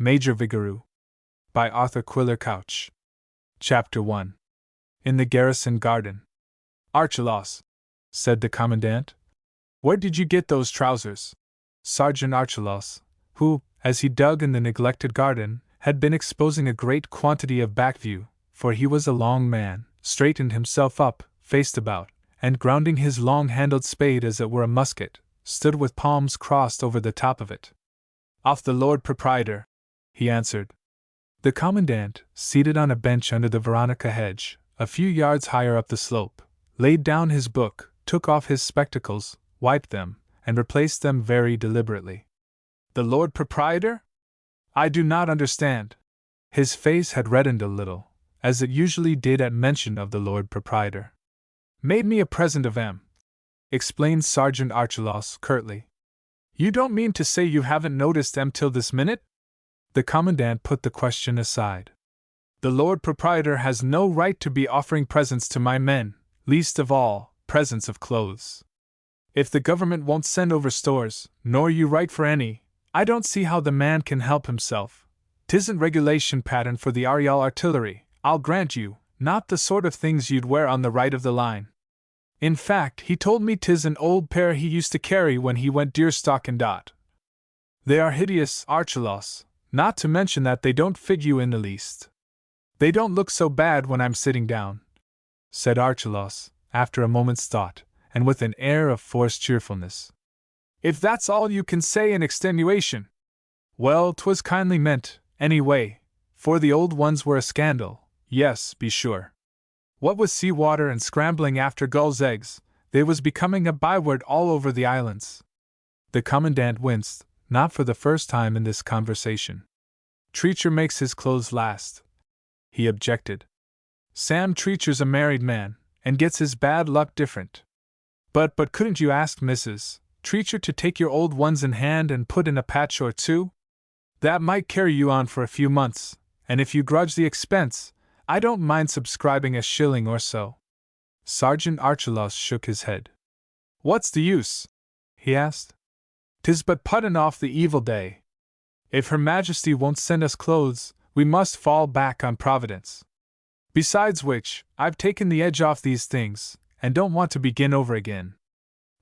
Major Vigoureux. By A T Quiller-Couch. Chapter 1. In the Garrison Garden. Archelaus, said the commandant, where did you get those trousers? Sergeant Archelaus, who, as he dug in the neglected garden, had been exposing a great quantity of backview, for he was a long man, straightened himself up, faced about, and grounding his long-handled spade as it were a musket, stood with palms crossed over the top of it. Off the Lord Proprietor, he answered. The commandant, seated on a bench under the veronica hedge, a few yards higher up the slope, laid down his book, took off his spectacles, wiped them, and replaced them very deliberately. The Lord Proprietor? I do not understand. His face had reddened a little, as it usually did at mention of the Lord Proprietor. Made me a present of M, explained Sergeant Archelaus curtly. You don't mean to say you haven't noticed M till this minute? The commandant put the question aside. The Lord Proprietor has no right to be offering presents to my men, least of all, presents of clothes. If the government won't send over stores, nor you write for any, I don't see how the man can help himself. 'Tisn't regulation pattern for the Ariel artillery, I'll grant you, not the sort of things you'd wear on the right of the line. In fact, he told me 'tis an old pair he used to carry when he went deer-stalking. They are hideous, Archelaus, not to mention that they don't fit you in the least. They don't look so bad when I'm sitting down, said Archelaus, after a moment's thought, and with an air of forced cheerfulness. If that's all you can say in extenuation, well, 'twas kindly meant, anyway, for the old ones were a scandal, yes, be sure. What with sea water and scrambling after gulls' eggs, they was becoming a byword all over the islands. The commandant winced, not for the first time in this conversation. Treacher makes his clothes last, he objected. Sam Treacher's a married man, and gets his bad luck different. But couldn't you ask Mrs. Treacher to take your old ones in hand and put in a patch or two? That might carry you on for a few months, and if you grudge the expense, I don't mind subscribing a shilling or so. Sergeant Archelaus shook his head. What's the use? He asked. 'Tis but putting off the evil day. If Her Majesty won't send us clothes, we must fall back on Providence. Besides which, I've taken the edge off these things, and don't want to begin over again.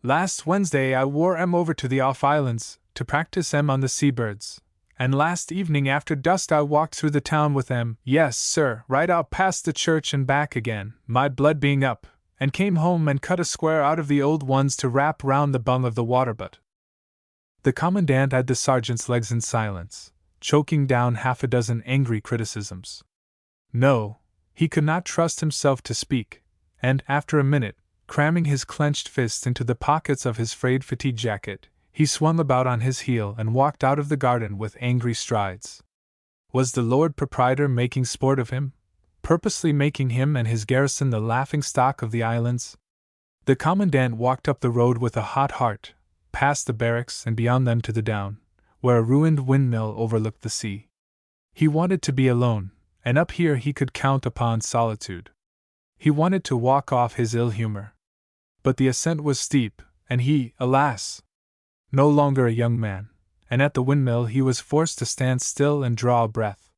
Last Wednesday I wore 'em over to the off islands, to practice 'em on the seabirds, and last evening after dusk I walked through the town with 'em, yes, sir, right out past the church and back again, my blood being up, and came home and cut a square out of the old ones to wrap round the bung of the waterbutt. The commandant eyed the sergeant's legs in silence, choking down half a dozen angry criticisms. No, he could not trust himself to speak, and after a minute, cramming his clenched fists into the pockets of his frayed fatigue jacket, he swung about on his heel and walked out of the garden with angry strides. Was the Lord Proprietor making sport of him, purposely making him and his garrison the laughing-stock of the islands? The commandant walked up the road with a hot heart, past the barracks and beyond them to the down, where a ruined windmill overlooked the sea. He wanted to be alone, and up here he could count upon solitude. He wanted to walk off his ill humor. But the ascent was steep, and he, alas, no longer a young man, and at the windmill he was forced to stand still and draw a breath.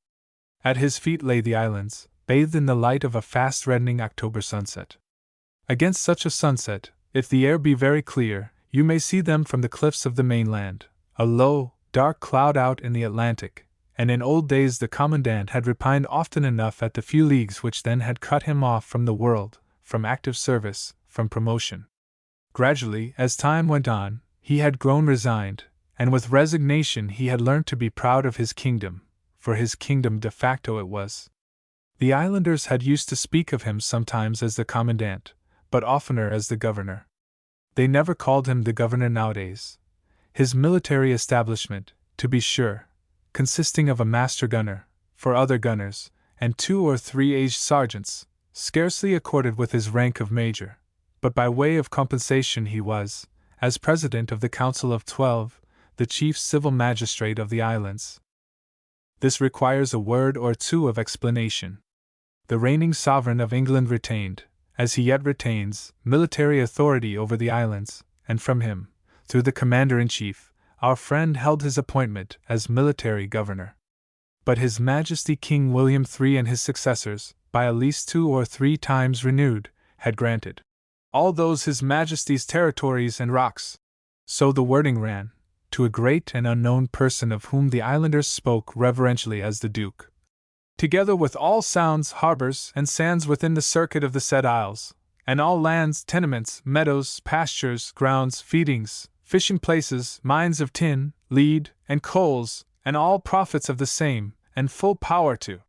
At his feet lay the islands, bathed in the light of a fast reddening October sunset. Against such a sunset, if the air be very clear, you may see them from the cliffs of the mainland, a low, dark cloud out in the Atlantic, and in old days the commandant had repined often enough at the few leagues which then had cut him off from the world, from active service, from promotion. Gradually, as time went on, he had grown resigned, and with resignation he had learnt to be proud of his kingdom, for his kingdom de facto it was. The islanders had used to speak of him sometimes as the commandant, but oftener as the governor. They never called him the governor nowadays. His military establishment, to be sure, consisting of a master gunner, 4 other gunners, and 2 or 3 aged sergeants, scarcely accorded with his rank of major, but by way of compensation he was, as president of the Council of 12, the chief civil magistrate of the islands. This requires a word or two of explanation. The reigning sovereign of England retained, as he yet retains, military authority over the islands, and from him, through the commander-in-chief, our friend held his appointment as military governor. but His Majesty King William III and his successors, by at least 2 or 3 times renewed, had granted all those His Majesty's territories and rocks. So the wording ran, to a great and unknown person of whom the islanders spoke reverentially as the Duke. Together with all sounds, harbors, and sands within the circuit of the said isles, and all lands, tenements, meadows, pastures, grounds, feedings, fishing places, mines of tin, lead, and coals, and all profits of the same, and full power to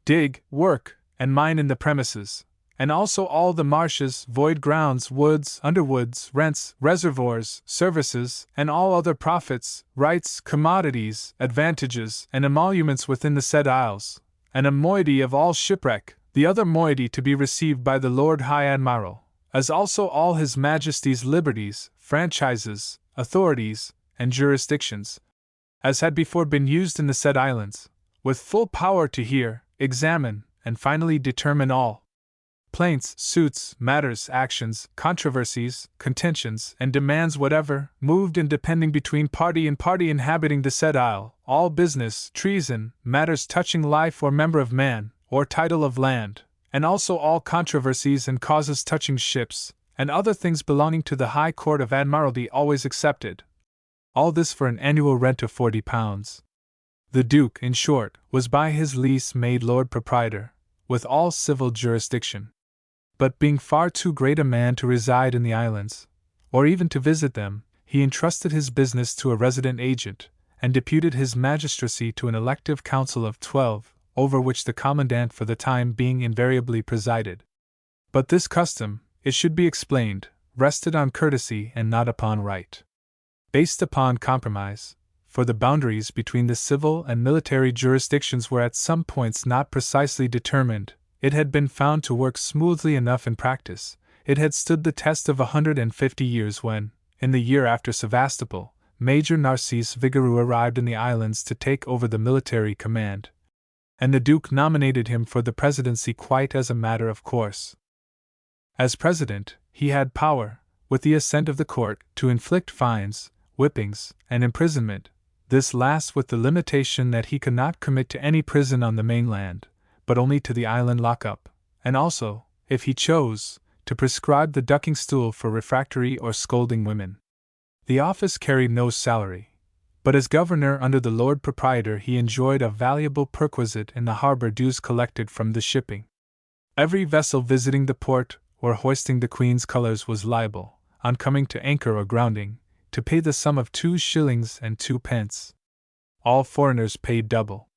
dig, work, and mine in the premises, and also all the marshes, void grounds, woods, underwoods, rents, reservoirs, services, and all other profits, rights, commodities, advantages, and emoluments within the said isles, and a moiety of all shipwreck, the other moiety to be received by the Lord High Admiral, as also all His Majesty's liberties, franchises, authorities, and jurisdictions, as had before been used in the said islands, with full power to hear, examine, and finally determine all plaints, suits, matters, actions, controversies, contentions, and demands whatever, moved and depending between party and party inhabiting the said isle, all business, treason, matters touching life or member of man, or title of land, and also all controversies and causes touching ships, and other things belonging to the High Court of Admiralty always excepted. All this for an annual rent of £40. The Duke, in short, was by his lease made Lord Proprietor, with all civil jurisdiction. But being far too great a man to reside in the islands, or even to visit them, he entrusted his business to a resident agent, and deputed his magistracy to an elective council of 12, over which the commandant for the time being invariably presided. But this custom, it should be explained, rested on courtesy and not upon right. Based upon compromise, for the boundaries between the civil and military jurisdictions were at some points not precisely determined, it had been found to work smoothly enough in practice. It had stood the test of 150 years when, in the year after Sevastopol, Major Narcisse Vigoureux arrived in the islands to take over the military command, and the Duke nominated him for the presidency quite as a matter of course. As president, he had power, with the assent of the court, to inflict fines, whippings, and imprisonment, this last with the limitation that he could not commit to any prison on the mainland, but only to the island lock-up, and also, if he chose, to prescribe the ducking stool for refractory or scolding women. The office carried no salary, but as governor under the Lord Proprietor he enjoyed a valuable perquisite in the harbor dues collected from the shipping. Every vessel visiting the port or hoisting the Queen's colors was liable, on coming to anchor or grounding, to pay the sum of 2 shillings and 2 pence. All foreigners paid double.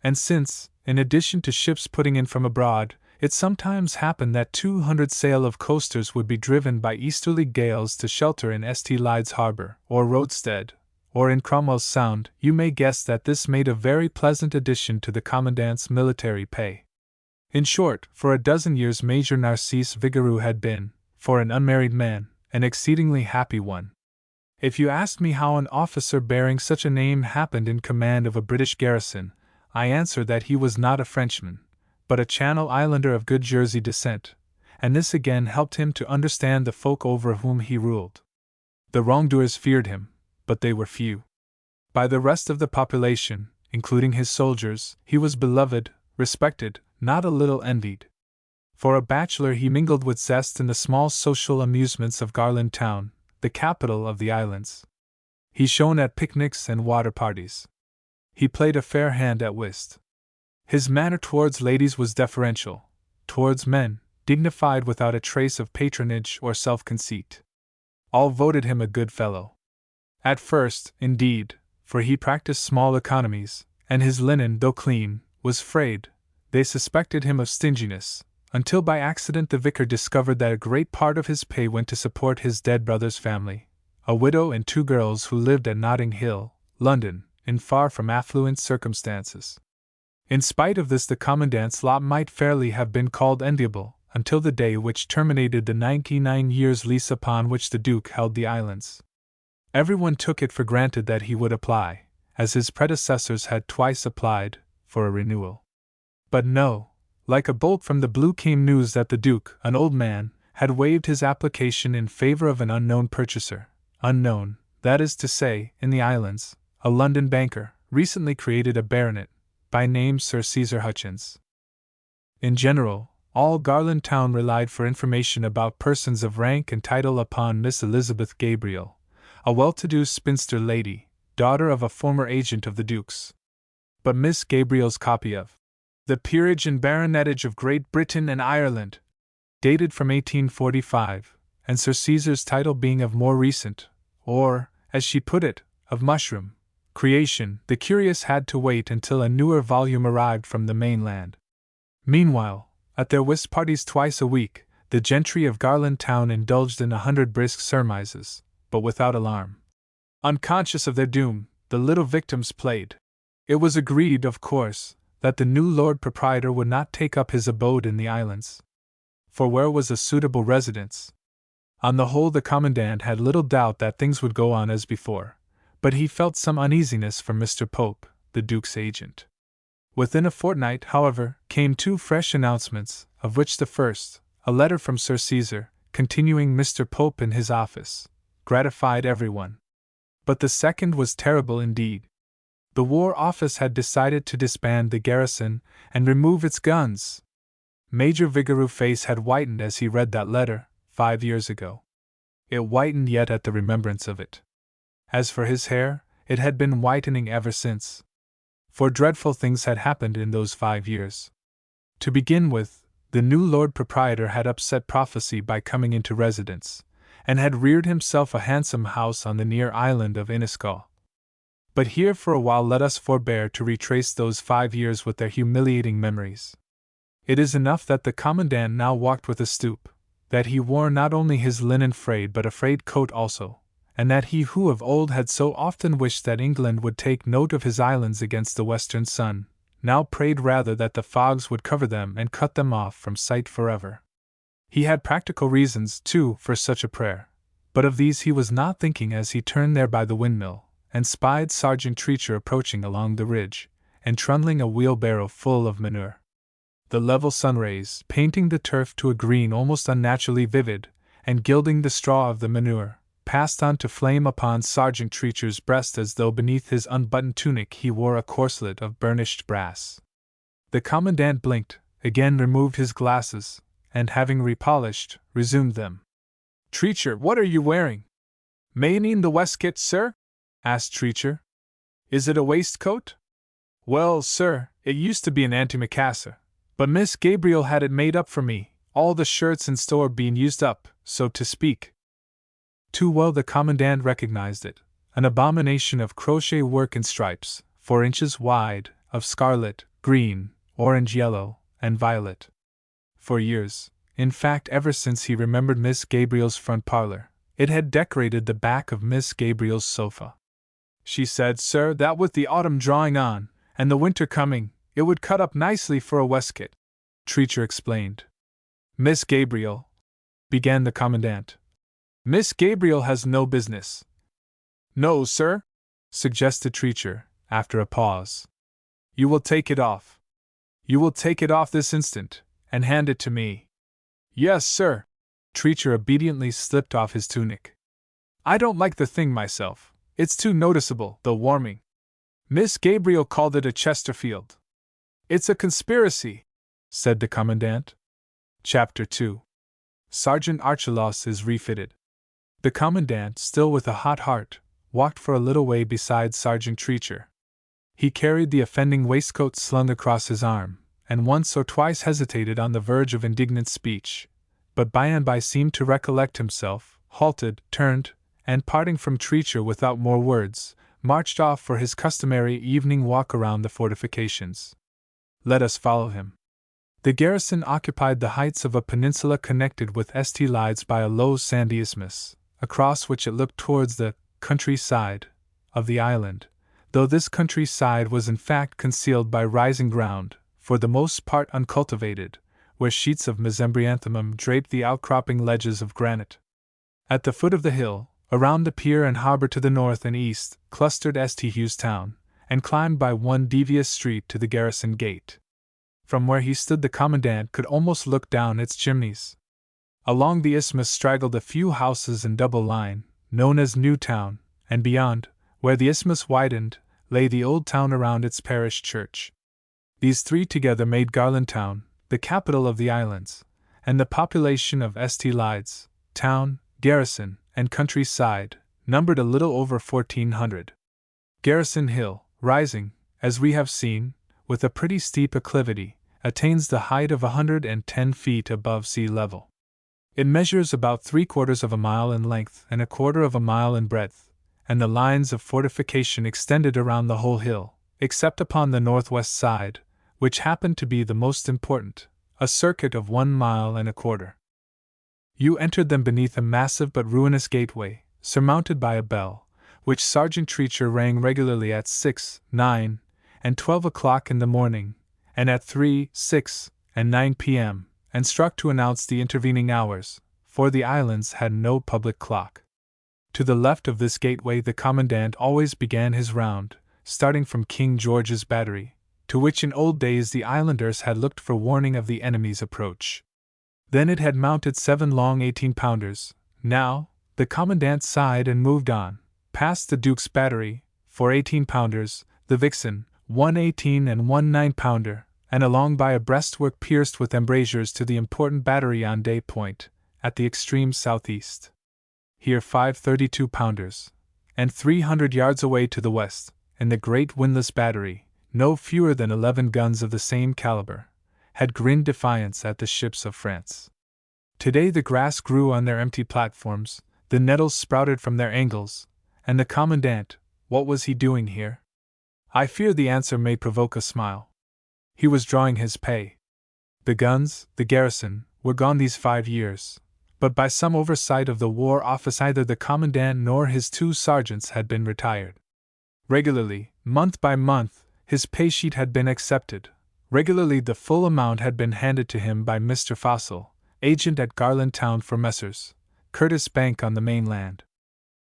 And since, in addition to ships putting in from abroad, it sometimes happened that 200 sail of coasters would be driven by easterly gales to shelter in St. Lyde's Harbor, or Roadstead, or in Cromwell's Sound, you may guess that this made a very pleasant addition to the commandant's military pay. In short, for a dozen years Major Narcisse Vigoureux had been, for an unmarried man, an exceedingly happy one. If you asked me how an officer bearing such a name happened in command of a British garrison, I answer that he was not a Frenchman, but a Channel Islander of good Jersey descent, and this again helped him to understand the folk over whom he ruled. The wrongdoers feared him, but they were few. By the rest of the population, including his soldiers, he was beloved, respected, not a little envied. For a bachelor he mingled with zest in the small social amusements of Garland Town, the capital of the islands. He shone at picnics and water parties. He played a fair hand at whist. His manner towards ladies was deferential, towards men, dignified without a trace of patronage or self-conceit. All voted him a good fellow. At first, indeed, for he practiced small economies, and his linen, though clean, was frayed, they suspected him of stinginess, until by accident the vicar discovered that a great part of his pay went to support his dead brother's family, a widow and 2 girls who lived at Notting Hill, London, in far from affluent circumstances. In spite of this the commandant's lot might fairly have been called enviable, until the day which terminated the 99 years' lease upon which the Duke held the islands. Everyone took it for granted that he would apply, as his predecessors had twice applied, for a renewal. But no, like a bolt from the blue came news that the Duke, an old man, had waived his application in favor of an unknown purchaser, unknown, that is to say, in the islands, a London banker, recently created a baronet, by name Sir Caesar Hutchins. In general, all Garland Town relied for information about persons of rank and title upon Miss Elizabeth Gabriel, a well-to-do spinster lady, daughter of a former agent of the Duke's. But Miss Gabriel's copy of the Peerage and Baronetage of Great Britain and Ireland, dated from 1845, and Sir Caesar's title being of more recent, or, as she put it, of mushroom, creation, the curious had to wait until a newer volume arrived from the mainland. Meanwhile, at their whist parties twice a week, the gentry of Garland Town indulged in 100 brisk surmises, but without alarm. Unconscious of their doom, the little victims played. It was agreed, of course, that the new Lord Proprietor would not take up his abode in the islands. For where was a suitable residence? On the whole, the Commandant had little doubt that things would go on as before, but he felt some uneasiness for Mr. Pope, the Duke's agent. Within a fortnight, however, came 2 fresh announcements, of which the first, a letter from Sir Caesar, continuing Mr. Pope in his office, gratified everyone. But the second was terrible indeed. The War Office had decided to disband the garrison and remove its guns. Major Vigoureux' face had whitened as he read that letter, 5 years ago. It whitened yet at the remembrance of it. As for his hair, it had been whitening ever since. For dreadful things had happened in those 5 years. To begin with, the new Lord Proprietor had upset prophecy by coming into residence, and had reared himself a handsome house on the near island of Iniscaul. But here for a while let us forbear to retrace those 5 years with their humiliating memories. It is enough that the Commandant now walked with a stoop, that he wore not only his linen frayed but a frayed coat also, and that he who of old had so often wished that England would take note of his islands against the western sun, now prayed rather that the fogs would cover them and cut them off from sight forever. He had practical reasons, too, for such a prayer, but of these he was not thinking as he turned there by the windmill, and spied Sergeant Treacher approaching along the ridge, and trundling a wheelbarrow full of manure. The level sunrays, painting the turf to a green almost unnaturally vivid, and gilding the straw of the manure, passed on to flame upon Sergeant Treacher's breast as though beneath his unbuttoned tunic he wore a corselet of burnished brass. The Commandant blinked, again removed his glasses, and having repolished, resumed them. "Treacher, what are you wearing?" "Meaning the waistcoat, sir?" asked Treacher. "Is it a waistcoat?" "Well, sir, it used to be an antimacassar, but Miss Gabriel had it made up for me, all the shirts in store being used up, so to speak." Too well the Commandant recognized it, an abomination of crochet work in stripes, 4 inches wide, of scarlet, green, orange yellow, and violet. For years, in fact ever since he remembered Miss Gabriel's front parlor, it had decorated the back of Miss Gabriel's sofa. She said, sir, that with the autumn drawing on, and the winter coming, it would cut up nicely for a waistcoat. Treacher explained. "Miss Gabriel," began the Commandant. "Miss Gabriel has no business." "No, sir?" suggested Treacher, after a pause. "You will take it off. You will take it off this instant, and hand it to me." "Yes, sir." Treacher obediently slipped off his tunic. "I don't like the thing myself. It's too noticeable, though warming. Miss Gabriel called it a Chesterfield." "It's a conspiracy," said the Commandant. Chapter 2. Sergeant Archelaus is refitted. The Commandant, still with a hot heart, walked for a little way beside Sergeant Treacher. He carried the offending waistcoat slung across his arm, and once or twice hesitated on the verge of indignant speech, but by and by seemed to recollect himself, halted, turned, and parting from Treacher without more words, marched off for his customary evening walk around the fortifications. Let us follow him. The garrison occupied the heights of a peninsula connected with St. Lides by a low sandy isthmus, across which it looked towards the countryside of the island, though this countryside was in fact concealed by rising ground, for the most part uncultivated, where sheets of mesembryanthemum draped the outcropping ledges of granite. At the foot of the hill, around the pier and harbor to the north and east, clustered St. Hugh's town, and climbed by one devious street to the garrison gate. From where he stood the Commandant could almost look down its chimneys. Along the isthmus straggled a few houses in double line, known as New Town, and beyond, where the isthmus widened, lay the old town around its parish church. These three together made Garland Town, the capital of the islands, and the population of St. Lides, town, garrison, and countryside, numbered a little over 1,400. Garrison Hill, rising, as we have seen, with a pretty steep acclivity, attains the height of 110 feet above sea level. It measures about 3/4 of a mile in length and 1/4 of a mile in breadth, and the lines of fortification extended around the whole hill, except upon the northwest side, which happened to be the most important, a circuit of 1.25 miles. You entered them beneath a massive but ruinous gateway, surmounted by a bell, which Sergeant Treacher rang regularly at 6, 9, and 12 o'clock in the morning, and at 3, 6, and 9 p.m., and struck to announce the intervening hours, for the islands had no public clock. To the left of this gateway the commandant always began his round, starting from King George's Battery, to which in old days the islanders had looked for warning of the enemy's approach. Then it had mounted 7 long 18-pounders. Now, the commandant sighed and moved on, past the Duke's Battery, 4 18-pounders, the Vixen, 1 18 and 1 9-pounder, and along by a breastwork pierced with embrasures to the important battery on Day Point, at the extreme southeast. Here 5 32-pounders, and 300 yards away to the west, in the great windlass battery, no fewer than 11 guns of the same caliber, had grinned defiance at the ships of France. Today the grass grew on their empty platforms, the nettles sprouted from their angles, and the commandant, what was he doing here? I fear the answer may provoke a smile. He was drawing his pay. The guns, the garrison, were gone these 5 years, but by some oversight of the War Office neither the commandant nor his 2 sergeants had been retired. Regularly, month by month, his pay sheet had been accepted. Regularly the full amount had been handed to him by Mr. Fossil, agent at Garland Town for Messrs. Curtis Bank on the mainland.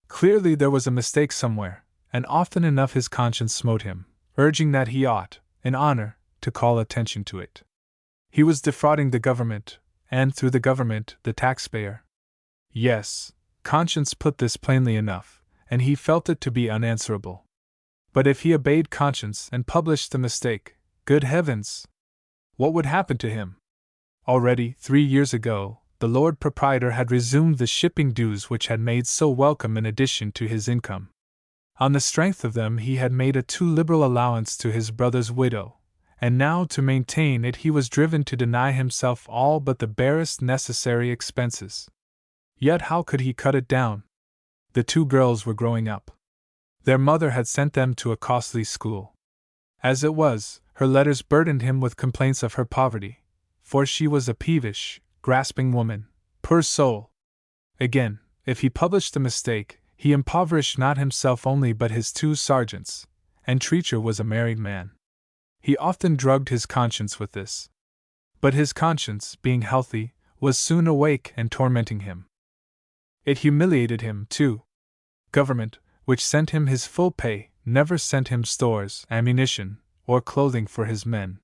Clearly there was a mistake somewhere, and often enough his conscience smote him, urging that he ought, in honor, to call attention to it. He was defrauding the government, and through the government, the taxpayer. Yes, conscience put this plainly enough, and he felt it to be unanswerable. But if he obeyed conscience and published the mistake, good heavens! What would happen to him? Already, 3 years ago, the Lord Proprietor had resumed the shipping dues which had made so welcome an addition to his income. On the strength of them he had made a too liberal allowance to his brother's widow, and now to maintain it he was driven to deny himself all but the barest necessary expenses. Yet how could he cut it down? The 2 girls were growing up. Their mother had sent them to a costly school. As it was, her letters burdened him with complaints of her poverty, for she was a peevish, grasping woman, poor soul. Again, if he published the mistake, he impoverished not himself only but his 2 sergeants, and Treacher was a married man. He often drugged his conscience with this. But his conscience, being healthy, was soon awake and tormenting him. It humiliated him, too. Government, which sent him his full pay, never sent him stores, ammunition, or clothing for his men.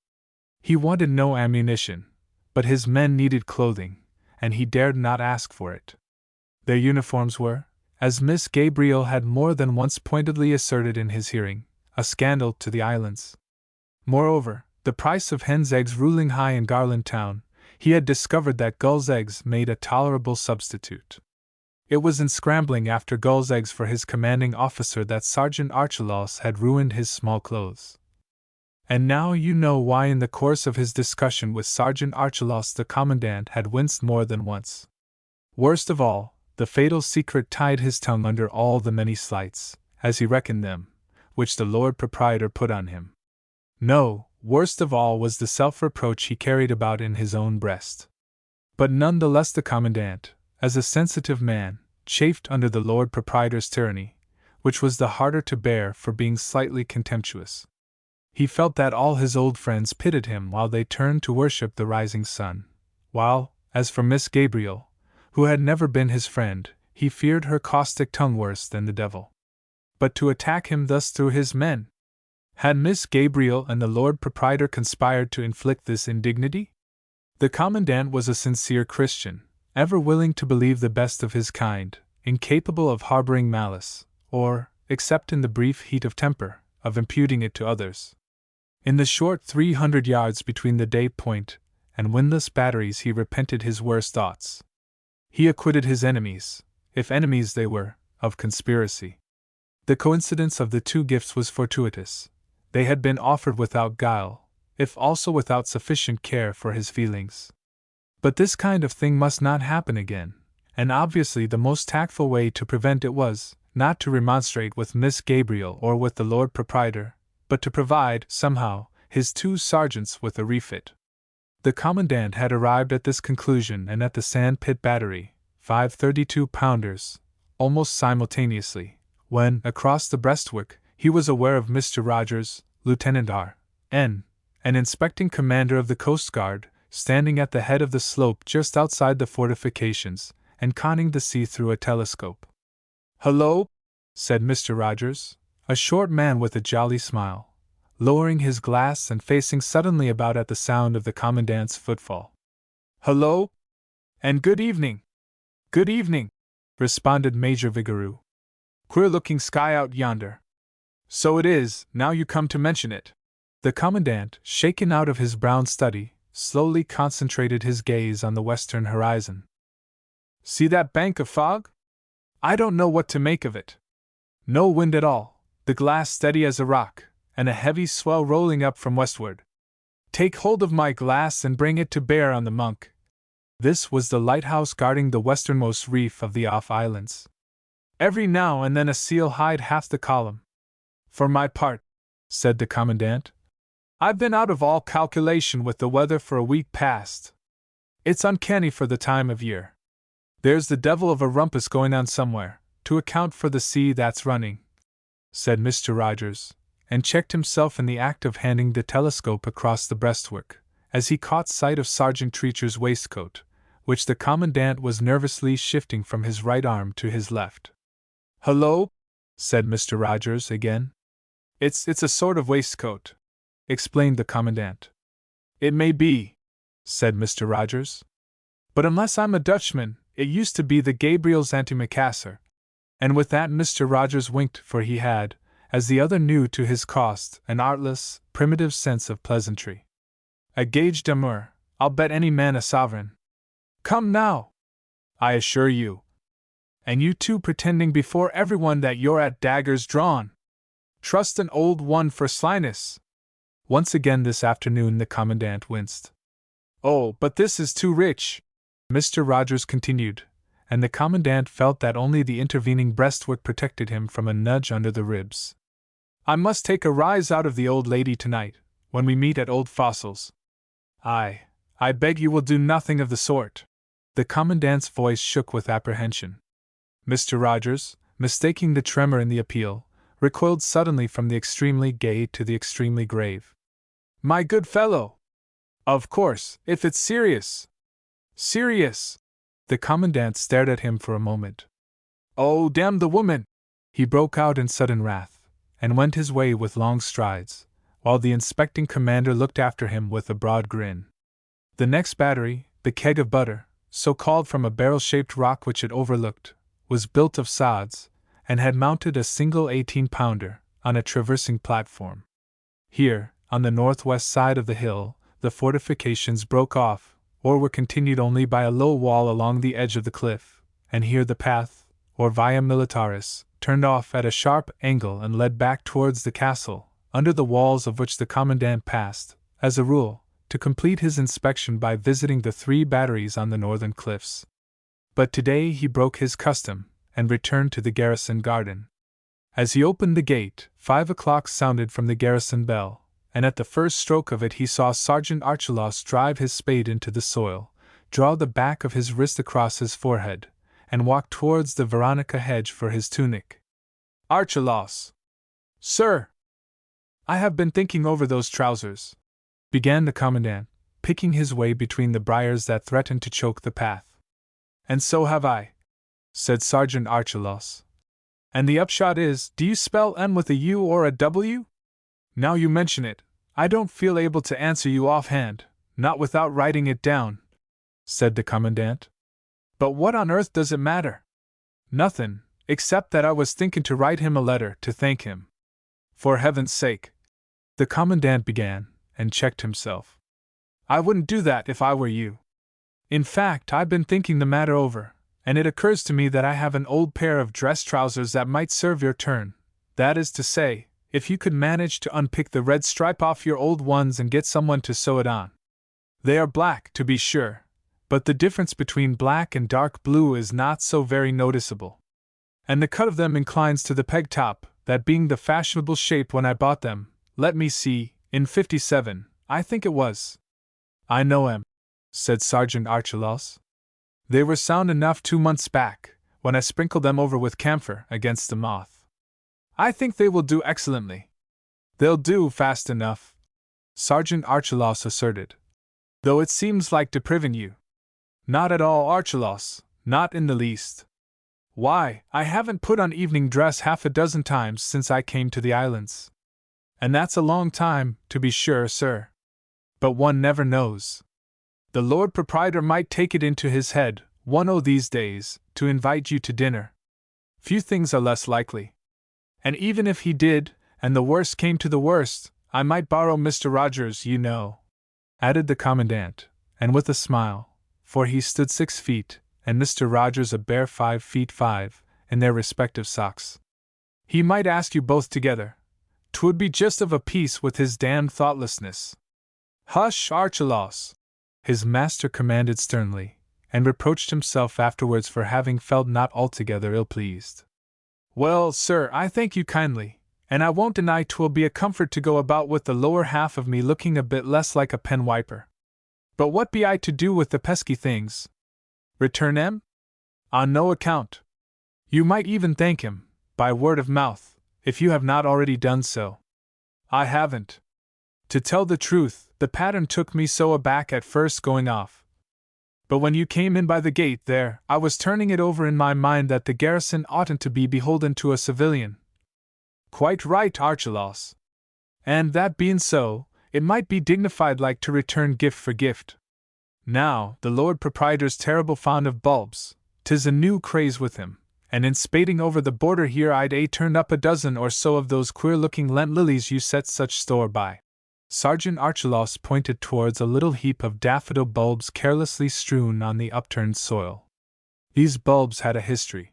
He wanted no ammunition, but his men needed clothing, and he dared not ask for it. Their uniforms were, as Miss Gabriel had more than once pointedly asserted in his hearing, a scandal to the islands. Moreover, the price of hens' eggs ruling high in Garland Town, he had discovered that gulls' eggs made a tolerable substitute. It was in scrambling after gulls' eggs for his commanding officer that Sergeant Archelaus had ruined his small clothes. And now you know why in the course of his discussion with Sergeant Archelaus the commandant had winced more than once. Worst of all, the fatal secret tied his tongue under all the many slights, as he reckoned them, which the Lord Proprietor put on him. No, worst of all was the self-reproach he carried about in his own breast. But none the less the commandant, as a sensitive man, chafed under the Lord Proprietor's tyranny, which was the harder to bear for being slightly contemptuous. He felt that all his old friends pitied him while they turned to worship the rising sun, while, as for Miss Gabriel, who had never been his friend, he feared her caustic tongue worse than the devil. But to attack him thus through his men! Had Miss Gabriel and the Lord Proprietor conspired to inflict this indignity? The commandant was a sincere Christian, ever willing to believe the best of his kind, incapable of harboring malice, or, except in the brief heat of temper, of imputing it to others. In the short 300 yards between the Day Point and windlass batteries he repented his worst thoughts. He acquitted his enemies, if enemies they were, of conspiracy. The coincidence of the two gifts was fortuitous. They had been offered without guile, if also without sufficient care for his feelings. But this kind of thing must not happen again, and obviously the most tactful way to prevent it was, not to remonstrate with Miss Gabriel or with the Lord Proprietor, but to provide, somehow, his two sergeants with a refit. The Commandant had arrived at this conclusion and at the Sand Pit Battery, 5 32-pounders, almost simultaneously, when, across the breastwork, he was aware of Mr. Rogers, Lieutenant R.N., an inspecting commander of the Coast Guard, standing at the head of the slope just outside the fortifications, and conning the sea through a telescope. "Hullo!" said Mr. Rogers, a short man with a jolly smile, lowering his glass and facing suddenly about at the sound of the Commandant's footfall. "Hullo! And good evening!" "Good evening!" responded Major Vigoureux. "Queer-looking sky out yonder." "So it is, now you come to mention it." The Commandant, shaken out of his brown study, slowly concentrated his gaze on the western horizon. "See that bank of fog? I don't know what to make of it. No wind at all, the glass steady as a rock, and a heavy swell rolling up from westward. Take hold of my glass and bring it to bear on the Monk." This was the lighthouse guarding the westernmost reef of the Off Islands. "Every now and then a seal hide half the column." "For my part," said the Commandant, "I've been out of all calculation with the weather for a week past. It's uncanny for the time of year. There's the devil of a rumpus going on somewhere, to account for the sea that's running," said Mr. Rogers, and checked himself in the act of handing the telescope across the breastwork, as he caught sight of Sergeant Treacher's waistcoat, which the Commandant was nervously shifting from his right arm to his left. "Hullo!" said Mr. Rogers again. It's a sort of waistcoat," explained the Commandant. "It may be," said Mr. Rogers. "But unless I'm a Dutchman, it used to be the Gabriel's antimacassar." And with that Mr. Rogers winked, for he had, as the other knew to his cost, an artless, primitive sense of pleasantry. "A gage d'amour, I'll bet any man a sovereign." "Come now!" "I assure you." "And you two pretending before everyone that you're at daggers drawn. Trust an old one for slyness." Once again this afternoon the Commandant winced. "Oh, but this is too rich," Mr. Rogers continued, and the Commandant felt that only the intervening breastwork protected him from a nudge under the ribs. "I must take a rise out of the old lady tonight, when we meet at Old Fossil's." I beg you will do nothing of the sort." The Commandant's voice shook with apprehension. Mr. Rogers, mistaking the tremor in the appeal, recoiled suddenly from the extremely gay to the extremely grave. "My good fellow! Of course, if it's serious." "Serious?" The Commandant stared at him for a moment. "Oh, damn the woman!" he broke out in sudden wrath, and went his way with long strides, while the inspecting commander looked after him with a broad grin. The next battery, the Keg of Butter, so called from a barrel-shaped rock which it overlooked, was built of sods, and had mounted a single 18-pounder, on a traversing platform. Here, on the northwest side of the hill, the fortifications broke off, or were continued only by a low wall along the edge of the cliff, and here the path, or via militaris, turned off at a sharp angle and led back towards the castle, under the walls of which the Commandant passed, as a rule, to complete his inspection by visiting the 3 batteries on the northern cliffs. But today he broke his custom, and returned to the garrison garden. As he opened the gate, 5 o'clock sounded from the garrison bell, and at the first stroke of it he saw Sergeant Archelaus drive his spade into the soil, draw the back of his wrist across his forehead, and walk towards the Veronica hedge for his tunic. "Archelaus!" "Sir!" "I have been thinking over those trousers," began the Commandant, picking his way between the briars that threatened to choke the path. "And so have I," said Sergeant Archelaus. "And the upshot is, do you spell N with a U or a W? Now you mention it, I don't feel able to answer you offhand, not without writing it down," said the Commandant. "But what on earth does it matter?" "Nothing, except that I was thinking to write him a letter to thank him." "For heaven's sake!" The commandant began, and checked himself. I wouldn't do that if I were you. In fact, I've been thinking the matter over, and it occurs to me that I have an old pair of dress trousers that might serve your turn. That is to say, if you could manage to unpick the red stripe off your old ones and get someone to sew it on. They are black, to be sure, but the difference between black and dark blue is not so very noticeable. And the cut of them inclines to the peg top, that being the fashionable shape when I bought them, let me see, in '57, I think it was. I know 'em, said Sergeant Archelaus. They were sound enough 2 months back, when I sprinkled them over with camphor against the moth. I think they will do excellently. They'll do fast enough, Sergeant Archelaus asserted. Though it seems like depriving you. Not at all, Archelaus, not in the least. Why, I haven't put on evening dress half a dozen times since I came to the islands. And that's a long time, to be sure, sir. But one never knows. The Lord Proprietor might take it into his head, one o' these days, to invite you to dinner. Few things are less likely. And even if he did, and the worst came to the worst, I might borrow Mr. Rogers, you know, added the commandant, and with a smile, for he stood 6 feet, and Mr. Rogers a bare 5 feet 5, in their respective socks. He might ask you both together. 'Twould be just of a piece with his damned thoughtlessness. Hush, Archelaus! His master commanded sternly, and reproached himself afterwards for having felt not altogether ill-pleased. Well, sir, I thank you kindly, and I won't deny 'twill be a comfort to go about with the lower half of me looking a bit less like a pen wiper. But what be I to do with the pesky things? Return 'em? On no account. You might even thank him, by word of mouth, if you have not already done so. I haven't. To tell the truth, the pattern took me so aback at first going off. But when you came in by the gate there, I was turning it over in my mind that the garrison oughtn't to be beholden to a civilian. Quite right, Archelaus. And that being so, it might be dignified like to return gift for gift. Now, the Lord Proprietor's terrible fond of bulbs, 'tis a new craze with him, and in spading over the border here I'd turned up a dozen or so of those queer-looking Lent lilies you set such store by. Sergeant Archelaus pointed towards a little heap of daffodil bulbs carelessly strewn on the upturned soil. These bulbs had a history.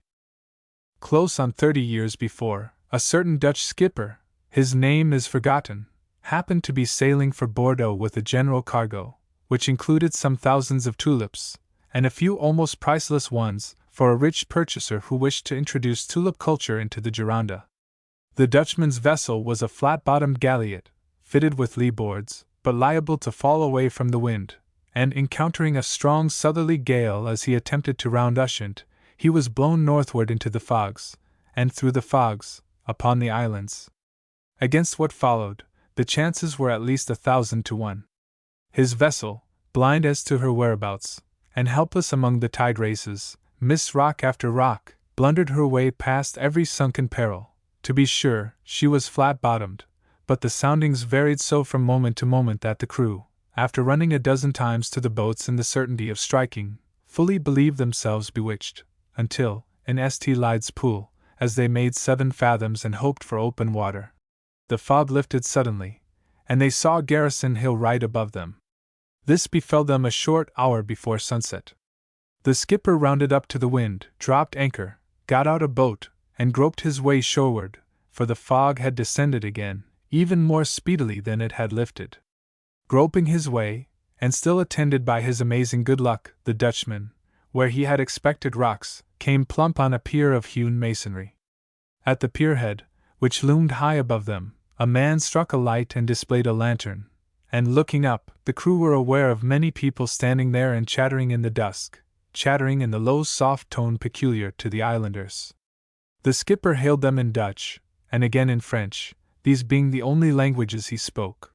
Close on 30 years before, a certain Dutch skipper, his name is forgotten, happened to be sailing for Bordeaux with a general cargo, which included some thousands of tulips, and a few almost priceless ones, for a rich purchaser who wished to introduce tulip culture into the Gironde. The Dutchman's vessel was a flat-bottomed galliot, fitted with lee boards, but liable to fall away from the wind, and encountering a strong southerly gale as he attempted to round Ushant, he was blown northward into the fogs, and through the fogs, upon the islands. Against what followed, the chances were at least 1,000 to 1. His vessel, blind as to her whereabouts, and helpless among the tide races, missed rock after rock, blundered her way past every sunken peril. To be sure, she was flat-bottomed, but the soundings varied so from moment to moment that the crew, after running a dozen times to the boats in the certainty of striking, fully believed themselves bewitched, until, in St. Lyde's Pool, as they made 7 fathoms and hoped for open water, the fog lifted suddenly, and they saw Garrison Hill right above them. This befell them a short hour before sunset. The skipper rounded up to the wind, dropped anchor, got out a boat, and groped his way shoreward, for the fog had descended again, even more speedily than it had lifted. Groping his way, and still attended by his amazing good luck, the Dutchman, where he had expected rocks, came plump on a pier of hewn masonry. At the pierhead, which loomed high above them, a man struck a light and displayed a lantern, and looking up, the crew were aware of many people standing there and chattering in the dusk, chattering in the low soft tone peculiar to the islanders. The skipper hailed them in Dutch, and again in French, these being the only languages he spoke.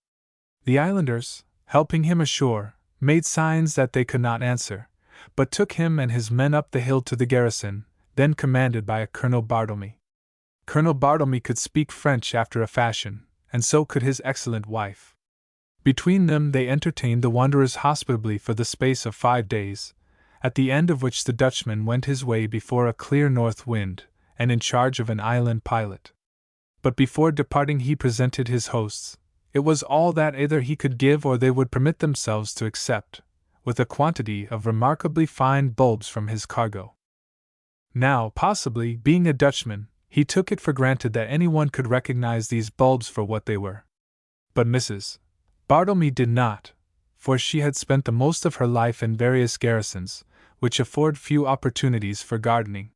The islanders, helping him ashore, made signs that they could not answer, but took him and his men up the hill to the garrison, then commanded by a Colonel Bartlemy. Colonel Bartlemy could speak French after a fashion, and so could his excellent wife. Between them they entertained the wanderers hospitably for the space of 5 days, at the end of which the Dutchman went his way before a clear north wind, and in charge of an island pilot. But before departing he presented his hosts, It was all that either he could give or they would permit themselves to accept, with a quantity of remarkably fine bulbs from his cargo. Now, possibly, being a Dutchman, he took it for granted that anyone could recognize these bulbs for what they were. But Mrs. Bartlemy did not, for she had spent the most of her life in various garrisons, which afford few opportunities for gardening.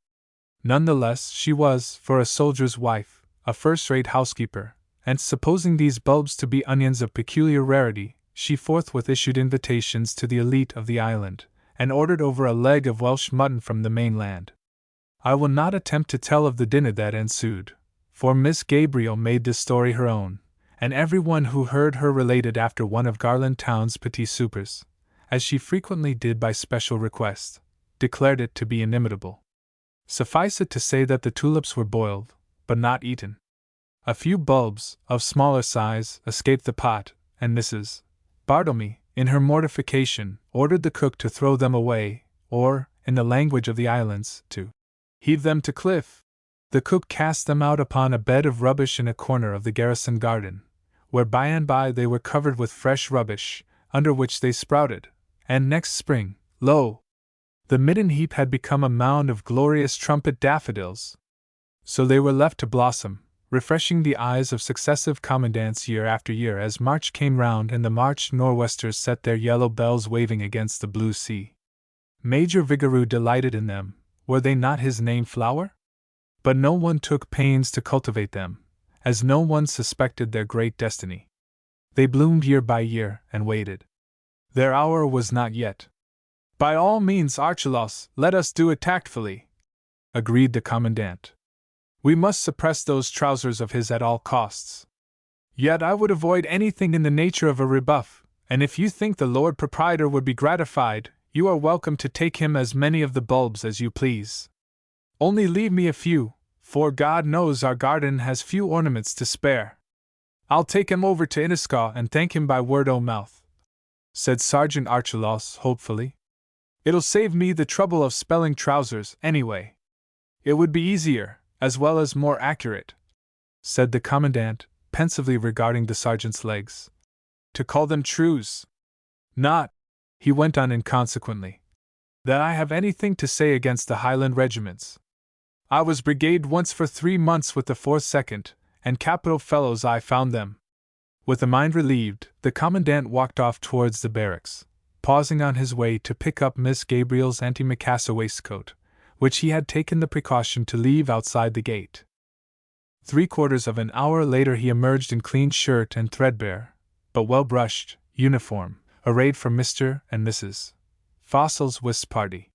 None the less, she was, for a soldier's wife, a first-rate housekeeper, and supposing these bulbs to be onions of peculiar rarity, she forthwith issued invitations to the elite of the island, and ordered over a leg of Welsh mutton from the mainland. I will not attempt to tell of the dinner that ensued, for Miss Gabriel made this story her own, and everyone who heard her related after one of Garland Town's petit soupers, as she frequently did by special request, declared it to be inimitable. Suffice it to say that the tulips were boiled, but not eaten. A few bulbs, of smaller size, escaped the pot, and Mrs. Bartlemy, in her mortification, ordered the cook to throw them away, or, in the language of the islands, to heave them to cliff. The cook cast them out upon a bed of rubbish in a corner of the garrison garden, where by and by they were covered with fresh rubbish, under which they sprouted, and next spring, lo! The midden heap had become a mound of glorious trumpet daffodils. So they were left to blossom, refreshing the eyes of successive commandants year after year as March came round and the March nor'westers set their yellow bells waving against the blue sea. Major Vigoureux delighted in them, were they not his name flower? But no one took pains to cultivate them, as no one suspected their great destiny. They bloomed year by year, and waited. Their hour was not yet. By all means, Archelaus, let us do it tactfully, agreed the commandant. We must suppress those trousers of his at all costs. Yet I would avoid anything in the nature of a rebuff, and if you think the Lord Proprietor would be gratified, you are welcome to take him as many of the bulbs as you please. Only leave me a few, for God knows our garden has few ornaments to spare. I'll take him over to Inniscaw and thank him by word o' mouth, said Sergeant Archelaus hopefully. It'll save me the trouble of spelling trousers, anyway. It would be easier, as well as more accurate, said the commandant, pensively regarding the sergeant's legs, to call them trews. Not, he went on inconsequently, that I have anything to say against the Highland regiments. I was brigade once for 3 months with the 4th Second, and capital fellows I found them. With a mind relieved, the commandant walked off towards the barracks, pausing on his way to pick up Miss Gabriel's antimacassar waistcoat, which he had taken the precaution to leave outside the gate. 3/4 of an hour later he emerged in clean shirt and threadbare, but well-brushed, uniform, arrayed for Mr. and Mrs. Fossil's whist party.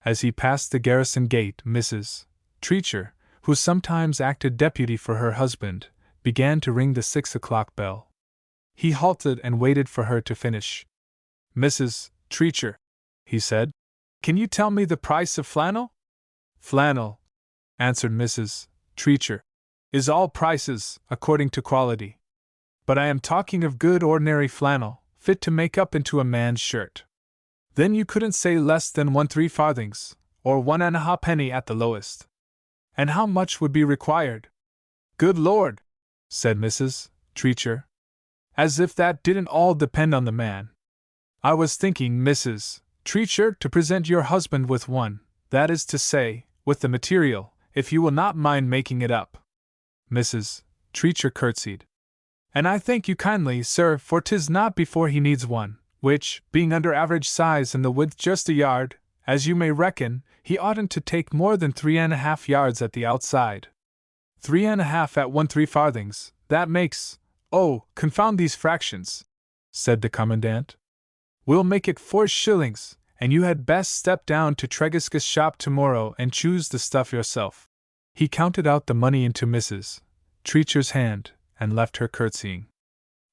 As he passed the garrison gate, Mrs. Treacher, who sometimes acted deputy for her husband, began to ring the 6 o'clock bell. He halted and waited for her to finish. Mrs. Treacher, he said, can you tell me the price of flannel? Flannel, answered Mrs. Treacher, is all prices, according to quality. But I am talking of good ordinary flannel, fit to make up into a man's shirt. Then you couldn't say less than 1 farthings, or 1 penny at the lowest. And how much would be required? Good Lord, said Mrs. Treacher, as if that didn't all depend on the man. I was thinking, Mrs. Treacher, to present your husband with one, that is to say, with the material, if you will not mind making it up. Mrs. Treacher curtsied. And I thank you kindly, sir, for 'tis not before he needs one, which, being under average size and the width just a yard, as you may reckon, he oughtn't to take more than 3½ yards at the outside. 3½ at 1 farthings, that makes, oh, confound these fractions, said the commandant. We'll make it 4 shillings, and you had best step down to Tregisca's shop tomorrow and choose the stuff yourself. He counted out the money into Mrs. Treacher's hand, and left her curtsying.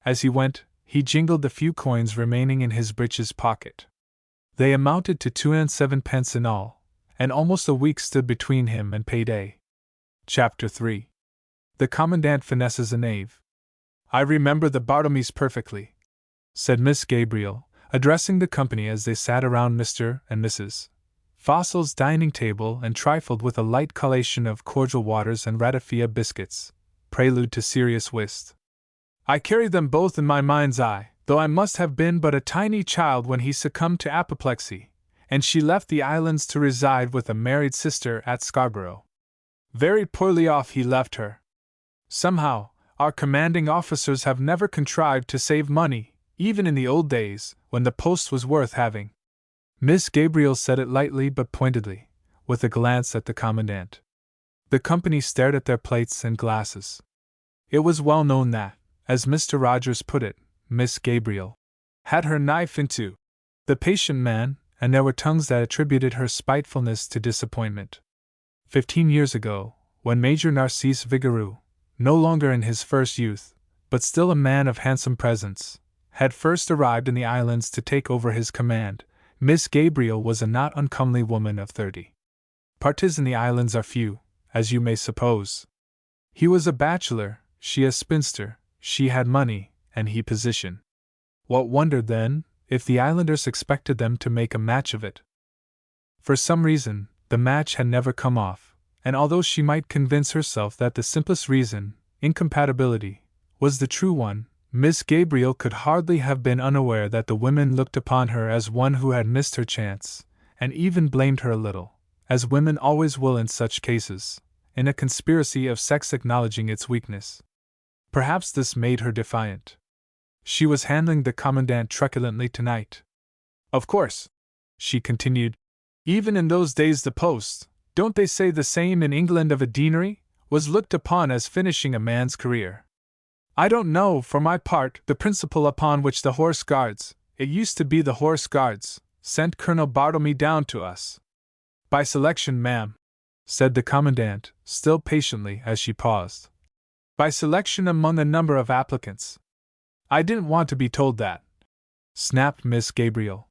As he went, he jingled the few coins remaining in his breeches pocket. They amounted to 2 and 7 in all, and almost a week stood between him and payday. Chapter 3. The Commandant Finesses a Knave. I remember the Bartlemys perfectly, said Miss Gabriel, addressing the company as they sat around Mr. and Mrs. Fossil's dining table and trifled with a light collation of cordial waters and ratafia biscuits, prelude to serious whist. I carry them both in my mind's eye, though I must have been but a tiny child when he succumbed to apoplexy, and she left the islands to reside with a married sister at Scarborough. Very poorly off he left her. Somehow, our commanding officers have never contrived to save money, even in the old days, when the post was worth having. Miss Gabriel said it lightly but pointedly, with a glance at the commandant. The company stared at their plates and glasses. It was well known that, as Mr. Rogers put it, Miss Gabriel had her knife into the patient man, and there were tongues that attributed her spitefulness to disappointment. 15 years ago, when Major Narcisse Vigoureux, no longer in his first youth, but still a man of handsome presence, had first arrived in the islands to take over his command, Miss Gabriel was a not uncomely woman of 30. Partis in the islands are few, as you may suppose. He was a bachelor, she a spinster, she had money, and he position. What wonder, then, if the islanders expected them to make a match of it? For some reason, the match had never come off, and although she might convince herself that the simplest reason, incompatibility, was the true one, Miss Gabriel could hardly have been unaware that the women looked upon her as one who had missed her chance, and even blamed her a little, as women always will in such cases, in a conspiracy of sex acknowledging its weakness. Perhaps this made her defiant. She was handling the commandant truculently tonight. Of course, she continued, even in those days the post, don't they say the same in England of a deanery, was looked upon as finishing a man's career. I don't know, for my part, the principle upon which the Horse Guards, it used to be the Horse Guards, sent Colonel Bartlemy down to us. By selection, ma'am, said the commandant, still patiently as she paused. By selection among a number of applicants. I didn't want to be told that, snapped Miss Gabriel.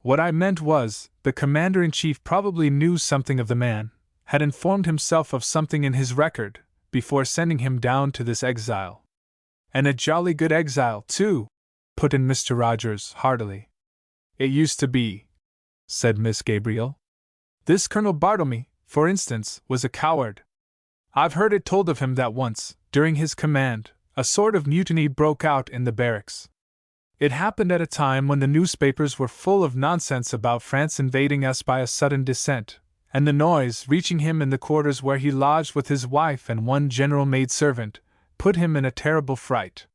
What I meant was, the commander-in-chief probably knew something of the man, had informed himself of something in his record, before sending him down to this exile. And a jolly good exile, too, put in Mr. Rogers heartily. It used to be, said Miss Gabriel. This Colonel Bartlemy, for instance, was a coward. I've heard it told of him that once, during his command, a sort of mutiny broke out in the barracks. It happened at a time when the newspapers were full of nonsense about France invading us by a sudden descent, and the noise, reaching him in the quarters where he lodged with his wife and one general maid-servant, put him in a terrible fright.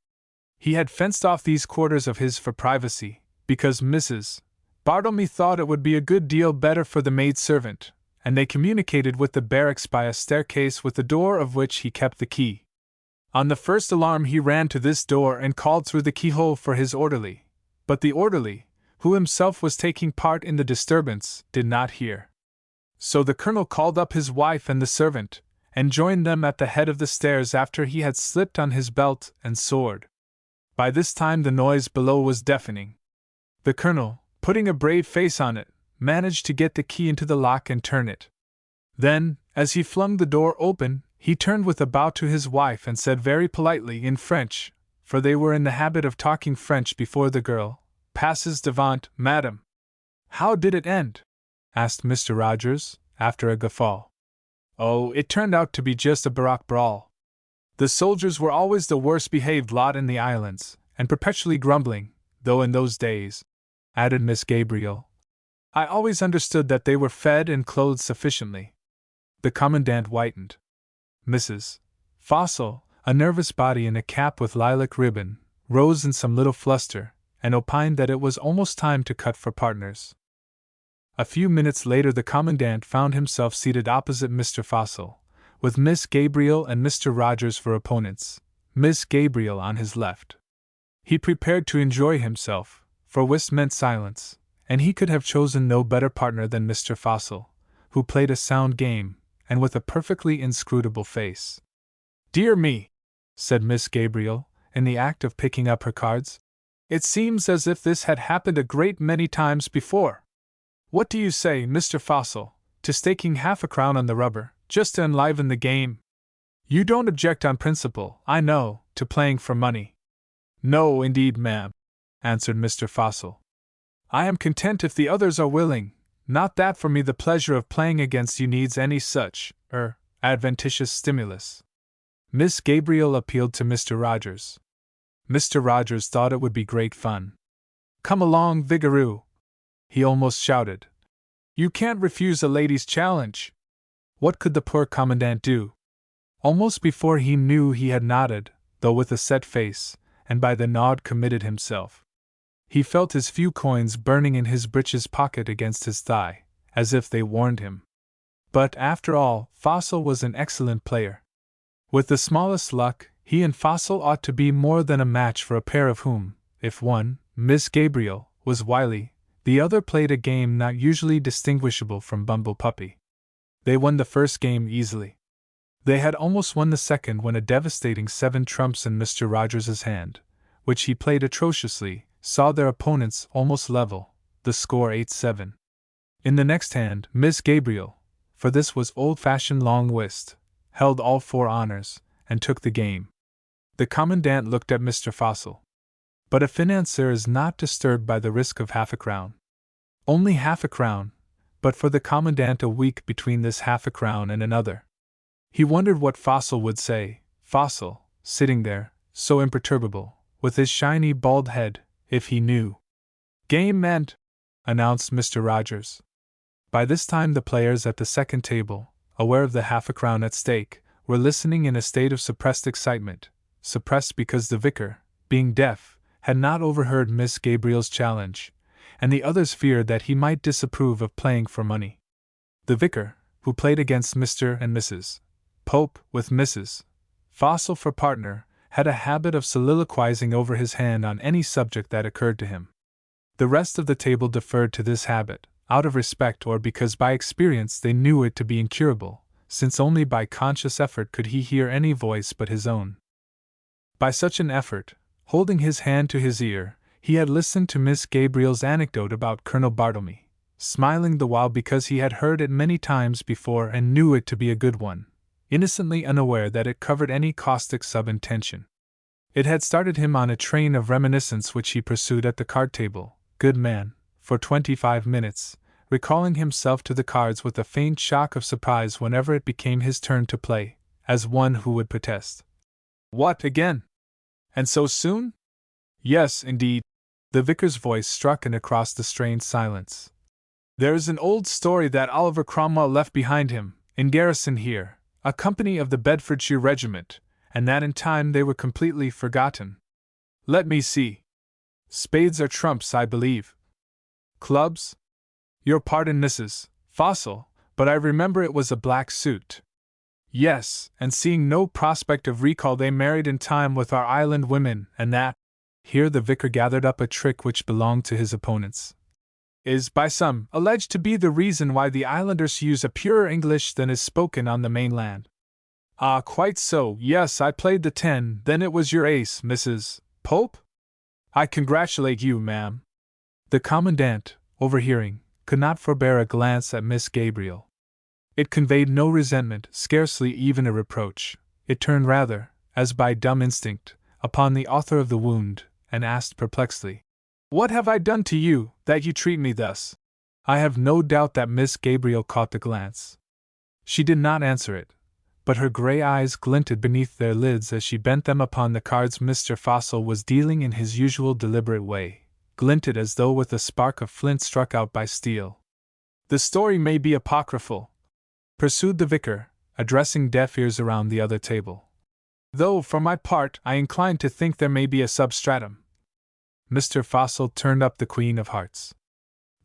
He had fenced off these quarters of his for privacy, because Mrs. Bartlemy thought it would be a good deal better for the maid-servant, and they communicated with the barracks by a staircase with the door of which he kept the key. On the first alarm he ran to this door and called through the keyhole for his orderly, but the orderly, who himself was taking part in the disturbance, did not hear. So the colonel called up his wife and the servant, and joined them at the head of the stairs after he had slipped on his belt and sword. By this time the noise below was deafening. The colonel, putting a brave face on it, managed to get the key into the lock and turn it. Then, as he flung the door open, he turned with a bow to his wife and said very politely in French, for they were in the habit of talking French before the girl, "Passes devant, madam." How did it end? Asked Mr. Rogers, after a guffaw. Oh, it turned out to be just a barack brawl. The soldiers were always the worst behaved lot in the islands, and perpetually grumbling, though in those days, added Miss Gabriel, I always understood that they were fed and clothed sufficiently. The commandant whitened. Mrs. Fossil, a nervous body in a cap with lilac ribbon, rose in some little fluster, and opined that it was almost time to cut for partners. A few minutes later the commandant found himself seated opposite Mr. Fossil, with Miss Gabriel and Mr. Rogers for opponents, Miss Gabriel on his left. He prepared to enjoy himself, for whist meant silence, and he could have chosen no better partner than Mr. Fossil, who played a sound game, and with a perfectly inscrutable face. Dear me, said Miss Gabriel, in the act of picking up her cards. It seems as if this had happened a great many times before. What do you say, Mr. Fossil, to staking half a crown on the rubber, just to enliven the game? You don't object on principle, I know, to playing for money. No, indeed, ma'am, answered Mr. Fossil. I am content if the others are willing. Not that for me the pleasure of playing against you needs any such, adventitious stimulus. Miss Gabriel appealed to Mr. Rogers. Mr. Rogers thought it would be great fun. "Come along, Vigoureux!" he almost shouted. "You can't refuse a lady's challenge." What could the poor commandant do? Almost before he knew he had nodded, though with a set face, and by the nod committed himself. He felt his few coins burning in his breeches pocket against his thigh, as if they warned him. But, after all, Fossil was an excellent player. With the smallest luck, he and Fossil ought to be more than a match for a pair of whom, if one, Miss Gabriel, was wily, the other played a game not usually distinguishable from Bumble Puppy. They won the first game easily. They had almost won the second when a devastating 7 trumps in Mr. Rogers's hand, which he played atrociously, saw their opponents almost level, the score 8-7. In the next hand, Miss Gabriel, for this was old-fashioned long whist, held all 4 honors, and took the game. The commandant looked at Mr. Fossil. But a financier is not disturbed by the risk of half a crown. Only half a crown, but for the commandant a week between this half a crown and another. He wondered what Fossil would say, Fossil, sitting there, so imperturbable, with his shiny bald head, if he knew. "Game meant," announced Mr. Rogers. By this time the players at the second table, aware of the half a crown at stake, were listening in a state of suppressed excitement, suppressed because the vicar, being deaf, had not overheard Miss Gabriel's challenge, and the others feared that he might disapprove of playing for money. The vicar, who played against Mr. and Mrs. Pope, with Mrs. Fossil for partner, had a habit of soliloquizing over his hand on any subject that occurred to him. The rest of the table deferred to this habit, out of respect or because by experience they knew it to be incurable, since only by conscious effort could he hear any voice but his own. By such an effort, holding his hand to his ear, he had listened to Miss Gabriel's anecdote about Colonel Bartlemy, smiling the while because he had heard it many times before and knew it to be a good one, innocently unaware that it covered any caustic sub-intention. It had started him on a train of reminiscence which he pursued at the card table, good man, for 25 minutes, recalling himself to the cards with a faint shock of surprise whenever it became his turn to play, as one who would protest. "What, again? And so soon?" "Yes, indeed." The vicar's voice struck in across the strained silence. "There's an old story that Oliver Cromwell left behind him, in garrison here, a company of the Bedfordshire Regiment, and that in time they were completely forgotten. Let me see. Spades are trumps, I believe. Clubs? Your pardon, Mrs. Fossil, but I remember it was a black suit. Yes, and seeing no prospect of recall they married in time with our island women, and that," here the vicar gathered up a trick which belonged to his opponents, "is by some alleged to be the reason why the islanders use a purer English than is spoken on the mainland." "Ah, quite so, yes, I played the 10, then it was your ace, Mrs. Pope? I congratulate you, ma'am." The commandant, overhearing, could not forbear a glance at Miss Gabriel. It conveyed no resentment, scarcely even a reproach. It turned rather, as by dumb instinct, upon the author of the wound, and asked perplexedly, "What have I done to you, that you treat me thus?" I have no doubt that Miss Gabriel caught the glance. She did not answer it, but her gray eyes glinted beneath their lids as she bent them upon the cards Mr. Fossil was dealing in his usual deliberate way, glinted as though with a spark of flint struck out by steel. "The story may be apocryphal," pursued the vicar, addressing deaf ears around the other table, "though, for my part, I incline to think there may be a substratum." Mr. Fossil turned up the Queen of Hearts.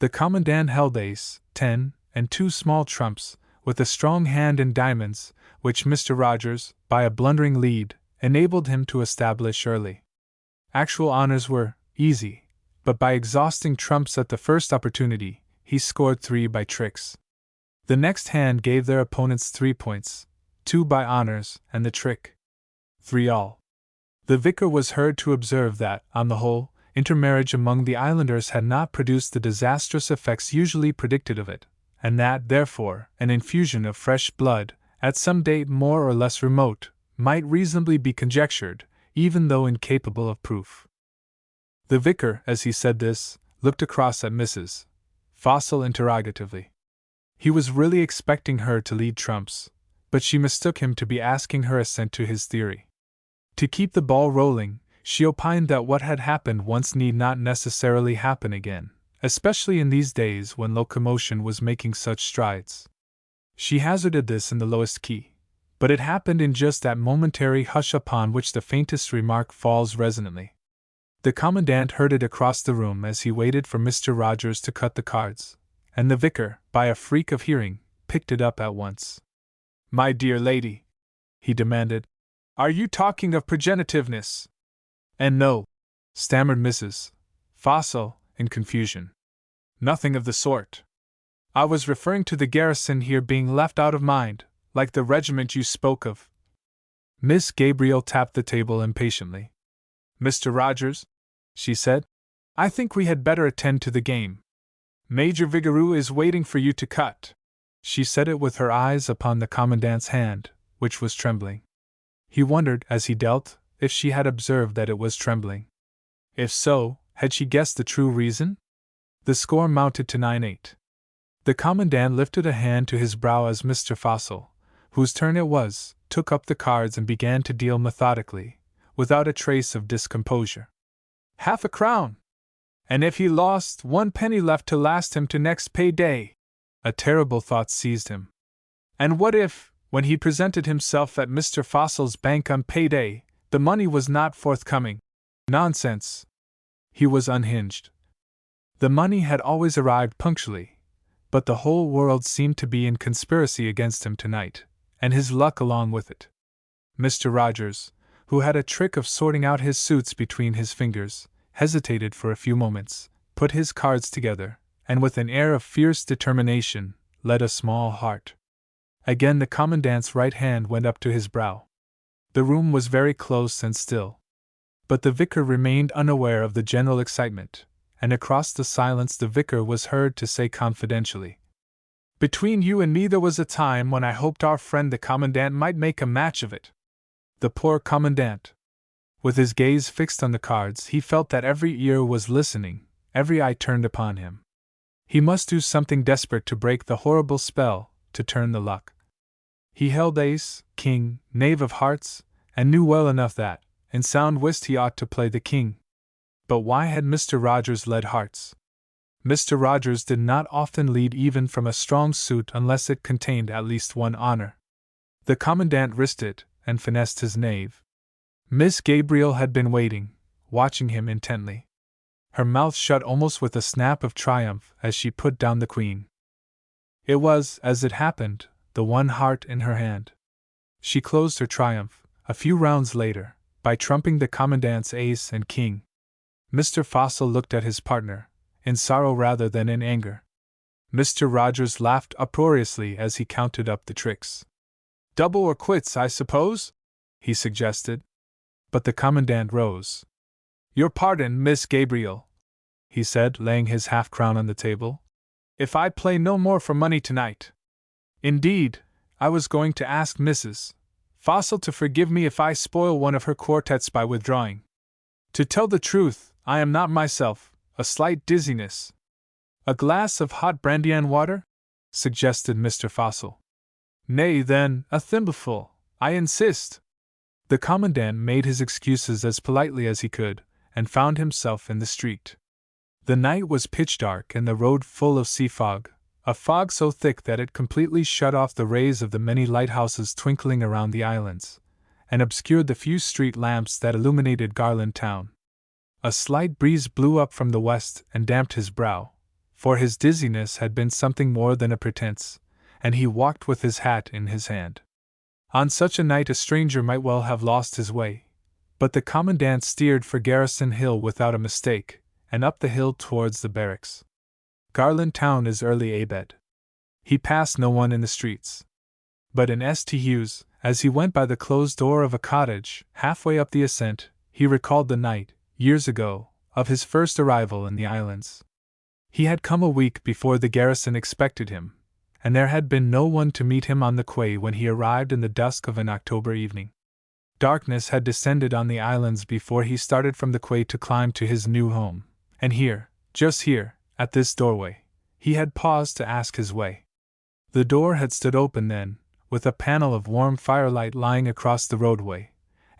The commandant held ace, 10, and 2 small trumps, with a strong hand in diamonds, which Mr. Rogers, by a blundering lead, enabled him to establish early. Actual honors were easy, but by exhausting trumps at the first opportunity, he scored 3 by tricks. The next hand gave their opponents 3 points, 2 by honors, and the trick 3 all. The vicar was heard to observe that, on the whole, intermarriage among the islanders had not produced the disastrous effects usually predicted of it, and that, therefore, an infusion of fresh blood, at some date more or less remote, might reasonably be conjectured, even though incapable of proof. The vicar, as he said this, looked across at Mrs. Fossil interrogatively. He was really expecting her to lead trumps, but she mistook him to be asking her assent to his theory. To keep the ball rolling, She opined that what had happened once need not necessarily happen again, especially in these days when locomotion was making such strides. She hazarded this in the lowest key, but it happened in just that momentary hush upon which the faintest remark falls resonantly. The Commandant heard it across the room as he waited for Mr. Rogers to cut the cards, and the vicar, by a freak of hearing, picked it up at once. "My dear lady," he demanded, "are you talking of progenitiveness?" "And no," stammered Mrs. Fossil, in confusion. "Nothing of the sort. I was referring to the garrison here being left out of mind, like the regiment you spoke of." Miss Gabriel tapped the table impatiently. "Mr. Rogers," she said, "I think we had better attend to the game. Major Vigoureux is waiting for you to cut." She said it with her eyes upon the Commandant's hand, which was trembling. He wondered, as he dealt, if she had observed that it was trembling. If so, had she guessed the true reason? The score mounted to 9-8. The Commandant lifted a hand to his brow as Mr. Fossil, whose turn it was, took up the cards and began to deal methodically, without a trace of discomposure. "Half a crown! And if he lost, 1 penny left to last him to next pay day!" A terrible thought seized him. And what if, when he presented himself at Mr. Fossil's bank on pay day, the money was not forthcoming? Nonsense! He was unhinged. The money had always arrived punctually, but the whole world seemed to be in conspiracy against him tonight, and his luck along with it. Mr. Rogers, who had a trick of sorting out his suits between his fingers, hesitated for a few moments, put his cards together, and with an air of fierce determination, led a small heart. Again the Commandant's right hand went up to his brow. The room was very close and still. But the vicar remained unaware of the general excitement, and across the silence the vicar was heard to say confidentially, "Between you and me there was a time when I hoped our friend the Commandant might make a match of it." The poor Commandant! With his gaze fixed on the cards, he felt that every ear was listening, every eye turned upon him. He must do something desperate to break the horrible spell, to turn the luck. He held ace, king, knave of hearts, and knew well enough that, in sound whist, he ought to play the king. But why had Mr. Rogers led hearts? Mr. Rogers did not often lead even from a strong suit unless it contained at least one honor. The Commandant risked it, and finessed his knave. Miss Gabriel had been waiting, watching him intently. Her mouth shut almost with a snap of triumph as she put down the queen. It was, as it happened, the one heart in her hand. She closed her triumph, a few rounds later, by trumping the Commandant's ace and king. Mr. Fossil looked at his partner, in sorrow rather than in anger. Mr. Rogers laughed uproariously as he counted up the tricks. "Double or quits, I suppose?" he suggested. But the Commandant rose. "Your pardon, Miss Gabriel," he said, laying his half-crown on the table. "If I play no more for money tonight. Indeed, I was going to ask Mrs. Fossil to forgive me if I spoil one of her quartets by withdrawing. To tell the truth, I am not myself, a slight dizziness." "A glass of hot brandy and water?" suggested Mr. Fossil. "Nay, then, a thimbleful, I insist." The Commandant made his excuses as politely as he could, and found himself in the street. The night was pitch dark and the road full of sea fog, a fog so thick that it completely shut off the rays of the many lighthouses twinkling around the islands, and obscured the few street lamps that illuminated Garland Town. A slight breeze blew up from the west and damped his brow, for his dizziness had been something more than a pretense, and he walked with his hat in his hand. On such a night a stranger might well have lost his way, but the Commandant steered for Garrison Hill without a mistake, and up the hill towards the barracks. Garland Town is early abed. He passed no one in the streets. But in St. Hugh's, as he went by the closed door of a cottage, halfway up the ascent, he recalled the night, years ago, of his first arrival in the islands. He had come a week before the garrison expected him, and there had been no one to meet him on the quay when he arrived in the dusk of an October evening. Darkness had descended on the islands before he started from the quay to climb to his new home, and here, just here, at this doorway, he had paused to ask his way. The door had stood open then, with a panel of warm firelight lying across the roadway,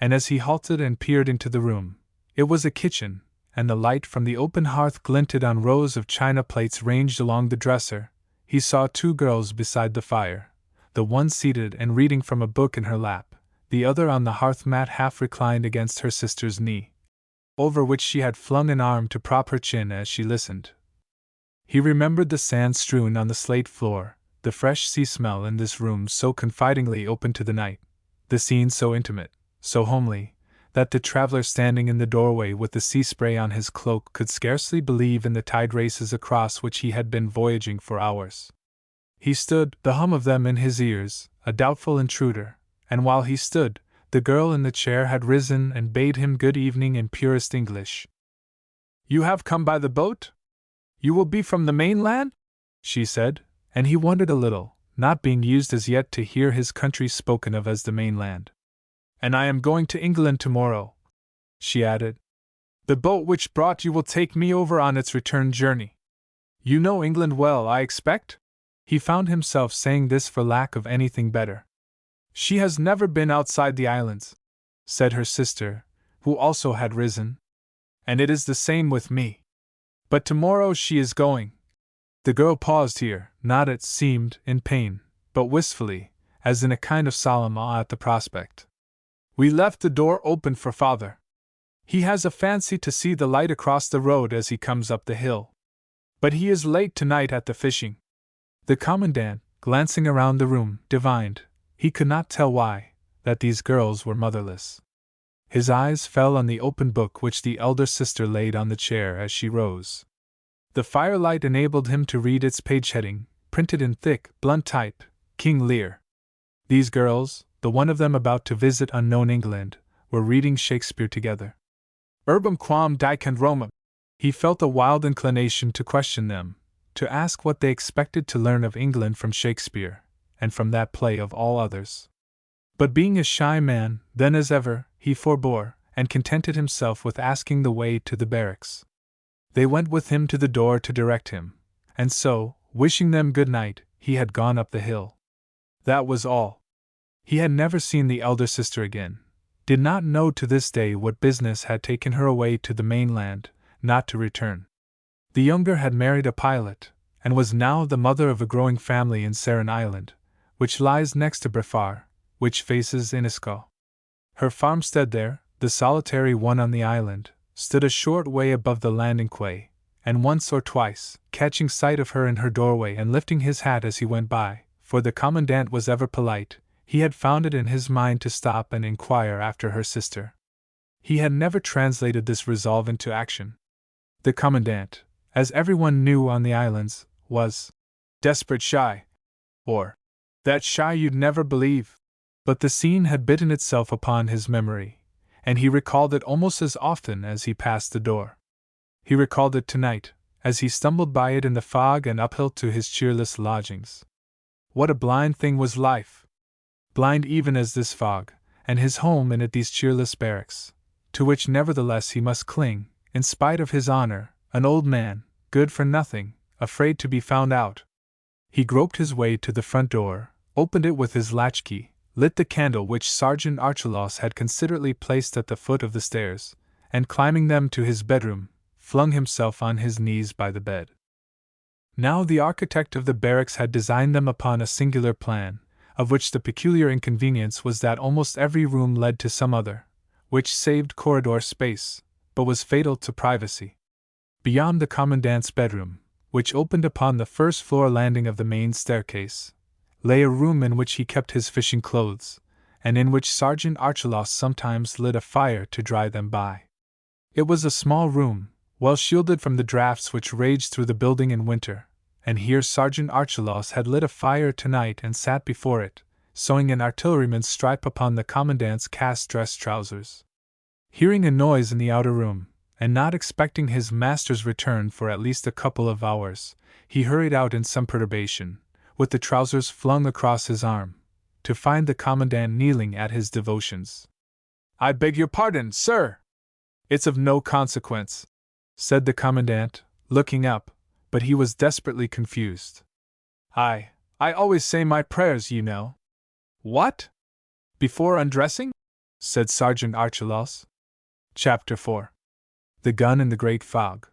and as he halted and peered into the room, It was a kitchen, and the light from the open hearth glinted on rows of china plates ranged along the dresser. He saw two girls beside the fire, the one seated and reading from a book in her lap, the other on the hearth mat half reclined against her sister's knee, over which she had flung an arm to prop her chin as she listened. He remembered the sand strewn on the slate floor, the fresh sea smell in this room so confidingly open to the night, the scene so intimate, so homely, that the traveler standing in the doorway with the sea spray on his cloak could scarcely believe in the tide races across which he had been voyaging for hours. He stood, the hum of them in his ears, a doubtful intruder, and while he stood, the girl in the chair had risen and bade him good evening in purest English. "You have come by the boat? You will be from the mainland?" she said, and he wondered a little, not being used as yet to hear his country spoken of as the mainland. "And I am going to England tomorrow," she added. "The boat which brought you will take me over on its return journey. You know England well, I expect?" He found himself saying this for lack of anything better. "She has never been outside the islands," said her sister, who also had risen. "And it is the same with me. But tomorrow she is going." The girl paused here, not it seemed, in pain, but wistfully, as in a kind of solemn awe at the prospect. "We left the door open for father. He has a fancy to see the light across the road as he comes up the hill. But he is late tonight at the fishing." The commandant, glancing around the room, divined, he could not tell why, that these girls were motherless. His eyes fell on the open book which the elder sister laid on the chair as she rose. The firelight enabled him to read its page heading, printed in thick, blunt type, King Lear. These girls, the one of them about to visit unknown England, were reading Shakespeare together. Urbum quam dicent Romum. He felt a wild inclination to question them, to ask what they expected to learn of England from Shakespeare, and from that play of all others. But being a shy man, then as ever, he forbore, and contented himself with asking the way to the barracks. They went with him to the door to direct him, and so, wishing them good night, he had gone up the hill. That was all. He had never seen the elder sister again, did not know to this day what business had taken her away to the mainland, not to return. The younger had married a pilot, and was now the mother of a growing family in Saran Island, which lies next to Brefar, which faces Inisco. Her farmstead there, the solitary one on the island, stood a short way above the landing quay, and once or twice, catching sight of her in her doorway and lifting his hat as he went by, for the commandant was ever polite, he had found it in his mind to stop and inquire after her sister. He had never translated this resolve into action. The commandant, as everyone knew on the islands, was desperate shy, or that shy you'd never believe. But the scene had bitten itself upon his memory, and he recalled it almost as often as he passed the door. He recalled it tonight, as he stumbled by it in the fog and uphill to his cheerless lodgings. What a blind thing was life! Blind even as this fog, and his home in it these cheerless barracks, to which nevertheless he must cling, in spite of his honor, an old man, good for nothing, afraid to be found out. He groped his way to the front door, opened it with his latchkey, lit the candle which Sergeant Archelaus had considerately placed at the foot of the stairs, and climbing them to his bedroom, flung himself on his knees by the bed. Now the architect of the barracks had designed them upon a singular plan, of which the peculiar inconvenience was that almost every room led to some other, which saved corridor space, but was fatal to privacy. Beyond the commandant's bedroom, which opened upon the first-floor landing of the main staircase, lay a room in which he kept his fishing clothes, and in which Sergeant Archelaus sometimes lit a fire to dry them by. It was a small room, well shielded from the draughts which raged through the building in winter, and here Sergeant Archelaus had lit a fire tonight and sat before it, sewing an artilleryman's stripe upon the commandant's cast-dress trousers. Hearing a noise in the outer room, and not expecting his master's return for at least a couple of hours, he hurried out in some perturbation, with the trousers flung across his arm, to find the commandant kneeling at his devotions. "I beg your pardon, sir!" "It's of no consequence," said the commandant, looking up, but he was desperately confused. I always say my prayers, you know." "What? Before undressing?" said Sergeant Archelaus. Chapter 4 The gun in the great fog.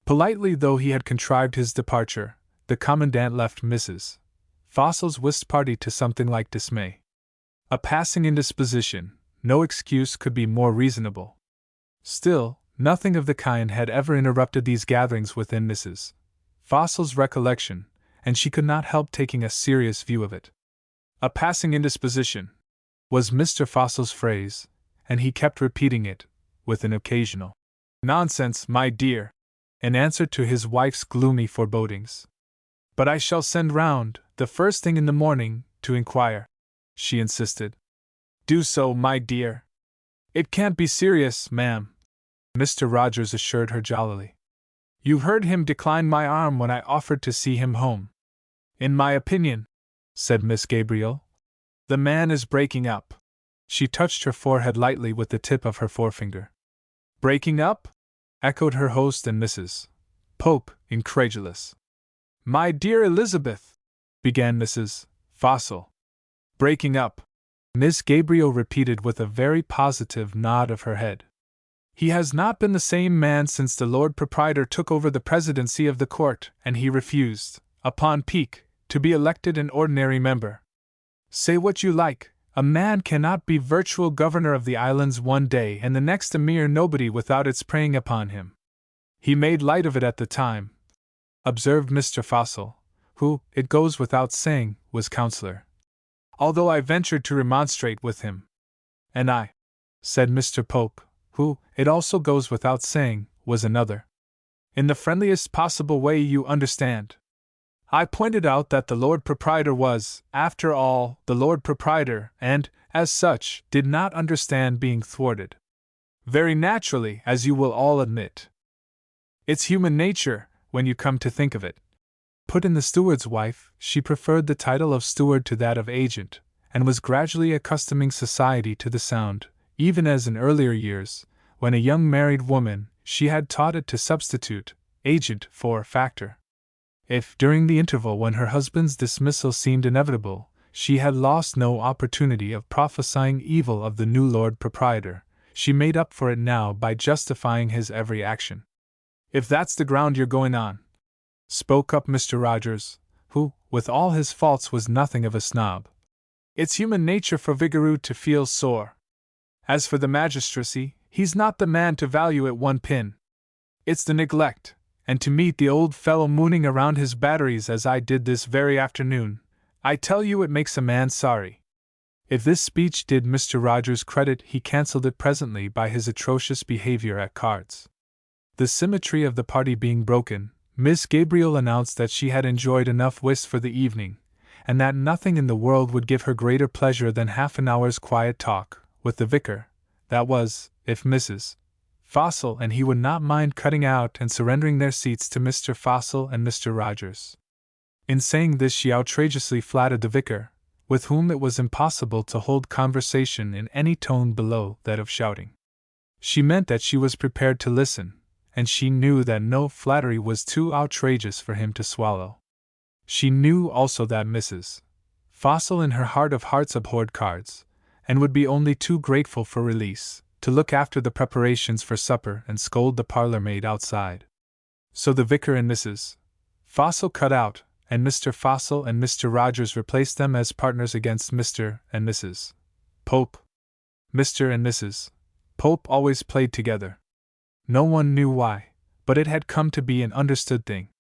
Politely though he had contrived his departure, the Commandant left Mrs. Fossil's whist party to something like dismay. A passing indisposition, no excuse could be more reasonable. Still, nothing of the kind had ever interrupted these gatherings within Mrs. Fossil's recollection, and she could not help taking a serious view of it. A passing indisposition was Mr. Fossil's phrase, and he kept repeating it, with an occasional "Nonsense, my dear," in answer to his wife's gloomy forebodings. "But I shall send round, the first thing in the morning, to inquire," she insisted. "Do so, my dear." "It can't be serious, ma'am," Mr. Rogers assured her jollily. "You heard him decline my arm when I offered to see him home." "In my opinion," said Miss Gabriel, "the man is breaking up." She touched her forehead lightly with the tip of her forefinger. "Breaking up?" echoed her host and Mrs. Pope, incredulous. "My dear Elizabeth," began Mrs. Fossil. "Breaking up," Miss Gabriel repeated with a very positive nod of her head. "He has not been the same man since the Lord Proprietor took over the presidency of the court, and he refused, upon pique, to be elected an ordinary member. Say what you like, a man cannot be virtual governor of the islands one day and the next a mere nobody without its preying upon him. He made light of it at the time," observed Mr. Fossil, who, it goes without saying, was counselor. "Although I ventured to remonstrate with him." "And I," said Mr. Pope, who, it also goes without saying, was another. "In the friendliest possible way, you understand. I pointed out that the Lord Proprietor was, after all, the Lord Proprietor, and, as such, did not understand being thwarted. Very naturally, as you will all admit. It's human nature, when you come to think of it," put in the steward's wife. She preferred the title of steward to that of agent, and was gradually accustoming society to the sound, even as in earlier years, when a young married woman, she had taught it to substitute agent for factor. If, during the interval when her husband's dismissal seemed inevitable, she had lost no opportunity of prophesying evil of the new Lord Proprietor, she made up for it now by justifying his every action. "If that's the ground you're going on," spoke up Mr. Rogers, who, with all his faults, was nothing of a snob, "it's human nature for Vigoureux to feel sore. As for the magistracy, he's not the man to value it one pin. It's the neglect. And to meet the old fellow mooning around his batteries as I did this very afternoon, I tell you it makes a man sorry." If this speech did Mr. Rogers credit, he cancelled it presently by his atrocious behavior at cards. The symmetry of the party being broken, Miss Gabriel announced that she had enjoyed enough whist for the evening, and that nothing in the world would give her greater pleasure than half an hour's quiet talk with the vicar. That was, if Mrs. Fossil and he would not mind cutting out and surrendering their seats to Mr. Fossil and Mr. Rogers. In saying this, she outrageously flattered the vicar, with whom it was impossible to hold conversation in any tone below that of shouting. She meant that she was prepared to listen, and she knew that no flattery was too outrageous for him to swallow. She knew also that Mrs. Fossil in her heart of hearts abhorred cards, and would be only too grateful for release, to look after the preparations for supper and scold the parlour-maid outside. So the vicar and Mrs. Fossil cut out, and Mr. Fossil and Mr. Rogers replaced them as partners against Mr. and Mrs. Pope. Mr. and Mrs. Pope always played together. No one knew why, but it had come to be an understood thing.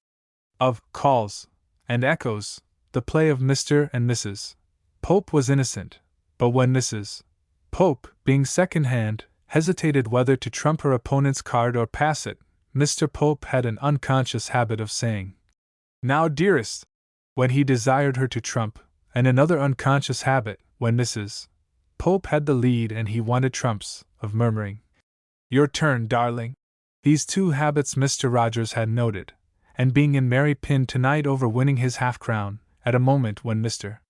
Of calls and echoes, the play of Mr. and Mrs. Pope was innocent, but when Mrs. Pope, being second-hand, hesitated whether to trump her opponent's card or pass it, Mr. Pope had an unconscious habit of saying, "Now, dearest," when he desired her to trump, and another unconscious habit, when Mrs. Pope had the lead and he wanted trumps, of murmuring, "Your turn, darling." These two habits Mr. Rogers had noted, and being in merry pin tonight over winning his half-crown, at a moment when Mr.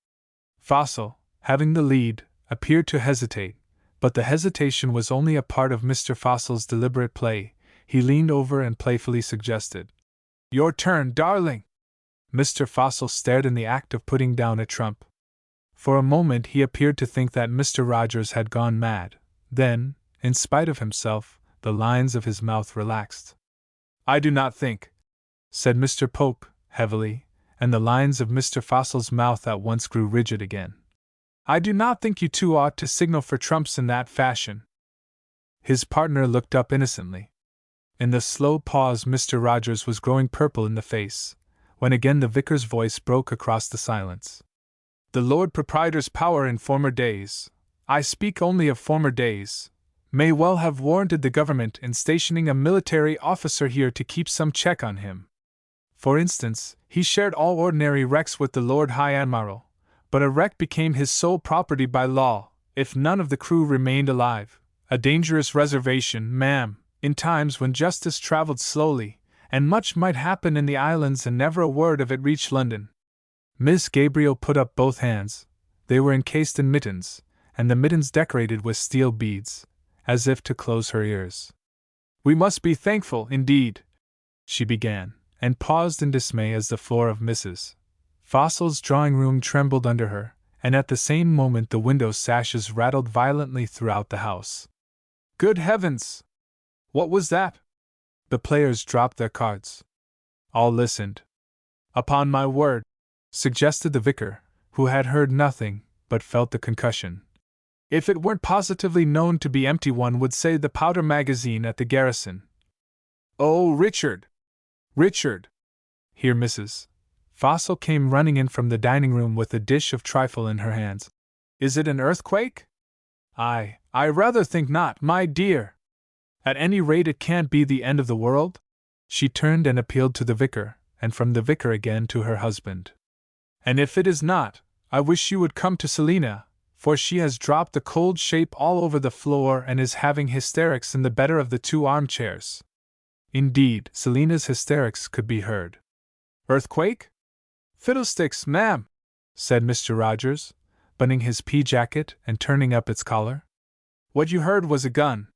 Fossil, having the lead, appeared to hesitate, but the hesitation was only a part of Mr. Fossil's deliberate play, he leaned over and playfully suggested, "Your turn, darling." Mr. Fossil stared in the act of putting down a trump. For a moment he appeared to think that Mr. Rogers had gone mad, then, in spite of himself, the lines of his mouth relaxed. I do not think, said Mr. Pope, heavily, and the lines of Mr. Fossil's mouth at once grew rigid again. I do not think you two ought to signal for trumps in that fashion. His partner looked up innocently. In the slow pause, Mr. Rogers was growing purple in the face, when again the vicar's voice broke across the silence. The Lord Proprietor's power in former days, I speak only of former days, may well have warranted the government in stationing a military officer here to keep some check on him. For instance, he shared all ordinary wrecks with the Lord High Admiral, but a wreck became his sole property by law, if none of the crew remained alive. A dangerous reservation, ma'am, in times when justice travelled slowly, and much might happen in the islands and never a word of it reached London. Miss Gabriel put up both hands. They were encased in mittens, and the mittens decorated with steel beads, as if to close her ears. We must be thankful, indeed, she began, and paused in dismay as the floor of Mrs. Fossil's drawing-room trembled under her, and at the same moment the window sashes rattled violently throughout the house. Good heavens! What was that? The players dropped their cards. All listened. Upon my word, suggested the vicar, who had heard nothing, but felt the concussion. If it weren't positively known to be empty, one would say the powder magazine at the garrison. Oh, Richard! Richard! Here Mrs. Fossil came running in from the dining-room with a dish of trifle in her hands. Is it an earthquake? I rather think not, my dear. At any rate it can't be the end of the world? She turned and appealed to the vicar, and from the vicar again to her husband. And if it is not, I wish you would come to Selina, for she has dropped the cold shape all over the floor and is having hysterics in the better of the two armchairs. Indeed, Selina's hysterics could be heard. Earthquake? Fiddlesticks, ma'am, said Mr. Rogers, buttoning his pea-jacket and turning up its collar. What you heard was a gun.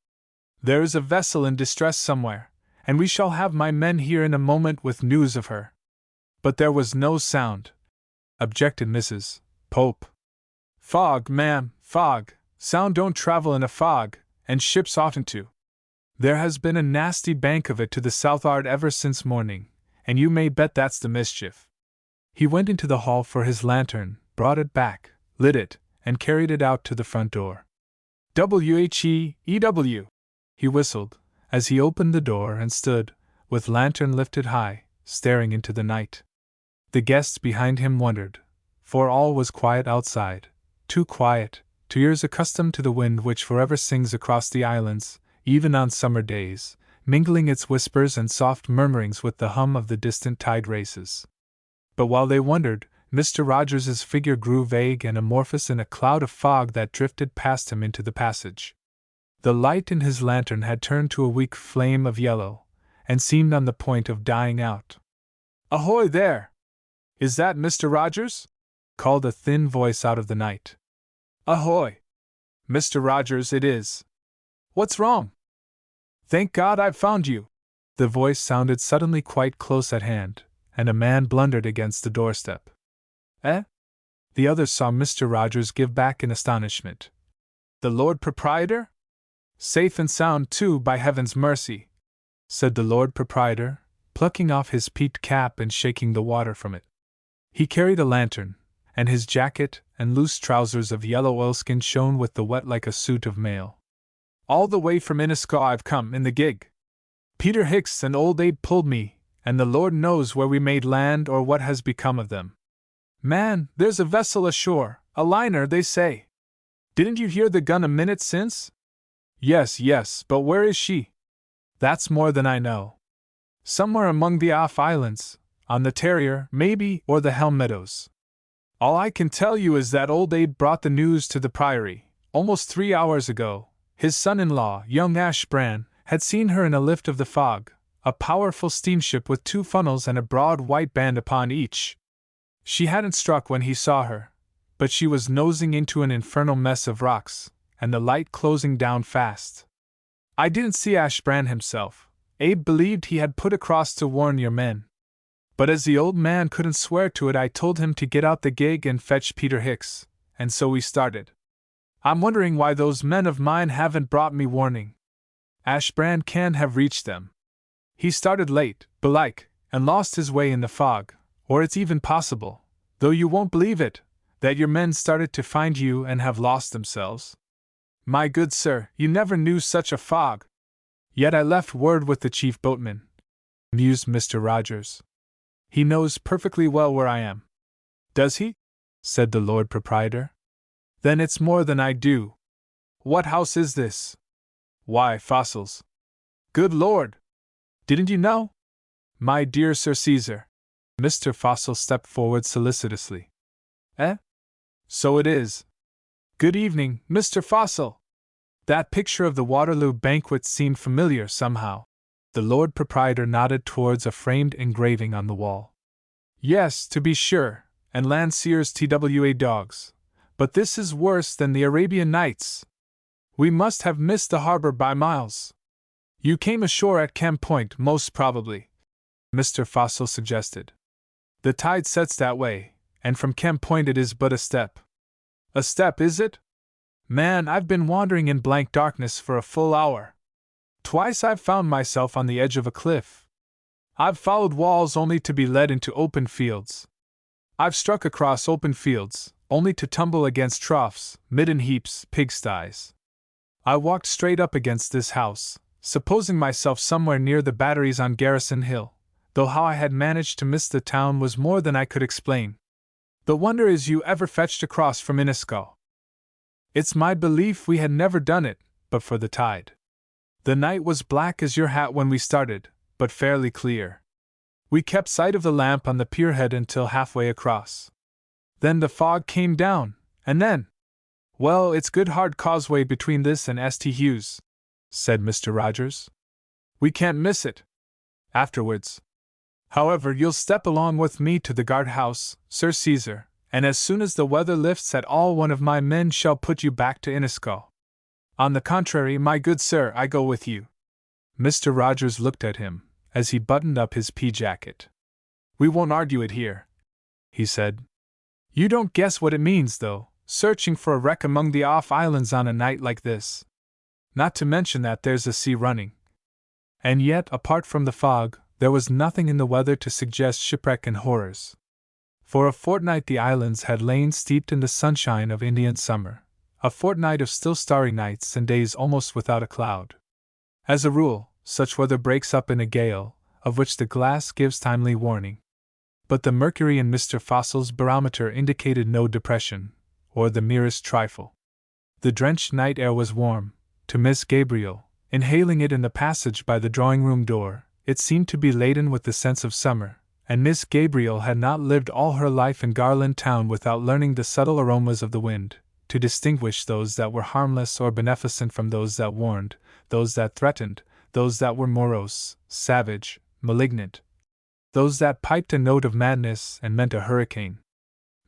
There is a vessel in distress somewhere, and we shall have my men here in a moment with news of her. But there was no sound, objected Mrs. Pope. Fog, ma'am, fog. Sound don't travel in a fog, and ships oughtn't to. There has been a nasty bank of it to the south'ard ever since morning, and you may bet that's the mischief. He went into the hall for his lantern, brought it back, lit it, and carried it out to the front door. W-H-E-E-W, he whistled, as he opened the door and stood, with lantern lifted high, staring into the night. The guests behind him wondered, for all was quiet outside, too quiet, to ears accustomed to the wind which forever sings across the islands, even on summer days, mingling its whispers and soft murmurings with the hum of the distant tide races. But while they wondered, Mr. Rogers's figure grew vague and amorphous in a cloud of fog that drifted past him into the passage. The light in his lantern had turned to a weak flame of yellow, and seemed on the point of dying out. Ahoy there! Is that Mr. Rogers? Called a thin voice out of the night. Ahoy! Mr. Rogers, it is. What's wrong? Thank God I've found you! The voice sounded suddenly quite close at hand, and a man blundered against the doorstep. Eh? The others saw Mr. Rogers give back in astonishment. The Lord Proprietor? Safe and sound, too, by heaven's mercy, said the Lord Proprietor, plucking off his peaked cap and shaking the water from it. He carried a lantern, and his jacket and loose trousers of yellow oilskin shone with the wet like a suit of mail. All the way from Innisfail I've come in the gig. Peter Hicks and old Abe pulled me, and the Lord knows where we made land or what has become of them. Man, there's a vessel ashore, a liner, they say. Didn't you hear the gun a minute since? Yes, but where is she? That's more than I know. Somewhere among the off islands, on the Terrier, maybe, or the Helm Meadows. All I can tell you is that old Abe brought the news to the Priory, almost 3 hours ago. His son-in-law, young Ashbran, had seen her in a lift of the Fog, a powerful steamship with 2 funnels and a broad white band upon each. She hadn't struck when he saw her, but she was nosing into an infernal mess of rocks, and the light closing down fast. I didn't see Ashbran himself. Abe believed he had put across to warn your men. But as the old man couldn't swear to it, I told him to get out the gig and fetch Peter Hicks, and so we started. I'm wondering why those men of mine haven't brought me warning. Ashbrand can have reached them. He started late, belike, and lost his way in the fog, or it's even possible, though you won't believe it, that your men started to find you and have lost themselves. My good sir, you never knew such a fog. Yet I left word with the chief boatman, mused Mr. Rogers. He knows perfectly well where I am. Does he? Said the Lord Proprietor. Then it's more than I do. What house is this? Why, Fossils. Good Lord! Didn't you know? My dear Sir Caesar. Mr. Fossil stepped forward solicitously. Eh? So it is. Good evening, Mr. Fossil. That picture of the Waterloo banquet seemed familiar somehow. The Lord Proprietor nodded towards a framed engraving on the wall. Yes, to be sure, and Landseer's TWA dogs. But this is worse than the Arabian Nights. We must have missed the harbor by miles. You came ashore at Cam Point, most probably, Mr. Fossil suggested. The tide sets that way, and from Cam Point it is but a step. A step, is it? Man, I've been wandering in blank darkness for a full hour. Twice I've found myself on the edge of a cliff. I've followed walls only to be led into open fields. I've struck across open fields, only to tumble against troughs, midden heaps, pigsties. I walked straight up against this house, supposing myself somewhere near the batteries on Garrison Hill, though how I had managed to miss the town was more than I could explain. The wonder is you ever fetched across from Innisco. It's my belief we had never done it, but for the tide. The night was black as your hat when we started, but fairly clear. We kept sight of the lamp on the pierhead until halfway across. Then the fog came down, and then— well, it's good hard causeway between this and St. Hughes, said Mr. Rogers. We can't miss it. Afterwards. However, you'll step along with me to the guardhouse, Sir Caesar, and as soon as the weather lifts at all one of my men shall put you back to Innisco. On the contrary, my good sir, I go with you. Mr. Rogers looked at him, as he buttoned up his pea-jacket. We won't argue it here, he said. You don't guess what it means, though, searching for a wreck among the off-islands on a night like this. Not to mention that there's a sea running. And yet, apart from the fog, there was nothing in the weather to suggest shipwreck and horrors. For a fortnight the islands had lain steeped in the sunshine of Indian summer, a fortnight of still starry nights and days almost without a cloud. As a rule, such weather breaks up in a gale, of which the glass gives timely warning. But the mercury in Mr. Fossil's barometer indicated no depression, or the merest trifle. The drenched night air was warm. To Miss Gabriel, inhaling it in the passage by the drawing-room door, it seemed to be laden with the sense of summer, and Miss Gabriel had not lived all her life in Garland Town without learning the subtle aromas of the wind, to distinguish those that were harmless or beneficent from those that warned, those that threatened, those that were morose, savage, malignant, those that piped a note of madness and meant a hurricane.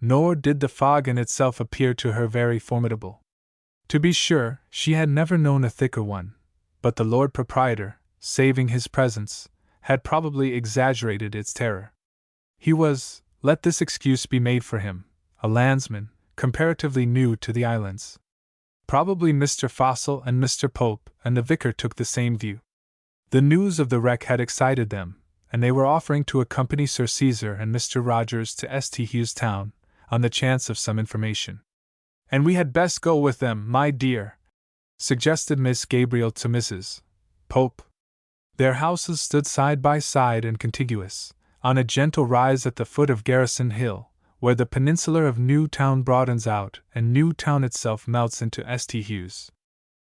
Nor did the fog in itself appear to her very formidable. To be sure, she had never known a thicker one, but the Lord Proprietor, saving his presence, had probably exaggerated its terror. He was, let this excuse be made for him, a landsman, comparatively new to the islands. Probably Mr. Fossil and Mr. Pope and the vicar took the same view. The news of the wreck had excited them, and they were offering to accompany Sir Caesar and Mr. Rogers to St. Hughes Town, on the chance of some information. And we had best go with them, my dear, suggested Miss Gabriel to Mrs. Pope. Their houses stood side by side and contiguous, on a gentle rise at the foot of Garrison Hill, where the peninsula of Newtown broadens out and Newtown itself melts into St. Hughes.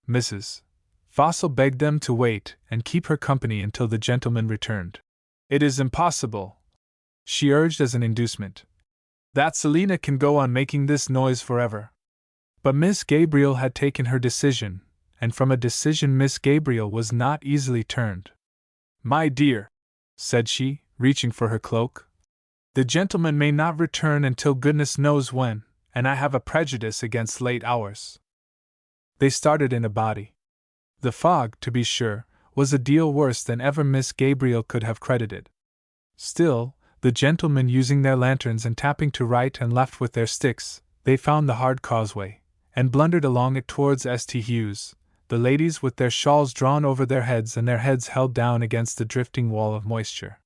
Mrs. Fossil begged them to wait and keep her company until the gentleman returned. It is impossible, she urged as an inducement, that Selina can go on making this noise forever. But Miss Gabriel had taken her decision, and from a decision Miss Gabriel was not easily turned. My dear, said she, reaching for her cloak, the gentleman may not return until goodness knows when, and I have a prejudice against late hours. They started in a body. The fog, to be sure, was a deal worse than ever Miss Gabriel could have credited. Still, the gentlemen using their lanterns and tapping to right and left with their sticks, they found the hard causeway, and blundered along it towards St. Hughes, the ladies with their shawls drawn over their heads and their heads held down against the drifting wall of moisture.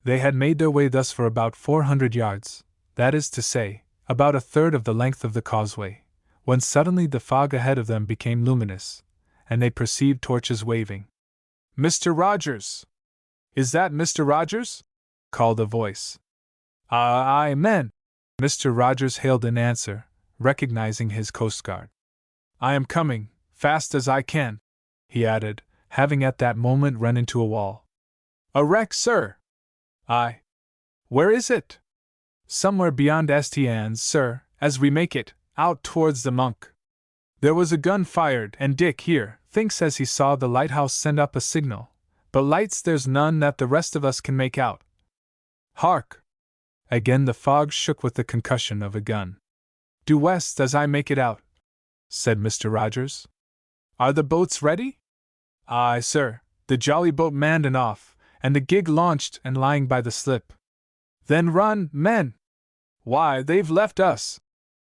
They had made their way thus for about 400 yards, that is to say, about a third of the length of the causeway, when suddenly the fog ahead of them became luminous, and they perceived torches waving. "Mr. Rogers! Is that Mr. Rogers?" called a voice. "Aye, men," Mr. Rogers hailed in answer, recognizing his coast guard. "I am coming, fast as I can," he added, having at that moment run into a wall. "A wreck, sir!" "Aye. Where is it?" "Somewhere beyond Estienne, sir, as we make it, out towards the Monk. There was a gun fired, and Dick here thinks as he saw the lighthouse send up a signal, but lights there's none that the rest of us can make out. Hark!" Again the fog shook with the concussion of a gun. "Due west as I make it out," said Mr. Rogers. "Are the boats ready?" "Aye, sir, the jolly boat manned and off, and the gig launched and lying by the slip." "Then run, men!" "Why, they've left us!"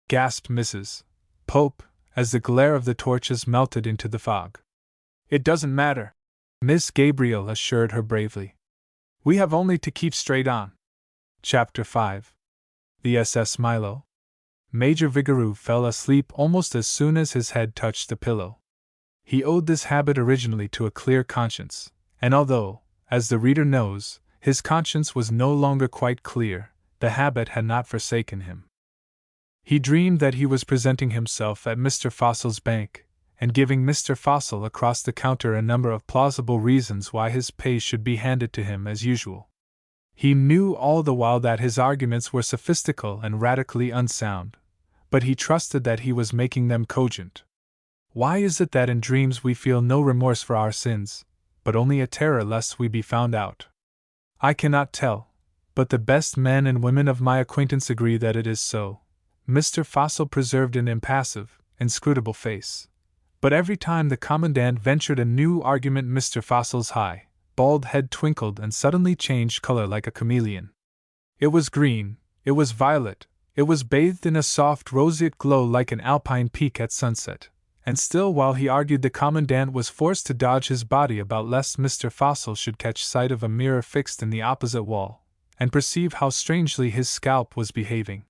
gasped Mrs. Pope, as the glare of the torches melted into the fog. "It doesn't matter," Miss Gabriel assured her bravely. "We have only to keep straight on." Chapter 5. The SS Milo. Major Vigoureux fell asleep almost as soon as his head touched the pillow. He owed this habit originally to a clear conscience, and although, as the reader knows, his conscience was no longer quite clear, the habit had not forsaken him. He dreamed that he was presenting himself at Mr. Fossil's bank, and giving Mr. Fossil across the counter a number of plausible reasons why his pay should be handed to him as usual. He knew all the while that his arguments were sophistical and radically unsound, but he trusted that he was making them cogent. Why is it that in dreams we feel no remorse for our sins, but only a terror lest we be found out? I cannot tell, but the best men and women of my acquaintance agree that it is so. Mr. Fossil preserved an impassive, inscrutable face, but every time the Commandant ventured a new argument Mr. Fossil's high, bald head twinkled and suddenly changed color like a chameleon. It was green, it was violet, it was bathed in a soft roseate glow like an alpine peak at sunset, and still while he argued the Commandant was forced to dodge his body about lest Mr. Fossil should catch sight of a mirror fixed in the opposite wall, and perceive how strangely his scalp was behaving.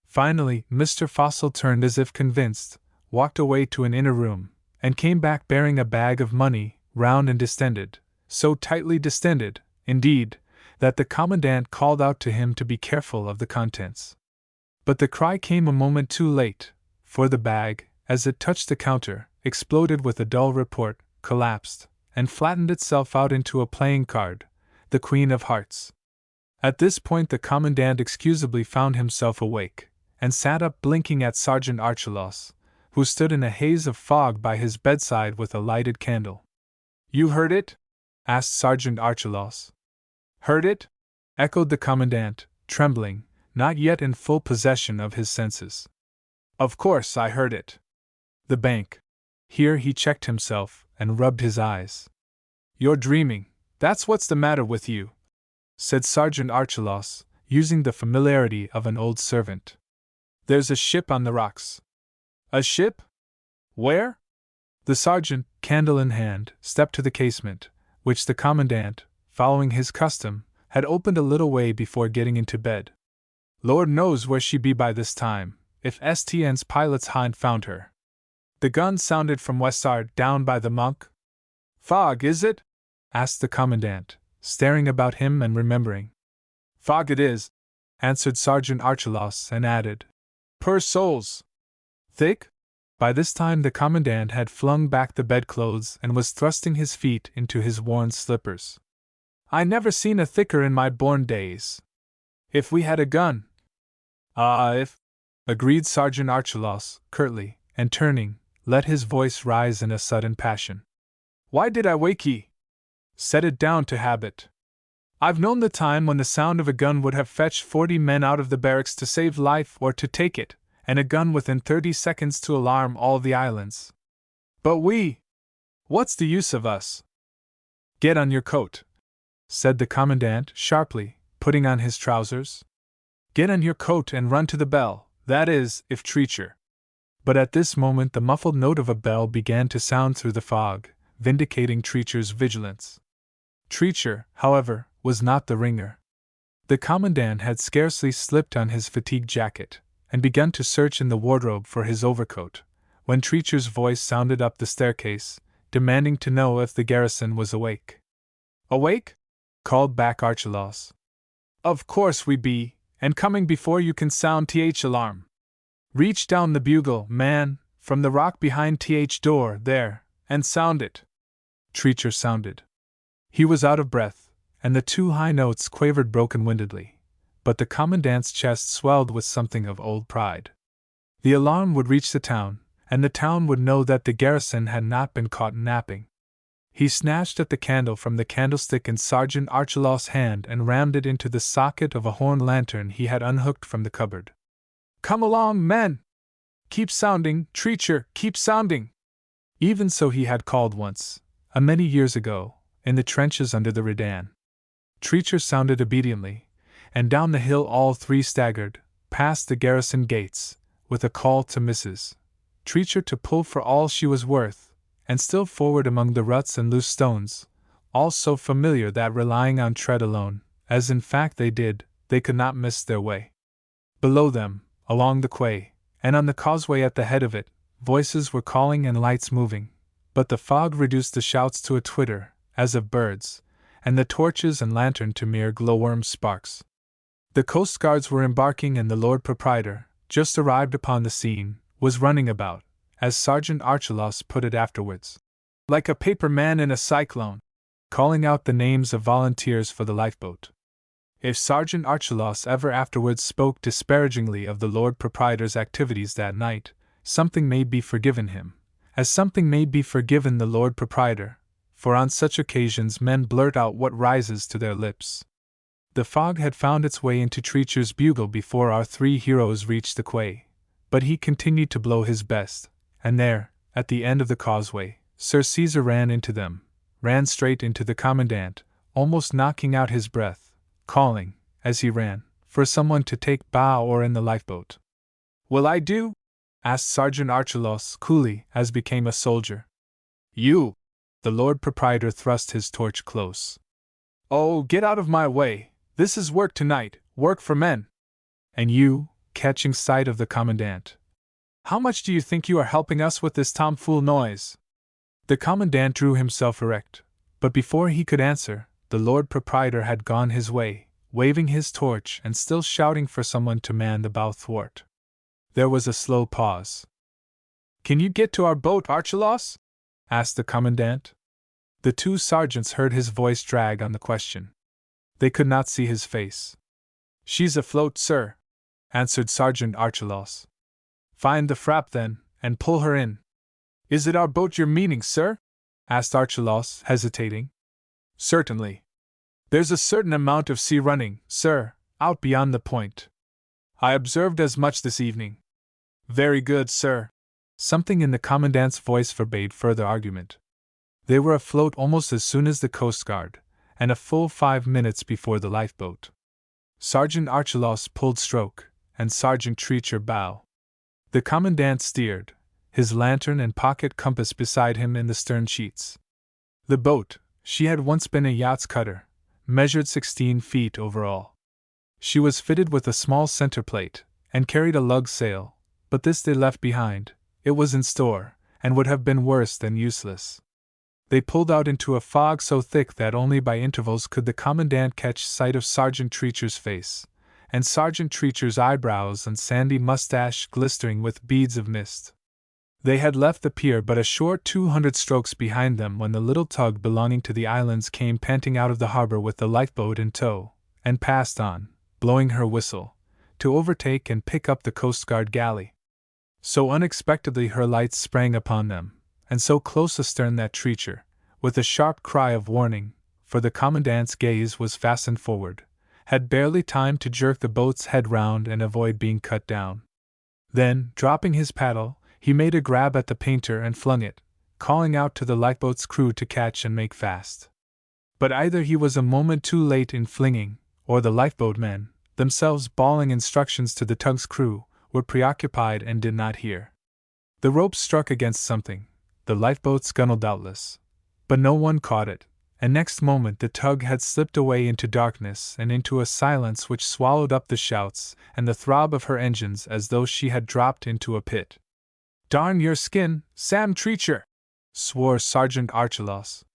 Finally, Mr. Fossil turned as if convinced, walked away to an inner room, and came back bearing a bag of money, round and distended, so tightly distended, indeed, that the Commandant called out to him to be careful of the contents. But the cry came a moment too late, for the bag, as it touched the counter, exploded with a dull report, collapsed, and flattened itself out into a playing card, the Queen of Hearts. At this point the Commandant excusably found himself awake, and sat up blinking at Sergeant Archelaus, who stood in a haze of fog by his bedside with a lighted candle. "You heard it?" asked Sergeant Archelaus. "Heard it?" echoed the Commandant, trembling, not yet in full possession of his senses. "Of course I heard it. The bank." Here he checked himself, and rubbed his eyes. "You're dreaming, that's what's the matter with you," said Sergeant Archelaus, using the familiarity of an old servant. "There's a ship on the rocks." "A ship? Where?" The sergeant, candle in hand, stepped to the casement, which the Commandant, following his custom, had opened a little way before getting into bed. "Lord knows where she be by this time, if Estienne's pilots hain't found her." "The gun sounded from Westard down by the Monk." "Fog, is it?" asked the Commandant, staring about him and remembering. "Fog it is," answered Sergeant Archelaus, and added, "Per souls! Thick?" By this time the Commandant had flung back the bedclothes and was thrusting his feet into his worn slippers. "I never seen a thicker in my born days. If we had a gun." If," agreed Sergeant Archelaus, curtly, and turning, let his voice rise in a sudden passion. "Why did I wake ye? Set it down to habit. I've known the time when the sound of a gun would have fetched 40 men out of the barracks to save life or to take it, and a gun within 30 seconds to alarm all the islands. But what's the use of us?" "Get on your coat," said the Commandant sharply, putting on his trousers. "Get on your coat and run to the bell, that is, if Treacher But at this moment the muffled note of a bell began to sound through the fog, vindicating Treacher's vigilance. Treacher, however, was not the ringer. The commandant had scarcely slipped on his fatigue jacket, and begun to search in the wardrobe for his overcoat, when Treacher's voice sounded up the staircase, demanding to know if the garrison was awake. "Awake?" called back Archelaus. "Of course we be, and coming before you can sound th alarm. Reach down the bugle, man, from the rock behind th door, there, and sound it." Treacher sounded. He was out of breath, and the two high notes quavered broken-windedly, but the commandant's chest swelled with something of old pride. The alarm would reach the town, and the town would know that the garrison had not been caught napping. He snatched at the candle from the candlestick in Sergeant Archelaus' hand and rammed it into the socket of a horn lantern he had unhooked from the cupboard. "Come along, men! Keep sounding, Treacher, keep sounding!" Even so he had called once, a many years ago, in the trenches under the Redan. Treacher sounded obediently, and down the hill all three staggered, past the garrison gates, with a call to Mrs. Treacher to pull for all she was worth, and still forward among the ruts and loose stones, all so familiar that relying on tread alone, as in fact they did, they could not miss their way. Below them, along the quay, and on the causeway at the head of it, voices were calling and lights moving, but the fog reduced the shouts to a twitter, as of birds, and the torches and lantern to mere glowworm sparks. The coast guards were embarking, and the Lord Proprietor, just arrived upon the scene, was running about, as Sergeant Archelaus put it afterwards, like a paper man in a cyclone, calling out the names of volunteers for the lifeboat. If Sergeant Archelaus ever afterwards spoke disparagingly of the Lord Proprietor's activities that night, something may be forgiven him, as something may be forgiven the Lord Proprietor, for on such occasions men blurt out what rises to their lips. The fog had found its way into Treacher's bugle before our three heroes reached the quay, but he continued to blow his best, and there, at the end of the causeway, Sir Caesar ran into them, ran straight into the commandant, almost knocking out his breath, calling, as he ran, for someone to take bow or in the lifeboat. "Will I do?" asked Sergeant Archelaus coolly, as became a soldier. "You!" The Lord Proprietor thrust his torch close. "Oh, get out of my way! This is work tonight, work for men!" "And you," catching sight of the commandant, "how much do you think you are helping us with this tomfool noise?" The commandant drew himself erect, but before he could answer, the Lord Proprietor had gone his way, waving his torch and still shouting for someone to man the bow thwart. There was a slow pause. "Can you get to our boat, Archelaus?" asked the commandant. The two sergeants heard his voice drag on the question. They could not see his face. "She's afloat, sir," answered Sergeant Archelaus. "Find the frappe, then, and pull her in." "Is it our boat you're meaning, sir?" asked Archelaus, hesitating. "Certainly. There's a certain amount of sea running, sir, out beyond the point. I observed as much this evening." "Very good, sir." Something in the commandant's voice forbade further argument. They were afloat almost as soon as the Coast Guard, and a full 5 minutes before the lifeboat. Sergeant Archelaus pulled stroke, and Sergeant Treacher bow. The commandant steered, his lantern and pocket compass beside him in the stern sheets. The boat, she had once been a yacht's cutter, measured 16 feet over all. She was fitted with a small center plate, and carried a lug sail, but this they left behind. It was in store, and would have been worse than useless. They pulled out into a fog so thick that only by intervals could the commandant catch sight of Sergeant Treacher's face, and Sergeant Treacher's eyebrows and sandy mustache glistering with beads of mist. They had left the pier but a short 200 strokes behind them when the little tug belonging to the islands came panting out of the harbor with the lifeboat in tow, and passed on, blowing her whistle, to overtake and pick up the Coast Guard galley. So unexpectedly her lights sprang upon them, and so close astern that Treacher, with a sharp cry of warning, for the commandant's gaze was fastened forward, had barely time to jerk the boat's head round and avoid being cut down. Then, dropping his paddle, he made a grab at the painter and flung it, calling out to the lifeboat's crew to catch and make fast. But either he was a moment too late in flinging, or the lifeboat men, themselves bawling instructions to the tug's crew, were preoccupied and did not hear. The rope struck against something, the lifeboat's gunwale doubtless. But no one caught it, and next moment the tug had slipped away into darkness and into a silence which swallowed up the shouts and the throb of her engines as though she had dropped into a pit. "Darn your skin, Sam Treacher!" swore Sergeant Archelaus.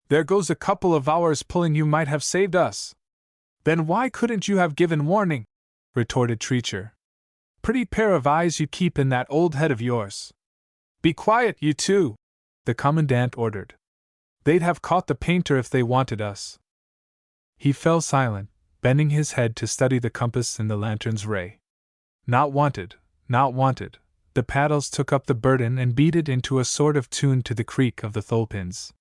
"There goes a couple of hours pulling you might have saved us." "Then why couldn't you have given warning?" retorted Treacher. "Pretty pair of eyes you keep in that old head of yours." "Be quiet, you two!" the commandant ordered. "They'd have caught the painter if they wanted us." He fell silent, bending his head to study the compass in the lantern's ray. "Not wanted, not wanted." The paddles took up the burden and beat it into a sort of tune to the creak of the thole-pins.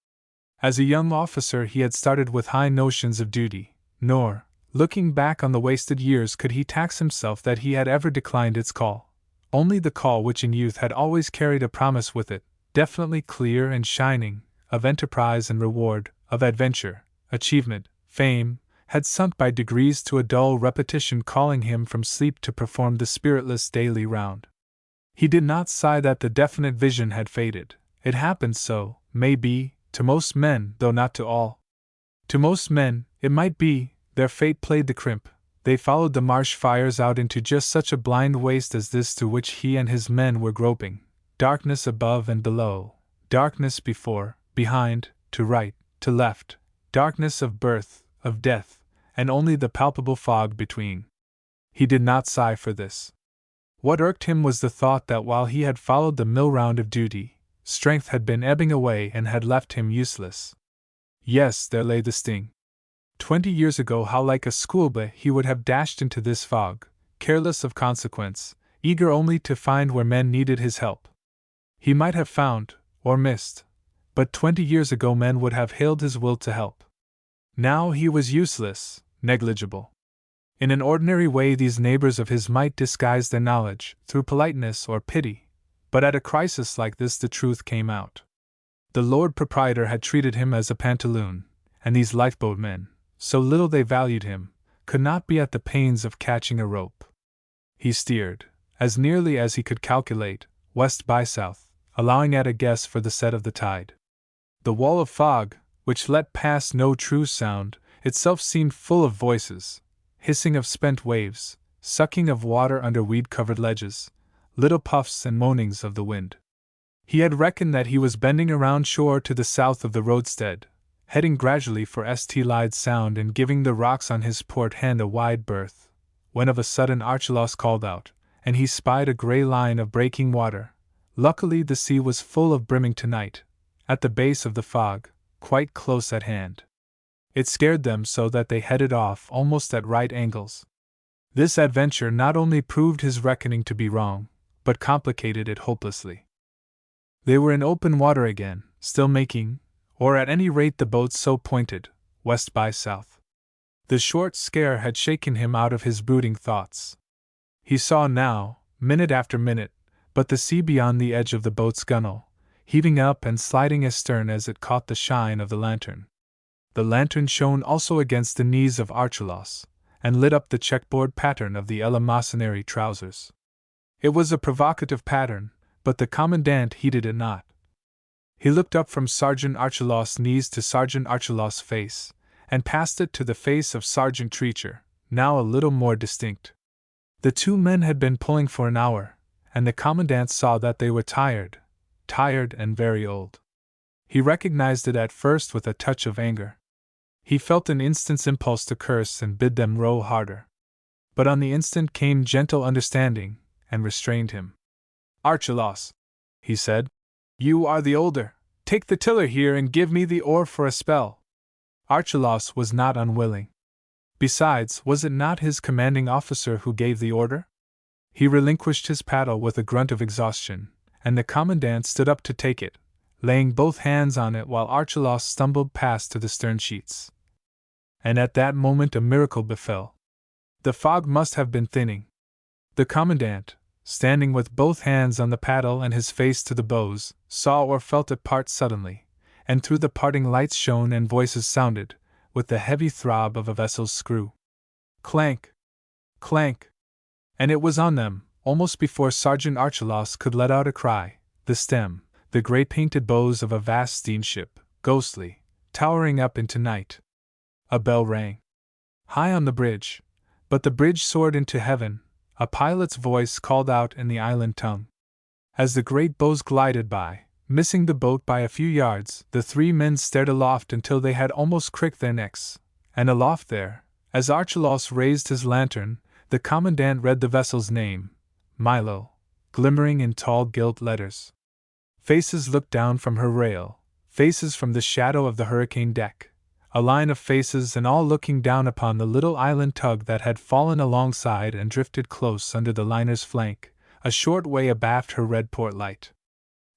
As a young officer he had started with high notions of duty, nor, looking back on the wasted years, could he tax himself that he had ever declined its call. Only the call which in youth had always carried a promise with it, definitely clear and shining, of enterprise and reward, of adventure, achievement, fame, had sunk by degrees to a dull repetition, calling him from sleep to perform the spiritless daily round. He did not sigh that the definite vision had faded. It happened so, may be, to most men, though not to all. To most men, it might be, their fate played the crimp. They followed the marsh fires out into just such a blind waste as this through which he and his men were groping. Darkness above and below, darkness before, behind, to right, to left, darkness of birth, of death, and only the palpable fog between. He did not sigh for this. What irked him was the thought that while he had followed the mill round of duty, strength had been ebbing away and had left him useless. Yes, there lay the sting. 20 years ago, how like a schoolboy he would have dashed into this fog, careless of consequence, eager only to find where men needed his help. He might have found, or missed, but 20 years ago men would have hailed his will to help. Now he was useless, negligible. In an ordinary way these neighbors of his might disguise their knowledge, through politeness or pity, but at a crisis like this the truth came out. The Lord Proprietor had treated him as a pantaloon, and these lifeboat men, so little they valued him, could not be at the pains of catching a rope. He steered, as nearly as he could calculate, west by south, allowing at a guess for the set of the tide. The wall of fog, which let pass no true sound, itself seemed full of voices, hissing of spent waves, sucking of water under weed-covered ledges, little puffs and moanings of the wind. He had reckoned that he was bending around shore to the south of the roadstead, heading gradually for St. Lyde Sound and giving the rocks on his port hand a wide berth, when of a sudden Archelaus called out, and he spied a grey line of breaking water. Luckily the sea was full of brimming tonight, at the base of the fog, quite close at hand. It scared them so that they headed off almost at right angles. This adventure not only proved his reckoning to be wrong, but complicated it hopelessly. They were in open water again, still making, or at any rate the boat so pointed, west by south. The short scare had shaken him out of his brooding thoughts. He saw now, minute after minute, but the sea beyond the edge of the boat's gunwale, heaving up and sliding astern as it caught the shine of the lantern. The lantern shone also against the knees of Archelaus, and lit up the checkboard pattern of the eleemosynary trousers. It was a provocative pattern, but the commandant heeded it not. He looked up from Sergeant Archelaus' knees to Sergeant Archelaus' face, and passed it to the face of Sergeant Treacher, now a little more distinct. The two men had been pulling for an hour, and the commandant saw that they were tired and very old. He recognized it at first with a touch of anger. He felt an instant's impulse to curse and bid them row harder. But on the instant came gentle understanding, and restrained him. "Archelaus," he said, "you are the older. Take the tiller here and give me the oar for a spell." Archelaus was not unwilling. Besides, was it not his commanding officer who gave the order? He relinquished his paddle with a grunt of exhaustion, and the commandant stood up to take it, laying both hands on it while Archelaus stumbled past to the stern sheets. And at that moment a miracle befell. The fog must have been thinning. The commandant, standing with both hands on the paddle and his face to the bows, saw or felt it part suddenly, and through the parting lights shone and voices sounded, with the heavy throb of a vessel's screw. Clank! Clank! And it was on them, almost before Sergeant Archelaus could let out a cry, the stem, the grey painted bows of a vast steamship, ghostly, towering up into night. A bell rang. High on the bridge, but the bridge soared into heaven, a pilot's voice called out in the island tongue. As the great bows glided by, missing the boat by a few yards, the three men stared aloft until they had almost cricked their necks, and aloft there, as Archelaus raised his lantern, the commandant read the vessel's name, Milo, glimmering in tall gilt letters. Faces looked down from her rail, faces from the shadow of the hurricane deck, a line of faces and all looking down upon the little island tug that had fallen alongside and drifted close under the liner's flank, a short way abaft her red port light.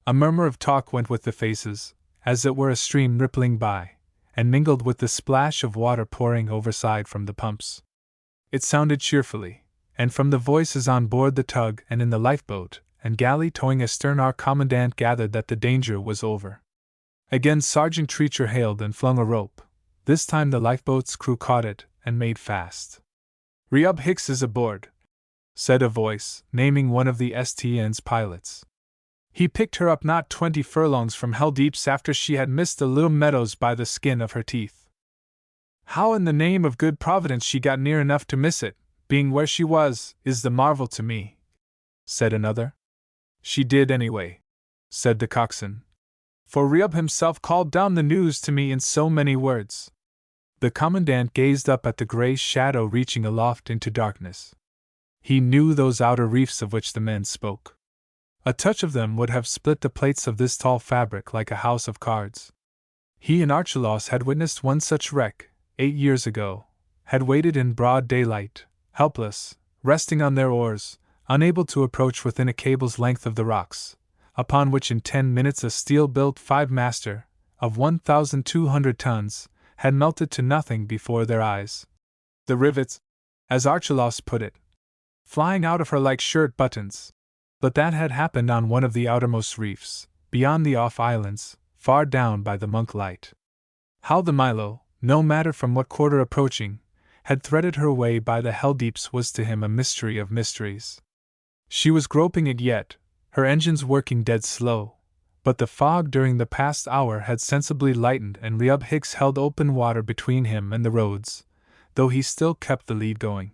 A murmur of talk went with the faces, as it were a stream rippling by, and mingled with the splash of water pouring overside from the pumps. It sounded cheerfully, and from the voices on board the tug and in the lifeboat and galley towing astern our commandant gathered that the danger was over. Again Sergeant Treacher hailed and flung a rope. This time the lifeboat's crew caught it and made fast. "Reuben Hicks is aboard," said a voice, naming one of the STN's pilots. "He picked her up not 20 furlongs from Hell Deeps after she had missed the little meadows by the skin of her teeth." "How in the name of good Providence she got near enough to miss it, being where she was, is the marvel to me," said another. "She did anyway," said the coxswain, "for Reuben himself called down the news to me in so many words." The commandant gazed up at the grey shadow reaching aloft into darkness. He knew those outer reefs of which the men spoke. A touch of them would have split the plates of this tall fabric like a house of cards. He and Archelaus had witnessed one such wreck, 8 years ago, had waited in broad daylight, helpless, resting on their oars, unable to approach within a cable's length of the rocks, upon which in 10 minutes a steel-built 5-master, of 1,200 tons, had melted to nothing before their eyes. The rivets, as Archelaus put it, flying out of her like shirt buttons. But that had happened on one of the outermost reefs, beyond the off-islands, far down by the Monk Light. How the Milo, no matter from what quarter approaching, had threaded her way by the Hell Deeps was to him a mystery of mysteries. She was groping it yet, her engines working dead slow, but the fog during the past hour had sensibly lightened and Reuben Hicks held open water between him and the roads, though he still kept the lead going.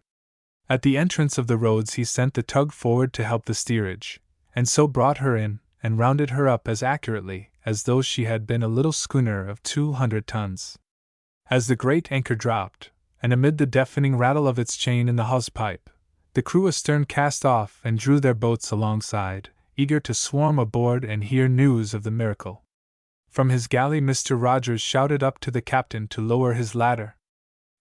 At the entrance of the roads he sent the tug forward to help the steerage, and so brought her in and rounded her up as accurately as though she had been a little schooner of 200 tons. As the great anchor dropped, and amid the deafening rattle of its chain in the hawse-pipe, the crew astern cast off and drew their boats alongside, eager to swarm aboard and hear news of the miracle. From his galley Mr. Rogers shouted up to the captain to lower his ladder.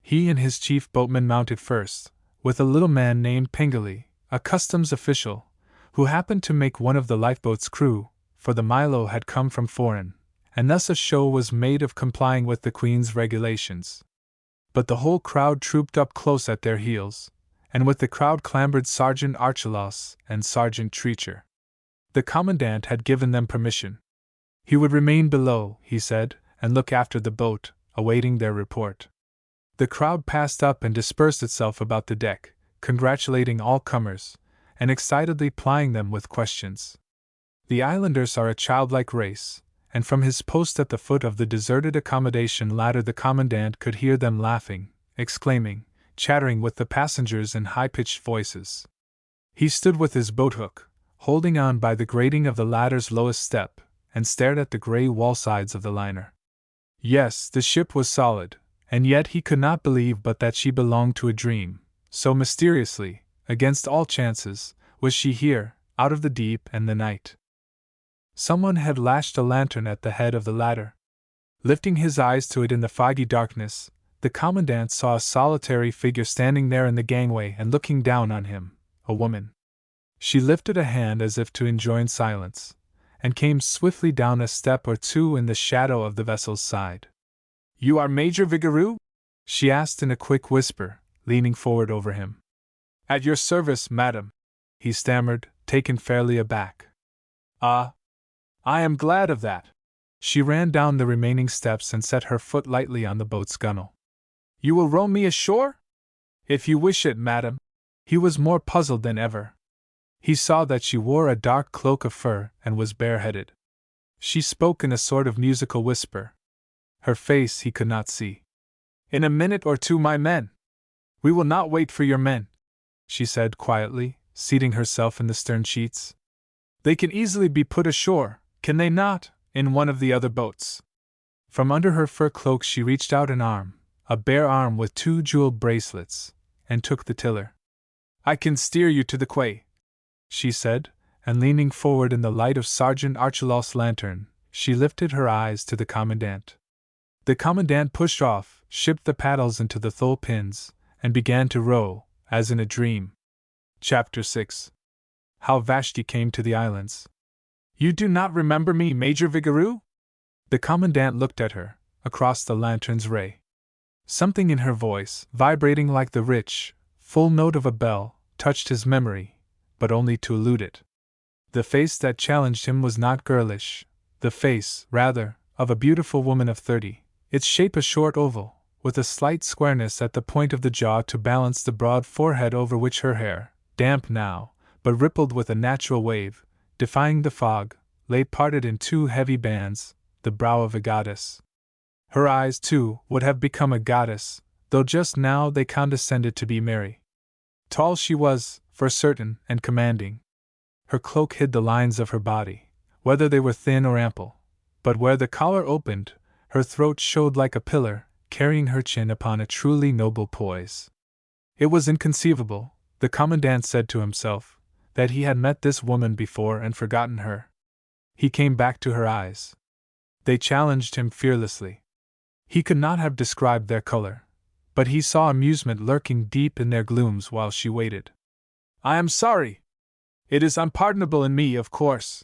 He and his chief boatman mounted first, with a little man named Pengelly, a customs official, who happened to make one of the lifeboat's crew, for the Milo had come from foreign, and thus a show was made of complying with the Queen's regulations. But the whole crowd trooped up close at their heels, and with the crowd clambered Sergeant Archelaus and Sergeant Treacher. The commandant had given them permission. He would remain below, he said, and look after the boat, awaiting their report. The crowd passed up and dispersed itself about the deck, congratulating all comers, and excitedly plying them with questions. The islanders are a childlike race, and from his post at the foot of the deserted accommodation ladder the commandant could hear them laughing, exclaiming, chattering with the passengers in high-pitched voices. He stood with his boat-hook, holding on by the grating of the ladder's lowest step, and stared at the grey wall-sides of the liner. Yes, the ship was solid, and yet he could not believe but that she belonged to a dream, so mysteriously, against all chances, was she here, out of the deep and the night. Someone had lashed a lantern at the head of the ladder. Lifting his eyes to it in the foggy darkness, the commandant saw a solitary figure standing there in the gangway and looking down on him, a woman. She lifted a hand as if to enjoin silence, and came swiftly down a step or two in the shadow of the vessel's side. "You are Major Vigoureux?" she asked in a quick whisper, leaning forward over him. "At your service, madam," he stammered, taken fairly aback. "Ah, I am glad of that." She ran down the remaining steps and set her foot lightly on the boat's gunwale. "You will row me ashore?" "If you wish it, madam." He was more puzzled than ever. He saw that she wore a dark cloak of fur and was bareheaded. She spoke in a sort of musical whisper. Her face he could not see. "In a minute or two, my men." "We will not wait for your men," she said quietly, seating herself in the stern sheets. "They can easily be put ashore, can they not, in one of the other boats?" From under her fur cloak she reached out an arm, a bare arm with 2 jeweled bracelets, and took the tiller. "I can steer you to the quay," she said, and leaning forward in the light of Sergeant Archulaf's lantern, she lifted her eyes to the Commandant. The Commandant pushed off, shipped the paddles into the thole pins, and began to row, as in a dream. Chapter 6. How Vashti Came to the Islands. "You do not remember me, Major Vigoureux?" The Commandant looked at her, across the lantern's ray. Something in her voice, vibrating like the rich, full note of a bell, touched his memory, but only to elude it. The face that challenged him was not girlish, the face, rather, of a beautiful woman of 30, its shape a short oval, with a slight squareness at the point of the jaw to balance the broad forehead over which her hair, damp now, but rippled with a natural wave, defying the fog, lay parted in 2 heavy bands, the brow of a goddess. Her eyes, too, would have become a goddess, though just now they condescended to be merry. Tall she was, for certain, and commanding. Her cloak hid the lines of her body, whether they were thin or ample, but where the collar opened, her throat showed like a pillar, carrying her chin upon a truly noble poise. It was inconceivable, the Commandant said to himself, that he had met this woman before and forgotten her. He came back to her eyes. They challenged him fearlessly. He could not have described their color, but he saw amusement lurking deep in their glooms while she waited. "I am sorry. It is unpardonable in me, of course.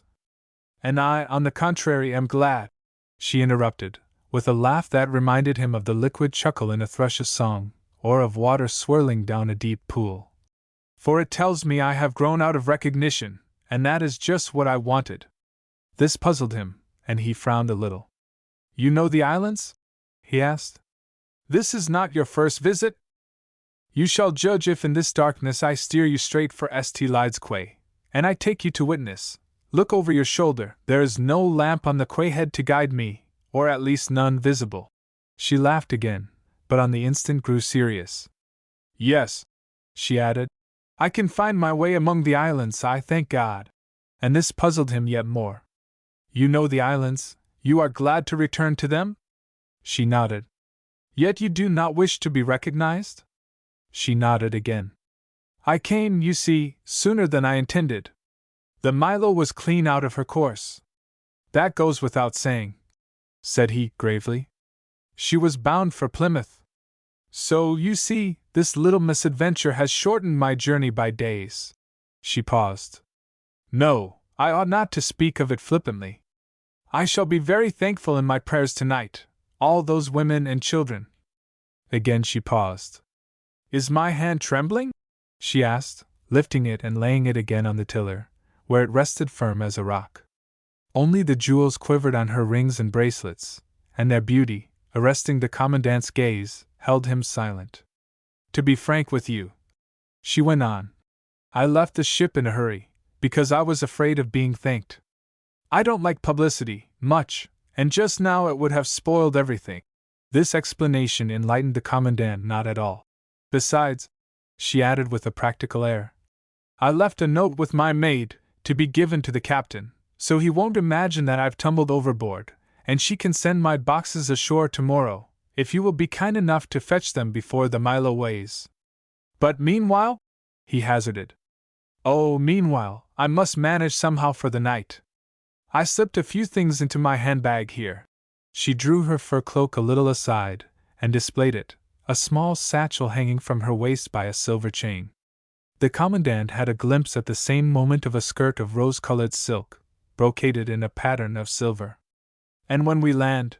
And I, on the contrary, am glad," she interrupted, with a laugh that reminded him of the liquid chuckle in a thrush's song, or of water swirling down a deep pool. "For it tells me I have grown out of recognition, and that is just what I wanted." This puzzled him, and he frowned a little. "You know the islands?" he asked. "This is not your first visit? You shall judge if in this darkness I steer you straight for St. Lyde's quay, and I take you to witness. Look over your shoulder, there is no lamp on the quay head to guide me, or at least none visible." She laughed again, but on the instant grew serious. "Yes," she added, "I can find my way among the islands, I thank God." And this puzzled him yet more. "You know the islands, you are glad to return to them?" She nodded. "Yet you do not wish to be recognized?" She nodded again. "I came, you see, sooner than I intended. The Milo was clean out of her course." "That goes without saying," said he, gravely. "She was bound for Plymouth. So, you see, this little misadventure has shortened my journey by days." She paused. "No, I ought not to speak of it flippantly. I shall be very thankful in my prayers tonight, all those women and children." Again she paused. "Is my hand trembling?" she asked, lifting it and laying it again on the tiller, where it rested firm as a rock. Only the jewels quivered on her rings and bracelets, and their beauty, arresting the Commandant's gaze, held him silent. "To be frank with you," she went on, "I left the ship in a hurry, because I was afraid of being thanked. I don't like publicity, much, and just now it would have spoiled everything." This explanation enlightened the Commandant not at all. "Besides," she added with a practical air, "I left a note with my maid, to be given to the captain, so he won't imagine that I've tumbled overboard, and she can send my boxes ashore tomorrow, if you will be kind enough to fetch them before the Milo weighs." "But meanwhile?" he hazarded. "Oh, meanwhile, I must manage somehow for the night. I slipped a few things into my handbag here." She drew her fur cloak a little aside, and displayed it, a small satchel hanging from her waist by a silver chain. The Commandant had a glimpse at the same moment of a skirt of rose-colored silk, brocaded in a pattern of silver. "And when we land,"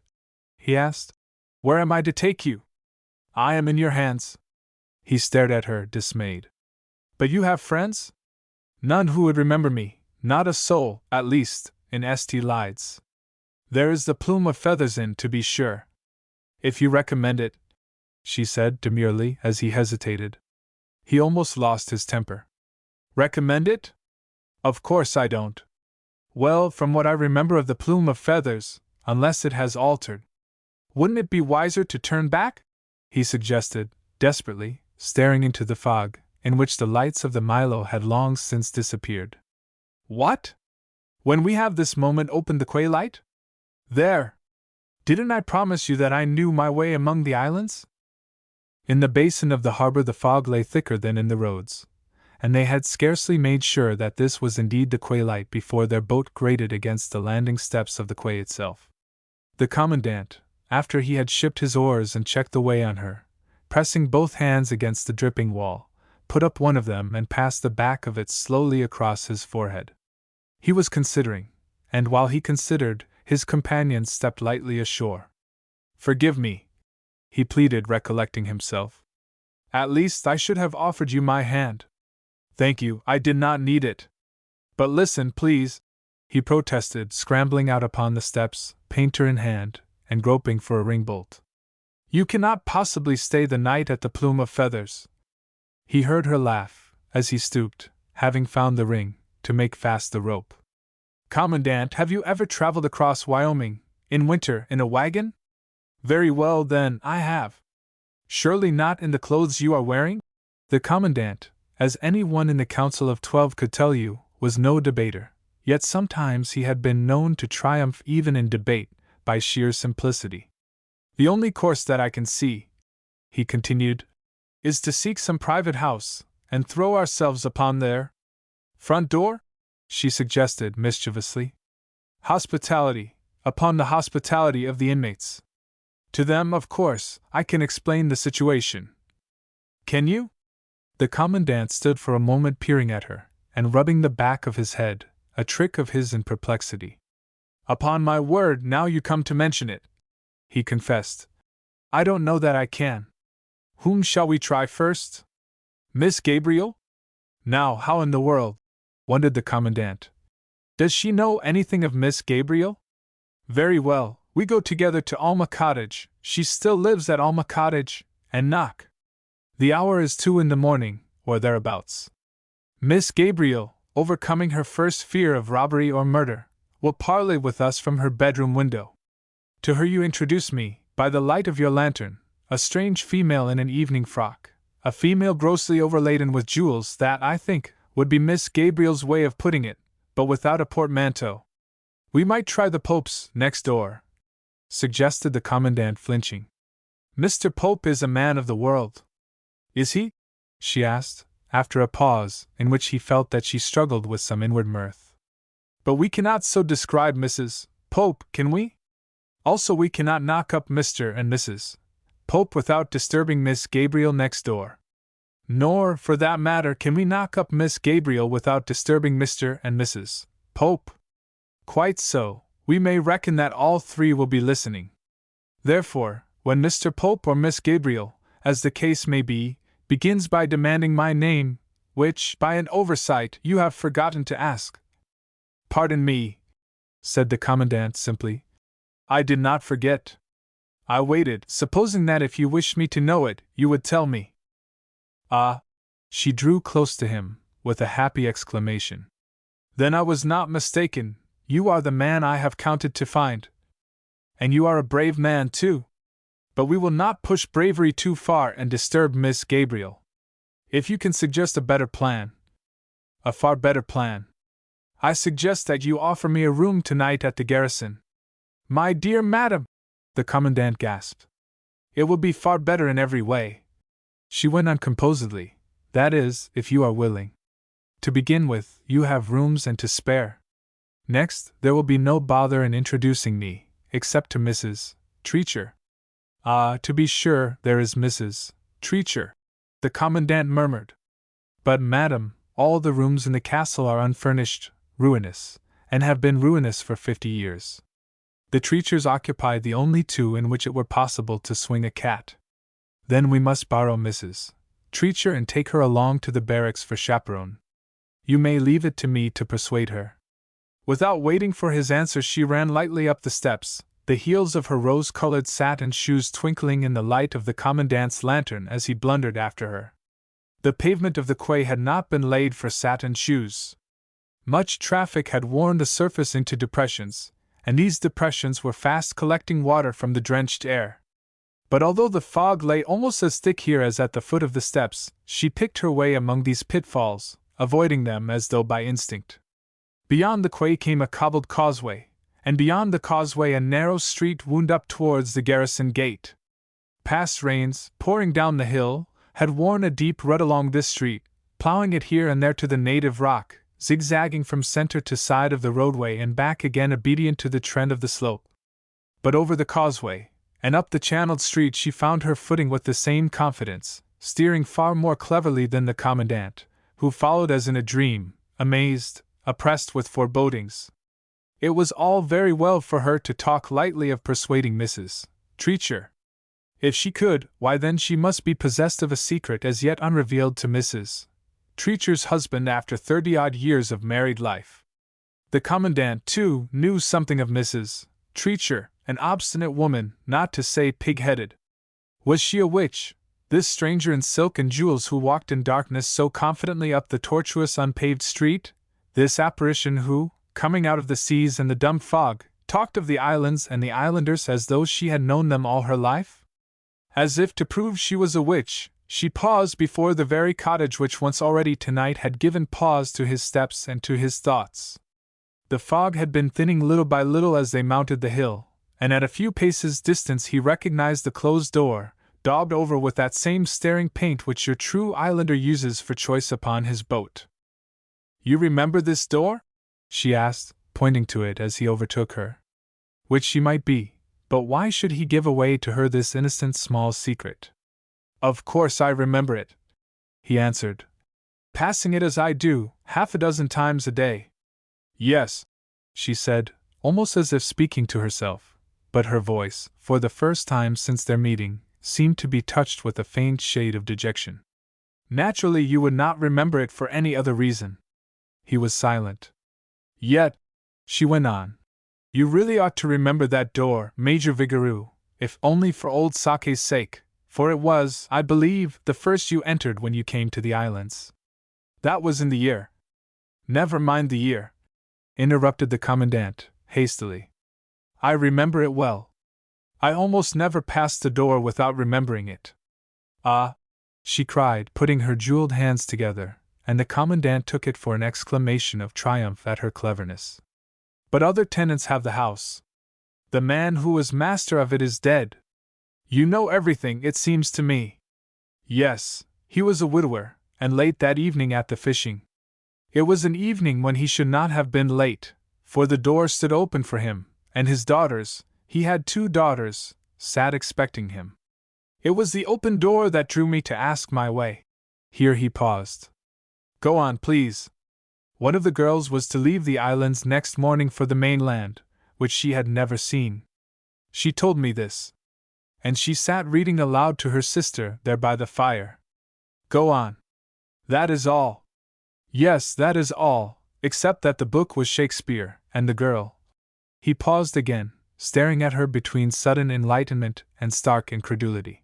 he asked, "where am I to take you?" "I am in your hands." He stared at her, dismayed. "But you have friends?" "None who would remember me, not a soul, at least, in St. Lyde's. There is the Plume of Feathers Inn, to be sure." "If you recommend it," she said demurely as he hesitated. He almost lost his temper. "Recommend it?" Of course I don't. Well, from what I remember of the plume of feathers, unless it has altered. Wouldn't it be wiser to turn back? He suggested, desperately, staring into the fog, in which the lights of the Milo had long since disappeared. What? When we have this moment opened the quay light? There! Didn't I promise you that I knew my way among the islands? In the basin of the harbor the fog lay thicker than in the roads, and they had scarcely made sure that this was indeed the quay light before their boat grated against the landing steps of the quay itself. The commandant, after he had shipped his oars and checked the way on her, pressing both hands against the dripping wall, put up one of them and passed the back of it slowly across his forehead. He was considering, and while he considered, his companion stepped lightly ashore. Forgive me, he pleaded, recollecting himself. At least I should have offered you my hand. Thank you, I did not need it. But listen, please, he protested, scrambling out upon the steps, painter in hand, and groping for a ring-bolt. You cannot possibly stay the night at the Plume of Feathers. He heard her laugh, as he stooped, having found the ring, to make fast the rope. Commandant, have you ever traveled across Wyoming, in winter, in a wagon? Very well, then, I have. Surely not in the clothes you are wearing? The commandant, as any one in the Council of 12 could tell you, was no debater, yet sometimes he had been known to triumph even in debate, by sheer simplicity. The only course that I can see, he continued, is to seek some private house, and throw ourselves upon their front door? She suggested mischievously. Hospitality, upon the hospitality of the inmates. To them, of course, I can explain the situation. Can you? The commandant stood for a moment peering at her, and rubbing the back of his head, a trick of his in perplexity. Upon my word, now you come to mention it, he confessed. I don't know that I can. Whom shall we try first? Miss Gabriel? Now, how in the world, wondered the commandant. Does she know anything of Miss Gabriel? Very well, we go together to Alma Cottage, she still lives at Alma Cottage, and knock. The hour is 2 in the morning, or thereabouts. Miss Gabriel, overcoming her first fear of robbery or murder, will parley with us from her bedroom window. To her you introduce me, by the light of your lantern, a strange female in an evening frock, a female grossly overladen with jewels that, I think, would be Miss Gabriel's way of putting it, but without a portmanteau. We might try the Pope's next door, suggested the commandant, flinching. Mr. Pope is a man of the world. Is he? She asked, after a pause, in which he felt that she struggled with some inward mirth. But we cannot so describe Mrs. Pope, can we? Also we cannot knock up Mr. and Mrs. Pope without disturbing Miss Gabriel next door. Nor, for that matter, can we knock up Miss Gabriel without disturbing Mr. and Mrs. Pope. Quite so, we may reckon that all three will be listening. Therefore, when Mr. Pope or Miss Gabriel, as the case may be, begins by demanding my name, which, by an oversight, you have forgotten to ask. Pardon me, said the commandant simply. I did not forget. I waited, supposing that if you wished me to know it, you would tell me. Ah! She drew close to him, with a happy exclamation. Then I was not mistaken, you are the man I have counted to find. And you are a brave man, too. But we will not push bravery too far and disturb Miss Gabriel. If you can suggest a better plan. A far better plan. I suggest that you offer me a room tonight at the garrison. My dear madam, the commandant gasped. It will be far better in every way. She went on composedly, that is, if you are willing. To begin with, you have rooms and to spare. Next, there will be no bother in introducing me, except to Mrs. Treacher. Ah, to be sure, there is Mrs. Treacher, the commandant murmured. But, madam, all the rooms in the castle are unfurnished, ruinous, and have been ruinous for 50 years. The Treachers occupy the only 2 in which it were possible to swing a cat. Then we must borrow Mrs. Treacher and take her along to the barracks for chaperone. You may leave it to me to persuade her. Without waiting for his answer, she ran lightly up the steps, the heels of her rose-colored satin shoes twinkling in the light of the commandant's lantern as he blundered after her. The pavement of the quay had not been laid for satin shoes. Much traffic had worn the surface into depressions, and these depressions were fast collecting water from the drenched air. But although the fog lay almost as thick here as at the foot of the steps, she picked her way among these pitfalls, avoiding them as though by instinct. Beyond the quay came a cobbled causeway, and beyond the causeway a narrow street wound up towards the garrison gate. Past rains, pouring down the hill, had worn a deep rut along this street, ploughing it here and there to the native rock, zigzagging from center to side of the roadway and back again obedient to the trend of the slope. But over the causeway, and up the channeled street she found her footing with the same confidence, steering far more cleverly than the commandant, who followed as in a dream, amazed, oppressed with forebodings. It was all very well for her to talk lightly of persuading Mrs. Treacher. If she could, why then she must be possessed of a secret as yet unrevealed to Mrs. Treacher's husband after 30-odd years of married life. The commandant, too, knew something of Mrs. Treacher, an obstinate woman, not to say pig-headed. Was she a witch, this stranger in silk and jewels who walked in darkness so confidently up the tortuous unpaved street? This apparition who, coming out of the seas and the dumb fog, talked of the islands and the islanders as though she had known them all her life? As if to prove she was a witch, she paused before the very cottage which once already tonight had given pause to his steps and to his thoughts. The fog had been thinning little by little as they mounted the hill, and at a few paces' distance he recognized the closed door, daubed over with that same staring paint which your true islander uses for choice upon his boat. "You remember this door?" she asked, pointing to it as he overtook her. Which she might be, but why should he give away to her this innocent small secret? "Of course I remember it," he answered, "passing it as I do, half a dozen times a day." "Yes," she said, almost as if speaking to herself, but her voice, for the first time since their meeting, seemed to be touched with a faint shade of dejection. "Naturally you would not remember it for any other reason." He was silent. "Yet," she went on, "you really ought to remember that door, Major Vigoureux, if only for old Sake's sake, for it was, I believe, the first you entered when you came to the islands." "That was in the year—" "Never mind the year," interrupted the commandant, hastily. "I remember it well. I almost never passed the door without remembering it." "Ah!" she cried, putting her jeweled hands together, and the commandant took it for an exclamation of triumph at her cleverness. "But other tenants have the house. The man who was master of it is dead. You know everything, it seems to me." "Yes, he was a widower, and late that evening at the fishing." "It was an evening when he should not have been late, for the door stood open for him, and his daughters, he had 2 daughters, sat expecting him. It was the open door that drew me to ask my way." Here he paused. "Go on, please." "One of the girls was to leave the islands next morning for the mainland, which she had never seen. She told me this. And she sat reading aloud to her sister there by the fire." "Go on." "That is all." "Yes, that is all, except that the book was Shakespeare, and the girl—" He paused again, staring at her between sudden enlightenment and stark incredulity.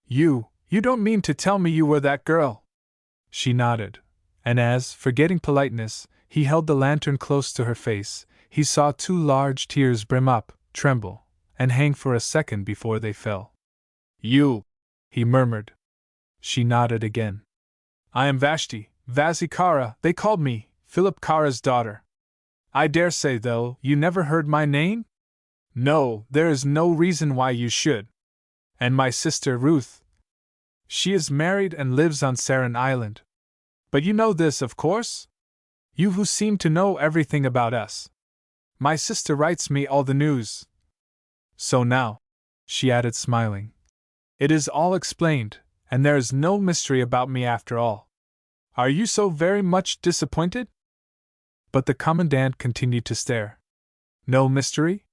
You don't mean to tell me you were that girl?" She nodded, and as, forgetting politeness, he held the lantern close to her face, he saw 2 large tears brim up, tremble, and hang for a second before they fell. "You," he murmured. She nodded again. "I am Vashti, Vasikara, they called me, Philip Kara's daughter. I dare say, though, you never heard my name?" "No, there is no reason why you should." "And my sister Ruth?" "She is married and lives on Saran Island. But you know this, of course? You who seem to know everything about us. My sister writes me all the news. So now," she added smiling, "it is all explained, and there is no mystery about me after all. Are you so very much disappointed?" But the commandant continued to stare. "No mystery?"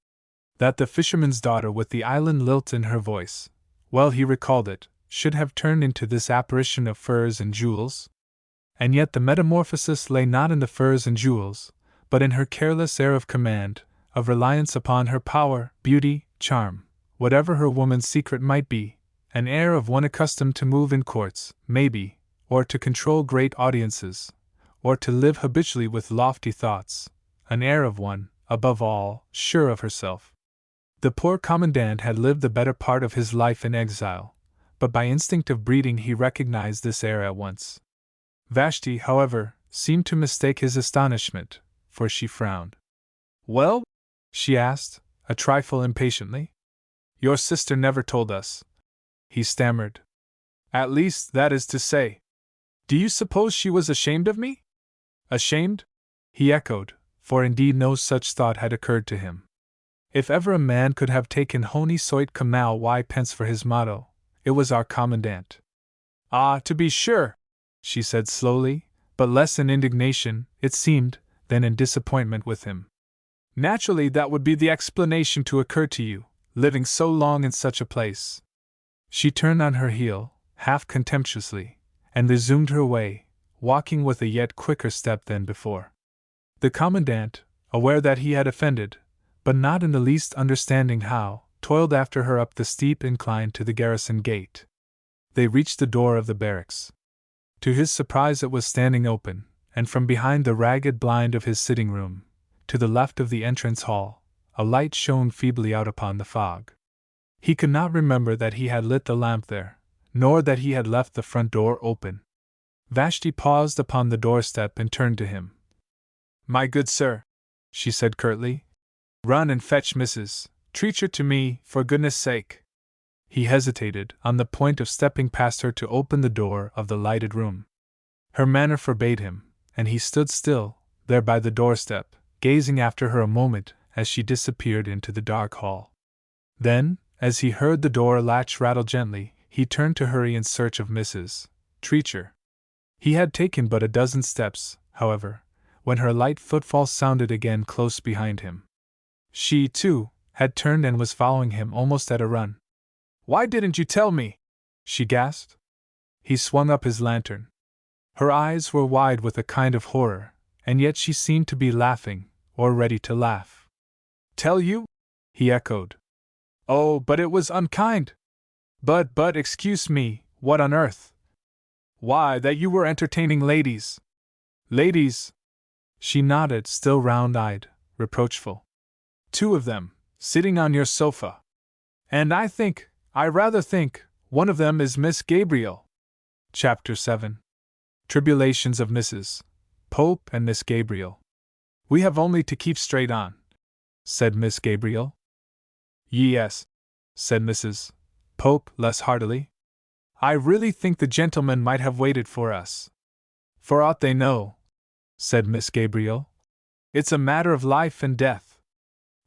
That the fisherman's daughter with the island lilt in her voice, well he recalled it, should have turned into this apparition of furs and jewels? And yet the metamorphosis lay not in the furs and jewels, but in her careless air of command, of reliance upon her power, beauty, charm, whatever her woman's secret might be, an air of one accustomed to move in courts, maybe, or to control great audiences, or to live habitually with lofty thoughts, an air of one, above all, sure of herself. The poor commandant had lived the better part of his life in exile, but by instinct of breeding he recognized this air at once. Vashti, however, seemed to mistake his astonishment, for she frowned. "Well?" she asked, a trifle impatiently. "Your sister never told us," he stammered. "At least, that is to say. Do you suppose she was ashamed of me?" "Ashamed?" he echoed, for indeed no such thought had occurred to him. If ever a man could have taken honi soit comme y pence for his motto, it was our commandant. "Ah, to be sure," she said slowly, but less in indignation, it seemed, than in disappointment with him. "Naturally that would be the explanation to occur to you, living so long in such a place." She turned on her heel, half contemptuously, and resumed her way, walking with a yet quicker step than before. The commandant, aware that he had offended, but not in the least understanding how, toiled after her up the steep incline to the garrison gate. They reached the door of the barracks. To his surprise it was standing open, and from behind the ragged blind of his sitting room, to the left of the entrance hall, a light shone feebly out upon the fog. He could not remember that he had lit the lamp there, nor that he had left the front door open. Vashti paused upon the doorstep and turned to him. "My good sir," she said curtly, "run and fetch Mrs. Treacher to me, for goodness sake." He hesitated, on the point of stepping past her to open the door of the lighted room. Her manner forbade him, and he stood still, there by the doorstep, gazing after her a moment as she disappeared into the dark hall. Then, as he heard the door latch rattle gently, he turned to hurry in search of Mrs. Treacher. He had taken but a dozen steps, however, when her light footfall sounded again close behind him. She, too, had turned and was following him almost at a run. "Why didn't you tell me?" she gasped. He swung up his lantern. Her eyes were wide with a kind of horror, and yet she seemed to be laughing, or ready to laugh. "Tell you?" he echoed. "Oh, but it was unkind! But, excuse me, what on earth?" "Why, that you were entertaining ladies." "Ladies?" She nodded, still round-eyed, reproachful. "Two of them, sitting on your sofa. And I rather think, one of them is Miss Gabriel." Chapter 7. Tribulations of Mrs. Pope and Miss Gabriel. "We have only to keep straight on," said Miss Gabriel. "Yes," said Mrs. Pope less heartily. "I really think the gentlemen might have waited for us." "For aught they know," said Miss Gabriel, "it's a matter of life and death.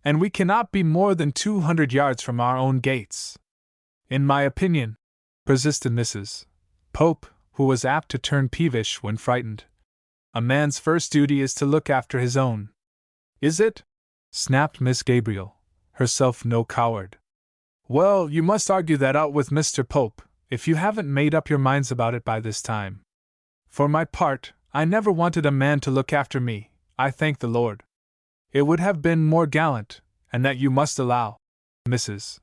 And we cannot be more than 200 yards from our own gates." "In my opinion," persisted Mrs. Pope, who was apt to turn peevish when frightened, "a man's first duty is to look after his own." "Is it?" snapped Miss Gabriel, herself no coward. "Well, you must argue that out with Mr. Pope, if you haven't made up your minds about it by this time. For my part, I never wanted a man to look after me, I thank the Lord. It would have been more gallant, and that you must allow." Mrs.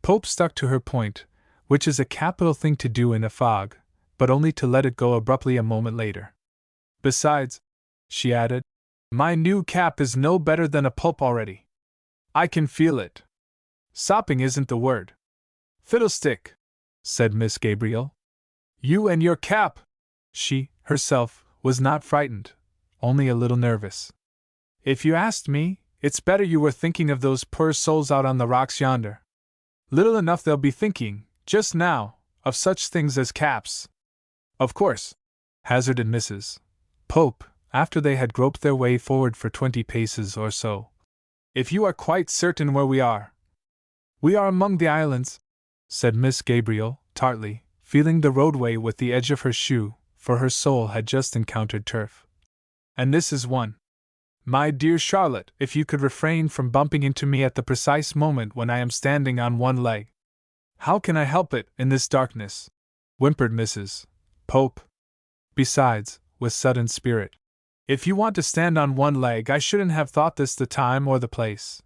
Pope stuck to her point, which is a capital thing to do in a fog, but only to let it go abruptly a moment later. "Besides," she added, "my new cap is no better than a pulp already. I can feel it. Sopping isn't the word." "Fiddlestick," said Miss Gabriel. "You and your cap!" She, herself, was not frightened, only a little nervous. "If you asked me, it's better you were thinking of those poor souls out on the rocks yonder. Little enough they'll be thinking, just now, of such things as caps." "Of course," hazarded Mrs. Pope, after they had groped their way forward for 20 paces or so. "If you are quite certain where we are." "We are among the islands," said Miss Gabriel, tartly, feeling the roadway with the edge of her shoe, for her soul had just encountered turf. "And this is one. My dear Charlotte, if you could refrain from bumping into me at the precise moment when I am standing on one leg." "How can I help it, in this darkness?" whimpered Mrs. Pope. "Besides," with sudden spirit, "if you want to stand on one leg, I shouldn't have thought this the time or the place."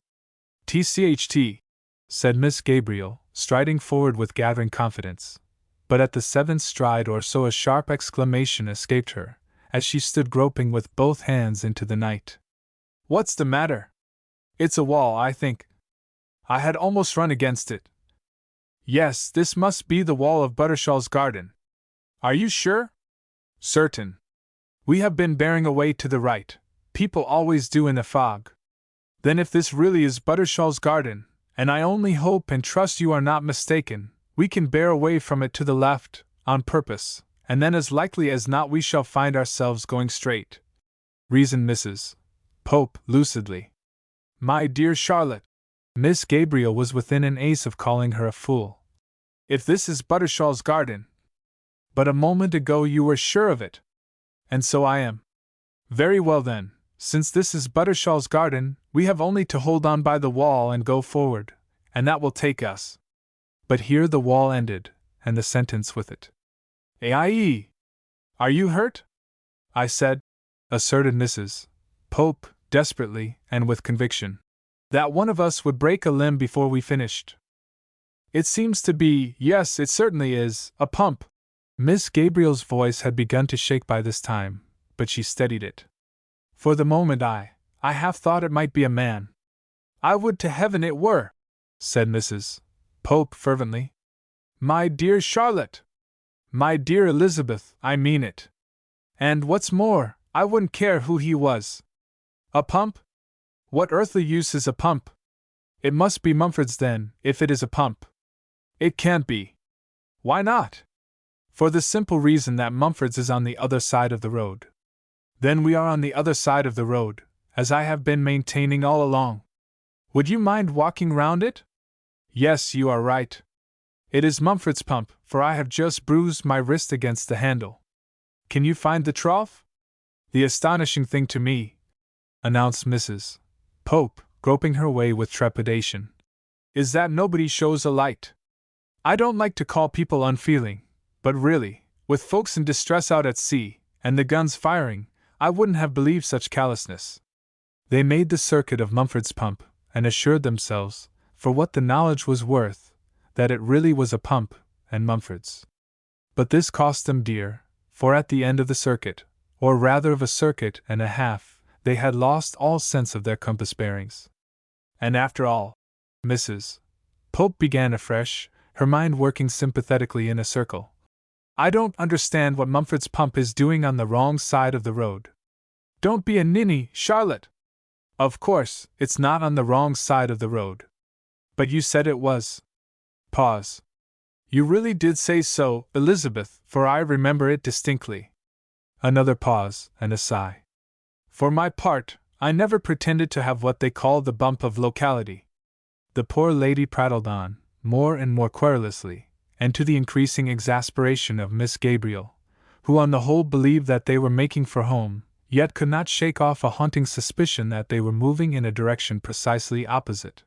"TCHT," said Miss Gabriel, striding forward with gathering confidence. But at the 7th stride or so a sharp exclamation escaped her, as she stood groping with both hands into the night. "What's the matter?" "It's a wall, I think. I had almost run against it." "Yes, this must be the wall of Buttershaw's garden." "Are you sure?" "Certain. We have been bearing away to the right. People always do in a fog." "Then if this really is Buttershaw's garden, and I only hope and trust you are not mistaken, we can bear away from it to the left, on purpose, and then as likely as not we shall find ourselves going straight," reasoned Mrs. Pope lucidly. "My dear Charlotte," Miss Gabriel was within an ace of calling her a fool. "If this is Buttershaw's garden, but a moment ago you were sure of it." "And so I am." "Very well then, since this is Buttershaw's garden, we have only to hold on by the wall and go forward, and that will take us." But here the wall ended, and the sentence with it. "Aye! Are you hurt?" "I said," asserted Mrs. Pope, desperately, and with conviction, "that one of us would break a limb before we finished." "It seems to be, yes, it certainly is, a pump." Miss Gabriel's voice had begun to shake by this time, but she steadied it. "For the moment I half thought it might be a man." "I would to heaven it were!" said Mrs. Pope fervently. "My dear Charlotte! My dear Elizabeth, I mean it. And what's more, I wouldn't care who he was." "A pump? What earthly use is a pump?" "It must be Mumford's then, if it is a pump." "It can't be." "Why not?" "For the simple reason that Mumford's is on the other side of the road." "Then we are on the other side of the road, as I have been maintaining all along. Would you mind walking round it?" "Yes, you are right. It is Mumford's pump, for I have just bruised my wrist against the handle." "Can you find the trough?" "The astonishing thing to me," announced Mrs. Pope, groping her way with trepidation, "is that nobody shows a light. I don't like to call people unfeeling, but really, with folks in distress out at sea, and the guns firing, I wouldn't have believed such callousness." They made the circuit of Mumford's pump, and assured themselves, for what the knowledge was worth, that it really was a pump, and Mumford's. But this cost them dear, for at the end of the circuit, or rather of a circuit and a half, they had lost all sense of their compass bearings. "And after all," Mrs. Pope began afresh, her mind working sympathetically in a circle, "I don't understand what Mumford's pump is doing on the wrong side of the road." "Don't be a ninny, Charlotte! Of course, it's not on the wrong side of the road." "But you said it was." Pause. "You really did say so, Elizabeth, for I remember it distinctly." Another pause, and a sigh. "For my part, I never pretended to have what they call the bump of locality." The poor lady prattled on, more and more querulously, and to the increasing exasperation of Miss Gabriel, who on the whole believed that they were making for home, yet could not shake off a haunting suspicion that they were moving in a direction precisely opposite.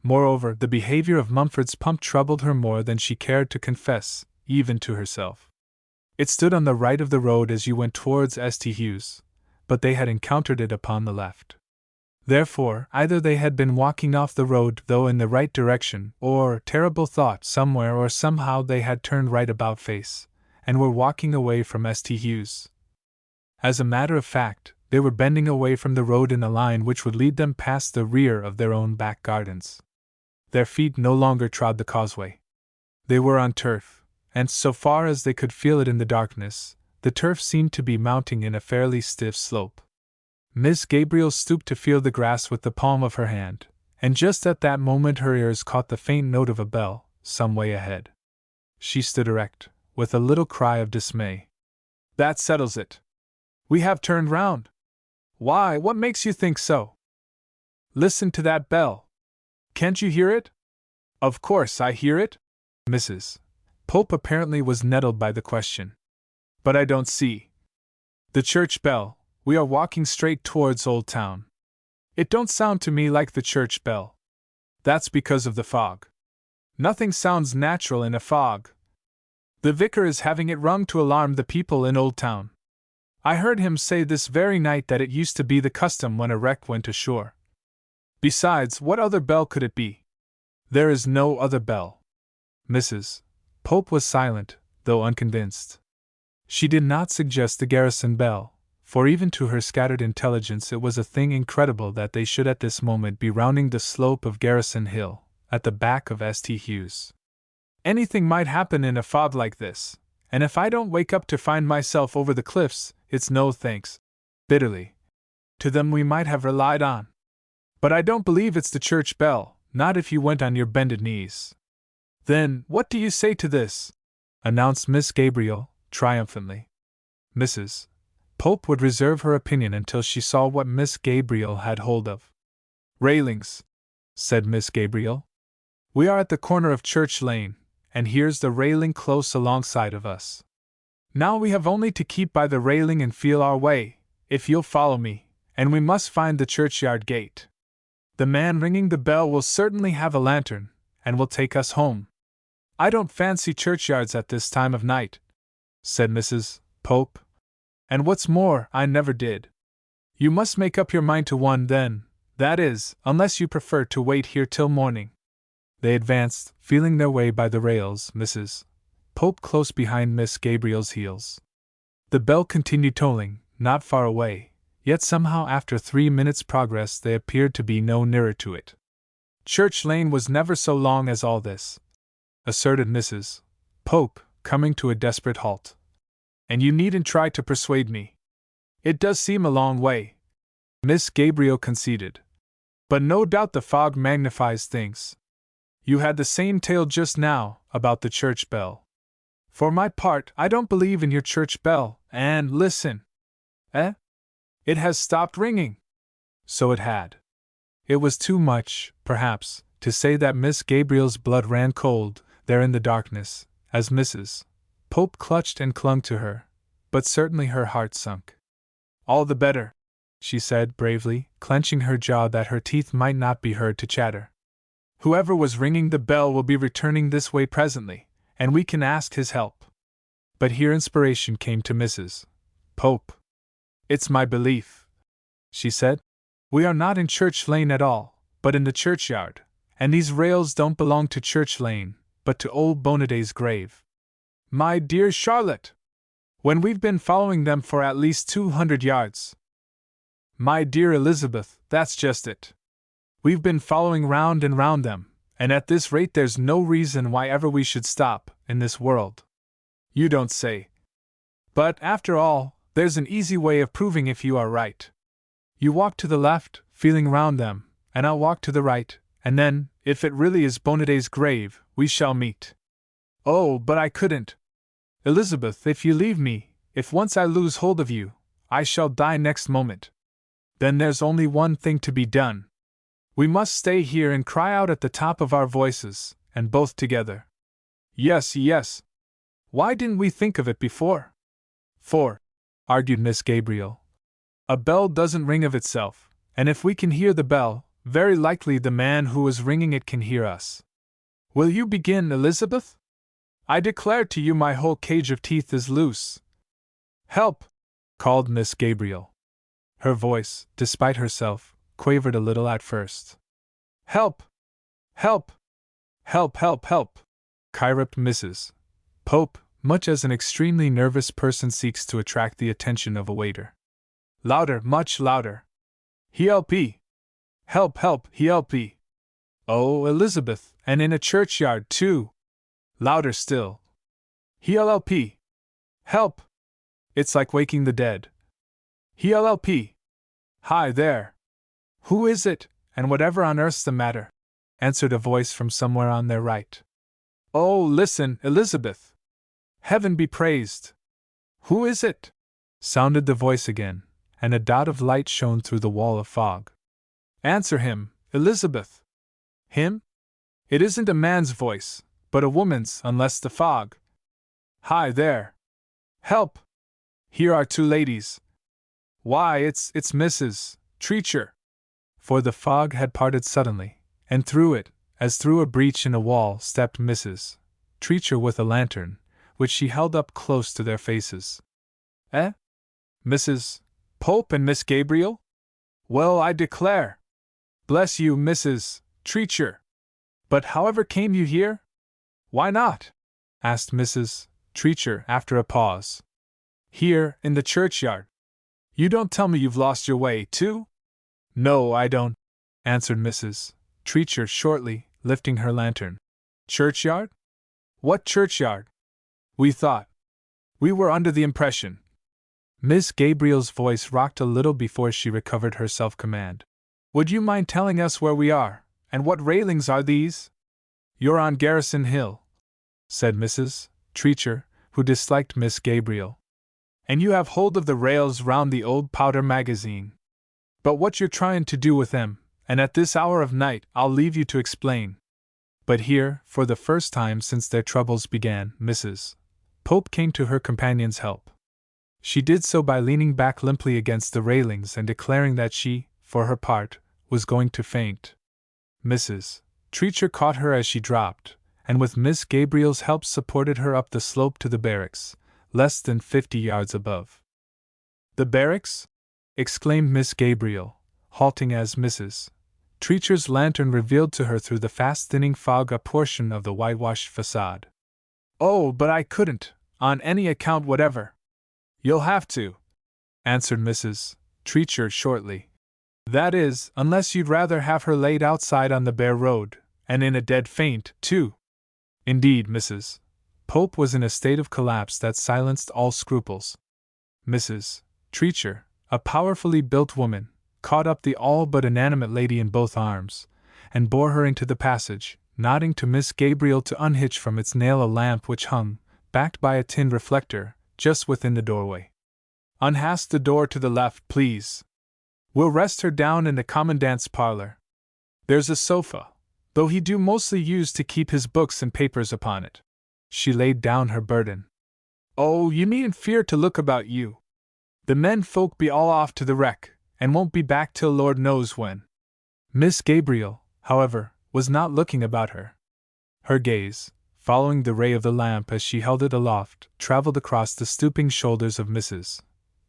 Moreover, the behavior of Mumford's pump troubled her more than she cared to confess, even to herself. It stood on the right of the road as you went towards St. Hugh's, but they had encountered it upon the left. Therefore, either they had been walking off the road though in the right direction, or, terrible thought, somewhere or somehow they had turned right about face, and were walking away from St. Hugh's. As a matter of fact, they were bending away from the road in a line which would lead them past the rear of their own back gardens. Their feet no longer trod the causeway. They were on turf, and so far as they could feel it in the darkness, the turf seemed to be mounting in a fairly stiff slope. Miss Gabriel stooped to feel the grass with the palm of her hand, and just at that moment her ears caught the faint note of a bell, some way ahead. She stood erect, with a little cry of dismay. "That settles it! We have turned round!" "Why, what makes you think so?" "Listen to that bell! Can't you hear it?" "Of course I hear it." Mrs. Pope apparently was nettled by the question. "But I don't see." "The church bell. We are walking straight towards Old Town." "It don't sound to me like the church bell." "That's because of the fog." "Nothing sounds natural in a fog." "The vicar is having it rung to alarm the people in Old Town. I heard him say this very night that it used to be the custom when a wreck went ashore. Besides, what other bell could it be?" "There is no other bell." Mrs. Pope was silent, though unconvinced. She did not suggest the garrison bell, for even to her scattered intelligence it was a thing incredible that they should at this moment be rounding the slope of Garrison Hill, at the back of St. Hughes. Anything might happen in a fog like this, and if I don't wake up to find myself over the cliffs, it's no thanks, bitterly, to them we might have relied on. But I don't believe it's the church bell, not if you went on your bended knees. Then, what do you say to this? Announced Miss Gabriel, triumphantly. Mrs. Pope would reserve her opinion until she saw what Miss Gabriel had hold of. Railings, said Miss Gabriel. We are at the corner of Church Lane, and here's the railing close alongside of us. Now we have only to keep by the railing and feel our way, if you'll follow me, and we must find the churchyard gate. The man ringing the bell will certainly have a lantern, and will take us home. I don't fancy churchyards at this time of night, said Mrs. Pope. And what's more, I never did. You must make up your mind to one then, that is, unless you prefer to wait here till morning. They advanced, feeling their way by the rails, Mrs. Pope close behind Miss Gabriel's heels. The bell continued tolling, not far away, yet somehow after 3 minutes' progress they appeared to be no nearer to it. Church Lane was never so long as all this, asserted Mrs. Pope, coming to a desperate halt. And you needn't try to persuade me. It does seem a long way, Miss Gabriel conceded. But no doubt the fog magnifies things. You had the same tale just now, about the church bell. For my part, I don't believe in your church bell, and listen. It has stopped ringing. So it had. It was too much, perhaps, to say that Miss Gabriel's blood ran cold, there in the darkness, as Mrs. Pope clutched and clung to her, but certainly her heart sunk. All the better, she said bravely, clenching her jaw that her teeth might not be heard to chatter. Whoever was ringing the bell will be returning this way presently, and we can ask his help. But here inspiration came to Mrs. Pope. It's my belief, she said. We are not in Church Lane at all, but in the churchyard, and these rails don't belong to Church Lane, but to old Bonadet's grave. My dear Charlotte! When we've been following them for at least 200 yards. My dear Elizabeth, that's just it. We've been following round and round them, and at this rate there's no reason why ever we should stop, in this world. You don't say. But, after all, there's an easy way of proving if you are right. You walk to the left, feeling round them, and I'll walk to the right, and then, if it really is Bonadet's grave, we shall meet. Oh, but I couldn't. Elizabeth, if you leave me, if once I lose hold of you, I shall die next moment. Then there's only one thing to be done. We must stay here and cry out at the top of our voices, and both together. Yes, yes. Why didn't we think of it before? For, argued Miss Gabriel, a bell doesn't ring of itself, and if we can hear the bell, very likely the man who is ringing it can hear us. Will you begin, Elizabeth? I declare to you my whole cage of teeth is loose. Help! Called Miss Gabriel. Her voice, despite herself, quavered a little at first. Help! Help! Help, help, help! Chirruped Mrs. Pope, much as an extremely nervous person seeks to attract the attention of a waiter. Louder, much louder. Help! Help, help, help! Oh, Elizabeth, and in a churchyard, too! Louder still. Help! Help! It's like waking the dead. Help! Hi there! Who is it, and whatever on earth's the matter? Answered a voice from somewhere on their right. Oh, listen, Elizabeth! Heaven be praised! Who is it? Sounded the voice again, and a dot of light shone through the wall of fog. Answer him, Elizabeth! Him? It isn't a man's voice, but a woman's, unless the fog. Hi there! Help! Here are two ladies. Why, it's Mrs. Treacher. For the fog had parted suddenly, and through it, as through a breach in a wall, stepped Mrs. Treacher with a lantern, which she held up close to their faces. Mrs. Pope and Miss Gabriel? Well, I declare! Bless you, Mrs. Treacher! But however came you here? Why not? Asked Mrs. Treacher after a pause. Here, in the churchyard. You don't tell me you've lost your way, too? No, I don't, answered Mrs. Treacher shortly, lifting her lantern. Churchyard? What churchyard? We were under the impression. Miss Gabriel's voice rocked a little before she recovered her self-command. Would you mind telling us where we are, and what railings are these? You're on Garrison Hill, said Mrs. Treacher, who disliked Miss Gabriel. And you have hold of the rails round the old powder magazine. But what you're trying to do with them, and at this hour of night, I'll leave you to explain. But here, for the first time since their troubles began, Mrs. Pope came to her companion's help. She did so by leaning back limply against the railings and declaring that she, for her part, was going to faint. Mrs. Treacher caught her as she dropped, and with Miss Gabriel's help supported her up the slope to the barracks, less than 50 yards above. The barracks? Exclaimed Miss Gabriel, halting as Mrs. Treacher's lantern revealed to her through the fast-thinning fog a portion of the whitewashed façade. Oh, but I couldn't, on any account whatever. You'll have to, answered Mrs. Treacher shortly. That is, unless you'd rather have her laid outside on the bare road, and in a dead faint, too. Indeed, Mrs. Pope was in a state of collapse that silenced all scruples. Mrs. Treacher, a powerfully built woman, caught up the all but inanimate lady in both arms, and bore her into the passage, nodding to Miss Gabriel to unhitch from its nail a lamp which hung, backed by a tin reflector, just within the doorway. Unhasp the door to the left, please. We'll rest her down in the commandant's parlor. There's a sofa, though he do mostly use to keep his books and papers upon it. She laid down her burden. Oh, you needn't fear to look about you. The men folk be all off to the wreck, and won't be back till Lord knows when. Miss Gabriel, however, was not looking about her. Her gaze, following the ray of the lamp as she held it aloft, traveled across the stooping shoulders of Mrs.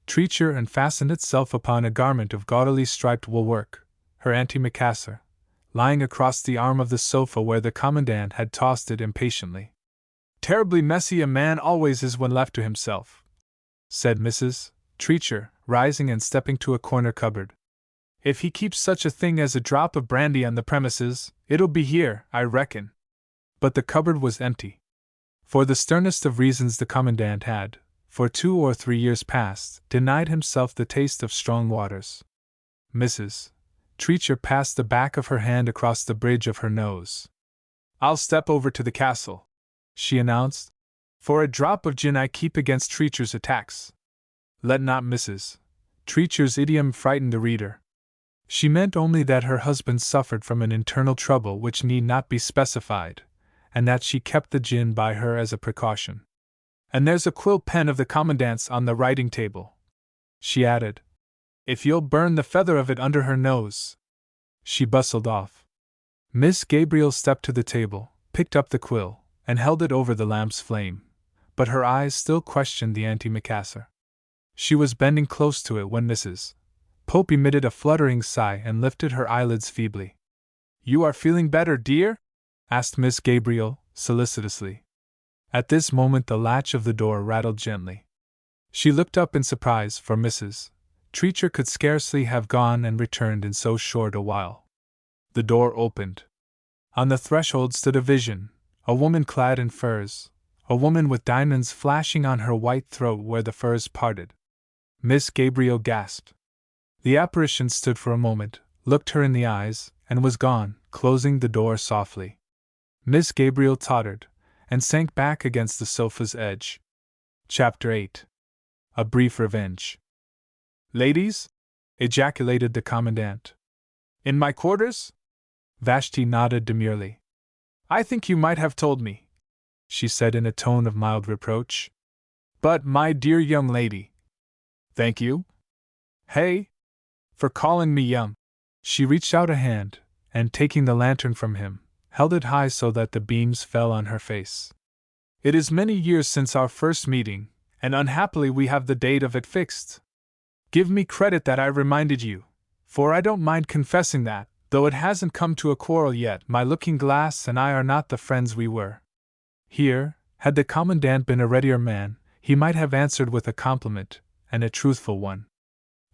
Treacher and fastened itself upon a garment of gaudily striped woolwork, her antimacassar, lying across the arm of the sofa where the commandant had tossed it impatiently. Terribly messy a man always is when left to himself, said Mrs. Treacher, rising and stepping to a corner cupboard. If he keeps such a thing as a drop of brandy on the premises, it'll be here, I reckon. But the cupboard was empty. For the sternest of reasons the commandant had, for 2 or 3 years past, denied himself the taste of strong waters. Mrs. Treacher passed the back of her hand across the bridge of her nose. I'll step over to the castle, she announced. For a drop of gin I keep against Treacher's attacks. Let not Mrs. Treacher's idiom frighten the reader. She meant only that her husband suffered from an internal trouble which need not be specified, and that she kept the gin by her as a precaution. And there's a quill pen of the commandant's on the writing table, she added. If you'll burn the feather of it under her nose. She bustled off. Miss Gabriel stepped to the table, picked up the quill, and held it over the lamp's flame, but her eyes still questioned the antimacassar. She was bending close to it when Mrs. Pope emitted a fluttering sigh and lifted her eyelids feebly. You are feeling better, dear? Asked Miss Gabriel, solicitously. At this moment the latch of the door rattled gently. She looked up in surprise, for Mrs. Treacher could scarcely have gone and returned in so short a while. The door opened. On the threshold stood a vision, a woman clad in furs, a woman with diamonds flashing on her white throat where the furs parted. Miss Gabriel gasped. The apparition stood for a moment, looked her in the eyes, and was gone, closing the door softly. Miss Gabriel tottered, and sank back against the sofa's edge. Chapter 8. A Brief Revenge. Ladies? Ejaculated the commandant. In my quarters? Vashti nodded demurely. I think you might have told me, she said in a tone of mild reproach. But, my dear young lady. Thank you. Hey? For calling me young. She reached out a hand, and taking the lantern from him, held it high so that the beams fell on her face. It is many years since our first meeting, and unhappily we have the date of it fixed. Give me credit that I reminded you, for I don't mind confessing that, though it hasn't come to a quarrel yet, my looking-glass and I are not the friends we were. Here, had the commandant been a readier man, he might have answered with a compliment, and a truthful one.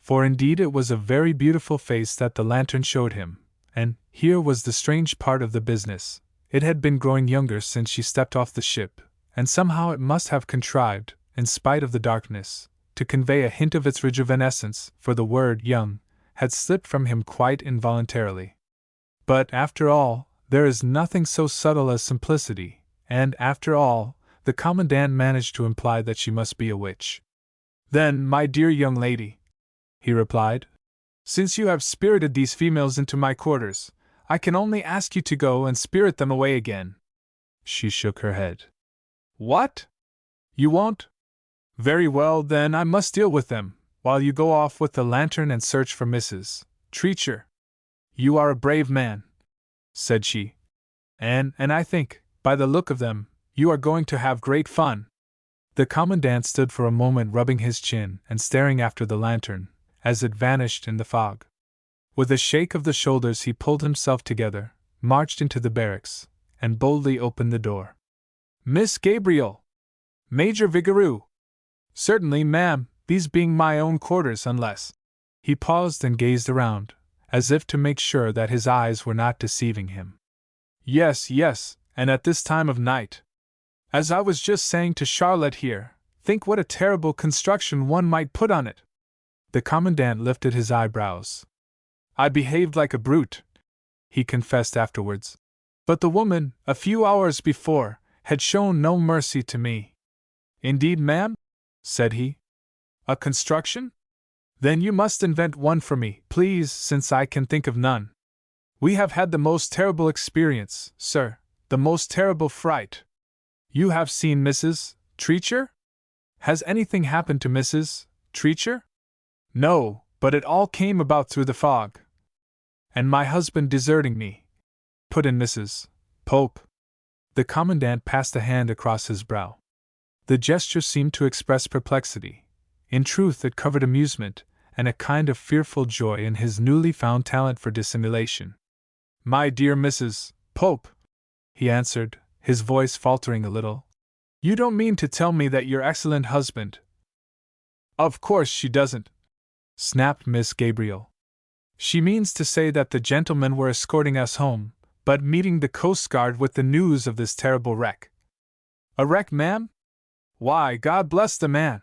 For indeed it was a very beautiful face that the lantern showed him, and here was the strange part of the business. It had been growing younger since she stepped off the ship, and somehow it must have contrived, in spite of the darkness, to convey a hint of its rejuvenescence, for the word young had slipped from him quite involuntarily. But, after all, there is nothing so subtle as simplicity, and, after all, the Commandant managed to imply that she must be a witch. Then, my dear young lady, he replied, since you have spirited these females into my quarters, I can only ask you to go and spirit them away again. She shook her head. What? You won't? Very well, then I must deal with them, while you go off with the lantern and search for Mrs. Treacher. You are a brave man, said she. And I think, by the look of them, you are going to have great fun. The Commandant stood for a moment rubbing his chin and staring after the lantern, as it vanished in the fog. With a shake of the shoulders he pulled himself together, marched into the barracks, and boldly opened the door. Miss Gabriel! Major Vigoureux! Certainly, ma'am, these being my own quarters unless… He paused and gazed around, as if to make sure that his eyes were not deceiving him. Yes, and at this time of night. As I was just saying to Charlotte here, think what a terrible construction one might put on it. The Commandant lifted his eyebrows. I behaved like a brute, he confessed afterwards. But the woman, a few hours before, had shown no mercy to me. Indeed, ma'am? Said he. A construction? Then you must invent one for me, please, since I can think of none. We have had the most terrible experience, sir, the most terrible fright. You have seen Mrs. Treacher? Has anything happened to Mrs. Treacher? No, but it all came about through the fog. And my husband deserting me, put in Mrs. Pope. The Commandant passed a hand across his brow. The gesture seemed to express perplexity. In truth, it covered amusement, and a kind of fearful joy in his newly found talent for dissimulation. My dear Mrs. Pope, he answered, his voice faltering a little, you don't mean to tell me that your excellent husband… Of course she doesn't, snapped Miss Gabriel. She means to say that the gentlemen were escorting us home, but meeting the Coast Guard with the news of this terrible wreck. A wreck, ma'am? Why, God bless the man!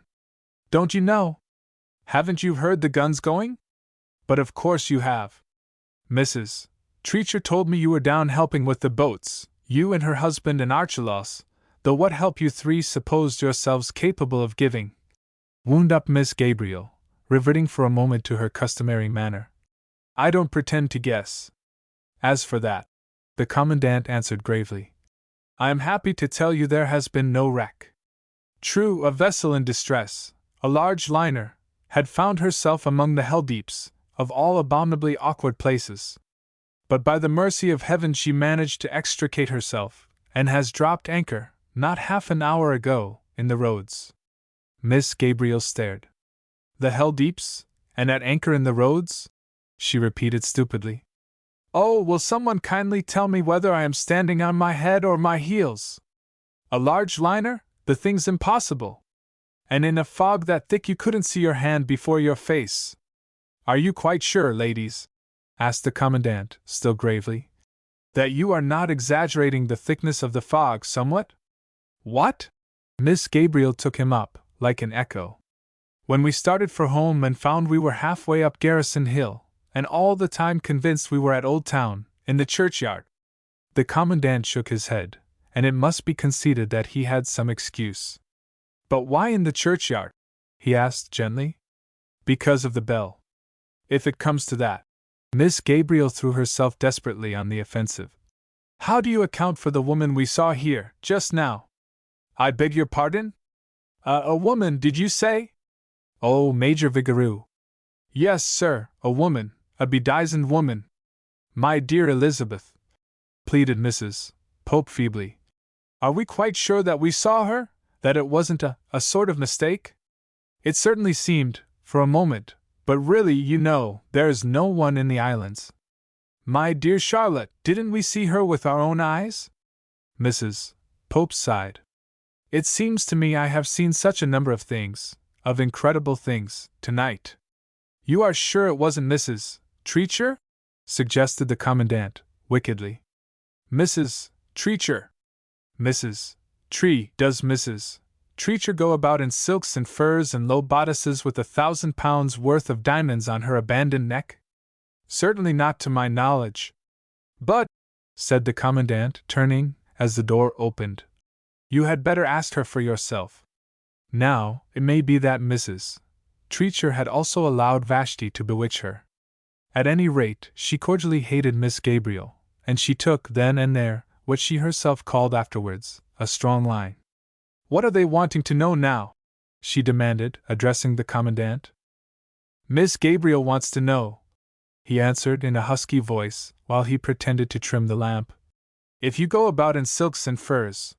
Don't you know? Haven't you heard the guns going? But of course you have. Mrs. Treacher told me you were down helping with the boats, you and her husband and Archelaus, though what help you three supposed yourselves capable of giving. Wound up Miss Gabriel, reverting for a moment to her customary manner. I don't pretend to guess. As for that, the Commandant answered gravely, I am happy to tell you there has been no wreck. True, a vessel in distress, a large liner, had found herself among the hell deeps, of all abominably awkward places. But by the mercy of heaven she managed to extricate herself, and has dropped anchor, not half an hour ago, in the roads. Miss Gabriel stared. The hell deeps, and at anchor in the roads? She repeated stupidly. Oh, will someone kindly tell me whether I am standing on my head or my heels? A large liner? The thing's impossible. And in a fog that thick you couldn't see your hand before your face. Are you quite sure, ladies, asked the Commandant, still gravely, that you are not exaggerating the thickness of the fog somewhat? What? Miss Gabriel took him up, like an echo. When we started for home and found we were halfway up Garrison Hill, and all the time convinced we were at Old Town, in the churchyard. The Commandant shook his head, and it must be conceded that he had some excuse. But why in the churchyard? He asked gently. Because of the bell. If it comes to that. Miss Gabriel threw herself desperately on the offensive. How do you account for the woman we saw here, just now? I beg your pardon? A woman, did you say? Oh, Major Vigoureux. Yes, sir, a woman, a bedizened woman. My dear Elizabeth, pleaded Mrs. Pope feebly. Are we quite sure that we saw her? That it wasn't a sort of mistake? It certainly seemed, for a moment, but really, you know, there's no one in the islands. My dear Charlotte, didn't we see her with our own eyes? Mrs. Pope sighed. It seems to me I have seen such a number of things, of incredible things, tonight. You are sure it wasn't Mrs. Treacher? Suggested the Commandant, wickedly. Mrs. Treacher. Mrs. Does Mrs. Treacher go about in silks and furs and low bodices with 1,000 pounds worth of diamonds on her abandoned neck? Certainly not to my knowledge. But, said the Commandant, turning, as the door opened, you had better ask her for yourself. Now, it may be that Mrs. Treacher had also allowed Vashti to bewitch her. At any rate, she cordially hated Miss Gabriel, and she took, then and there, what she herself called afterwards, a strong line. What are they wanting to know now? She demanded, addressing the Commandant. Miss Gabriel wants to know, he answered in a husky voice, while he pretended to trim the lamp, if you go about in silks and furs.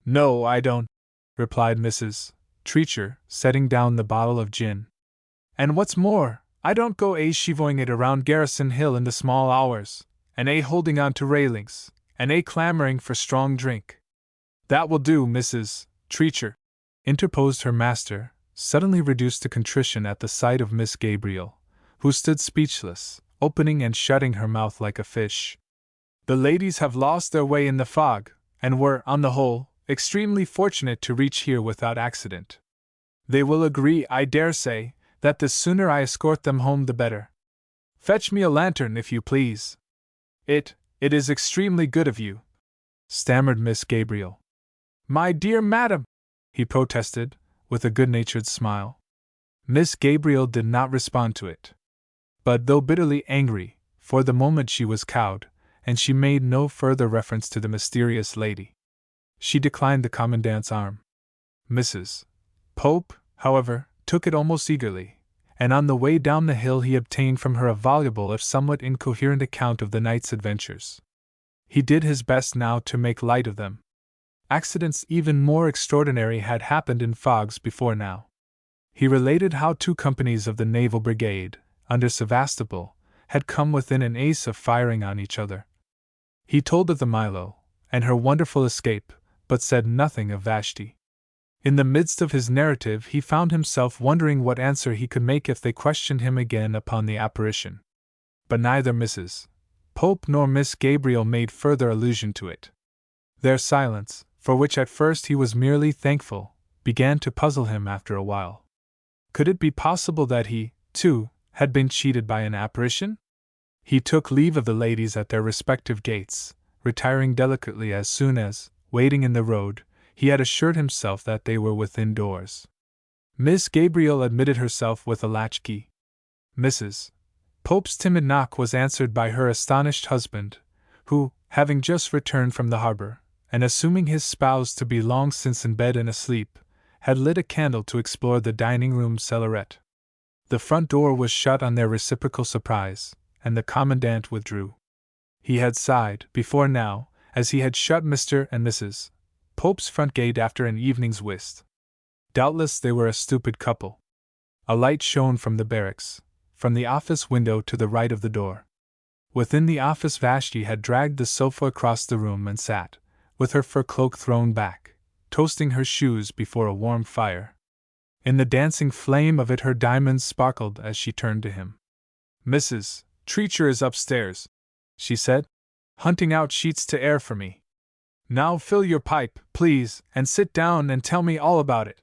No, I don't, replied Mrs. Treacher, setting down the bottle of gin. And what's more, I don't go chivoing it around Garrison Hill in the small hours, and holding on to railings, and clamoring for strong drink. That will do, Mrs. Treacher, interposed her master, suddenly reduced to contrition at the sight of Miss Gabriel, who stood speechless, opening and shutting her mouth like a fish. The ladies have lost their way in the fog, and were, on the whole, extremely fortunate to reach here without accident. They will agree, I dare say, that the sooner I escort them home the better. Fetch me a lantern, if you please. It is extremely good of you, stammered Miss Gabriel. My dear madam, he protested, with a good-natured smile. Miss Gabriel did not respond to it. But though bitterly angry, for the moment she was cowed, and she made no further reference to the mysterious lady. She declined the Commandant's arm. Mrs. Pope, however, took it almost eagerly, and on the way down the hill he obtained from her a voluble if somewhat incoherent account of the night's adventures. He did his best now to make light of them. Accidents even more extraordinary had happened in fogs before now. He related how 2 companies of the Naval Brigade, under Sevastopol, had come within an ace of firing on each other. He told of the Milo, and her wonderful escape, but said nothing of Vashti. In the midst of his narrative he found himself wondering what answer he could make if they questioned him again upon the apparition. But neither Mrs. Pope nor Miss Gabriel made further allusion to it. Their silence, for which at first he was merely thankful, began to puzzle him after a while. Could it be possible that he, too, had been cheated by an apparition? He took leave of the ladies at their respective gates, retiring delicately as soon as, waiting in the road, he had assured himself that they were within doors. Miss Gabriel admitted herself with a latchkey. Mrs. Pope's timid knock was answered by her astonished husband, who, having just returned from the harbor, and assuming his spouse to be long since in bed and asleep, had lit a candle to explore the dining-room cellarette. The front door was shut on their reciprocal surprise, and the Commandant withdrew. He had sighed, before now, as he had shut Mr. and Mrs. Pope's front gate after an evening's whist. Doubtless they were a stupid couple. A light shone from the barracks, from the office window to the right of the door. Within the office Vashti had dragged the sofa across the room and sat, with her fur cloak thrown back, toasting her shoes before a warm fire. In the dancing flame of it her diamonds sparkled as she turned to him. Mrs. Treacher is upstairs, she said, hunting out sheets to air for me. Now fill your pipe, please, and sit down and tell me all about it.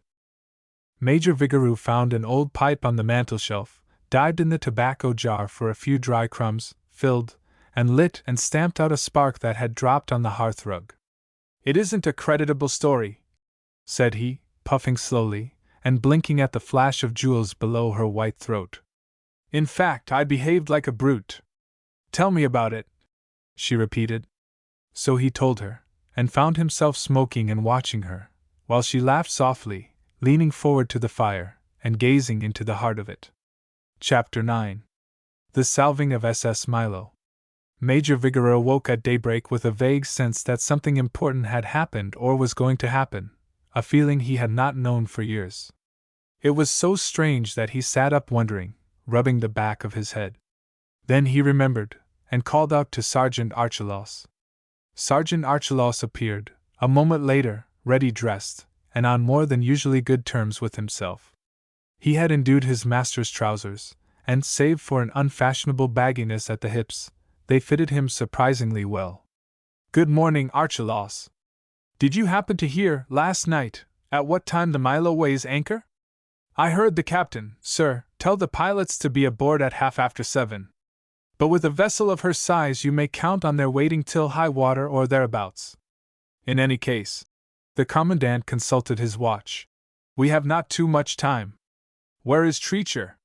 Major Vigoureux found an old pipe on the mantelshelf, dived in the tobacco jar for a few dry crumbs, filled, and lit and stamped out a spark that had dropped on the hearthrug. It isn't a creditable story, said he, puffing slowly, and blinking at the flash of jewels below her white throat. In fact, I behaved like a brute. Tell me about it, she repeated. So he told her, and found himself smoking and watching her, while she laughed softly, leaning forward to the fire, and gazing into the heart of it. Chapter 9. The Salving of SS Milo. Major Vigoureux woke at daybreak with a vague sense that something important had happened or was going to happen, a feeling he had not known for years. It was so strange that he sat up wondering, rubbing the back of his head. Then he remembered, and called out to Sergeant Archelaus. Sergeant Archelaus appeared, a moment later, ready dressed, and on more than usually good terms with himself. He had endued his master's trousers, and save for an unfashionable bagginess at the hips, they fitted him surprisingly well. "Good morning, Archelaus. Did you happen to hear, last night, at what time the Milo weighs anchor?" "I heard the captain, sir, tell the pilots to be aboard at 7:30. But with a vessel of her size you may count on their waiting till high water or thereabouts. In any case," the commandant consulted his watch, "we have not too much time. Where is Treacher?"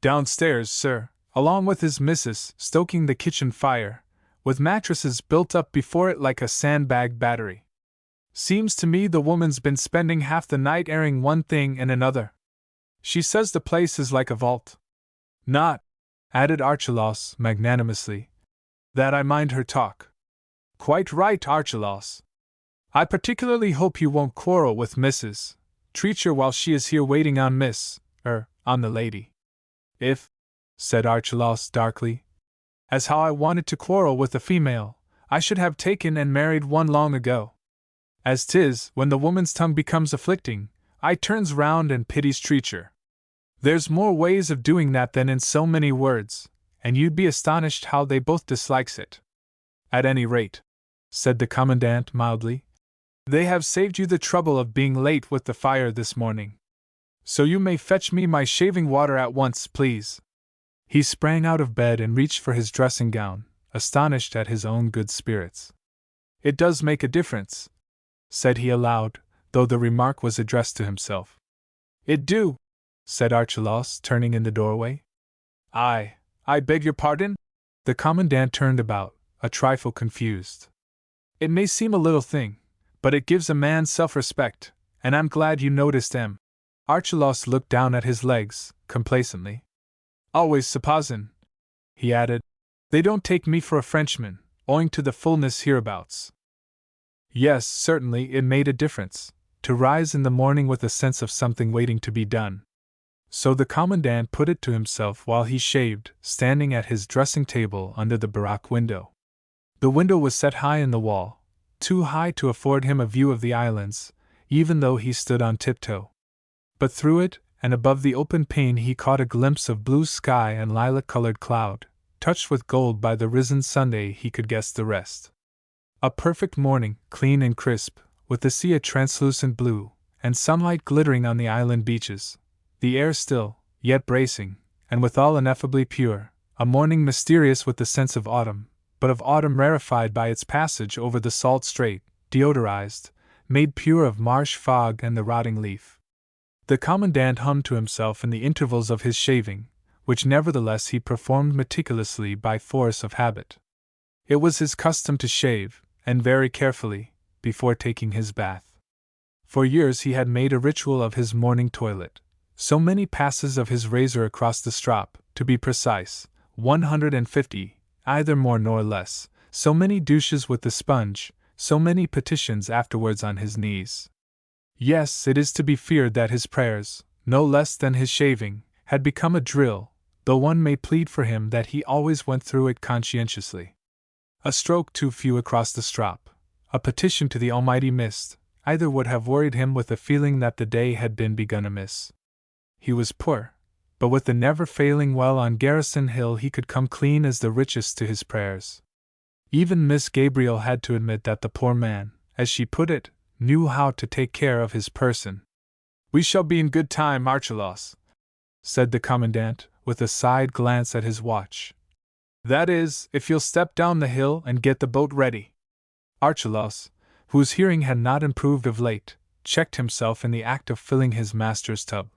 "Downstairs, sir, along with his missus, stoking the kitchen fire, with mattresses built up before it like a sandbag battery. Seems to me the woman's been spending half the night airing one thing and another. She says the place is like a vault. Not," added Archelaus magnanimously, "that I mind her talk." "Quite right, Archelaus. I particularly hope you won't quarrel with Mrs. Treacher while she is here waiting on on the lady." "If," said Archelaus darkly, "as how I wanted to quarrel with a female, I should have taken and married one long ago. As 'tis, when the woman's tongue becomes afflicting, I turns round and pities Treacher. There's more ways of doing that than in so many words, and you'd be astonished how they both dislikes it. At any rate," said the commandant mildly, "they have saved you the trouble of being late with the fire this morning. So you may fetch me my shaving water at once, please." He sprang out of bed and reached for his dressing gown, astonished at his own good spirits. "It does make a difference," said he aloud, though the remark was addressed to himself. "It do," said Archelaus, turning in the doorway. I beg your pardon?" The commandant turned about, a trifle confused. "It may seem a little thing, but it gives a man self-respect, and I'm glad you noticed em." Archelaus looked down at his legs, complacently. "Always supposin'," he added, "they don't take me for a Frenchman, owing to the fullness hereabouts." Yes, certainly it made a difference, to rise in the morning with a sense of something waiting to be done. So the commandant put it to himself while he shaved, standing at his dressing table under the baraque window. The window was set high in the wall, too high to afford him a view of the islands, even though he stood on tiptoe. But through it, and above the open pane, he caught a glimpse of blue sky and lilac-colored cloud, touched with gold by the risen Sunday. He could guess the rest. A perfect morning, clean and crisp, with the sea a translucent blue, and sunlight glittering on the island beaches, the air still, yet bracing, and withal ineffably pure, a morning mysterious with the sense of autumn, but of autumn rarefied by its passage over the salt strait, deodorized, made pure of marsh fog and the rotting leaf. The commandant hummed to himself in the intervals of his shaving, which nevertheless he performed meticulously by force of habit. It was his custom to shave, and very carefully, before taking his bath. For years he had made a ritual of his morning toilet. So many passes of his razor across the strop, to be precise, 150, either more nor less, so many douches with the sponge, so many petitions afterwards on his knees. Yes, it is to be feared that his prayers, no less than his shaving, had become a drill, though one may plead for him that he always went through it conscientiously. A stroke too few across the strop, a petition to the almighty mist, either would have worried him with the feeling that the day had been begun amiss. He was poor, but with the never-failing well on Garrison Hill he could come clean as the richest to his prayers. Even Miss Gabriel had to admit that the poor man, as she put it, knew how to take care of his person. "We shall be in good time, Archelaus," said the commandant, with a side glance at his watch. "That is, if you'll step down the hill and get the boat ready." Archelaus, whose hearing had not improved of late, checked himself in the act of filling his master's tub.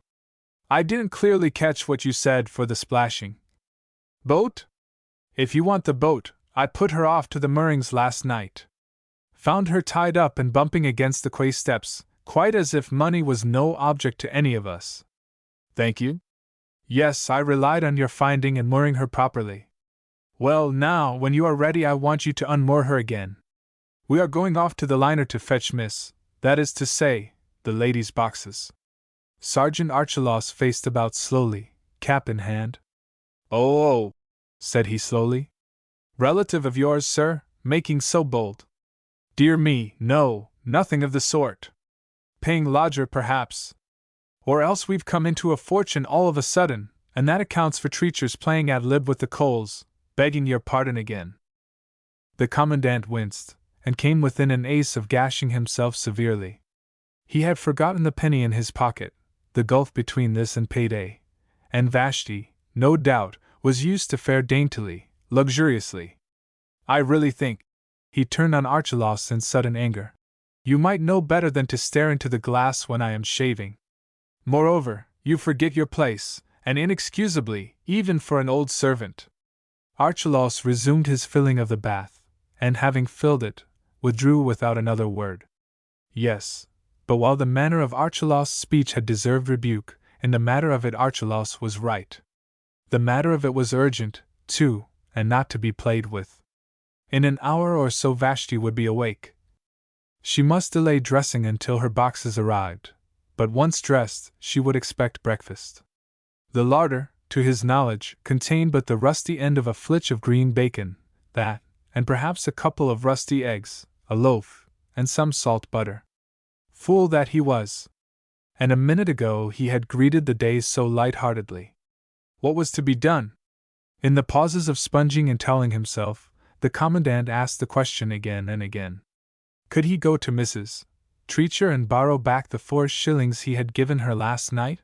"I didn't clearly catch what you said for the splashing. Boat? If you want the boat, I put her off to the moorings last night. Found her tied up and bumping against the quay steps, quite as if money was no object to any of us." "Thank you. Yes, I relied on your finding and mooring her properly. Well, now, when you are ready, I want you to unmoor her again. We are going off to the liner to fetch that is to say, the ladies' boxes." Sergeant Archelaus faced about slowly, cap in hand. Oh, said he slowly. "Relative of yours, sir, making so bold?" "Dear me, no, nothing of the sort. Paying lodger, perhaps. Or else we've come into a fortune all of a sudden, And that accounts for Treacher's playing ad lib with the coals, begging your pardon again. The Commandant winced, and came within an ace of gashing himself severely. He had forgotten the penny in his pocket, the gulf between this and payday, and Vashti, no doubt, was used to fare daintily, luxuriously. I really think, he turned on Archelaus in sudden anger, you might know better than to stare into the glass when I am shaving. Moreover, you forget your place, and inexcusably, even for an old servant. Archelaus resumed his filling of the bath, and having filled it, withdrew without another word. Yes, but while the manner of Archelaus' speech had deserved rebuke, in the matter of it Archelaus was right. The matter of it was urgent, too, and not to be played with. In an hour or so Vashti would be awake. She must delay dressing until her boxes arrived, but once dressed, she would expect breakfast. The larder, to his knowledge, contained but the rusty end of a flitch of green bacon, that, and perhaps a couple of rusty eggs, a loaf, and some salt butter. Fool that he was! And a minute ago he had greeted the day so light-heartedly. What was to be done? In the pauses of sponging and toweling himself, the Commandant asked the question again and again. Could he go to Mrs. Treacher and borrow back the 4 shillings he had given her last night?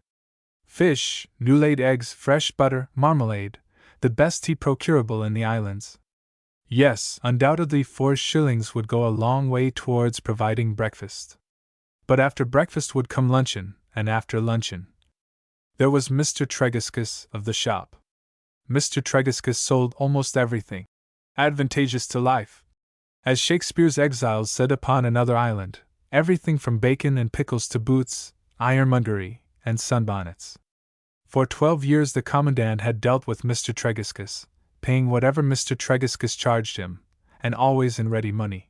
Fish, new-laid eggs, fresh butter, marmalade, the best tea procurable in the islands. Yes, undoubtedly 4 shillings would go a long way towards providing breakfast. But after breakfast would come luncheon, and after luncheon. There was Mr. Tregiscus of the shop. Mr. Tregiscus sold almost everything advantageous to life. As Shakespeare's exiles said upon another island, everything from bacon and pickles to boots, ironmongery, and sunbonnets. For 12 years the Commandant had dealt with Mr. Tregiscus, paying whatever Mr. Tregiscus charged him, and always in ready money.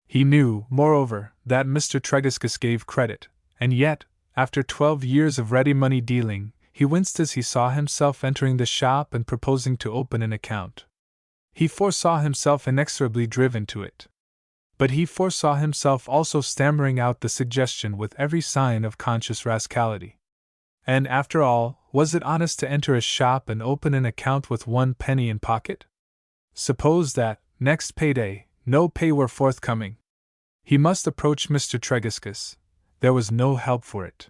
He knew, moreover, that Mr. Tregiscus gave credit, and yet, after 12 years of ready money dealing, he winced as he saw himself entering the shop and proposing to open an account. He foresaw himself inexorably driven to it. But he foresaw himself also stammering out the suggestion with every sign of conscious rascality. And after all, was it honest to enter a shop and open an account with 1 penny in pocket? Suppose that, next payday, no pay were forthcoming. He must approach Mr. Tregiscus. There was no help for it.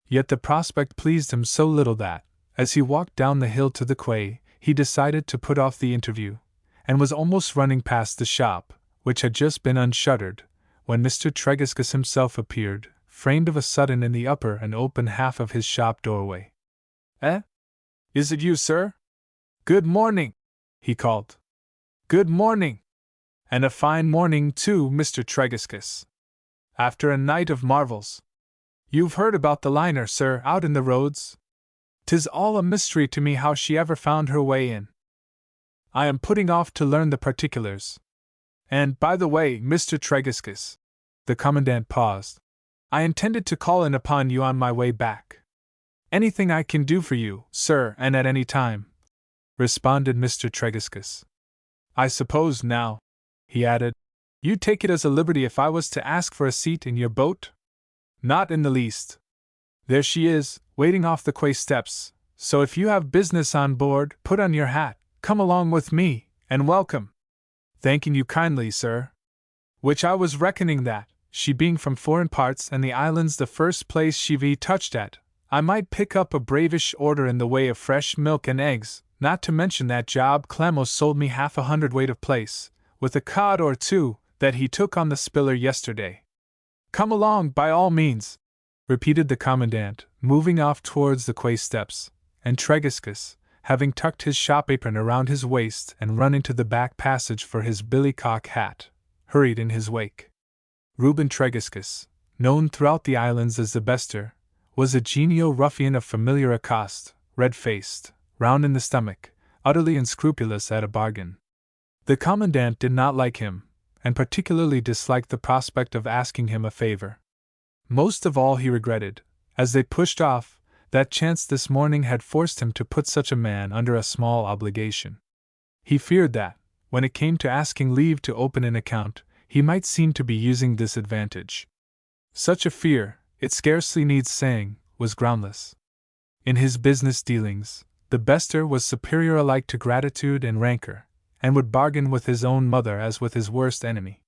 Yet the prospect pleased him so little that, as he walked down the hill to the quay, he decided to put off the interview, and was almost running past the shop, which had just been unshuttered, when Mr. Tregiscus himself appeared, framed of a sudden in the upper and open half of his shop doorway. Eh? Is it you, sir? Good morning, he called. Good morning! And a fine morning, too, Mr. Tregiscus. After a night of marvels. You've heard about the liner, sir, out in the roads? 'Tis all a mystery to me how she ever found her way in. I am putting off to learn the particulars. And, by the way, Mr. Tregiscus, the Commandant paused, I intended to call in upon you on my way back. Anything I can do for you, sir, and at any time, responded Mr. Tregiscus. I suppose now, he added, you'd take it as a liberty if I was to ask for a seat in your boat? Not in the least. There she is, waiting off the quay steps, so if you have business on board, put on your hat, come along with me, and welcome. Thanking you kindly, sir. Which I was reckoning that, she being from foreign parts and the islands the first place she've touched at, I might pick up a bravish order in the way of fresh milk and eggs, not to mention that Job Clamo sold me 1/2 hundredweight of plaice, with a cod or 2, that he took on the spiller yesterday. Come along, by all means, repeated the Commandant, moving off towards the quay steps, and Tregiscus, having tucked his shop apron around his waist and run into the back passage for his billycock hat, hurried in his wake. Reuben Tregiscus, known throughout the islands as the Bester, was a genial ruffian of familiar accost, red-faced, round in the stomach, utterly unscrupulous at a bargain. The Commandant did not like him, and particularly disliked the prospect of asking him a favor. Most of all he regretted, as they pushed off, that chance this morning had forced him to put such a man under a small obligation. He feared that, when it came to asking leave to open an account, he might seem to be using this advantage. Such a fear, it scarcely needs saying, was groundless. In his business dealings, The bester was superior alike to gratitude and rancor, and would bargain with his own mother as with his worst enemy.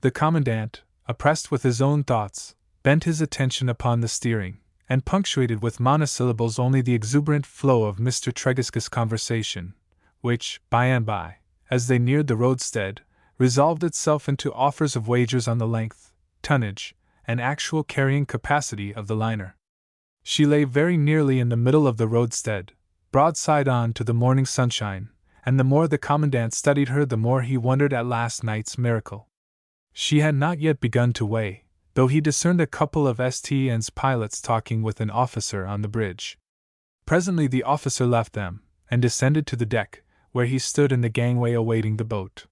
The commandant, oppressed with his own thoughts, bent his attention upon the steering, and punctuated with monosyllables only the exuberant flow of Mr. Tregisca's conversation, which, by and by, as they neared the roadstead, resolved itself into offers of wagers on the length, tonnage, and actual carrying capacity of the liner. She lay very nearly in the middle of the roadstead, broadside on to the morning sunshine, and the more the commandant studied her the more he wondered at last night's miracle. She had not yet begun to weigh, though he discerned a couple of STN's pilots talking with an officer on the bridge. Presently the officer left them, and descended to the deck, where he stood in the gangway awaiting the boat.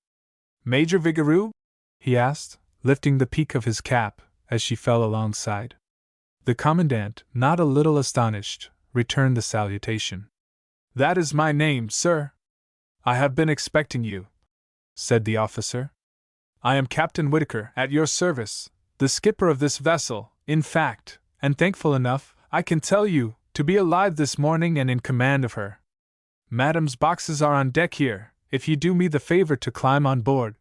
"Major Vigoureux?" he asked, lifting the peak of his cap, as she fell alongside. The commandant, not a little astonished, returned the salutation. "That is my name, sir. I have been expecting you," said the officer. "I am Captain Whitaker, at your service, the skipper of this vessel, in fact, and thankful enough, I can tell you, to be alive this morning and in command of her. Madam's boxes are on deck here, if you do me the favor to climb on board.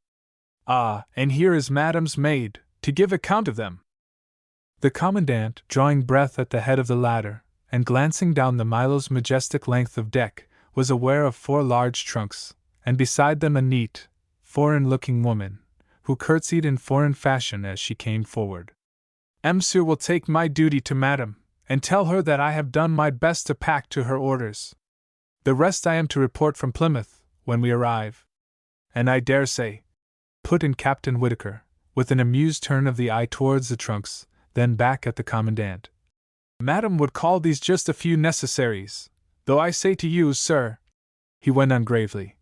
Ah, and here is Madam's maid, to give account of them." The commandant, drawing breath at the head of the ladder, and glancing down the Milo's majestic length of deck, was aware of 4 large trunks, and beside them a neat, foreign-looking woman, who curtsied in foreign fashion as she came forward. "Monsieur will take my duty to Madam, and tell her that I have done my best to pack to her orders. The rest I am to report from Plymouth, when we arrive. And I dare say," put in Captain Whitaker, with an amused turn of the eye towards the trunks, then back at the commandant, "Madam would call these just a few necessaries, though I say to you, sir," he went on gravely,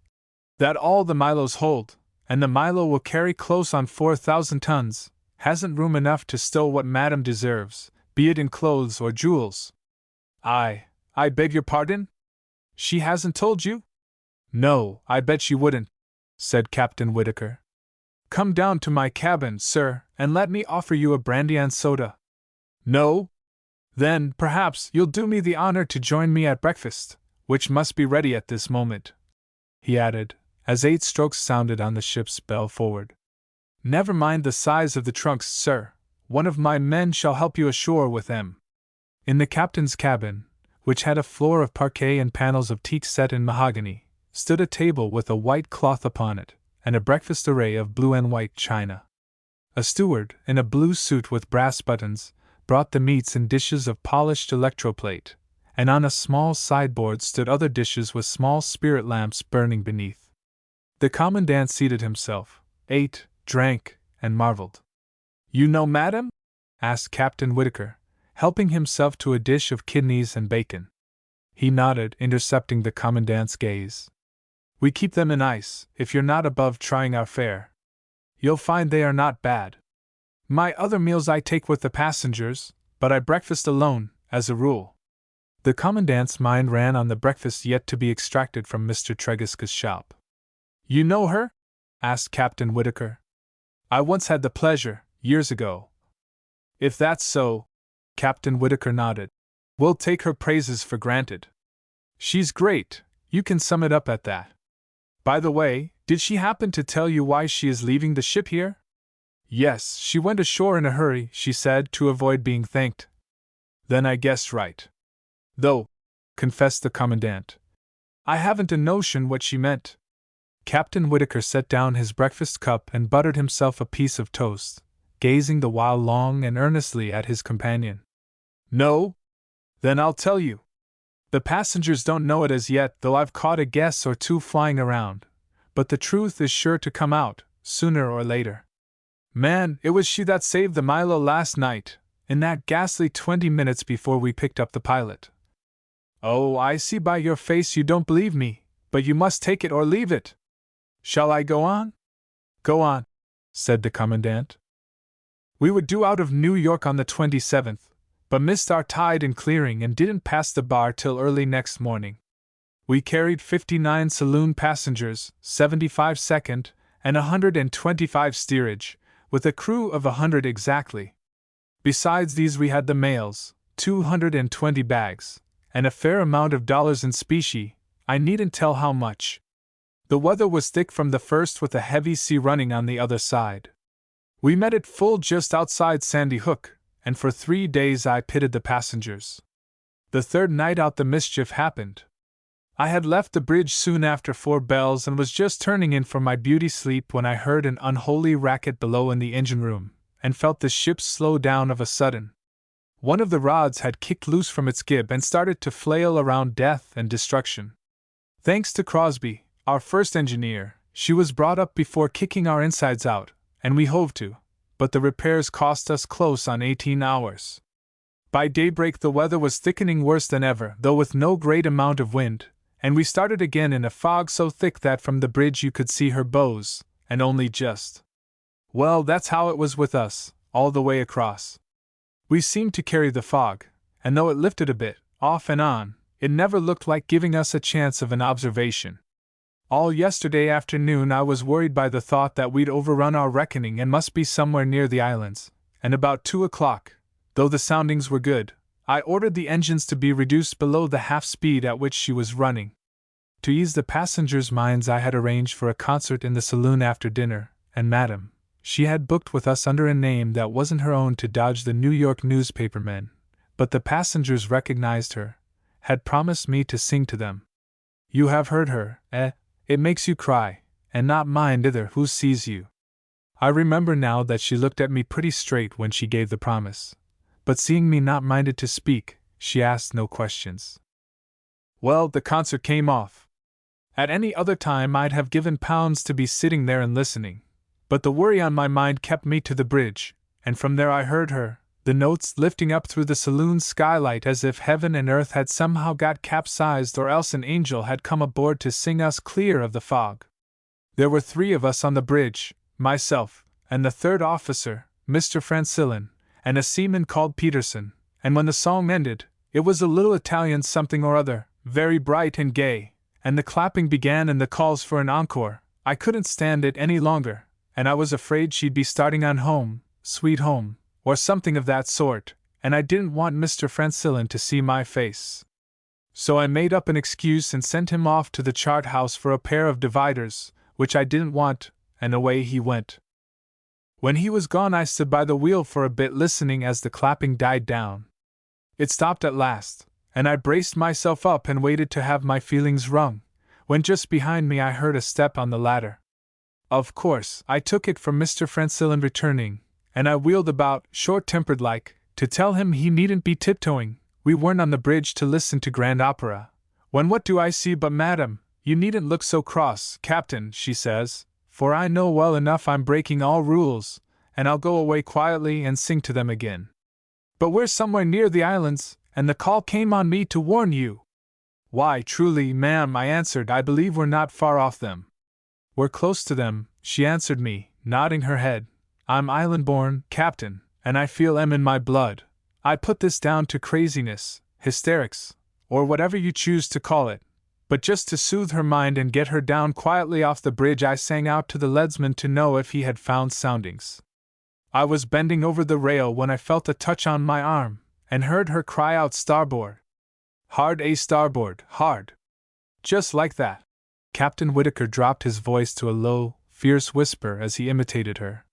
"that all the Milos hold, and the Milo will carry close on 4,000 tons, hasn't room enough to stow what Madam deserves, be it in clothes or jewels." I beg your pardon? She hasn't told you?" "No, I bet she wouldn't," said Captain Whitaker. "Come down to my cabin, sir, and let me offer you a brandy and soda." "No? Then, perhaps, you'll do me the honor to join me at breakfast, which must be ready at this moment," he added, as 8 strokes sounded on the ship's bell forward. "Never mind the size of the trunks, sir. One of my men shall help you ashore with them." In the captain's cabin, which had a floor of parquet and panels of teak set in mahogany, stood a table with a white cloth upon it, and a breakfast array of blue and white china. A steward, in a blue suit with brass buttons, brought the meats in dishes of polished electroplate, and on a small sideboard stood other dishes with small spirit lamps burning beneath. The commandant seated himself, ate, drank, and marveled. "You know Madam?" asked Captain Whitaker, helping himself to a dish of kidneys and bacon. He nodded, intercepting the commandant's gaze. "We keep them in ice, if you're not above trying our fare. You'll find they are not bad. My other meals I take with the passengers, but I breakfast alone, as a rule." The commandant's mind ran on the breakfast yet to be extracted from Mr. Tregisca's shop. "You know her?" asked Captain Whitaker. "I once had the pleasure, years ago." "If that's so," Captain Whitaker nodded, "we'll take her praises for granted. She's great, you can sum it up at that. By the way, did she happen to tell you why she is leaving the ship here?" "Yes, she went ashore in a hurry," she said, "to avoid being thanked." "Then I guessed right. Though," confessed the commandant, "I haven't a notion what she meant." Captain Whitaker set down his breakfast cup and buttered himself a piece of toast, gazing the while long and earnestly at his companion. "No? Then I'll tell you. The passengers don't know it as yet, though I've caught a guess or two flying around, but the truth is sure to come out, sooner or later. Man, it was she that saved the Milo last night, in that ghastly 20 minutes before we picked up the pilot. Oh, I see by your face you don't believe me, but you must take it or leave it. Shall I go on?" "Go on," said the commandant. "We were due out of New York on the 27th, but missed our tide in clearing and didn't pass the bar till early next morning. We carried 59 saloon passengers, 75 second, and 125 steerage, with a crew of 100 exactly. Besides these we had the mails, 220 bags, and a fair amount of dollars in specie, I needn't tell how much. The weather was thick from the first with a heavy sea running on the other side. We met it full just outside Sandy Hook, and for 3 days I pitied the passengers. The third night out the mischief happened. I had left the bridge soon after 4 bells and was just turning in for my beauty sleep when I heard an unholy racket below in the engine room, and felt the ship slow down of a sudden. One of the rods had kicked loose from its gib and started to flail around death and destruction. Thanks to Crosby, our first engineer, she was brought up before kicking our insides out, and we hove to, but the repairs cost us close on 18 hours. By daybreak the weather was thickening worse than ever, though with no great amount of wind, and we started again in a fog so thick that from the bridge you could see her bows, and only just. Well, that's how it was with us, all the way across. We seemed to carry the fog, and though it lifted a bit, off and on, it never looked like giving us a chance of an observation. All yesterday afternoon I was worried by the thought that we'd overrun our reckoning and must be somewhere near the islands, and about 2 o'clock, though the soundings were good, I ordered the engines to be reduced below the half speed at which she was running. To ease the passengers' minds I had arranged for a concert in the saloon after dinner, and Madame, she had booked with us under a name that wasn't her own to dodge the New York newspapermen, but the passengers recognized her, had promised me to sing to them. You have heard her, eh? It makes you cry, and not mind either who sees you. I remember now that she looked at me pretty straight when she gave the promise, but seeing me not minded to speak, she asked no questions. Well, the concert came off. At any other time I'd have given pounds to be sitting there and listening, but the worry on my mind kept me to the bridge, and from there I heard her, the notes lifting up through the saloon skylight as if heaven and earth had somehow got capsized or else an angel had come aboard to sing us clear of the fog. There were 3 of us on the bridge, myself, and the third officer, Mr. Francillon, and a seaman called Peterson, and when the song ended, it was a little Italian something or other, very bright and gay, and the clapping began and the calls for an encore. I couldn't stand it any longer, and I was afraid she'd be starting on Home, Sweet Home, or something of that sort, and I didn't want Mr. Francillon to see my face. So I made up an excuse and sent him off to the chart house for a pair of dividers, which I didn't want, and away he went. When he was gone I stood by the wheel for a bit listening as the clapping died down. It stopped at last, and I braced myself up and waited to have my feelings wrung, when just behind me I heard a step on the ladder. Of course, I took it for Mr. Francillon returning, and I wheeled about, short-tempered like, to tell him he needn't be tiptoeing, we weren't on the bridge to listen to grand opera. When what do I see but Madam, you needn't look so cross, Captain, she says, for I know well enough I'm breaking all rules, and I'll go away quietly and sing to them again. But we're somewhere near the islands, and the call came on me to warn you. Why, truly, ma'am, I answered, I believe we're not far off them. We're close to them, she answered me, nodding her head. I'm island-born, Captain, and I feel 'em in my blood. I put this down to craziness, hysterics, or whatever you choose to call it. But just to soothe her mind and get her down quietly off the bridge I sang out to the leadsman to know if he had found soundings. I was bending over the rail when I felt a touch on my arm, and heard her cry out starboard. Hard a starboard, hard. Just like that. Captain Whitaker dropped his voice to a low, fierce whisper as he imitated her.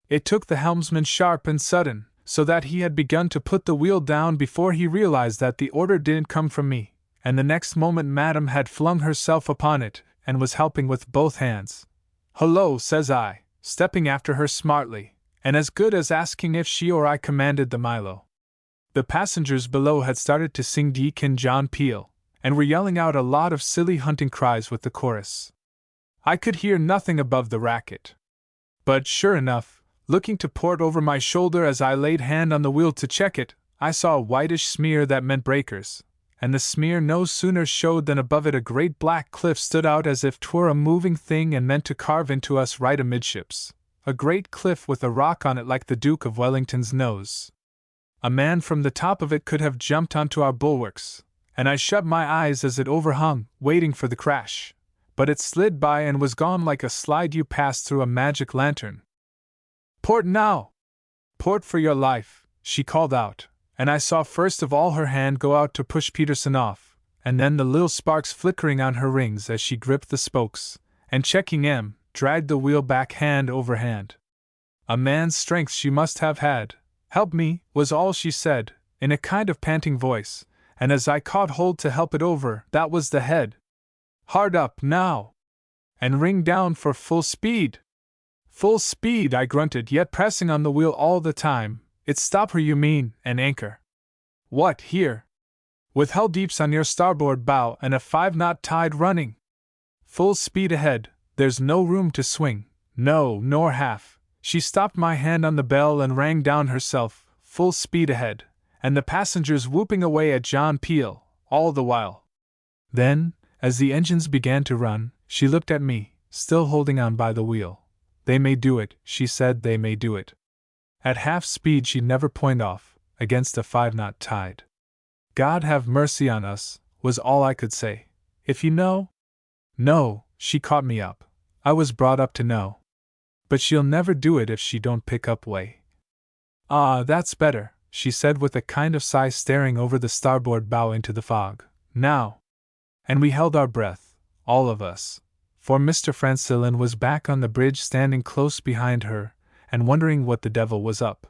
It took the helmsman sharp and sudden, so that he had begun to put the wheel down before he realized that the order didn't come from me, and the next moment Madame had flung herself upon it, and was helping with both hands. Hullo, says I, stepping after her smartly, and as good as asking if she or I commanded the Milo. The passengers below had started to sing Deacon John Peel, and were yelling out a lot of silly hunting cries with the chorus. I could hear nothing above the racket. But sure enough, looking to port over my shoulder as I laid hand on the wheel to check it, I saw a whitish smear that meant breakers, and the smear no sooner showed than above it a great black cliff stood out as if 'twere a moving thing and meant to carve into us right amidships, a great cliff with a rock on it like the Duke of Wellington's nose. A man from the top of it could have jumped onto our bulwarks, and I shut my eyes as it overhung, waiting for the crash, but it slid by and was gone like a slide you pass through a magic lantern. Port now! Port for your life, she called out, and I saw first of all her hand go out to push Peterson off, and then the little sparks flickering on her rings as she gripped the spokes, and checking M, dragged the wheel back hand over hand. A man's strength she must have had. "Help me," was all she said, in a kind of panting voice, and as I caught hold to help it over, that was the head. "Hard up, now! And ring down for full speed!" "Full speed," I grunted, yet pressing on the wheel all the time. "It's stop her, you mean, and anchor." "What, here? With hull deeps on your starboard bow and a 5-knot tide running?" "Full speed ahead, there's no room to swing, no, nor half." She stopped my hand on the bell and rang down herself, "Full speed ahead," and the passengers whooping away at John Peel, all the while. Then, as the engines began to run, she looked at me, still holding on by the wheel. "They may do it," she said, "they may do it. At half speed she'd never point off, against a 5-knot tide." "God have mercy on us," was all I could say. "If you know?" "No," she caught me up. "I was brought up to know. But she'll never do it if she don't pick up way." "Ah, that's better," she said with a kind of sigh, staring over the starboard bow into the fog. "Now." And we held our breath, all of us, for Mr. Francillon was back on the bridge standing close behind her, and wondering what the devil was up.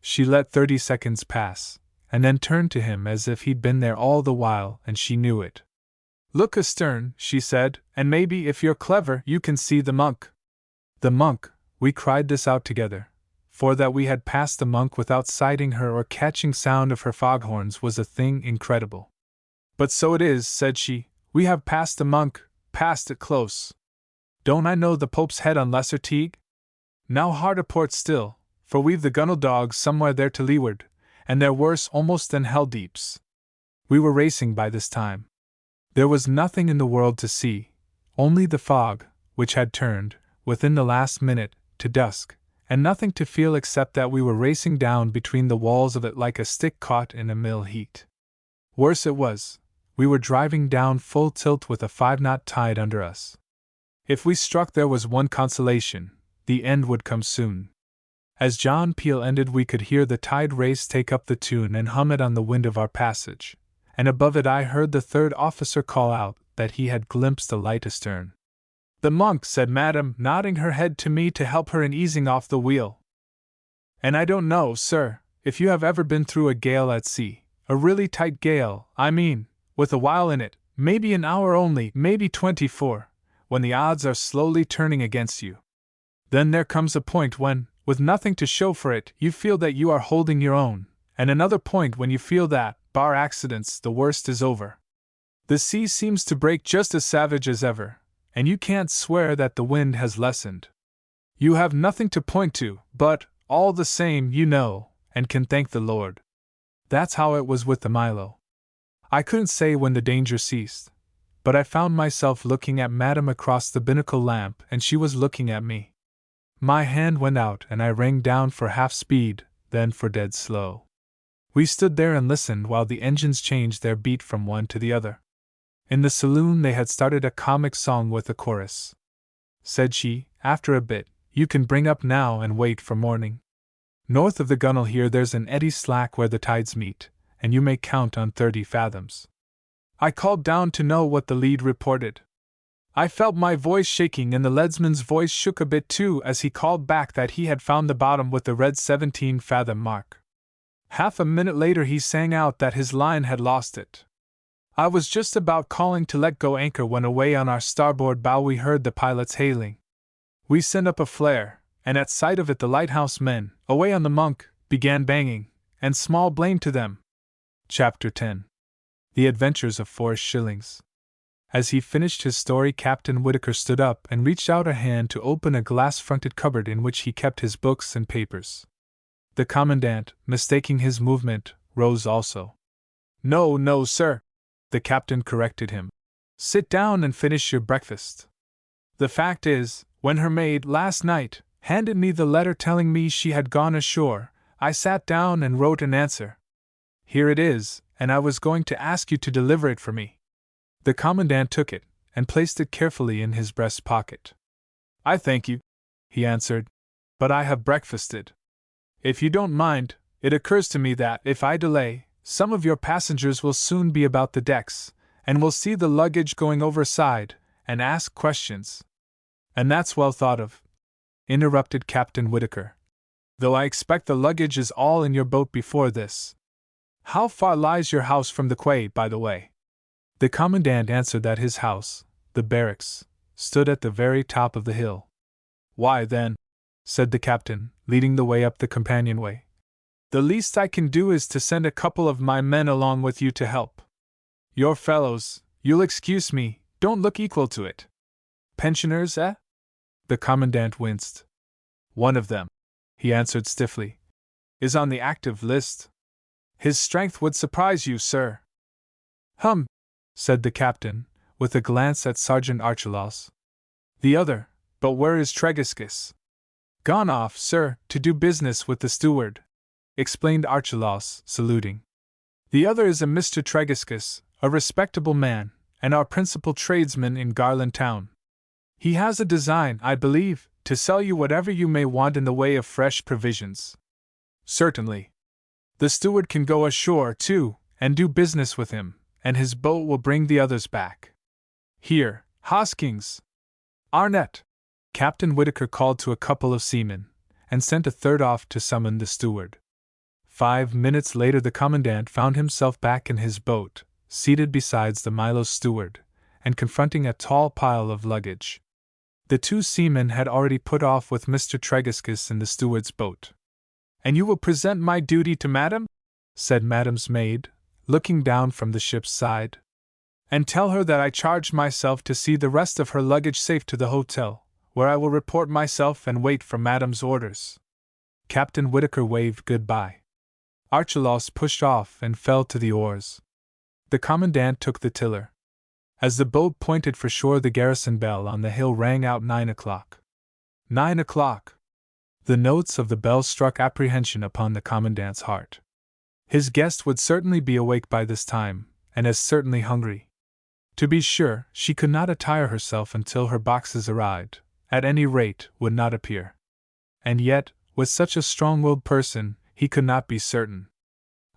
She let 30 seconds pass, and then turned to him as if he'd been there all the while and she knew it. "Look astern," she said, "and maybe, if you're clever, you can see the monk." The monk, we cried this out together, for that we had passed the monk without sighting her or catching sound of her foghorns was a thing incredible. "But so it is," said she, "we have passed the monk, passed it close. Don't I know the Pope's Head on Lesser Teague? Now hard a port still, for we've the gunwale dogs somewhere there to leeward, and they're worse almost than hell deeps." We were racing by this time. There was nothing in the world to see, only the fog, which had turned, within the last minute, to dusk, and nothing to feel except that we were racing down between the walls of it like a stick caught in a mill heat. Worse it was, we were driving down full tilt with a 5-knot tide under us. If we struck, there was one consolation: the end would come soon. As John Peel ended, we could hear the tide race take up the tune and hum it on the wind of our passage, and above it I heard the third officer call out that he had glimpsed a light astern. "The monk," said Madame, nodding her head to me to help her in easing off the wheel. "And I don't know, sir, if you have ever been through a gale at sea, a really tight gale, I mean, with a while in it, maybe an hour only, maybe 24, when the odds are slowly turning against you. Then there comes a point when, with nothing to show for it, you feel that you are holding your own, and another point when you feel that, bar accidents, the worst is over. The sea seems to break just as savage as ever, and you can't swear that the wind has lessened. You have nothing to point to, but, all the same, you know, and can thank the Lord." That's how it was with the Milo. I couldn't say when the danger ceased, but I found myself looking at Madame across the binnacle lamp, and she was looking at me. My hand went out and I rang down for half speed, then for dead slow. We stood there and listened while the engines changed their beat from one to the other. In the saloon they had started a comic song with a chorus. Said she, after a bit, "You can bring up now and wait for morning. North of the gunwale here there's an eddy slack where the tides meet, and you may count on 30 fathoms." I called down to know what the lead reported. I felt my voice shaking, and the leadsman's voice shook a bit too as he called back that he had found the bottom with the red 17-fathom mark. Half a minute later he sang out that his line had lost it. I was just about calling to let go anchor when away on our starboard bow we heard the pilots hailing. We sent up a flare, and at sight of it the lighthouse men, away on the Monk, began banging, and small blame to them. Chapter 10. The Adventures of Forrest Shillings. As he finished his story, Captain Whitaker stood up and reached out a hand to open a glass-fronted cupboard in which he kept his books and papers. The Commandant, mistaking his movement, rose also. "No, no, sir," the captain corrected him. "Sit down and finish your breakfast. The fact is, when her maid, last night, handed me the letter telling me she had gone ashore, I sat down and wrote an answer. Here it is, and I was going to ask you to deliver it for me." The Commandant took it, and placed it carefully in his breast pocket. "I thank you," he answered, "but I have breakfasted. If you don't mind, It occurs to me that, if I delay, some of your passengers will soon be about the decks, and will see the luggage going overside, and ask questions. And that's well thought of, interrupted Captain Whitaker. Though I expect the luggage is all in your boat before this. How far lies your house from the quay, by the way? The Commandant answered that his house, the barracks, stood at the very top of the hill. Why, then, said the captain, leading the way up the companionway, the least I can do is to send a couple of my men along with you to help. Your fellows, you'll excuse me, don't look equal to it. Pensioners, eh? The Commandant winced. One of them, he answered stiffly, is on the active list. His strength would surprise you, sir. Hum, said the captain, with a glance at Sergeant Archelaus. The other, but where is Tregiscus? Gone off, sir, to do business with the steward, explained Archelaus, saluting. The other is a Mr. Tregiscus, a respectable man, and our principal tradesman in Garland Town. He has a design, I believe, to sell you whatever you may want in the way of fresh provisions. Certainly. The steward can go ashore, too, and do business with him, and his boat will bring the others back. Here, Hoskins! Arnett! Captain Whitaker called to a couple of seamen, and sent a third off to summon the steward. 5 minutes later the Commandant found himself back in his boat, seated beside the Milo's steward, and confronting a tall pile of luggage. The 2 seamen had already put off with Mr. Tregiscus in the steward's boat. And you will present my duty to Madam? Said Madam's maid, looking down from the ship's side. And tell her that I charge myself to see the rest of her luggage safe to the hotel, where I will report myself and wait for Madam's orders. Captain Whitaker waved goodbye. Archelaus pushed off and fell to the oars. The Commandant took the tiller. As the boat pointed for shore, the garrison bell on the hill rang out 9 o'clock. 9 o'clock! The notes of the bell struck apprehension upon the Commandant's heart. His guest would certainly be awake by this time, and as certainly hungry. To be sure, she could not attire herself until her boxes arrived, at any rate, would not appear. And yet, with such a strong-willed person, he could not be certain.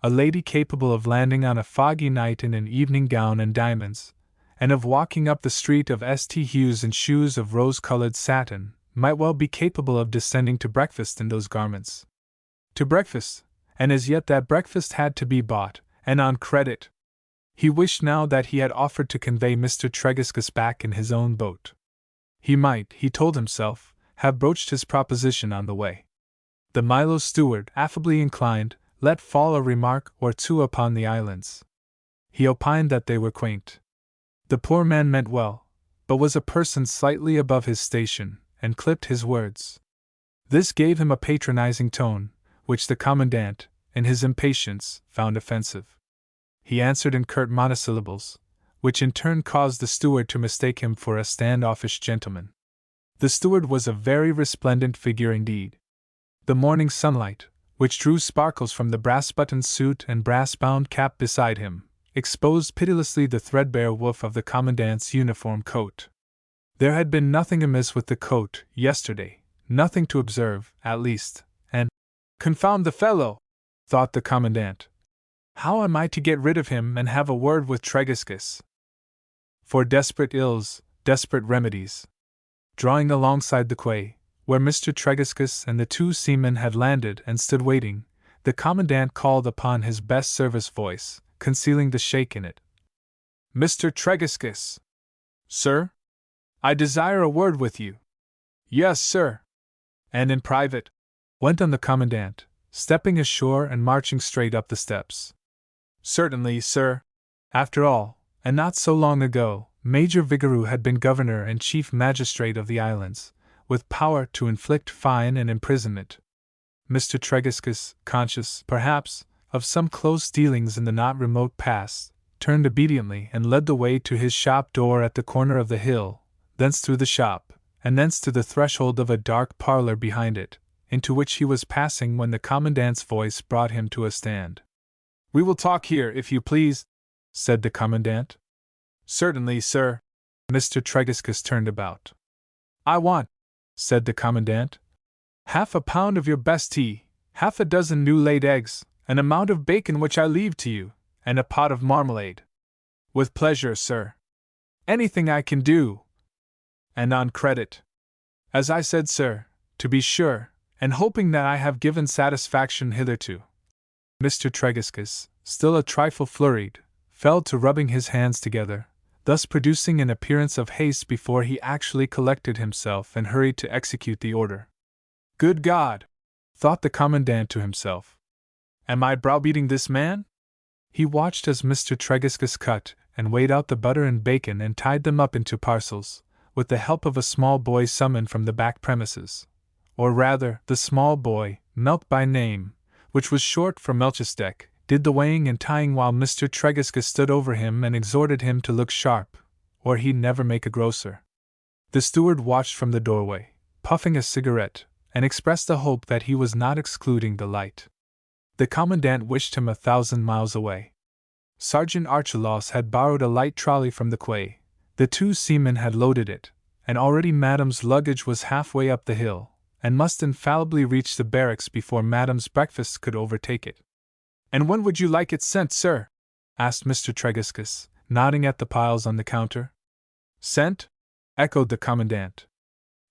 A lady capable of landing on a foggy night in an evening gown and diamonds, and of walking up the street of St. Hugh's in shoes of rose-colored satin, might well be capable of descending to breakfast in those garments. To breakfast, and as yet that breakfast had to be bought, and on credit. He wished now that he had offered to convey Mr. Tregiscus back in his own boat. He might, he told himself, have broached his proposition on the way. The Milo's steward, affably inclined, let fall a remark or two upon the islands. He opined that they were quaint. The poor man meant well, but was a person slightly above his station, and clipped his words. This gave him a patronizing tone, which the Commandant, in his impatience, found offensive. He answered in curt monosyllables, which in turn caused the steward to mistake him for a standoffish gentleman. The steward was a very resplendent figure indeed. The morning sunlight, which drew sparkles from the brass-buttoned suit and brass-bound cap beside him, exposed pitilessly the threadbare woof of the Commandant's uniform coat. There had been nothing amiss with the coat yesterday, nothing to observe, at least, and "Confound the fellow!" thought the Commandant. "How am I to get rid of him and have a word with Tregiscus?" For desperate ills, desperate remedies. Drawing alongside the quay, where Mr. Tregiscus and the 2 seamen had landed and stood waiting, the Commandant called upon his best service voice, concealing the shake in it. "Mr. Tregiscus!" "Sir?" "I desire a word with you." "Yes, sir." "And in private," went on the Commandant, stepping ashore and marching straight up the steps. "Certainly, sir." After all, and not so long ago, Major Vigoureux had been governor and chief magistrate of the islands, with power to inflict fine and imprisonment. Mr. Tregiscus, conscious, perhaps, of some close dealings in the not remote past, turned obediently and led the way to his shop door at the corner of the hill, thence through the shop, and thence to the threshold of a dark parlor behind it, into which he was passing when the Commandant's voice brought him to a stand. "We will talk here, if you please," said the Commandant. "Certainly, sir." Mr. Tregiscus turned about. "I want," said the Commandant, "half a pound of your best tea, half a dozen new laid eggs, an amount of bacon which I leave to you, and a pot of marmalade. With pleasure, sir. Anything I can do. And on credit. As I said, sir, to be sure, and hoping that I have given satisfaction hitherto. Mr. Tregiscus, still a trifle flurried, fell to rubbing his hands together, thus producing an appearance of haste before he actually collected himself and hurried to execute the order. Good God! Thought the commandant to himself. Am I browbeating this man? He watched as Mr. Tregiscus cut and weighed out the butter and bacon and tied them up into parcels, with the help of a small boy summoned from the back premises. Or rather, the small boy, Melk by name, which was short for Melchizedek, did the weighing and tying while Mr. Tregiscus stood over him and exhorted him to look sharp, or he'd never make a grocer. The steward watched from the doorway, puffing a cigarette, and expressed a hope that he was not excluding the light. The commandant wished him 1,000 miles away. Sergeant Archelaus had borrowed a light trolley from the quay. The two seamen had loaded it, and already Madame's luggage was halfway up the hill, and must infallibly reach the barracks before Madame's breakfast could overtake it. And when would you like it sent, sir? Asked Mr. Tregiscus, nodding at the piles on the counter. Sent? Echoed the commandant.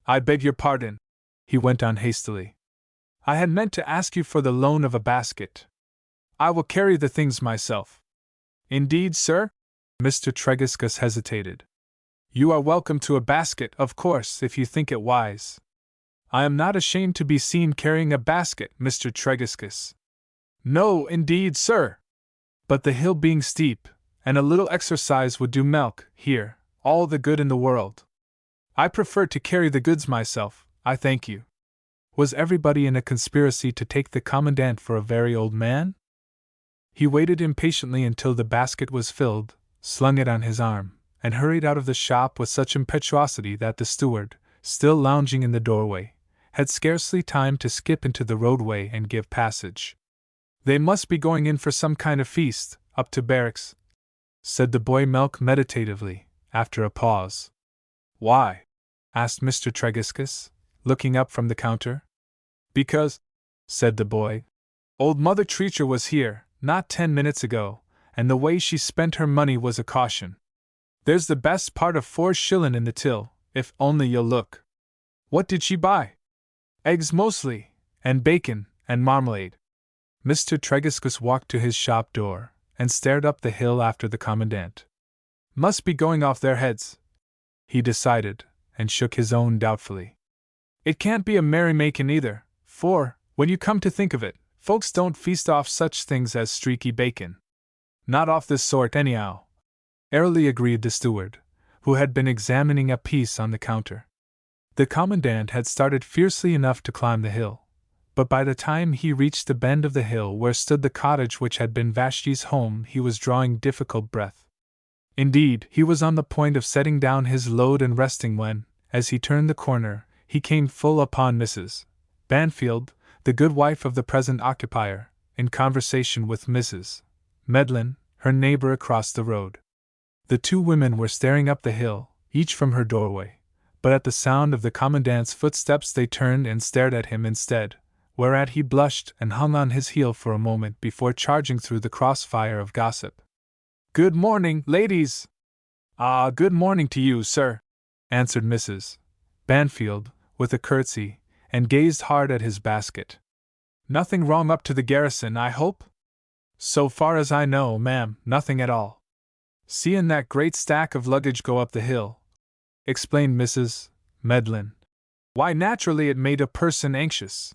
I beg your pardon, he went on hastily. I had meant to ask you for the loan of a basket. I will carry the things myself. Indeed, sir? Mr. Tregiscus hesitated. You are welcome to a basket, of course, if you think it wise. I am not ashamed to be seen carrying a basket, Mr. Tregiscus. No, indeed, sir. But the hill being steep, and a little exercise would do Melk, here, all the good in the world. I prefer to carry the goods myself, I thank you. Was everybody in a conspiracy to take the commandant for a very old man? He waited impatiently until the basket was filled, slung it on his arm, and hurried out of the shop with such impetuosity that the steward, still lounging in the doorway, had scarcely time to skip into the roadway and give passage. They must be going in for some kind of feast, up to barracks, said the boy Melk meditatively, after a pause. Why? Asked Mr. Tregiscus, looking up from the counter. Because, said the boy, old Mother Treacher was here, not 10 minutes ago, and the way she spent her money was a caution. There's the best part of 4 shillin' in the till, if only you'll look. What did she buy? Eggs mostly, and bacon, and marmalade. Mr. Tregiscus walked to his shop door, and stared up the hill after the commandant. Must be going off their heads, he decided, and shook his own doubtfully. It can't be a merrymaking either, for, when you come to think of it, folks don't feast off such things as streaky bacon. Not off this sort anyhow, airily agreed the steward, who had been examining a piece on the counter. The commandant had started fiercely enough to climb the hill, but by the time he reached the bend of the hill where stood the cottage which had been Vashti's home, he was drawing difficult breath. Indeed, he was on the point of setting down his load and resting when, as he turned the corner, he came full upon Mrs. Banfield, the good wife of the present occupier, in conversation with Mrs. Medlin, her neighbor across the road. The two women were staring up the hill, each from her doorway, but at the sound of the commandant's footsteps they turned and stared at him instead, whereat he blushed and hung on his heel for a moment before charging through the crossfire of gossip. Good morning, ladies! Ah, good morning to you, sir, answered Mrs. Banfield, with a curtsy, and gazed hard at his basket. Nothing wrong up to the garrison, I hope? So far as I know, ma'am, nothing at all. Seein' that great stack of luggage go up the hill, explained Mrs. Medlin. Why, naturally it made a person anxious.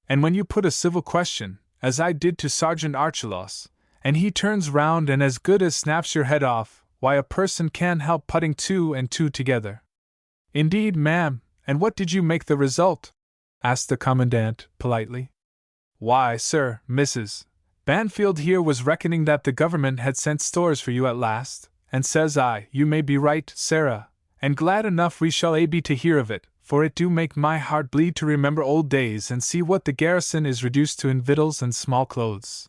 And when you put a civil question, as I did to Sergeant Archelaus, and he turns round and as good as snaps your head off, why a person can't help putting 2 and 2 together. Indeed, ma'am, and what did you make the result? Asked the commandant, politely. Why, sir, Mrs. Banfield here was reckoning that the government had sent stores for you at last, and says I, you may be right, Sarah, and glad enough we shall be to hear of it, for it do make my heart bleed to remember old days and see what the garrison is reduced to in victuals and small clothes.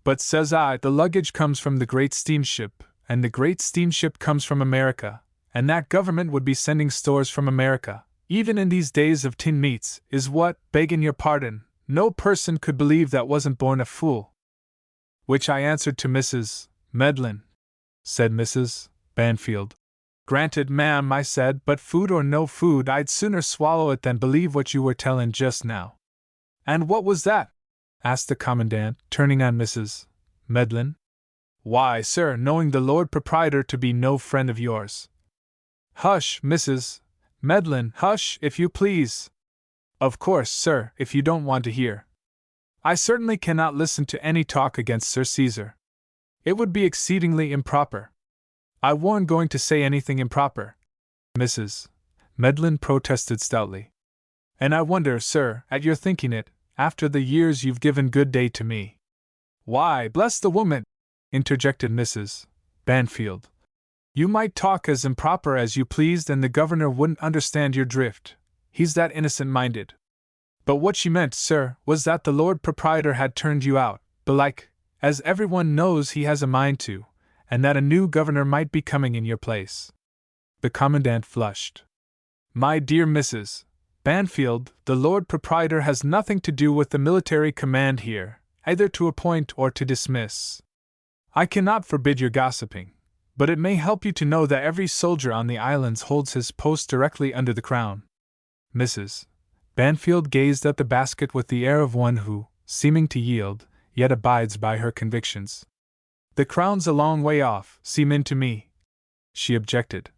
But says I, the luggage comes from the great steamship, and the great steamship comes from America, and that government would be sending stores from America, even in these days of tin meats, is what, beggin' your pardon, No person could believe that wasn't born a fool. Which I answered to Mrs. Medlin, said Mrs. Banfield. Granted, ma'am, I said, but food or no food, I'd sooner swallow it than believe what you were tellin' just now. And what was that? Asked the Commandant, turning on Mrs. Medlin. Why, sir, knowing the Lord Proprietor to be no friend of yours. Hush, Mrs. Medlin, hush, if you please. Of course, sir, if you don't want to hear. I certainly cannot listen to any talk against Sir Caesar. It would be exceedingly improper. I warn't going to say anything improper. Mrs. Medlin protested stoutly. And I wonder, sir, at your thinking it, after the years you've given good day to me. Why, bless the woman, interjected Mrs. Banfield. You might talk as improper as you pleased and the governor wouldn't understand your drift. He's that innocent-minded. But what she meant, sir, was that the Lord Proprietor had turned you out, belike, as everyone knows he has a mind to, and that a new governor might be coming in your place. The Commandant flushed. My dear Mrs. Banfield, the Lord Proprietor has nothing to do with the military command here, either to appoint or to dismiss. I cannot forbid your gossiping, but it may help you to know that every soldier on the islands holds his post directly under the crown. Mrs. Banfield gazed at the basket with the air of one who, seeming to yield, yet abides by her convictions. The crown's a long way off, seemin' to me, she objected.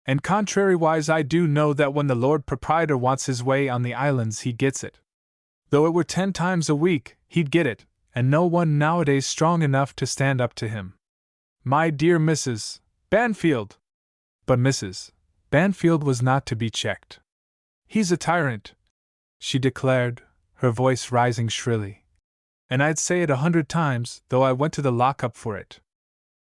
And contrariwise I do know that when the Lord Proprietor wants his way on the islands he gets it. Though it were 10 times a week, he'd get it, and no one nowadays strong enough to stand up to him. My dear Mrs. Banfield! But Mrs. Banfield was not to be checked. He's a tyrant, she declared, her voice rising shrilly. And I'd say it 100 times, though I went to the lock-up for it.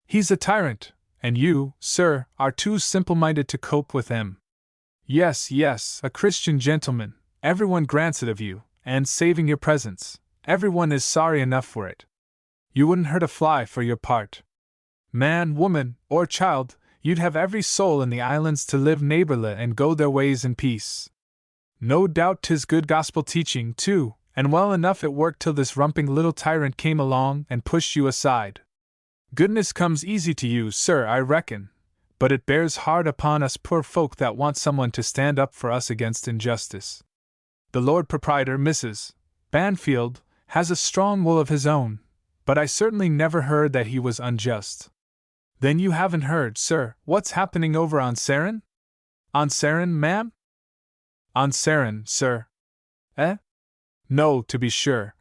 He's a tyrant, and you, sir, are too simple-minded to cope with him. Yes, yes, a Christian gentleman, everyone grants it of you, and saving your presence, everyone is sorry enough for it. You wouldn't hurt a fly for your part. Man, woman, or child, you'd have every soul in the islands to live neighborly and go their ways in peace. No doubt 'tis good gospel teaching, too, and well enough it worked till this rumping little tyrant came along and pushed you aside. Goodness comes easy to you, sir, I reckon, but it bears hard upon us poor folk that want someone to stand up for us against injustice. The Lord Proprietor, Mrs. Banfield, has a strong will of his own, but I certainly never heard that he was unjust. Then you haven't heard, sir, what's happening over on Sarin? On Sarin, ma'am? On Sarin, sir. Eh? No, to be sure.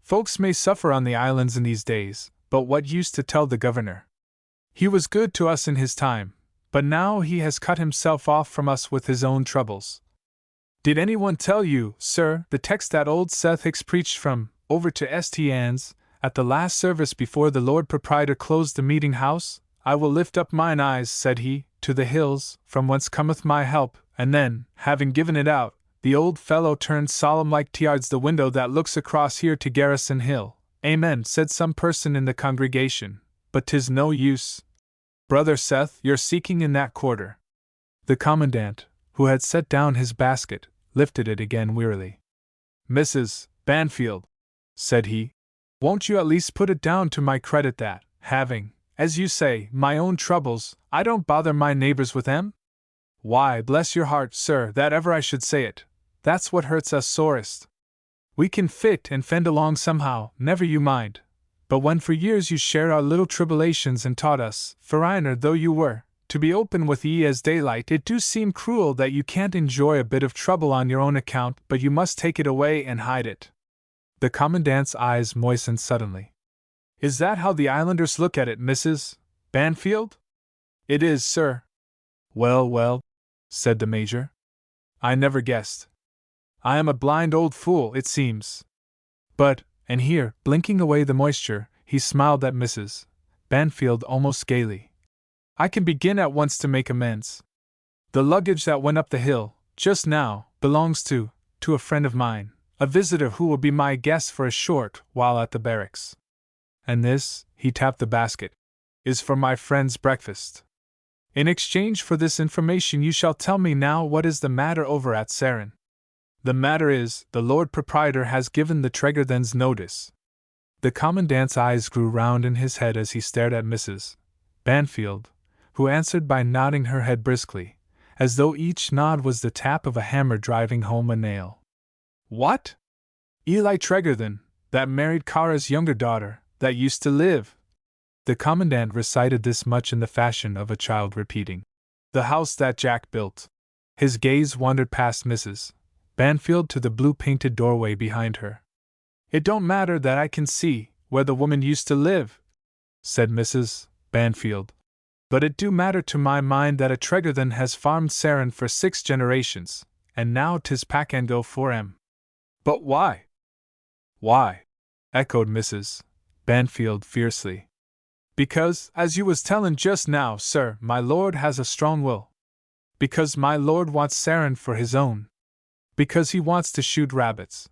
Folks may suffer on the islands in these days, but what use to tell the governor? He was good to us in his time, but now he has cut himself off from us with his own troubles. Did anyone tell you, sir, the text that old Seth Hicks preached from, over to St. Anne's, at the last service before the Lord Proprietor closed the meeting house? I will lift up mine eyes, said he, to the hills, from whence cometh my help, and then, having given it out, the old fellow turned solemn like towards the window that looks across here to Garrison Hill. Amen, said some person in the congregation, but 'tis no use. Brother Seth, you're seeking in that quarter. The Commandant, who had set down his basket, lifted it again wearily. Mrs. Banfield, said he, won't you at least put it down to my credit that, having, as you say, my own troubles, I don't bother my neighbors with them? Why, bless your heart, sir, that ever I should say it. That's what hurts us sorest. We can fit and fend along somehow, never you mind. But when for years you shared our little tribulations and taught us, foreigner though you were, to be open with ye as daylight, it do seem cruel that you can't enjoy a bit of trouble on your own account, but you must take it away and hide it. The Commandant's eyes moistened suddenly. Is that how the islanders look at it, Mrs. Banfield? It is, sir. Well, well, said the Major. I never guessed. I am a blind old fool, it seems. But, and here, blinking away the moisture, he smiled at Mrs. Banfield almost gaily. I can begin at once to make amends. The luggage that went up the hill, just now, belongs to a friend of mine, a visitor who will be my guest for a short while at the barracks. And this, he tapped the basket, is for my friend's breakfast. In exchange for this information you shall tell me now what is the matter over at Sarin. The matter is, the Lord Proprietor has given the Tregarthens notice. The Commandant's eyes grew round in his head as he stared at Mrs. Banfield, who answered by nodding her head briskly, as though each nod was the tap of a hammer driving home a nail. What? Eli Tregarthen, that married Kara's younger daughter, that used to live. The Commandant recited this much in the fashion of a child repeating, "The house that Jack built." His gaze wandered past Mrs. Banfield to the blue-painted doorway behind her. "It don't matter that I can see where the woman used to live," said Mrs. Banfield, "but it do matter to my mind that a Tregarthen has farmed Sarin for 6 generations, and now 'tis pack and go for 'em." "But why?" "Why?" echoed Mrs. Banfield fiercely. "Because, as you was tellin' just now, sir, my lord has a strong will. Because my lord wants Sarin for his own. Because he wants to shoot rabbits.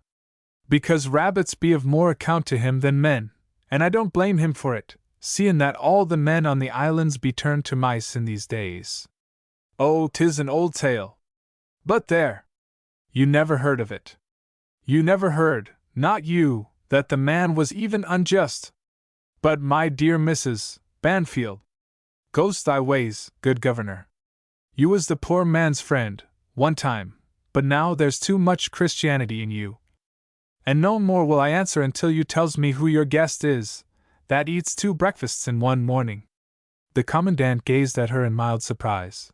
Because rabbits be of more account to him than men, and I don't blame him for it, seein' that all the men on the islands be turned to mice in these days. Oh, 'tis an old tale. But there! You never heard of it. You never heard, not you, that the man was even unjust. But my dear Mrs. Banfield, goes thy ways, good governor. You was the poor man's friend, one time, but now there's too much Christianity in you. And no more will I answer until you tells me who your guest is, that eats 2 breakfasts in one morning." The Commandant gazed at her in mild surprise.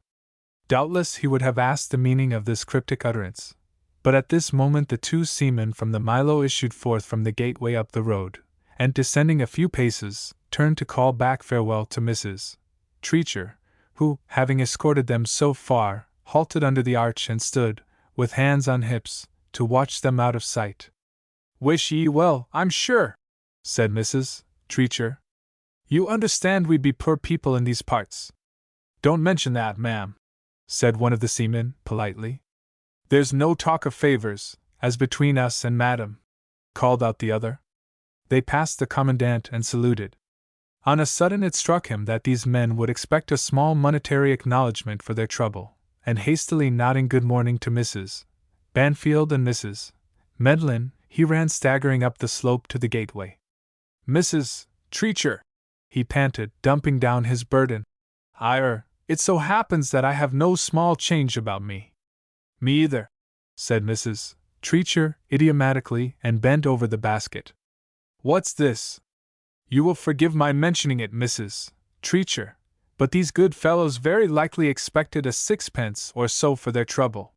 Doubtless he would have asked the meaning of this cryptic utterance, but at this moment the 2 seamen from the Milo issued forth from the gateway up the road, and descending a few paces, turned to call back farewell to Mrs. Treacher, who, having escorted them so far, halted under the arch and stood, with hands on hips, to watch them out of sight. "Wish ye well, I'm sure," said Mrs. Treacher. "You understand we be poor people in these parts." "Don't mention that, ma'am," said one of the seamen, politely. "There's no talk of favors, as between us and madam," called out the other. They passed the Commandant and saluted. On a sudden it struck him that these men would expect a small monetary acknowledgment for their trouble, and hastily nodding good morning to Mrs. Banfield and Mrs. Medlin, he ran staggering up the slope to the gateway. "Mrs. Treacher," he panted, dumping down his burden. It so happens that I have no small change about me." "Me either," said Mrs. Treacher, idiomatically, and bent over the basket. "What's this? You will forgive my mentioning it, Mrs. Treacher, but these good fellows very likely expected a 6pence or so for their trouble.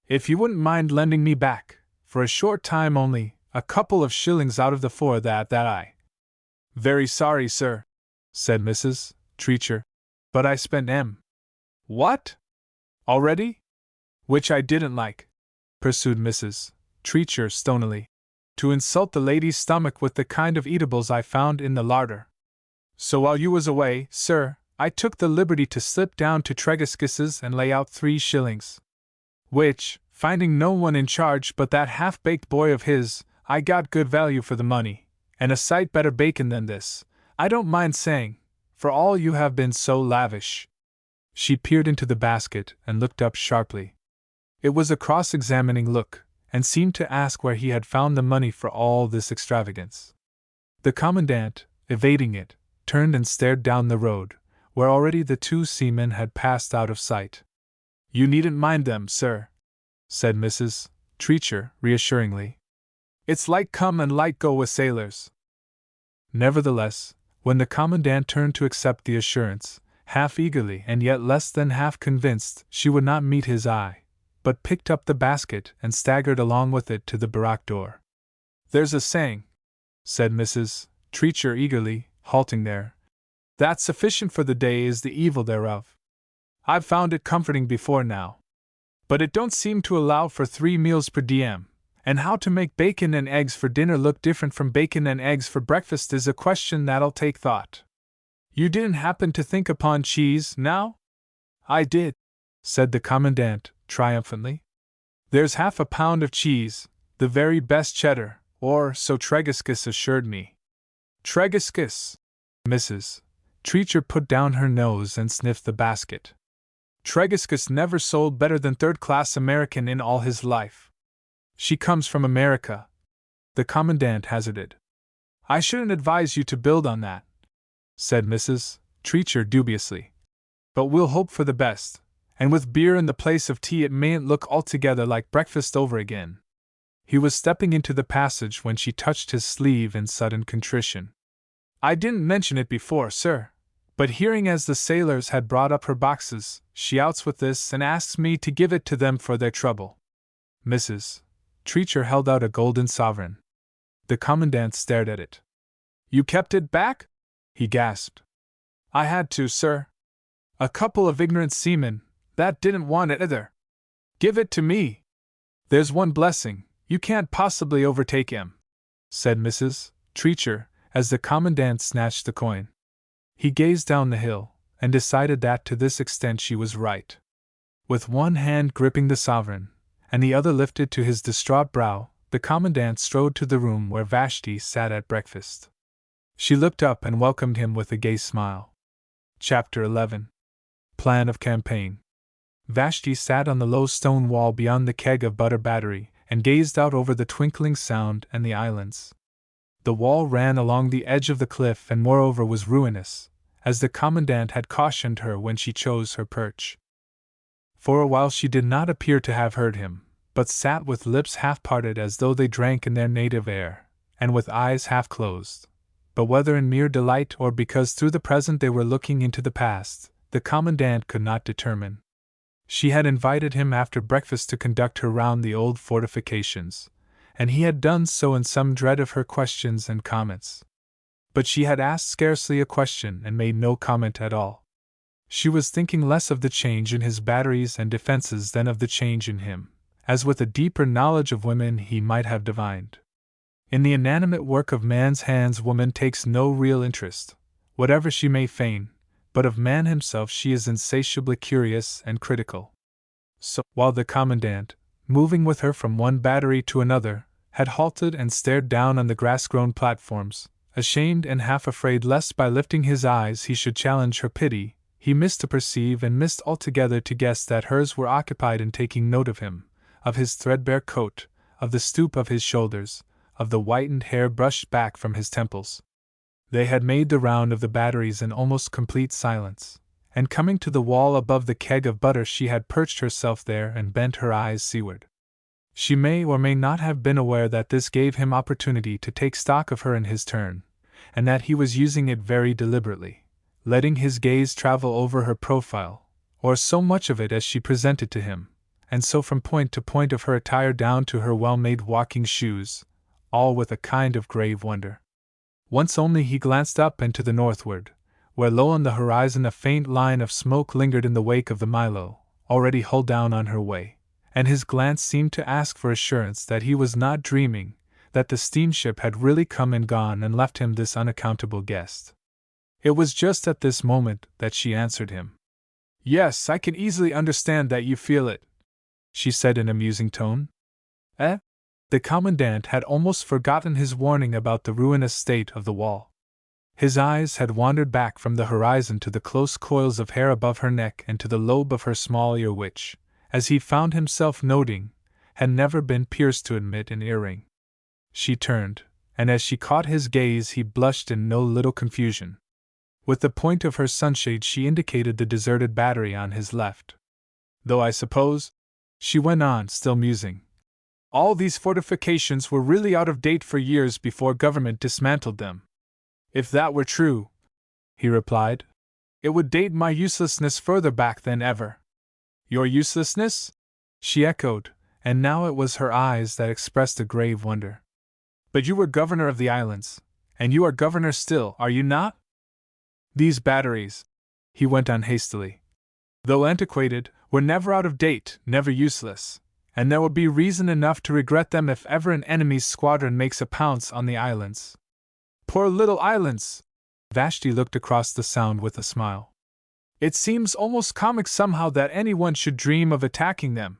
If you wouldn't mind lending me back, for a short time only, a couple of shillings out of the 4 that I—" "Very sorry, sir," said Mrs. Treacher, "but I spent M." "What? Already? Which I didn't like," pursued Mrs. Treacher stonily, "to insult the lady's stomach with the kind of eatables I found in the larder. So while you was away, sir, I took the liberty to slip down to Tregaskis's and lay out 3 shillings. Which, finding no one in charge but that half-baked boy of his, I got good value for the money, and a sight better bacon than this, I don't mind saying, for all you have been so lavish." She peered into the basket and looked up sharply. It was a cross-examining look, and seemed to ask where he had found the money for all this extravagance. The Commandant, evading it, turned and stared down the road, where already the 2 seamen had passed out of sight. "You needn't mind them, sir," said Mrs. Treacher, reassuringly. "It's like come and like go with sailors." Nevertheless, when the Commandant turned to accept the assurance, half eagerly and yet less than half convinced she would not meet his eye, but picked up the basket and staggered along with it to the barrack door. "There's a saying," said Mrs. Treacher eagerly, halting there, "that sufficient for the day is the evil thereof. I've found it comforting before now. But it don't seem to allow for 3 meals per diem, and how to make bacon and eggs for dinner look different from bacon and eggs for breakfast is a question that'll take thought. You didn't happen to think upon cheese, now?" "I did," said the Commandant, triumphantly. "There's half a pound of cheese, the very best cheddar, or so Tregaskis assured me." "Tregaskis!" Mrs. Treacher put down her nose and sniffed the basket. "Tregaskis never sold better than 3rd-class American in all his life. She comes from America, the Commandant hazarded. I shouldn't advise you to build on that, said Mrs. Treacher dubiously. But we'll hope for the best, and with beer in the place of tea it mayn't look altogether like breakfast over again. He was stepping into the passage when she touched his sleeve in sudden contrition. I didn't mention it before, sir, but hearing as the sailors had brought up her boxes, she outs with this and asks me to give it to them for their trouble. Mrs. Treacher held out a golden sovereign. The Commandant stared at it. You kept it back? He gasped. I had to, sir. A couple of ignorant seamen, that didn't want it either. Give it to me. There's one blessing, you can't possibly overtake him, said Mrs. Treacher, as the Commandant snatched the coin. He gazed down the hill, and decided that to this extent she was right. With one hand gripping the sovereign, and the other lifted to his distraught brow, the Commandant strode to the room where Vashti sat at breakfast. She looked up and welcomed him with a gay smile. Chapter 11. Plan of Campaign. Vashti sat on the low stone wall beyond the keg of butter battery, and gazed out over the twinkling Sound and the islands. The wall ran along the edge of the cliff and moreover was ruinous, as the Commandant had cautioned her when she chose her perch. For a while she did not appear to have heard him, but sat with lips half parted as though they drank in their native air, and with eyes half closed. But whether in mere delight or because through the present they were looking into the past, the Commandant could not determine. She had invited him after breakfast to conduct her round the old fortifications, and he had done so in some dread of her questions and comments. But she had asked scarcely a question and made no comment at all. She was thinking less of the change in his batteries and defenses than of the change in him, as with a deeper knowledge of women he might have divined. In the inanimate work of man's hands woman takes no real interest, whatever she may feign, but of man himself she is insatiably curious and critical. So, while the Commandant, moving with her from one battery to another, had halted and stared down on the grass-grown platforms, ashamed and half afraid lest by lifting his eyes he should challenge her pity, he missed to perceive and missed altogether to guess that hers were occupied in taking note of him, of his threadbare coat, of the stoop of his shoulders, of the whitened hair brushed back from his temples. They had made the round of the batteries in almost complete silence, and coming to the wall above the keg of butter she had perched herself there and bent her eyes seaward. She may or may not have been aware that this gave him opportunity to take stock of her in his turn, and that he was using it very deliberately, letting his gaze travel over her profile, or so much of it as she presented to him, and so from point to point of her attire down to her well-made walking shoes, all with a kind of grave wonder. Once only he glanced up and to the northward, where low on the horizon a faint line of smoke lingered in the wake of the Milo, already hull down on her way, and his glance seemed to ask for assurance that he was not dreaming, that the steamship had really come and gone and left him this unaccountable guest. It was just at this moment that she answered him. Yes, I can easily understand that you feel it, she said in a musing tone. Eh? The Commandant had almost forgotten his warning about the ruinous state of the wall. His eyes had wandered back from the horizon to the close coils of hair above her neck and to the lobe of her small ear which, as he found himself noting, had never been pierced to admit an earring. She turned, and as she caught his gaze he blushed in no little confusion. With the point of her sunshade she indicated the deserted battery on his left. Though I suppose, she went on, still musing, all these fortifications were really out of date for years before government dismantled them. If that were true, he replied, it would date my uselessness further back than ever. Your uselessness? She echoed, and now it was her eyes that expressed a grave wonder. But you were governor of the islands, and you are governor still, are you not? These batteries, he went on hastily, though antiquated, were never out of date, never useless, and there will be reason enough to regret them if ever an enemy's squadron makes a pounce on the islands. Poor little islands! Vashti looked across the Sound with a smile. It seems almost comic somehow that anyone should dream of attacking them.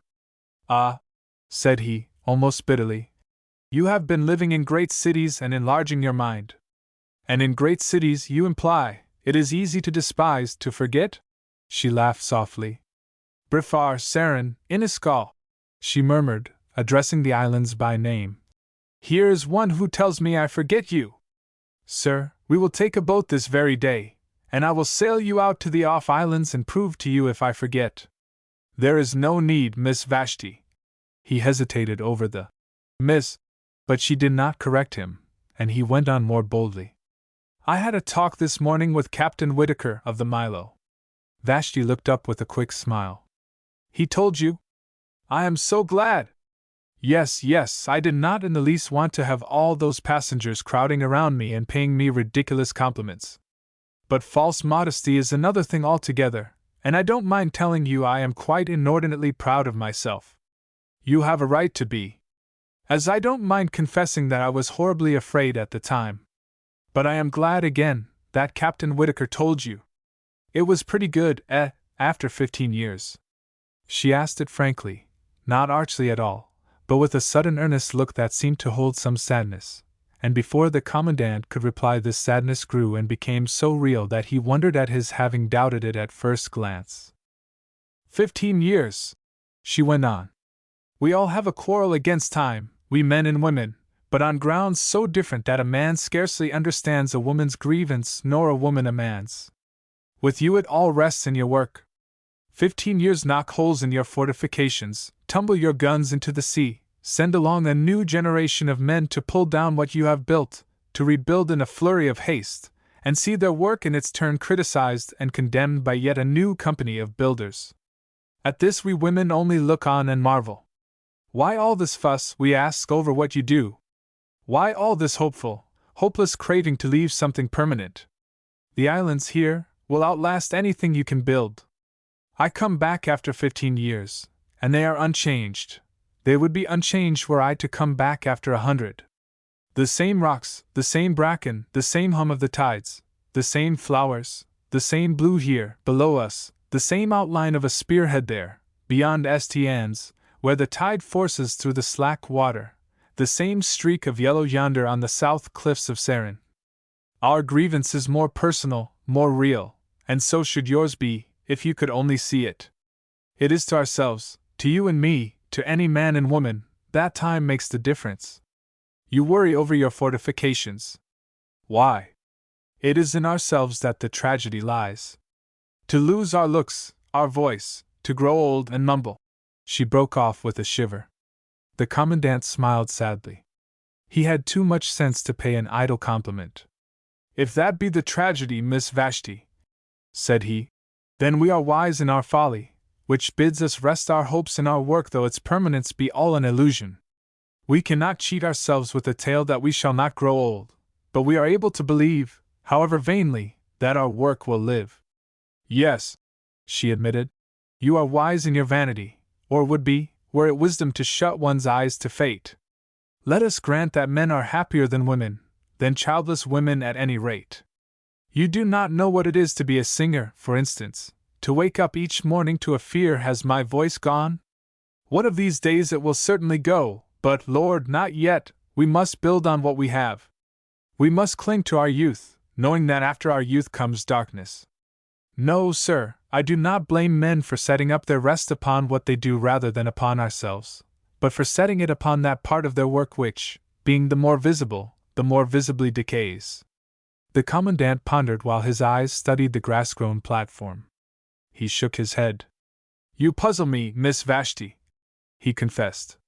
Ah, said he, almost bitterly, you have been living in great cities and enlarging your mind. And in great cities, you imply, it is easy to despise, to forget? She laughed softly. Brifar Saren, Iniscal, she murmured, addressing the islands by name. "Here is one who tells me I forget you. Sir, we will take a boat this very day, and I will sail you out to the off islands and prove to you if I forget." "There is no need, Miss Vashti." He hesitated over the "Miss," but she did not correct him, and he went on more boldly. "I had a talk this morning with Captain Whitaker of the Milo." Vashti looked up with a quick smile. "He told you? I am so glad!" "Yes, yes, I did not in the least want to have all those passengers crowding around me and paying me ridiculous compliments. But false modesty is another thing altogether, and I don't mind telling you I am quite inordinately proud of myself. You have a right to be. As I don't mind confessing that I was horribly afraid at the time. But I am glad again that Captain Whitaker told you. It was pretty good, after 15 years. She asked it frankly, not archly at all, but with a sudden earnest look that seemed to hold some sadness, and before the Commandant could reply this sadness grew and became so real that he wondered at his having doubted it at first glance. 15 years, she went on. We all have a quarrel against time, we men and women, but on grounds so different that a man scarcely understands a woman's grievance nor a woman a man's. With you it all rests in your work. 15 years knock holes in your fortifications, tumble your guns into the sea, send along a new generation of men to pull down what you have built, to rebuild in a flurry of haste, and see their work in its turn criticized and condemned by yet a new company of builders. At this we women only look on and marvel. Why all this fuss, we ask, over what you do? Why all this hopeless craving to leave something permanent? The islands here will outlast anything you can build. I come back after 15 years, and they are unchanged. They would be unchanged were I to come back after 100. The same rocks, the same bracken, the same hum of the tides, the same flowers, the same blue here, below us, the same outline of a spearhead there, beyond Estiennes, where the tide forces through the slack water, the same streak of yellow yonder on the south cliffs of Sarin. Our grievance is more personal, more real, and so should yours be, if you could only see it. It is to ourselves, to you and me, to any man and woman, that time makes the difference. You worry over your fortifications. Why? It is in ourselves that the tragedy lies. To lose our looks, our voice, to grow old and mumble. She broke off with a shiver. The Commandant smiled sadly. He had too much sense to pay an idle compliment. If that be the tragedy, Miss Vashti, said he, then we are wise in our folly, which bids us rest our hopes in our work though its permanence be all an illusion. We cannot cheat ourselves with the tale that we shall not grow old, but we are able to believe, however vainly, that our work will live. Yes, she admitted, you are wise in your vanity, or would be, were it wisdom to shut one's eyes to fate. Let us grant that men are happier than women, than childless women at any rate. You do not know what it is to be a singer, for instance, to wake up each morning to a fear, has my voice gone? One of these days it will certainly go, but, Lord, not yet, we must build on what we have. We must cling to our youth, knowing that after our youth comes darkness. No, sir, I do not blame men for setting up their rest upon what they do rather than upon ourselves, but for setting it upon that part of their work which, being the more visible, the more visibly decays. The Commandant pondered while his eyes studied the grass-grown platform. He shook his head. You puzzle me, Miss Vashti, he confessed.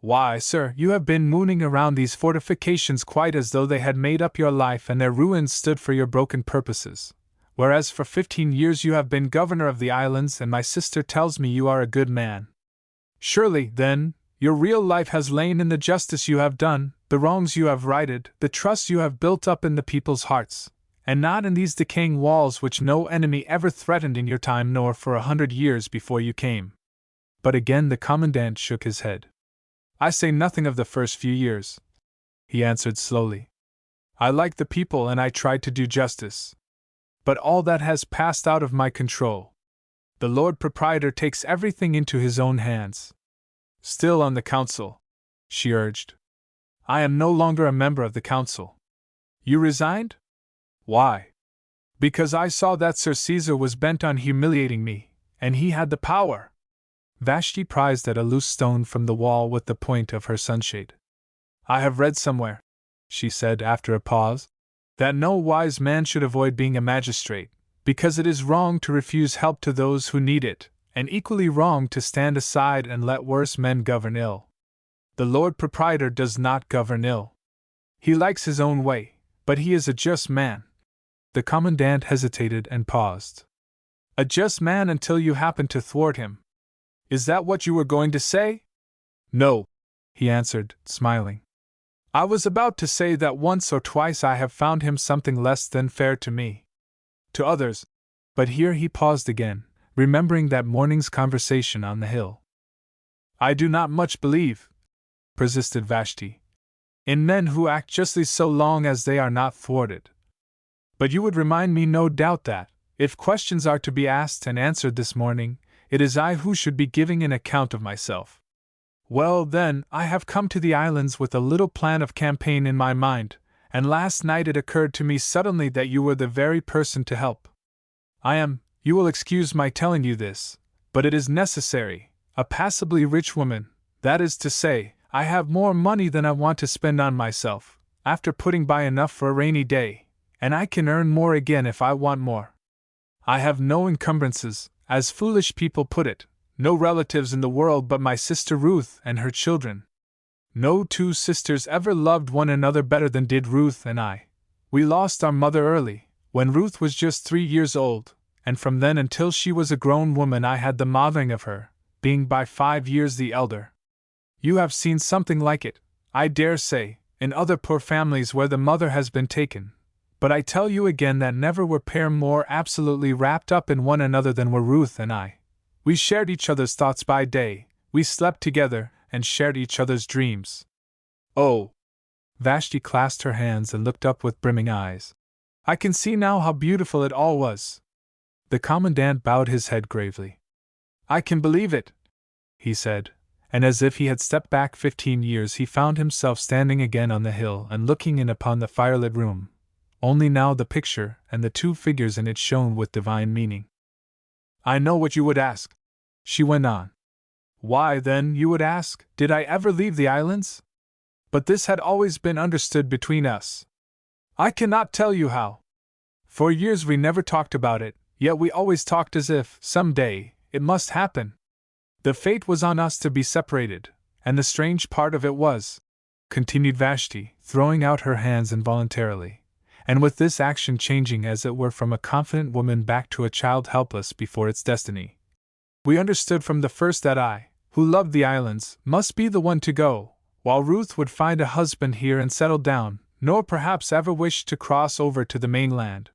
Why, sir, you have been mooning around these fortifications quite as though they had made up your life and their ruins stood for your broken purposes, whereas for 15 years you have been governor of the islands and my sister tells me you are a good man. Surely, then, your real life has lain in the justice you have done, the wrongs you have righted, the trust you have built up in the people's hearts, and not in these decaying walls which no enemy ever threatened in your time nor for 100 years before you came. But again the Commandant shook his head. I say nothing of the first few years, he answered slowly. I liked the people and I tried to do justice. But all that has passed out of my control. The Lord Proprietor takes everything into his own hands. Still on the council, she urged. I am no longer a member of the council. You resigned? Why? Because I saw that Sir Caesar was bent on humiliating me, and he had the power. Vashti prized at a loose stone from the wall with the point of her sunshade. I have read somewhere, she said after a pause, that no wise man should avoid being a magistrate, because it is wrong to refuse help to those who need it, and equally wrong to stand aside and let worse men govern ill. The Lord Proprietor does not govern ill. He likes his own way, but he is a just man. The Commandant hesitated and paused. A just man until you happen to thwart him. Is that what you were going to say? No, he answered, smiling. I was about to say that once or twice I have found him something less than fair to me. To others. But here he paused again, remembering that morning's conversation on the hill. I do not much believe, persisted Vashti, in men who act justly so long as they are not thwarted. But you would remind me no doubt that, if questions are to be asked and answered this morning, it is I who should be giving an account of myself. Well, then, I have come to the islands with a little plan of campaign in my mind, and last night it occurred to me suddenly that you were the very person to help. I am, you will excuse my telling you this, but it is necessary, a passably rich woman, that is to say, I have more money than I want to spend on myself, after putting by enough for a rainy day, and I can earn more again if I want more. I have no encumbrances, as foolish people put it, no relatives in the world but my sister Ruth and her children. No two sisters ever loved one another better than did Ruth and I. We lost our mother early, when Ruth was just 3 years old, and from then until she was a grown woman I had the mothering of her, being by 5 years the elder. You have seen something like it, I dare say, in other poor families where the mother has been taken, but I tell you again that never were pair more absolutely wrapped up in one another than were Ruth and I. We shared each other's thoughts by day, we slept together, and shared each other's dreams. Oh! Vashti clasped her hands and looked up with brimming eyes. I can see now how beautiful it all was. The Commandant bowed his head gravely. I can believe it, he said, and as if he had stepped back 15 years he found himself standing again on the hill and looking in upon the firelit room. Only now the picture and the two figures in it shone with divine meaning. I know what you would ask, she went on. Why, then, you would ask, did I ever leave the islands? But this had always been understood between us. I cannot tell you how. For years we never talked about it, yet we always talked as if, some day, it must happen. The fate was on us to be separated, and the strange part of it was, continued Vashti, throwing out her hands involuntarily, and with this action changing as it were from a confident woman back to a child helpless before its destiny. We understood from the first that I, who loved the islands, must be the one to go, while Ruth would find a husband here and settle down, nor perhaps ever wish to cross over to the mainland.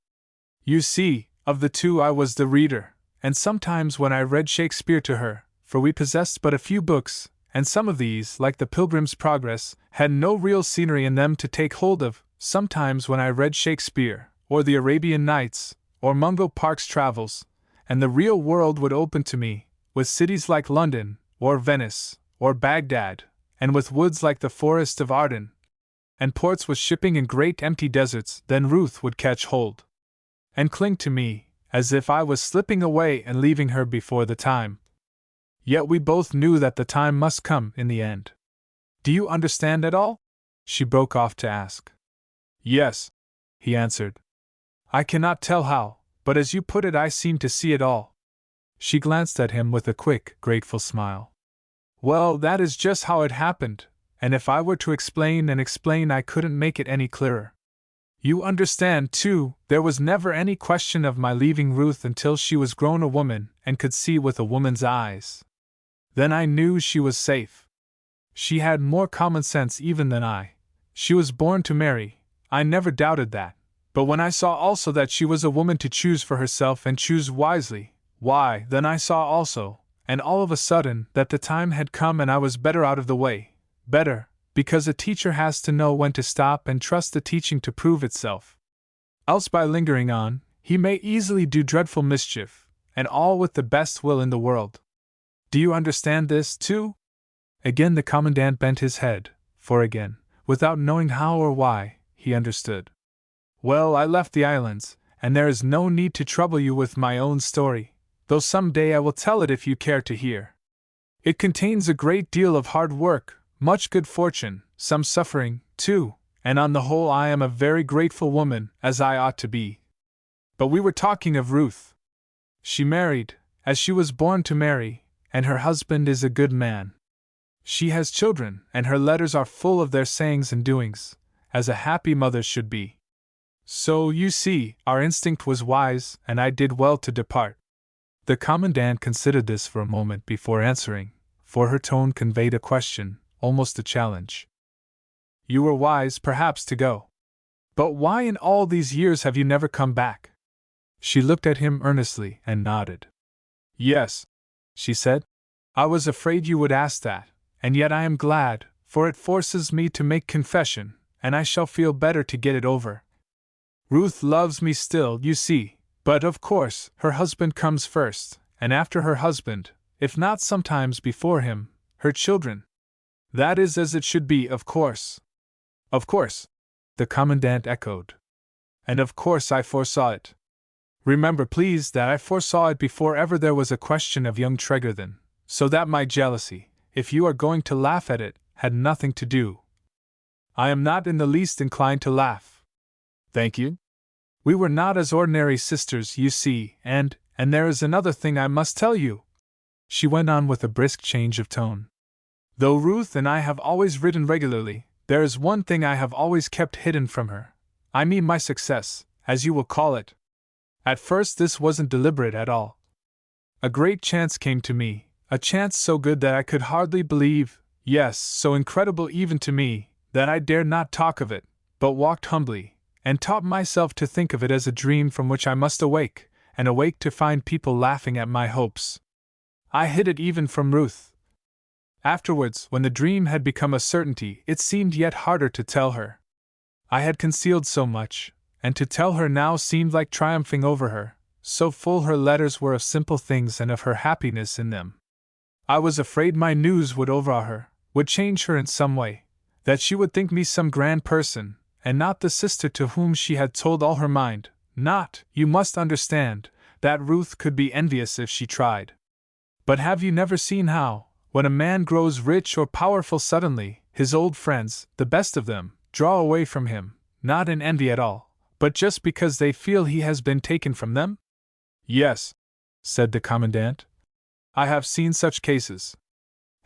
You see, of the two I was the reader, and sometimes when I read Shakespeare to her, for we possessed but a few books, and some of these, like the Pilgrim's Progress, had no real scenery in them to take hold of, sometimes when I read Shakespeare, or the Arabian Nights, or Mungo Park's Travels, and the real world would open to me, with cities like London, or Venice, or Baghdad, and with woods like the Forest of Arden, and ports with shipping in great empty deserts, then Ruth would catch hold and cling to me, as if I was slipping away and leaving her before the time. Yet we both knew that the time must come in the end. Do you understand at all? She broke off to ask. Yes, he answered. I cannot tell how, but as you put it I seem to see it all. She glanced at him with a quick, grateful smile. Well, that is just how it happened, and if I were to explain and explain I couldn't make it any clearer. You understand, too, there was never any question of my leaving Ruth until she was grown a woman and could see with a woman's eyes. Then I knew she was safe. She had more common sense even than I. She was born to marry, I never doubted that, but when I saw also that she was a woman to choose for herself and choose wisely, why, then I saw also, and all of a sudden, that the time had come and I was better out of the way. Better, because a teacher has to know when to stop and trust the teaching to prove itself. Else by lingering on, he may easily do dreadful mischief, and all with the best will in the world. Do you understand this, too? Again the Commandant bent his head, for again, without knowing how or why, he understood. Well, I left the islands, and there is no need to trouble you with my own story, though some day I will tell it if you care to hear. It contains a great deal of hard work, much good fortune, some suffering, too, and on the whole I am a very grateful woman, as I ought to be. But we were talking of Ruth. She married, as she was born to marry, and her husband is a good man. She has children, and her letters are full of their sayings and doings, as a happy mother should be. So, you see, our instinct was wise, and I did well to depart. The Commandant considered this for a moment before answering, for her tone conveyed a question, almost a challenge. You were wise, perhaps, to go. But why in all these years have you never come back? She looked at him earnestly and nodded. Yes, she said. I was afraid you would ask that, and yet I am glad, for it forces me to make confession, and I shall feel better to get it over. Ruth loves me still, you see, but of course, her husband comes first, and after her husband, if not sometimes before him, her children. That is as it should be, of course. Of course, the Commandant echoed. And of course I foresaw it. Remember, please, that I foresaw it before ever there was a question of young Tregarthen, so that my jealousy, if you are going to laugh at it, had nothing to do. I am not in the least inclined to laugh. Thank you. We were not as ordinary sisters, you see, and there is another thing I must tell you. She went on with a brisk change of tone. Though Ruth and I have always written regularly, there is one thing I have always kept hidden from her. I mean my success, as you will call it. At first this wasn't deliberate at all. A great chance came to me, a chance so good that I could hardly believe, yes, so incredible even to me, that I dared not talk of it, but walked humbly, and taught myself to think of it as a dream from which I must awake, and awake to find people laughing at my hopes. I hid it even from Ruth. Afterwards, when the dream had become a certainty, it seemed yet harder to tell her. I had concealed so much, and to tell her now seemed like triumphing over her, so full her letters were of simple things and of her happiness in them. I was afraid my news would overawe her, would change her in some way, that she would think me some grand person, and not the sister to whom she had told all her mind, not, you must understand, that Ruth could be envious if she tried. But have you never seen how, when a man grows rich or powerful suddenly, his old friends, the best of them, draw away from him, not in envy at all, but just because they feel he has been taken from them? Yes, said the Commandant. I have seen such cases.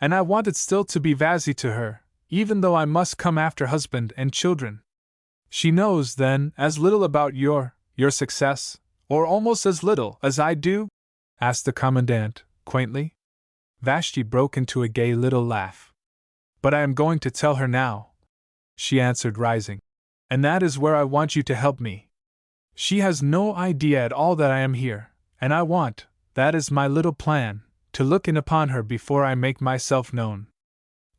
And I wanted still to be Vazzy to her, even though I must come after husband and children. She knows, then, as little about your success, or almost as little, as I do? Asked the Commandant, quaintly. Vashti broke into a gay little laugh. But I am going to tell her now, she answered, rising. And that is where I want you to help me. She has no idea at all that I am here, and I want, that is my little plan, to look in upon her before I make myself known.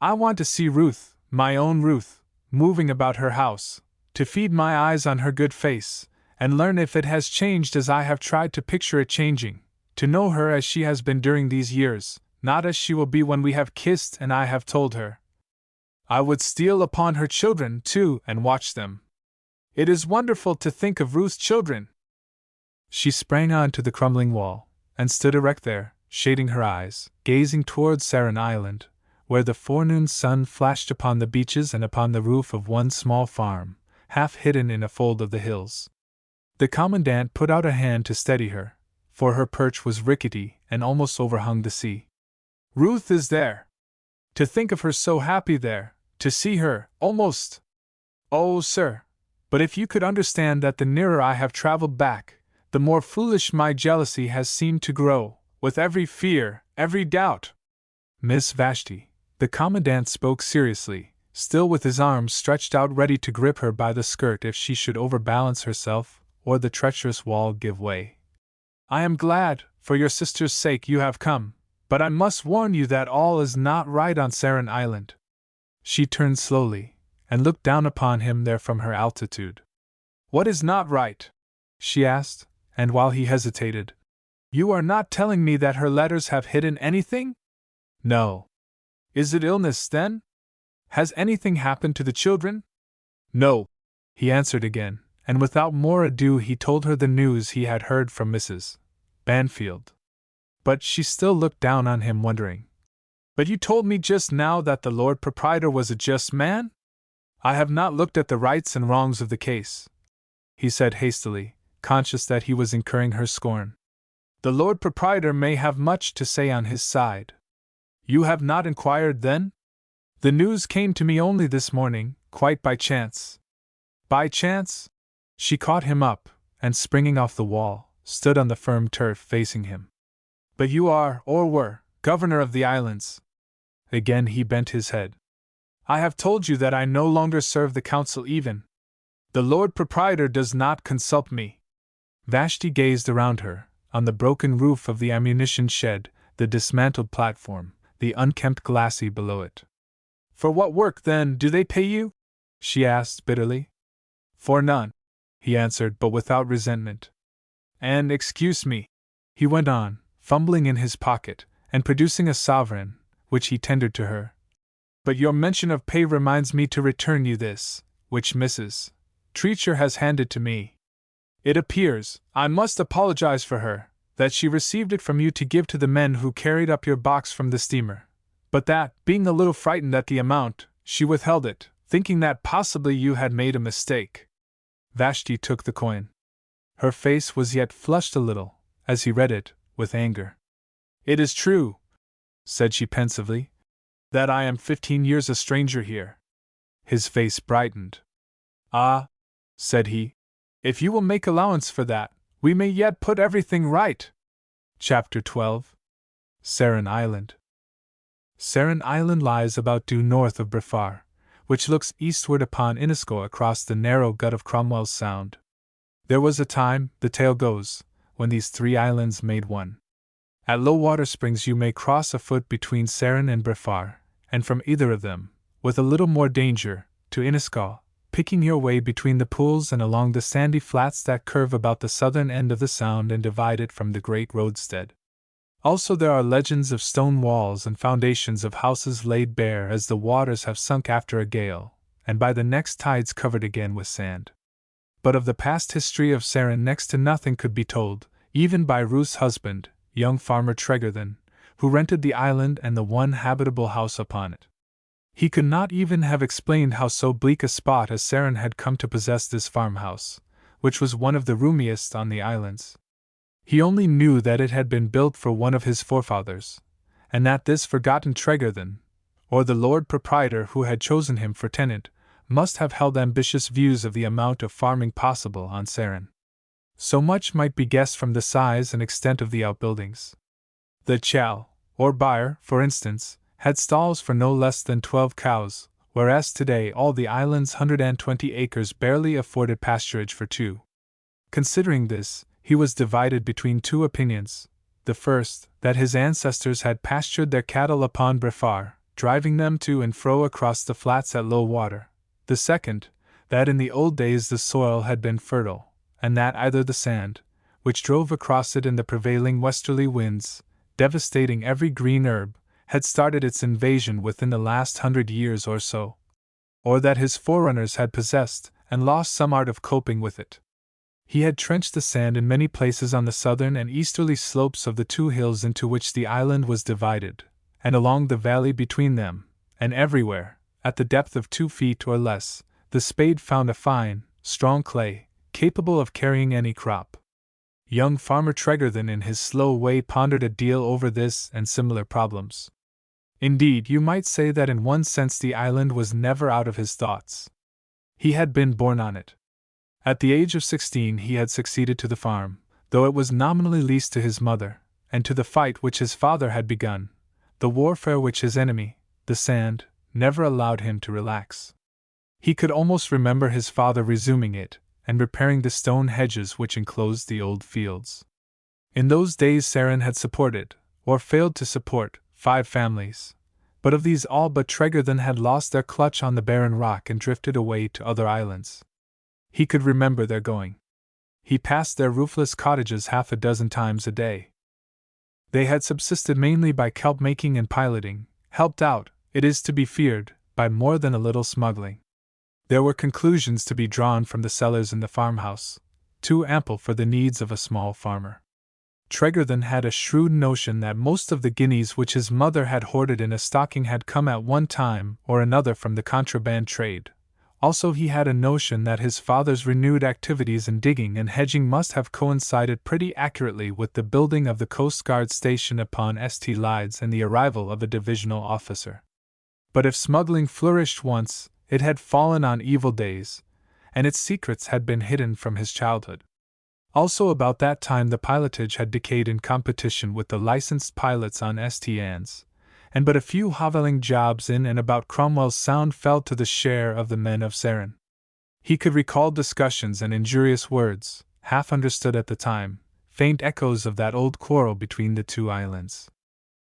I want to see Ruth, my own Ruth, moving about her house, to feed my eyes on her good face, and learn if it has changed as I have tried to picture it changing, to know her as she has been during these years, not as she will be when we have kissed and I have told her. I would steal upon her children, too, and watch them. It is wonderful to think of Ruth's children. She sprang on to the crumbling wall, and stood erect there, shading her eyes, gazing towards Sarin Island, where the forenoon sun flashed upon the beaches and upon the roof of one small farm, half hidden in a fold of the hills. The Commandant put out a hand to steady her, for her perch was rickety and almost overhung the sea. Ruth is there! To think of her so happy there, to see her, almost! Oh, sir! But if you could understand that the nearer I have traveled back, the more foolish my jealousy has seemed to grow, with every fear, every doubt. Miss Vashti, the Commandant spoke seriously, still with his arms stretched out ready to grip her by the skirt if she should overbalance herself, or the treacherous wall give way. I am glad, for your sister's sake, you have come, but I must warn you that all is not right on Sarin Island. She turned slowly, and looked down upon him there from her altitude. What is not right? She asked, and while he hesitated, You are not telling me that her letters have hidden anything? No. Is it illness, then? Has anything happened to the children? No, he answered again, and without more ado he told her the news he had heard from Mrs. Banfield. But she still looked down on him, wondering. But you told me just now that the Lord Proprietor was a just man? I have not looked at the rights and wrongs of the case, he said hastily, conscious that he was incurring her scorn. The Lord Proprietor may have much to say on his side. You have not inquired, then? The news came to me only this morning, quite by chance. By chance? She caught him up, and springing off the wall, stood on the firm turf facing him. But you are, or were, governor of the islands. Again he bent his head. I have told you that I no longer serve the council even. The Lord Proprietor does not consult me. Vashti gazed around her, on the broken roof of the ammunition shed, the dismantled platform, the unkempt glacis below it. For what work, then, do they pay you? She asked bitterly. For none, he answered, but without resentment. And excuse me, he went on, fumbling in his pocket, and producing a sovereign, which he tendered to her. But your mention of pay reminds me to return you this, which Mrs. Treacher has handed to me. It appears, I must apologize for her, that she received it from you to give to the men who carried up your box from the steamer, but that, being a little frightened at the amount, she withheld it, thinking that possibly you had made a mistake. Vashti took the coin. Her face was yet flushed a little, as he read it, with anger. It is true, said she pensively, that I am 15 years a stranger here. His face brightened. Ah, said he, if you will make allowance for that, we may yet put everything right. Chapter 12. Saran Island. Saran Island lies about due north of Brefar, which looks eastward upon Inisco across the narrow gut of Cromwell's Sound. There was a time, the tale goes, when these three islands made one. At low water springs you may cross afoot between Saran and Brefar, and from either of them, with a little more danger, to Inisco, picking your way between the pools and along the sandy flats that curve about the southern end of the Sound and divide it from the great roadstead. Also there are legends of stone walls and foundations of houses laid bare as the waters have sunk after a gale, and by the next tides covered again with sand. But of the past history of Saran next to nothing could be told, even by Ruth's husband, young farmer Tregarthen, who rented the island and the one habitable house upon it. He could not even have explained how so bleak a spot as Saran had come to possess this farmhouse, which was one of the roomiest on the islands. He only knew that it had been built for one of his forefathers, and that this forgotten Tregarthen, or the Lord Proprietor who had chosen him for tenant, must have held ambitious views of the amount of farming possible on Saran. So much might be guessed from the size and extent of the outbuildings. The chow, or byre, for instance, had stalls for no less than 12 cows, whereas today all the island's 120 acres barely afforded pasturage for 2. Considering this, he was divided between two opinions. The first, that his ancestors had pastured their cattle upon Brefar, driving them to and fro across the flats at low water. The second, that in the old days the soil had been fertile, and that either the sand, which drove across it in the prevailing westerly winds, devastating every green herb, had started its invasion within the last 100 years or so, or that his forerunners had possessed and lost some art of coping with it. He had trenched the sand in many places on the southern and easterly slopes of the two hills into which the island was divided, and along the valley between them, and everywhere, at the depth of 2 feet or less, the spade found a fine, strong clay, capable of carrying any crop. Young farmer Tregarthen in his slow way pondered a deal over this and similar problems. Indeed, you might say that in one sense the island was never out of his thoughts. He had been born on it. At the age of 16 he had succeeded to the farm, though it was nominally leased to his mother, and to the fight which his father had begun, the warfare which his enemy, the sand, never allowed him to relax. He could almost remember his father resuming it, and repairing the stone hedges which enclosed the old fields. In those days Saran had supported, or failed to support, 5 families, but of these all but Tregarthen had lost their clutch on the barren rock and drifted away to other islands. He could remember their going. He passed their roofless cottages half a dozen times a day. They had subsisted mainly by kelp making and piloting, helped out, it is to be feared, by more than a little smuggling. There were conclusions to be drawn from the cellars in the farmhouse, too ample for the needs of a small farmer. Tregarthen had a shrewd notion that most of the guineas which his mother had hoarded in a stocking had come at one time or another from the contraband trade. Also, he had a notion that his father's renewed activities in digging and hedging must have coincided pretty accurately with the building of the Coast Guard station upon St. Lydes and the arrival of a divisional officer. But if smuggling flourished once, it had fallen on evil days, and its secrets had been hidden from his childhood. Also, about that time the pilotage had decayed in competition with the licensed pilots on St. Anne's, and but a few hoveling jobs in and about Cromwell's Sound fell to the share of the men of Saran. He could recall discussions and injurious words, half understood at the time, faint echoes of that old quarrel between the two islands.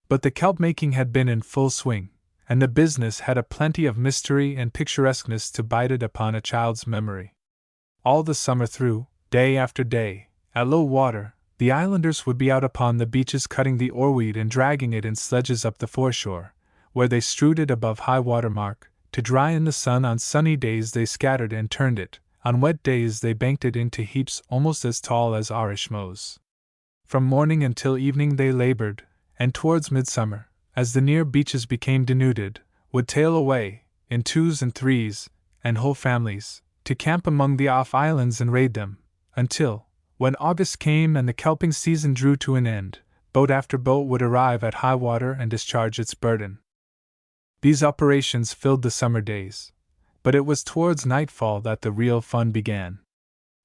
But the kelp-making had been in full swing, and the business had a plenty of mystery and picturesqueness to bite it upon a child's memory. All the summer through, day after day, at low water, the islanders would be out upon the beaches cutting the oarweed and dragging it in sledges up the foreshore, where they strewed it above high water mark, to dry in the sun. On sunny days they scattered and turned it, on wet days they banked it into heaps almost as tall as Irish mows. From morning until evening they labored, and towards midsummer, as the near beaches became denuded, would tail away, in twos and threes, and whole families, to camp among the off-islands and raid them, until, when August came and the kelping season drew to an end, boat after boat would arrive at high water and discharge its burden. These operations filled the summer days, but it was towards nightfall that the real fun began.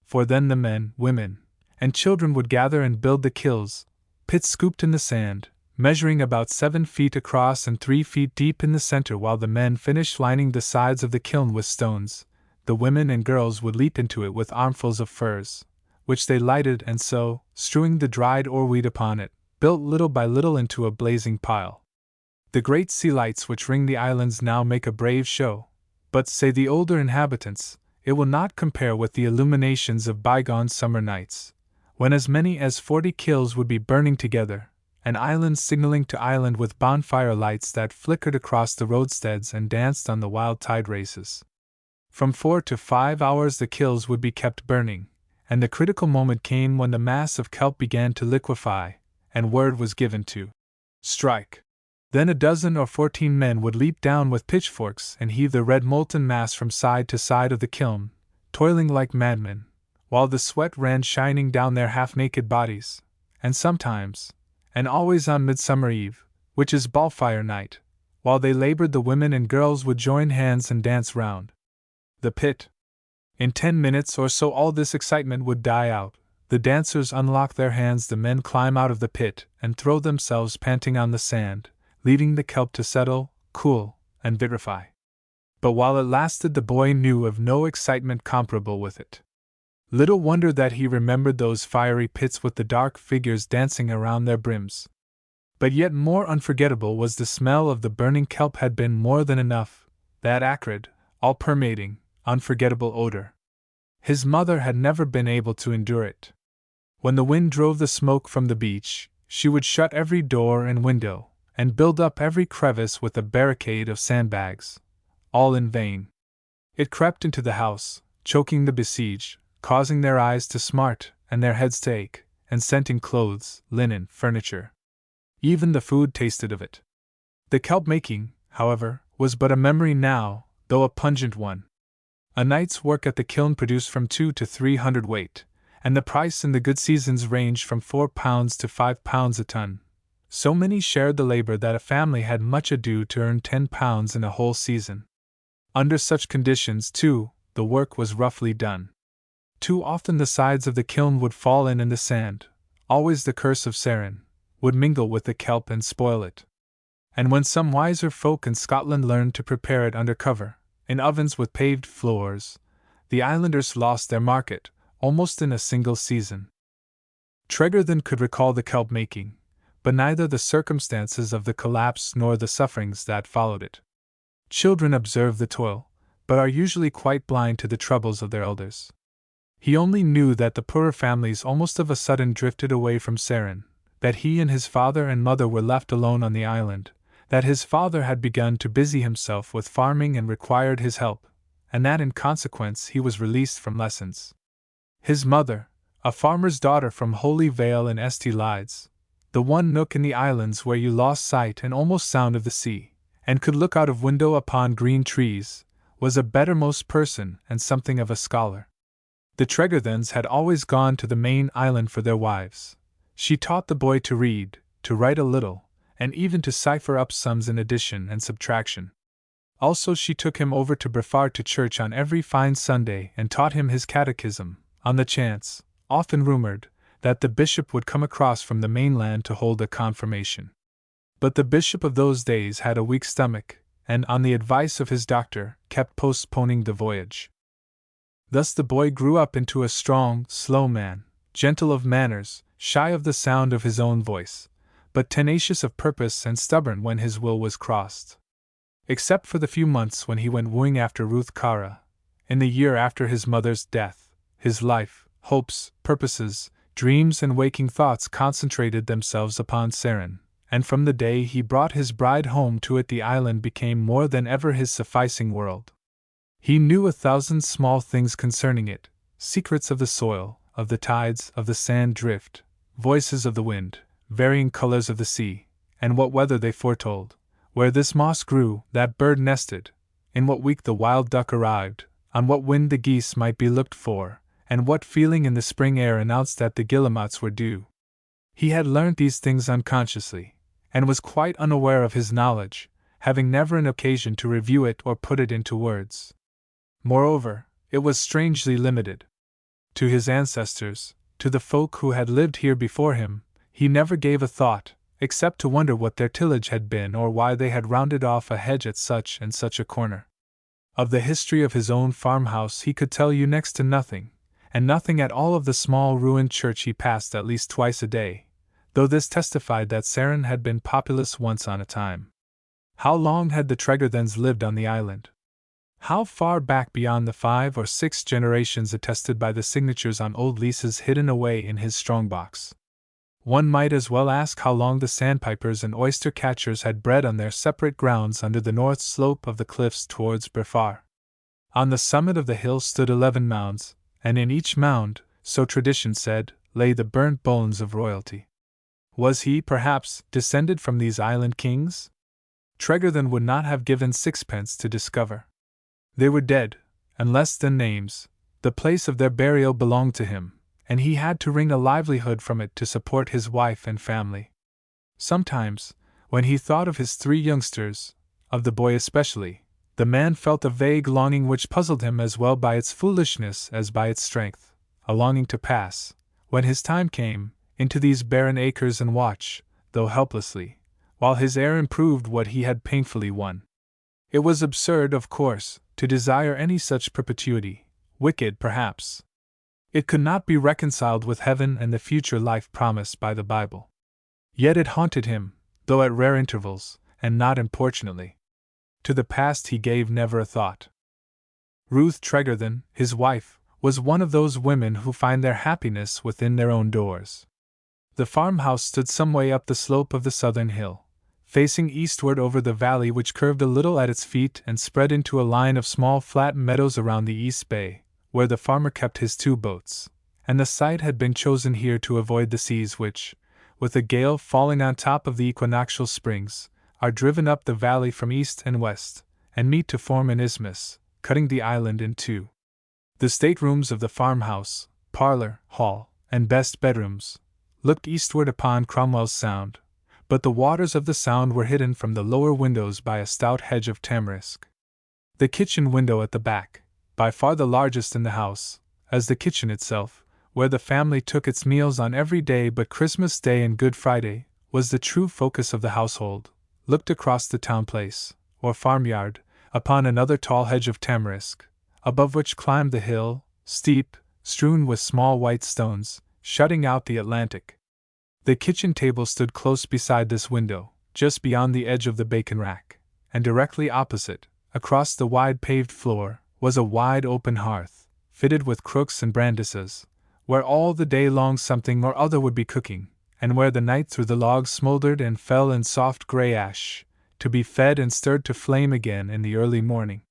For then the men, women, and children would gather and build the kilns, pits scooped in the sand, measuring about 7 feet across and 3 feet deep in the center. While the men finished lining the sides of the kiln with stones, the women and girls would leap into it with armfuls of furze, which they lighted, and so, strewing the dried oarweed upon it, built little by little into a blazing pile. The great sea lights which ring the islands now make a brave show, but, say the older inhabitants, it will not compare with the illuminations of bygone summer nights, when as many as 40 kilns would be burning together, and islands signaling to island with bonfire lights that flickered across the roadsteads and danced on the wild tide races. From 4 to 5 hours the kilns would be kept burning, and the critical moment came when the mass of kelp began to liquefy, and word was given to strike. Then a 12 or 14 men would leap down with pitchforks and heave the red molten mass from side to side of the kiln, toiling like madmen, while the sweat ran shining down their half-naked bodies, and sometimes, and always on Midsummer Eve, which is ballfire night, while they labored the women and girls would join hands and dance round the pit. In 10 minutes or so all this excitement would die out, the dancers unlock their hands, the men climb out of the pit and throw themselves panting on the sand, leaving the kelp to settle, cool, and vitrify. But while it lasted the boy knew of no excitement comparable with it. Little wonder that he remembered those fiery pits with the dark figures dancing around their brims. But yet more unforgettable was the smell of the burning kelp. Had been more than enough, that acrid, all-permeating, unforgettable odor. His mother had never been able to endure it. When the wind drove the smoke from the beach, she would shut every door and window, and build up every crevice with a barricade of sandbags. All in vain. It crept into the house, choking the besieged, causing their eyes to smart and their heads to ache, and scenting clothes, linen, furniture. Even the food tasted of it. The kelp-making, however, was but a memory now, though a pungent one. A night's work at the kiln produced from 200 to 300 weight, and the price in the good seasons ranged from £4 to £5 a ton. So many shared the labor that a family had much ado to earn £10 in a whole season. Under such conditions, too, the work was roughly done. Too often the sides of the kiln would fall in, and the sand, always the curse of Saran, would mingle with the kelp and spoil it. And when some wiser folk in Scotland learned to prepare it under cover, in ovens with paved floors, the islanders lost their market, almost in a single season. Tregarthen could recall the kelp-making, but neither the circumstances of the collapse nor the sufferings that followed it. Children observe the toil, but are usually quite blind to the troubles of their elders. He only knew that the poorer families almost of a sudden drifted away from Saran, that he and his father and mother were left alone on the island, that his father had begun to busy himself with farming and required his help, and that in consequence he was released from lessons. His mother, a farmer's daughter from Holy Vale in St. Lides, the one nook in the islands where you lost sight and almost sound of the sea, and could look out of window upon green trees, was a bettermost person and something of a scholar. The Tregarthens had always gone to the main island for their wives. She taught the boy to read, to write a little, and even to cipher up sums in addition and subtraction. Also she took him over to Brefard to church on every fine Sunday and taught him his catechism, on the chance, often rumored, that the bishop would come across from the mainland to hold a confirmation. But the bishop of those days had a weak stomach, and, on the advice of his doctor, kept postponing the voyage. Thus the boy grew up into a strong, slow man, gentle of manners, shy of the sound of his own voice, but tenacious of purpose and stubborn when his will was crossed. Except for the few months when he went wooing after Ruth Cara, in the year after his mother's death, his life, hopes, purposes, dreams and waking thoughts concentrated themselves upon Sarin, and from the day he brought his bride home to it the island became more than ever his sufficing world. He knew 1,000 small things concerning it, secrets of the soil, of the tides, of the sand drift, voices of the wind, varying colors of the sea, and what weather they foretold, where this moss grew, that bird nested, in what week the wild duck arrived, on what wind the geese might be looked for, and what feeling in the spring air announced that the guillemots were due. He had learnt these things unconsciously, and was quite unaware of his knowledge, having never an occasion to review it or put it into words. Moreover, it was strangely limited. To his ancestors, to the folk who had lived here before him, he never gave a thought, except to wonder what their tillage had been or why they had rounded off a hedge at such and such a corner. Of the history of his own farmhouse he could tell you next to nothing, and nothing at all of the small ruined church he passed at least twice a day, though this testified that Sarin had been populous once on a time. How long had the Tregarthens lived on the island? How far back beyond the 5 or 6 generations attested by the signatures on old leases hidden away in his strongbox? One might as well ask how long the sandpipers and oyster-catchers had bred on their separate grounds under the north slope of the cliffs towards Brefard. On the summit of the hill stood 11 mounds, and in each mound, so tradition said, lay the burnt bones of royalty. Was he, perhaps, descended from these island kings? Tregarthen would not have given sixpence to discover. They were dead, and less than names. The place of their burial belonged to him, and he had to wring a livelihood from it to support his wife and family. Sometimes, when he thought of his 3 youngsters, of the boy especially, the man felt a vague longing which puzzled him as well by its foolishness as by its strength, a longing to pass, when his time came, into these barren acres and watch, though helplessly, while his heir improved what he had painfully won. It was absurd, of course, to desire any such perpetuity, wicked perhaps. It could not be reconciled with heaven and the future life promised by the Bible. Yet it haunted him, though at rare intervals, and not importunately. To the past he gave never a thought. Ruth Tregarthen, his wife, was one of those women who find their happiness within their own doors. The farmhouse stood some way up the slope of the southern hill, facing eastward over the valley which curved a little at its feet and spread into a line of small flat meadows around the east bay, where the farmer kept his 2 boats, and the site had been chosen here to avoid the seas which, with a gale falling on top of the equinoctial springs, are driven up the valley from east and west, and meet to form an isthmus, cutting the island in 2. The staterooms of the farmhouse, parlor, hall, and best bedrooms, looked eastward upon Cromwell's Sound, but the waters of the Sound were hidden from the lower windows by a stout hedge of tamarisk. The kitchen window at the back, by far the largest in the house, as the kitchen itself, where the family took its meals on every day but Christmas Day and Good Friday, was the true focus of the household, looked across the town place, or farmyard, upon another tall hedge of tamarisk, above which climbed the hill, steep, strewn with small white stones, shutting out the Atlantic. The kitchen table stood close beside this window, just beyond the edge of the bacon rack, and directly opposite, across the wide paved floor, was a wide open hearth, fitted with crooks and brandises, where all the day long something or other would be cooking, and where the night through the logs smoldered and fell in soft grey ash, to be fed and stirred to flame again in the early morning.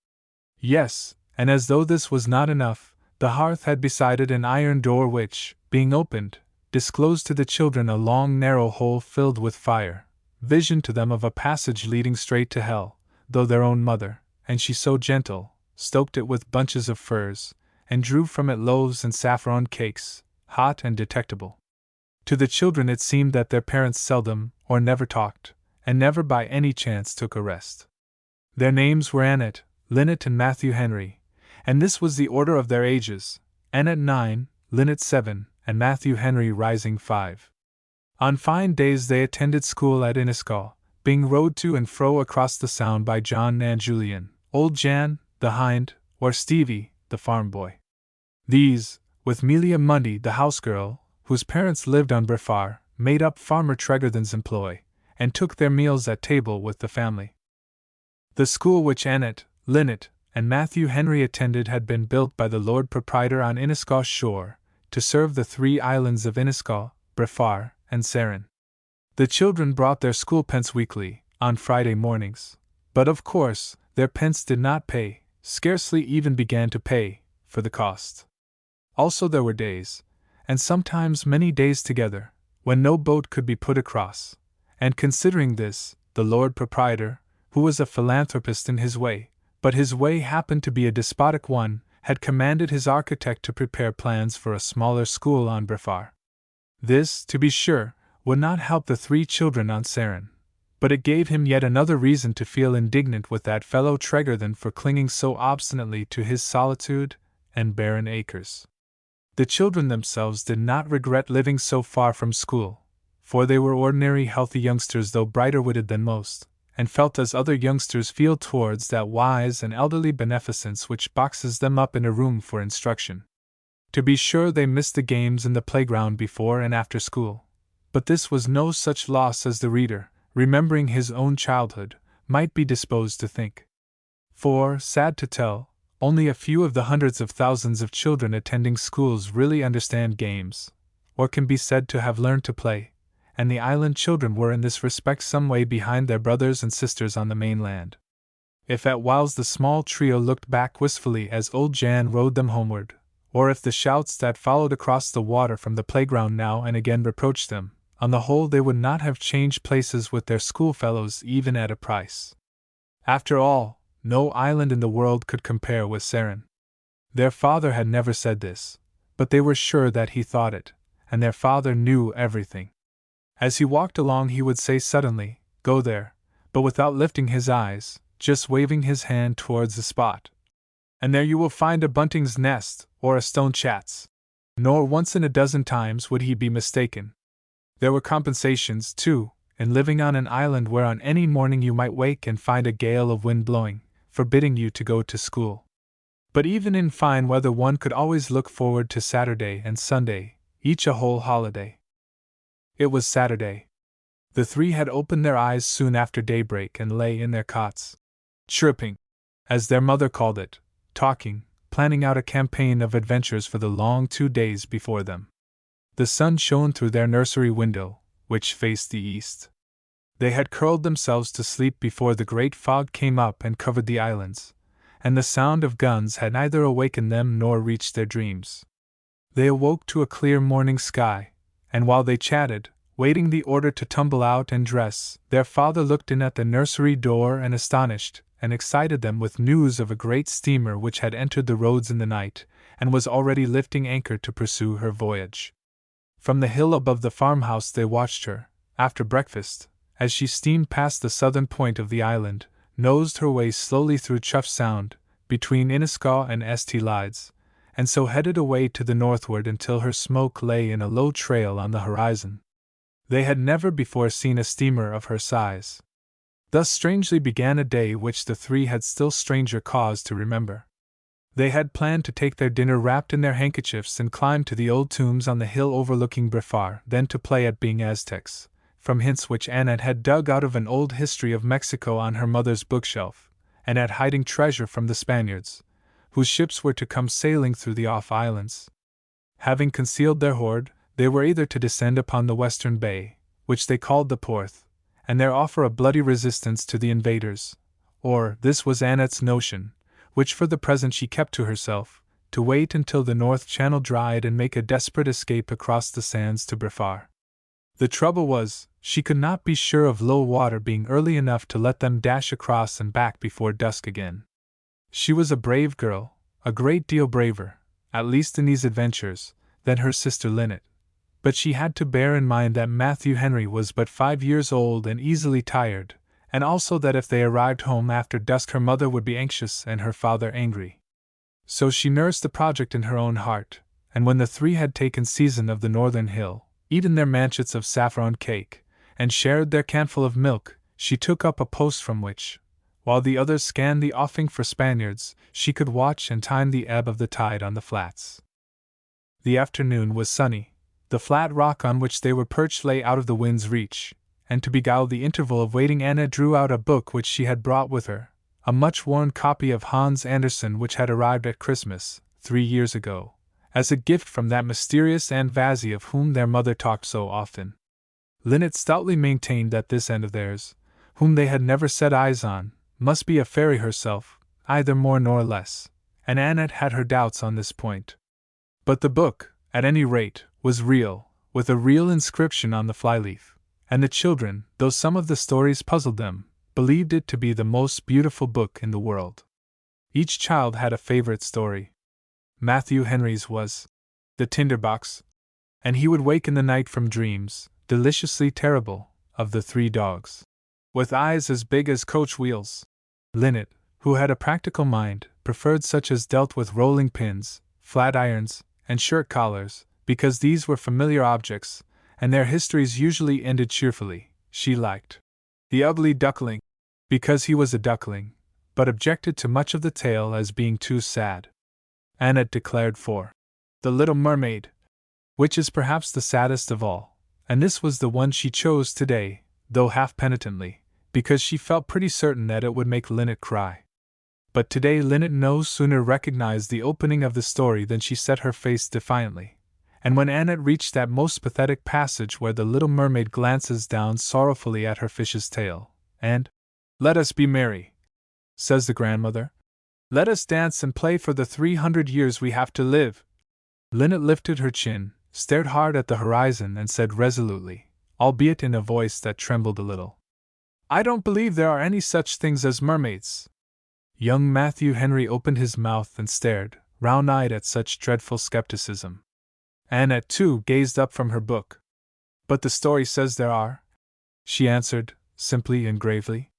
Yes, and as though this was not enough, The hearth had beside it an iron door which, being opened, disclosed to the children a long narrow hole filled with fire, vision to them of a passage leading straight to hell, though their own mother, and she so gentle, stoked it with bunches of furs, and drew from it loaves and saffron cakes, hot and detectable. To the children it seemed that their parents seldom or never talked, and never by any chance took a rest. Their names were Annette, Lynette and Matthew Henry, and this was the order of their ages, Annette 9, Lynette 7, and Matthew Henry rising 5. On fine days they attended school at Enniscaw, being rowed to and fro across the Sound by John and Julian, old Jan, the hind, or Stevie, the farm boy. These, with Melia Mundy, the house girl, whose parents lived on Brefar, made up Farmer Tregarthen's employ, and took their meals at table with the family. The school which Annette, Lynette, and Matthew Henry attended had been built by the Lord Proprietor on Enniscaw's shore, to serve the 3 islands of Enniscaw, Brefar, and Saran. The children brought their school pence weekly, on Friday mornings, but of course, their pence did not pay, scarcely even began to pay, for the cost. Also there were days, and sometimes many days together, when no boat could be put across, and considering this, the Lord Proprietor, who was a philanthropist in his way, but his way happened to be a despotic one, had commanded his architect to prepare plans for a smaller school on Brefar. This, to be sure, would not help the 3 children on Saran, but it gave him yet another reason to feel indignant with that fellow Tregarthen for clinging so obstinately to his solitude and barren acres. The children themselves did not regret living so far from school, for they were ordinary healthy youngsters though brighter-witted than most, and felt as other youngsters feel towards that wise and elderly beneficence which boxes them up in a room for instruction. To be sure they missed the games in the playground before and after school, but this was no such loss as the reader, remembering his own childhood, might be disposed to think. For, sad to tell, only a few of the hundreds of thousands of children attending schools really understand games, or can be said to have learned to play, and the island children were in this respect some way behind their brothers and sisters on the mainland. If at whiles the small trio looked back wistfully as old Jan rowed them homeward, or if the shouts that followed across the water from the playground now and again reproached them, on the whole they would not have changed places with their schoolfellows even at a price. After all, no island in the world could compare with Saran. Their father had never said this, but they were sure that he thought it, and their father knew everything. As he walked along he would say suddenly, "Go there," but without lifting his eyes, just waving his hand towards the spot. "And there you will find a bunting's nest, or a stone chat's." Nor once in a dozen times would he be mistaken. There were compensations, too, in living on an island where on any morning you might wake and find a gale of wind blowing, forbidding you to go to school. But even in fine weather one could always look forward to Saturday and Sunday, each a whole holiday. It was Saturday. The 3 had opened their eyes soon after daybreak and lay in their cots, chirping, as their mother called it, talking, planning out a campaign of adventures for the long 2 days before them. The sun shone through their nursery window, which faced the east. They had curled themselves to sleep before the great fog came up and covered the islands, and the sound of guns had neither awakened them nor reached their dreams. They awoke to a clear morning sky, and while they chatted, waiting the order to tumble out and dress, their father looked in at the nursery door and astonished and excited them with news of a great steamer which had entered the roads in the night, and was already lifting anchor to pursue her voyage. From the hill above the farmhouse they watched her, after breakfast, as she steamed past the southern point of the island, nosed her way slowly through Chuff Sound, between Enniscaw and St. Lides, and so headed away to the northward until her smoke lay in a low trail on the horizon. They had never before seen a steamer of her size. Thus strangely began a day which the 3 had still stranger cause to remember. They had planned to take their dinner wrapped in their handkerchiefs and climb to the old tombs on the hill overlooking Brefar, then to play at being Aztecs, from hints which Annette had dug out of an old history of Mexico on her mother's bookshelf, and at hiding treasure from the Spaniards, whose ships were to come sailing through the off-islands. Having concealed their hoard, they were either to descend upon the western bay, which they called the Porth, and there offer a bloody resistance to the invaders, or, this was Annette's notion, which for the present she kept to herself, to wait until the North Channel dried and make a desperate escape across the sands to Brefar. The trouble was, she could not be sure of low water being early enough to let them dash across and back before dusk again. She was a brave girl, a great deal braver, at least in these adventures, than her sister Linnet, but she had to bear in mind that Matthew Henry was but 5 years old and easily tired, and also that if they arrived home after dusk her mother would be anxious and her father angry. So she nursed the project in her own heart, and when the three had taken season of the northern hill, eaten their manchets of saffron cake, and shared their canful of milk, she took up a post from which, while the others scanned the offing for Spaniards, she could watch and time the ebb of the tide on the flats. The afternoon was sunny, the flat rock on which they were perched lay out of the wind's reach, and to beguile the interval of waiting Anna drew out a book which she had brought with her, a much-worn copy of Hans Andersen which had arrived at Christmas, 3 years ago, as a gift from that mysterious Aunt Vazzy of whom their mother talked so often. Linnet stoutly maintained that this aunt of theirs, whom they had never set eyes on, must be a fairy herself, either more nor less, and Annette had her doubts on this point. But the book, at any rate, was real, with a real inscription on the flyleaf, and the children, though some of the stories puzzled them, believed it to be the most beautiful book in the world. Each child had a favorite story. Matthew Henry's was The Tinderbox, and he would wake in the night from dreams, deliciously terrible, of the 3 dogs, with eyes as big as coach wheels. Linnet, who had a practical mind, preferred such as dealt with rolling pins, flat irons, and shirt collars, because these were familiar objects, and their histories usually ended cheerfully. She liked The Ugly Duckling, because he was a duckling, but objected to much of the tale as being too sad. Annette declared for The Little Mermaid, which is perhaps the saddest of all, and this was the one she chose today, though half penitently, because she felt pretty certain that it would make Linnet cry. But today Linnet no sooner recognized the opening of the story than she set her face defiantly, and when Annette reached that most pathetic passage where the little mermaid glances down sorrowfully at her fish's tail, and, "Let us be merry," says the grandmother. "Let us dance and play for the 300 years we have to live." Linnet lifted her chin, stared hard at the horizon, and said resolutely, albeit in a voice that trembled a little, "I don't believe there are any such things as mermaids." Young Matthew Henry opened his mouth and stared, round-eyed at such dreadful skepticism. Annette, too, gazed up from her book. "But the story says there are," she answered, simply and gravely.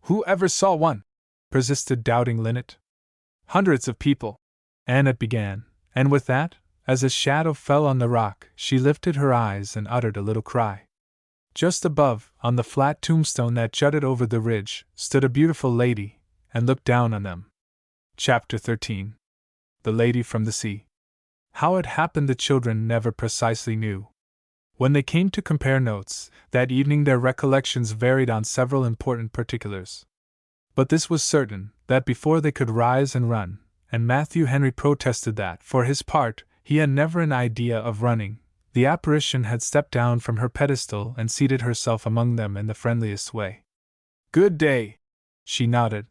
"Who ever saw one?" persisted doubting Linnet. "Hundreds of people," Annette began, and with that, as a shadow fell on the rock, she lifted her eyes and uttered a little cry. Just above, on the flat tombstone that jutted over the ridge, stood a beautiful lady, and looked down on them. Chapter 13. The Lady from the Sea. How it happened the children never precisely knew. When they came to compare notes, that evening their recollections varied on several important particulars. But this was certain, that before they could rise and run, and Matthew Henry protested that, for his part, he had never an idea of running, the apparition had stepped down from her pedestal and seated herself among them in the friendliest way. "Good day," she nodded.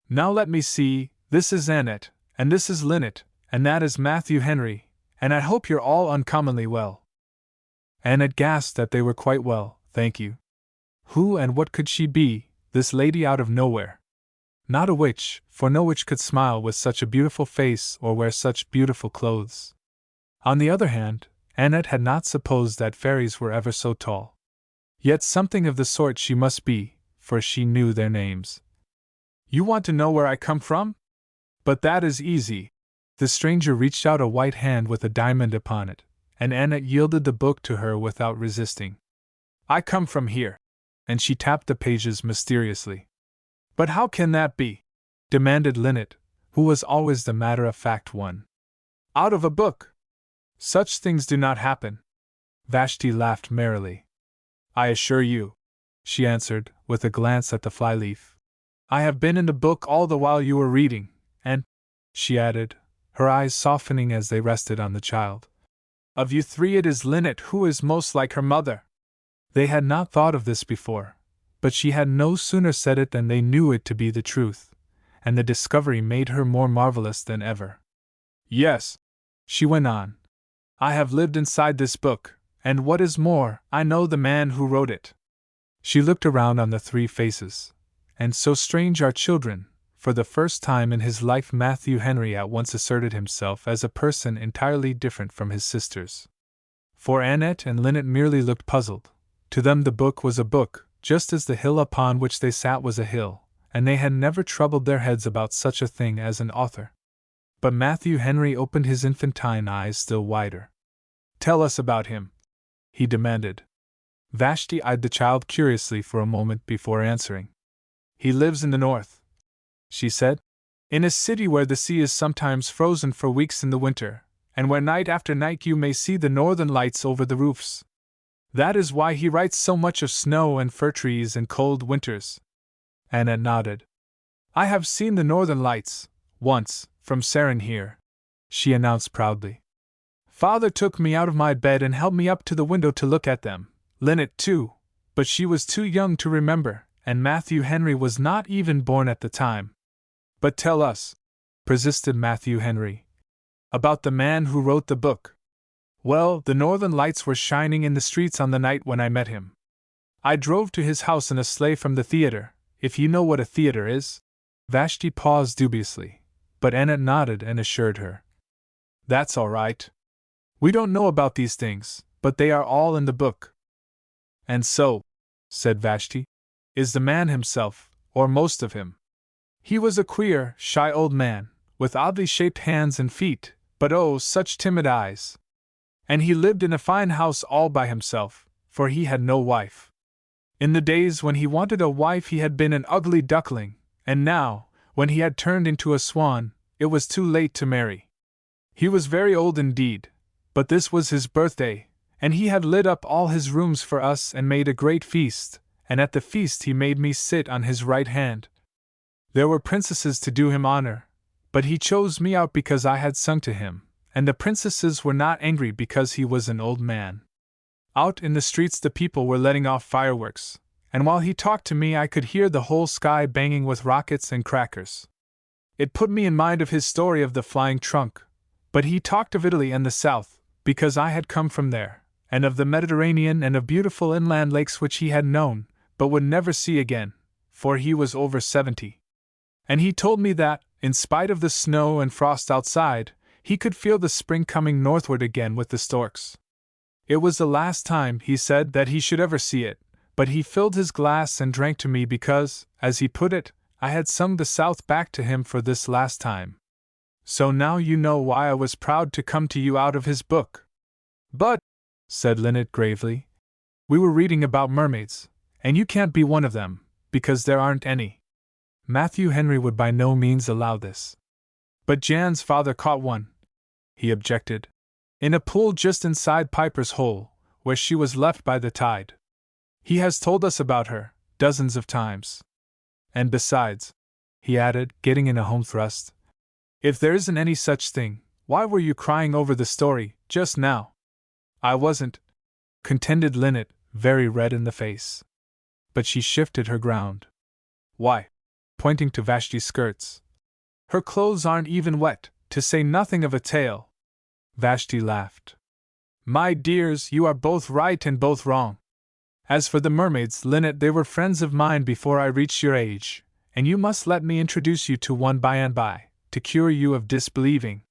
"Now let me see, this is Annette, and this is Linnet, and that is Matthew Henry, and I hope you're all uncommonly well." Annette gasped that they were quite well, thank you. Who and what could she be, this lady out of nowhere? Not a witch, for no witch could smile with such a beautiful face or wear such beautiful clothes. On the other hand, Annette had not supposed that fairies were ever so tall. Yet something of the sort she must be, for she knew their names. "You want to know where I come from? But that is easy." The stranger reached out a white hand with a diamond upon it, and Annette yielded the book to her without resisting. "I come from here," and she tapped the pages mysteriously. "But how can that be?" demanded Linnet, who was always the matter-of-fact one. "Out of a book! Such things do not happen." Vashti laughed merrily. "I assure you," she answered, with a glance at the flyleaf, "I have been in the book all the while you were reading, and," she added, her eyes softening as they rested on the child, "of you 3 it is Linnet who is most like her mother." They had not thought of this before, but she had no sooner said it than they knew it to be the truth, and the discovery made her more marvelous than ever. Yes, she went on. I have lived inside this book, and what is more, I know the man who wrote it. She looked around on the three faces. And so strange are children. For the first time in his life, Matthew Henry at once asserted himself as a person entirely different from his sisters. For Annette and Lynette merely looked puzzled. To them the book was a book, just as the hill upon which they sat was a hill, and they had never troubled their heads about such a thing as an author. But Matthew Henry opened his infantine eyes still wider. "Tell us about him," he demanded. Vashti eyed the child curiously for a moment before answering. "He lives in the north," she said, "in a city where the sea is sometimes frozen for weeks in the winter, and where night after night you may see the northern lights over the roofs. That is why he writes so much of snow and fir trees and cold winters." Annette nodded. "I have seen the northern lights, once, from Sarin here," she announced proudly. "Father took me out of my bed and held me up to the window to look at them. Lynette too, but she was too young to remember, and Matthew Henry was not even born at the time." "But tell us," persisted Matthew Henry, "about the man who wrote the book." "Well, the northern lights were shining in the streets on the night when I met him. I drove to his house in a sleigh from the theater, if you know what a theater is." Vashti paused dubiously, but Annette nodded and assured her. "That's all right. We don't know about these things, but they are all in the book." "And so," said Vashti, "is the man himself, or most of him. He was a queer, shy old man, with oddly shaped hands and feet, but oh, such timid eyes. And he lived in a fine house all by himself, for he had no wife. In the days when he wanted a wife he had been an ugly duckling, and now, when he had turned into a swan, it was too late to marry. He was very old indeed, but this was his birthday, and he had lit up all his rooms for us and made a great feast, and at the feast he made me sit on his right hand. There were princesses to do him honor, but he chose me out because I had sung to him, and the princesses were not angry because he was an old man. Out in the streets the people were letting off fireworks, and while he talked to me I could hear the whole sky banging with rockets and crackers. It put me in mind of his story of the flying trunk, but he talked of Italy and the South, because I had come from there, and of the Mediterranean and of beautiful inland lakes which he had known, but would never see again, for he was over 70. And he told me that, in spite of the snow and frost outside, he could feel the spring coming northward again with the storks. It was the last time, he said, that he should ever see it, but he filled his glass and drank to me because, as he put it, I had sung the South back to him for this last time. So now you know why I was proud to come to you out of his book." "But," said Lynette gravely, "we were reading about mermaids, and you can't be one of them, because there aren't any." Matthew Henry would by no means allow this. "But Jan's father caught one," he objected, "in a pool just inside Piper's Hole, where she was left by the tide. He has told us about her, dozens of times. And besides," he added, getting in a home thrust, "if there isn't any such thing, why were you crying over the story, just now?" "I wasn't," contended Lynette, very red in the face. But she shifted her ground. "Why," pointing to Vashti's skirts, "her clothes aren't even wet, to say nothing of a tail." Vashti laughed. "My dears, you are both right and both wrong. As for the mermaids, Lynette, they were friends of mine before I reached your age, and you must let me introduce you to one by and by, to cure you of disbelieving.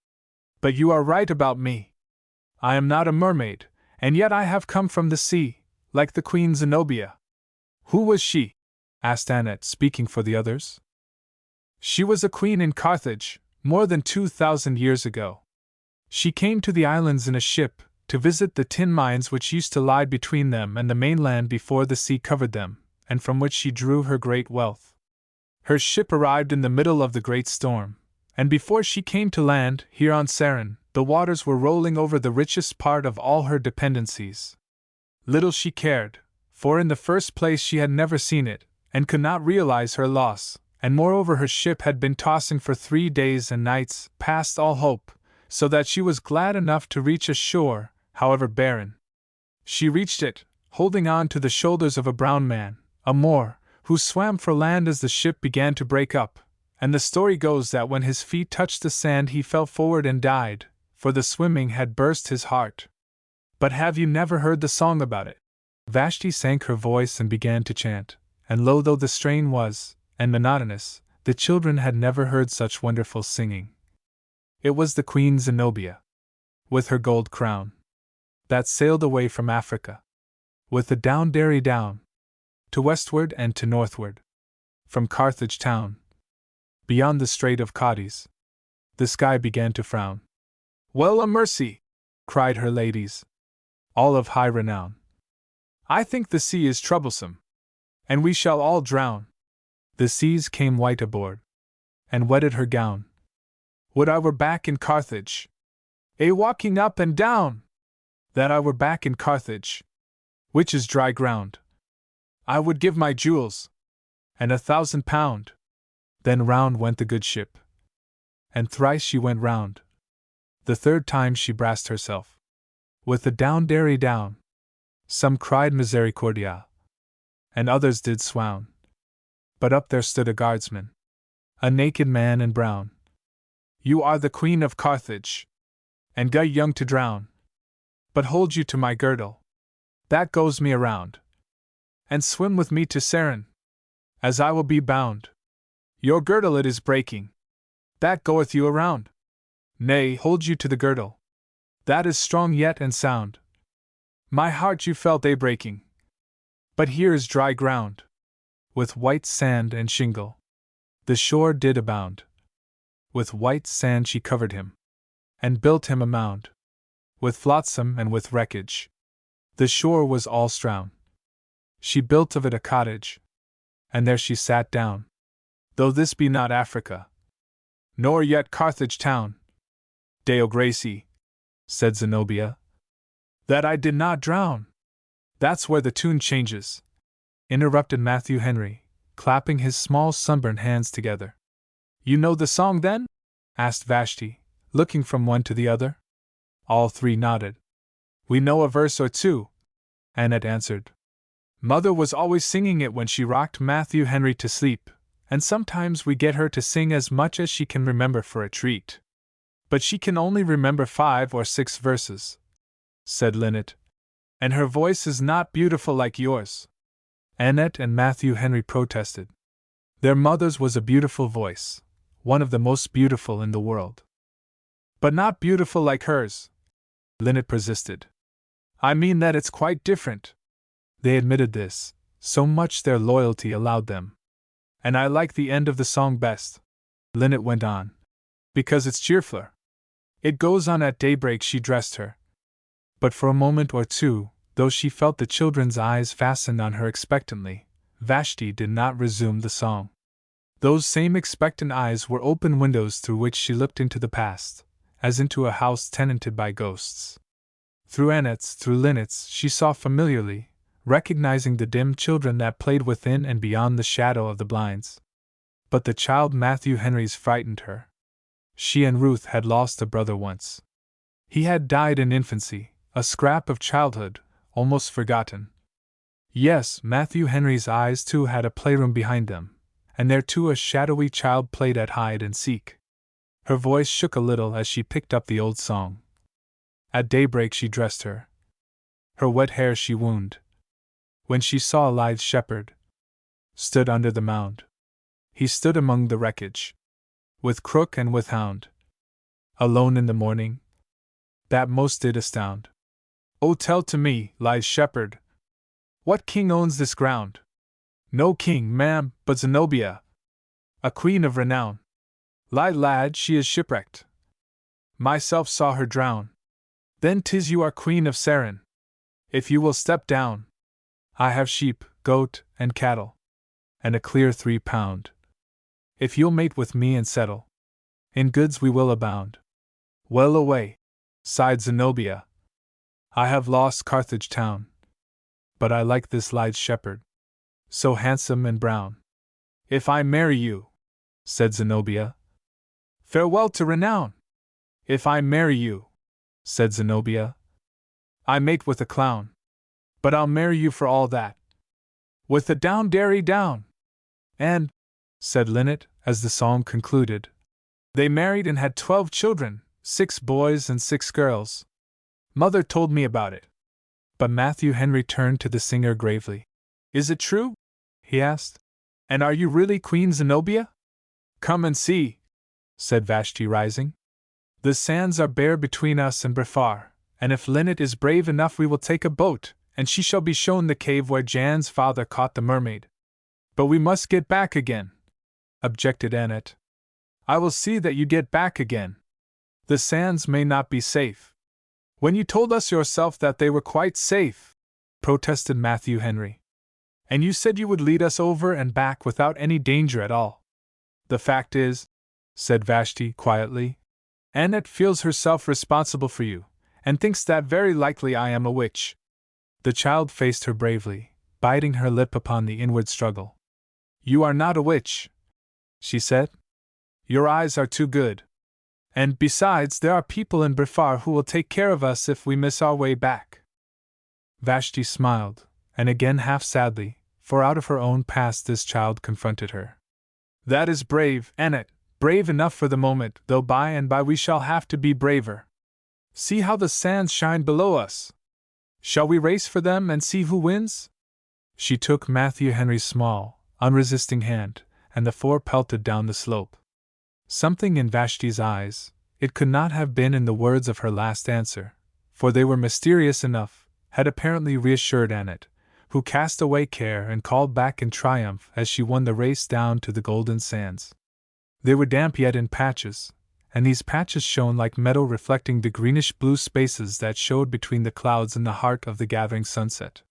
But you are right about me. I am not a mermaid, and yet I have come from the sea, like the Queen Zenobia." "Who was she?" asked Annette, speaking for the others. "She was a queen in Carthage, more than 2,000 years ago. She came to the islands in a ship, to visit the tin mines which used to lie between them and the mainland before the sea covered them, and from which she drew her great wealth. Her ship arrived in the middle of the great storm, and before she came to land, here on Sarin, the waters were rolling over the richest part of all her dependencies. Little she cared, for in the first place she had never seen it, and could not realize her loss, and moreover her ship had been tossing for 3 days and nights, past all hope, so that she was glad enough to reach a shore, however barren. She reached it, holding on to the shoulders of a brown man, a Moor, who swam for land as the ship began to break up, And the story goes that when his feet touched the sand he fell forward and died, for the swimming had burst his heart. But have you never heard the song about it? Vashti sank her voice and began to chant, and low though the strain was, and monotonous, the children had never heard such wonderful singing. It was the Queen Zenobia, with her gold crown, that sailed away from Africa, with the down-derry down, to westward and to northward, from Carthage town. Beyond the Strait of Cadiz, the sky began to frown. Well a mercy! Cried her ladies, all of high renown. I think the sea is troublesome, and we shall all drown. The seas came white aboard, and wetted her gown. Would I were back in Carthage, a walking up and down! That I were back in Carthage, which is dry ground. I would give my jewels, and £1,000. Then round went the good ship, and thrice she went round. The third time she brast herself, with the down-derry down. Some cried misericordia, and others did swoon. But up there stood a guardsman, a naked man in brown. You are the Queen of Carthage, and go young to drown. But hold you to my girdle, that goes me around, and swim with me to Sarin, as I will be bound. Your girdle it is breaking, that goeth you around. Nay, hold you to the girdle, that is strong yet and sound. My heart you felt a breaking, but here is dry ground, with white sand and shingle. The shore did abound. With white sand she covered him, and built him a mound. With flotsam and with wreckage, the shore was all strown. She built of it a cottage, and there she sat down. Though this be not Africa, nor yet Carthage town. Deo Gracie, said Zenobia, that I did not drown. That's where the tune changes, interrupted Matthew Henry, clapping his small sunburned hands together. You know the song then? Asked Vashti, looking from one to the other. All three nodded. We know a verse or two, Annette answered. Mother was always singing it when she rocked Matthew Henry to sleep, and sometimes we get her to sing as much as she can remember for a treat. But she can only remember 5 or 6 verses, said Linnet, and her voice is not beautiful like yours. Annette and Matthew Henry protested. Their mother's was a beautiful voice, one of the most beautiful in the world. But not beautiful like hers, Linnet persisted. I mean that it's quite different. They admitted this, so much their loyalty allowed them. And I like the end of the song best, Linnet went on, because it's cheerfuler. It goes on at daybreak she dressed her. But for a moment or two, though she felt the children's eyes fastened on her expectantly, Vashti did not resume the song. Those same expectant eyes were open windows through which she looked into the past, as into a house tenanted by ghosts. Through Annette's, through Linnet's, she saw familiarly, recognizing the dim children that played within and beyond the shadow of the blinds. But the child Matthew Henry's frightened her. She and Ruth had lost a brother once. He had died in infancy, a scrap of childhood, almost forgotten. Yes, Matthew Henry's eyes too had a playroom behind them, and there too a shadowy child played at hide and seek. Her voice shook a little as she picked up the old song. At daybreak she dressed her. Her wet hair she wound. When she saw a lithe shepherd, stood under the mound. He stood among the wreckage, with crook and with hound. Alone in the morning, that most did astound. Oh, tell to me, lithe shepherd, what king owns this ground? No king, ma'am, but Zenobia, a queen of renown. Lie, lad, she is shipwrecked. Myself saw her drown. Then 'tis you are queen of Sarin. If you will step down, I have sheep, goat, and cattle, and a clear £3. If you'll mate with me and settle, in goods we will abound. Well away, sighed Zenobia, I have lost Carthage town, but I like this lithe shepherd, so handsome and brown. If I marry you, said Zenobia, farewell to renown. If I marry you, said Zenobia, I mate with a clown, but I'll marry you for all that, with the down-derry down. And, said Linnet, as the psalm concluded. They married and had 12 children, 6 boys and 6 girls. Mother told me about it. But Matthew Henry turned to the singer gravely. Is it true? He asked. And are you really Queen Zenobia? Come and see, said Vashti, rising. The sands are bare between us and Briffar, and if Linnet is brave enough we will take a boat, and she shall be shown the cave where Jan's father caught the mermaid. But we must get back again, objected Annette. I will see that you get back again. The sands may not be safe. When you told us yourself that they were quite safe, protested Matthew Henry. And you said you would lead us over and back without any danger at all. The fact is, said Vashti quietly, Annette feels herself responsible for you, and thinks that very likely I am a witch. The child faced her bravely, biting her lip upon the inward struggle. You are not a witch, she said. Your eyes are too good. And besides, there are people in Briffar who will take care of us if we miss our way back. Vashti smiled, and again half sadly, for out of her own past this child confronted her. That is brave, Annette, brave enough for the moment, though by and by we shall have to be braver. See how the sands shine below us. Shall we race for them and see who wins? She took Matthew Henry's small, unresisting hand, and the four pelted down the slope. Something in Vashti's eyes, it could not have been in the words of her last answer, for they were mysterious enough, had apparently reassured Annette, who cast away care and called back in triumph as she won the race down to the golden sands. They were damp yet in patches, and these patches shone like metal reflecting the greenish-blue spaces that showed between the clouds in the heart of the gathering sunset.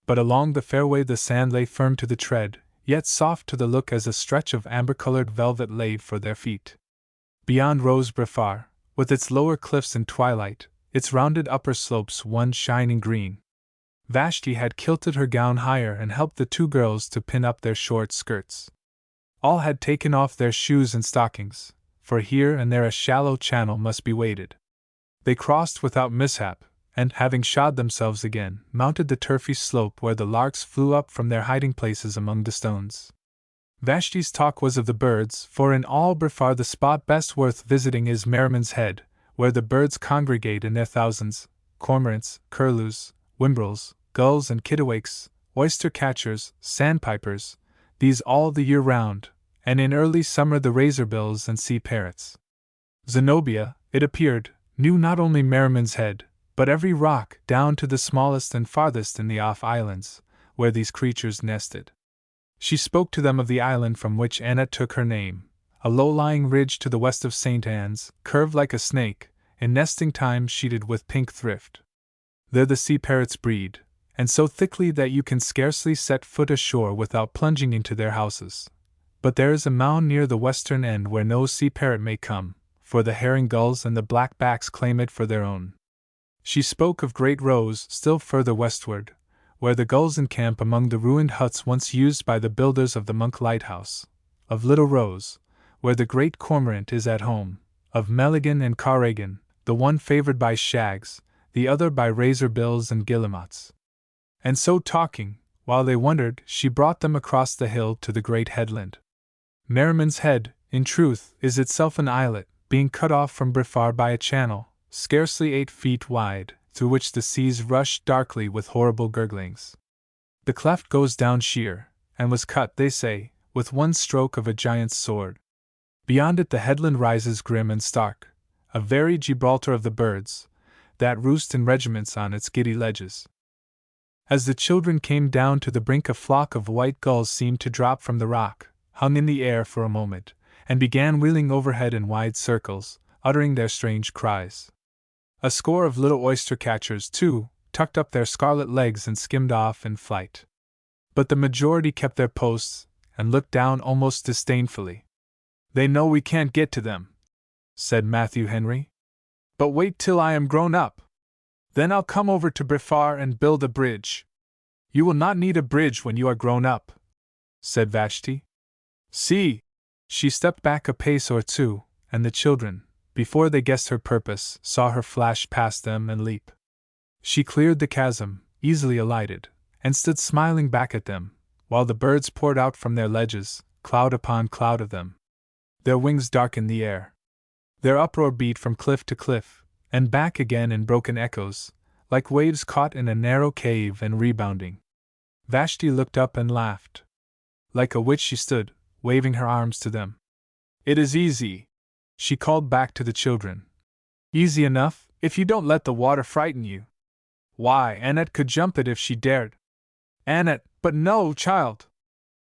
But along the fairway the sand lay firm to the tread, yet soft to the look as a stretch of amber-colored velvet lay for their feet. Beyond rose Briffar, with its lower cliffs in twilight, its rounded upper slopes one shining green. Vashti had kilted her gown higher and helped the two girls to pin up their short skirts. All had taken off their shoes and stockings, for here and there a shallow channel must be waded. They crossed without mishap, and, having shod themselves again, mounted the turfy slope where the larks flew up from their hiding places among the stones. Vashti's talk was of the birds, for in all Briffar the spot best worth visiting is Merriman's Head, where the birds congregate in their thousands: cormorants, curlews, whimbrels, gulls and kittiwakes, oyster-catchers, sandpipers, these all the year round, and in early summer the razorbills and sea-parrots. Zenobia, it appeared, knew not only Merriman's Head, but every rock down to the smallest and farthest in the off-islands, where these creatures nested. She spoke to them of the island from which Annette took her name, a low-lying ridge to the west of St. Anne's, curved like a snake, in nesting time sheeted with pink thrift. There the sea-parrots breed, and so thickly that you can scarcely set foot ashore without plunging into their houses. But there is a mound near the western end where no sea-parrot may come, for the herring gulls and the blackbacks claim it for their own. She spoke of Great Rose still further westward, where the gulls encamp among the ruined huts once used by the builders of the Monk Lighthouse, of Little Rose, where the great cormorant is at home, of Melligan and Carregan, the one favored by shags, the other by razorbills and guillemots. And so talking, while they wondered, she brought them across the hill to the great headland. Merriman's Head, in truth, is itself an islet, being cut off from Briffar by a channel, scarcely 8 feet wide, through which the seas rush darkly with horrible gurglings. The cleft goes down sheer, and was cut, they say, with one stroke of a giant's sword. Beyond it the headland rises grim and stark, a very Gibraltar of the birds, that roost in regiments on its giddy ledges. As the children came down to the brink, a flock of white gulls seemed to drop from the rock, hung in the air for a moment, and began wheeling overhead in wide circles, uttering their strange cries. A score of little oyster-catchers, too, tucked up their scarlet legs and skimmed off in flight. But the majority kept their posts, and looked down almost disdainfully. They know we can't get to them, said Matthew Henry. But wait till I am grown up. Then I'll come over to Briffar and build a bridge. You will not need a bridge when you are grown up, said Vashti. See! She stepped back a pace or two, and the children, before they guessed her purpose, saw her flash past them and leap. She cleared the chasm, easily alighted, and stood smiling back at them, while the birds poured out from their ledges, cloud upon cloud of them, Their wings darkened the air. Their uproar beat from cliff to cliff, and back again in broken echoes, like waves caught in a narrow cave and rebounding. Vashti looked up and laughed. Like a witch she stood, waving her arms to them. "It is easy," she called back to the children. "Easy enough, if you don't let the water frighten you. Why, Annette could jump it if she dared." "Annette, but no, child!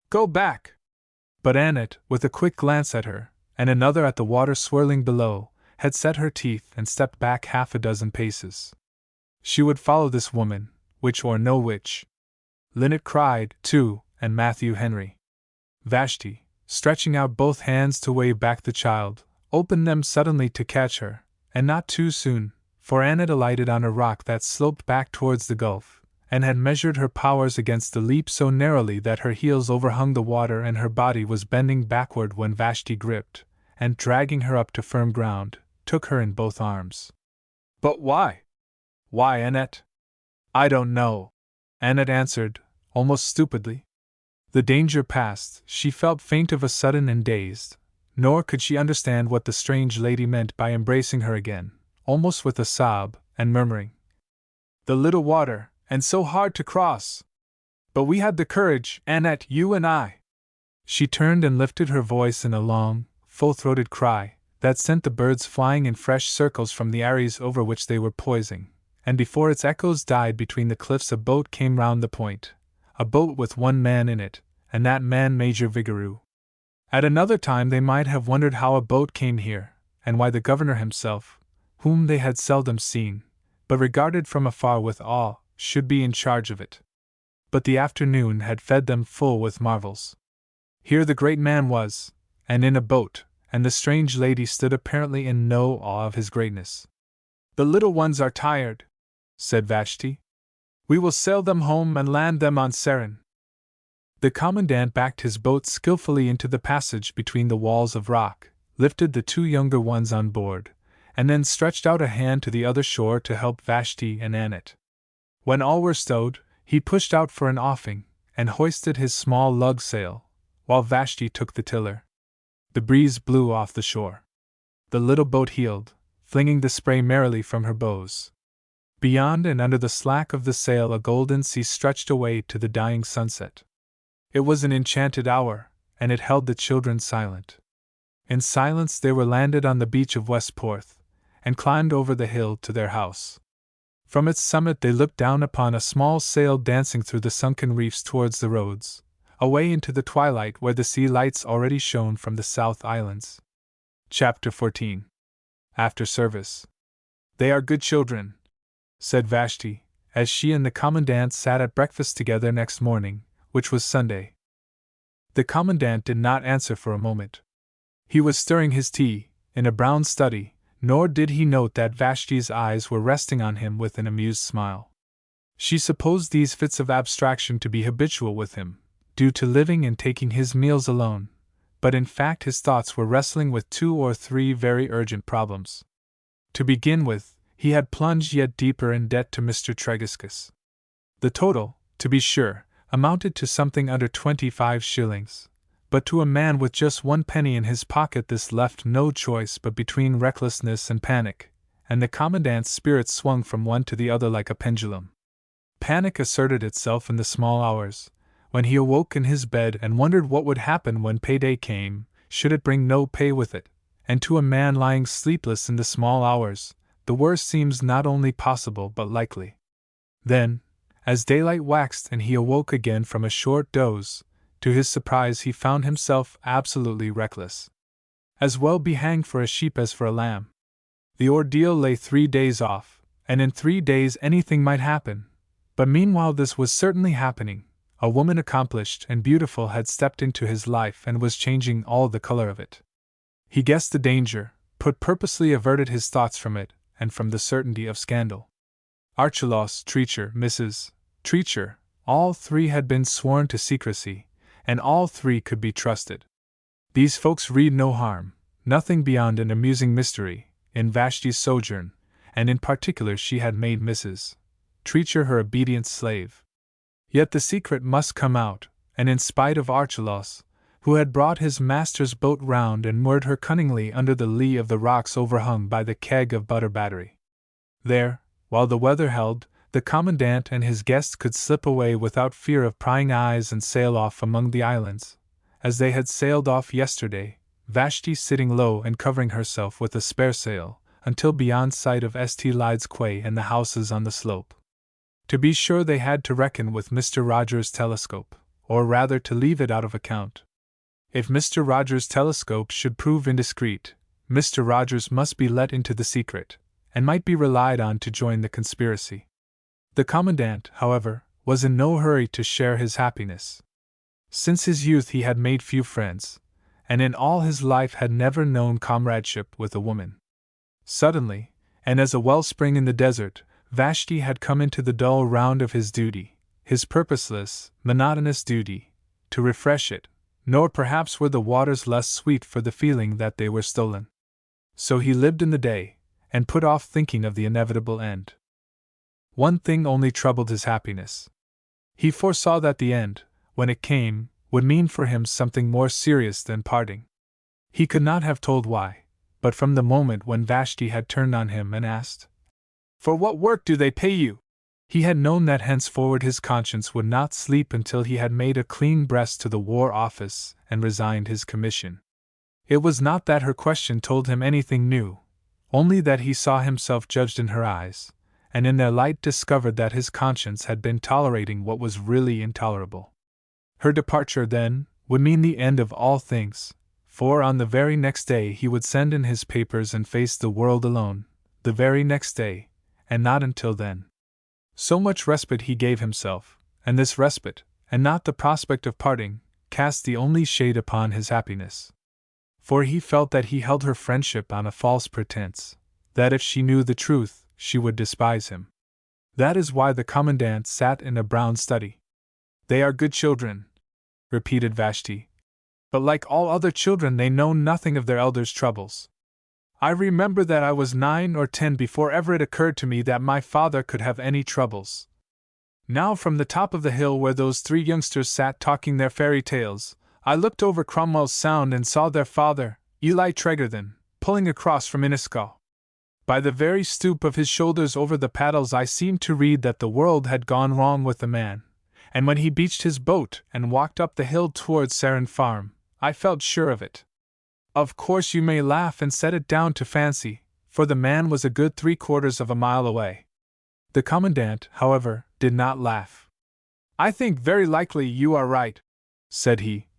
Go back!" But Annette, with a quick glance at her, and another at the water swirling below, had set her teeth and stepped back half a dozen paces. She would follow this woman, witch or no witch. Linnet cried, too, and Matthew Henry. Vashti, stretching out both hands to wave back the child, opened them suddenly to catch her, and not too soon, for Annette alighted on a rock that sloped back towards the gulf, and had measured her powers against the leap so narrowly that her heels overhung the water and her body was bending backward when Vashti gripped, and dragging her up to firm ground, took her in both arms. "But why? Why, Annette?" "I don't know," Annette answered, almost stupidly. The danger past, she felt faint of a sudden and dazed, nor could she understand what the strange lady meant by embracing her again, almost with a sob, and murmuring, "The little water, and so hard to cross! But we had the courage, Annette, you and I." She turned and lifted her voice in a long, full-throated cry that sent the birds flying in fresh circles from the eyries over which they were poising, and before its echoes died between the cliffs a boat came round the point, a boat with one man in it, and that man Major Vigoureux. At another time they might have wondered how a boat came here, and why the governor himself, whom they had seldom seen, but regarded from afar with awe, should be in charge of it. But the afternoon had fed them full with marvels. Here the great man was, and in a boat, and the strange lady stood apparently in no awe of his greatness. "The little ones are tired," said Vashti. "We will sail them home and land them on Sarin." The commandant backed his boat skillfully into the passage between the walls of rock, lifted the two younger ones on board, and then stretched out a hand to the other shore to help Vashti and Annette. When all were stowed, he pushed out for an offing, and hoisted his small lug sail, while Vashti took the tiller. The breeze blew off the shore. The little boat heeled, flinging the spray merrily from her bows. Beyond and under the slack of the sail a golden sea stretched away to the dying sunset. It was an enchanted hour, and it held the children silent. In silence they were landed on the beach of West Porth, and climbed over the hill to their house. From its summit they looked down upon a small sail dancing through the sunken reefs towards the roads, away into the twilight where the sea lights already shone from the South Islands. Chapter 14. After service. "They are good children," said Vashti, as she and the commandant sat at breakfast together next morning, which was Sunday. The commandant did not answer for a moment. He was stirring his tea, in a brown study, nor did he note that Vashti's eyes were resting on him with an amused smile. She supposed these fits of abstraction to be habitual with him, due to living and taking his meals alone, but in fact his thoughts were wrestling with 2 or 3 very urgent problems. To begin with, he had plunged yet deeper in debt to Mr. Tregiscus. The total, to be sure, amounted to something under 25 shillings, but to a man with just 1 penny in his pocket this left no choice but between recklessness and panic, and the commandant's spirits swung from one to the other like a pendulum. Panic asserted itself in the small hours, when he awoke in his bed and wondered what would happen when payday came, should it bring no pay with it, and to a man lying sleepless in the small hours, the worst seems not only possible but likely. Then, as daylight waxed and he awoke again from a short doze, to his surprise he found himself absolutely reckless. As well be hanged for a sheep as for a lamb. The ordeal lay 3 days off, and in 3 days anything might happen, but meanwhile this was certainly happening. A woman accomplished and beautiful had stepped into his life and was changing all the color of it. He guessed the danger, but purposely averted his thoughts from it, and from the certainty of scandal. Archelaus, Treacher, Mrs. Treacher, all 3 had been sworn to secrecy, and all 3 could be trusted. These folks read no harm, nothing beyond an amusing mystery, in Vashti's sojourn, and in particular she had made Mrs. Treacher her obedient slave. Yet the secret must come out, and in spite of Archelaus, who had brought his master's boat round and moored her cunningly under the lee of the rocks overhung by the keg of Butter Battery. There, while the weather held, the Commandant and his guests could slip away without fear of prying eyes and sail off among the islands, as they had sailed off yesterday, Vashti sitting low and covering herself with a spare sail, until beyond sight of St. Lyde's quay and the houses on the slope. To be sure, they had to reckon with Mr. Rogers' telescope, or rather to leave it out of account. If Mr. Rogers' telescope should prove indiscreet, Mr. Rogers must be let into the secret, and might be relied on to join the conspiracy. The Commandant, however, was in no hurry to share his happiness. Since his youth he had made few friends, and in all his life had never known comradeship with a woman. Suddenly, and as a wellspring in the desert, Vashti had come into the dull round of his duty, his purposeless, monotonous duty, to refresh it, nor perhaps were the waters less sweet for the feeling that they were stolen. So he lived in the day, and put off thinking of the inevitable end. One thing only troubled his happiness. He foresaw that the end, when it came, would mean for him something more serious than parting. He could not have told why, but from the moment when Vashti had turned on him and asked, "For what work do they pay you?" he had known that henceforward his conscience would not sleep until he had made a clean breast to the War Office and resigned his commission. It was not that her question told him anything new, only that he saw himself judged in her eyes, and in their light discovered that his conscience had been tolerating what was really intolerable. Her departure, then, would mean the end of all things, for on the very next day he would send in his papers and face the world alone, the very next day, and not until then. So much respite he gave himself, and this respite, and not the prospect of parting, cast the only shade upon his happiness. For he felt that he held her friendship on a false pretense, that if she knew the truth, she would despise him. That is why the Commandant sat in a brown study. "They are good children," repeated Vashti, "but like all other children they know nothing of their elders' troubles. I remember that I was 9 or 10 before ever it occurred to me that my father could have any troubles. Now from the top of the hill where those 3 youngsters sat talking their fairy tales, I looked over Cromwell's Sound and saw their father, Eli Tregarthen, pulling across from Inniscaw. By the very stoop of his shoulders over the paddles I seemed to read that the world had gone wrong with the man, and when he beached his boat and walked up the hill towards Sarin Farm, I felt sure of it. Of course you may laugh and set it down to fancy, for the man was a good 3/4 of a mile away." The Commandant, however, did not laugh. "I think very likely you are right," said he.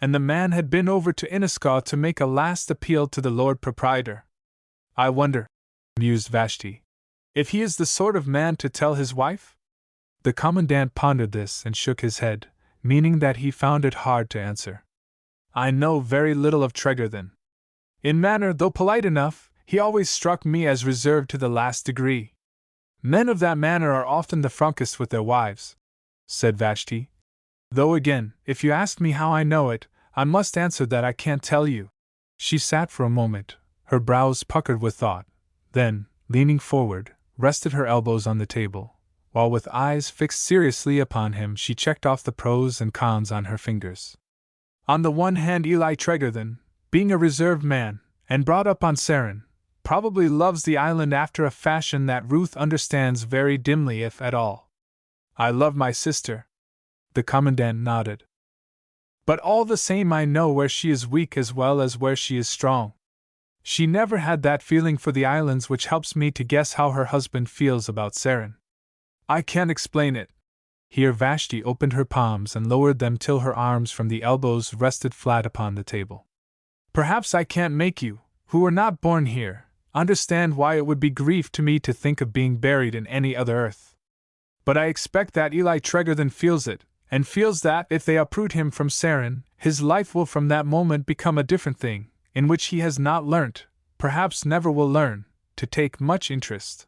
"And the man had been over to Inniscaw to make a last appeal to the Lord Proprietor. I wonder," mused Vashti, "if he is the sort of man to tell his wife?" The Commandant pondered this and shook his head, meaning that he found it hard to answer. "I know very little of Tregarthen. In manner, though polite enough, he always struck me as reserved to the last degree. Men of that manner are often the frankest with their wives," said Vashti. "Though again, if you ask me how I know it, I must answer that I can't tell you." She sat for a moment, her brows puckered with thought, then, leaning forward, rested her elbows on the table, while with eyes fixed seriously upon him she checked off the pros and cons on her fingers. "On the one hand, Eli Tregarthen, being a reserved man, and brought up on Sarin, probably loves the island after a fashion that Ruth understands very dimly if at all. I love my sister." The Commandant nodded. "But all the same I know where she is weak as well as where she is strong. She never had that feeling for the islands which helps me to guess how her husband feels about Sarin. I can't explain it." Here Vashti opened her palms and lowered them till her arms from the elbows rested flat upon the table. "Perhaps I can't make you, who were not born here, understand why it would be grief to me to think of being buried in any other earth. But I expect that Eli Tregarthen feels it, and feels that if they uproot him from Sarin, his life will from that moment become a different thing, in which he has not learnt, perhaps never will learn, to take much interest.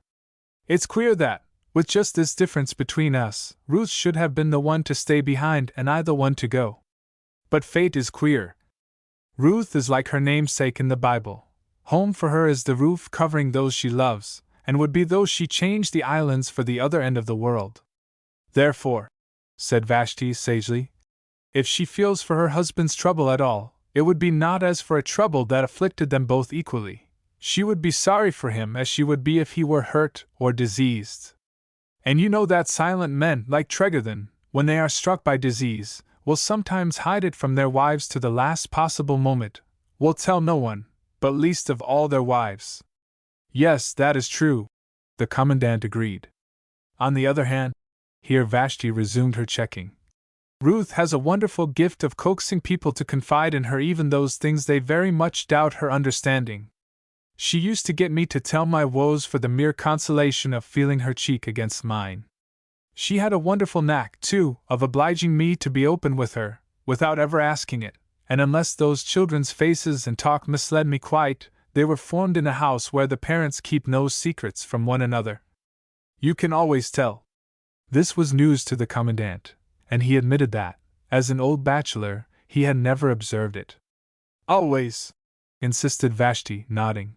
It's queer that, with just this difference between us, Ruth should have been the one to stay behind and I the one to go. But fate is queer. Ruth is like her namesake in the Bible. Home for her is the roof covering those she loves, and would be though she changed the islands for the other end of the world. Therefore," said Vashti sagely, If she feels for her husband's trouble at all, it would be not as for a trouble that afflicted them both equally. She would be sorry for him as she would be if he were hurt or diseased. And you know that silent men, like Tregarthen, when they are struck by disease, will sometimes hide it from their wives to the last possible moment, will tell no one, but least of all their wives. Yes, that is true, the Commandant agreed. On the other hand, here Vashti resumed her checking. Ruth has a wonderful gift of coaxing people to confide in her even those things they very much doubt her understanding. She used to get me to tell my woes for the mere consolation of feeling her cheek against mine. She had a wonderful knack, too, of obliging me to be open with her, without ever asking it, and unless those children's faces and talk misled me quite, they were formed in a house where the parents keep no secrets from one another. You can always tell. This was news to the Commandant, and he admitted that, as an old bachelor, he had never observed it. Always, insisted Vashti, nodding.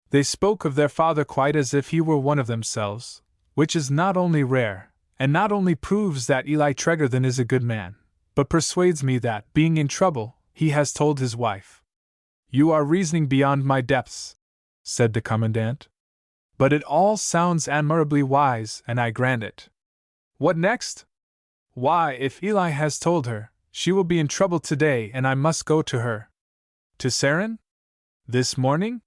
They spoke of their father quite as if he were one of themselves, which is not only rare, and not only proves that Eli Tregarthen is a good man, but persuades me that, being in trouble, he has told his wife. You are reasoning beyond my depths, said the Commandant. But it all sounds admirably wise, and I grant it. What next? Why, if Eli has told her, she will be in trouble today and I must go to her. To Sarin? This morning?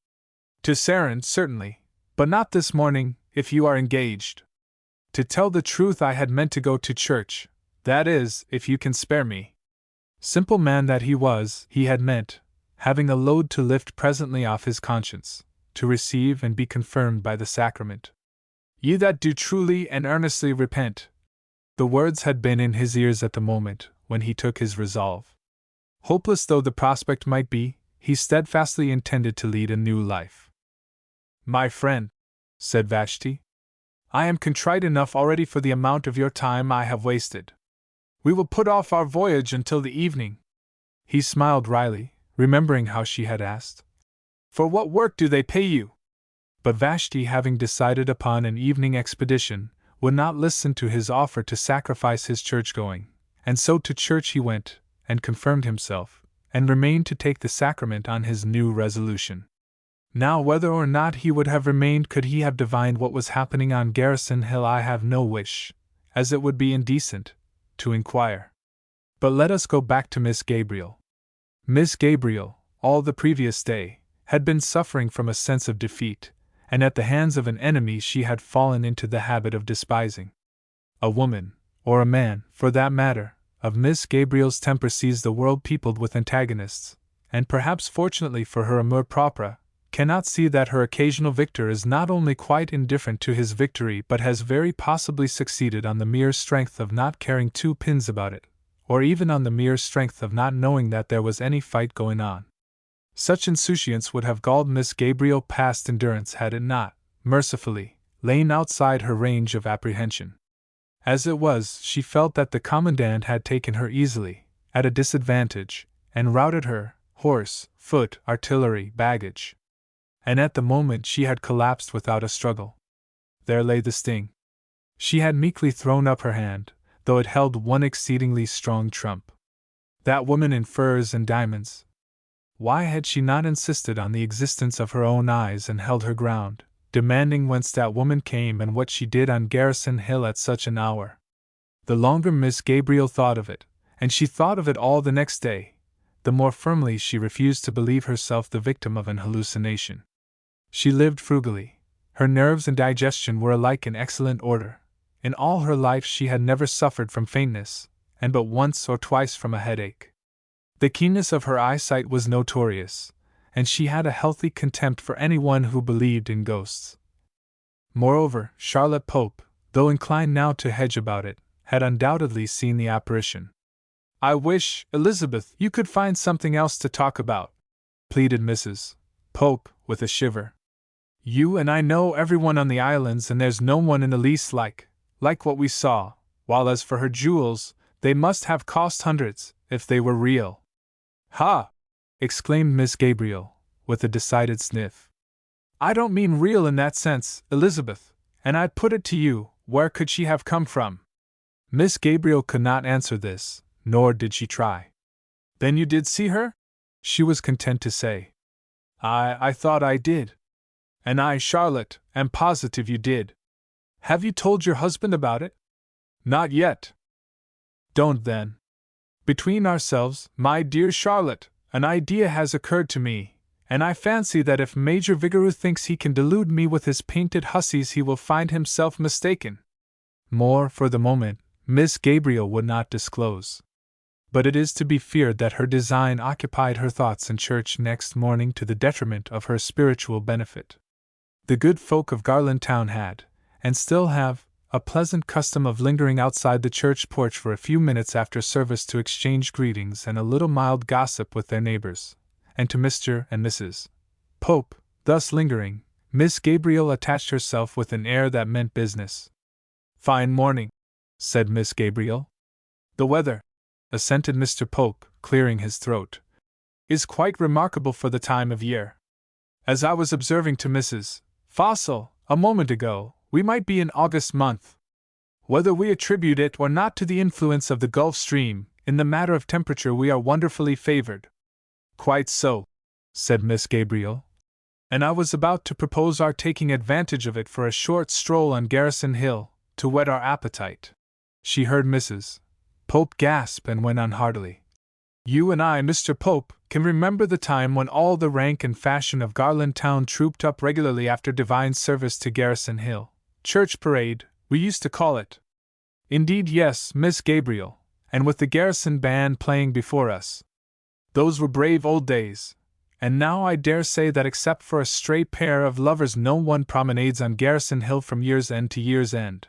To Sarin, certainly, but not this morning, if you are engaged. To tell the truth, I had meant to go to church, that is, if you can spare me. Simple man that he was, he had meant, having a load to lift presently off his conscience, to receive and be confirmed by the sacrament. Ye that do truly and earnestly repent. The words had been in his ears at the moment when he took his resolve. Hopeless though the prospect might be, he steadfastly intended to lead a new life. My friend, said Vashti, I am contrite enough already for the amount of your time I have wasted. We will put off our voyage until the evening. He smiled wryly, remembering how she had asked, For what work do they pay you? But Vashti, having decided upon an evening expedition, would not listen to his offer to sacrifice his church-going, and so to church he went, and confirmed himself, and remained to take the sacrament on his new resolution. Now whether or not he would have remained could he have divined what was happening on Garrison Hill I have no wish, as it would be indecent, to inquire. But let us go back to Miss Gabriel. Miss Gabriel, all the previous day, had been suffering from a sense of defeat, and at the hands of an enemy she had fallen into the habit of despising. A woman, or a man, for that matter, of Miss Gabriel's temper sees the world peopled with antagonists, and perhaps fortunately for her amour propre, cannot see that her occasional victor is not only quite indifferent to his victory but has very possibly succeeded on the mere strength of not caring two pins about it, or even on the mere strength of not knowing that there was any fight going on. Such insouciance would have galled Miss Gabriel past endurance had it not, mercifully, lain outside her range of apprehension. As it was, she felt that the Commandant had taken her easily, at a disadvantage, and routed her, horse, foot, artillery, baggage. And at the moment she had collapsed without a struggle. There lay the sting. She had meekly thrown up her hand, though it held one exceedingly strong trump. That woman in furs and diamonds. Why had she not insisted on the existence of her own eyes and held her ground, demanding whence that woman came and what she did on Garrison Hill at such an hour? The longer Miss Gabriel thought of it, and she thought of it all the next day, the more firmly she refused to believe herself the victim of an hallucination. She lived frugally. Her nerves and digestion were alike in excellent order. In all her life she had never suffered from faintness, and but once or twice from a headache. The keenness of her eyesight was notorious, and she had a healthy contempt for anyone who believed in ghosts. Moreover, Charlotte Pope, though inclined now to hedge about it, had undoubtedly seen the apparition. I wish, Elizabeth, you could find something else to talk about, pleaded Mrs. Pope, with a shiver. You and I know everyone on the islands, and there's no one in the least like what we saw, while as for her jewels, they must have cost hundreds, if they were real. Ha! Exclaimed Miss Gabriel, with a decided sniff. I don't mean real in that sense, Elizabeth, and I'd put it to you, where could she have come from? Miss Gabriel could not answer this, Nor did she try. Then you did see her? She was content to say. I thought I did. And I, Charlotte, am positive you did. Have you told your husband about it? Not yet. Don't then. Between ourselves, my dear Charlotte, an idea has occurred to me, and I fancy that if Major Vigoureux thinks he can delude me with his painted hussies, he will find himself mistaken. More, for the moment, Miss Gabriel would not disclose. But it is to be feared that her design occupied her thoughts in church next morning to the detriment of her spiritual benefit. The good folk of Garland Town had, and still have, a pleasant custom of lingering outside the church porch for a few minutes after service to exchange greetings and a little mild gossip with their neighbors, and to Mr. and Mrs. Pope, thus lingering, Miss Gabriel attached herself with an air that meant business. Fine morning, said Miss Gabriel. The weather, assented Mr. Pope, clearing his throat, is quite remarkable for the time of year. As I was observing to Mrs. Fossil, a moment ago, we might be in August month. Whether we attribute it or not to the influence of the Gulf Stream, in the matter of temperature we are wonderfully favored. Quite so, said Miss Gabriel. And I was about to propose our taking advantage of it for a short stroll on Garrison Hill, to whet our appetite. She heard Mrs. Pope gasp and went on heartily. You and I, Mr. Pope, can remember the time when all the rank and fashion of Garland Town trooped up regularly after divine service to Garrison Hill. Church parade, we used to call it. Indeed, yes, Miss Gabriel, and with the Garrison band playing before us. Those were brave old days, and now I dare say that except for a stray pair of lovers no one promenades on Garrison Hill from year's end to year's end.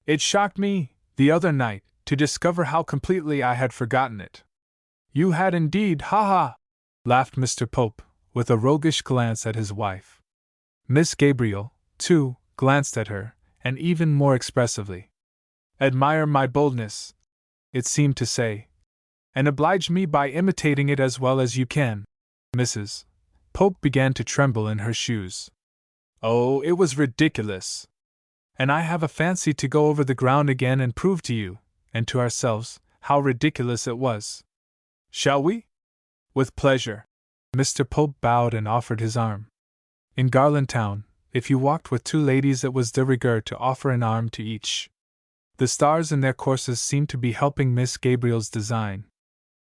It shocked me, the other night, to discover how completely I had forgotten it. You had indeed, ha! Laughed Mr. Pope, with a roguish glance at his wife. Miss Gabriel, too, glanced at her, and even more expressively. Admire my boldness, it seemed to say, and oblige me by imitating it as well as you can. Mrs. Pope began to tremble in her shoes. Oh, it was ridiculous! And I have a fancy to go over the ground again and prove to you, and to ourselves, how ridiculous it was. Shall we? With pleasure. Mr. Pope bowed and offered his arm. In Garland Town, if you walked with two ladies it was de rigueur to offer an arm to each. The stars in their courses seemed to be helping Miss Gabriel's design.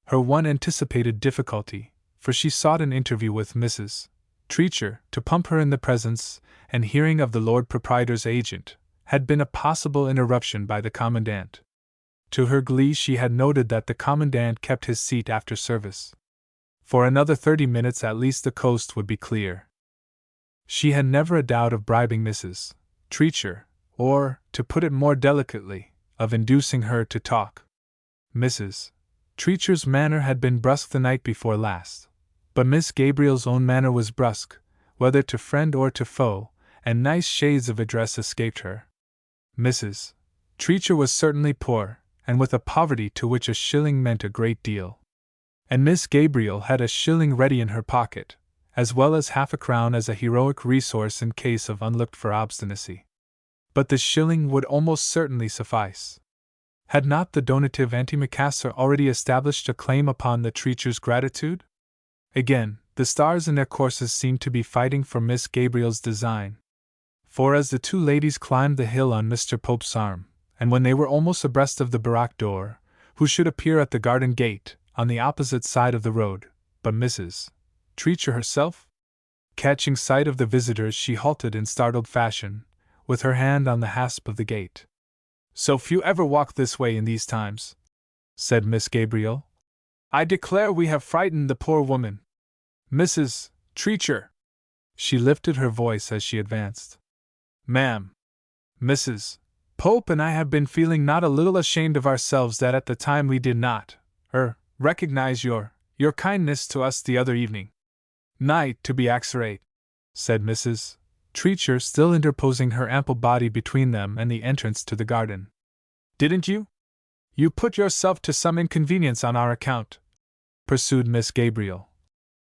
Her one anticipated difficulty, for she sought an interview with Mrs. Treacher to pump her in the presence and hearing of the Lord Proprietor's agent, had been a possible interruption by the Commandant. To her glee she had noted that the Commandant kept his seat after service. For another 30 minutes at least the coast would be clear. She had never a doubt of bribing Mrs. Treacher, or, to put it more delicately, of inducing her to talk. Mrs. Treacher's manner had been brusque the night before last, but Miss Gabriel's own manner was brusque, whether to friend or to foe, and nice shades of address escaped her. Mrs. Treacher was certainly poor, and with a poverty to which a shilling meant a great deal. And Miss Gabriel had a shilling ready in her pocket, as well as half a crown as a heroic resource in case of unlooked-for obstinacy. But the shilling would almost certainly suffice. Had not the donative antimacassar already established a claim upon the Treacher's gratitude? Again, the stars in their courses seemed to be fighting for Miss Gabriel's design. For as the two ladies climbed the hill on Mr. Pope's arm, and when they were almost abreast of the barrack door, who should appear at the garden gate, on the opposite side of the road, but Mrs. Treacher herself? Catching sight of the visitors she halted in startled fashion, with her hand on the hasp of the gate. So few ever walk this way in these times, said Miss Gabriel. I declare we have frightened the poor woman. Mrs. Treacher. She lifted her voice as she advanced. Ma'am, Mrs. Pope and I have been feeling not a little ashamed of ourselves that at the time we did not, recognize your kindness to us the other evening. Night, to be accurate, said Mrs. Treacher, still interposing her ample body between them and the entrance to the garden. Didn't you? You put yourself to some inconvenience on our account, pursued Miss Gabriel.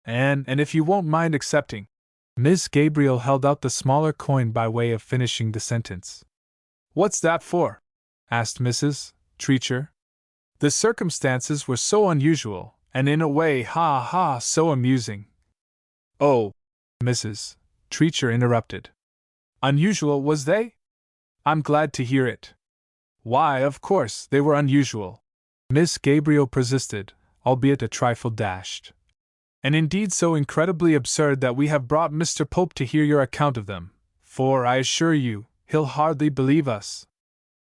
And if you won't mind accepting. Miss Gabriel held out the smaller coin by way of finishing the sentence. What's that for? Asked Mrs. Treacher. The circumstances were so unusual, and in a way, so amusing. Oh, Mrs. Treacher interrupted. Unusual, was they? I'm glad to hear it. Why, of course, they were unusual, Miss Gabriel persisted, albeit a trifle dashed. And indeed so incredibly absurd that we have brought Mr. Pope to hear your account of them, for, I assure you, he'll hardly believe us.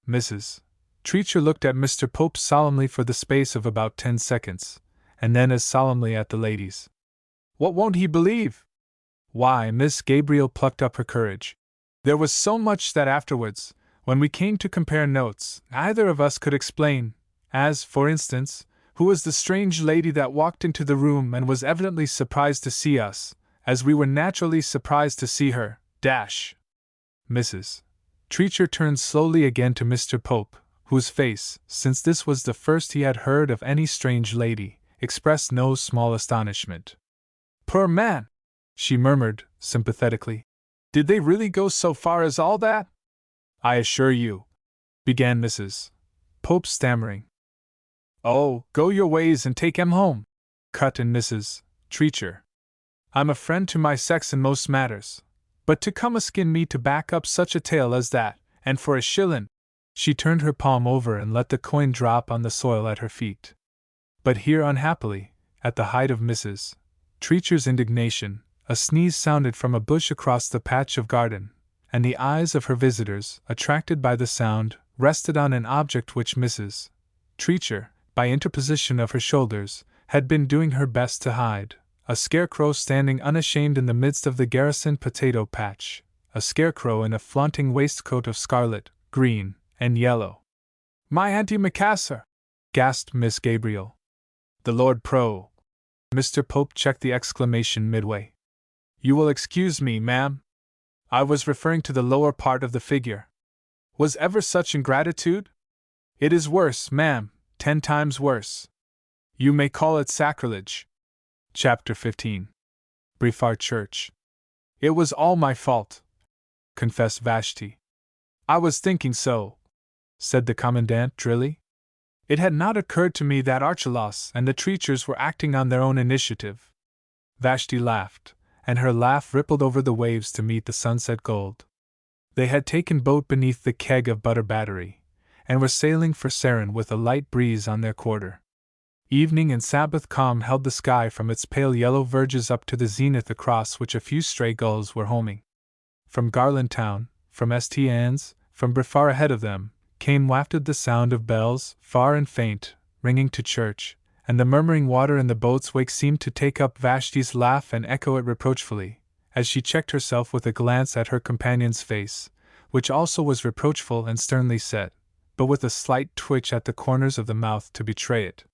Mrs. Treacher looked at Mr. Pope solemnly for the space of about 10 seconds, and then as solemnly at the ladies. What won't he believe? Why, Miss Gabriel plucked up her courage. There was so much that afterwards, when we came to compare notes, neither of us could explain, as, for instance, who was the strange lady that walked into the room and was evidently surprised to see us, as we were naturally surprised to see her, Mrs. Treacher turned slowly again to Mr. Pope, whose face, since this was the first he had heard of any strange lady, expressed no small astonishment. Poor man! She murmured, sympathetically. Did they really go so far as all that? I assure you, began Mrs. Pope, stammering. Oh, go your ways and take him home, cut in Mrs. Treacher. I'm a friend to my sex in most matters, but to come askin me to back up such a tale as that, and for a shillin'. She turned her palm over and let the coin drop on the soil at her feet. But here, unhappily, at the height of Mrs. Treacher's indignation, a sneeze sounded from a bush across the patch of garden, and the eyes of her visitors, attracted by the sound, rested on an object which Mrs. Treacher, by interposition of her shoulders, had been doing her best to hide, a scarecrow standing unashamed in the midst of the garrison potato patch, a scarecrow in a flaunting waistcoat of scarlet, green, and yellow. My antimacassar! Gasped Miss Gabriel. The Lord Pro. Mr. Pope checked the exclamation midway. You will excuse me, ma'am. I was referring to the lower part of the figure. Was ever such ingratitude? It is worse, ma'am, 10 times worse. You may call it sacrilege. Chapter 15. Briefar Church. It was all my fault, confessed Vashti. I was thinking so, said the Commandant drily. It had not occurred to me that Archelaus and the Treachers were acting on their own initiative. Vashti laughed, and her laugh rippled over the waves to meet the sunset gold. They had taken boat beneath the keg of Butter Battery, and were sailing for Sarin with a light breeze on their quarter. Evening and Sabbath calm held the sky from its pale yellow verges up to the zenith across which a few stray gulls were homing. From Garland Town, from St. Anne's, from Briefar ahead of them, came wafted the sound of bells, far and faint, ringing to church, and the murmuring water in the boat's wake seemed to take up Vashti's laugh and echo it reproachfully, as she checked herself with a glance at her companion's face, which also was reproachful and sternly set, but with a slight twitch at the corners of the mouth to betray it.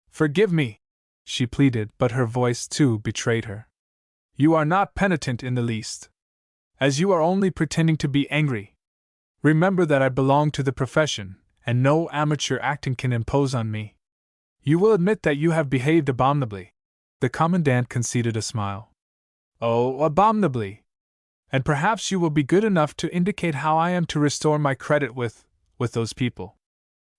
Forgive me, she pleaded, but her voice too betrayed her. You are not penitent in the least, as you are only pretending to be angry. Remember that I belong to the profession, and no amateur acting can impose on me. You will admit that you have behaved abominably. The Commandant conceded a smile. Oh, abominably. And perhaps you will be good enough to indicate how I am to restore my credit with those people.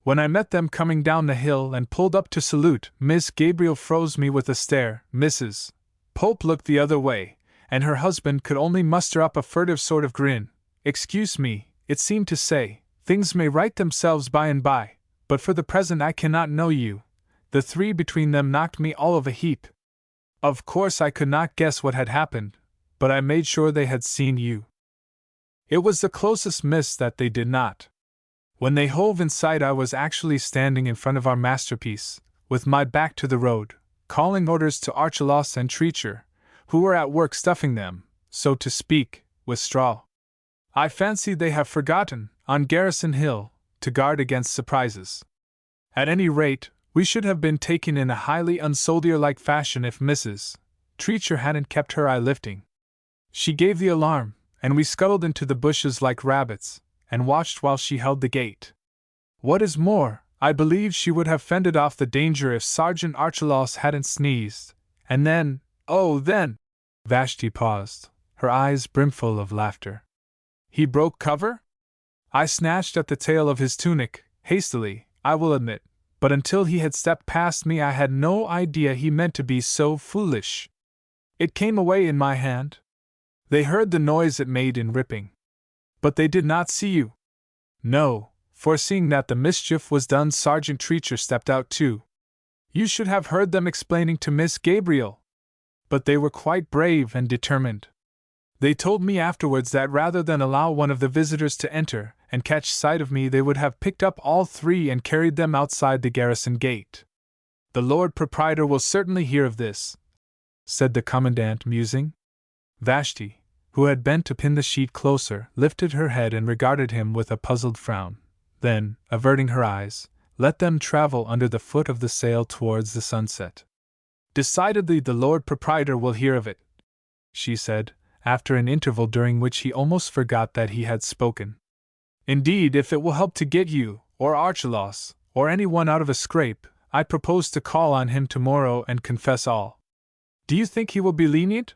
When I met them coming down the hill and pulled up to salute, Miss Gabriel froze me with a stare. Mrs. Pope looked the other way, and her husband could only muster up a furtive sort of grin. Excuse me, it seemed to say, things may right themselves by and by, but for the present I cannot know you. The three between them knocked me all of a heap. Of course I could not guess what had happened, but I made sure they had seen you. It was the closest miss that they did not. When they hove in sight I was actually standing in front of our masterpiece, with my back to the road, calling orders to Archelaus and Treacher, who were at work stuffing them, so to speak, with straw. I fancy they have forgotten, on Garrison Hill, to guard against surprises. At any rate, we should have been taken in a highly unsoldier-like fashion if Mrs. Treacher hadn't kept her eye lifting. She gave the alarm, and we scuttled into the bushes like rabbits, and watched while she held the gate. What is more, I believe she would have fended off the danger if Sergeant Archelaus hadn't sneezed, and then, oh then! Vashti paused, her eyes brimful of laughter. He broke cover? I snatched at the tail of his tunic, hastily, I will admit, but until he had stepped past me I had no idea he meant to be so foolish. It came away in my hand. They heard the noise it made in ripping. But they did not see you. No, foreseeing that the mischief was done, Sergeant Treacher stepped out too. You should have heard them explaining to Miss Gabriel. But they were quite brave and determined. They told me afterwards that rather than allow one of the visitors to enter and catch sight of me, they would have picked up all three and carried them outside the garrison gate. The Lord Proprietor will certainly hear of this, said the Commandant, musing. Vashti, who had bent to pin the sheet closer, lifted her head and regarded him with a puzzled frown. Then, averting her eyes, let them travel under the foot of the sail towards the sunset. Decidedly the Lord Proprietor will hear of it, she said, after an interval during which he almost forgot that he had spoken. Indeed, if it will help to get you, or Archelaus, or anyone out of a scrape, I propose to call on him tomorrow and confess all. Do you think he will be lenient?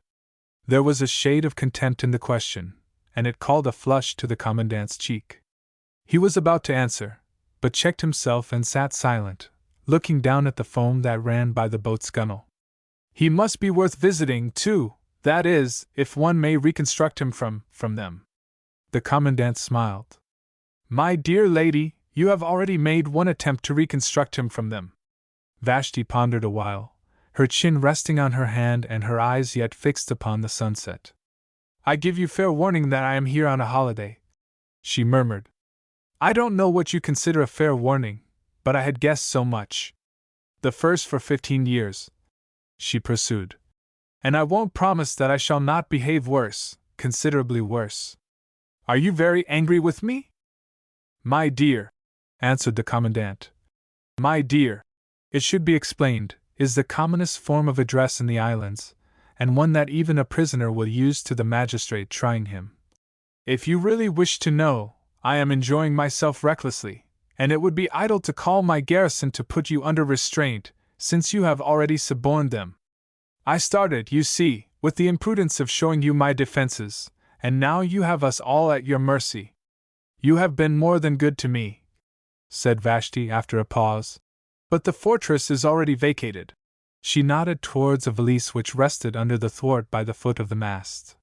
There was a shade of contempt in the question, and it called a flush to the Commandant's cheek. He was about to answer, but checked himself and sat silent, looking down at the foam that ran by the boat's gunwale. He must be worth visiting, too, that is, if one may reconstruct him from them. The Commandant smiled. My dear lady, you have already made one attempt to reconstruct him from them. Vashti pondered a while, her chin resting on her hand and her eyes yet fixed upon the sunset. I give you fair warning that I am here on a holiday, she murmured. I don't know what you consider a fair warning, but I had guessed so much. The first for 15 years, she pursued. And I won't promise that I shall not behave worse, considerably worse. Are you very angry with me? My dear, answered the Commandant. My dear, it should be explained, is the commonest form of address in the islands, and one that even a prisoner will use to the magistrate trying him. If you really wish to know, I am enjoying myself recklessly, and it would be idle to call my garrison to put you under restraint, since you have already suborned them. I started, you see, with the imprudence of showing you my defenses, and now you have us all at your mercy. You have been more than good to me, said Vashti after a pause. But the fortress is already vacated. She nodded towards a valise which rested under the thwart by the foot of the mast.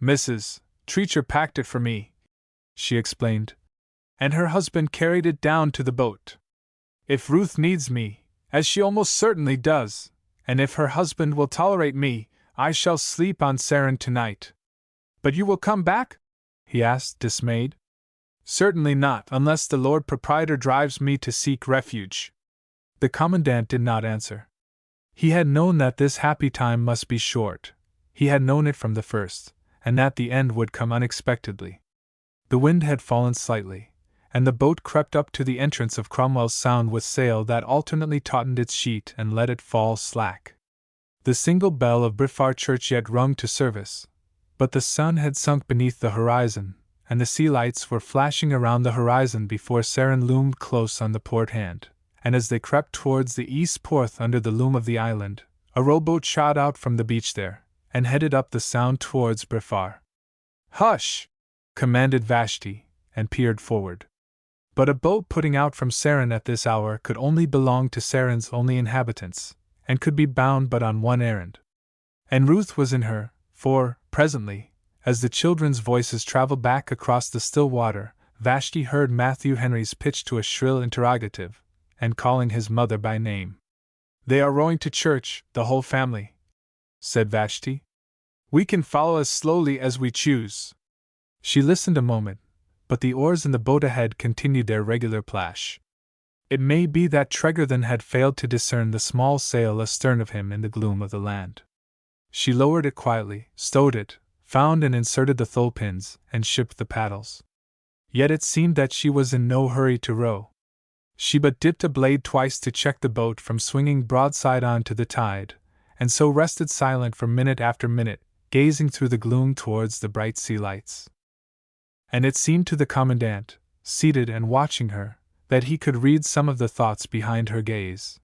Mrs. Treacher packed it for me, she explained, and her husband carried it down to the boat. If Ruth needs me, as she almost certainly does, and if her husband will tolerate me, I shall sleep on Sarin tonight. But you will come back? He asked, dismayed. Certainly not, unless the Lord Proprietor drives me to seek refuge. The Commandant did not answer. He had known that this happy time must be short. He had known it from the first, and that the end would come unexpectedly. The wind had fallen slightly, and the boat crept up to the entrance of Cromwell's Sound with sail that alternately tautened its sheet and let it fall slack. The single bell of Briffar Church yet rung to service, but the sun had sunk beneath the horizon, and the sea lights were flashing around the horizon before Sarin loomed close on the port hand, and as they crept towards the east port under the loom of the island, a rowboat shot out from the beach there, and headed up the Sound towards Briffar. Hush! Commanded Vashti, and peered forward. But a boat putting out from Sarin at this hour could only belong to Sarin's only inhabitants, and could be bound but on one errand. And Ruth was in her, for, presently, as the children's voices traveled back across the still water, Vashti heard Matthew Henry's pitch to a shrill interrogative, and calling his mother by name. They are rowing to church, the whole family, said Vashti. We can follow as slowly as we choose. She listened a moment, but the oars in the boat ahead continued their regular plash. It may be that Tregarthen had failed to discern the small sail astern of him in the gloom of the land. She lowered it quietly, stowed it, found and inserted the thole pins, and shipped the paddles. Yet it seemed that she was in no hurry to row. She but dipped a blade twice to check the boat from swinging broadside on to the tide, and so rested silent for minute after minute, gazing through the gloom towards the bright sea lights. And it seemed to the Commandant, seated and watching her, that he could read some of the thoughts behind her gaze.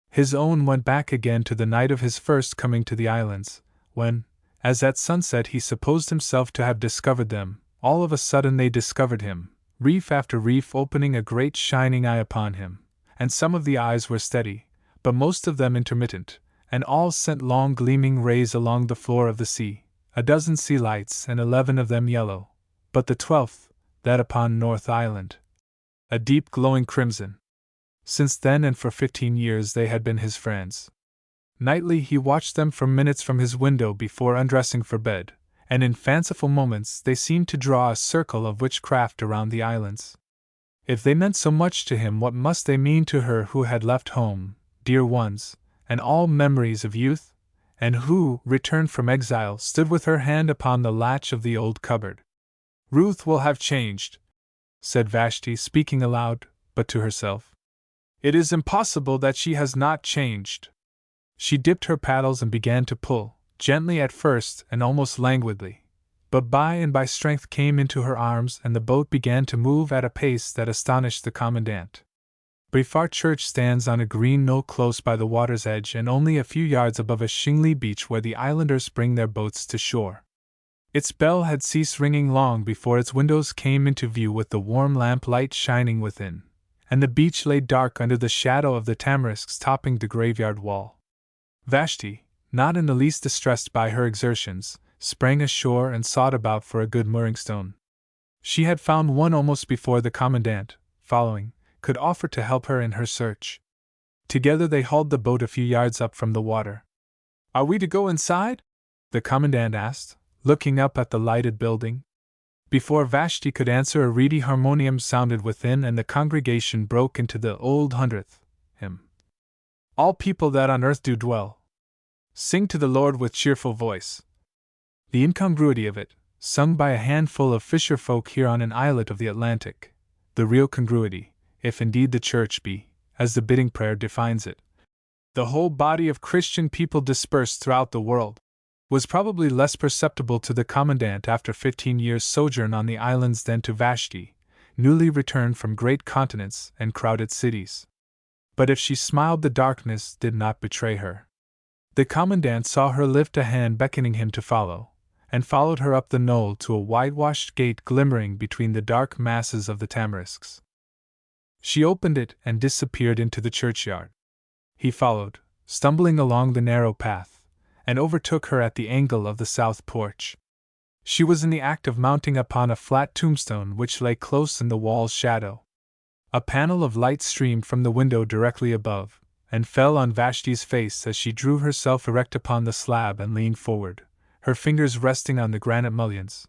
His own went back again to the night of his first coming to the islands, when, as at sunset he supposed himself to have discovered them, all of a sudden they discovered him, reef after reef opening a great shining eye upon him, and some of the eyes were steady, but most of them intermittent, and all sent long gleaming rays along the floor of the sea, a dozen sea lights and 11 of them yellow, but the 12th, that upon North Island, a deep glowing crimson. Since then and for 15 years they had been his friends. Nightly he watched them for minutes from his window before undressing for bed, and in fanciful moments they seemed to draw a circle of witchcraft around the islands. If they meant so much to him, what must they mean to her who had left home, dear ones, and all memories of youth, and who, returned from exile, stood with her hand upon the latch of the old cupboard? "Ruth will have changed," said Vashti, speaking aloud, but to herself. "It is impossible that she has not changed." She dipped her paddles and began to pull, gently at first and almost languidly, but by and by strength came into her arms and the boat began to move at a pace that astonished the commandant. Briefar Church stands on a green knoll close by the water's edge and only a few yards above a shingly beach where the islanders bring their boats to shore. Its bell had ceased ringing long before its windows came into view with the warm lamplight shining within, and the beach lay dark under the shadow of the tamarisks topping the graveyard wall. Vashti, not in the least distressed by her exertions, sprang ashore and sought about for a good mooring stone. She had found one almost before the commandant, following, could offer to help her in her search. Together they hauled the boat a few yards up from the water. "Are we to go inside?" the commandant asked, looking up at the lighted building. Before Vashti could answer, a reedy harmonium sounded within and the congregation broke into the Old 100th hymn. "All people that on earth do dwell, sing to the Lord with cheerful voice." The incongruity of it, sung by a handful of fisher folk here on an islet of the Atlantic, the real congruity, if indeed the church be, as the bidding prayer defines it, the whole body of Christian people dispersed throughout the world, was probably less perceptible to the commandant after 15 years' sojourn on the islands than to Vashti, newly returned from great continents and crowded cities. But if she smiled, the darkness did not betray her. The commandant saw her lift a hand beckoning him to follow, and followed her up the knoll to a whitewashed gate glimmering between the dark masses of the tamarisks. She opened it and disappeared into the churchyard. He followed, stumbling along the narrow path, and overtook her at the angle of the south porch. She was in the act of mounting upon a flat tombstone which lay close in the wall's shadow. A panel of light streamed from the window directly above, and fell on Vashti's face as she drew herself erect upon the slab and leaned forward, her fingers resting on the granite mullions,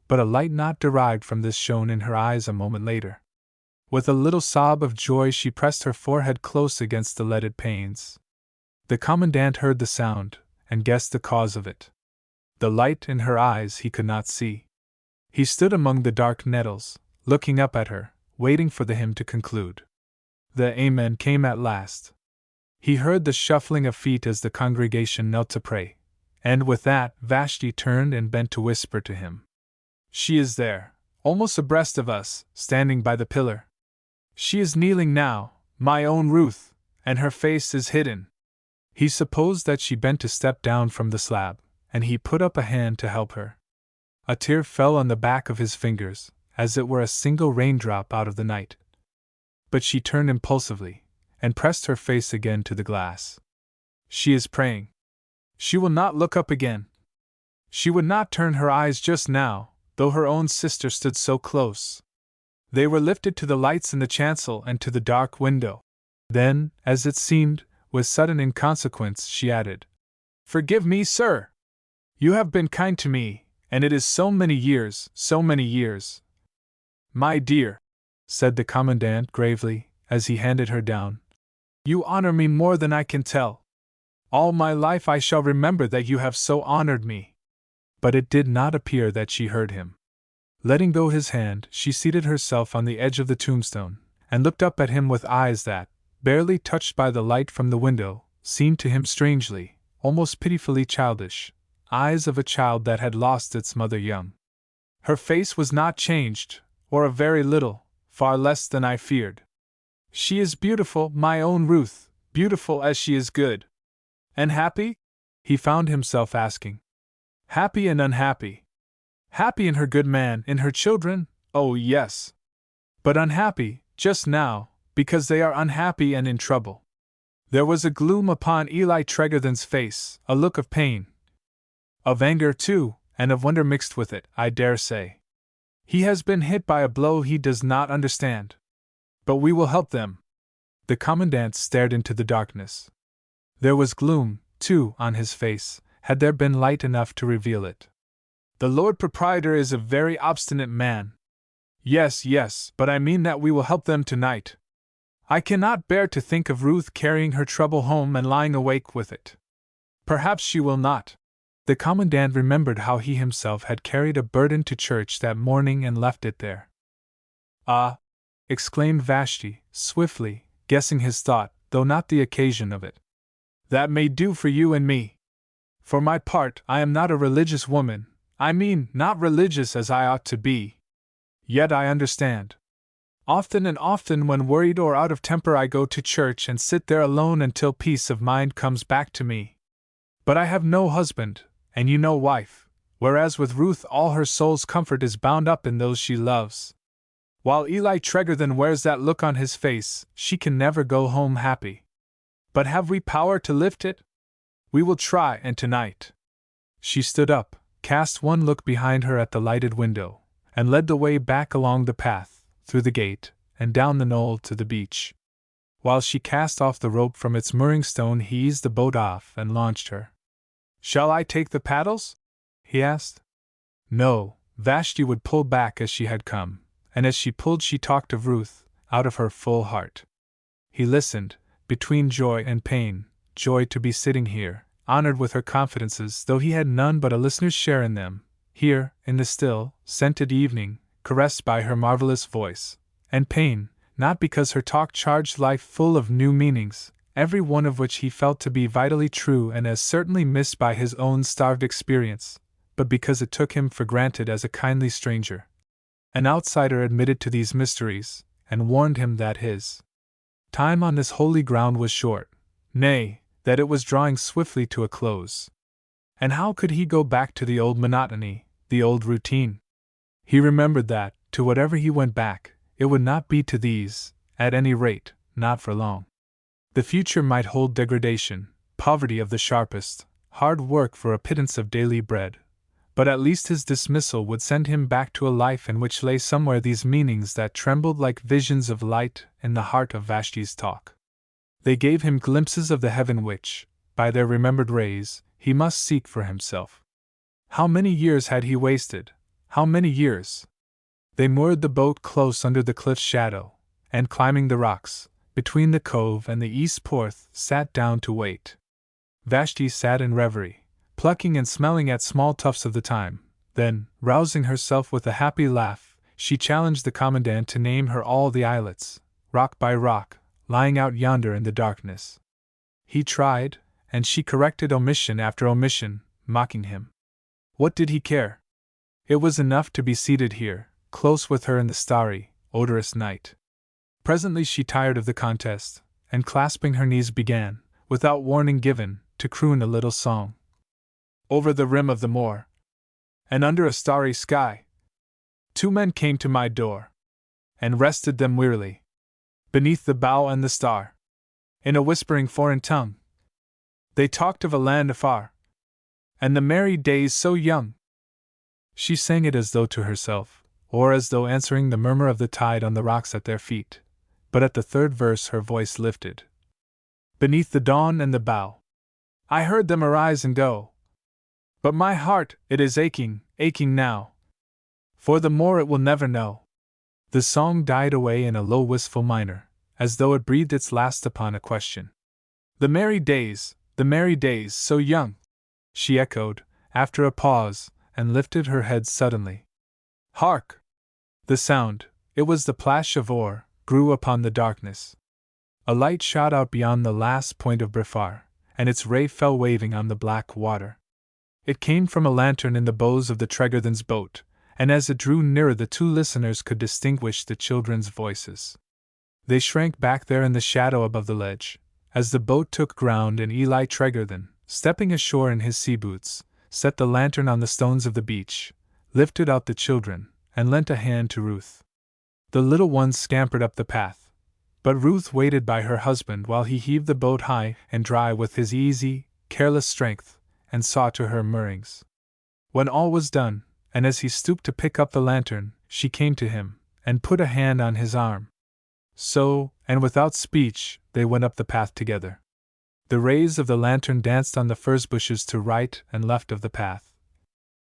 but a light not derived from this shone in her eyes a moment later. With a little sob of joy she pressed her forehead close against the leaded panes. The commandant heard the sound, and guessed the cause of it. The light in her eyes he could not see. He stood among the dark nettles, looking up at her, waiting for the hymn to conclude. The Amen came at last. He heard the shuffling of feet as the congregation knelt to pray, and with that Vashti turned and bent to whisper to him. "She is there, almost abreast of us, standing by the pillar. She is kneeling now, my own Ruth, and her face is hidden." He supposed that she bent to step down from the slab, and he put up a hand to help her. A tear fell on the back of his fingers, as it were a single raindrop out of the night. But she turned impulsively, and pressed her face again to the glass. "She is praying. She will not look up again. She would not turn her eyes just now, though her own sister stood so close." They were lifted to the lights in the chancel and to the dark window. Then, as it seemed, with sudden inconsequence, she added, "Forgive me, sir! You have been kind to me, and it is so many years, so many years." "My dear," said the commandant gravely, as he handed her down, "you honor me more than I can tell. All my life I shall remember that you have so honored me." But it did not appear that she heard him. Letting go his hand, she seated herself on the edge of the tombstone, and looked up at him with eyes that, barely touched by the light from the window, seemed to him strangely, almost pitifully childish, eyes of a child that had lost its mother young. Her face was not changed, or a very little, far less than I feared. "She is beautiful, my own Ruth, beautiful as she is good." "And happy?" he found himself asking. "Happy and unhappy. Happy in her good man, in her children, oh yes. But unhappy, just now, because they are unhappy and in trouble. There was a gloom upon Eli Tregarthen's face, a look of pain. Of anger, too, and of wonder mixed with it, I dare say. He has been hit by a blow he does not understand. But we will help them. The Commandant stared into the darkness. There was gloom, too, on his face, had there been light enough to reveal it. The Lord Proprietor is a very obstinate man. Yes, but I mean that we will help them tonight. I cannot bear to think of Ruth carrying her trouble home and lying awake with it. Perhaps she will not. The Commandant remembered how he himself had carried a burden to church that morning and left it there. Ah! Exclaimed Vashti, swiftly, guessing his thought, though not the occasion of it. That may do for you and me. For my part, I am not a religious woman, I mean, not religious as I ought to be. Yet I understand. Often and often when worried or out of temper I go to church and sit there alone until peace of mind comes back to me. But I have no husband, and you no wife, whereas with Ruth all her soul's comfort is bound up in those she loves. While Eli Tregarthen wears that look on his face, she can never go home happy. But have we power to lift it? We will try, and tonight. She stood up, cast one look behind her at the lighted window, and led the way back along the path, through the gate, and down the knoll to the beach. While she cast off the rope from its mooring stone, he eased the boat off and launched her. Shall I take the paddles? He asked. No, Vashti would pull back as she had come, and as she pulled she talked of Ruth, out of her full heart. He listened, between joy and pain, joy to be sitting here, honored with her confidences though he had none but a listener's share in them, here, in the still, scented evening, caressed by her marvelous voice, and pain, not because her talk charged life full of new meanings, every one of which he felt to be vitally true and as certainly missed by his own starved experience, but because it took him for granted as a kindly stranger, an outsider admitted to these mysteries, and warned him that his time on this holy ground was short, nay, that it was drawing swiftly to a close. And how could he go back to the old monotony, the old routine? He remembered that, to whatever he went back, it would not be to these, at any rate, not for long. The future might hold degradation, poverty of the sharpest, hard work for a pittance of daily bread, but at least his dismissal would send him back to a life in which lay somewhere these meanings that trembled like visions of light in the heart of Vashti's talk. They gave him glimpses of the heaven which, by their remembered rays, he must seek for himself. How many years had he wasted? How many years? They moored the boat close under the cliff's shadow, and climbing the rocks, between the cove and the east porth, sat down to wait. Vashti sat in reverie, plucking and smelling at small tufts of the thyme. Then, rousing herself with a happy laugh, she challenged the Commandant to name her all the islets, rock by rock, lying out yonder in the darkness. He tried, and she corrected omission after omission, mocking him. What did he care? It was enough to be seated here, close with her in the starry, odorous night. Presently she tired of the contest, and clasping her knees began, without warning given, to croon a little song. Over the rim of the moor, and under a starry sky, two men came to my door, and rested them wearily, beneath the bough and the star, in a whispering foreign tongue. They talked of a land afar, and the merry days so young. She sang it as though to herself, or as though answering the murmur of the tide on the rocks at their feet, but at the third verse her voice lifted. Beneath the dawn and the bough, I heard them arise and go. But my heart, it is aching, aching now. For the more it will never know. The song died away in a low wistful minor, as though it breathed its last upon a question. The merry days, so young, she echoed, after a pause, and lifted her head suddenly. Hark! The sound, it was the plash of oar, grew upon the darkness. A light shot out beyond the last point of Briffar, and its ray fell waving on the black water. It came from a lantern in the bows of the Tregarthen's boat, and as it drew nearer the two listeners could distinguish the children's voices. They shrank back there in the shadow above the ledge, as the boat took ground and Eli Tregarthen, stepping ashore in his sea boots, set the lantern on the stones of the beach, lifted out the children, and lent a hand to Ruth. The little ones scampered up the path, But Ruth waited by her husband while he heaved the boat high and dry with his easy, careless strength, and saw to her moorings. When all was done, and as he stooped to pick up the lantern, she came to him, and put a hand on his arm. So, and without speech, they went up the path together. The rays of the lantern danced on the furze bushes to right and left of the path.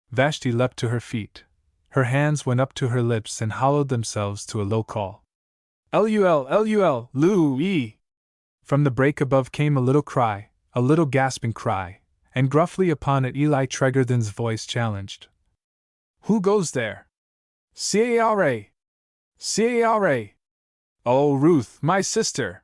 Vashti leapt to her feet. Her hands went up to her lips and hollowed themselves to a low call. Lul, lul, Lou-ee! From the break above came a little cry, a little gasping cry, and gruffly upon it Eli Tregarthen's voice challenged. Who goes there? Ciare! Ciare! Oh, Ruth, my sister!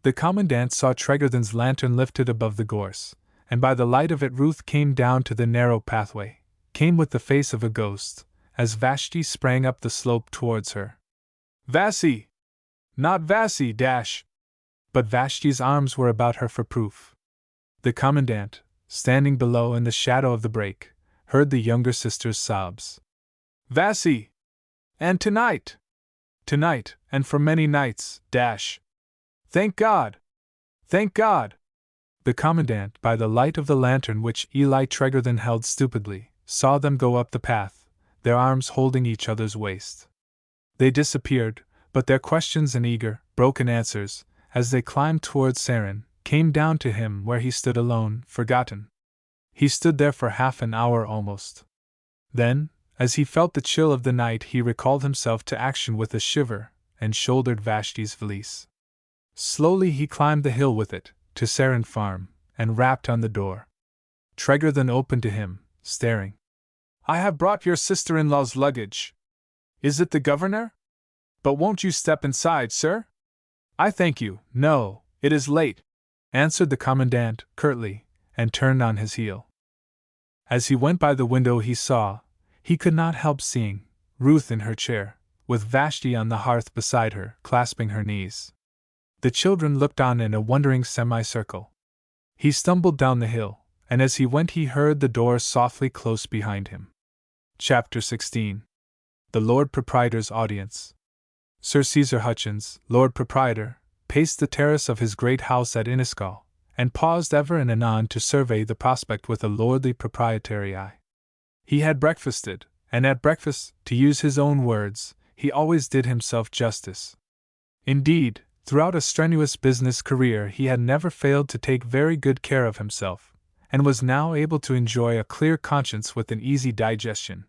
The commandant saw Tregarthen's lantern lifted above the gorse, and by the light of it Ruth came down to the narrow pathway, came with the face of a ghost, as Vashti sprang up the slope towards her. Vassie! Not Vassie, dash! But Vashti's arms were about her for proof. The commandant, standing below in the shadow of the break, heard the younger sister's sobs. Vassie! And tonight! Tonight, and for many nights, dash! Thank God! Thank God! The commandant, by the light of the lantern which Eli Tregarthen held stupidly, saw them go up the path, their arms holding each other's waist. They disappeared, but their questions and eager, broken answers, as they climbed towards Sarin, came down to him where he stood alone, forgotten. He stood there for half an hour almost. Then, as he felt the chill of the night, he recalled himself to action with a shiver, and shouldered Vashti's valise. Slowly he climbed the hill with it, to Sarin Farm, and rapped on the door. Tregarthen opened to him, staring. I have brought your sister-in-law's luggage. Is it the governor? But won't you step inside, sir? I thank you, no, it is late, answered the commandant, curtly, and turned on his heel. As he went by the window he could not help seeing, Ruth in her chair, with Vashti on the hearth beside her, clasping her knees. The children looked on in a wondering semicircle. He stumbled down the hill, and as he went he heard the door softly close behind him. Chapter 16. The Lord Proprietor's Audience. Sir Caesar Hutchins, Lord Proprietor, paced the terrace of his great house at Inniscall, and paused ever and anon to survey the prospect with a lordly proprietary eye. He had breakfasted, and at breakfast, to use his own words, he always did himself justice. Indeed, throughout a strenuous business career he had never failed to take very good care of himself, and was now able to enjoy a clear conscience with an easy digestion.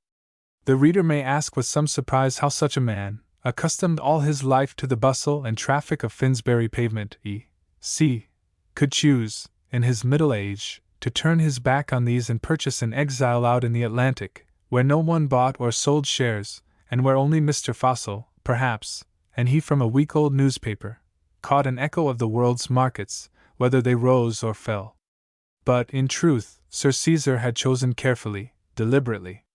The reader may ask with some surprise how such a man, accustomed all his life to the bustle and traffic of Finsbury Pavement, E.C., could choose, in his middle age, to turn his back on these and purchase an exile out in the Atlantic, where no one bought or sold shares, and where only Mr. Fossil, perhaps, and he from a week-old newspaper, caught an echo of the world's markets, whether they rose or fell. But, in truth, Sir Caesar had chosen carefully, deliberately.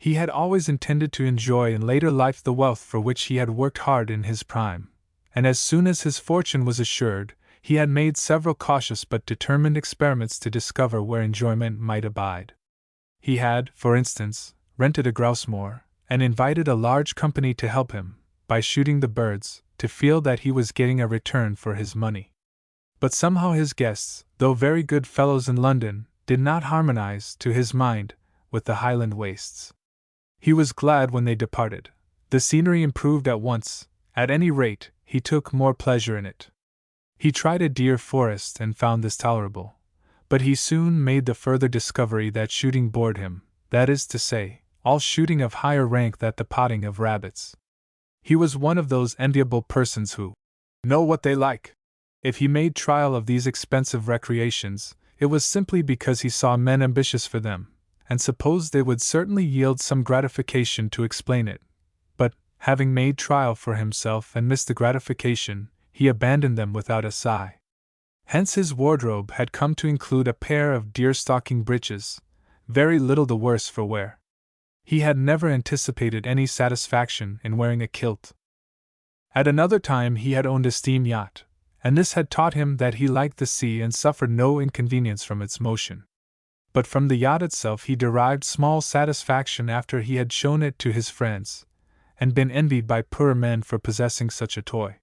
He had always intended to enjoy in later life the wealth for which he had worked hard in his prime, and as soon as his fortune was assured, he had made several cautious but determined experiments to discover where enjoyment might abide. He had, for instance, rented a grouse moor, and invited a large company to help him, by shooting the birds, to feel that he was getting a return for his money. But somehow his guests, though very good fellows in London, did not harmonize, to his mind, with the Highland wastes. He was glad when they departed. The scenery improved at once, at any rate, he took more pleasure in it. He tried a deer forest and found this tolerable, but he soon made the further discovery that shooting bored him, that is to say, all shooting of higher rank than the potting of rabbits. He was one of those enviable persons who know what they like. If he made trial of these expensive recreations, it was simply because he saw men ambitious for them, and supposed they would certainly yield some gratification to explain it. But, having made trial for himself and missed the gratification, he abandoned them without a sigh. Hence his wardrobe had come to include a pair of deerstalking breeches, very little the worse for wear. He had never anticipated any satisfaction in wearing a kilt. At another time he had owned a steam yacht, and this had taught him that he liked the sea and suffered no inconvenience from its motion. But from the yacht itself he derived small satisfaction after he had shown it to his friends, and been envied by poorer men for possessing such a toy.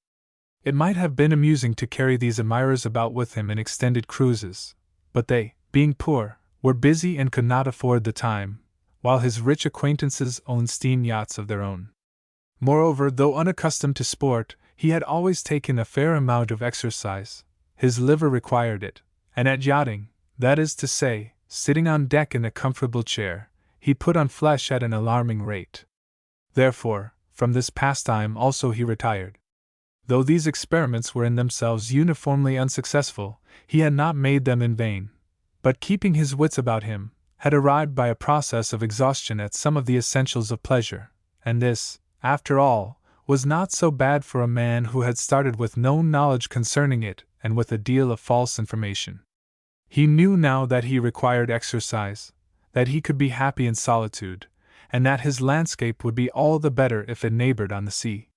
It might have been amusing to carry these admirers about with him in extended cruises, but they, being poor, were busy and could not afford the time, while his rich acquaintances owned steam yachts of their own. Moreover, though unaccustomed to sport, he had always taken a fair amount of exercise. His liver required it, and at yachting, that is to say, sitting on deck in a comfortable chair, he put on flesh at an alarming rate. Therefore, from this pastime also he retired. Though these experiments were in themselves uniformly unsuccessful, he had not made them in vain, but keeping his wits about him, had arrived by a process of exhaustion at some of the essentials of pleasure, and this, after all, was not so bad for a man who had started with no knowledge concerning it and with a deal of false information. He knew now that he required exercise, that he could be happy in solitude, and that his landscape would be all the better if it neighbored on the sea.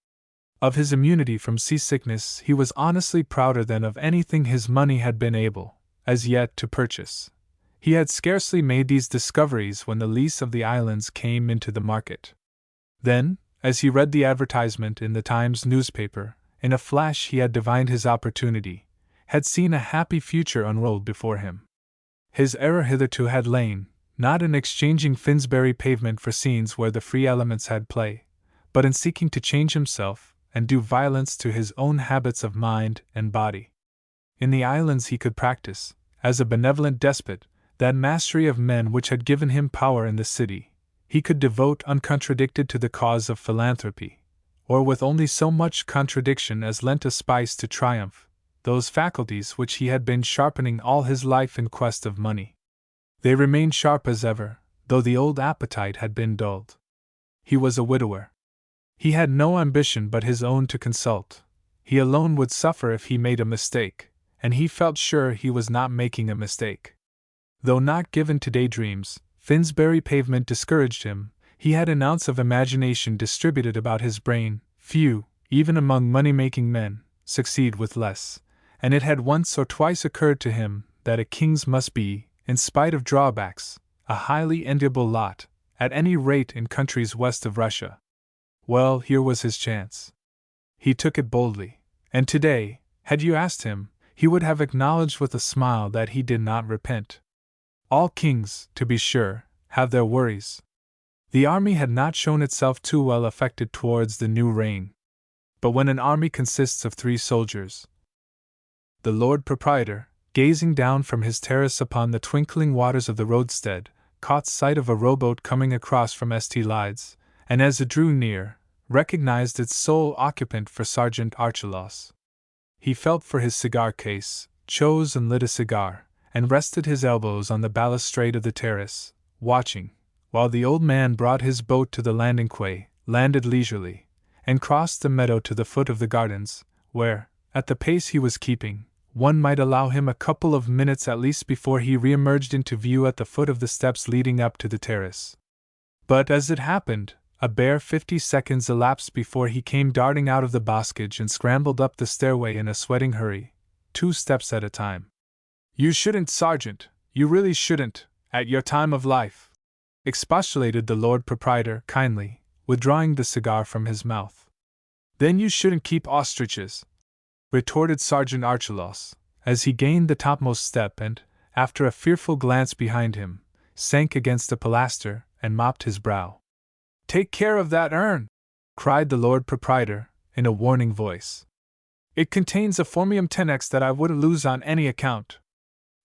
Of his immunity from seasickness he was honestly prouder than of anything his money had been able, as yet, to purchase. He had scarcely made these discoveries when the lease of the islands came into the market. Then, as he read the advertisement in the Times newspaper, in a flash he had divined his opportunity, had seen a happy future unrolled before him. His error hitherto had lain, not in exchanging Finsbury pavement for scenes where the free elements had play, but in seeking to change himself, and do violence to his own habits of mind and body. In the islands he could practice, as a benevolent despot, that mastery of men which had given him power in the city. He could devote uncontradicted to the cause of philanthropy, or with only so much contradiction as lent a spice to triumph, those faculties which he had been sharpening all his life in quest of money. They remained sharp as ever, though the old appetite had been dulled. He was a widower. He had no ambition but his own to consult. He alone would suffer if he made a mistake, and he felt sure he was not making a mistake. Though not given to daydreams, Finsbury pavement discouraged him. He had an ounce of imagination distributed about his brain. Few, even among money-making men, succeed with less, and it had once or twice occurred to him that a king's must be, in spite of drawbacks, a highly enviable lot, at any rate in countries west of Russia. Well, here was his chance. He took it boldly, and today, had you asked him, he would have acknowledged with a smile that he did not repent. All kings, to be sure, have their worries. The army had not shown itself too well affected towards the new reign. But when an army consists of 3 soldiers, the Lord Proprietor, gazing down from his terrace upon the twinkling waters of the roadstead, caught sight of a rowboat coming across from St. Lydes, and as it drew near, recognized its sole occupant for Sergeant Archelaus. He felt for his cigar case, chose and lit a cigar, and rested his elbows on the balustrade of the terrace, watching, while the old man brought his boat to the landing quay, landed leisurely, and crossed the meadow to the foot of the gardens, where, at the pace he was keeping, one might allow him a couple of minutes at least before he re-emerged into view at the foot of the steps leading up to the terrace. But as it happened, a bare 50 seconds elapsed before he came darting out of the boskage and scrambled up the stairway in a sweating hurry, 2 steps at a time. "You shouldn't, Sergeant, you really shouldn't, at your time of life," expostulated the Lord Proprietor kindly, withdrawing the cigar from his mouth. "Then you shouldn't keep ostriches," retorted Sergeant Archelaus, as he gained the topmost step and, after a fearful glance behind him, sank against a pilaster and mopped his brow. "Take care of that urn!" cried the Lord Proprietor, in a warning voice. "It contains a Formium Tenax that I wouldn't lose on any account."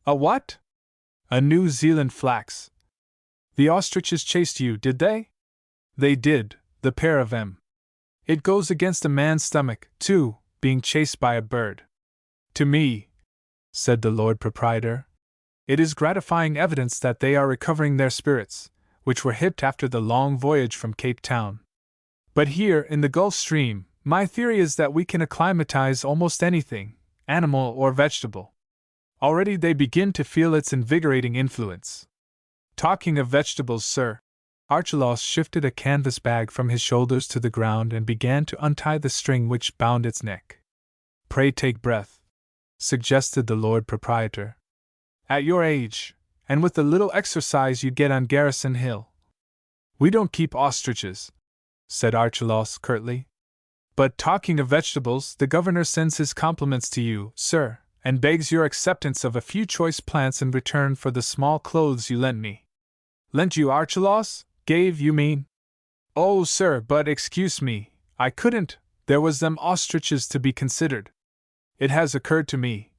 "A what?" "A New Zealand flax." "The ostriches chased you, did they?" "They did, the pair of 'em. It goes against a man's stomach, too, being chased by a bird." "To me," said the Lord Proprietor, "it is gratifying evidence that they are recovering their spirits, which were hipped after the long voyage from Cape Town. But here, in the Gulf Stream, my theory is that we can acclimatize almost anything, animal or vegetable. Already they begin to feel its invigorating influence. Talking of vegetables, sir," Archelaus shifted a canvas bag from his shoulders to the ground and began to untie the string which bound its neck. "Pray take breath," suggested the Lord Proprietor. "At your age, and with the little exercise you get on Garrison Hill." "We don't keep ostriches," said Archelaus curtly. But talking of vegetables, the governor sends his compliments to you, sir, and begs your acceptance of a few choice plants in return for the small clothes you lent me. Lent you, Archelaus? Gave, you mean? Oh, sir, but excuse me, I couldn't, there was them ostriches to be considered. It has occurred to me,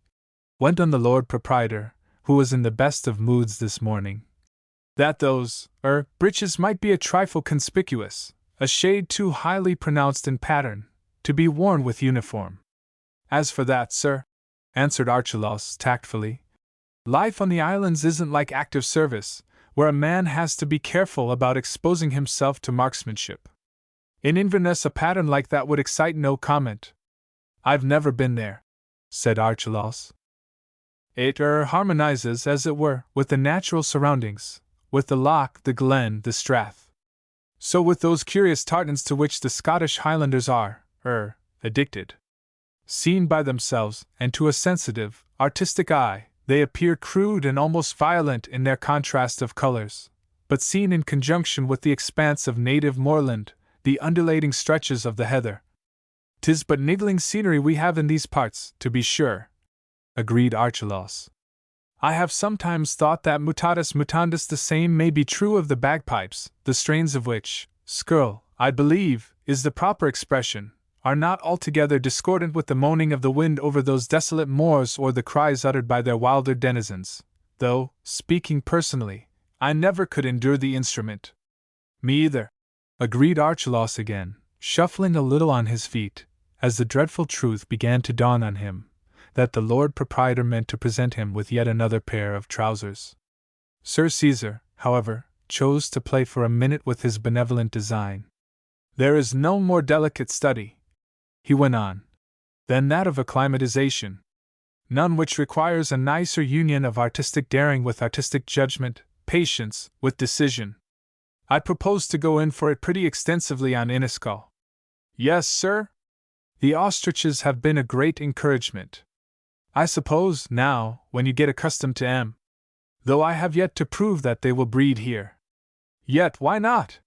went on the Lord Proprietor, who was in the best of moods this morning, that those, breeches might be a trifle conspicuous, a shade too highly pronounced in pattern, to be worn with uniform. As for that, sir, answered Archelaus tactfully, life on the islands isn't like active service, where a man has to be careful about exposing himself to marksmanship. In Inverness a pattern like that would excite no comment. I've never been there, said Archelaus. It harmonizes, as it were, with the natural surroundings, with the loch, the glen, the strath. So with those curious tartans to which the Scottish Highlanders are, addicted. Seen by themselves, and to a sensitive, artistic eye, they appear crude and almost violent in their contrast of colors, but seen in conjunction with the expanse of native moorland, the undulating stretches of the heather. 'Tis but niggling scenery we have in these parts, to be sure, agreed Archelaus. I have sometimes thought that mutatis mutandis the same may be true of the bagpipes, the strains of which, skirl, I believe, is the proper expression, are not altogether discordant with the moaning of the wind over those desolate moors or the cries uttered by their wilder denizens, though, speaking personally, I never could endure the instrument. Me either, agreed Archelaus again, shuffling a little on his feet, as the dreadful truth began to dawn on him, that the Lord Proprietor meant to present him with yet another pair of trousers. Sir Caesar, however, chose to play for a minute with his benevolent design. There is no more delicate study, he went on, than that of acclimatization. None which requires a nicer union of artistic daring with artistic judgment, patience with decision. I propose to go in for it pretty extensively on Inniscal. Yes, sir? The ostriches have been a great encouragement. I suppose, now, when you get accustomed to 'em. Though I have yet to prove that they will breed here. Yet why not?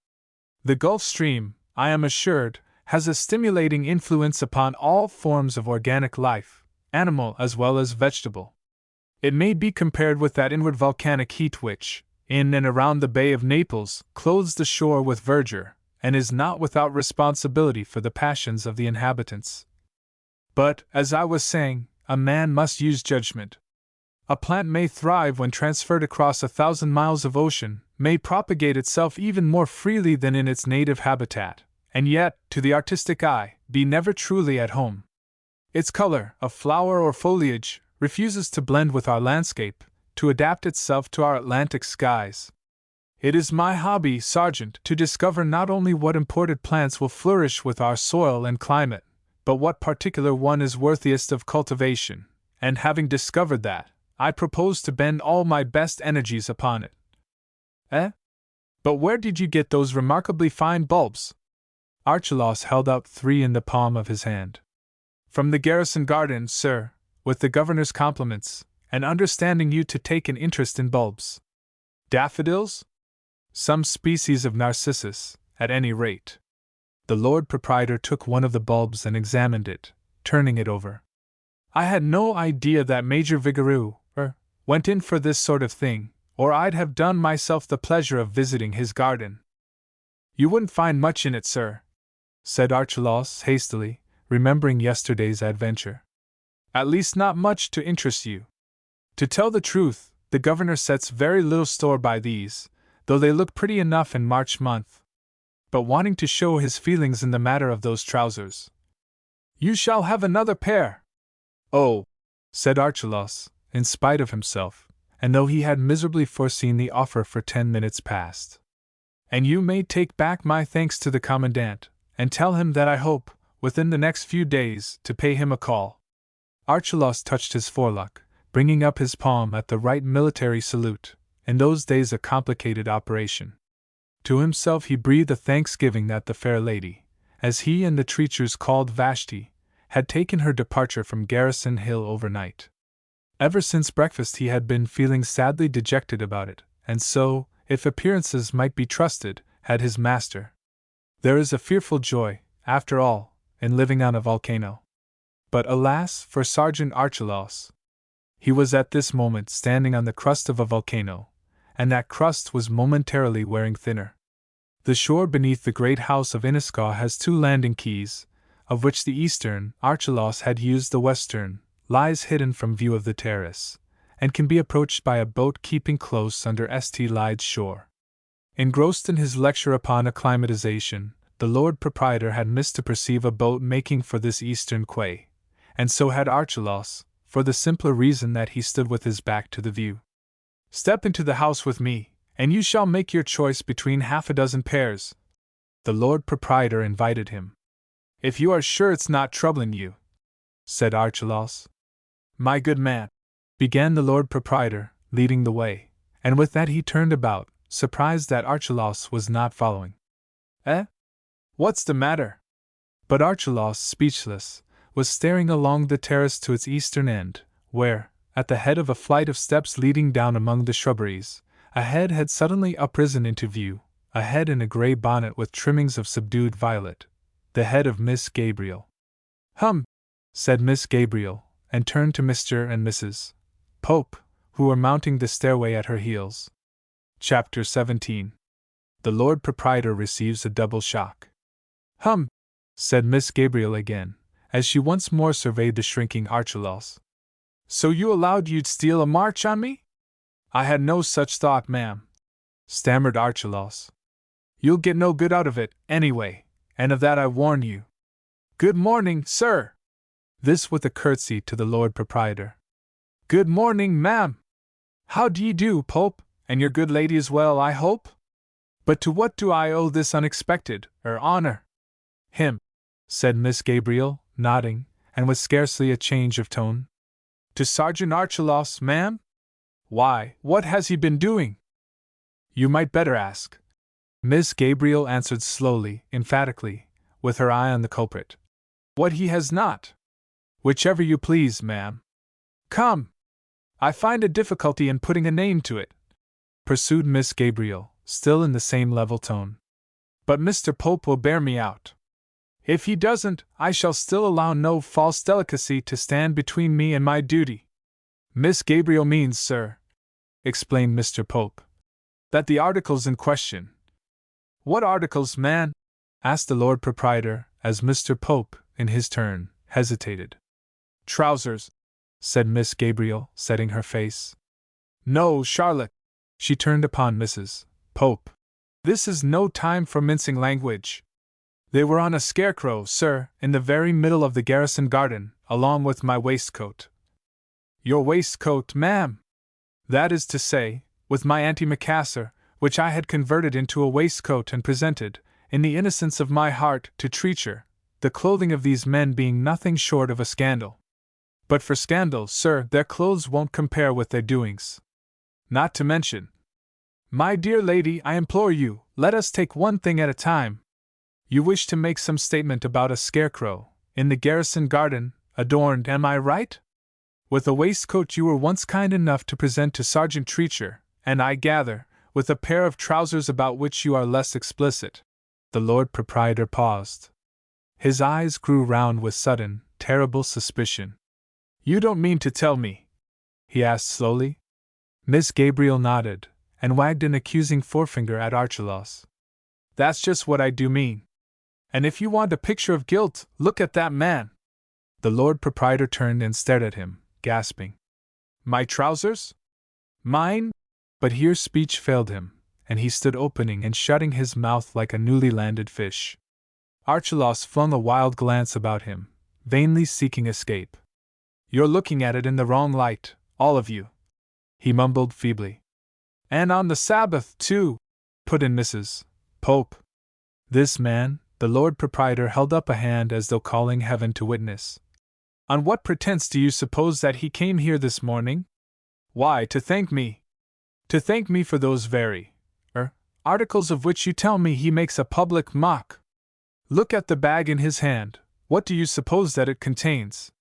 The Gulf Stream, I am assured, has a stimulating influence upon all forms of organic life, animal as well as vegetable. It may be compared with that inward volcanic heat which, in and around the Bay of Naples, clothes the shore with verdure, and is not without responsibility for the passions of the inhabitants. But, as I was saying, a man must use judgment. A plant may thrive when transferred across 1,000 miles of ocean, may propagate itself even more freely than in its native habitat, and yet, to the artistic eye, be never truly at home. Its color, of flower or foliage, refuses to blend with our landscape, to adapt itself to our Atlantic skies. It is my hobby, Sergeant, to discover not only what imported plants will flourish with our soil and climate, but what particular one is worthiest of cultivation, and having discovered that, I propose to bend all my best energies upon it. But where did you get those remarkably fine bulbs? Archelaus held out 3 in the palm of his hand. From the garrison garden, sir, with the governor's compliments, and understanding you to take an interest in bulbs. Daffodils? Some species of narcissus, at any rate. The Lord Proprietor took one of the bulbs and examined it, turning it over. I had no idea that Major Vigoureux, went in for this sort of thing, or I'd have done myself the pleasure of visiting his garden. You wouldn't find much in it, sir, said Archelaus hastily, remembering yesterday's adventure. At least not much to interest you. To tell the truth, the governor sets very little store by these, though they look pretty enough in March month. But wanting to show his feelings in the matter of those trousers. You shall have another pair. Oh, said Archelaus, in spite of himself, and though he had miserably foreseen the offer for 10 minutes past. And you may take back my thanks to the commandant, and tell him that I hope, within the next few days, to pay him a call. Archelaus touched his forelock, bringing up his palm at the right military salute, in those days a complicated operation. To himself he breathed a thanksgiving that the fair lady, as he and the treachers called Vashti, had taken her departure from Garrison Hill overnight. Ever since breakfast he had been feeling sadly dejected about it, and so, if appearances might be trusted, had his master. There is a fearful joy, after all, in living on a volcano. But alas for Sergeant Archelaus! He was at this moment standing on the crust of a volcano, and that crust was momentarily wearing thinner. The shore beneath the great house of Iniscaw has 2 landing keys, of which the eastern, Archelaus had used the western, lies hidden from view of the terrace, and can be approached by a boat keeping close under St. Lyde's shore. Engrossed in his lecture upon acclimatization, the Lord Proprietor had missed to perceive a boat making for this eastern quay, and so had Archelaus, for the simpler reason that he stood with his back to the view. "Step into the house with me, and you shall make your choice between 6 pairs," the Lord Proprietor invited him. "If you are sure it's not troubling you," said Archelaus. "My good man," began the Lord Proprietor, leading the way, and with that he turned about, surprised that Archelaus was not following. "Eh? What's the matter?" But Archelaus, speechless, was staring along the terrace to its eastern end, where, at the head of a flight of steps leading down among the shrubberies, a head had suddenly uprisen into view, a head in a grey bonnet with trimmings of subdued violet, the head of Miss Gabriel. "Hum!" said Miss Gabriel, and turned to Mr. and Mrs. Pope, who were mounting the stairway at her heels. Chapter 17. The Lord Proprietor receives a double shock. "Hum!" said Miss Gabriel again, as she once more surveyed the shrinking Archelaus. "So you allowed you'd steal a march on me?" "I had no such thought, ma'am," stammered Archelaus. "You'll get no good out of it, anyway, and of that I warn you. Good morning, sir!" This with a curtsy to the Lord Proprietor. "Good morning, ma'am! How d'ye do, Pope, and your good lady as well, I hope? But to what do I owe this unexpected, honor?" "Him," said Miss Gabriel, nodding, and with scarcely a change of tone. "To Sergeant Archelaus, ma'am? Why, what has he been doing?" "You might better ask," Miss Gabriel answered slowly, emphatically, with her eye on the culprit. "What he has not. Whichever you please, ma'am." "Come! I find a difficulty in putting a name to it," pursued Miss Gabriel, still in the same level tone. "But Mr. Pope will bear me out. If he doesn't, I shall still allow no false delicacy to stand between me and my duty." "Miss Gabriel means, sir," explained Mr. Pope, "that the articles in question—" "What articles, man?" asked the Lord Proprietor, as Mr. Pope, in his turn, hesitated. "Trousers," said Miss Gabriel, setting her face. "No, Charlotte," she turned upon Mrs. Pope. "This is no time for mincing language. They were on a scarecrow, sir, in the very middle of the garrison garden, along with my waistcoat." "Your waistcoat, ma'am?" "That is to say, with my antimacassar, which I had converted into a waistcoat and presented, in the innocence of my heart, to Treacher, the clothing of these men being nothing short of a scandal. But for scandal, sir, their clothes won't compare with their doings. Not to mention—" "My dear lady, I implore you, let us take one thing at a time. You wish to make some statement about a scarecrow, in the garrison garden, adorned, am I right? With a waistcoat you were once kind enough to present to Sergeant Treacher, and I gather, with a pair of trousers about which you are less explicit." The Lord Proprietor paused. His eyes grew round with sudden, terrible suspicion. "You don't mean to tell me?" he asked slowly. Miss Gabriel nodded, and wagged an accusing forefinger at Archelaus. "That's just what I do mean. And if you want a picture of guilt, look at that man." The Lord Proprietor turned and stared at him, gasping. "My trousers? Mine?" But here speech failed him, and he stood opening and shutting his mouth like a newly landed fish. Archelaus flung a wild glance about him, vainly seeking escape. "You're looking at it in the wrong light, all of you," he mumbled feebly. "And on the Sabbath, too," put in Mrs. Pope. This man, the Lord Proprietor held up a hand as though calling heaven to witness. "On what pretense do you suppose that he came here this morning? Why, to thank me. To thank me for those very, articles of which you tell me he makes a public mock. Look at the bag in his hand, what do you suppose that it contains?"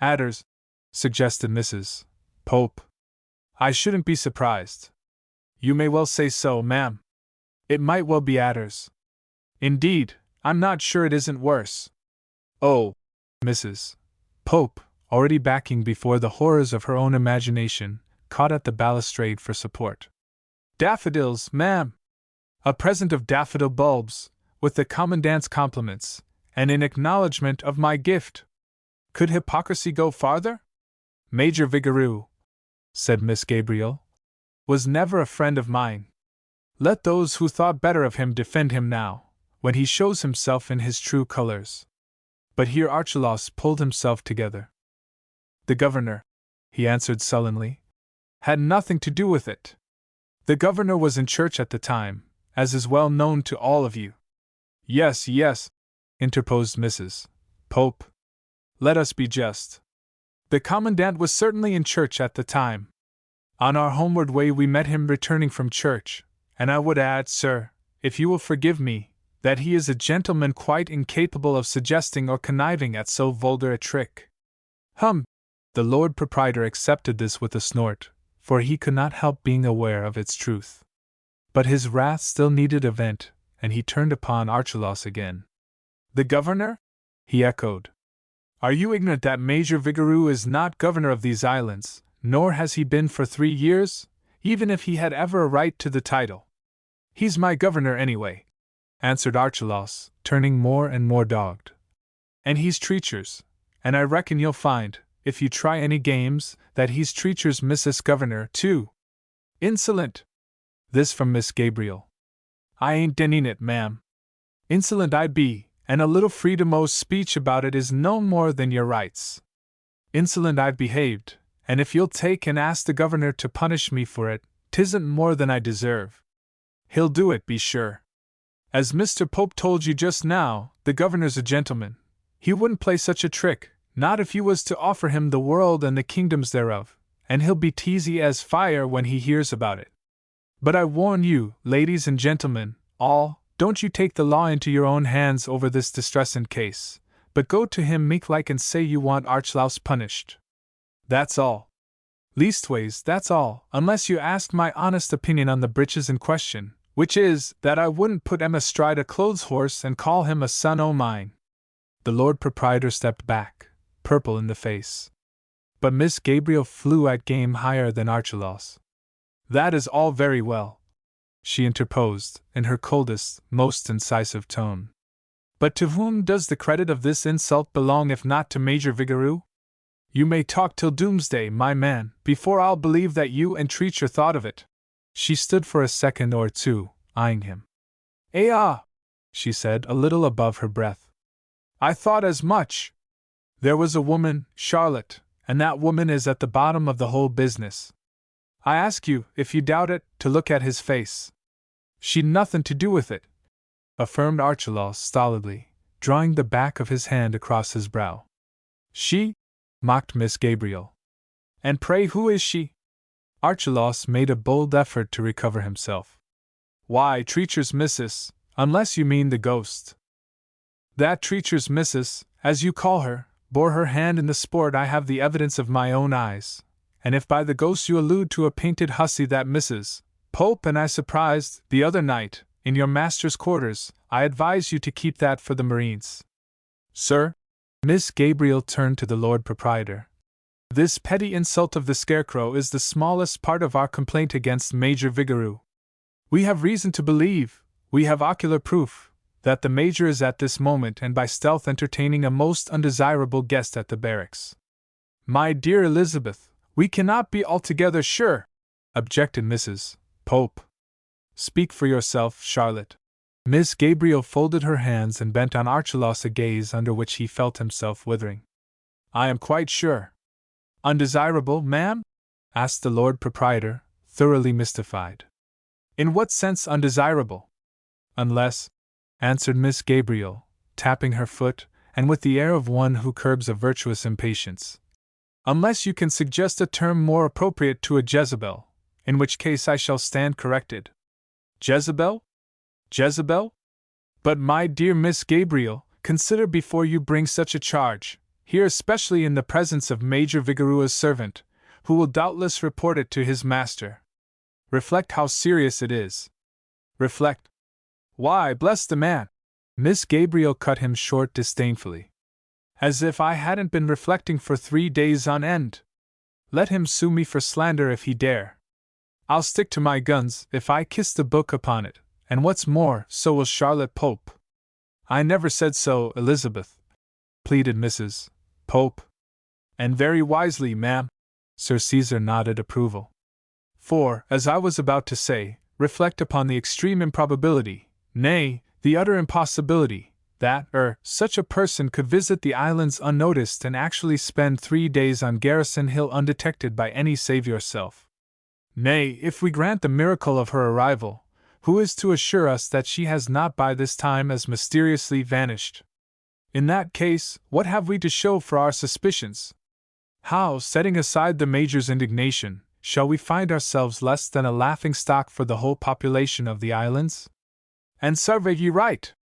"Adders," suggested Mrs. Pope. "I shouldn't be surprised." "You may well say so, ma'am. It might well be adders. Indeed, I'm not sure it isn't worse." Oh, Mrs. Pope, already backing before the horrors of her own imagination, caught at the balustrade for support. Daffodils, ma'am! A present of daffodil bulbs, with the Commandant's compliments, and in acknowledgment of my gift. Could hypocrisy go farther? Major Vigoureux, said Miss Gabriel, was never a friend of mine. Let those who thought better of him defend him now, when he shows himself in his true colors. But here Archelaus pulled himself together. The governor, he answered sullenly, had nothing to do with it. The governor was in church at the time, as is well known to all of you. Yes, yes, interposed Mrs. Pope. Let us be just. The commandant was certainly in church at the time. On our homeward way we met him returning from church, and I would add, sir, if you will forgive me, that he is a gentleman quite incapable of suggesting or conniving at so vulgar a trick. Hum! The Lord Proprietor accepted this with a snort, for he could not help being aware of its truth. But his wrath still needed a vent, and he turned upon Archelaus again. The governor? He echoed. Are you ignorant that Major Vigoureux is not governor of these islands, nor has he been for 3 years, even if he had ever a right to the title? He's my governor anyway, answered Archelaus, turning more and more dogged. And he's treacher's, and I reckon you'll find, if you try any games, that he's treacher's Mrs. Governor, too. Insolent! This from Miss Gabriel. I ain't denying it, ma'am. Insolent I'd be, and a little freedom o' speech about it is no more than your rights. Insolent I've behaved, and if you'll take and ask the governor to punish me for it, 'tisn't more than I deserve. He'll do it, be sure. As Mr. Pope told you just now, the governor's a gentleman. He wouldn't play such a trick, not if you was to offer him the world and the kingdoms thereof, and he'll be teasy as fire when he hears about it. But I warn you, ladies and gentlemen, all, don't you take the law into your own hands over this distressing case, but go to him meek-like and say you want Archelaus punished. That's all. Leastways, that's all, unless you ask my honest opinion on the breeches in question, which is, that I wouldn't put him astride a clothes horse and call him a son o' mine. The Lord Proprietor stepped back, purple in the face. But Miss Gabriel flew at game higher than Archelaus. That is all very well, she interposed, in her coldest, most incisive tone. But to whom does the credit of this insult belong if not to Major Vigoureux? You may talk till doomsday, my man, before I'll believe that you and Treacher thought of it. She stood for a second or two, eyeing him. Ah, she said, a little above her breath. I thought as much. There was a woman, Charlotte, and that woman is at the bottom of the whole business. I ask you, if you doubt it, to look at his face. She'd nothing to do with it, affirmed Archelaus stolidly, drawing the back of his hand across his brow. She? Mocked Miss Gabriel. And pray who is she? Archelaus made a bold effort to recover himself. Why, Treacher's missus, unless you mean the ghost. That Treacher's missus, as you call her, bore her hand in the sport. I have the evidence of my own eyes, and if by the ghost you allude to a painted hussy that Mrs. Pope and I surprised, the other night, in your master's quarters, I advise you to keep that for the Marines. Sir? Miss Gabriel turned to the Lord Proprietor. This petty insult of the Scarecrow is the smallest part of our complaint against Major Vigoureux. We have reason to believe, we have ocular proof, that the Major is at this moment and by stealth entertaining a most undesirable guest at the barracks. My dear Elizabeth, we cannot be altogether sure, objected Mrs. Pope. Speak for yourself, Charlotte. Miss Gabriel folded her hands and bent on Archelaus a gaze under which he felt himself withering. I am quite sure. Undesirable, ma'am? Asked the Lord Proprietor, thoroughly mystified. In what sense undesirable? Unless, answered Miss Gabriel, tapping her foot, and with the air of one who curbs a virtuous impatience. Unless you can suggest a term more appropriate to a Jezebel, in which case I shall stand corrected. Jezebel? Jezebel? But my dear Miss Gabriel, consider before you bring such a charge, here especially in the presence of Major Vigouroux's servant, who will doubtless report it to his master. Reflect how serious it is. Reflect. Why, bless the man! Miss Gabriel cut him short disdainfully. As if I hadn't been reflecting for 3 days on end. Let him sue me for slander if he dare. I'll stick to my guns if I kiss the book upon it, and what's more, so will Charlotte Pope. I never said so, Elizabeth, pleaded Mrs. Pope. And very wisely, ma'am. Sir Caesar nodded approval. For, as I was about to say, reflect upon the extreme improbability, nay, the utter impossibility, that, such a person could visit the islands unnoticed and actually spend 3 days on Garrison Hill undetected by any save yourself. Nay, if we grant the miracle of her arrival, who is to assure us that she has not by this time as mysteriously vanished? In that case, what have we to show for our suspicions? How, setting aside the Major's indignation, shall we find ourselves less than a laughing-stock for the whole population of the islands? And survey ye right,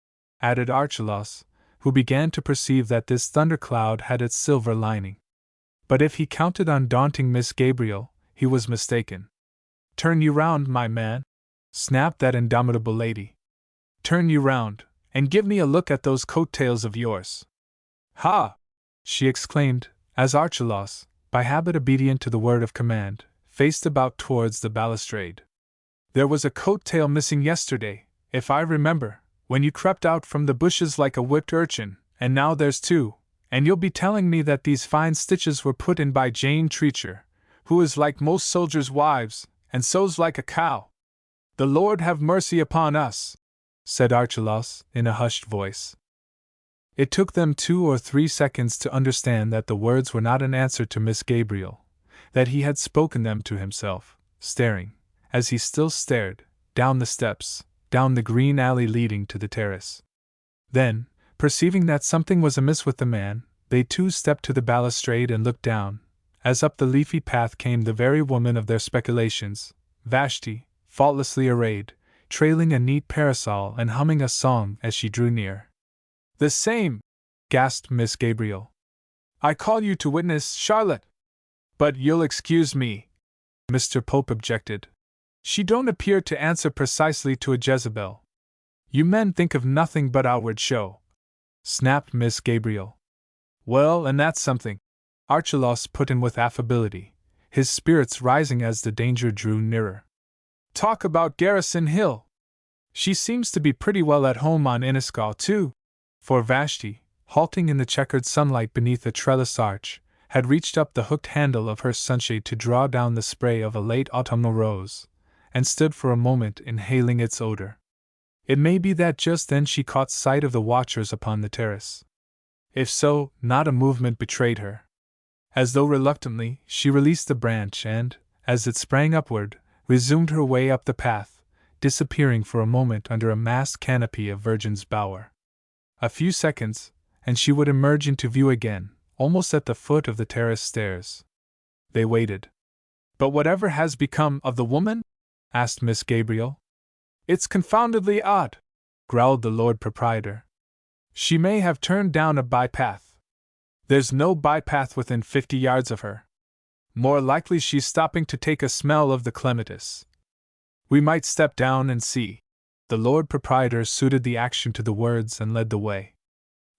added Archelaus, who began to perceive that this thundercloud had its silver lining. But if he counted on daunting Miss Gabriel, he was mistaken. Turn you round, my man, snapped that indomitable lady. Turn you round, and give me a look at those coat-tails of yours. Ha! She exclaimed, as Archelaus, by habit obedient to the word of command, faced about towards the balustrade. There was a coat-tail missing yesterday, if I remember, when you crept out from the bushes like a whipped urchin, and now there's 2, and you'll be telling me that these fine stitches were put in by Jane Treacher, who is like most soldiers' wives, and sews like a cow. The Lord have mercy upon us, said Archelaus, in a hushed voice. It took them 2 or 3 seconds to understand that the words were not an answer to Miss Gabriel, that he had spoken them to himself, staring, as he still stared, down the steps, down the green alley leading to the terrace. Then, perceiving that something was amiss with the man, they too stepped to the balustrade and looked down, as up the leafy path came the very woman of their speculations, Vashti, faultlessly arrayed, trailing a neat parasol and humming a song as she drew near. The same, gasped Miss Gabriel. I call you to witness, Charlotte. But you'll excuse me, Mr. Pope objected. She don't appear to answer precisely to a Jezebel. You men think of nothing but outward show, snapped Miss Gabriel. Well, and that's something, Archelaus put in with affability, his spirits rising as the danger drew nearer. Talk about Garrison Hill. She seems to be pretty well at home on Inniscaw, too, for Vashti, halting in the checkered sunlight beneath a trellis arch, had reached up the hooked handle of her sunshade to draw down the spray of a late autumnal rose, and stood for a moment inhaling its odor. It may be that just then she caught sight of the watchers upon the terrace. If so, not a movement betrayed her. As though reluctantly, she released the branch and, as it sprang upward, resumed her way up the path, disappearing for a moment under a massed canopy of Virgin's bower. A few seconds, and she would emerge into view again, almost at the foot of the terrace stairs. They waited. But whatever has become of the woman? Asked Miss Gabriel. It's confoundedly odd, growled the Lord Proprietor. She may have turned down a bypath. There's no bypath within 50 yards of her. More likely she's stopping to take a smell of the clematis. We might step down and see. The Lord Proprietor suited the action to the words and led the way.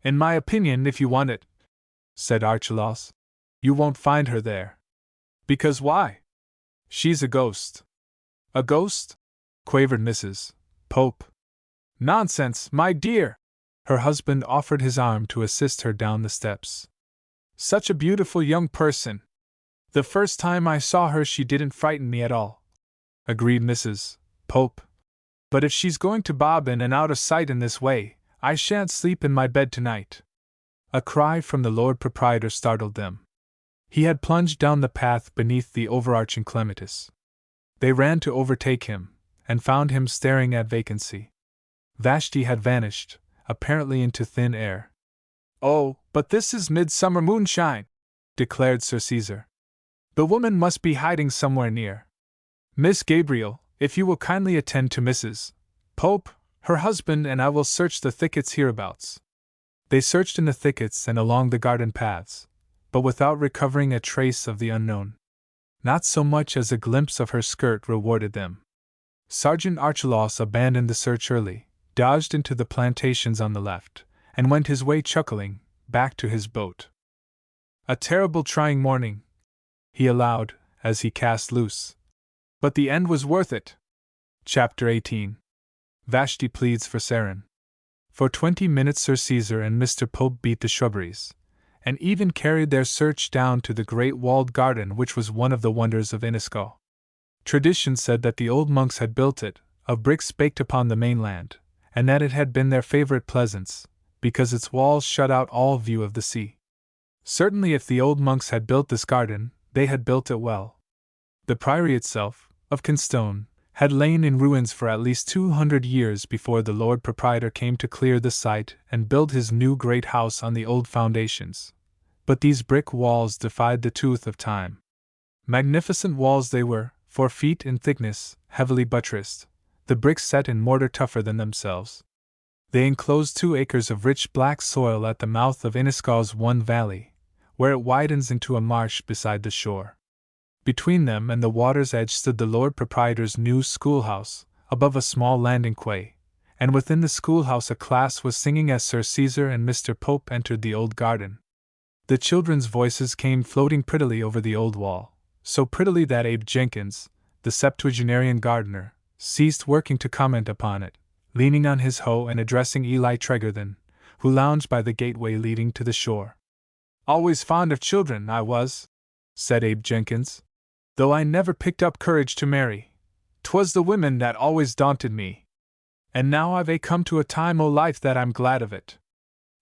In my opinion, if you want it, said Archelaus, you won't find her there. Because why? She's a ghost. A ghost? Quavered Mrs. Pope. Nonsense, my dear! Her husband offered his arm to assist her down the steps. Such a beautiful young person! The first time I saw her she didn't frighten me at all, agreed Mrs. Pope. But if she's going to bob in and out of sight in this way, I shan't sleep in my bed tonight. A cry from the Lord Proprietor startled them. He had plunged down the path beneath the overarching clematis. They ran to overtake him, and found him staring at vacancy. Vashti had vanished, apparently into thin air. Oh, but this is midsummer moonshine, declared Sir Caesar. The woman must be hiding somewhere near. Miss Gabriel, if you will kindly attend to Mrs. Pope, her husband, and I will search the thickets hereabouts. They searched in the thickets and along the garden paths, but without recovering a trace of the unknown. Not so much as a glimpse of her skirt rewarded them. Sergeant Archelaus abandoned the search early, dodged into the plantations on the left, and went his way chuckling, back to his boat. A terrible trying morning, he allowed, as he cast loose. But the end was worth it. Chapter 18. Vashti pleads for Seren. For 20 minutes Sir Caesar and Mr. Pope beat the shrubberies, and even carried their search down to the great walled garden which was one of the wonders of Innisco. Tradition said that the old monks had built it, of bricks baked upon the mainland, and that it had been their favorite pleasance, because its walls shut out all view of the sea. Certainly if the old monks had built this garden, they had built it well. The priory itself, of Kinstone, had lain in ruins for at least 200 years before the Lord Proprietor came to clear the site and build his new great house on the old foundations. But these brick walls defied the tooth of time. Magnificent walls they were, 4 feet in thickness, heavily buttressed, the bricks set in mortar tougher than themselves. They enclosed 2 acres of rich black soil at the mouth of Innisco's one valley, where it widens into a marsh beside the shore. Between them and the water's edge stood the Lord Proprietor's new schoolhouse, above a small landing quay, and within the schoolhouse a class was singing as Sir Caesar and Mr. Pope entered the old garden. The children's voices came floating prettily over the old wall, so prettily that Abe Jenkins, the septuagenarian gardener, ceased working to comment upon it, leaning on his hoe and addressing Eli Tregarthen, who lounged by the gateway leading to the shore. "Always fond of children, I was," said Abe Jenkins, "though I never picked up courage to marry. 'Twas the women that always daunted me. And now I've come to a time o' life that I'm glad of it.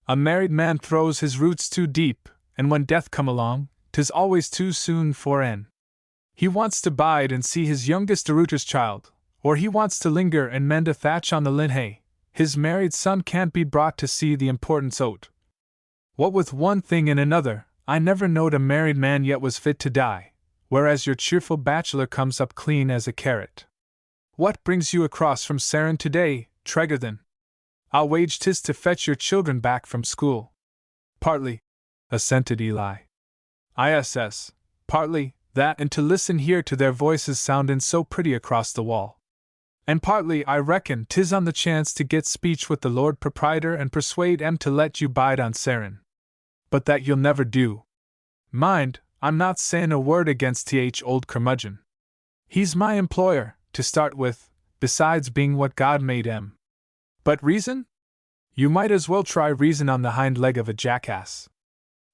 A married man throws his roots too deep, and when death come along, 'tis always too soon for en. He wants to bide and see his youngest Aruta's child, or he wants to linger and mend a thatch on the linhay. His married son can't be brought to see the importance o't. What with one thing and another, I never knowed a married man yet was fit to die, whereas your cheerful bachelor comes up clean as a carrot. What brings you across from Seren today, Tregarthen? I'll wage 'tis to fetch your children back from school." "Partly," assented Eli. "ISS, partly, that and to listen here to their voices soundin' so pretty across the wall. And partly, I reckon, 'tis on the chance to get speech with the Lord Proprietor and persuade 'em to let you bide on Seren. But that you'll never do. Mind, I'm not sayin' a word against old curmudgeon. He's my employer, to start with, besides being what God made 'em. But reason? You might as well try reason on the hind leg of a jackass.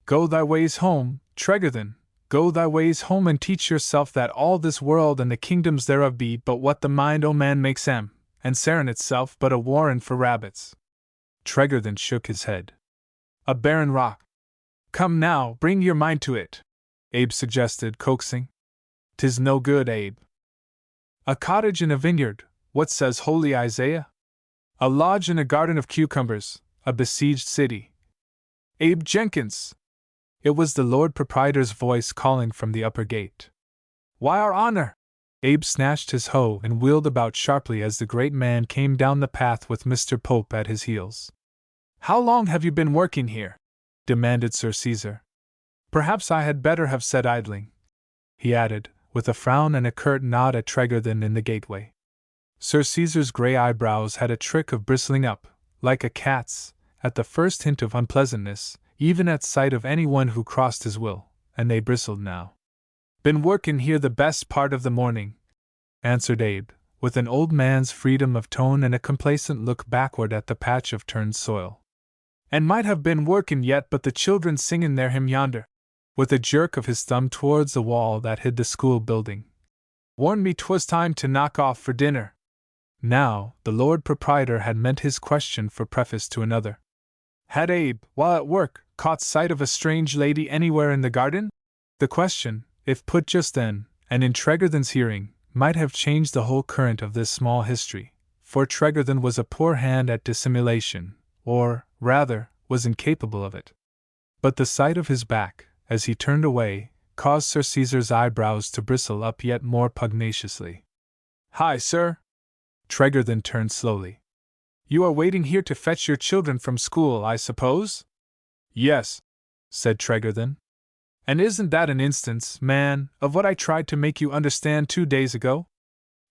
Go thy ways home, Tregarthen, go thy ways home and teach yourself that all this world and the kingdoms thereof be but what the mind o' man makes 'em, and Seren itself but a warren for rabbits." Tregarthen shook his head. "A barren rock. Come now, bring your mind to it," Abe suggested, coaxing. "'Tis no good, Abe. A cottage in a vineyard, what says holy Isaiah? A lodge in a garden of cucumbers, a besieged city. Abe Jenkins!" It was the Lord Proprietor's voice calling from the upper gate. "Why, our honor!" Abe snatched his hoe and wheeled about sharply as the great man came down the path with Mr. Pope at his heels. "How long have you been working here?" demanded Sir Caesar. "Perhaps I had better have said idling," he added, with a frown and a curt nod at Tregarthen in the gateway. Sir Caesar's grey eyebrows had a trick of bristling up, like a cat's, at the first hint of unpleasantness, even at sight of anyone who crossed his will, and they bristled now. "Been workin' here the best part of the morning," answered Abe, with an old man's freedom of tone and a complacent look backward at the patch of turned soil. "And might have been workin' yet but the children singin' their hymn yonder," with a jerk of his thumb towards the wall that hid the school building. "Warned me 'twas time to knock off for dinner." Now, the Lord Proprietor had meant his question for preface to another. Had Abe, while at work, caught sight of a strange lady anywhere in the garden? The question, if put just then, and in Tregarthen's hearing, might have changed the whole current of this small history, for Tregarthen was a poor hand at dissimulation, or, rather, was incapable of it. But the sight of his back, as he turned away, caused Sir Caesar's eyebrows to bristle up yet more pugnaciously. "Hi, sir!" Tregarthen turned slowly. "You are waiting here to fetch your children from school, I suppose?" "Yes," said Tregarthen. "And isn't that an instance, man, of what I tried to make you understand 2 days ago?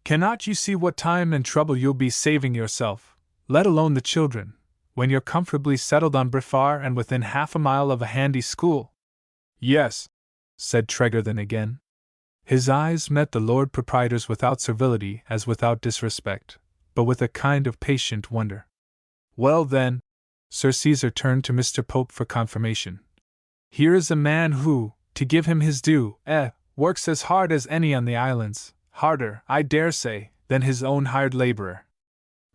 Cannot you see what time and trouble you'll be saving yourself, let alone the children, when you're comfortably settled on Briffar and within half a mile of a handy school? Yes, said Tregarthen again. His eyes met the Lord Proprietor's without servility as without disrespect, but with a kind of patient wonder. Well then, Sir Caesar turned to Mr. Pope for confirmation. Here is a man who, to give him his due, works as hard as any on the islands, harder, I dare say, than his own hired laborer.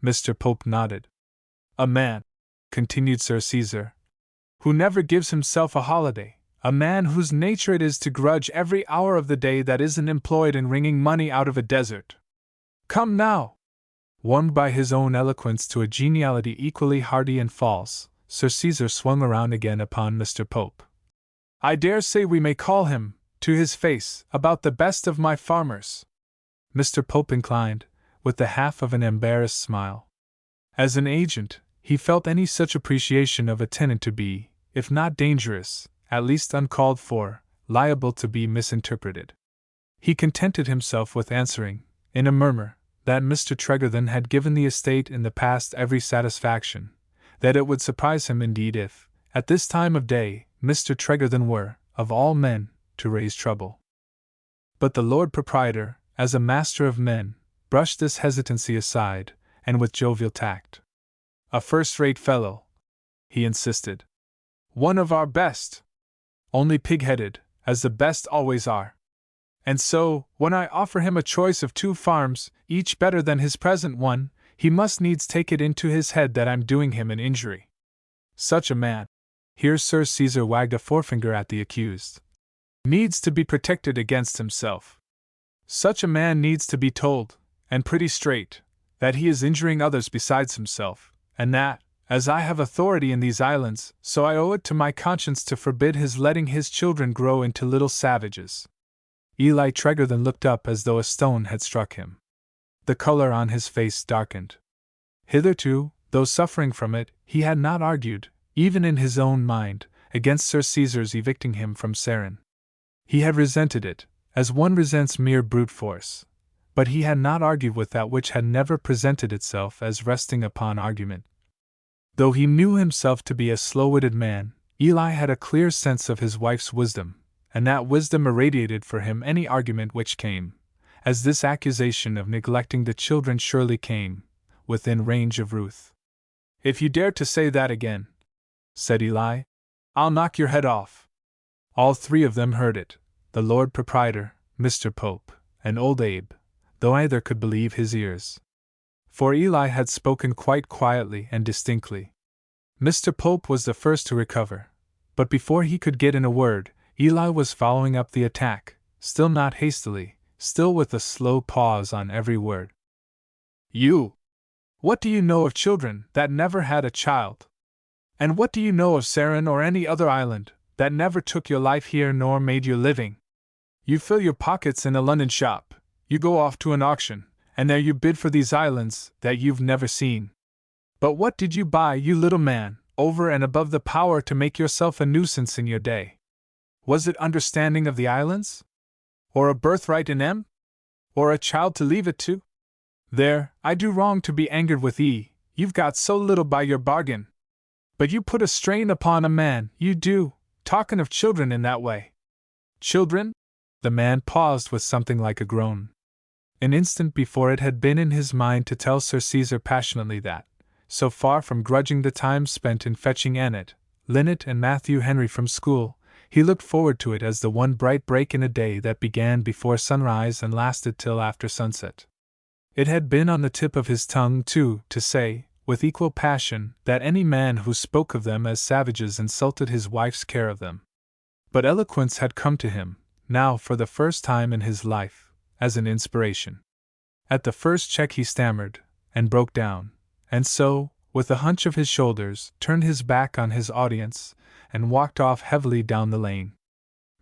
Mr. Pope nodded. A man, continued Sir Caesar, who never gives himself a holiday, a man whose nature it is to grudge every hour of the day that isn't employed in wringing money out of a desert. Come now! Warmed by his own eloquence to a geniality equally hearty and false, Sir Caesar swung around again upon Mr. Pope. I dare say we may call him, to his face, about the best of my farmers. Mr. Pope inclined, with the half of an embarrassed smile. As an agent, he felt any such appreciation of a tenant to be, if not dangerous, at least uncalled for, liable to be misinterpreted. He contented himself with answering, in a murmur, that Mr. Tregarthen had given the estate in the past every satisfaction, that it would surprise him indeed if, at this time of day, Mr. Tregarthen were, of all men, to raise trouble. But the Lord Proprietor, as a master of men, brushed this hesitancy aside, and with jovial tact. A first-rate fellow, he insisted. One of our best. Only pig-headed, as the best always are. And so, when I offer him a choice of 2 farms, each better than his present one, he must needs take it into his head that I'm doing him an injury. Such a man, here Sir Caesar wagged a forefinger at the accused, needs to be protected against himself. Such a man needs to be told, and pretty straight, that he is injuring others besides himself, and that, as I have authority in these islands, so I owe it to my conscience to forbid his letting his children grow into little savages. Eli Tregarthen looked up as though a stone had struck him. The color on his face darkened. Hitherto, though suffering from it, he had not argued, even in his own mind, against Sir Caesar's evicting him from Sarin. He had resented it, as one resents mere brute force, but he had not argued with that which had never presented itself as resting upon argument. Though he knew himself to be a slow-witted man, Eli had a clear sense of his wife's wisdom, and that wisdom irradiated for him any argument which came, as this accusation of neglecting the children surely came, within range of Ruth. If you dare to say that again, said Eli, I'll knock your head off. All 3 of them heard it, the Lord Proprietor, Mr. Pope, and old Abe, though either could believe his ears. For Eli had spoken quite quietly and distinctly. Mr. Pope was the first to recover, but before he could get in a word, Eli was following up the attack, still not hastily, still with a slow pause on every word. You! What do you know of children that never had a child? And what do you know of Sarin or any other island that never took your life here nor made your living? You fill your pockets in a London shop, you go off to an auction, and there you bid for these islands that you've never seen. But what did you buy, you little man, over and above the power to make yourself a nuisance in your day? Was it understanding of the islands? Or a birthright in them? Or a child to leave it to? There, I do wrong to be angered with ye, you've got so little by your bargain. But you put a strain upon a man, you do, talkin' of children in that way. Children? The man paused with something like a groan. An instant before it had been in his mind to tell Sir Caesar passionately that, so far from grudging the time spent in fetching Annette, Linnet and Matthew Henry from school, he looked forward to it as the one bright break in a day that began before sunrise and lasted till after sunset. It had been on the tip of his tongue, too, to say, with equal passion, that any man who spoke of them as savages insulted his wife's care of them. But eloquence had come to him, now for the first time in his life, as an inspiration. At the first check he stammered, and broke down, and so, with a hunch of his shoulders, turned his back on his audience, and walked off heavily down the lane.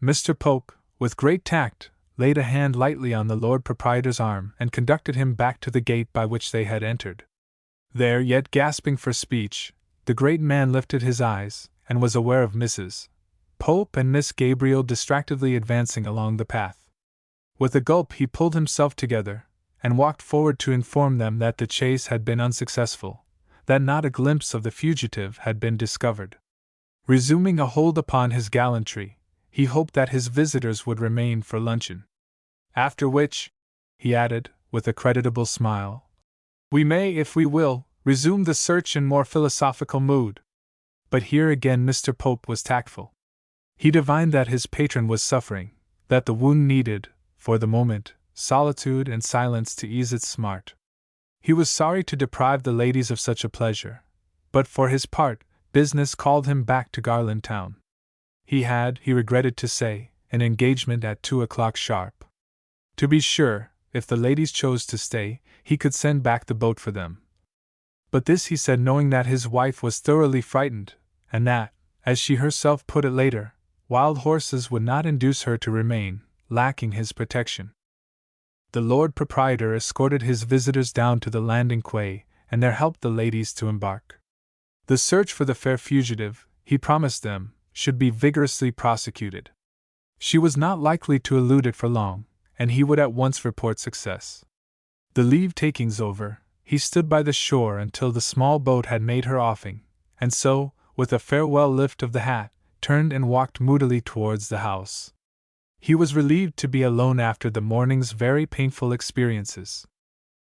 Mr. Pope, with great tact, laid a hand lightly on the Lord Proprietor's arm and conducted him back to the gate by which they had entered. There, yet gasping for speech, the great man lifted his eyes, and was aware of Mrs. Pope and Miss Gabriel distractedly advancing along the path. With a gulp he pulled himself together, and walked forward to inform them that the chase had been unsuccessful, that not a glimpse of the fugitive had been discovered. Resuming a hold upon his gallantry, he hoped that his visitors would remain for luncheon. After which, he added, with a creditable smile, we may, if we will, resume the search in more philosophical mood. But here again Mr. Pope was tactful. He divined that his patron was suffering, that the wound needed, for the moment, solitude and silence to ease its smart. He was sorry to deprive the ladies of such a pleasure, but for his part, business called him back to Garland Town. He had, he regretted to say, an engagement at 2 o'clock sharp. To be sure, if the ladies chose to stay, he could send back the boat for them. But this he said knowing that his wife was thoroughly frightened, and that, as she herself put it later, wild horses would not induce her to remain, lacking his protection. The Lord Proprietor escorted his visitors down to the landing quay, and there helped the ladies to embark. The search for the fair fugitive, he promised them, should be vigorously prosecuted. She was not likely to elude it for long, and he would at once report success. The leave-takings over, he stood by the shore until the small boat had made her offing, and so, with a farewell lift of the hat, turned and walked moodily towards the house. He was relieved to be alone after the morning's very painful experiences.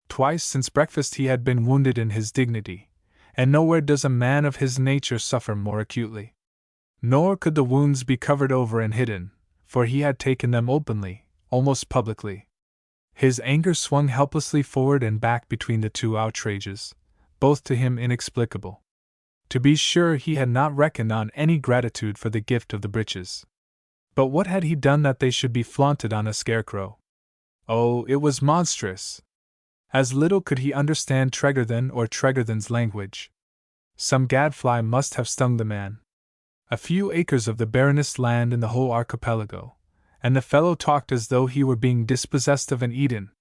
Twice since breakfast he had been wounded in his dignity, and nowhere does a man of his nature suffer more acutely. Nor could the wounds be covered over and hidden, for he had taken them openly, almost publicly. His anger swung helplessly forward and back between the two outrages, both to him inexplicable. To be sure, he had not reckoned on any gratitude for the gift of the breeches. But what had he done that they should be flaunted on a scarecrow? Oh, it was monstrous! As little could he understand Tregarthen or Tregarthen's language. Some gadfly must have stung the man. A few acres of the barrenest land in the whole archipelago, and the fellow talked as though he were being dispossessed of an Eden.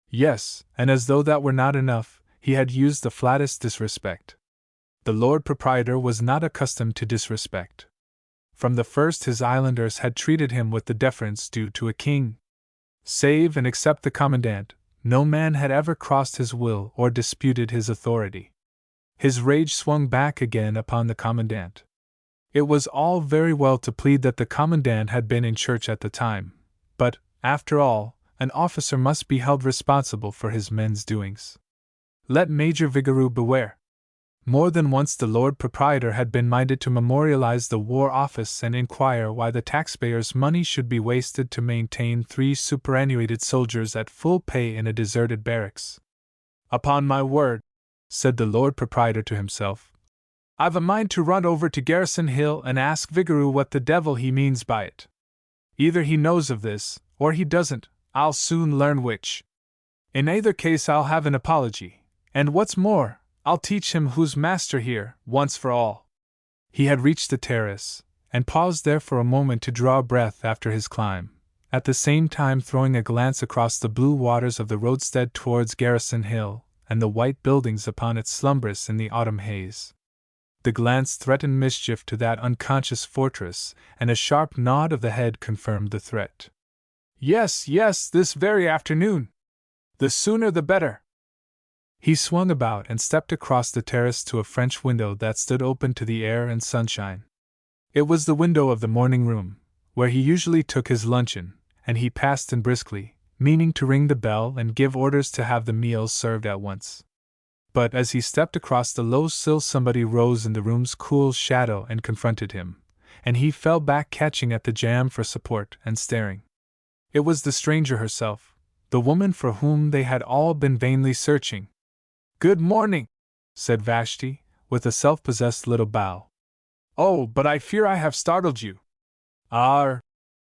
Yes, and as though that were not enough, he had used the flattest disrespect. The Lord Proprietor was not accustomed to disrespect. From the first his islanders had treated him with the deference due to a king. Save and except the commandant, no man had ever crossed his will or disputed his authority. His rage swung back again upon the commandant. It was all very well to plead that the commandant had been in church at the time, but, after all, an officer must be held responsible for his men's doings. Let Major Vigoureux beware. More than once the Lord Proprietor had been minded to memorialize the War Office and inquire why the taxpayers' money should be wasted to maintain 3 superannuated soldiers at full pay in a deserted barracks. Upon my word, said the Lord Proprietor to himself, I've a mind to run over to Garrison Hill and ask Vigoureux what the devil he means by it. Either he knows of this, or he doesn't. I'll soon learn which. In either case I'll have an apology, and what's more, I'll teach him who's master here, once for all. He had reached the terrace, and paused there for a moment to draw breath after his climb, at the same time throwing a glance across the blue waters of the roadstead towards Garrison Hill, and the white buildings upon it slumbrous in the autumn haze. The glance threatened mischief to that unconscious fortress, and a sharp nod of the head confirmed the threat. Yes, yes, this very afternoon. The sooner the better. He swung about and stepped across the terrace to a French window that stood open to the air and sunshine. It was the window of the morning room, where he usually took his luncheon, and he passed in briskly, meaning to ring the bell and give orders to have the meals served at once. But as he stepped across the low sill, somebody rose in the room's cool shadow and confronted him, and he fell back catching at the jamb for support and staring. It was the stranger herself, the woman for whom they had all been vainly searching. Good morning, said Vashti, with a self-possessed little bow. Oh, but I fear I have startled you. Ah,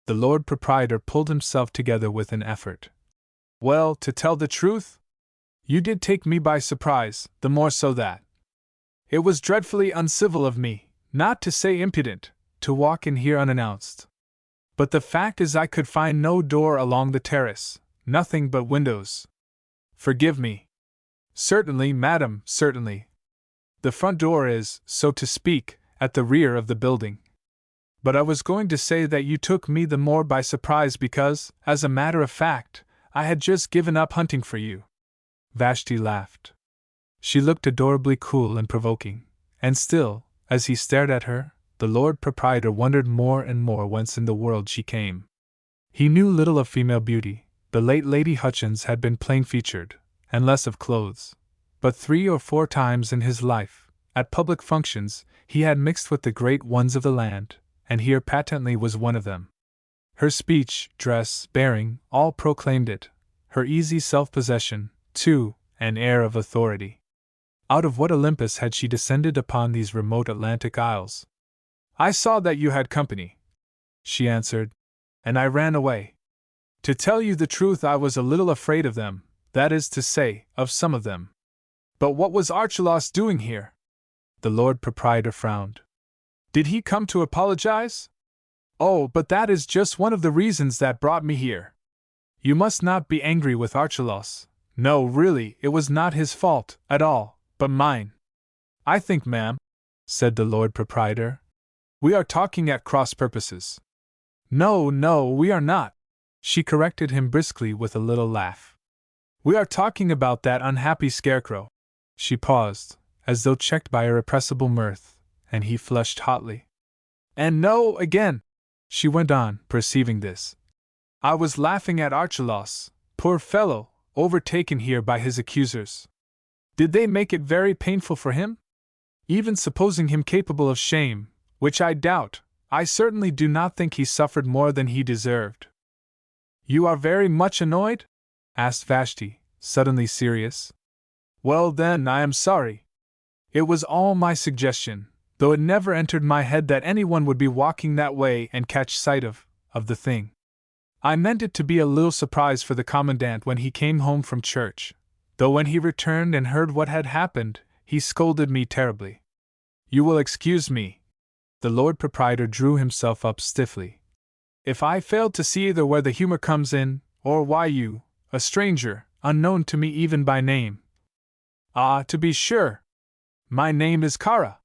the Lord Proprietor pulled himself together with an effort. Well, to tell the truth, you did take me by surprise, the more so that it was dreadfully uncivil of me, not to say impudent, to walk in here unannounced. But the fact is I could find no door along the terrace, nothing but windows. Forgive me. Certainly, madam, certainly. The front door is, so to speak, at the rear of the building. But I was going to say that you took me the more by surprise because, as a matter of fact, I had just given up hunting for you. Vashti laughed. She looked adorably cool and provoking, and still, as he stared at her, the Lord Proprietor wondered more and more whence in the world she came. He knew little of female beauty. The late Lady Hutchins had been plain-featured, and less of clothes. But 3 or 4 times in his life, at public functions, he had mixed with the great ones of the land, and here patently was one of them. Her speech, dress, bearing, all proclaimed it. Her easy self-possession, too, an air of authority. Out of what Olympus had she descended upon these remote Atlantic isles? "I saw that you had company," she answered, "and I ran away. To tell you the truth, I was a little afraid of them, that is to say, of some of them." "But what was Archelaus doing here?" The Lord Proprietor frowned. "Did he come to apologize?" "Oh, but that is just one of the reasons that brought me here. You must not be angry with Archelaus. No, really, it was not his fault, at all, but mine." "I think, ma'am," said the Lord Proprietor, "we are talking at cross purposes." "No, we are not," she corrected him briskly with a little laugh. "We are talking about that unhappy scarecrow." She paused, as though checked by irrepressible mirth, and he flushed hotly. "And no, again," she went on, perceiving this. "I was laughing at Archelaus, poor fellow, overtaken here by his accusers. Did they make it very painful for him? Even supposing him capable of shame, which I doubt, I certainly do not think he suffered more than he deserved." "You are very much annoyed?" asked Vashti, suddenly serious. "Well then, I am sorry. It was all my suggestion, though it never entered my head that anyone would be walking that way and catch sight of the thing. I meant it to be a little surprise for the Commandant when he came home from church, though when he returned and heard what had happened, he scolded me terribly. You will excuse me." The Lord Proprietor drew himself up stiffly. "If I failed to see either where the humor comes in, or why you, a stranger, unknown to me even by name." "Ah, to be sure. My name is Kara."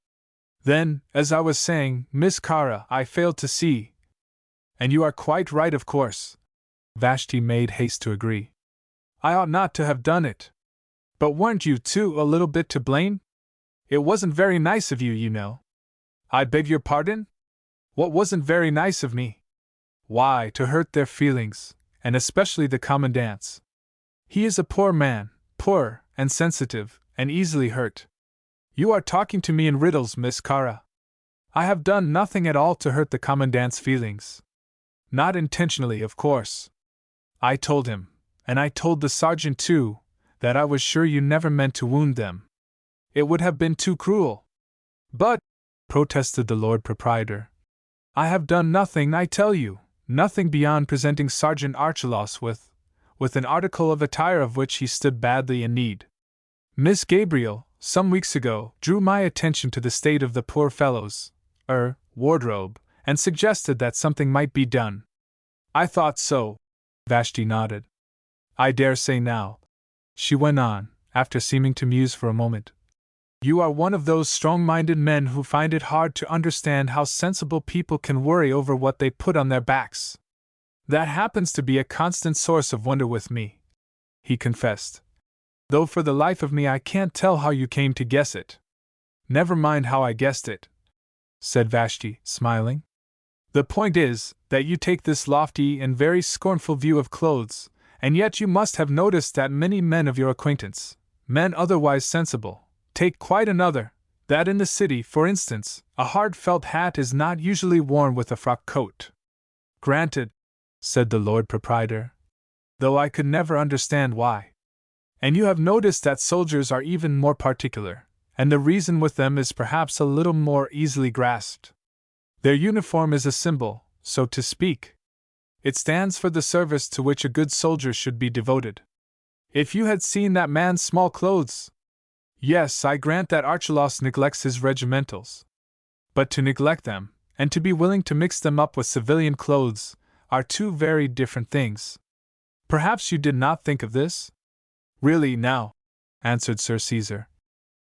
"Then, as I was saying, Miss Kara, I failed to see. And you are quite right, of course." Vashti made haste to agree. "I ought not to have done it. But weren't you, too, a little bit to blame? It wasn't very nice of you, you know." "I beg your pardon? What wasn't very nice of me?" "Why, to hurt their feelings, and especially the Commandant's. He is a poor man, poor, and sensitive, and easily hurt." "You are talking to me in riddles, Miss Kara. I have done nothing at all to hurt the Commandant's feelings. Not intentionally, of course. I told him, and I told the sergeant too, that I was sure you never meant to wound them. It would have been too cruel." "But," protested the Lord Proprietor, "I have done nothing, I tell you, nothing beyond presenting Sergeant Archelaus with an article of attire of which he stood badly in need. Miss Gabriel, some weeks ago, drew my attention to the state of the poor fellow's wardrobe, and suggested that something might be done." "I thought so," Vashti nodded. "I dare say now," she went on, after seeming to muse for a moment, "you are one of those strong-minded men who find it hard to understand how sensible people can worry over what they put on their backs. That happens to be a constant source of wonder with me," he confessed. "Though for the life of me I can't tell how you came to guess it." "Never mind how I guessed it," said Vashti, smiling. "The point is, that you take this lofty and very scornful view of clothes, and yet you must have noticed that many men of your acquaintance, men otherwise sensible, take quite another, that in the city, for instance, a hard felt hat is not usually worn with a frock coat." "Granted," said the Lord Proprietor, "though I could never understand why. And you have noticed that soldiers are even more particular, and the reason with them is perhaps a little more easily grasped. Their uniform is a symbol, so to speak. It stands for the service to which a good soldier should be devoted. If you had seen that man's small clothes— Yes, I grant that Archelaus neglects his regimentals. But to neglect them, and to be willing to mix them up with civilian clothes, are two very different things. Perhaps you did not think of this?" "Really, now," answered Sir Caesar,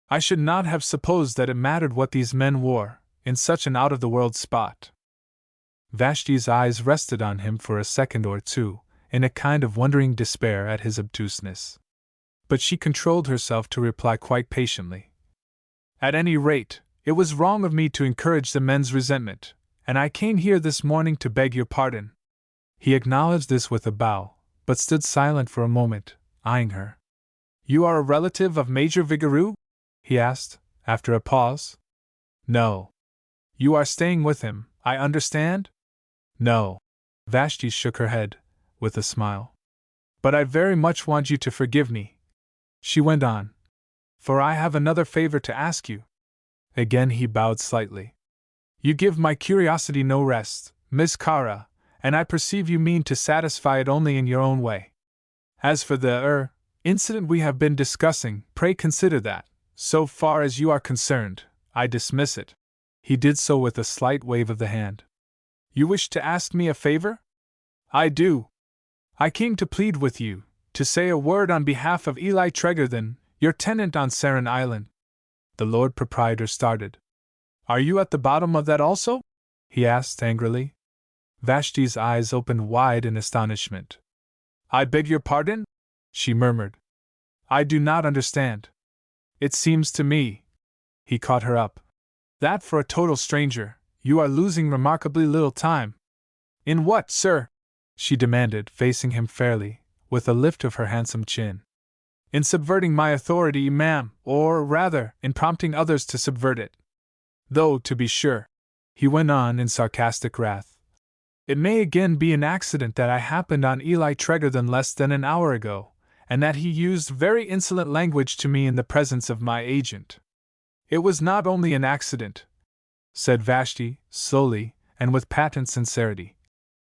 "I should not have supposed that it mattered what these men wore, in such an out-of-the-world spot." Vashti's eyes rested on him for a second or two, in a kind of wondering despair at his obtuseness. But she controlled herself to reply quite patiently. At any rate, it was wrong of me to encourage the men's resentment, and I came here this morning to beg your pardon. He acknowledged this with a bow, but stood silent for a moment, eyeing her. You are a relative of Major Vigoureux? He asked, after a pause. No. You are staying with him, I understand? No. Vashti shook her head, with a smile. But I very much want you to forgive me. She went on. For I have another favor to ask you. Again he bowed slightly. You give my curiosity no rest, Miss Kara, and I perceive you mean to satisfy it only in your own way. As for the, incident we have been discussing, pray consider that, so far as you are concerned, I dismiss it. He did so with a slight wave of the hand. You wish to ask me a favor? I do. I came to plead with you, to say a word on behalf of Eli Tregarthen, your tenant on Sarin Island. The Lord Proprietor started. Are you at the bottom of that also? He asked angrily. Vashti's eyes opened wide in astonishment. I beg your pardon? She murmured. I do not understand. It seems to me. He caught her up. That for a total stranger, you are losing remarkably little time. In what, sir? She demanded, facing him fairly, with a lift of her handsome chin. In subverting my authority, ma'am, or rather, in prompting others to subvert it. Though, to be sure, he went on in sarcastic wrath, it may again be an accident that I happened on Eli Tregarthen less than an hour ago, and that he used very insolent language to me in the presence of my agent. It was not only an accident, said Vashti, slowly, and with patent sincerity.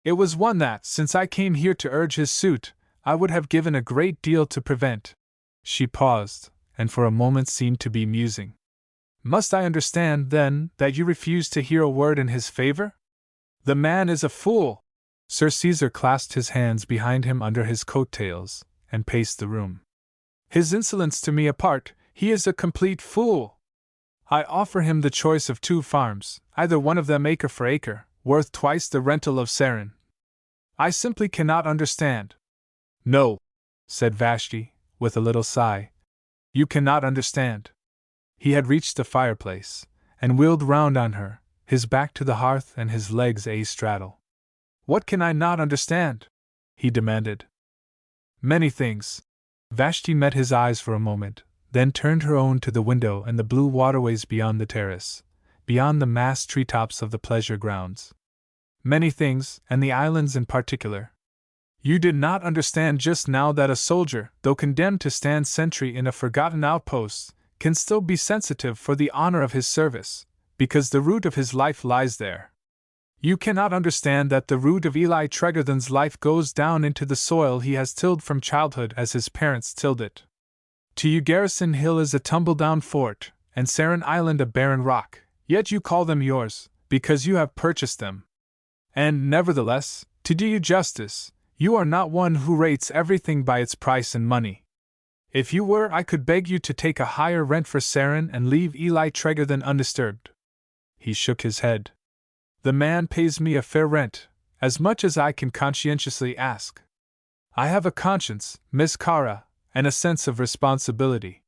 It was one that, since I came here to urge his suit, I would have given a great deal to prevent. She paused, and for a moment seemed to be musing. Must I understand, then, that you refuse to hear a word in his favor? The man is a fool! Sir Caesar clasped his hands behind him under his coat-tails, and paced the room. His insolence to me apart, he is a complete fool! I offer him the choice of 2 farms, either one of them acre for acre, worth twice the rental of Sarin. I simply cannot understand. No, said Vashti, with a little sigh. You cannot understand. He had reached the fireplace, and wheeled round on her, his back to the hearth and his legs a-straddle. What can I not understand? He demanded. Many things. Vashti met his eyes for a moment, then turned her own to the window and the blue waterways beyond the terrace, beyond the massed treetops of the pleasure grounds. Many things, and the islands in particular. You did not understand just now that a soldier, though condemned to stand sentry in a forgotten outpost, can still be sensitive for the honor of his service, because the root of his life lies there. You cannot understand that the root of Eli Tregarthen's life goes down into the soil he has tilled from childhood as his parents tilled it. To you Garrison Hill is a tumble-down fort, and Sarin Island a barren rock, yet you call them yours, because you have purchased them. And, nevertheless, to do you justice, you are not one who rates everything by its price in money. If you were, I could beg you to take a higher rent for Sarin and leave Eli Tregarthen undisturbed. He shook his head. The man pays me a fair rent, as much as I can conscientiously ask. I have a conscience, Miss Kara, and a sense of responsibility.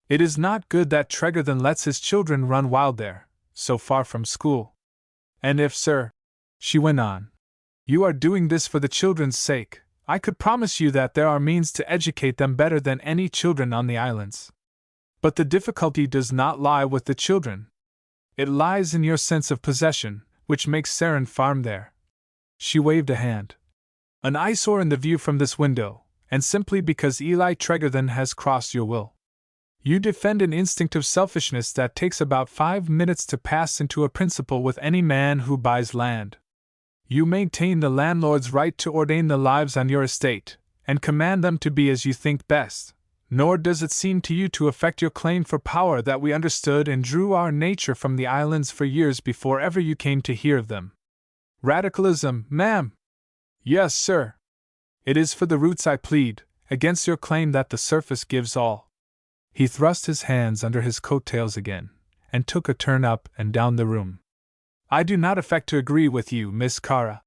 It is not good that Tregarthen lets his children run wild there, so far from school. And if, sir, she went on, you are doing this for the children's sake, I could promise you that there are means to educate them better than any children on the islands. But the difficulty does not lie with the children. It lies in your sense of possession, which makes Sarin farm there. She waved a hand. An eyesore in the view from this window, and simply because Eli Tregarthen has crossed your will. You defend an instinctive selfishness that takes about 5 minutes to pass into a principle with any man who buys land. You maintain the landlord's right to ordain the lives on your estate, and command them to be as you think best, nor does it seem to you to affect your claim for power that we understood and drew our nature from the islands for years before ever you came to hear of them. Radicalism, ma'am? Yes, sir. It is for the roots I plead, against your claim that the surface gives all. He thrust his hands under his coat-tails again, and took a turn up and down the room. I do not affect to agree with you, Miss Kara,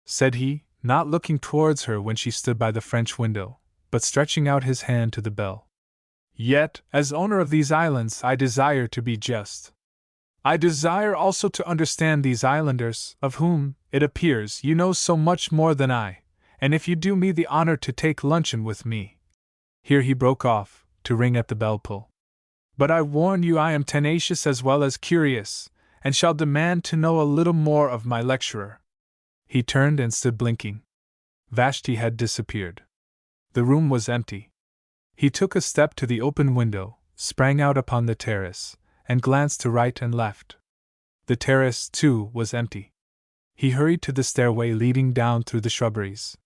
said he, not looking towards her when she stood by the French window, but stretching out his hand to the bell. Yet, as owner of these islands, I desire to be just. I desire also to understand these islanders, of whom, it appears, you know so much more than I, and if you do me the honor to take luncheon with me. Here he broke off, to ring at the bell pull. But I warn you I am tenacious as well as curious, and shall demand to know a little more of my lecturer. He turned and stood blinking. Vashti had disappeared. The room was empty. He took a step to the open window, sprang out upon the terrace, and glanced to right and left. The terrace, too, was empty. He hurried to the stairway leading down through the shrubberies.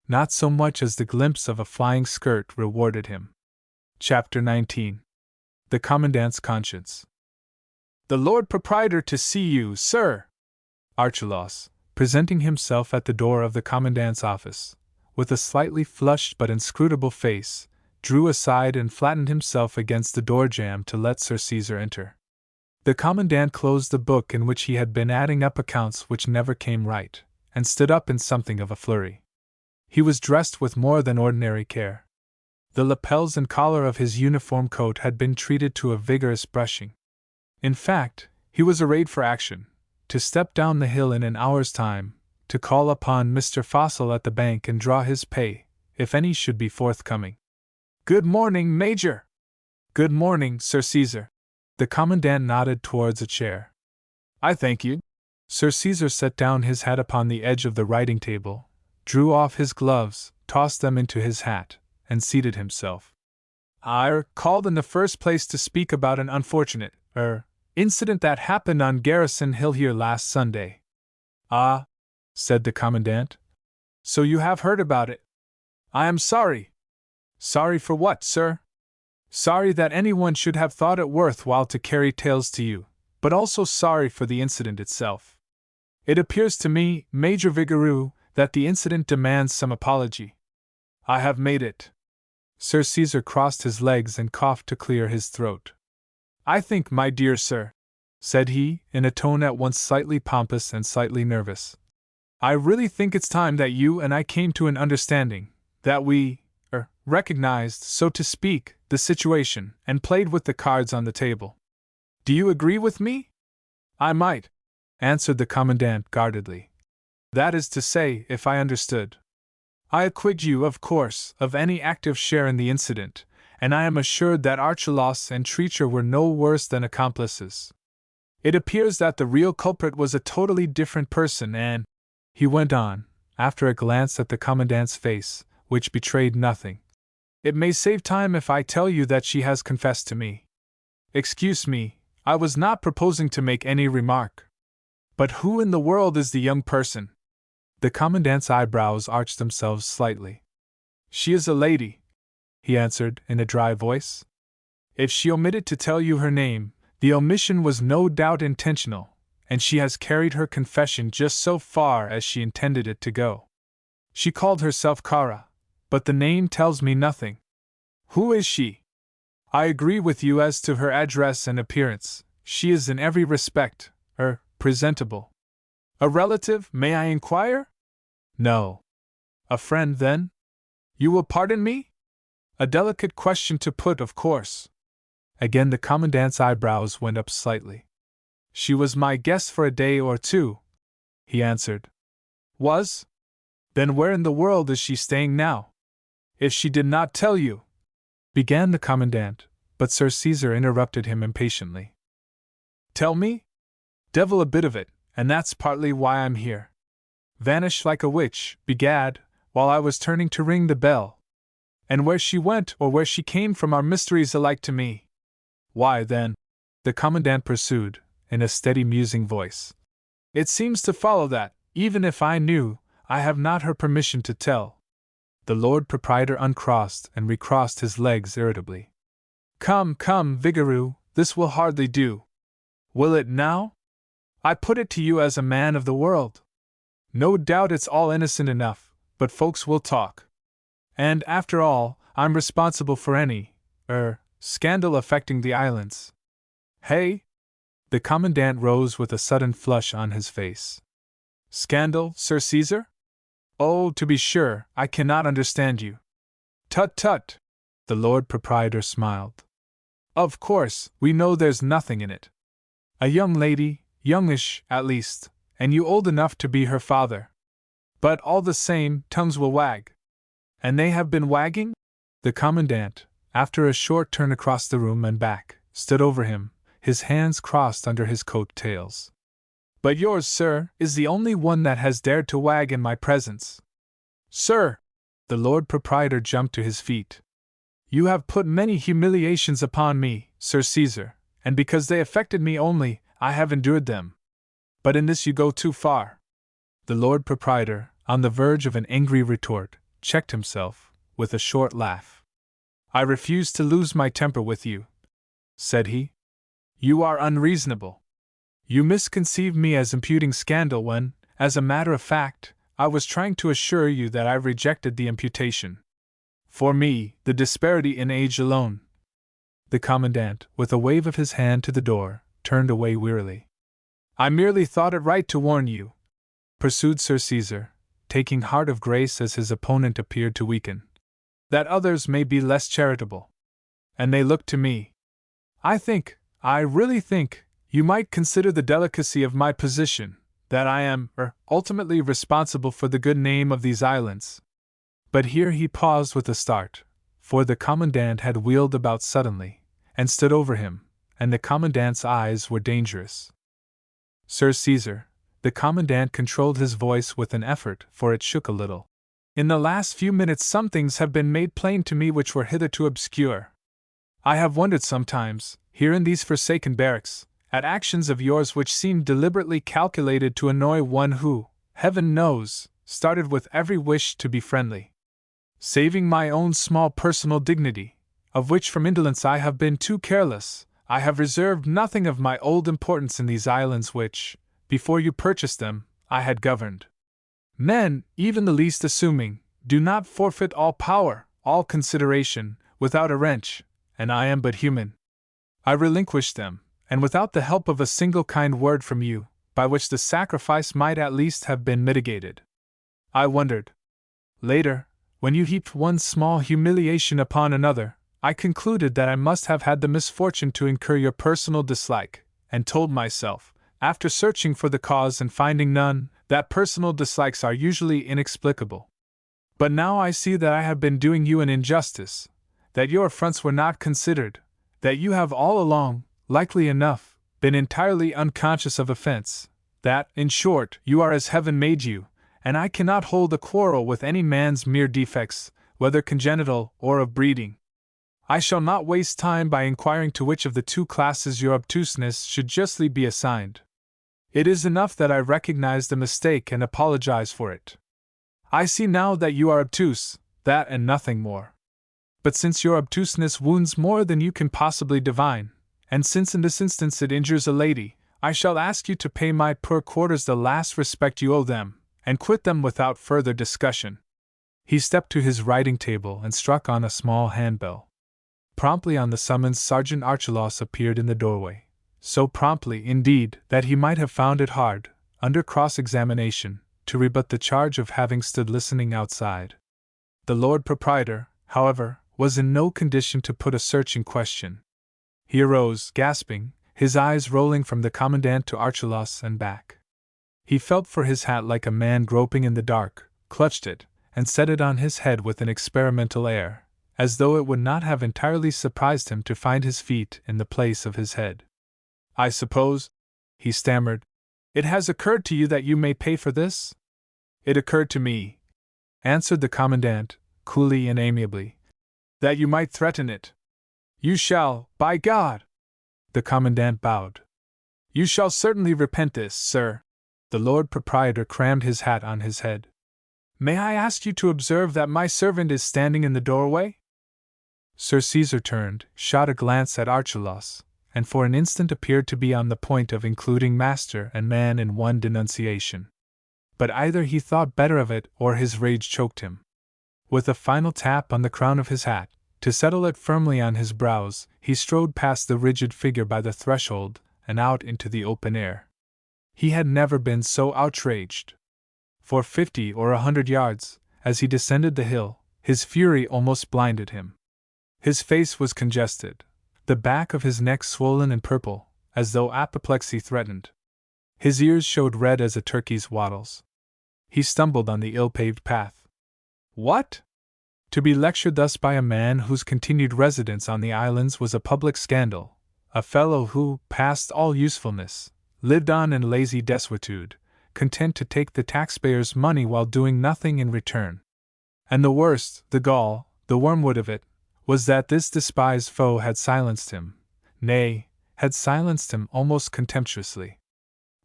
Not so much as the glimpse of a flying skirt rewarded him. Chapter 19. The Commandant's Conscience. The Lord Proprietor to see you, sir! Archelaus, presenting himself at the door of the Commandant's office, with a slightly flushed but inscrutable face, drew aside and flattened himself against the door jamb to let Sir Caesar enter. The Commandant closed the book in which he had been adding up accounts which never came right, and stood up in something of a flurry. He was dressed with more than ordinary care. The lapels and collar of his uniform coat had been treated to a vigorous brushing. In fact, he was arrayed for action, to step down the hill in an hour's time, to call upon Mr. Fossil at the bank and draw his pay, if any should be forthcoming. "Good morning, Major!" "Good morning, Sir Caesar." The Commandant nodded towards a chair. "I thank you." Sir Caesar set down his hat upon the edge of the writing table, drew off his gloves, tossed them into his hat, and seated himself. "I called in the first place to speak about an unfortunate, incident that happened on Garrison Hill here last Sunday." "Ah," said the Commandant. "So you have heard about it. I am sorry." "Sorry for what, sir?" "Sorry that anyone should have thought it worth while to carry tales to you, but also sorry for the incident itself. It appears to me, Major Vigoureux, that the incident demands some apology." "I have made it." Sir Caesar crossed his legs and coughed to clear his throat. "I think, my dear sir," said he, in a tone at once slightly pompous and slightly nervous, "I really think it's time that you and I came to an understanding, that we, recognized, so to speak, the situation, and played with the cards on the table. Do you agree with me?" "I might," answered the Commandant guardedly. "That is to say, if I understood. I acquit you, of course, of any active share in the incident, and I am assured that Archelaus and Treacher were no worse than accomplices. It appears that the real culprit was a totally different person and," he went on, after a glance at the Commandant's face, which betrayed nothing, "it may save time if I tell you that she has confessed to me. Excuse me, I was not proposing to make any remark. But who in the world is the young person?" The Commandant's eyebrows arched themselves slightly. "She is a lady," he answered in a dry voice. "If she omitted to tell you her name, the omission was no doubt intentional, and she has carried her confession just so far as she intended it to go. She called herself Kara, but the name tells me nothing. Who is she?" "I agree with you as to her address and appearance. She is in every respect, presentable." "A relative, may I inquire?" "No." "A friend, then?" "You will pardon me? A delicate question to put, of course." Again the Commandant's eyebrows went up slightly. "She was my guest for a day or two," he answered. "Was? Then where in the world is she staying now? If she did not tell you," began the Commandant, but Sir Caesar interrupted him impatiently. "Tell me? Devil a bit of it, and that's partly why I'm here. Vanished like a witch, begad, while I was turning to ring the bell. And where she went or where she came from are mysteries alike to me. Why, then," the Commandant pursued, in a steady musing voice, "it seems to follow that, even if I knew, I have not her permission to tell." The Lord Proprietor uncrossed and recrossed his legs irritably. "Come, Vigoureux, this will hardly do." "Will it now? I put it to you as a man of the world. No doubt it's all innocent enough, but folks will talk. And, after all, I'm responsible for any, scandal affecting the islands. Hey?" The Commandant rose with a sudden flush on his face. "Scandal, Sir Caesar? Oh, to be sure, I cannot understand you." "Tut, tut! The Lord Proprietor smiled. Of course, we know there's nothing in it. A young lady, youngish, at least, and you old enough to be her father. But all the same, tongues will wag. And they have been wagging? The Commandant, after a short turn across the room and back, stood over him, his hands crossed under his coat tails. But yours, sir, is the only one that has dared to wag in my presence. Sir! The Lord Proprietor jumped to his feet. You have put many humiliations upon me, Sir Caesar, and because they affected me only, I have endured them. But in this you go too far. The Lord Proprietor, on the verge of an angry retort, checked himself, with a short laugh. I refuse to lose my temper with you, said he. You are unreasonable. You misconceive me as imputing scandal when, as a matter of fact, I was trying to assure you that I rejected the imputation. For me, the disparity in age alone. The Commandant, with a wave of his hand to the door, turned away wearily. I merely thought it right to warn you, pursued Sir Caesar, taking heart of grace as his opponent appeared to weaken, that others may be less charitable. And they look to me. I really think, you might consider the delicacy of my position, that I am, ultimately responsible for the good name of these islands. But here he paused with a start, for the Commandant had wheeled about suddenly, and stood over him, and the Commandant's eyes were dangerous. Sir Caesar, the Commandant controlled his voice with an effort, for it shook a little. In the last few minutes some things have been made plain to me which were hitherto obscure. I have wondered sometimes, here in these forsaken barracks, at actions of yours which seemed deliberately calculated to annoy one who, heaven knows, started with every wish to be friendly. Saving my own small personal dignity, of which from indolence I have been too careless, I have reserved nothing of my old importance in these islands which, before you purchased them, I had governed. Men, even the least assuming, do not forfeit all power, all consideration, without a wrench, and I am but human. I relinquished them, and without the help of a single kind word from you, by which the sacrifice might at least have been mitigated. I wondered. Later, when you heaped one small humiliation upon another, I concluded that I must have had the misfortune to incur your personal dislike, and told myself, after searching for the cause and finding none, that personal dislikes are usually inexplicable. But now I see that I have been doing you an injustice, that your affronts were not considered, that you have all along, likely enough, been entirely unconscious of offense, that, in short, you are as heaven made you, and I cannot hold a quarrel with any man's mere defects, whether congenital or of breeding. I shall not waste time by inquiring to which of the two classes your obtuseness should justly be assigned. It is enough that I recognize the mistake and apologize for it. I see now that you are obtuse, that and nothing more. But since your obtuseness wounds more than you can possibly divine, and since in this instance it injures a lady, I shall ask you to pay my poor quarters the last respect you owe them, and quit them without further discussion. He stepped to his writing table and struck on a small handbell. Promptly on the summons Sergeant Archelaus appeared in the doorway, so promptly, indeed, that he might have found it hard, under cross-examination, to rebut the charge of having stood listening outside. The Lord Proprietor, however, was in no condition to put a searching question. He arose, gasping, his eyes rolling from the Commandant to Archelaus and back. He felt for his hat like a man groping in the dark, clutched it, and set it on his head with an experimental air, as though it would not have entirely surprised him to find his feet in the place of his head. I suppose, he stammered, it has occurred to you that you may pay for this? It occurred to me, answered the Commandant, coolly and amiably, that you might threaten it. You shall, by God! The Commandant bowed. You shall certainly repent this, sir. The Lord Proprietor crammed his hat on his head. May I ask you to observe that my servant is standing in the doorway? Sir Caesar turned, shot a glance at Archelaus, and for an instant appeared to be on the point of including master and man in one denunciation. But either he thought better of it or his rage choked him. With a final tap on the crown of his hat, to settle it firmly on his brows, he strode past the rigid figure by the threshold and out into the open air. He had never been so outraged. For 50 or 100 yards, as he descended the hill, his fury almost blinded him. His face was congested, the back of his neck swollen and purple, as though apoplexy threatened. His ears showed red as a turkey's wattles. He stumbled on the ill-paved path. What? To be lectured thus by a man whose continued residence on the islands was a public scandal, a fellow who, past all usefulness, lived on in lazy desuetude, content to take the taxpayers' money while doing nothing in return. And the worst, the gall, the wormwood of it, was that this despised foe had silenced him, nay, had silenced him almost contemptuously.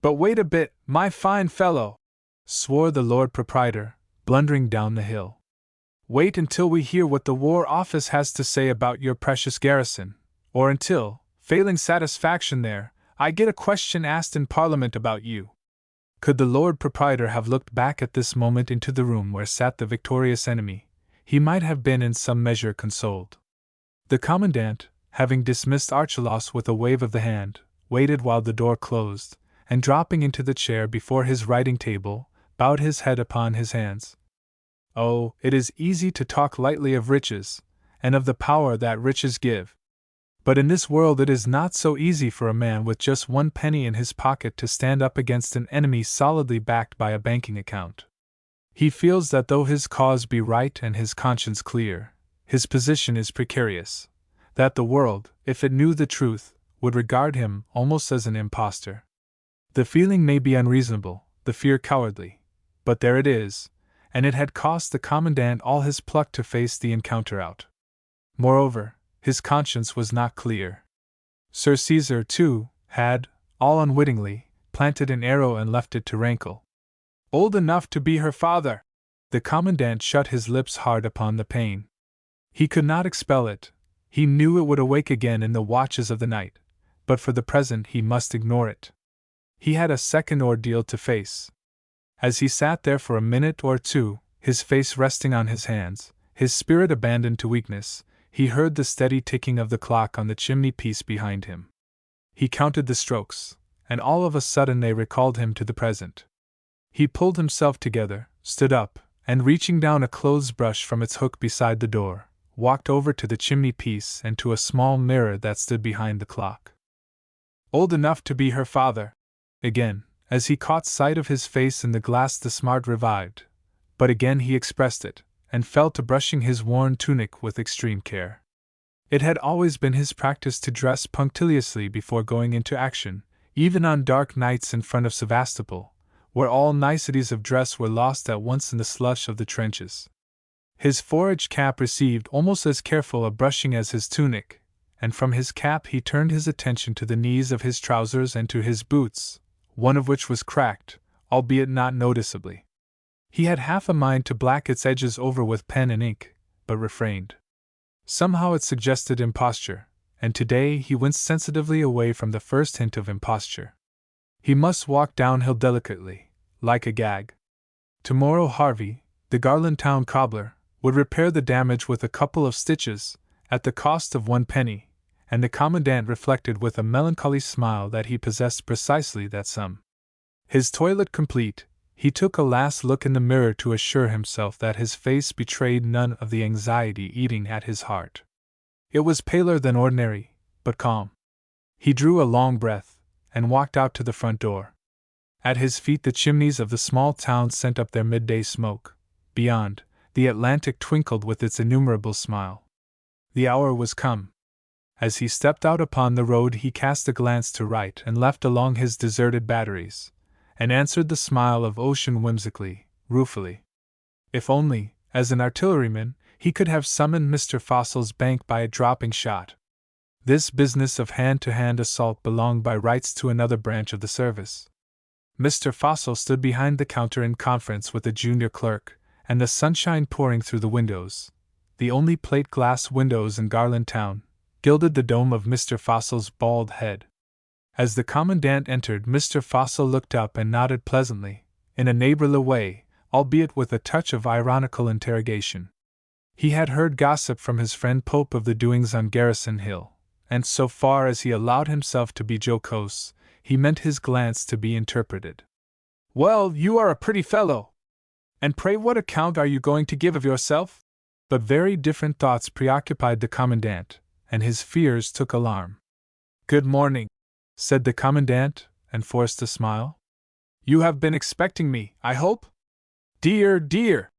But wait a bit, my fine fellow, swore the Lord Proprietor, blundering down the hill. Wait until we hear what the War Office has to say about your precious garrison, or until, failing satisfaction there, I get a question asked in Parliament about you. Could the Lord Proprietor have looked back at this moment into the room where sat the victorious enemy, he might have been in some measure consoled. The Commandant, having dismissed Archelaus with a wave of the hand, waited while the door closed, and dropping into the chair before his writing table, bowed his head upon his hands. Oh, it is easy to talk lightly of riches, and of the power that riches give. But in this world it is not so easy for a man with just 1 penny in his pocket to stand up against an enemy solidly backed by a banking account. He feels that though his cause be right and his conscience clear, his position is precarious, that the world, if it knew the truth, would regard him almost as an impostor. The feeling may be unreasonable, the fear cowardly, but there it is, and it had cost the Commandant all his pluck to face the encounter out. Moreover, his conscience was not clear. Sir Caesar, too, had, all unwittingly, planted an arrow and left it to rankle. Old enough to be her father! The Commandant shut his lips hard upon the pain. He could not expel it, he knew it would awake again in the watches of the night, but for the present he must ignore it. He had a second ordeal to face. As he sat there for a minute or two, his face resting on his hands, his spirit abandoned to weakness, he heard the steady ticking of the clock on the chimney-piece behind him. He counted the strokes, and all of a sudden they recalled him to the present. He pulled himself together, stood up, and reaching down a clothes-brush from its hook beside the door, walked over to the chimney-piece and to a small mirror that stood behind the clock. Old enough to be her father! Again, as he caught sight of his face in the glass, the smart revived, but again he expressed it, and fell to brushing his worn tunic with extreme care. It had always been his practice to dress punctiliously before going into action, even on dark nights in front of Sevastopol, where all niceties of dress were lost at once in the slush of the trenches. His forage cap received almost as careful a brushing as his tunic, and from his cap he turned his attention to the knees of his trousers and to his boots, one of which was cracked, albeit not noticeably. He had half a mind to black its edges over with pen and ink, but refrained. Somehow it suggested imposture, and today he winced sensitively away from the first hint of imposture. He must walk downhill delicately, like a gag. Tomorrow Harvey, the Garland Town cobbler, would repair the damage with a couple of stitches, at the cost of 1 penny, and the Commandant reflected with a melancholy smile that he possessed precisely that sum. His toilet complete, he took a last look in the mirror to assure himself that his face betrayed none of the anxiety eating at his heart. It was paler than ordinary, but calm. He drew a long breath, and walked out to the front door. At his feet the chimneys of the small town sent up their midday smoke. Beyond, the Atlantic twinkled with its innumerable smile. The hour was come. As he stepped out upon the road he cast a glance to right and left along his deserted batteries, and answered the smile of ocean whimsically, ruefully. If only, as an artilleryman, he could have summoned Mr. Fossil's bank by a dropping shot. This business of hand-to-hand assault belonged by rights to another branch of the service. Mr. Fossil stood behind the counter in conference with the junior clerk, and the sunshine pouring through the windows, the only plate-glass windows in Garland Town, gilded the dome of Mr. Fossil's bald head. As the Commandant entered, Mr. Fossil looked up and nodded pleasantly, in a neighborly way, albeit with a touch of ironical interrogation. He had heard gossip from his friend Pope of the doings on Garrison Hill, and so far as he allowed himself to be jocose, he meant his glance to be interpreted. "Well, you are a pretty fellow! And pray what account are you going to give of yourself?" But very different thoughts preoccupied the Commandant, and his fears took alarm. "Good morning," said the Commandant, and forced a smile. "You have been expecting me, I hope?" "Dear, dear!"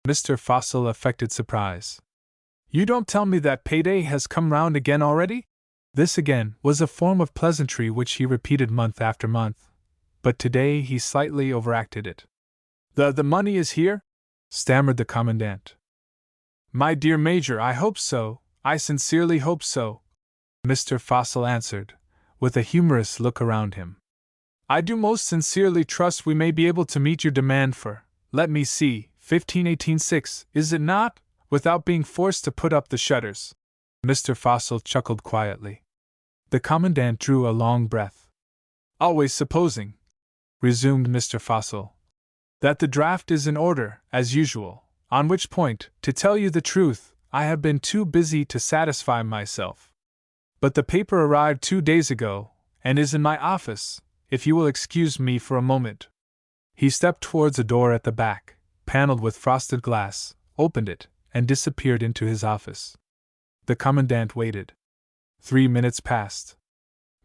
Mr. Fossil affected surprise. "You don't tell me that payday has come round again already?" This again was a form of pleasantry which he repeated month after month, but today he slightly overacted it. The money is here?" stammered the Commandant. "My dear Major, I hope so, I sincerely hope so," Mr. Fossil answered, with a humorous look around him. "I do most sincerely trust we may be able to meet your demand for, let me see, 15/18/6, is it not, without being forced to put up the shutters." Mr. Fossil chuckled quietly. The Commandant drew a long breath. "Always supposing," resumed Mr. Fossil, "that the draft is in order, as usual, on which point, to tell you the truth, I have been too busy to satisfy myself. But the paper arrived 2 days ago, and is in my office, if you will excuse me for a moment." He stepped towards a door at the back, paneled with frosted glass, opened it, and disappeared into his office. The Commandant waited. 3 minutes passed.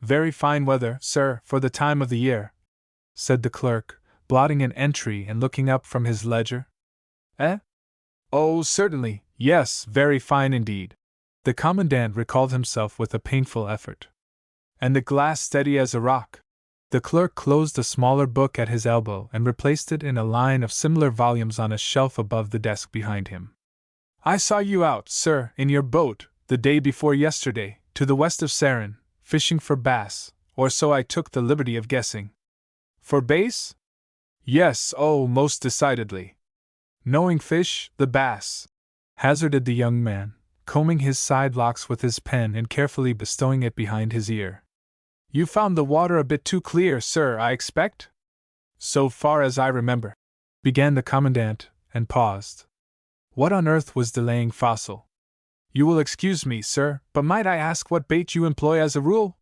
"Very fine weather, sir, for the time of the year," said the clerk, blotting an entry and looking up from his ledger. "Eh? Oh, certainly, yes, very fine indeed." The Commandant recalled himself with a painful effort. "And the glass steady as a rock." The clerk closed a smaller book at his elbow and replaced it in a line of similar volumes on a shelf above the desk behind him. "I saw you out, sir, in your boat, the day before yesterday, to the west of Saran, fishing for bass, or so I took the liberty of guessing." "For bass?" "Yes, oh, most decidedly." "Knowing fish, the bass?" hazarded the young man, combing his side locks with his pen and carefully bestowing it behind his ear. "You found the water a bit too clear, sir, I expect?" "So far as I remember," began the Commandant, and paused. What on earth was delaying Fossil? "You will excuse me, sir, but might I ask what bait you employ as a rule?"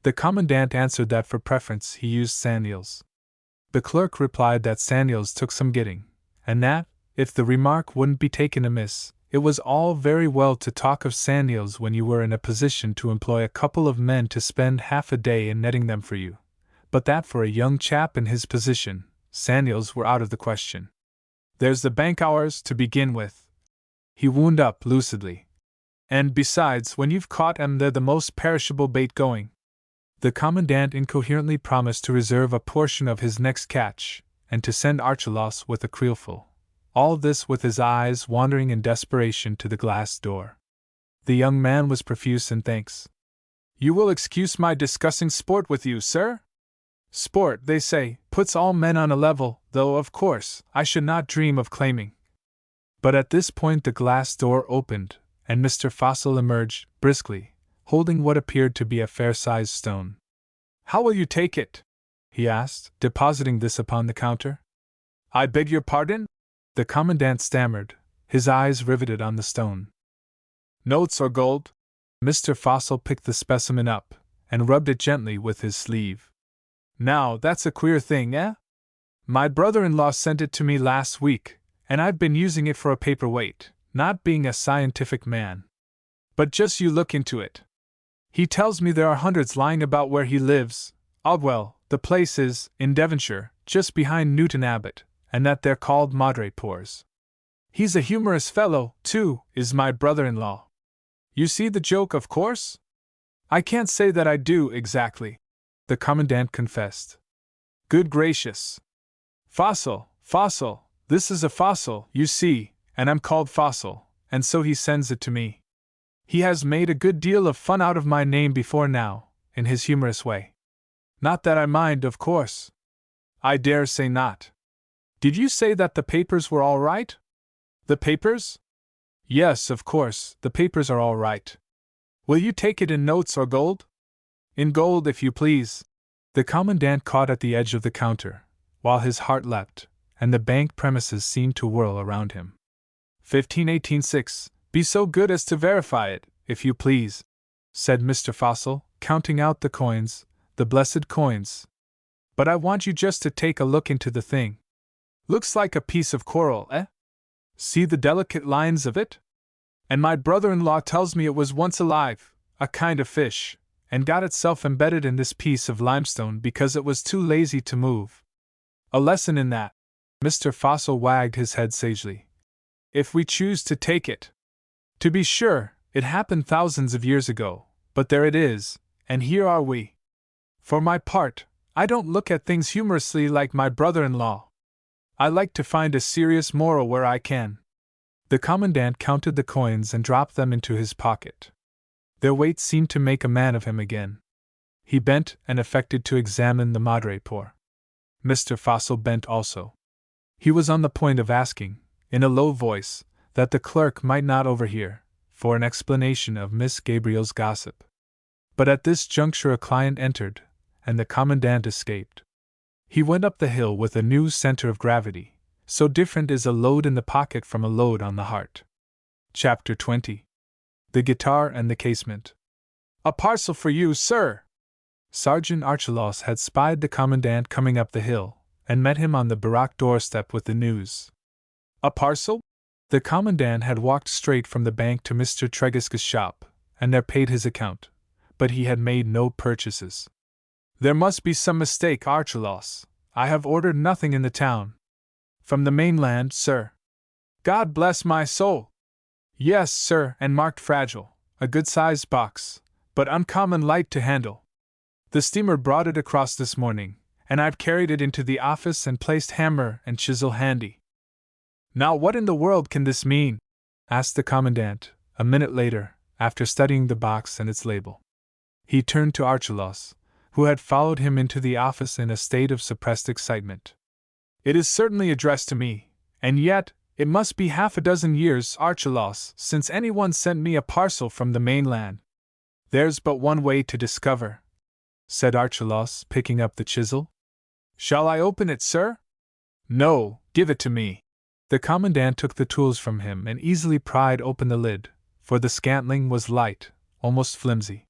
The Commandant answered that for preference he used sand eels. The clerk replied that sand eels took some getting, and that, if the remark wouldn't be taken amiss, it was all very well to talk of sand eels when you were in a position to employ a couple of men to spend half a day in netting them for you, but that for a young chap in his position, sand eels were out of the question. "There's the bank hours, to begin with," he wound up lucidly. "And besides, when you've caught 'em, they're the most perishable bait going." The Commandant incoherently promised to reserve a portion of his next catch, and to send Archelaus with a creelful. All this with his eyes wandering in desperation to the glass door. The young man was profuse in thanks. "You will excuse my discussing sport with you, sir? Sport, they say, puts all men on a level, though, of course, I should not dream of claiming." But at this point the glass door opened, and Mr. Fossil emerged, briskly, holding what appeared to be a fair-sized stone. "How will you take it?" he asked, depositing this upon the counter. "I beg your pardon?" the Commandant stammered, his eyes riveted on the stone. "Notes or gold?" Mr. Fossil picked the specimen up, and rubbed it gently with his sleeve. "Now, that's a queer thing, eh? My brother-in-law sent it to me last week, and I've been using it for a paperweight, not being a scientific man. But just you look into it. He tells me there are hundreds lying about where he lives. Aldwell, the place is, in Devonshire, just behind Newton Abbot, and that they're called madrepores. He's a humorous fellow, too, is my brother-in-law. You see the joke, of course?" "I can't say that I do, exactly," the Commandant confessed. "Good gracious! Fossil, this is a fossil, you see, and I'm called Fossil, and so he sends it to me. He has made a good deal of fun out of my name before now, in his humorous way. Not that I mind, of course. I dare say not. Did you say that the papers were all right?" "The papers? Yes, of course, the papers are all right. Will you take it in notes or gold?" "In gold, if you please." The Commandant caught at the edge of the counter, while his heart leapt, and the bank premises seemed to whirl around him. 15/18/6, be so good as to verify it, if you please," said Mr. Fossil, counting out the coins, the blessed coins. "But I want you just to take a look into the thing. Looks like a piece of coral, eh? See the delicate lines of it? And my brother-in-law tells me it was once alive, a kind of fish, and got itself embedded in this piece of limestone because it was too lazy to move. A lesson in that. Mr. Fossil wagged his head sagely. If we choose to take it. To be sure, it happened thousands of years ago, but there it is, and here are we. For my part, I don't look at things humorously like my brother-in-law. I like to find a serious moral where I can. The Commandant counted the coins and dropped them into his pocket. Their weight seemed to make a man of him again. He bent and affected to examine the madre pour. Mr. Fossil bent also. He was on the point of asking, in a low voice, that the clerk might not overhear, for an explanation of Miss Gabriel's gossip. But at this juncture a client entered, and the Commandant escaped. He went up the hill with a new center of gravity, so different is a load in the pocket from a load on the heart. Chapter 20. The Guitar and the Casement. A parcel for you, sir! Sergeant Archelaus had spied the Commandant coming up the hill, and met him on the barrack doorstep with the news. A parcel? The Commandant had walked straight from the bank to Mr. Tregisca's shop, and there paid his account, but he had made no purchases. There must be some mistake, Archelaus. I have ordered nothing in the town. From the mainland, sir. God bless my soul! Yes, sir, and marked fragile, a good-sized box, but uncommon light to handle. The steamer brought it across this morning, and I've carried it into the office and placed hammer and chisel handy. Now what in the world can this mean? Asked the Commandant, a minute later, after studying the box and its label. He turned to Archelaus, who had followed him into the office in a state of suppressed excitement. It is certainly addressed to me, and yet, it must be half a dozen years, Archelaus, since anyone sent me a parcel from the mainland. There's but one way to discover, said Archelaus, picking up the chisel. Shall I open it, sir? No, give it to me. The Commandant took the tools from him and easily pried open the lid, for the scantling was light, almost flimsy.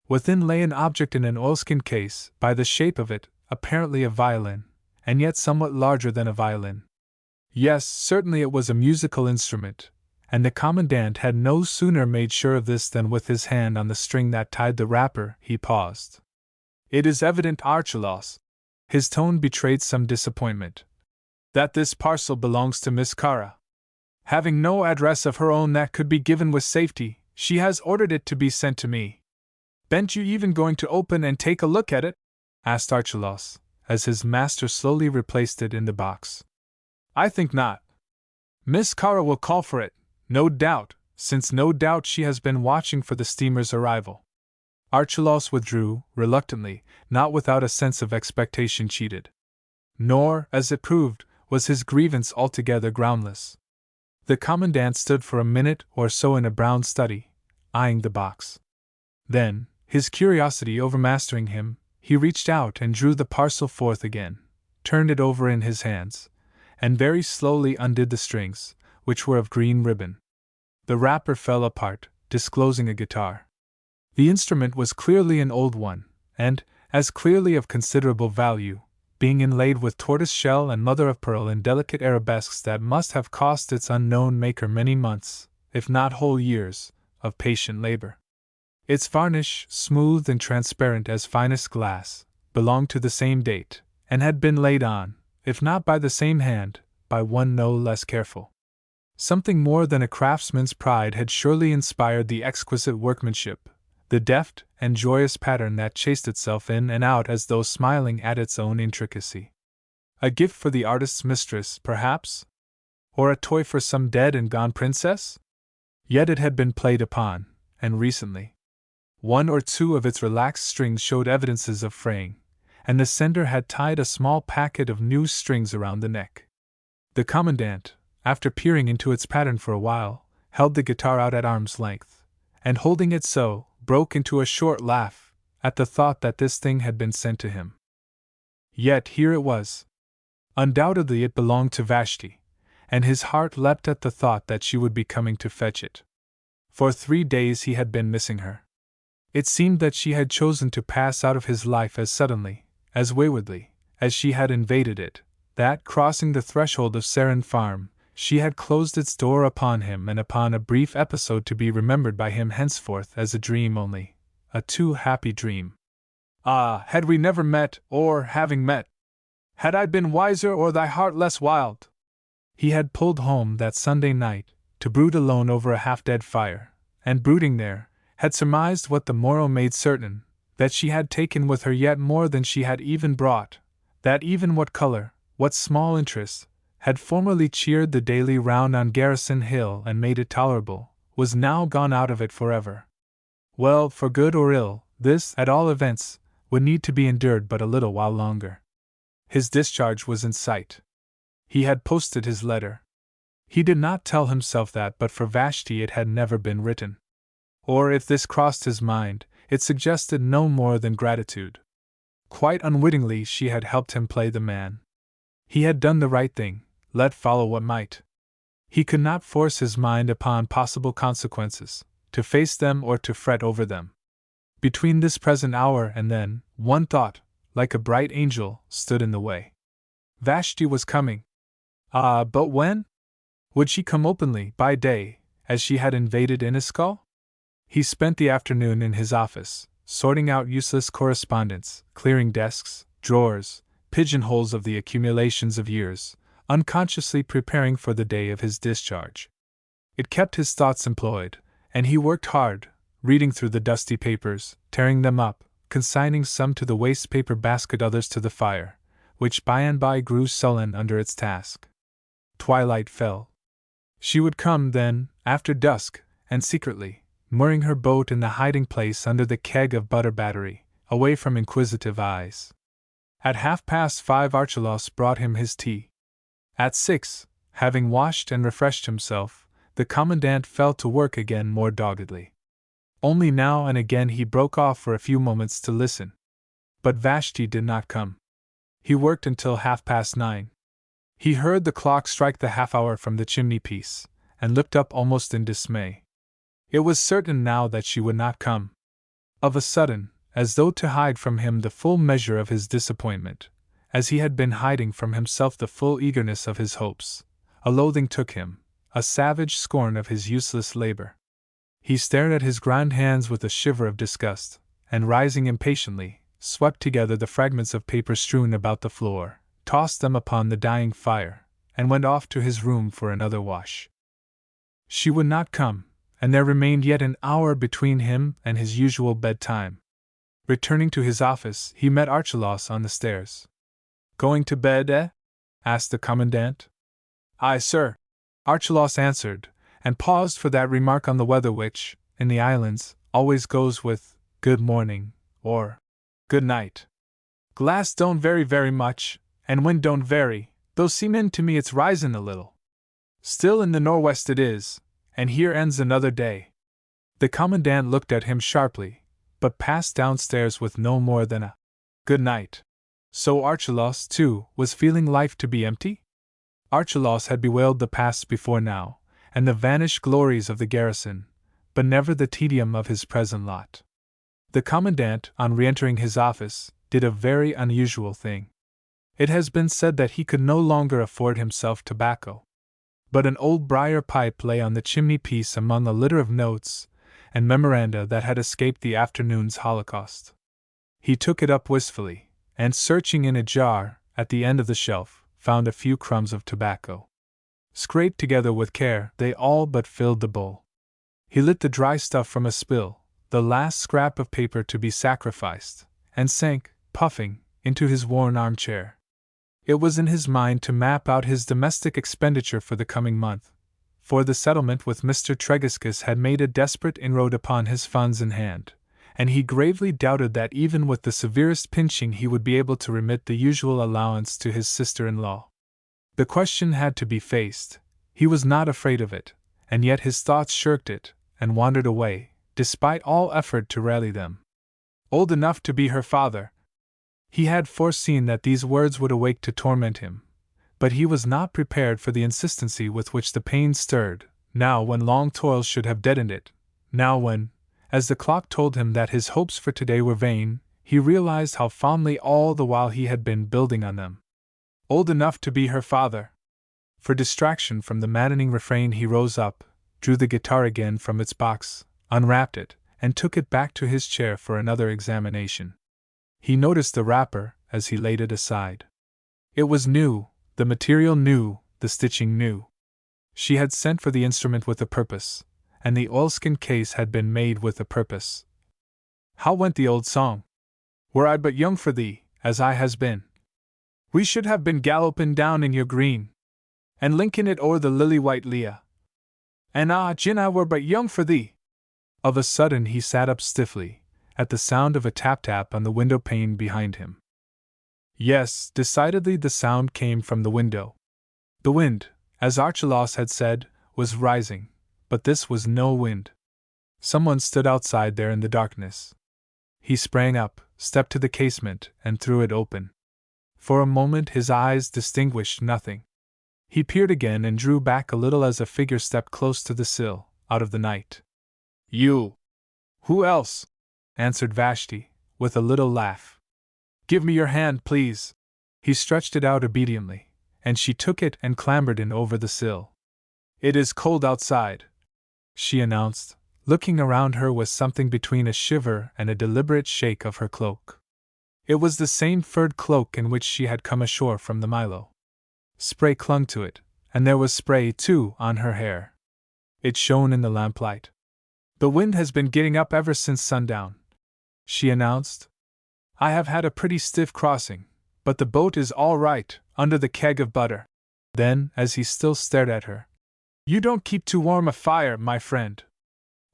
Within lay an object in an oilskin case, by the shape of it, apparently a violin, and yet somewhat larger than a violin. Yes, certainly it was a musical instrument, and the Commandant had no sooner made sure of this than with his hand on the string that tied the wrapper, he paused. It is evident, Archelaus, his tone betrayed some disappointment, that this parcel belongs to Miss Kara. Having no address of her own that could be given with safety, she has ordered it to be sent to me. Ben't you even going to open and take a look at it? Asked Archelaus, as his master slowly replaced it in the box. I think not. Miss Kara will call for it, no doubt, since no doubt she has been watching for the steamer's arrival. Archelaus withdrew, reluctantly, not without a sense of expectation cheated. Nor, as it proved, was his grievance altogether groundless. The Commandant stood for a minute or so in a brown study, eyeing the box. Then, his curiosity overmastering him, he reached out and drew the parcel forth again, turned it over in his hands, and very slowly undid the strings, which were of green ribbon. The wrapper fell apart, disclosing a guitar. The instrument was clearly an old one, and, as clearly of considerable value, being inlaid with tortoise-shell and mother-of-pearl in delicate arabesques that must have cost its unknown maker many months, if not whole years, of patient labor. Its varnish, smooth and transparent as finest glass, belonged to the same date, and had been laid on, if not by the same hand, by one no less careful. Something more than a craftsman's pride had surely inspired the exquisite workmanship, the deft and joyous pattern that chased itself in and out as though smiling at its own intricacy. A gift for the artist's mistress, perhaps? Or a toy for some dead and gone princess? Yet it had been played upon, and recently. One or two of its relaxed strings showed evidences of fraying, and the sender had tied a small packet of new strings around the neck. The Commandant, after peering into its pattern for a while, held the guitar out at arm's length, and holding it so, broke into a short laugh at the thought that this thing had been sent to him. Yet here it was. Undoubtedly it belonged to Vashti, and his heart leapt at the thought that she would be coming to fetch it. For 3 days he had been missing her. It seemed that she had chosen to pass out of his life as suddenly, as waywardly, as she had invaded it, that, crossing the threshold of Sarin Farm, she had closed its door upon him and upon a brief episode to be remembered by him henceforth as a dream only, a too happy dream. Ah, had we never met, or, having met, had I been wiser or thy heart less wild? He had pulled home that Sunday night, to brood alone over a half-dead fire, and brooding there, had surmised what the morrow made certain, that she had taken with her yet more than she had even brought, that even what color, what small interest, had formerly cheered the daily round on Garrison Hill and made it tolerable, was now gone out of it forever. Well, for good or ill, this, at all events, would need to be endured but a little while longer. His discharge was in sight. He had posted his letter. He did not tell himself that but for Vashti it had never been written. Or if this crossed his mind, it suggested no more than gratitude. Quite unwittingly she had helped him play the man. He had done the right thing, let follow what might. He could not force his mind upon possible consequences, to face them or to fret over them. Between this present hour and then, one thought, like a bright angel, stood in the way. Vashti was coming. Ah, but when? Would she come openly, by day, as she had invaded Inniscal? He spent the afternoon in his office, sorting out useless correspondence, clearing desks, drawers, pigeonholes of the accumulations of years, unconsciously preparing for the day of his discharge. It kept his thoughts employed, and he worked hard, reading through the dusty papers, tearing them up, consigning some to the waste paper basket, others to the fire, which by and by grew sullen under its task. Twilight fell. She would come, then, after dusk, and secretly, mooring her boat in the hiding place under the keg of butter battery, away from inquisitive eyes. At 5:30 Archelaus brought him his tea. At 6, having washed and refreshed himself, the commandant fell to work again more doggedly. Only now and again he broke off for a few moments to listen. But Vashti did not come. He worked until 9:30. He heard the clock strike the half-hour from the chimney-piece, and looked up almost in dismay. It was certain now that she would not come. Of a sudden, as though to hide from him the full measure of his disappointment, as he had been hiding from himself the full eagerness of his hopes, a loathing took him, a savage scorn of his useless labor. He stared at his ground hands with a shiver of disgust, and rising impatiently, swept together the fragments of paper strewn about the floor, tossed them upon the dying fire, and went off to his room for another wash. She would not come, and there remained yet an hour between him and his usual bedtime. Returning to his office, he met Archelaus on the stairs. "Going to bed, eh?" asked the commandant. "Aye, sir," Archelaus answered, and paused for that remark on the weather which, in the islands, always goes with "good morning," or "good night." "Glass don't vary very much, and wind don't vary, though seemin' to me it's risin' a little. Still in the nor'west it is, and here ends another day." The commandant looked at him sharply, but passed downstairs with no more than a "good night." So Archelaus, too, was feeling life to be empty? Archelaus had bewailed the past before now, and the vanished glories of the garrison, but never the tedium of his present lot. The commandant, on re-entering his office, did a very unusual thing. It has been said that he could no longer afford himself tobacco. But an old briar pipe lay on the chimney-piece among a litter of notes and memoranda that had escaped the afternoon's holocaust. He took it up wistfully, and searching in a jar, at the end of the shelf, found a few crumbs of tobacco. Scraped together with care, they all but filled the bowl. He lit the dry stuff from a spill, the last scrap of paper to be sacrificed, and sank, puffing, into his worn armchair. It was in his mind to map out his domestic expenditure for the coming month, for the settlement with Mr. Tregiscus had made a desperate inroad upon his funds in hand, and he gravely doubted that even with the severest pinching he would be able to remit the usual allowance to his sister-in-law. The question had to be faced. He was not afraid of it, and yet his thoughts shirked it, and wandered away, despite all effort to rally them. Old enough to be her father. He had foreseen that these words would awake to torment him, but he was not prepared for the insistency with which the pain stirred, now when long toil should have deadened it, now when, as the clock told him that his hopes for today were vain, he realized how fondly all the while he had been building on them. Old enough to be her father. For distraction from the maddening refrain, he rose up, drew the guitar again from its box, unwrapped it, and took it back to his chair for another examination. He noticed the wrapper as he laid it aside. It was new, the material new, the stitching new. She had sent for the instrument with a purpose, and the oilskin case had been made with a purpose. How went the old song? Were I but young for thee, as I has been, we should have been galloping down in your green, and linking it o'er the lily-white Leah. And gin I were but young for thee. Of a sudden he sat up stiffly, at the sound of a tap-tap on the window pane behind him. Yes, decidedly the sound came from the window. The wind, as Archelaus had said, was rising, but this was no wind. Someone stood outside there in the darkness. He sprang up, stepped to the casement, and threw it open. For a moment his eyes distinguished nothing. He peered again and drew back a little as a figure stepped close to the sill, out of the night. You! Who else? Answered Vashti, with a little laugh. Give me your hand, please. He stretched it out obediently, and she took it and clambered in over the sill. It is cold outside, she announced, looking around her with something between a shiver and a deliberate shake of her cloak. It was the same furred cloak in which she had come ashore from the Milo. Spray clung to it, and there was spray, too, on her hair. It shone in the lamplight. The wind has been getting up ever since sundown, she announced. I have had a pretty stiff crossing, but the boat is all right, under the keg of butter. Then, as he still stared at her, you don't keep too warm a fire, my friend.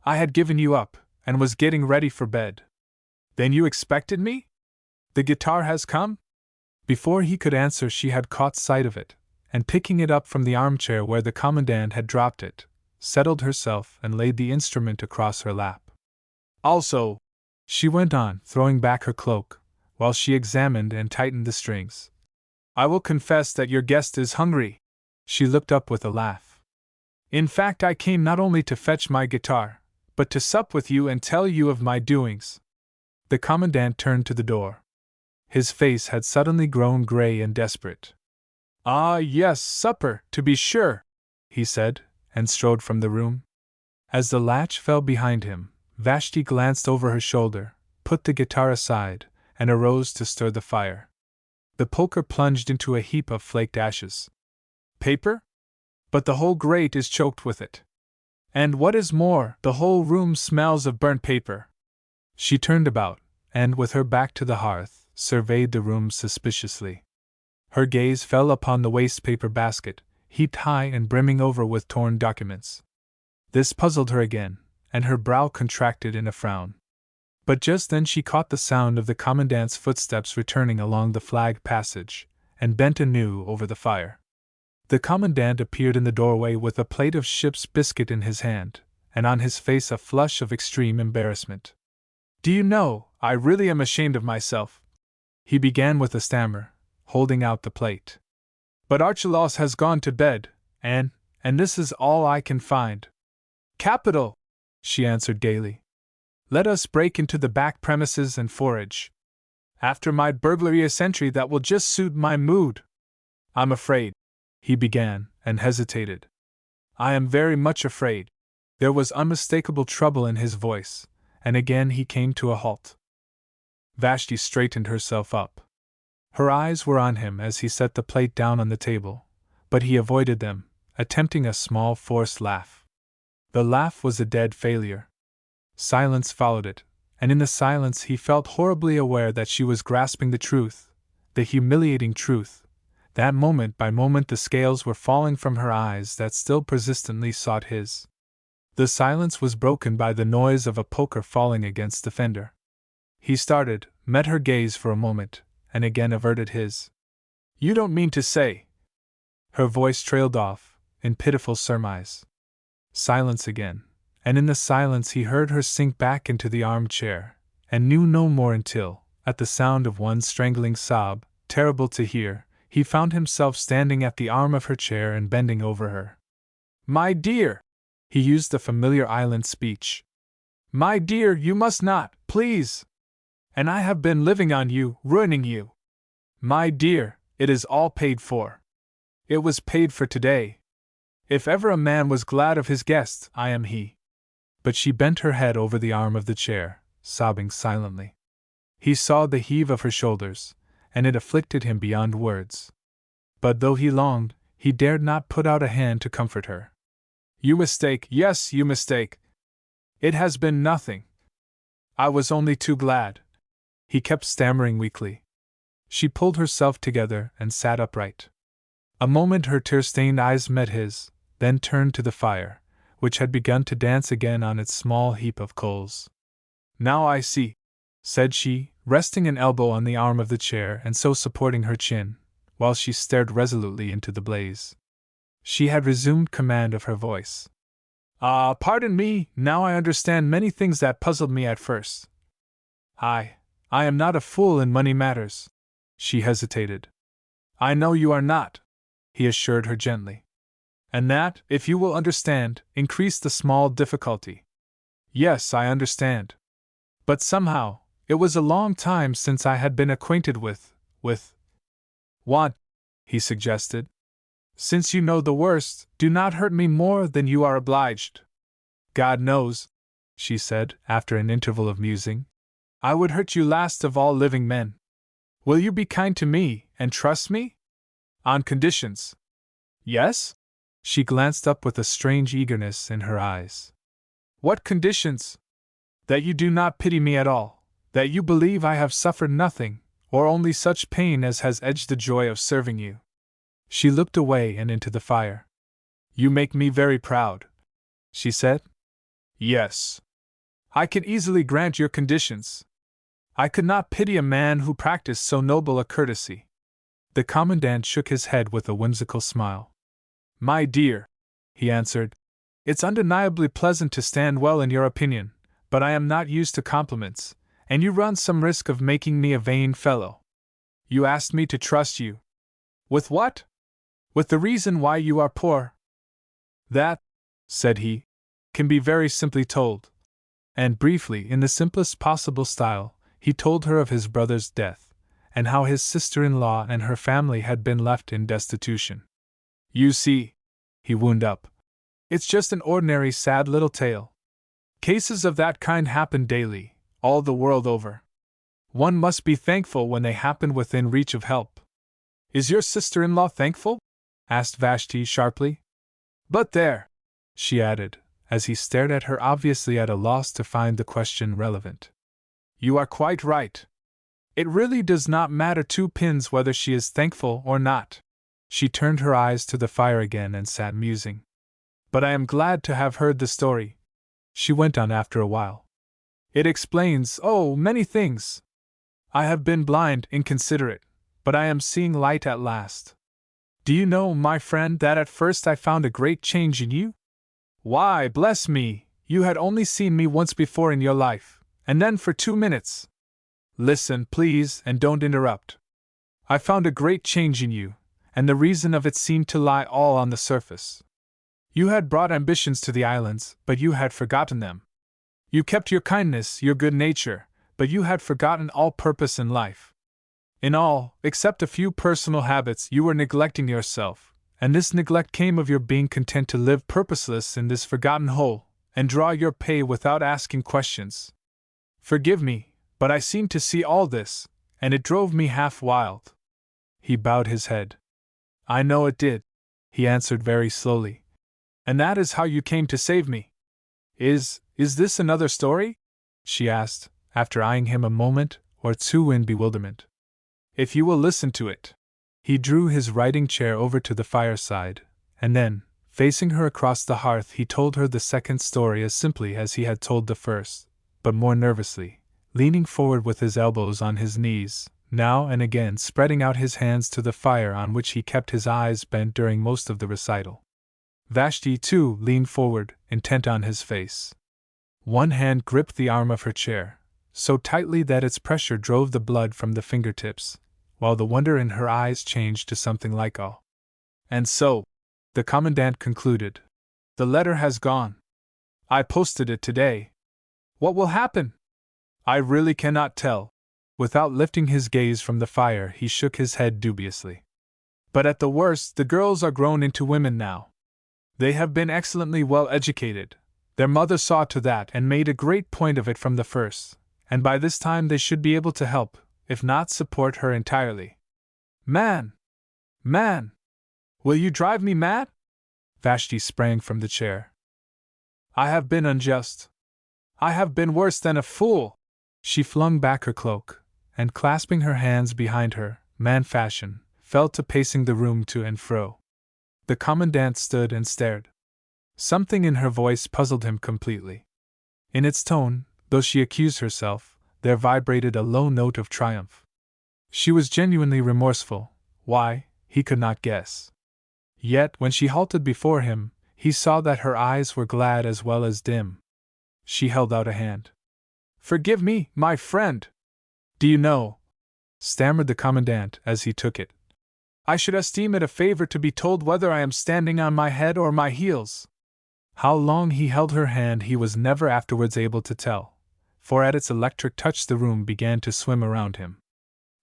I had given you up, and was getting ready for bed. Then you expected me? The guitar has come? Before he could answer, she had caught sight of it, and picking it up from the armchair where the commandant had dropped it, settled herself and laid the instrument across her lap. Also, she went on, throwing back her cloak, while she examined and tightened the strings, I will confess that your guest is hungry. She looked up with a laugh. In fact, I came not only to fetch my guitar, but to sup with you and tell you of my doings. The commandant turned to the door. His face had suddenly grown gray and desperate. Ah, yes, supper, to be sure, he said, and strode from the room. As the latch fell behind him, Vashti glanced over her shoulder, put the guitar aside, and arose to stir the fire. The poker plunged into a heap of flaked ashes. Paper? But the whole grate is choked with it. And what is more, the whole room smells of burnt paper. She turned about, and, with her back to the hearth, surveyed the room suspiciously. Her gaze fell upon the waste-paper basket, heaped high and brimming over with torn documents. This puzzled her again, and her brow contracted in a frown. But just then she caught the sound of the commandant's footsteps returning along the flagged passage, and bent anew over the fire. The commandant appeared in the doorway with a plate of ship's biscuit in his hand, and on his face a flush of extreme embarrassment. Do you know, I really am ashamed of myself, he began with a stammer, holding out the plate. But Archelaus has gone to bed, and this is all I can find. Capital, she answered gaily. Let us break into the back premises and forage. After my burglarious entry, that will just suit my mood. I'm afraid, he began, and hesitated. I am very much afraid. There was unmistakable trouble in his voice, and again he came to a halt. Vashti straightened herself up. Her eyes were on him as he set the plate down on the table, but he avoided them, attempting a small forced laugh. The laugh was a dead failure. Silence followed it, and in the silence he felt horribly aware that she was grasping the truth, the humiliating truth, that moment by moment the scales were falling from her eyes that still persistently sought his. The silence was broken by the noise of a poker falling against the fender. He started, met her gaze for a moment, and again averted his. You don't mean to say... Her voice trailed off, in pitiful surmise. Silence again, and in the silence he heard her sink back into the armchair, and knew no more until, at the sound of one strangling sob, terrible to hear, he found himself standing at the arm of her chair and bending over her. My dear! He used the familiar island speech. My dear, you must not, please! And I have been living on you, ruining you. My dear, it is all paid for. It was paid for today. If ever a man was glad of his guest, I am he. But she bent her head over the arm of the chair, sobbing silently. He saw the heave of her shoulders, and it afflicted him beyond words. But though he longed, he dared not put out a hand to comfort her. You mistake, yes, you mistake. It has been nothing. I was only too glad. He kept stammering weakly. She pulled herself together and sat upright. A moment her tear-stained eyes met his, then turned to the fire, which had begun to dance again on its small heap of coals. Now I see, said she, resting an elbow on the arm of the chair and so supporting her chin, while she stared resolutely into the blaze. She had resumed command of her voice. Ah, pardon me, now I understand many things that puzzled me at first. I am not a fool in money matters. She hesitated. I know you are not, he assured her gently. And that, if you will understand, increased the small difficulty. Yes, I understand. But somehow, it was a long time since I had been acquainted with want, he suggested. Since you know the worst, do not hurt me more than you are obliged. God knows, she said, after an interval of musing, I would hurt you last of all living men. Will you be kind to me, and trust me? On conditions. Yes? She glanced up with a strange eagerness in her eyes. What conditions? That you do not pity me at all, that you believe I have suffered nothing, or only such pain as has edged the joy of serving you. She looked away and into the fire. You make me very proud, she said. Yes. I can easily grant your conditions. I could not pity a man who practiced so noble a courtesy. The commandant shook his head with a whimsical smile. My dear, he answered, it's undeniably pleasant to stand well in your opinion, but I am not used to compliments, and you run some risk of making me a vain fellow. You asked me to trust you. With what? With the reason why you are poor. That, said he, can be very simply told. And briefly, in the simplest possible style, he told her of his brother's death, and how his sister-in-law and her family had been left in destitution. You see, he wound up, it's just an ordinary sad little tale. Cases of that kind happen daily, all the world over. One must be thankful when they happen within reach of help. Is your sister-in-law thankful? Asked Vashti sharply. But there, she added, as he stared at her obviously at a loss to find the question relevant. You are quite right. It really does not matter two pins whether she is thankful or not. She turned her eyes to the fire again and sat musing. But I am glad to have heard the story, she went on after a while. It explains, many things. I have been blind, inconsiderate, but I am seeing light at last. Do you know, my friend, that at first I found a great change in you? Why, bless me, you had only seen me once before in your life, and then for 2 minutes. Listen, please, and don't interrupt. I found a great change in you, and the reason of it seemed to lie all on the surface. You had brought ambitions to the islands, but you had forgotten them. You kept your kindness, your good nature, but you had forgotten all purpose in life. In all, except a few personal habits, you were neglecting yourself, and this neglect came of your being content to live purposeless in this forgotten hole, and draw your pay without asking questions. Forgive me, but I seemed to see all this, and it drove me half wild. He bowed his head. I know it did, he answered very slowly. And that is how you came to save me. Is this another story? She asked, after eyeing him a moment or two in bewilderment. If you will listen to it. He drew his writing chair over to the fireside, and then, facing her across the hearth, he told her the second story as simply as he had told the first, but more nervously, leaning forward with his elbows on his knees, now and again spreading out his hands to the fire on which he kept his eyes bent during most of the recital. Vashti, too, leaned forward, intent on his face. One hand gripped the arm of her chair, so tightly that its pressure drove the blood from the fingertips, while the wonder in her eyes changed to something like awe. And so, the commandant concluded, the letter has gone. I posted it today. What will happen? I really cannot tell. Without lifting his gaze from the fire, he shook his head dubiously. But at the worst, the girls are grown into women now. They have been excellently well educated. Their mother saw to that and made a great point of it from the first, and by this time they should be able to help, if not support her entirely. Man! Man! Will you drive me mad? Vashti sprang from the chair. I have been unjust. I have been worse than a fool. She flung back her cloak, and clasping her hands behind her, man fashion, fell to pacing the room to and fro. The commandant stood and stared. Something in her voice puzzled him completely. In its tone, though she accused herself, there vibrated a low note of triumph. She was genuinely remorseful. Why, he could not guess. Yet, when she halted before him, he saw that her eyes were glad as well as dim. She held out a hand. Forgive me, my friend! Do you know, stammered the commandant as he took it, I should esteem it a favor to be told whether I am standing on my head or my heels. How long he held her hand he was never afterwards able to tell, for at its electric touch the room began to swim around him.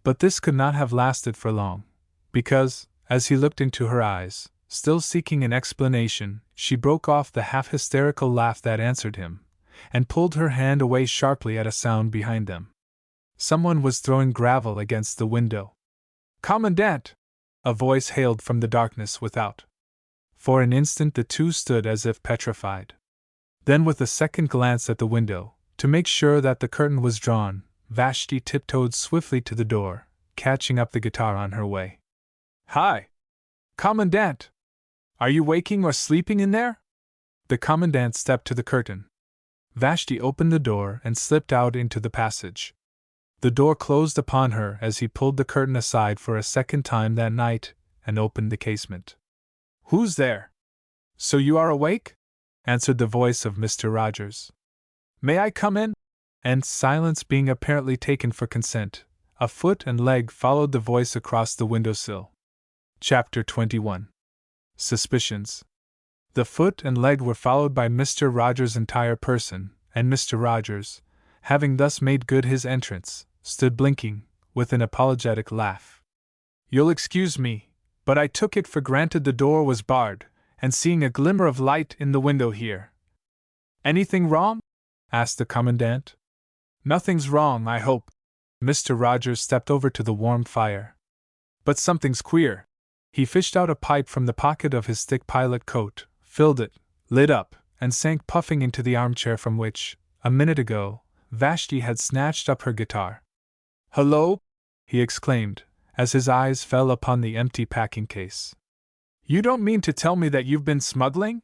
But this could not have lasted for long, because, as he looked into her eyes, still seeking an explanation, she broke off the half-hysterical laugh that answered him, and pulled her hand away sharply at a sound behind them. Someone was throwing gravel against the window. Commandant! A voice hailed from the darkness without. For an instant the two stood as if petrified. Then, with a second glance at the window, to make sure that the curtain was drawn, Vashti tiptoed swiftly to the door, catching up the guitar on her way. Hi! Commandant! Are you waking or sleeping in there? The commandant stepped to the curtain. Vashti opened the door and slipped out into the passage. The door closed upon her as he pulled the curtain aside for a second time that night and opened the casement. Who's there? So you are awake? Answered the voice of Mr. Rogers. May I come in? And silence being apparently taken for consent, a foot and leg followed the voice across the windowsill. Chapter 21. Suspicions. The foot and leg were followed by Mr. Rogers' entire person, and Mr. Rogers, having thus made good his entrance, stood blinking, with an apologetic laugh. You'll excuse me, but I took it for granted the door was barred, and seeing a glimmer of light in the window here. Anything wrong? Asked the commandant. Nothing's wrong, I hope. Mr. Rogers stepped over to the warm fire. But something's queer. He fished out a pipe from the pocket of his thick pilot coat, filled it, lit up, and sank puffing into the armchair from which, a minute ago, Vashti had snatched up her guitar. Hello? He exclaimed, as his eyes fell upon the empty packing case. You don't mean to tell me that you've been smuggling?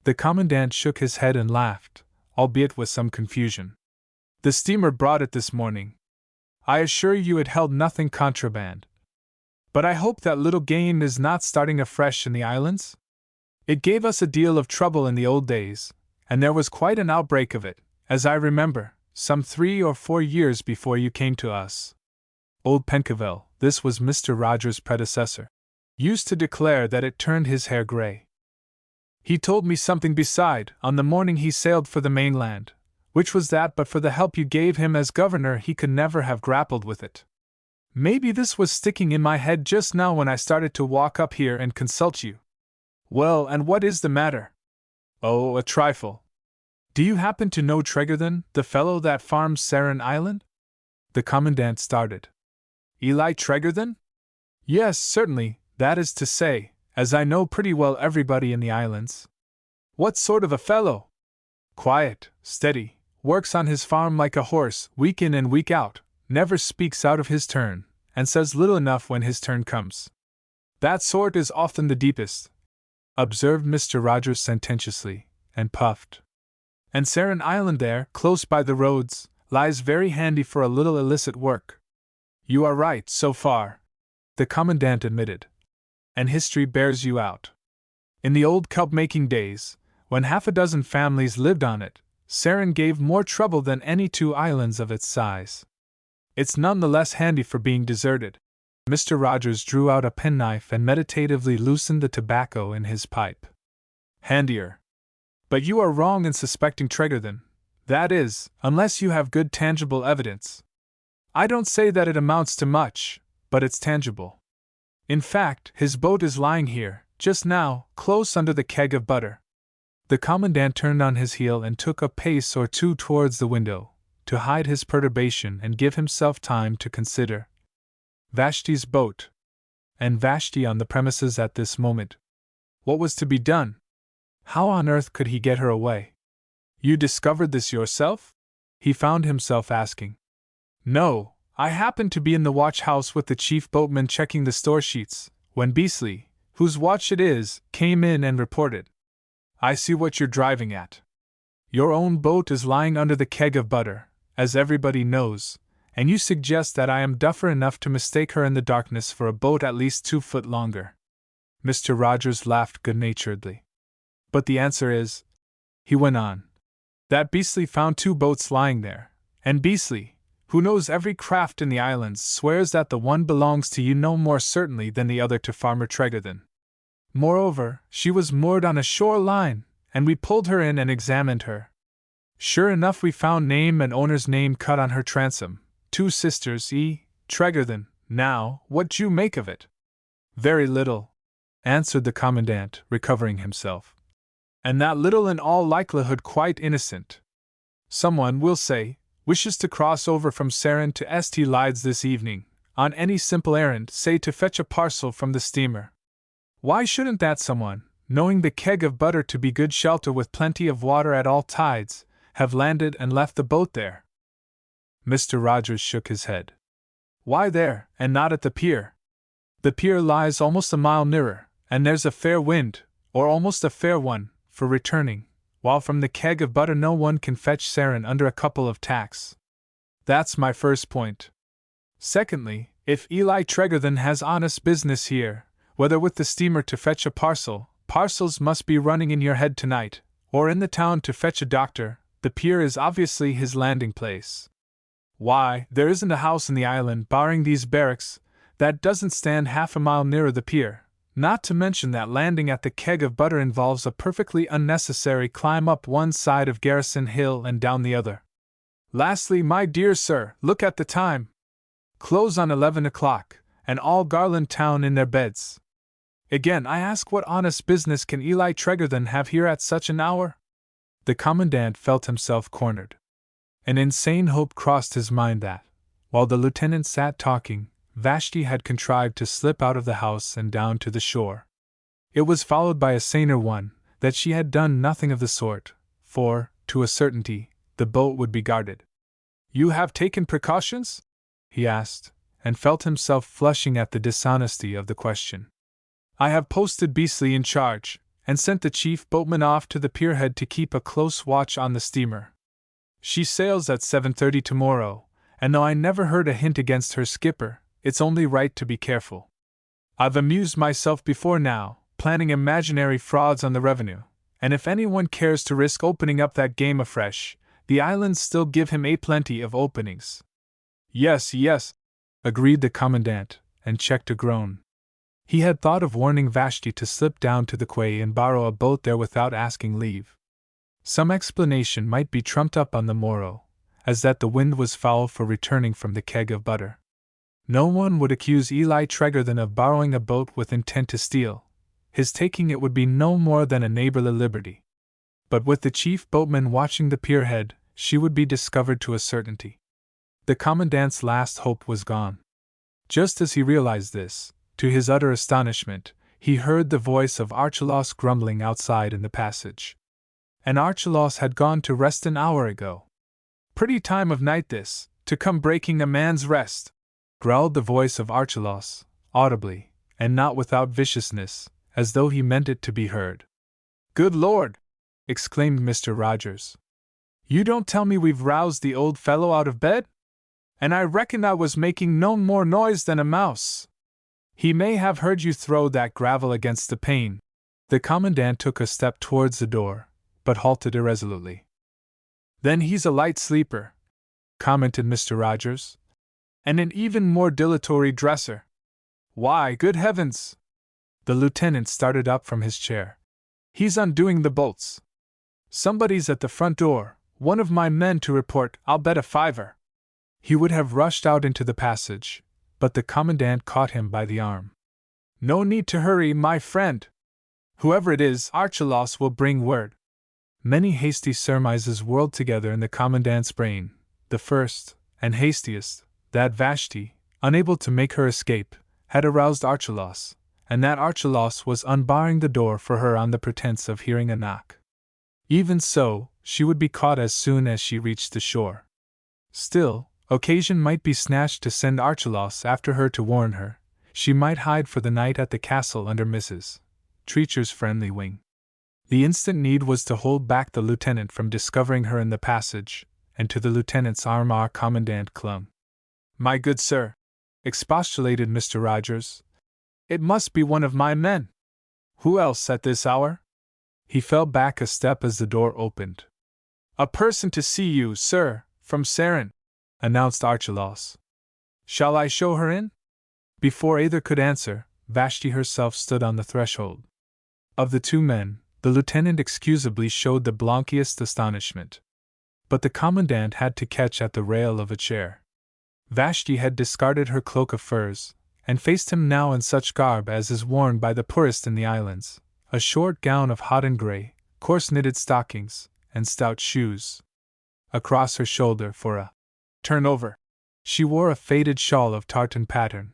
The commandant shook his head and laughed, albeit with some confusion. The steamer brought it this morning. I assure you it held nothing contraband. But I hope that little game is not starting afresh in the islands? It gave us a deal of trouble in the old days, and there was quite an outbreak of it, as I remember, some 3 or 4 years before you came to us. Old Pencavel, this was Mr. Rogers' predecessor, used to declare that it turned his hair gray. He told me something beside, on the morning he sailed for the mainland, which was that but for the help you gave him as governor he could never have grappled with it. Maybe this was sticking in my head just now when I started to walk up here and consult you. Well, and what is the matter? Oh, a trifle. Do you happen to know Tregarthen, the fellow that farms Sarin Island? The commandant started. Eli Tregarthen? Yes, certainly, that is to say, as I know pretty well everybody in the islands. What sort of a fellow? Quiet, steady, works on his farm like a horse, week in and week out, never speaks out of his turn, and says little enough when his turn comes. That sort is often the deepest, observed Mr. Rogers sententiously, and puffed. And Sarin Island there, close by the roads, lies very handy for a little illicit work. You are right, so far, the commandant admitted. And history bears you out. In the old kelp-making days, when 6 families lived on it, Sarin gave more trouble than any 2 islands of its size. It's none the less handy for being deserted. Mr. Rogers drew out a penknife and meditatively loosened the tobacco in his pipe. Handier. But you are wrong in suspecting Tregarthen, that is, unless you have good tangible evidence. I don't say that it amounts to much, but it's tangible. In fact, his boat is lying here, just now, close under the keg of butter. The commandant turned on his heel and took a pace or two towards the window, to hide his perturbation and give himself time to consider. Vashti's boat. And Vashti on the premises at this moment. What was to be done? How on earth could he get her away? You discovered this yourself? He found himself asking. No, I happened to be in the watch-house with the chief boatman checking the store sheets, when Beasley, whose watch it is, came in and reported. I see what you're driving at. Your own boat is lying under the keg of butter, as everybody knows, and you suggest that I am duffer enough to mistake her in the darkness for a boat at least 2 foot longer. Mr. Rogers laughed good-naturedly. But the answer is, he went on, that Beasley found 2 boats lying there, and Beasley, who knows every craft in the islands, swears that the one belongs to you no more certainly than the other to Farmer Tregarthen. Moreover, she was moored on a shore line, and we pulled her in and examined her. Sure enough we found name and owner's name cut on her transom, 2 sisters E. Tregarthen. Now, what do you make of it? Very little, answered the commandant, recovering himself. And that little in all likelihood quite innocent. Someone, we'll say, wishes to cross over from Saran to St. Lides this evening, on any simple errand, say to fetch a parcel from the steamer. Why shouldn't that someone, knowing the keg of butter to be good shelter with plenty of water at all tides, have landed and left the boat there? Mr. Rogers shook his head. Why there, and not at the pier? The pier lies almost a mile nearer, and there's a fair wind, or almost a fair one, for returning, while from the keg of butter no one can fetch Saran under a couple of tacks. That's my first point. Secondly, if Eli Tregarthen has honest business here, whether with the steamer to fetch a parcel, parcels must be running in your head tonight, or in the town to fetch a doctor, the pier is obviously his landing place. Why, there isn't a house in the island, barring these barracks, that doesn't stand half a mile nearer the pier, not to mention that landing at the keg of butter involves a perfectly unnecessary climb up one side of Garrison Hill and down the other. Lastly, my dear sir, look at the time. Close on 11 o'clock, and all Garland town in their beds. Again I ask, what honest business can Eli Tregarthen have here at such an hour? The commandant felt himself cornered. An insane hope crossed his mind that, while the lieutenant sat talking, Vashti had contrived to slip out of the house and down to the shore. It was followed by a saner one, that she had done nothing of the sort, for, to a certainty, the boat would be guarded. You have taken precautions? He asked, and felt himself flushing at the dishonesty of the question. I have posted Beasley in charge, and sent the chief boatman off to the pierhead to keep a close watch on the steamer. She sails at 7:30 tomorrow, and though I never heard a hint against her skipper, it's only right to be careful. I've amused myself before now, planning imaginary frauds on the revenue, and if anyone cares to risk opening up that game afresh, the islands still give him a plenty of openings. Yes, yes, agreed the commandant, and checked a groan. He had thought of warning Vashti to slip down to the quay and borrow a boat there without asking leave. Some explanation might be trumped up on the morrow, as that the wind was foul for returning from the keg of butter. No one would accuse Eli Tregarthen of borrowing a boat with intent to steal. His taking it would be no more than a neighborly liberty. But with the chief boatman watching the pierhead, she would be discovered to a certainty. The commandant's last hope was gone. Just as he realized this, to his utter astonishment, he heard the voice of Archelaus grumbling outside in the passage. And Archelaus had gone to rest an hour ago. Pretty time of night this, to come breaking a man's rest, growled the voice of Archelaus, audibly, and not without viciousness, as though he meant it to be heard. Good Lord! Exclaimed Mr. Rogers. You don't tell me we've roused the old fellow out of bed? And I reckon I was making no more noise than a mouse. He may have heard you throw that gravel against the pane. The commandant took a step towards the door, but halted irresolutely. Then he's a light sleeper, commented Mr. Rogers, and an even more dilatory dresser. Why, good heavens! The lieutenant started up from his chair. He's undoing the bolts. Somebody's at the front door, one of my men to report, I'll bet a fiver. He would have rushed out into the passage, but the commandant caught him by the arm. No need to hurry, my friend. Whoever it is, Archelaus will bring word. Many hasty surmises whirled together in the commandant's brain. The first, and hastiest, that Vashti, unable to make her escape, had aroused Archelaus, and that Archelaus was unbarring the door for her on the pretense of hearing a knock. Even so, she would be caught as soon as she reached the shore. Still, occasion might be snatched to send Archelaus after her to warn her. She might hide for the night at the castle under Mrs. Treacher's friendly wing. The instant need was to hold back the lieutenant from discovering her in the passage, and to the lieutenant's arm our commandant clung. My good sir, expostulated Mr. Rogers, it must be one of my men. Who else at this hour? He fell back a step as the door opened. A person to see you, sir, from Sarin, announced Archelaus. Shall I show her in? Before either could answer, Vashti herself stood on the threshold. Of the two men, the lieutenant excusably showed the blankiest astonishment. But the commandant had to catch at the rail of a chair. Vashti had discarded her cloak of furs, and faced him now in such garb as is worn by the poorest in the islands, a short gown of hodden gray, coarse-knitted stockings, and stout shoes. Across her shoulder, for a turnover, she wore a faded shawl of tartan pattern.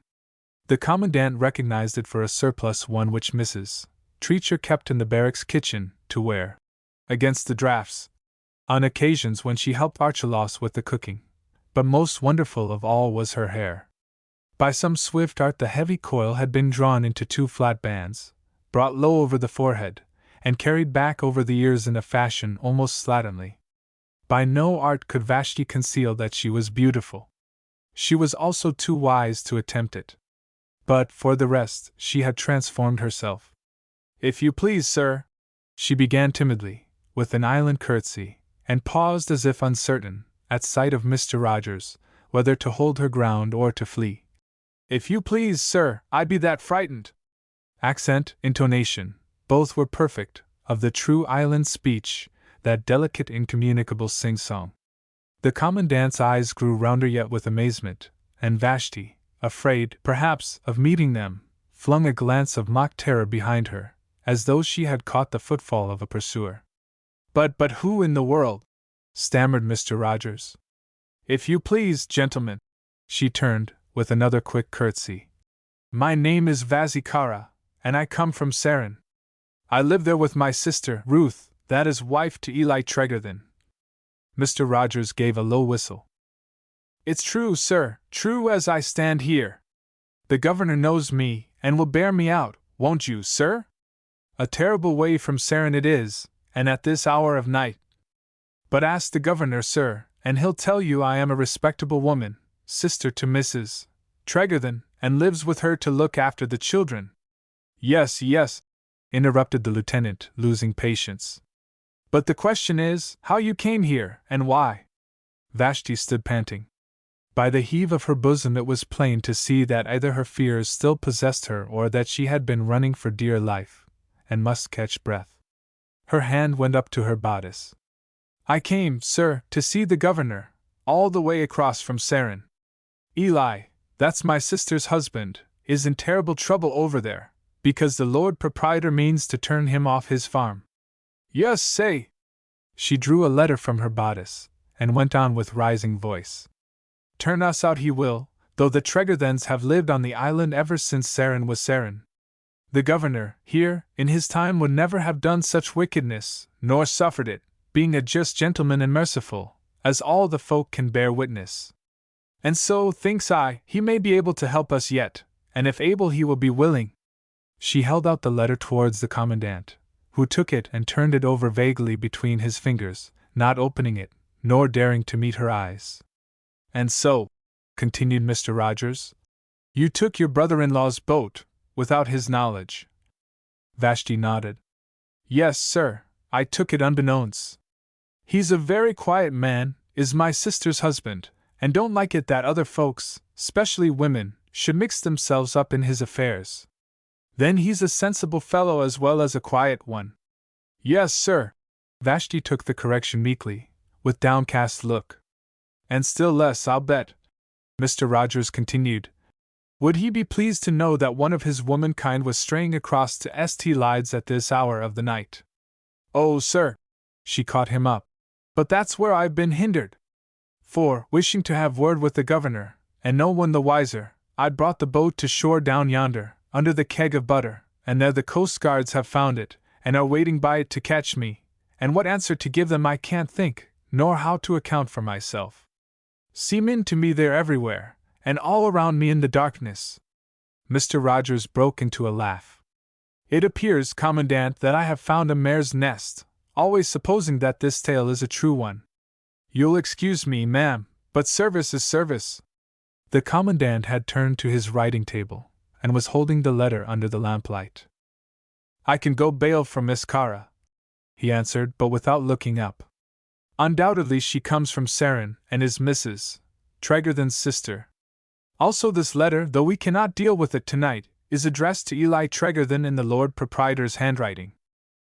The commandant recognized it for a surplus one which Mrs. Treacher kept in the barracks kitchen, to wear against the drafts, on occasions when she helped Archelaus with the cooking. But most wonderful of all was her hair. By some swift art the heavy coil had been drawn into two flat bands, brought low over the forehead, and carried back over the ears in a fashion almost slatternly. By no art could Vashti conceal that she was beautiful. She was also too wise to attempt it. But, for the rest, she had transformed herself. If you please, sir, she began timidly, with an island curtsy, and paused as if uncertain, at sight of Mr. Rogers, whether to hold her ground or to flee. If you please, sir, I be that frightened. Accent, intonation, both were perfect, of the true island speech, that delicate incommunicable sing-song. The commandant's eyes grew rounder yet with amazement, and Vashti, afraid, perhaps, of meeting them, flung a glance of mock terror behind her, as though she had caught the footfall of a pursuer. But who in the world? Stammered Mr. Rogers. If you please, gentlemen. She turned, with another quick curtsy. My name is Vazikara, and I come from Sarin. I live there with my sister, Ruth, that is wife to Eli Tregarthen. Mr. Rogers gave a low whistle. It's true, sir, true as I stand here. The governor knows me, and will bear me out, won't you, sir? A terrible way from Sarin it is, and at this hour of night. But ask the governor, sir, and he'll tell you I am a respectable woman, sister to Mrs. Tregarthen, and lives with her to look after the children. Yes, interrupted the lieutenant, losing patience. But the question is, how you came here, and why? Vashti stood panting. By the heave of her bosom it was plain to see that either her fears still possessed her or that she had been running for dear life, and must catch breath. Her hand went up to her bodice. I came, sir, to see the governor, all the way across from Sarin. Eli, that's my sister's husband, is in terrible trouble over there, because the Lord Proprietor means to turn him off his farm. Yes, say. She drew a letter from her bodice, and went on with rising voice. Turn us out he will, though the Tregarthens have lived on the island ever since Sarin was Sarin. The governor, here, in his time would never have done such wickedness, nor suffered it, being a just gentleman and merciful, as all the folk can bear witness. And so, thinks I, he may be able to help us yet, and if able he will be willing. She held out the letter towards the commandant, who took it and turned it over vaguely between his fingers, not opening it, nor daring to meet her eyes. And so, continued Mr. Rogers, you took your brother-in-law's boat, without his knowledge. Vashti nodded. Yes, sir, I took it unbeknownst. He's a very quiet man, is my sister's husband, and don't like it that other folks, specially women, should mix themselves up in his affairs. Then he's a sensible fellow as well as a quiet one. Yes, sir. Vashti took the correction meekly, with downcast look. And still less, I'll bet, Mr. Rogers continued, Would he be pleased to know that one of his womankind was straying across to St. Lides at this hour of the night? Oh, sir! She caught him up. But that's where I've been hindered. For, wishing to have word with the governor, and no one the wiser, I'd brought the boat to shore down yonder, under the keg of butter, and there the coast guards have found it, and are waiting by it to catch me, and what answer to give them I can't think, nor how to account for myself. Seemin' to me they're everywhere, and all around me in the darkness. Mr. Rogers broke into a laugh. It appears, Commandant, that I have found a mare's nest, always supposing that this tale is a true one. You'll excuse me, ma'am, but service is service. The Commandant had turned to his writing table, and was holding the letter under the lamplight. I can go bail for Miss Cara, he answered, but without looking up. Undoubtedly she comes from Sarin, and is Mrs. Tregarthen's sister. Also this letter, though we cannot deal with it tonight, is addressed to Eli Tregarthen in the Lord Proprietor's handwriting.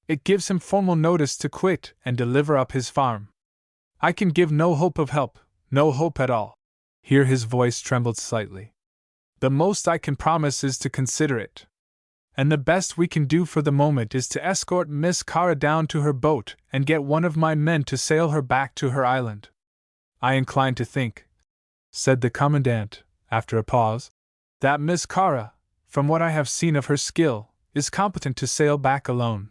It gives him formal notice to quit and deliver up his farm. I can give no hope of help, no hope at all. Here his voice trembled slightly. The most I can promise is to consider it. And the best we can do for the moment is to escort Miss Cara down to her boat and get one of my men to sail her back to her island. I incline to think, said the Commandant, after a pause, that Miss Cara, from what I have seen of her skill, is competent to sail back alone.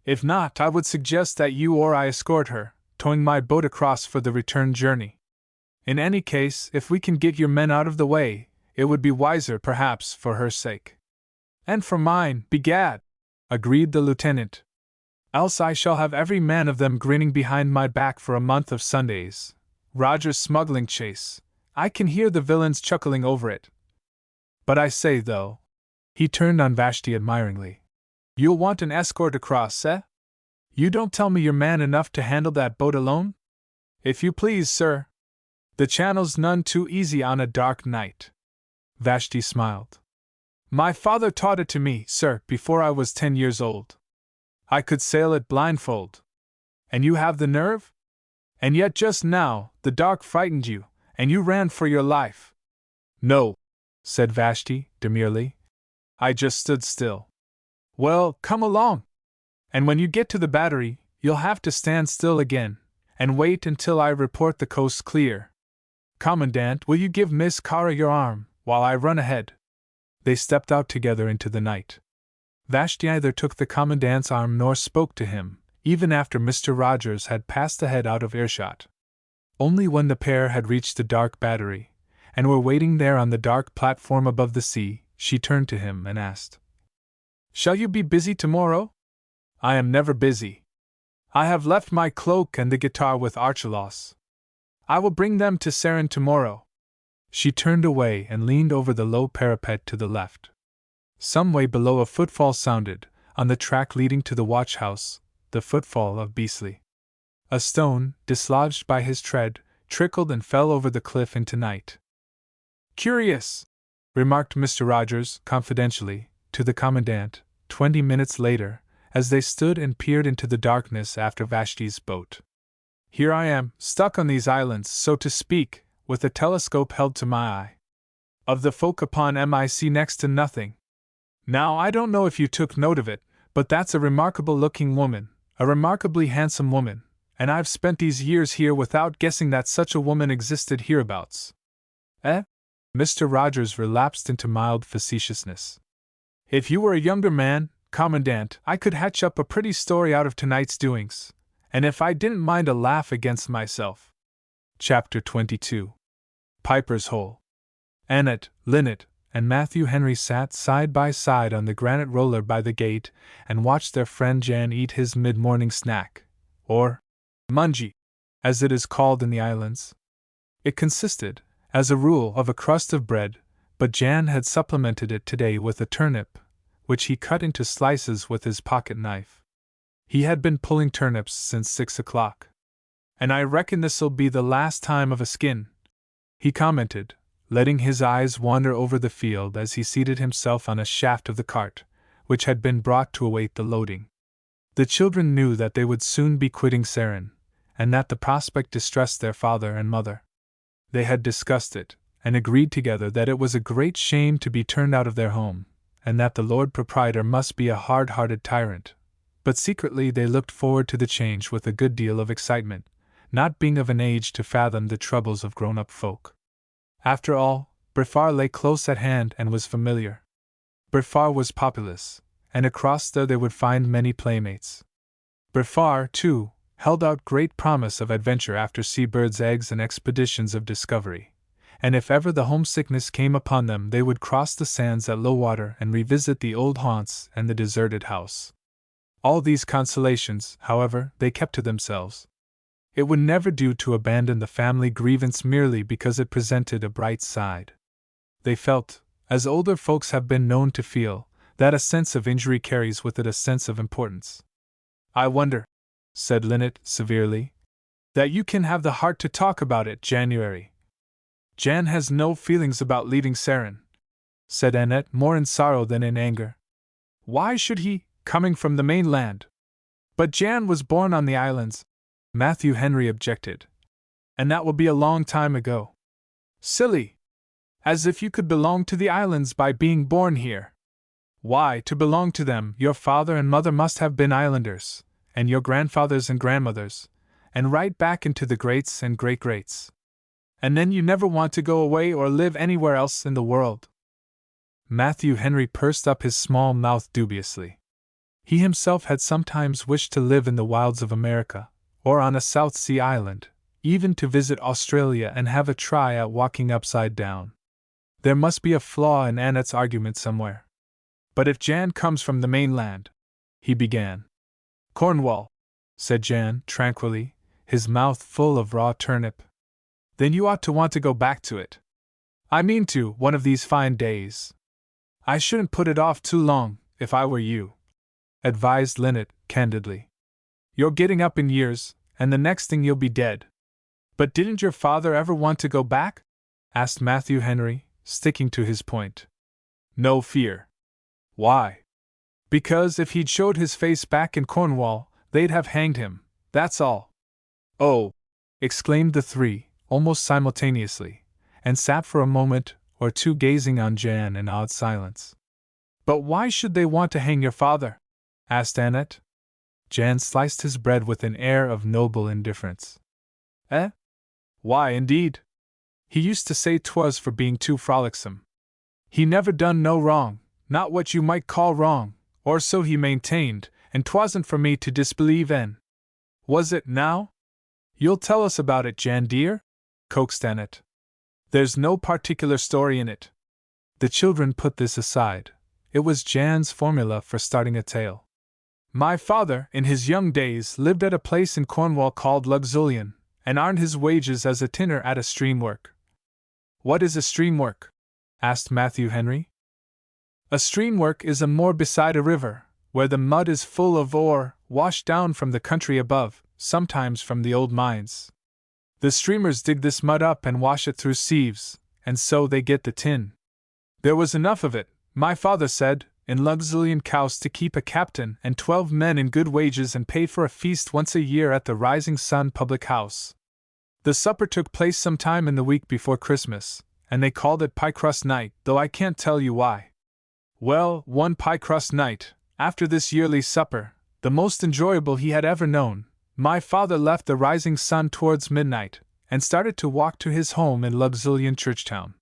If not, I would suggest that you or I escort her, towing my boat across for the return journey. In any case, if we can get your men out of the way, it would be wiser, perhaps, for her sake. And for mine, begad, agreed the lieutenant. Else I shall have every man of them grinning behind my back for a month of Sundays. Roger's smuggling chase. I can hear the villains chuckling over it. But I say, though, he turned on Vashti admiringly, you'll want an escort across, eh? You don't tell me you're man enough to handle that boat alone? If you please, sir. The channel's none too easy on a dark night. Vashti smiled. My father taught it to me, sir, before I was 10 years old. I could sail it blindfold. And you have the nerve? And yet just now, the dark frightened you, and you ran for your life. No, said Vashti, demurely. I just stood still. Well, come along. And when you get to the battery, you'll have to stand still again, and wait until I report the coast clear. Commandant, will you give Miss Cara your arm, while I run ahead? They stepped out together into the night. Vashti neither took the Commandant's arm nor spoke to him, even after Mr. Rogers had passed ahead out of earshot. Only when the pair had reached the dark battery, and were waiting there on the dark platform above the sea, she turned to him and asked, Shall you be busy tomorrow? I am never busy. I have left my cloak and the guitar with Archelaus. I will bring them to Sarin tomorrow. She turned away and leaned over the low parapet to the left. Some way below a footfall sounded, on the track leading to the watch-house, the footfall of Beasley. A stone, dislodged by his tread, trickled and fell over the cliff into night. Curious, remarked Mr. Rogers, confidentially, to the Commandant, 20 minutes later, as they stood and peered into the darkness after Vashti's boat. Here I am, stuck on these islands, so to speak, with a telescope held to my eye. Of the folk upon 'em I see next to nothing. Now I don't know if you took note of it, but that's a remarkable-looking woman, a remarkably handsome woman, and I've spent these years here without guessing that such a woman existed hereabouts. Eh? Mr. Rogers relapsed into mild facetiousness. If you were a younger man, Commandant, I could hatch up a pretty story out of tonight's doings, and if I didn't mind a laugh against myself. Chapter 22. Piper's Hole. Annette, Lynette, and Matthew Henry sat side by side on the granite roller by the gate and watched their friend Jan eat his mid-morning snack, or mungie, as it is called in the islands. It consisted, as a rule, of a crust of bread, but Jan had supplemented it today with a turnip, which he cut into slices with his pocket knife. He had been pulling turnips since 6 o'clock. And I reckon this'll be the last time of a skin, he commented, letting his eyes wander over the field as he seated himself on a shaft of the cart, which had been brought to await the loading. The children knew that they would soon be quitting Sarin, and that the prospect distressed their father and mother. They had discussed it, and agreed together that it was a great shame to be turned out of their home, and that the Lord Proprietor must be a hard-hearted tyrant. But secretly they looked forward to the change with a good deal of excitement, not being of an age to fathom the troubles of grown-up folk. After all, Briffar lay close at hand and was familiar. Briffar was populous, and across there they would find many playmates. Briffar, too, held out great promise of adventure after seabirds' eggs and expeditions of discovery, and if ever the homesickness came upon them they would cross the sands at low water and revisit the old haunts and the deserted house. All these consolations, however, they kept to themselves. It would never do to abandon the family grievance merely because it presented a bright side. They felt, as older folks have been known to feel, that a sense of injury carries with it a sense of importance. "I wonder," said Linnet severely, "that you can have the heart to talk about it, January." "Jan has no feelings about leaving Sarin," said Annette, more in sorrow than in anger. "Why should he, coming from the mainland?" "But Jan was born on the islands," Matthew Henry objected. "And that will be a long time ago." "Silly! As if you could belong to the islands by being born here. Why, to belong to them, your father and mother must have been islanders, and your grandfathers and grandmothers, and right back into the greats and great-greats. And then you never want to go away or live anywhere else in the world." Matthew Henry pursed up his small mouth dubiously. He himself had sometimes wished to live in the wilds of America, or on a South Sea island, even to visit Australia and have a try at walking upside down. There must be a flaw in Annette's argument somewhere. "But if Jan comes from the mainland," he began. "Cornwall," said Jan tranquilly, his mouth full of raw turnip. "Then you ought to want to go back to it. I mean to, one of these fine days. I shouldn't put it off too long, if I were you," advised Linnet candidly. "You're getting up in years, and the next thing you'll be dead." "But didn't your father ever want to go back?" asked Matthew Henry, sticking to his point. "No fear." "Why?" "Because if he'd showed his face back in Cornwall, they'd have hanged him, that's all." "Oh!" exclaimed the three, almost simultaneously, and sat for a moment or two gazing on Jan in awed silence. "But why should they want to hang your father?" asked Annette. Jan sliced his bread with an air of noble indifference. "Eh? Why, indeed? He used to say 'twas for being too frolicsome. He never done no wrong, not what you might call wrong, or so he maintained, and 'twasn't for me to disbelieve en." "Was it, now? You'll tell us about it, Jan dear?" coaxed Annette. "There's no particular story in it." The children put this aside. It was Jan's formula for starting a tale. "My father, in his young days, lived at a place in Cornwall called Luxullian, and earned his wages as a tinner at a stream-work." "What is a stream-work?" asked Matthew Henry. "A stream-work is a moor beside a river, where the mud is full of ore, washed down from the country above, sometimes from the old mines. The streamers dig this mud up and wash it through sieves, and so they get the tin. There was enough of it, my father said, in Luxullian Cows to keep a captain and 12 men in good wages and pay for a feast once a year at the Rising Sun public house. The supper took place some time in the week before Christmas, and they called it Pie Crust Night, though I can't tell you why. Well, one Pie Crust Night, after this yearly supper, the most enjoyable he had ever known, my father left the Rising Sun towards midnight, and started to walk to his home in Luxullian Churchtown.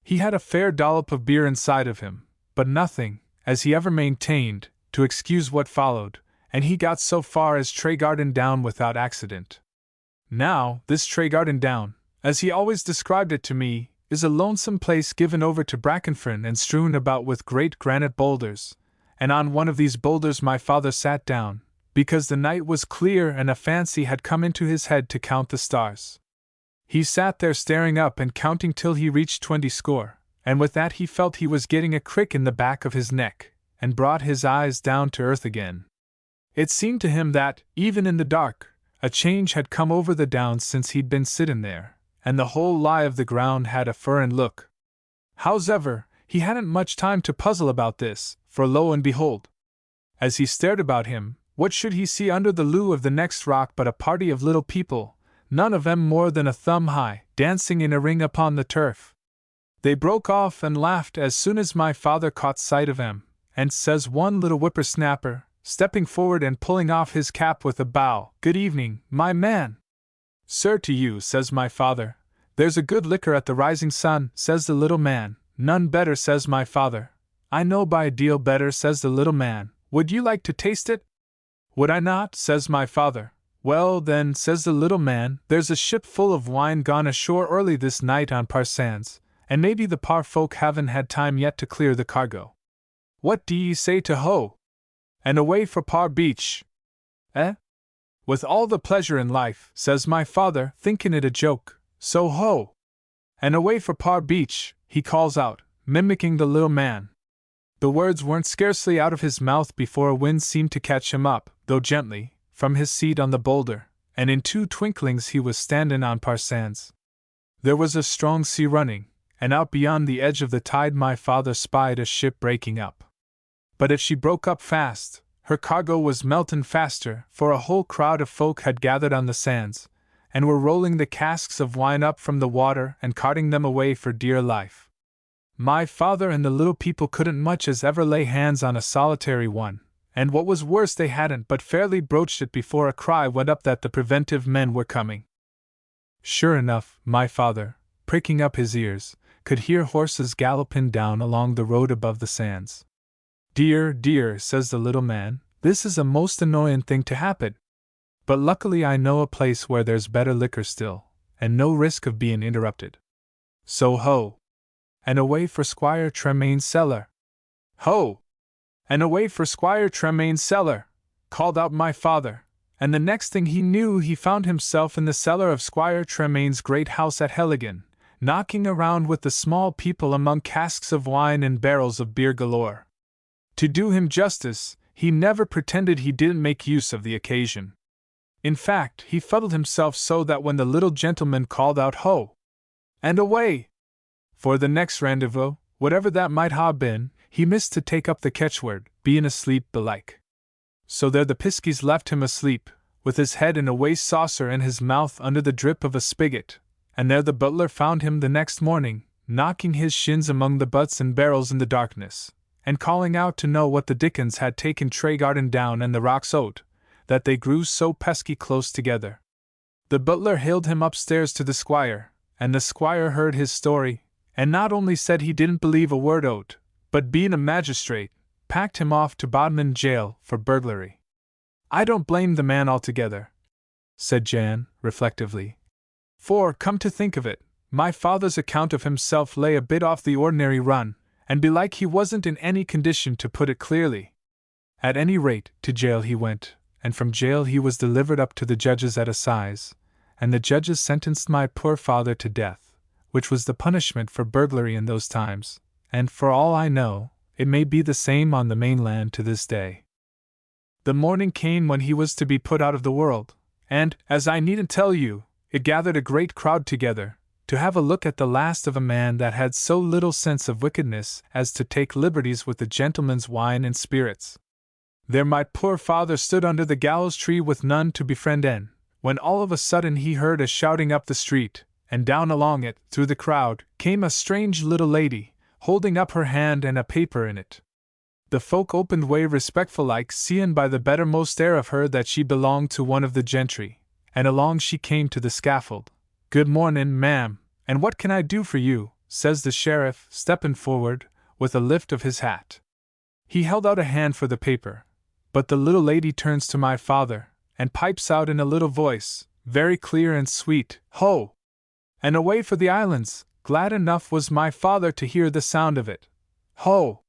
He had a fair dollop of beer inside of him, but nothing, as he ever maintained, to excuse what followed, and he got so far as Tregarden Down without accident. Now, this Tregarden Down, as he always described it to me, is a lonesome place given over to Brackenfern and strewn about with great granite boulders, and on one of these boulders my father sat down, because the night was clear and a fancy had come into his head to count the stars. He sat there staring up and counting till he reached 20 score, and with that he felt he was getting a crick in the back of his neck, and brought his eyes down to earth again. It seemed to him that, even in the dark, a change had come over the downs since he'd been sittin' there, and the whole lie of the ground had a furrin look. Hows'ever, he hadn't much time to puzzle about this, for lo and behold! As he stared about him, what should he see under the lee of the next rock but a party of little people, none of 'em more than a thumb high, dancing in a ring upon the turf, They broke off and laughed as soon as my father caught sight of them, and says one little whippersnapper, stepping forward and pulling off his cap with a bow, "Good evening, my man." "Sir, to you," says my father. "There's a good liquor at the Rising Sun," says the little man. "None better," says my father. "I know by a deal better," says the little man. "Would you like to taste it?" "Would I not?" says my father. "Well, then," says the little man, "there's a ship full of wine gone ashore early this night on Parsands, and maybe the par folk haven't had time yet to clear the cargo. What do ye say to ho? And away for Par Beach? Eh? With all the pleasure in life," says my father, thinking it a joke. "So ho! And away for Par Beach," he calls out, mimicking the little man. The words weren't scarcely out of his mouth before a wind seemed to catch him up, though gently, from his seat on the boulder, and in 2 twinklings he was standing on Parsands. There was a strong sea running, and out beyond the edge of the tide my father spied a ship breaking up. But if she broke up fast, her cargo was melting faster, for a whole crowd of folk had gathered on the sands, and were rolling the casks of wine up from the water and carting them away for dear life. My father and the little people couldn't much as ever lay hands on a solitary one, and what was worse, they hadn't but fairly broached it before a cry went up that the preventive men were coming. Sure enough, my father, pricking up his ears, could hear horses galloping down along the road above the sands. "Dear, dear," says the little man, "this is a most annoying thing to happen. But luckily I know a place where there's better liquor still, and no risk of being interrupted. So ho! And away for Squire Tremaine's cellar." "Ho! And away for Squire Tremaine's cellar," called out my father, and the next thing he knew he found himself in the cellar of Squire Tremaine's great house at Helligan, knocking around with the small people among casks of wine and barrels of beer galore. To do him justice, he never pretended he didn't make use of the occasion. In fact, he fuddled himself so that when the little gentleman called out "Ho!" and "Away!" for the next rendezvous, whatever that might ha' been, he missed to take up the catchword, being asleep belike. So there the piskies left him asleep, with his head in a waste saucer and his mouth under the drip of a spigot, and there the butler found him the next morning, knocking his shins among the butts and barrels in the darkness, and calling out to know what the dickens had taken Tregarden down and the rocks oat, that they grew so pesky close together. The butler hailed him upstairs to the squire, and the squire heard his story, and not only said he didn't believe a word o't, but being a magistrate, packed him off to Bodmin jail for burglary. "I don't blame the man altogether," said Jan, reflectively. "For, come to think of it, my father's account of himself lay a bit off the ordinary run, and belike he wasn't in any condition to put it clearly. At any rate, to jail he went, and from jail he was delivered up to the judges at assize, and the judges sentenced my poor father to death, which was the punishment for burglary in those times, and for all I know, it may be the same on the mainland to this day. The morning came when he was to be put out of the world, and, as I needn't tell you, it gathered a great crowd together, to have a look at the last of a man that had so little sense of wickedness as to take liberties with the gentleman's wine and spirits. There my poor father stood under the gallows tree with none to befriend en, when all of a sudden he heard a shouting up the street, and down along it, through the crowd, came a strange little lady, holding up her hand and a paper in it. The folk opened way respectful like, seeing by the bettermost air of her that she belonged to one of the gentry, and along she came to the scaffold. "Good mornin', ma'am, and what can I do for you?" says the sheriff, stepping forward, with a lift of his hat. He held out a hand for the paper, but the little lady turns to my father, and pipes out in a little voice, very clear and sweet, "Ho! And away for the islands." Glad enough was my father to hear the sound of it. "Ho!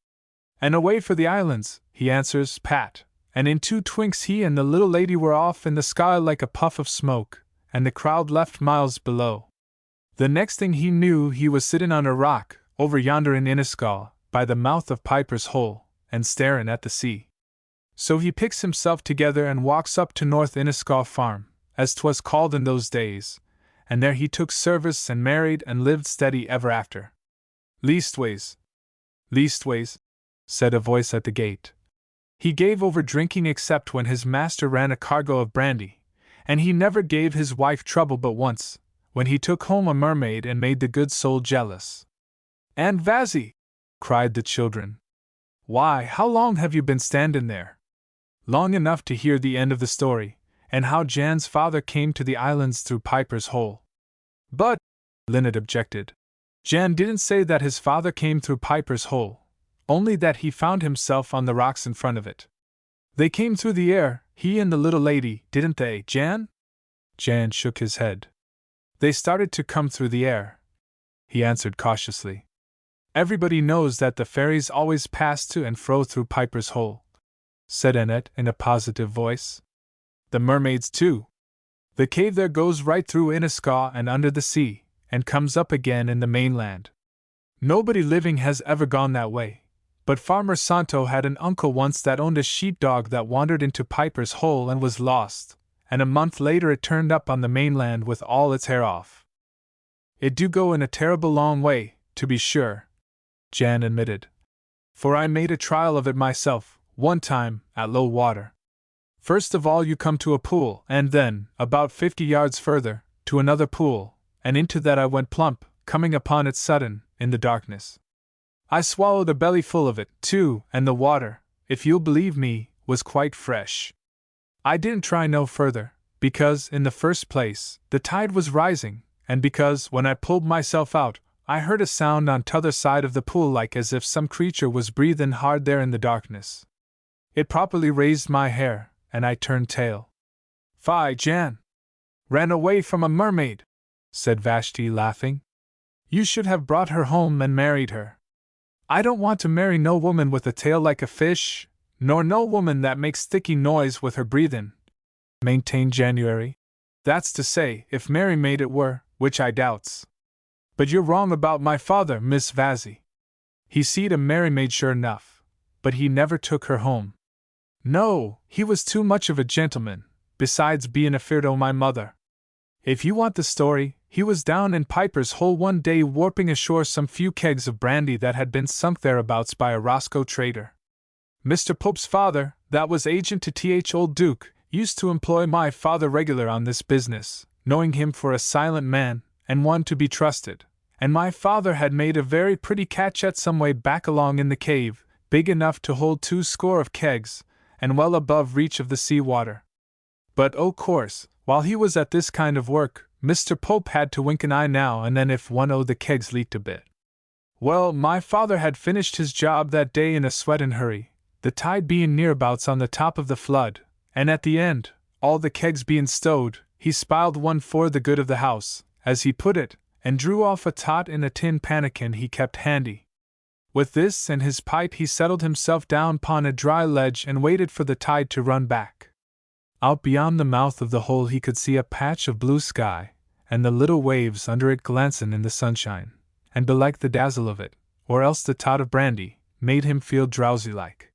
And away for the islands," he answers, pat, and in 2 twinks he and the little lady were off in the sky like a puff of smoke, and the crowd left miles below. The next thing he knew he was sitting on a rock, over yonder in Inniscaw, by the mouth of Piper's Hole, and staring at the sea. So he picks himself together and walks up to North Inniscaw Farm, as 'twas called in those days, and there he took service and married and lived steady ever after. Leastways, said a voice at the gate. He gave over drinking except when his master ran a cargo of brandy, and he never gave his wife trouble but once, when he took home a mermaid and made the good soul jealous. "Aunt Vazzy!" cried the children. "Why, how long have you been standing there?" Long enough to hear the end of the story, and how Jan's father came to the islands through Piper's hole. "But," Linnet objected, "Jan didn't say that his father came through Piper's hole, only that he found himself on the rocks in front of it." "They came through the air, he and the little lady, didn't they, Jan?" Jan shook his head. "They started to come through the air," he answered cautiously. "Everybody knows that the fairies always pass to and fro through Piper's hole," said Annette in a positive voice. "The mermaids, too. The cave there goes right through Iniscaw and under the sea, and comes up again in the mainland. Nobody living has ever gone that way, but Farmer Santo had an uncle once that owned a sheepdog that wandered into Piper's hole and was lost, and a month later it turned up on the mainland with all its hair off." "It do go in a terrible long way, to be sure," Jan admitted, "for I made a trial of it myself, one time, at low water. First of all you come to a pool, and then, about 50 yards further, to another pool, and into that I went plump, coming upon it sudden, in the darkness. I swallowed a bellyful of it, too, and the water, if you'll believe me, was quite fresh. I didn't try no further, because, in the first place, the tide was rising, and because, when I pulled myself out, I heard a sound on t'other side of the pool like as if some creature was breathin' hard there in the darkness. It properly raised my hair, and I turned tail." "Fie, Jan! Ran away from a mermaid," said Vashti, laughing. "You should have brought her home and married her." "I don't want to marry no woman with a tail like a fish, nor no woman that makes sticky noise with her breathin'," maintained January. "That's to say, if Mary made it were, which I doubts. But you're wrong about my father, Miss Vazzy. He seed a merrymaid sure enough, but he never took her home. No, he was too much of a gentleman, besides bein' afeard o' my mother. If you want the story, he was down in Piper's hole one day warping ashore some few kegs of brandy that had been sunk thereabouts by a Roscoe trader. Mr. Pope's father, that was agent to Th. Old Duke, used to employ my father regular on this business, knowing him for a silent man, and one to be trusted, and my father had made a very pretty catch some way back along in the cave, big enough to hold 20 of kegs, and well above reach of the sea water. But o' course, while he was at this kind of work, Mr. Pope had to wink an eye now and then if one o' the kegs leaked a bit. Well, my father had finished his job that day in a sweat and hurry, the tide being nearabouts on the top of the flood, and at the end, all the kegs being stowed, he spiled one for the good of the house, as he put it, and drew off a tot in a tin pannikin he kept handy. With this and his pipe he settled himself down pon a dry ledge and waited for the tide to run back. Out beyond the mouth of the hole he could see a patch of blue sky, and the little waves under it glancin' in the sunshine, and belike the dazzle of it, or else the tot of brandy, made him feel drowsy like.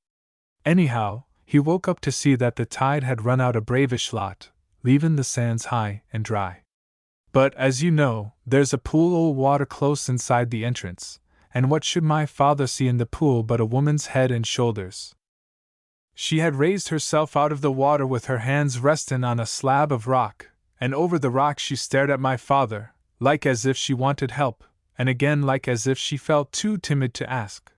Anyhow, he woke up to see that the tide had run out a bravish lot, leavin' the sands high and dry. But, as you know, there's a pool o' water close inside the entrance, and what should my father see in the pool but a woman's head and shoulders? She had raised herself out of the water with her hands restin' on a slab of rock, and over the rock she stared at my father, like as if she wanted help, and again like as if she felt too timid to ask.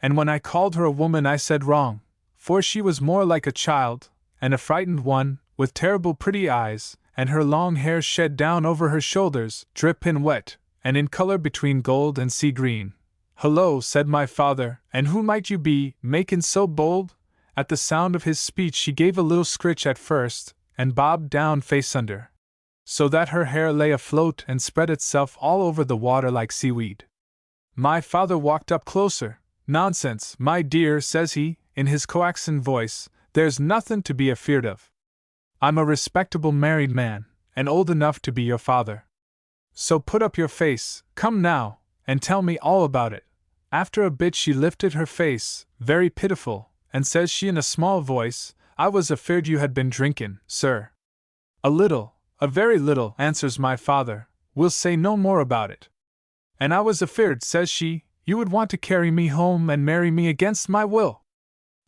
And when I called her a woman I said wrong, for she was more like a child, and a frightened one, with terrible pretty eyes, and her long hair shed down over her shoulders, drippin' wet, and in color between gold and sea green. "Hullo," said my father, "and who might you be, makin' so bold?" At the sound of his speech she gave a little scritch at first, and bobbed down face under, so that her hair lay afloat and spread itself all over the water like seaweed. My father walked up closer. "Nonsense, my dear," says he, in his coaxing voice, "there's nothin' to be afeared of. I'm a respectable married man, and old enough to be your father. So put up your face, come now, and tell me all about it." After a bit she lifted her face, very pitiful, and says she in a small voice, "I was afeard you had been drinkin', sir." "A little, a very little," answers my father, "we'll say no more about it." "And I was afeard," says she, "you would want to carry me home and marry me against my will."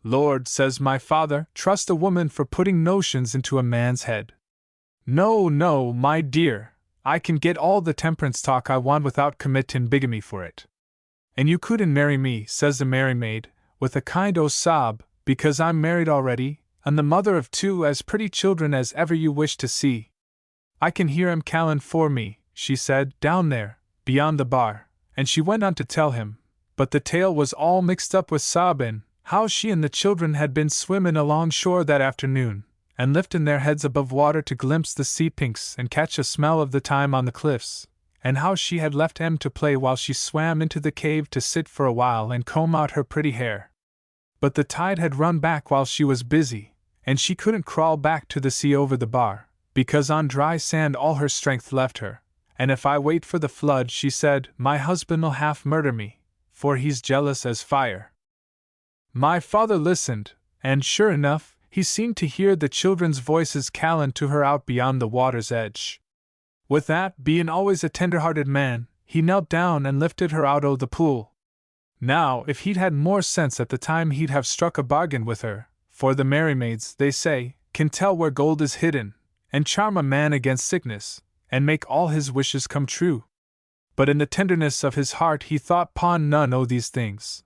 "Lord," says my father, "trust a woman for putting notions into a man's head. No, no, my dear, I can get all the temperance talk I want without committin' bigamy for it. And you couldn't marry me, says the merry maid, with a kind o' sob, because I'm married already, and the mother of two as pretty children as ever you wish to see. I can hear him callin' for me, she said, down there, beyond the bar, and she went on to tell him, but the tale was all mixed up with sobbin', how she and the children had been swimmin' along shore that afternoon, and liftin' their heads above water to glimpse the sea pinks and catch a smell of the thyme on the cliffs, and how she had left Em to play while she swam into the cave to sit for a while and comb out her pretty hair. But the tide had run back while she was busy, and she couldn't crawl back to the sea over the bar, because on dry sand all her strength left her, and if I wait for the flood, she said, my husband'll half murder me, for he's jealous as fire. My father listened, and sure enough, he seemed to hear the children's voices callin' to her out beyond the water's edge. With that, bein' always a tender-hearted man, he knelt down and lifted her out o' the pool. Now, if he'd had more sense at the time, he'd have struck a bargain with her, for the merrymaids, they say, can tell where gold is hidden, and charm a man against sickness, and make all his wishes come true. But in the tenderness of his heart he thought upon none o' these things.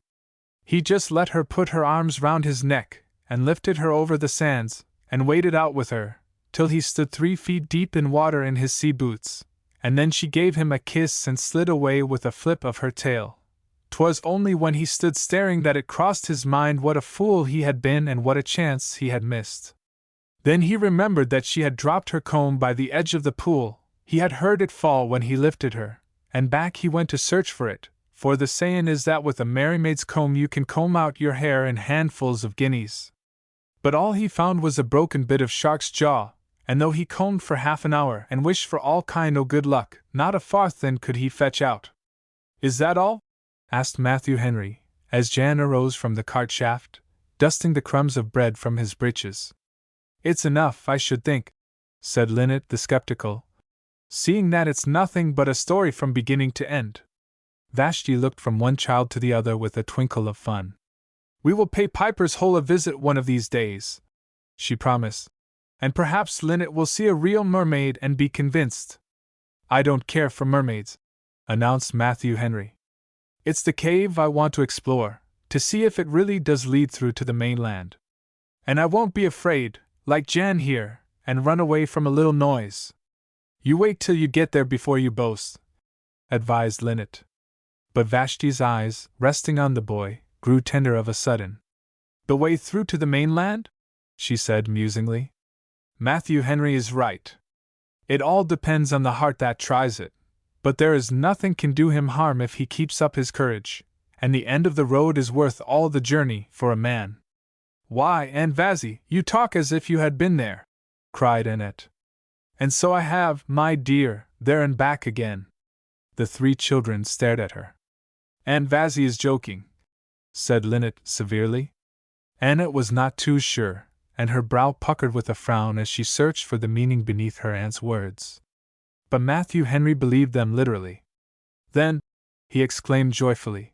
He just let her put her arms round his neck, and lifted her over the sands, and waded out with her, till he stood 3 feet deep in water in his sea boots, and then she gave him a kiss and slid away with a flip of her tail. 'Twas only when he stood staring that it crossed his mind what a fool he had been and what a chance he had missed. Then he remembered that she had dropped her comb by the edge of the pool. He had heard it fall when he lifted her, and back he went to search for it, for the sayin' is that with a merrymaid's comb you can comb out your hair in handfuls of guineas. But all he found was a broken bit of shark's jaw, and though he combed for half an hour and wished for all kind o' good luck, not a farthing could he fetch out. Is that all? Asked Matthew Henry, as Jan arose from the cart shaft, dusting the crumbs of bread from his breeches. It's enough, I should think, said Linnet the skeptical, seeing that it's nothing but a story from beginning to end. Vashti looked from one child to the other with a twinkle of fun. We will pay Piper's Hole a visit one of these days, she promised, and perhaps Linnet will see a real mermaid and be convinced. I don't care for mermaids, announced Matthew Henry. It's the cave I want to explore, to see if it really does lead through to the mainland. And I won't be afraid, like Jan here, and run away from a little noise. You wait till you get there before you boast, advised Linnet. But Vashti's eyes, resting on the boy, grew tender of a sudden. The way through to the mainland? She said musingly. Matthew Henry is right. It all depends on the heart that tries it, but there is nothing can do him harm if he keeps up his courage, and the end of the road is worth all the journey for a man. Why, Aunt Vazzy, you talk as if you had been there, cried Annette. And so I have, my dear, there and back again. The 3 children stared at her. Aunt Vazzy is joking, said Linnet severely. Annette was not too sure, and her brow puckered with a frown as she searched for the meaning beneath her aunt's words. But Matthew Henry believed them literally. Then, he exclaimed joyfully,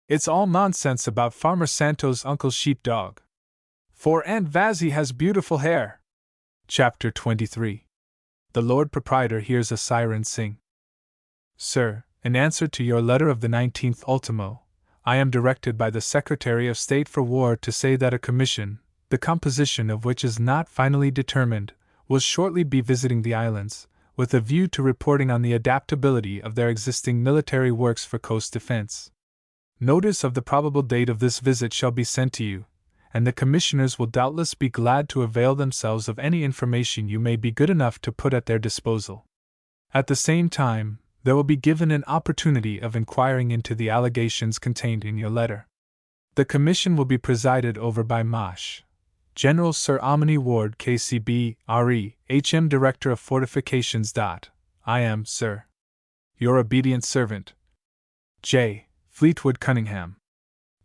it's all nonsense about Farmer Santo's uncle's sheepdog. For Aunt Vazzy has beautiful hair. Chapter 23. The Lord Proprietor hears a siren sing. Sir, in answer to your letter of the 19th ultimo, I am directed by the Secretary of State for War to say that a commission, the composition of which is not finally determined, will shortly be visiting the islands, with a view to reporting on the adaptability of their existing military works for coast defense. Notice of the probable date of this visit shall be sent to you, and the commissioners will doubtless be glad to avail themselves of any information you may be good enough to put at their disposal. At the same time, there will be given an opportunity of inquiring into the allegations contained in your letter. The commission will be presided over by Mosh, General Sir Omni Ward, KCB, RE, HM Director of Fortifications. I am, sir, your obedient servant, J. Fleetwood Cunningham.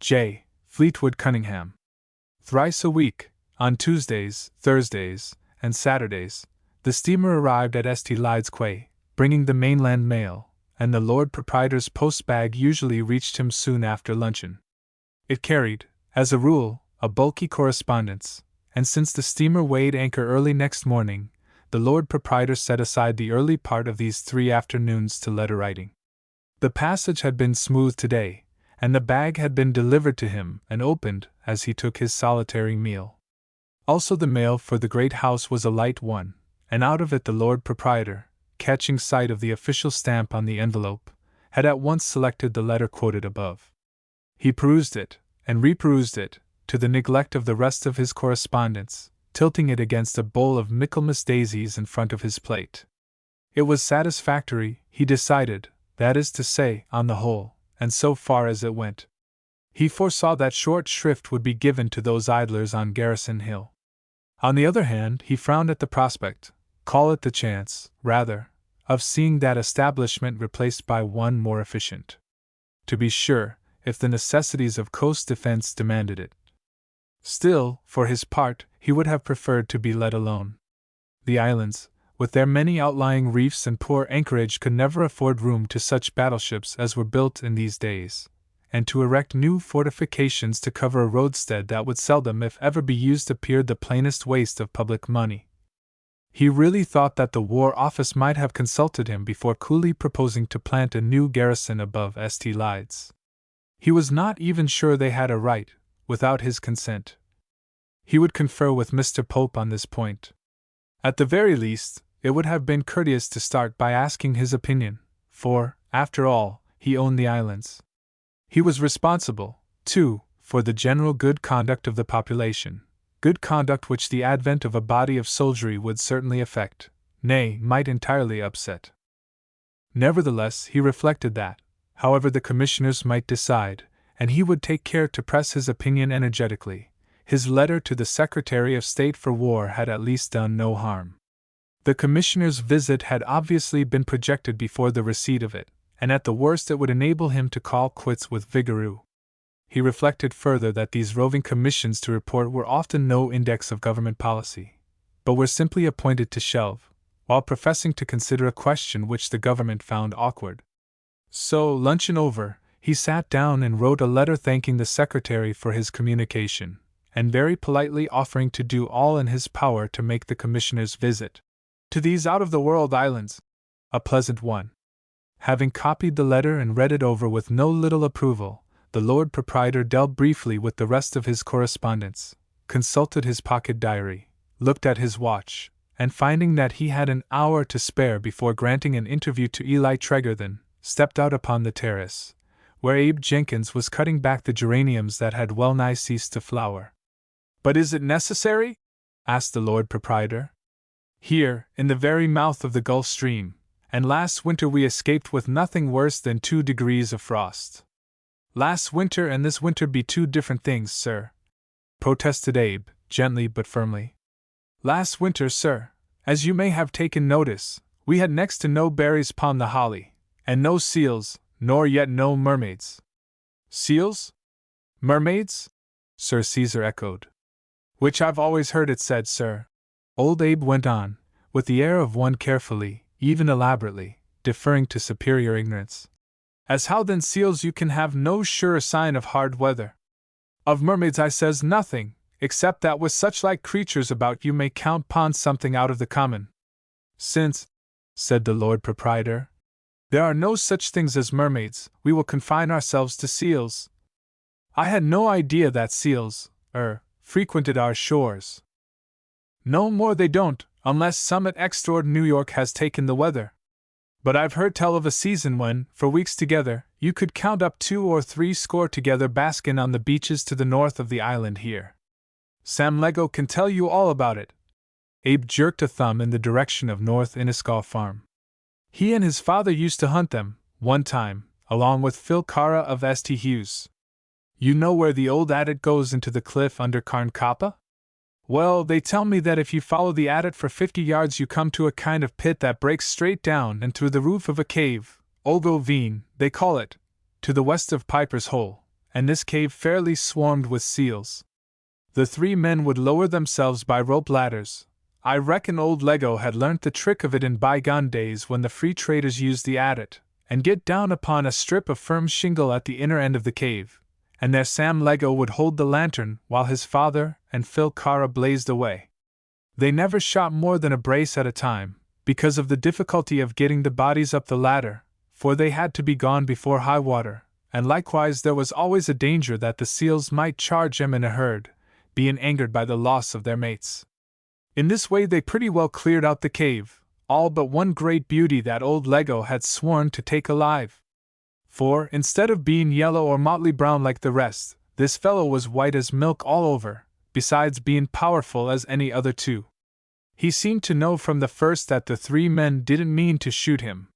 J. Fleetwood Cunningham. Thrice a week, on Tuesdays, Thursdays, and Saturdays, the steamer arrived at St. Lyde's Quay, bringing the mainland mail, and the Lord Proprietor's post-bag usually reached him soon after luncheon. It carried, as a rule, a bulky correspondence, and since the steamer weighed anchor early next morning, the Lord Proprietor set aside the early part of these 3 afternoons to letter writing. The passage had been smooth today, and the bag had been delivered to him and opened as he took his solitary meal. Also the mail for the great house was a light one, and out of it the Lord Proprietor, catching sight of the official stamp on the envelope, had at once selected the letter quoted above. He perused it, and reperused it, to the neglect of the rest of his correspondence, tilting it against a bowl of Michaelmas daisies in front of his plate. It was satisfactory, he decided, that is to say, on the whole, and so far as it went. He foresaw that short shrift would be given to those idlers on Garrison Hill. On the other hand, he frowned at the prospect, call it the chance, rather, of seeing that establishment replaced by one more efficient. To be sure, if the necessities of coast defense demanded it. Still, for his part, he would have preferred to be let alone. The islands, with their many outlying reefs and poor anchorage, could never afford room to such battleships as were built in these days, and to erect new fortifications to cover a roadstead that would seldom if ever be used appeared the plainest waste of public money. He really thought that the War Office might have consulted him before coolly proposing to plant a new garrison above St. Lydes. He was not even sure they had a right, without his consent. He would confer with Mr. Pope on this point. At the very least, it would have been courteous to start by asking his opinion, for, after all, he owned the islands. He was responsible, too, for the general good conduct of the population, good conduct which the advent of a body of soldiery would certainly affect, nay, might entirely upset. Nevertheless, he reflected that, however the commissioners might decide, and he would take care to press his opinion energetically, his letter to the Secretary of State for War had at least done no harm. The commissioner's visit had obviously been projected before the receipt of it, and at the worst it would enable him to call quits with Vigoureux. He reflected further that these roving commissions to report were often no index of government policy, but were simply appointed to shelve, while professing to consider a question which the government found awkward. So, luncheon over, he sat down and wrote a letter thanking the secretary for his communication, and very politely offering to do all in his power to make the commissioner's visit to these out-of-the-world islands a pleasant one. Having copied the letter and read it over with no little approval, the Lord Proprietor dealt briefly with the rest of his correspondence, consulted his pocket diary, looked at his watch, and finding that he had an hour to spare before granting an interview to Eli Tregarthen, stepped out upon the terrace, where Abe Jenkins was cutting back the geraniums that had well-nigh ceased to flower. "But is it necessary?" asked the Lord Proprietor. "Here, in the very mouth of the Gulf Stream, and last winter we escaped with nothing worse than 2 degrees of frost." "Last winter and this winter be two different things, sir," protested Abe, gently but firmly. "Last winter, sir, as you may have taken notice, we had next to no berries upon the holly, and no seals, nor yet no mermaids." "Seals? Mermaids?" Sir Caesar echoed. "Which I've always heard it said, sir," old Abe went on, with the air of one carefully, even elaborately, deferring to superior ignorance. "As how then seals you can have no surer sign of hard weather. Of mermaids I says nothing, except that with such like creatures about you may count 'pon something out of the common. Since," said the Lord Proprietor, "there are no such things as mermaids, we will confine ourselves to seals. I had no idea that seals, frequented our shores." "No more they don't, unless some at Extord New York has taken the weather. But I've heard tell of a season when, for weeks together, you could count up 2 or 3 score together baskin' on the beaches to the north of the island here. Sam Lego can tell you all about it." Abe jerked a thumb in the direction of North Inniscaw Farm. "He and his father used to hunt them, one time, along with Phil Cara of St. Hughes. You know where the old adit goes into the cliff under Carn Kappa? Well, they tell me that if you follow the adit for 50 yards you come to a kind of pit that breaks straight down and through the roof of a cave, Ogilveen, they call it, to the west of Piper's Hole, and this cave fairly swarmed with seals. The 3 men would lower themselves by rope ladders. I reckon old Lego had learnt the trick of it in bygone days when the free traders used the adit, and get down upon a strip of firm shingle at the inner end of the cave, and there Sam Lego would hold the lantern while his father and Phil Cara blazed away. They never shot more than a brace at a time, because of the difficulty of getting the bodies up the ladder, for they had to be gone before high water, and likewise there was always a danger that the seals might charge him in a herd, being angered by the loss of their mates. In this way they pretty well cleared out the cave, all but one great beauty that old Lego had sworn to take alive. For, instead of being yellow or motley brown like the rest, this fellow was white as milk all over, besides being powerful as any other two. He seemed to know from the first that the three men didn't mean to shoot him.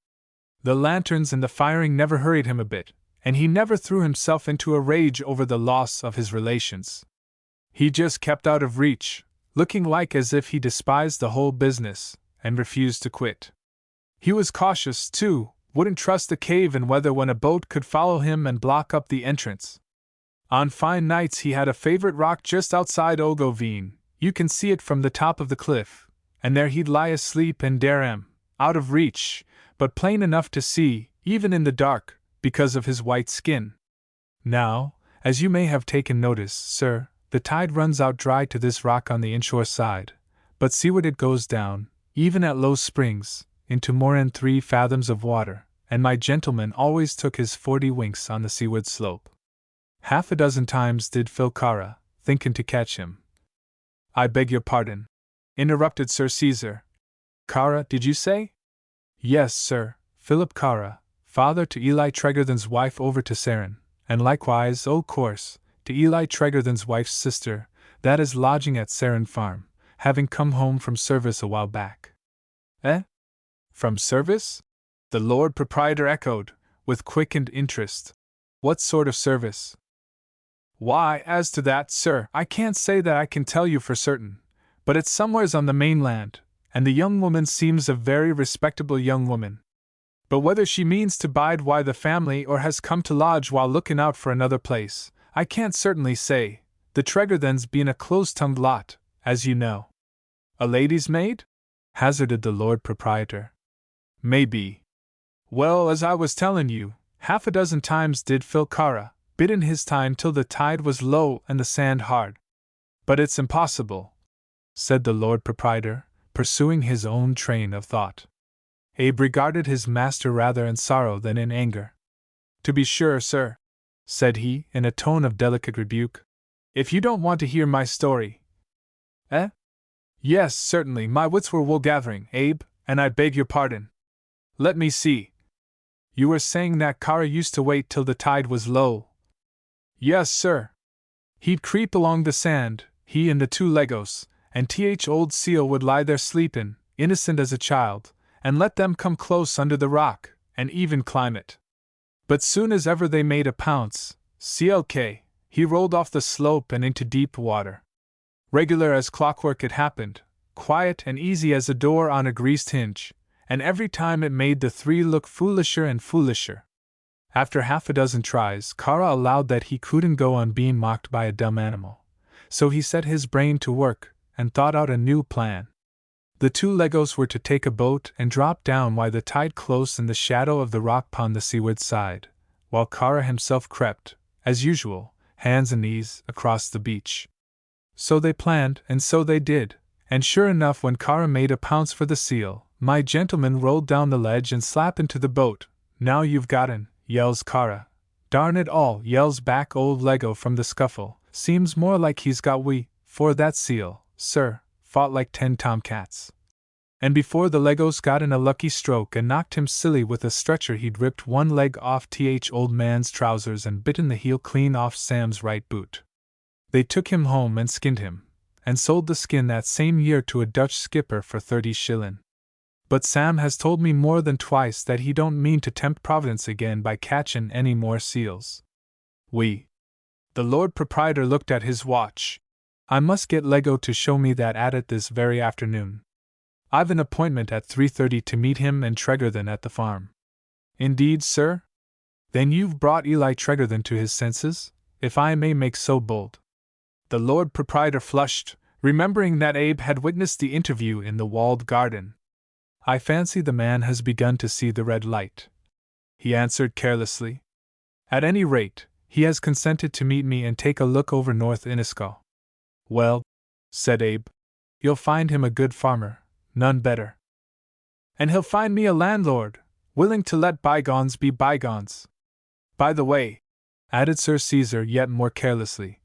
The lanterns and the firing never hurried him a bit, and he never threw himself into a rage over the loss of his relations. He just kept out of reach, looking like as if he despised the whole business, and refused to quit. He was cautious, too, wouldn't trust the cave in weather when a boat could follow him and block up the entrance. On fine nights he had a favorite rock just outside Ogovine, you can see it from the top of the cliff, and there he'd lie asleep and dare him, out of reach, but plain enough to see, even in the dark, because of his white skin. Now, as you may have taken notice, sir, the tide runs out dry to this rock on the inshore side, but seaward it goes down, even at low springs, into more'n 3 fathoms of water, and my gentleman always took his 40 winks on the seaward slope. Half a dozen times did Phil Cara, thinkin' to catch him. I beg your pardon, interrupted Sir Caesar. Cara, did you say? Yes, sir, Philip Cara, father to Eli Tregarthen's wife over to Sarin, and likewise, o' course, to Eli Tregarthen's wife's sister, that is lodging at Sarin Farm, having come home from service a while back. Eh? From service? The Lord Proprietor echoed, with quickened interest. What sort of service? Why, as to that, sir, I can't say that I can tell you for certain, but it's somewheres on the mainland, and the young woman seems a very respectable young woman. But whether she means to bide by the family or has come to lodge while looking out for another place, I can't certainly say, the Tregarthens being a close-tongued lot, as you know. A lady's maid? Hazarded the Lord Proprietor. Maybe. Well, as I was telling you, half a dozen times did Phil Cara, bidin' his time till the tide was low and the sand hard. But it's impossible, said the Lord Proprietor, pursuing his own train of thought. Abe regarded his master rather in sorrow than in anger. To be sure, sir, said he, in a tone of delicate rebuke, if you don't want to hear my story. Eh? Yes, certainly, my wits were wool-gathering, Abe, and I beg your pardon. Let me see. You were saying that Cara used to wait till the tide was low. Yes, sir. He'd creep along the sand, he and the 2 Legos, and old seal would lie there sleepin', innocent as a child, and let them come close under the rock, and even climb it. But soon as ever they made a pounce, CLK, he rolled off the slope and into deep water. Regular as clockwork it happened, quiet and easy as a door on a greased hinge, and every time it made the 3 look foolisher and foolisher. After half a dozen tries, Cara allowed that he couldn't go on being mocked by a dumb animal, so he set his brain to work and thought out a new plan. The 2 Legos were to take a boat and drop down while the tide close in the shadow of the rock pond the seaward side, while Cara himself crept, as usual, hands and knees, across the beach. So they planned, and so they did, and sure enough when Cara made a pounce for the seal, my gentleman rolled down the ledge and slapped into the boat. Now you've gotten, yells Cara. Darn it all, yells back old Lego from the scuffle, seems more like he's got for that seal, sir, fought like 10 tomcats. And before the Legos got in a lucky stroke and knocked him silly with a stretcher, he'd ripped one leg off old man's trousers and bitten the heel clean off Sam's right boot. They took him home and skinned him, and sold the skin that same year to a Dutch skipper for 30 shillin'. But Sam has told me more than twice that he don't mean to tempt Providence again by catchin' any more seals. The Lord Proprietor looked at his watch. I must get Lego to show me that at it this very afternoon. I've an appointment at 3:30 to meet him and Tregarthen at the farm. Indeed, sir? Then you've brought Eli Tregarthen to his senses, if I may make so bold. The Lord Proprietor flushed, remembering that Abe had witnessed the interview in the walled garden. I fancy the man has begun to see the red light, he answered carelessly. At any rate, he has consented to meet me and take a look over North Innisco. Well, said Abe, you'll find him a good farmer, none better. And he'll find me a landlord, willing to let bygones be bygones. By the way, added Sir Caesar yet more carelessly.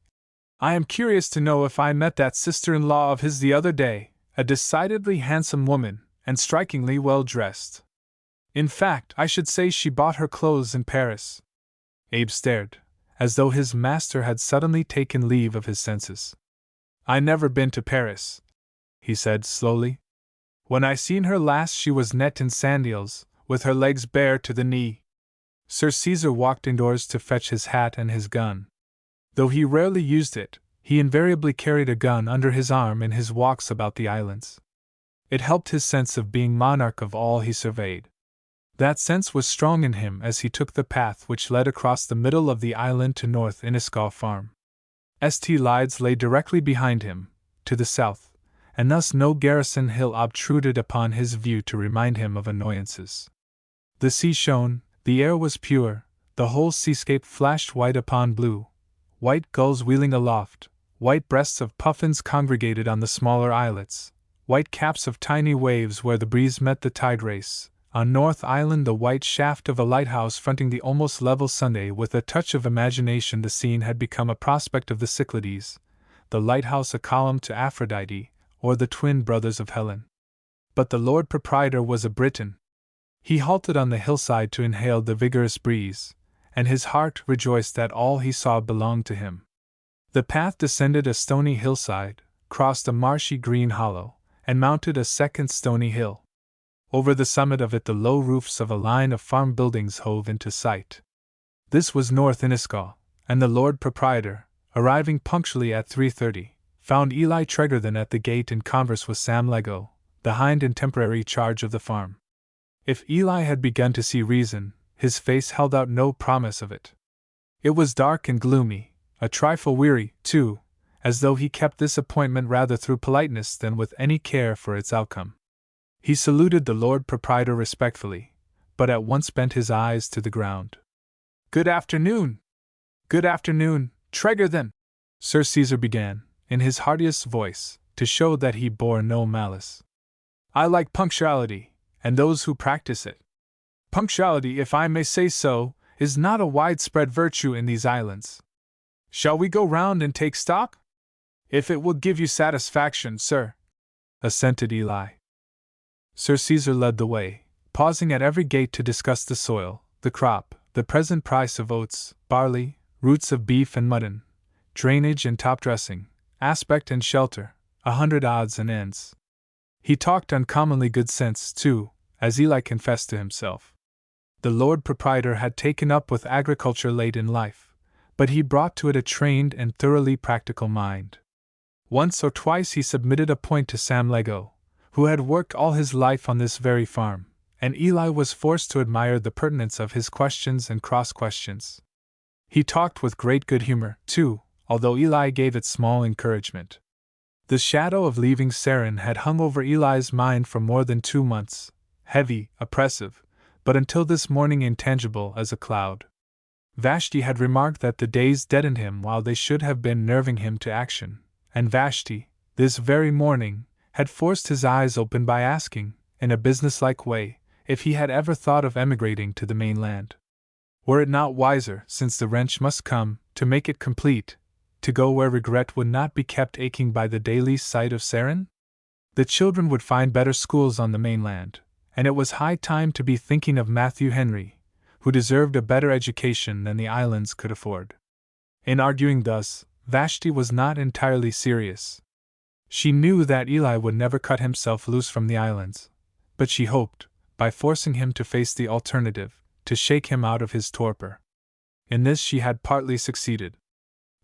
I am curious to know if I met that sister-in-law of his the other day, a decidedly handsome woman, and strikingly well dressed. In fact, I should say she bought her clothes in Paris. Abe stared, as though his master had suddenly taken leave of his senses. I never been to Paris, he said slowly. When I seen her last she was net in sandals, with her legs bare to the knee. Sir Caesar walked indoors to fetch his hat and his gun. Though he rarely used it, he invariably carried a gun under his arm in his walks about the islands. It helped his sense of being monarch of all he surveyed. That sense was strong in him as he took the path which led across the middle of the island to North Inniscaw Farm. St. Lydes lay directly behind him, to the south, and thus no garrison hill obtruded upon his view to remind him of annoyances. The sea shone, the air was pure, the whole seascape flashed white upon blue, white gulls wheeling aloft, white breasts of puffins congregated on the smaller islets, white caps of tiny waves where the breeze met the tide race. On North Island the white shaft of a lighthouse fronting the almost level Sunday. With a touch of imagination the scene had become a prospect of the Cyclades, the lighthouse a column to Aphrodite, or the twin brothers of Helen. But the Lord Proprietor was a Briton. He halted on the hillside to inhale the vigorous breeze, and his heart rejoiced that all he saw belonged to him. The path descended a stony hillside, crossed a marshy green hollow, and mounted a second stony hill. Over the summit of it the low roofs of a line of farm buildings hove into sight. This was North Inniscaw, and the Lord Proprietor, arriving punctually at 3:30, found Eli Tregarthen at the gate in converse with Sam Lego, the hind in temporary charge of the farm. If Eli had begun to see reason, his face held out no promise of it. It was dark and gloomy, a trifle weary, too, as though he kept this appointment rather through politeness than with any care for its outcome. He saluted the Lord Proprietor respectfully, but at once bent his eyes to the ground. "Good afternoon! Good afternoon, Tregarthen!" Sir Caesar began, in his heartiest voice, to show that he bore no malice. "I like punctuality, and those who practice it. Punctuality, if I may say so, is not a widespread virtue in these islands. Shall we go round and take stock?" "If it will give you satisfaction, sir," assented Eli. Sir Caesar led the way, pausing at every gate to discuss the soil, the crop, the present price of oats, barley, roots of beef and mutton, drainage and top-dressing, aspect and shelter, 100 odds and ends. He talked uncommonly good sense, too, as Eli confessed to himself. The Lord Proprietor had taken up with agriculture late in life, but he brought to it a trained and thoroughly practical mind. Once or twice he submitted a point to Sam Lego, who had worked all his life on this very farm, and Eli was forced to admire the pertinence of his questions and cross-questions. He talked with great good humor, too, although Eli gave it small encouragement. The shadow of leaving Sarin had hung over Eli's mind for more than 2 months, heavy, oppressive, but until this morning intangible as a cloud. Vashti had remarked that the days deadened him while they should have been nerving him to action, and Vashti, this very morning, had forced his eyes open by asking, in a businesslike way, if he had ever thought of emigrating to the mainland. Were it not wiser, since the wrench must come, to make it complete, to go where regret would not be kept aching by the daily sight of Sarin? The children would find better schools on the mainland, and it was high time to be thinking of Matthew Henry, who deserved a better education than the islands could afford. In arguing thus, Vashti was not entirely serious. She knew that Eli would never cut himself loose from the islands, but she hoped, by forcing him to face the alternative, to shake him out of his torpor. In this she had partly succeeded.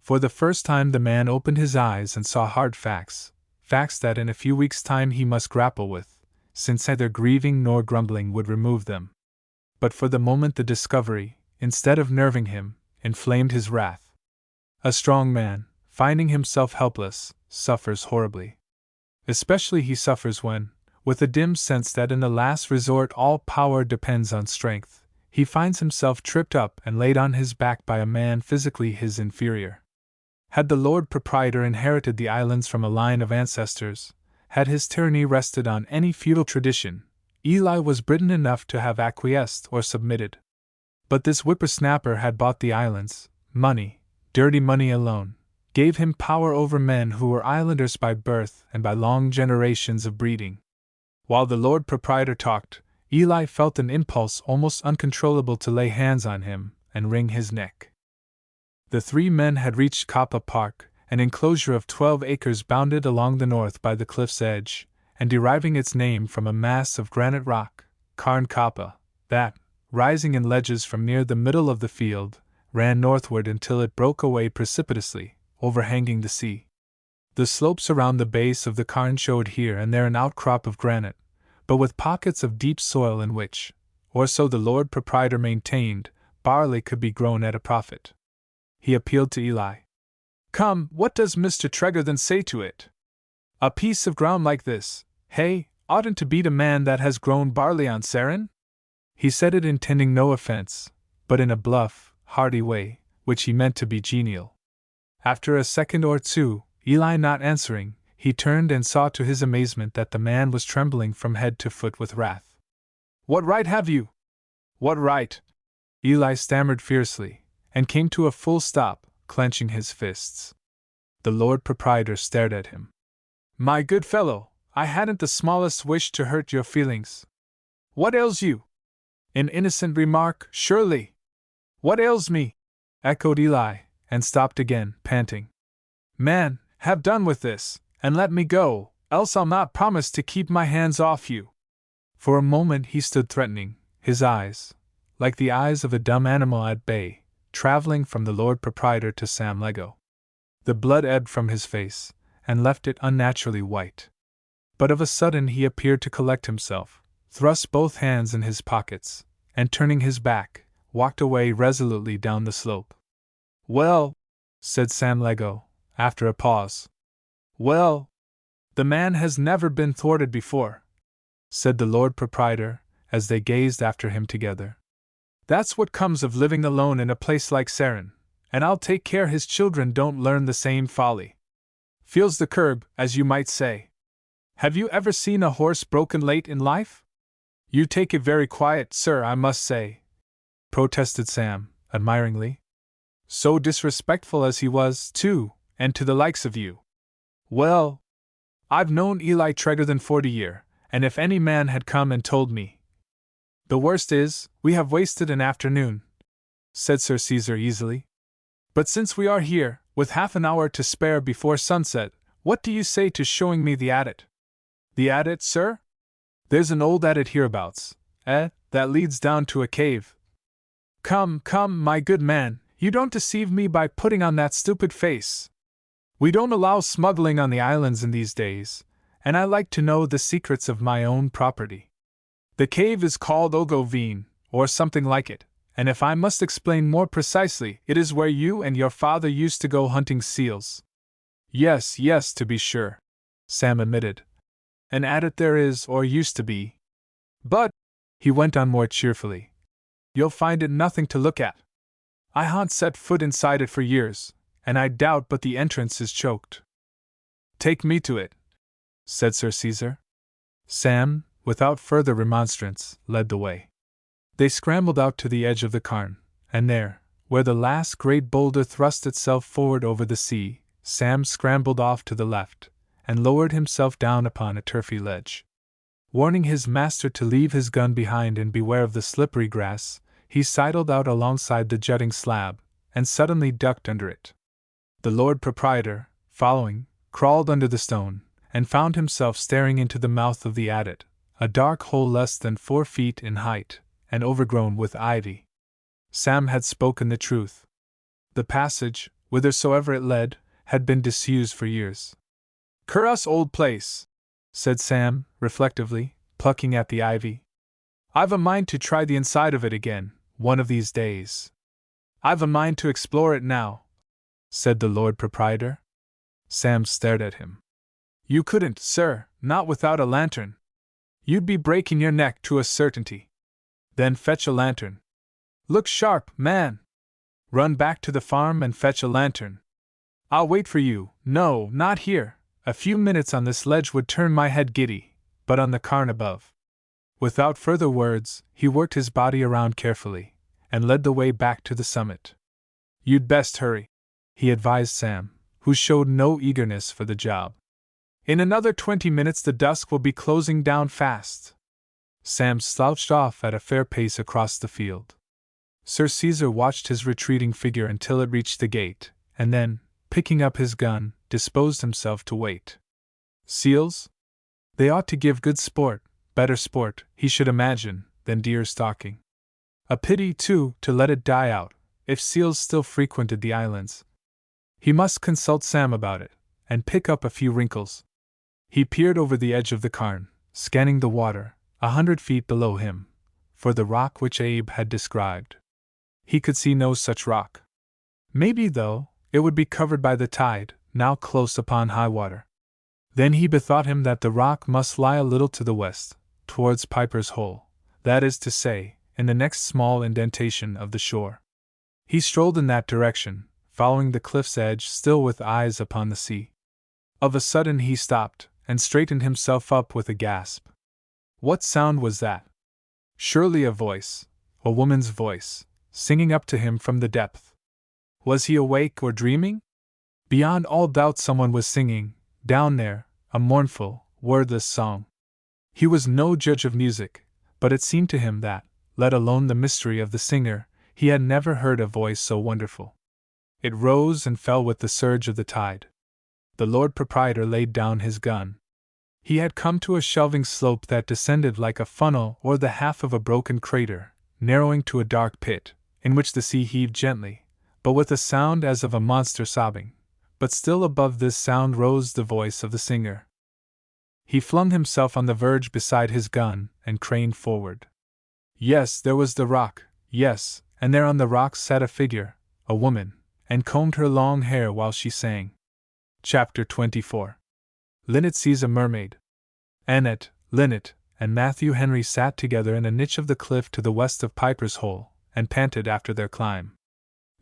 For the first time the man opened his eyes and saw hard facts, facts that in a few weeks' time he must grapple with, since neither grieving nor grumbling would remove them. But for the moment the discovery, instead of nerving him, inflamed his wrath. A strong man, finding himself helpless, suffers horribly. Especially he suffers when, with a dim sense that in the last resort all power depends on strength, he finds himself tripped up and laid on his back by a man physically his inferior. Had the Lord Proprietor inherited the islands from a line of ancestors, had his tyranny rested on any feudal tradition, Eli was Briton enough to have acquiesced or submitted. But this whippersnapper had bought the islands, money, dirty money alone, gave him power over men who were islanders by birth and by long generations of breeding. While the Lord Proprietor talked, Eli felt an impulse almost uncontrollable to lay hands on him and wring his neck. The three men had reached Kappa Park, an enclosure of 12 acres bounded along the north by the cliff's edge, and deriving its name from a mass of granite rock, Cairn Kappa, that, rising in ledges from near the middle of the field, ran northward until it broke away precipitously, overhanging the sea. The slopes around the base of the cairn showed here and there an outcrop of granite, but with pockets of deep soil in which, or so the Lord Proprietor maintained, barley could be grown at a profit. He appealed to Eli. "Come, what does Mr. Tregarthen say to it? A piece of ground like this, hey, oughtn't to beat a man that has grown barley on Sarin?" He said it intending no offense, but in a bluff, hearty way, which he meant to be genial. After a second or two, Eli not answering, he turned and saw to his amazement that the man was trembling from head to foot with wrath. "What right have you?" "What right?" Eli stammered fiercely, and came to a full stop, clenching his fists. The Lord Proprietor stared at him. "My good fellow, I hadn't the smallest wish to hurt your feelings. What ails you? An innocent remark, surely." "What ails me?" echoed Eli, and stopped again, panting. "Man, have done with this, and let me go, else I'll not promise to keep my hands off you." For a moment he stood threatening, his eyes, like the eyes of a dumb animal at bay, traveling from the Lord Proprietor to Sam Lego. The blood ebbed from his face, and left it unnaturally white. But of a sudden he appeared to collect himself, thrust both hands in his pockets, and turning his back, walked away resolutely down the slope. "Well," said Sam Lego, after a pause. "Well, the man has never been thwarted before," said the Lord Proprietor, as they gazed after him together. "That's what comes of living alone in a place like Sarin, and I'll take care his children don't learn the same folly. Feels the curb, as you might say. Have you ever seen a horse broken late in life? You take it very quiet, sir, I must say," protested Sam, admiringly. "So disrespectful as he was, too, and to the likes of you. Well, I've known Eli Tregarthen 40 year, and if any man had come and told me. The worst is, we have wasted an afternoon," said Sir Caesar easily. "But since we are here, with half an hour to spare before sunset, what do you say to showing me the adit?" "The adit, sir? There's an old adit hereabouts, that leads down to a cave." Come, my good man, you don't deceive me by putting on that stupid face. We don't allow smuggling on the islands in these days, and I like to know the secrets of my own property. The cave is called Ogoveen, or something like it, and if I must explain more precisely, it is where you and your father used to go hunting seals." Yes, to be sure," Sam admitted. "An adit there is, or used to be. But," he went on more cheerfully, "you'll find it nothing to look at. I haven't set foot inside it for years, and I doubt but the entrance is choked." "Take me to it," said Sir Caesar. Sam, without further remonstrance, led the way. They scrambled out to the edge of the cairn, and there, where the last great boulder thrust itself forward over the sea, Sam scrambled off to the left, and lowered himself down upon a turfy ledge. Warning his master to leave his gun behind and beware of the slippery grass, he sidled out alongside the jutting slab, and suddenly ducked under it. The Lord Proprietor, following, crawled under the stone, and found himself staring into the mouth of the adit, a dark hole less than 4 feet in height, and overgrown with ivy. Sam had spoken the truth. The passage, whithersoever it led, had been disused for years. "Cur'us old place," said Sam, reflectively, plucking at the ivy. "I've a mind to try the inside of it again, one of these days." "I've a mind to explore it now," said the Lord Proprietor. Sam stared at him. "You couldn't, sir, not without a lantern. You'd be breaking your neck to a certainty. Then fetch a lantern. Look sharp, man! Run back to the farm and fetch a lantern. I'll wait for you. No, not here. A few minutes on this ledge would turn my head giddy, but on the cairn above." Without further words, he worked his body around carefully, and led the way back to the summit. You'd best hurry, he advised Sam, who showed no eagerness for the job. In another 20 minutes the dusk will be closing down fast. Sam slouched off at a fair pace across the field. Sir Caesar watched his retreating figure until it reached the gate, and then, picking up his gun, disposed himself to wait. Seals? They ought to give good sport, better sport, he should imagine, than deer stalking. A pity, too, to let it die out, if seals still frequented the islands. He must consult Sam about it, and pick up a few wrinkles. He peered over the edge of the cairn, scanning the water, 100 feet below him, for the rock which Abe had described. He could see no such rock. Maybe, though, it would be covered by the tide, now close upon high water. Then he bethought him that the rock must lie a little to the west, towards Piper's Hole, that is to say, in the next small indentation of the shore. He strolled in that direction, following the cliff's edge still with eyes upon the sea. Of a sudden he stopped, and straightened himself up with a gasp. What sound was that? Surely a voice, a woman's voice, singing up to him from the depth. Was he awake or dreaming? Beyond all doubt someone was singing, down there, a mournful, wordless song. He was no judge of music, but it seemed to him that, let alone the mystery of the singer, he had never heard a voice so wonderful. It rose and fell with the surge of the tide. The Lord Proprietor laid down his gun. He had come to a shelving slope that descended like a funnel or the half of a broken crater, narrowing to a dark pit, in which the sea heaved gently, but with a sound as of a monster sobbing. But still above this sound rose the voice of the singer. He flung himself on the verge beside his gun and craned forward. Yes, there was the rock, yes, and there on the rock sat a figure, a woman, and combed her long hair while she sang. Chapter 24. Linnet Sees a Mermaid. Annette, Linnet, and Matthew Henry sat together in a niche of the cliff to the west of Piper's Hole, and panted after their climb.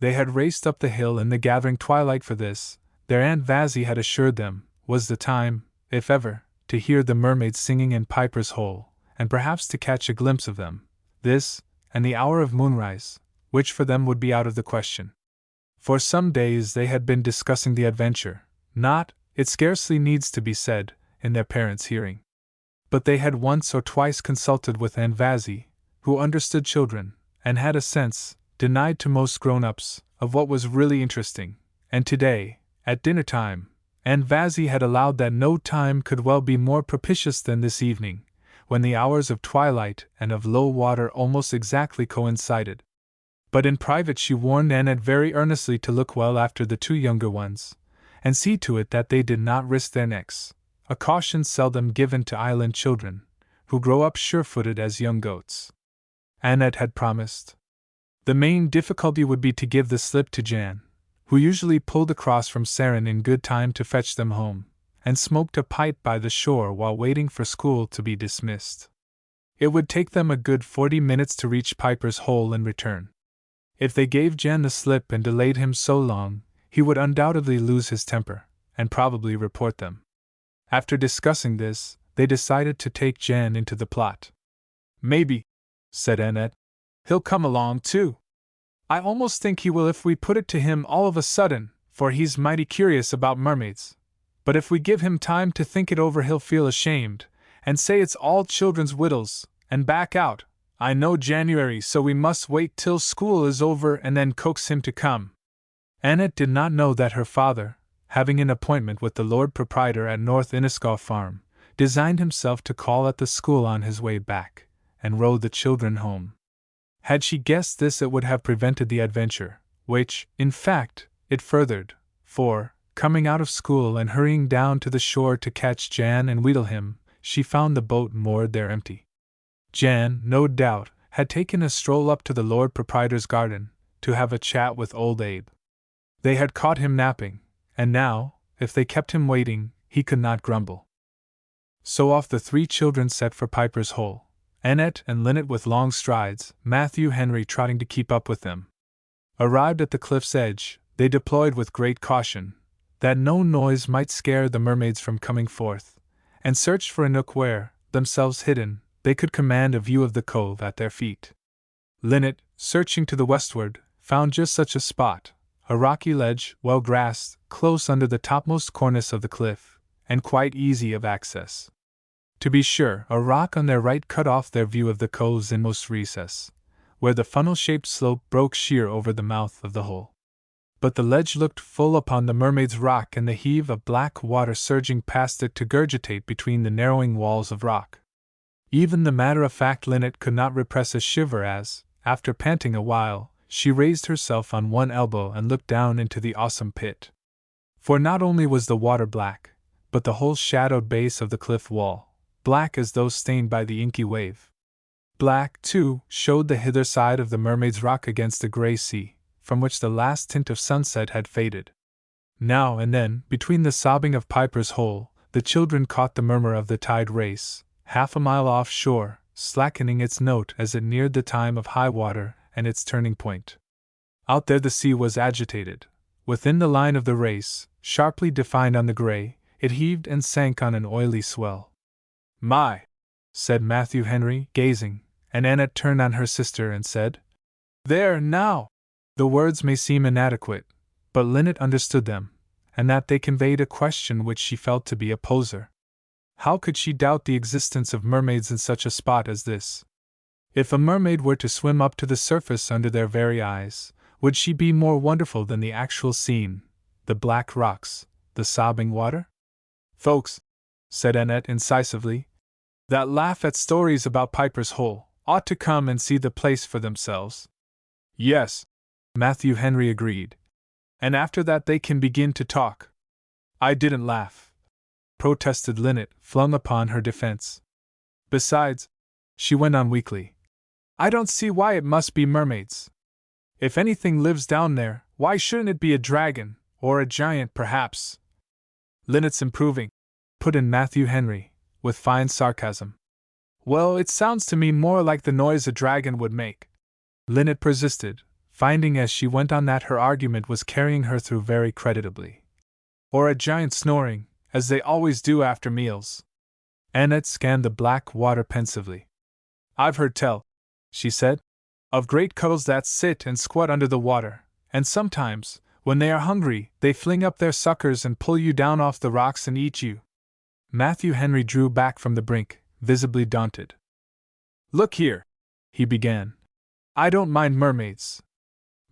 They had raced up the hill in the gathering twilight for this. Their Aunt Vazzy had assured them, was the time, if ever, to hear the mermaids singing in Piper's Hole, and perhaps to catch a glimpse of them. This, and the hour of moonrise, which for them would be out of the question. For some days they had been discussing the adventure, not, it scarcely needs to be said, in their parents' hearing. But they had once or twice consulted with Aunt Vazzy, who understood children, and had a sense, denied to most grown-ups, of what was really interesting, and today, at dinner-time, Aunt Vazzy had allowed that no time could well be more propitious than this evening, when the hours of twilight and of low water almost exactly coincided. But in private she warned Annette very earnestly to look well after the two younger ones, and see to it that they did not risk their necks, a caution seldom given to island children, who grow up sure-footed as young goats. Annette had promised. The main difficulty would be to give the slip to Jan, who usually pulled across from Sarin in good time to fetch them home, and smoked a pipe by the shore while waiting for school to be dismissed. It would take them a good 40 minutes to reach Piper's Hole and return. If they gave Jan the slip and delayed him so long, he would undoubtedly lose his temper, and probably report them. After discussing this, they decided to take Jan into the plot. Maybe, said Annette, he'll come along too. I almost think he will if we put it to him all of a sudden, for he's mighty curious about mermaids. But if we give him time to think it over he'll feel ashamed, and say it's all children's whittles, and back out. I know January, so we must wait till school is over and then coax him to come. Annette did not know that her father, having an appointment with the Lord Proprietor at North Inniscaw Farm, designed himself to call at the school on his way back, and row the children home. Had she guessed this, it would have prevented the adventure, which, in fact, it furthered, for, coming out of school and hurrying down to the shore to catch Jan and wheedle him, she found the boat moored there empty. Jan, no doubt, had taken a stroll up to the Lord Proprietor's garden, to have a chat with old Abe. They had caught him napping, and now, if they kept him waiting, he could not grumble. So off the three children set for Piper's Hole. Annette and Linnet with long strides, Matthew Henry trotting to keep up with them. Arrived at the cliff's edge, they deployed with great caution, that no noise might scare the mermaids from coming forth, and searched for a nook where, themselves hidden, they could command a view of the cove at their feet. Linnet, searching to the westward, found just such a spot, a rocky ledge, well grassed, close under the topmost cornice of the cliff, and quite easy of access. To be sure, a rock on their right cut off their view of the cove's inmost recess, where the funnel-shaped slope broke sheer over the mouth of the hole. But the ledge looked full upon the mermaid's rock and the heave of black water surging past it to gurgitate between the narrowing walls of rock. Even the matter-of-fact Linnet could not repress a shiver as, after panting a while, she raised herself on one elbow and looked down into the awesome pit. For not only was the water black, but the whole shadowed base of the cliff wall, black as though stained by the inky wave. Black, too, showed the hither side of the mermaid's rock against the grey sea, from which the last tint of sunset had faded. Now and then, between the sobbing of Piper's hole, the children caught the murmur of the tide race, half a mile offshore, slackening its note as it neared the time of high water and its turning point. Out there the sea was agitated. Within the line of the race, sharply defined on the grey, it heaved and sank on an oily swell. "My!" said Matthew Henry, gazing, and Annette turned on her sister and said, "There, now!" The words may seem inadequate, but Linnet understood them, and that they conveyed a question which she felt to be a poser. How could she doubt the existence of mermaids in such a spot as this? If a mermaid were to swim up to the surface under their very eyes, would she be more wonderful than the actual scene, the black rocks, the sobbing water? "Folks," said Annette incisively, "that laugh at stories about Piper's hole ought to come and see the place for themselves." "Yes," Matthew Henry agreed. "And after that they can begin to talk." "I didn't laugh," protested Linnet, flung upon her defense. "Besides," she went on weakly, "I don't see why it must be mermaids. If anything lives down there, why shouldn't it be a dragon, or a giant perhaps?" "Linnet's improving," put in Matthew Henry, with fine sarcasm. "Well, it sounds to me more like the noise a dragon would make," Linnet persisted, finding as she went on that her argument was carrying her through very creditably. "Or a giant snoring, as they always do after meals." Annette scanned the black water pensively. "I've heard tell," she said, "of great cuttles that sit and squat under the water, and sometimes, when they are hungry, they fling up their suckers and pull you down off the rocks and eat you." Matthew Henry drew back from the brink, visibly daunted. "Look here," he began. "I don't mind mermaids.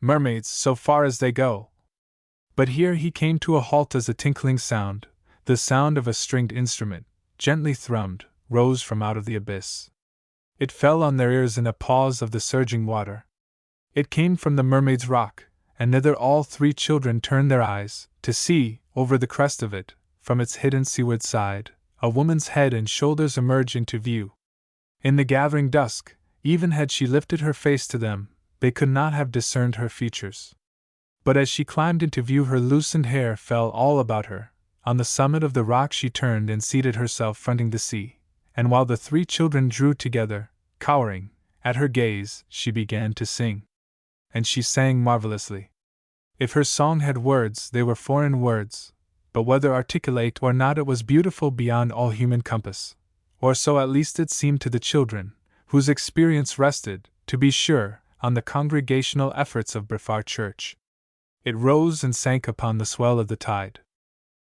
Mermaids, so far as they go." But here he came to a halt as a tinkling sound, the sound of a stringed instrument, gently thrummed, rose from out of the abyss. It fell on their ears in a pause of the surging water. It came from the mermaid's rock, and thither all three children turned their eyes, to see, over the crest of it, from its hidden seaward side, a woman's head and shoulders emerge into view. In the gathering dusk, even had she lifted her face to them, they could not have discerned her features. But as she climbed into view her loosened hair fell all about her. On the summit of the rock she turned and seated herself fronting the sea, and while the three children drew together, cowering, at her gaze, she began to sing. And she sang marvelously. If her song had words, they were foreign words, but whether articulate or not it was beautiful beyond all human compass, or so at least it seemed to the children, whose experience rested, to be sure, on the congregational efforts of Brefard Church. It rose and sank upon the swell of the tide.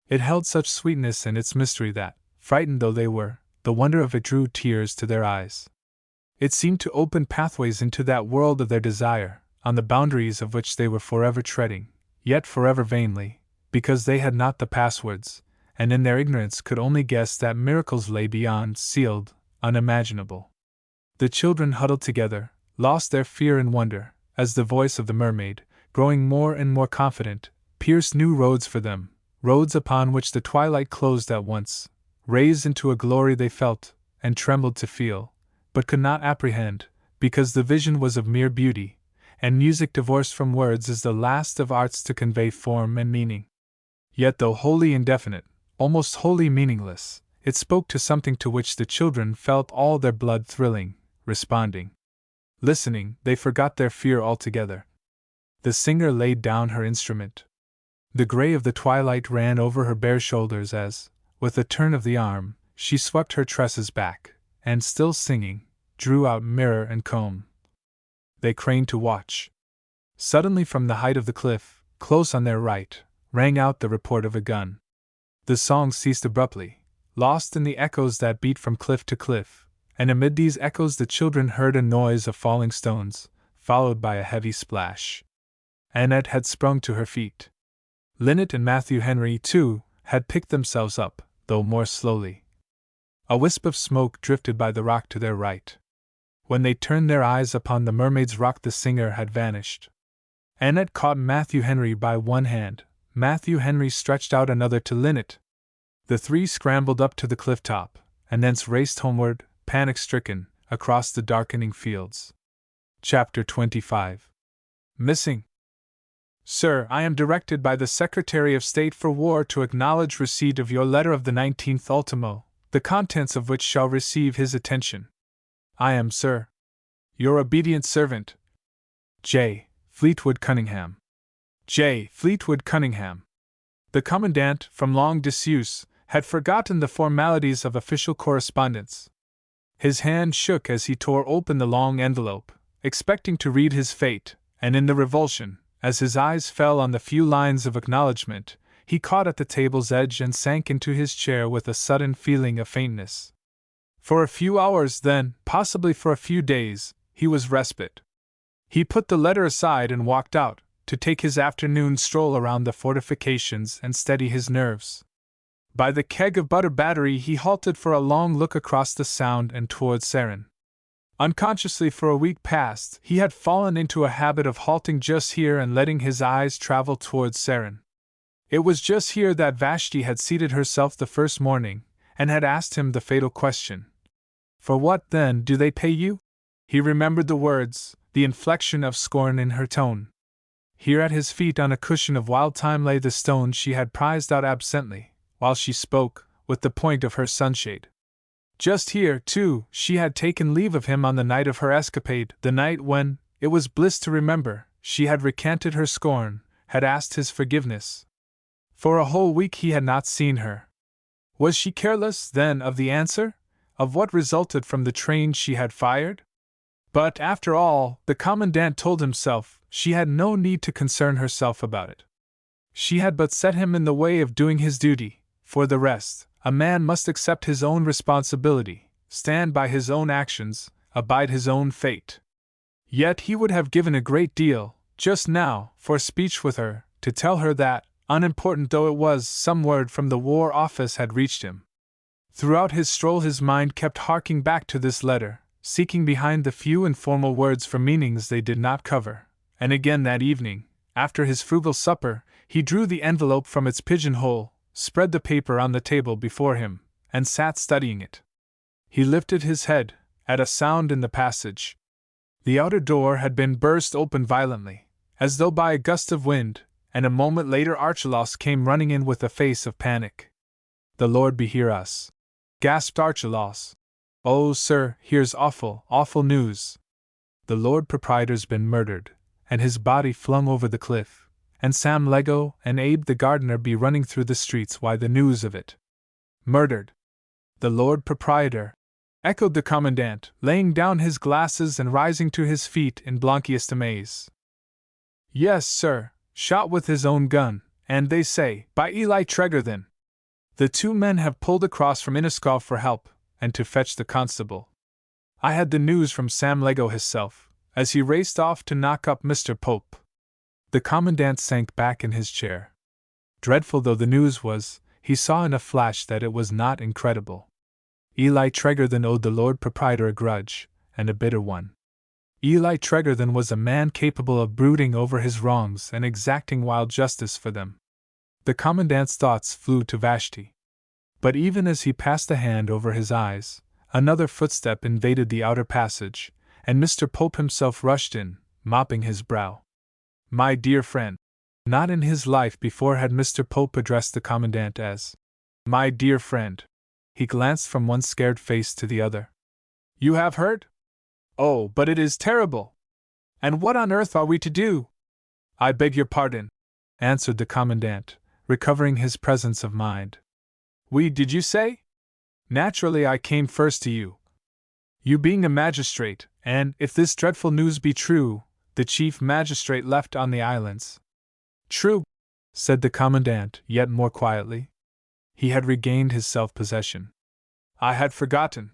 It held such sweetness in its mystery that, frightened though they were, the wonder of it drew tears to their eyes. It seemed to open pathways into that world of their desire, on the boundaries of which they were forever treading, yet forever vainly, because they had not the passwords, and in their ignorance could only guess that miracles lay beyond, sealed, unimaginable. The children huddled together, lost their fear in wonder, as the voice of the mermaid, growing more and more confident, pierced new roads for them, roads upon which the twilight closed at once, raised into a glory they felt, and trembled to feel, but could not apprehend, because the vision was of mere beauty, and music divorced from words is the last of arts to convey form and meaning. Yet though wholly indefinite, almost wholly meaningless, it spoke to something to which the children felt all their blood thrilling, responding. Listening, they forgot their fear altogether. The singer laid down her instrument. The gray of the twilight ran over her bare shoulders as, with a turn of the arm, she swept her tresses back, and still singing, drew out mirror and comb. They craned to watch. Suddenly from the height of the cliff, close on their right, rang out the report of a gun. The song ceased abruptly, lost in the echoes that beat from cliff to cliff, and amid these echoes the children heard a noise of falling stones, followed by a heavy splash. Annette had sprung to her feet. Linnet and Matthew Henry, too, had picked themselves up, though more slowly. A wisp of smoke drifted by the rock to their right. When they turned their eyes upon the Mermaid's Rock, the singer had vanished. Annette caught Matthew Henry by one hand. Matthew Henry stretched out another to Linnet. The three scrambled up to the cliff top, and thence raced homeward, panic-stricken, across the darkening fields. Chapter 25. Missing. Sir, I am directed by the Secretary of State for War to acknowledge receipt of your letter of the 19th ultimo, the contents of which shall receive his attention. I am, sir, your obedient servant, J. Fleetwood Cunningham. J. Fleetwood Cunningham. The Commandant, from long disuse, had forgotten the formalities of official correspondence. His hand shook as he tore open the long envelope, expecting to read his fate, and in the revulsion, as his eyes fell on the few lines of acknowledgment, he caught at the table's edge and sank into his chair with a sudden feeling of faintness. For a few hours, then, possibly for a few days, he was respite. He put the letter aside and walked out, to take his afternoon stroll around the fortifications and steady his nerves. By the Keg of Butter Battery he halted for a long look across the Sound and toward Saran. Unconsciously for a week past, he had fallen into a habit of halting just here and letting his eyes travel towards Saran. It was just here that Vashti had seated herself the first morning, and had asked him the fatal question. For what, then, do they pay you? He remembered the words, the inflection of scorn in her tone. Here at his feet on a cushion of wild thyme lay the stone she had prized out absently, while she spoke, with the point of her sunshade. Just here, too, she had taken leave of him on the night of her escapade, the night when, it was bliss to remember, she had recanted her scorn, had asked his forgiveness. For a whole week he had not seen her. Was she careless, then, of the answer? Of what resulted from the train she had fired? But, after all, the Commandant told himself, she had no need to concern herself about it. She had but set him in the way of doing his duty. For the rest, a man must accept his own responsibility, stand by his own actions, abide his own fate. Yet he would have given a great deal, just now, for speech with her, to tell her that, unimportant though it was, some word from the War Office had reached him. Throughout his stroll his mind kept harking back to this letter, seeking behind the few informal words for meanings they did not cover, and again that evening, after his frugal supper, he drew the envelope from its pigeonhole, spread the paper on the table before him, and sat studying it. He lifted his head, at a sound in the passage. The outer door had been burst open violently, as though by a gust of wind, and a moment later Archelaus came running in with a face of panic. "The Lord behear us!" gasped Archelaus. "Oh, sir, here's awful, awful news. The Lord Proprietor's been murdered, and his body flung over the cliff, and Sam Lego and Abe the gardener be running through the streets. Why, the news of it." "Murdered? The Lord Proprietor?" echoed the Commandant, laying down his glasses and rising to his feet in blankiest amaze. "Yes, sir, shot with his own gun, and they say, by Eli Tregarthen. The two men have pulled across from Inniskov for help, and to fetch the constable. I had the news from Sam Lego himself, as he raced off to knock up Mr. Pope." The Commandant sank back in his chair. Dreadful though the news was, he saw in a flash that it was not incredible. Eli Tregarthen owed the Lord Proprietor a grudge, and a bitter one. Eli Tregarthen was a man capable of brooding over his wrongs and exacting wild justice for them. The Commandant's thoughts flew to Vashti. But even as he passed a hand over his eyes, another footstep invaded the outer passage, and Mr. Pope himself rushed in, mopping his brow. "My dear friend." Not in his life before had Mr. Pope addressed the Commandant as "my dear friend." He glanced from one scared face to the other. "You have heard? Oh, but it is terrible! And what on earth are we to do?" "I beg your pardon," answered the Commandant, recovering his presence of mind. "We, did you say? Naturally I came first to you. You being a magistrate, and, if this dreadful news be true, the chief magistrate left on the islands." True, said the Commandant, yet more quietly. He had regained his self-possession. I had forgotten.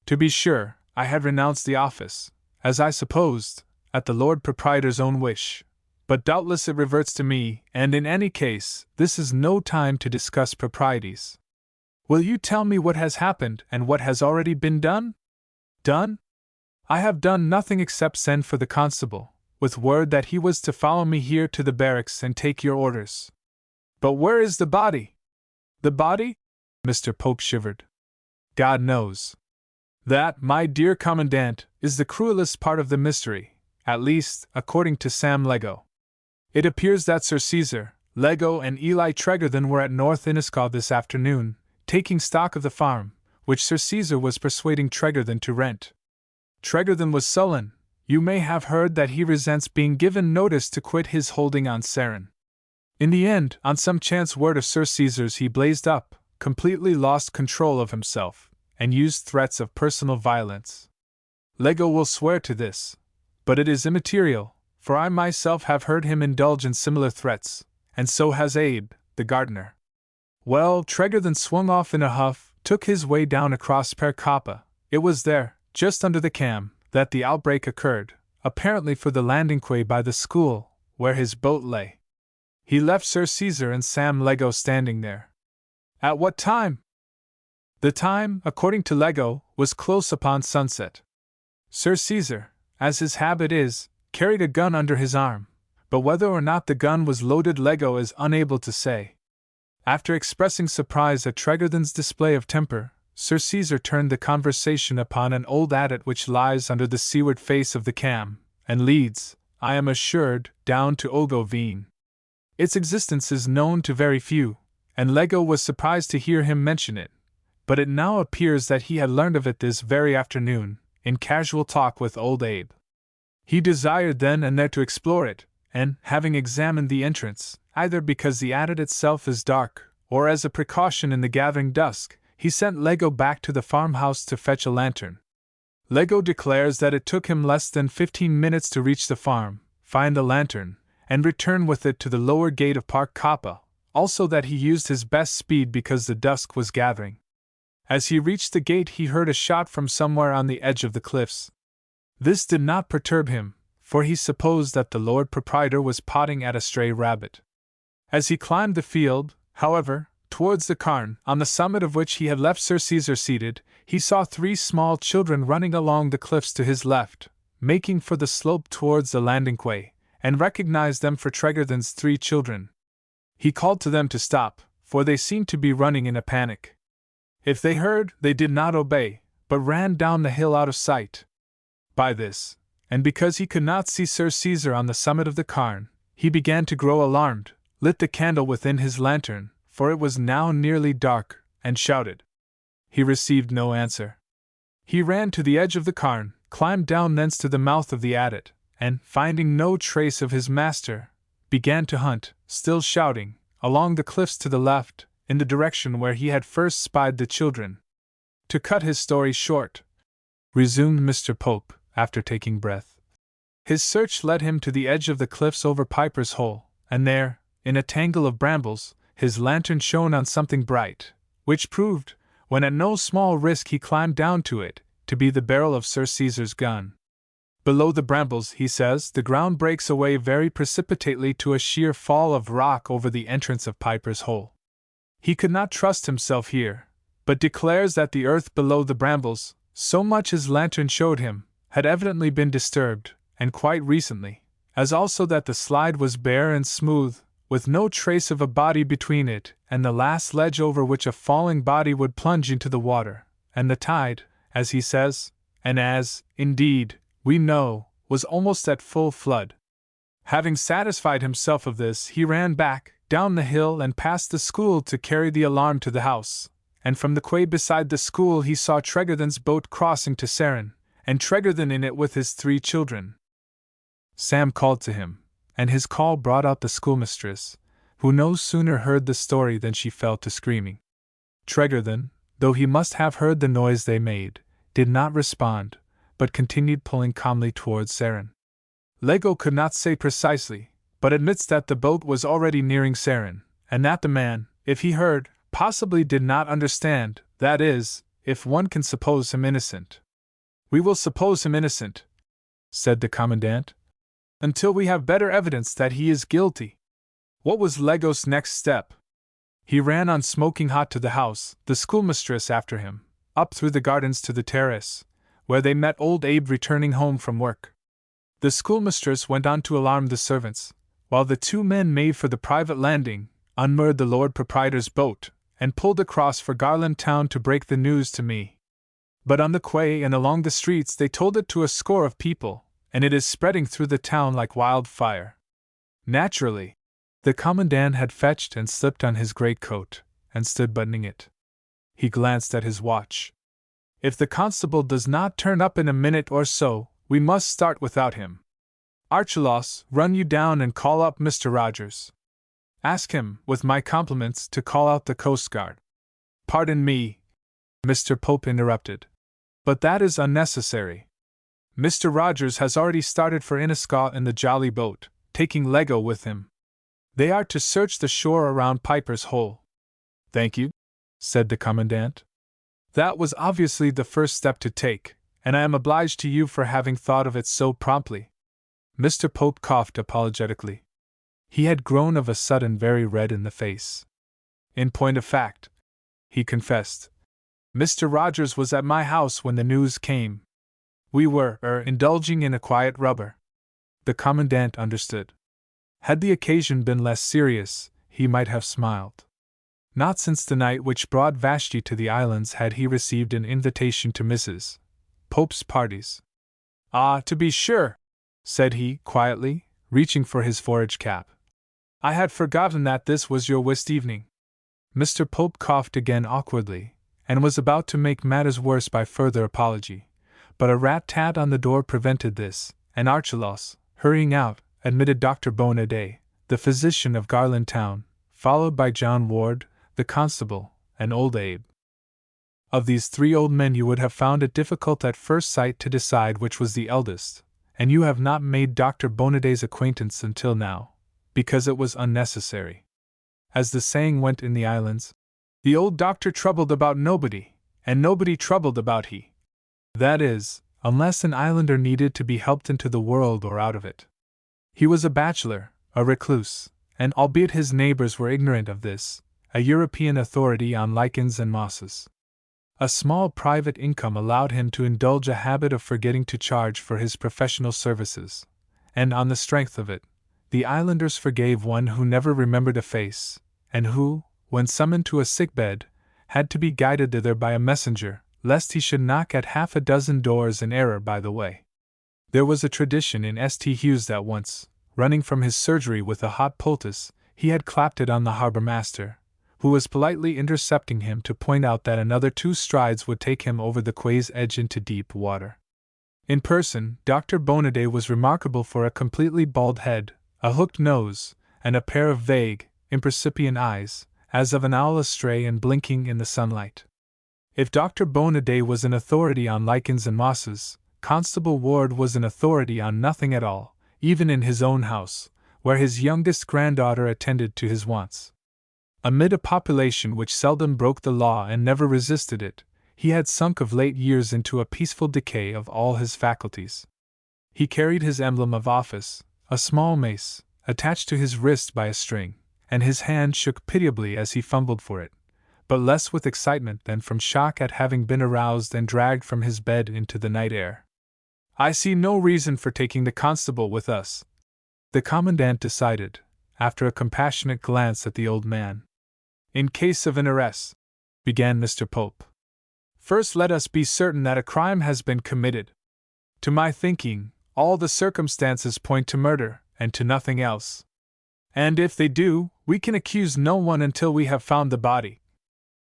To be sure, I had renounced the office, as I supposed, at the Lord Proprietor's own wish. But doubtless it reverts to me, and in any case, this is no time to discuss proprieties. Will you tell me what has happened and what has already been done? Done? I have done nothing except send for the constable, with word that he was to follow me here to the barracks and take your orders. But where is the body? The body? Mr. Pope shivered. God knows. That, my dear Commandant, is the cruelest part of the mystery, at least, according to Sam Lego. It appears that Sir Caesar, Lego, and Eli Tregarthen were at North Inniscaw this afternoon, taking stock of the farm, which Sir Caesar was persuading Tregarthen to rent. Tregarthen was sullen. You may have heard that he resents being given notice to quit his holding on Sarin. In the end, on some chance word of Sir Caesar's, he blazed up, completely lost control of himself, and used threats of personal violence. Lego will swear to this, but it is immaterial, for I myself have heard him indulge in similar threats, and so has Abe, the gardener. Well, Tregarthen swung off in a huff, took his way down across Per Kappa. It was there, just under the cam, that the outbreak occurred, apparently for the landing quay by the school, where his boat lay. He left Sir Caesar and Sam Lego standing there. At what time? The time, according to Lego, was close upon sunset. Sir Caesar, as his habit is, carried a gun under his arm, but whether or not the gun was loaded Lego is unable to say. After expressing surprise at Tregarthen's display of temper, Sir Caesar turned the conversation upon an old adit which lies under the seaward face of the Cam, and leads, I am assured, down to Ogoveen. Its existence is known to very few, and Lego was surprised to hear him mention it, but it now appears that he had learned of it this very afternoon, in casual talk with old Abe. He desired then and there to explore it, and, having examined the entrance, either because the adit itself is dark, or as a precaution in the gathering dusk, he sent Lego back to the farmhouse to fetch a lantern. Lego declares that it took him less than 15 minutes to reach the farm, find the lantern, and return with it to the lower gate of Park Kappa, also that he used his best speed because the dusk was gathering. As he reached the gate he heard a shot from somewhere on the edge of the cliffs. This did not perturb him, for he supposed that the Lord Proprietor was potting at a stray rabbit. As he climbed the field, however, towards the cairn, on the summit of which he had left Sir Caesar seated, he saw 3 small children running along the cliffs to his left, making for the slope towards the landing quay, and recognized them for Tregarthen's 3 children. He called to them to stop, for they seemed to be running in a panic. If they heard, they did not obey, but ran down the hill out of sight. By this, and because he could not see Sir Caesar on the summit of the cairn, he began to grow alarmed, lit the candle within his lantern, for it was now nearly dark, and shouted. He received no answer. He ran to the edge of the cairn, climbed down thence to the mouth of the adit, and, finding no trace of his master, began to hunt, still shouting, along the cliffs to the left, in the direction where he had first spied the children. To cut his story short, resumed Mr. Pope, after taking breath, his search led him to the edge of the cliffs over Piper's Hole, and there, in a tangle of brambles, his lantern shone on something bright, which proved, when at no small risk he climbed down to it, to be the barrel of Sir Caesar's gun. Below the brambles, he says, the ground breaks away very precipitately to a sheer fall of rock over the entrance of Piper's Hole. He could not trust himself here, but declares that the earth below the brambles, so much his lantern showed him, had evidently been disturbed, and quite recently, as also that the slide was bare and smooth, with no trace of a body between it and the last ledge over which a falling body would plunge into the water, and the tide, as he says, and as, indeed, we know, was almost at full flood. Having satisfied himself of this, he ran back, down the hill and past the school to carry the alarm to the house, and from the quay beside the school he saw Tregarthen's boat crossing to Sarin, and Tregarthen in it with his 3 children. Sam called to him, and his call brought out the schoolmistress, who no sooner heard the story than she fell to screaming. Tregarthen, though he must have heard the noise they made, did not respond, but continued pulling calmly towards Sarin. Lego could not say precisely, but admits that the boat was already nearing Sarin, and that the man, if he heard, possibly did not understand, that is, if one can suppose him innocent. We will suppose him innocent, said the Commandant, until we have better evidence that he is guilty. What was Legos' next step? He ran on smoking hot to the house, the schoolmistress after him, up through the gardens to the terrace, where they met old Abe returning home from work. The schoolmistress went on to alarm the servants, while the two men made for the private landing, unmoored the Lord Proprietor's boat, and pulled across for Garland Town to break the news to me. But on the quay and along the streets they told it to a score of people, and it is spreading through the town like wildfire. Naturally, the Commandant had fetched and slipped on his great coat, and stood buttoning it. He glanced at his watch. If the constable does not turn up in a minute or so, we must start without him. Archelaus, run you down and call up Mr. Rogers. Ask him, with my compliments, to call out the Coast Guard. Pardon me, Mr. Pope interrupted, but that is unnecessary. Mr. Rogers has already started for Inniscaw in the jolly boat, taking Lego with him. They are to search the shore around Piper's Hole. Thank you, said the Commandant. That was obviously the first step to take, and I am obliged to you for having thought of it so promptly. Mr. Pope coughed apologetically. He had grown of a sudden very red in the face. In point of fact, he confessed, Mr. Rogers was at my house when the news came. We were, indulging in a quiet rubber. The Commandant understood. Had the occasion been less serious, he might have smiled. Not since the night which brought Vashti to the islands had he received an invitation to Mrs. Pope's parties. Ah, to be sure, said he, quietly, reaching for his forage cap. I had forgotten that this was your whist evening. Mr. Pope coughed again awkwardly, and was about to make matters worse by further apology, but a rat-tat on the door prevented this, and Archelaus, hurrying out, admitted Dr. Bonaday, the physician of Garland Town, followed by John Ward, the constable, and old Abe. Of these three old men you would have found it difficult at first sight to decide which was the eldest, and you have not made Dr. Bonaday's acquaintance until now, because it was unnecessary. As the saying went in the islands, the old doctor troubled about nobody, and nobody troubled about he. That is, unless an islander needed to be helped into the world or out of it. He was a bachelor, a recluse, and albeit his neighbors were ignorant of this, a European authority on lichens and mosses. A small private income allowed him to indulge a habit of forgetting to charge for his professional services, and on the strength of it, the islanders forgave one who never remembered a face, and who, when summoned to a sick-bed, had to be guided thither by a messenger, lest he should knock at half a dozen doors in error by the way. There was a tradition in St. Hughes that once, running from his surgery with a hot poultice, he had clapped it on the harbour-master, who was politely intercepting him to point out that another 2 strides would take him over the quay's edge into deep water. In person, Dr. Bonaday was remarkable for a completely bald head, a hooked nose, and a pair of vague, impercipient eyes, as of an owl astray and blinking in the sunlight. If Dr. Bonaday was an authority on lichens and mosses, Constable Ward was an authority on nothing at all, even in his own house, where his youngest granddaughter attended to his wants. Amid a population which seldom broke the law and never resisted it, he had sunk of late years into a peaceful decay of all his faculties. He carried his emblem of office, a small mace, attached to his wrist by a string, and his hand shook pitiably as he fumbled for it, but less with excitement than from shock at having been aroused and dragged from his bed into the night air. I see no reason for taking the constable with us, the Commandant decided, after a compassionate glance at the old man. In case of an arrest, began Mr. Pope. First let us be certain that a crime has been committed. To my thinking, all the circumstances point to murder, and to nothing else. And if they do, we can accuse no one until we have found the body.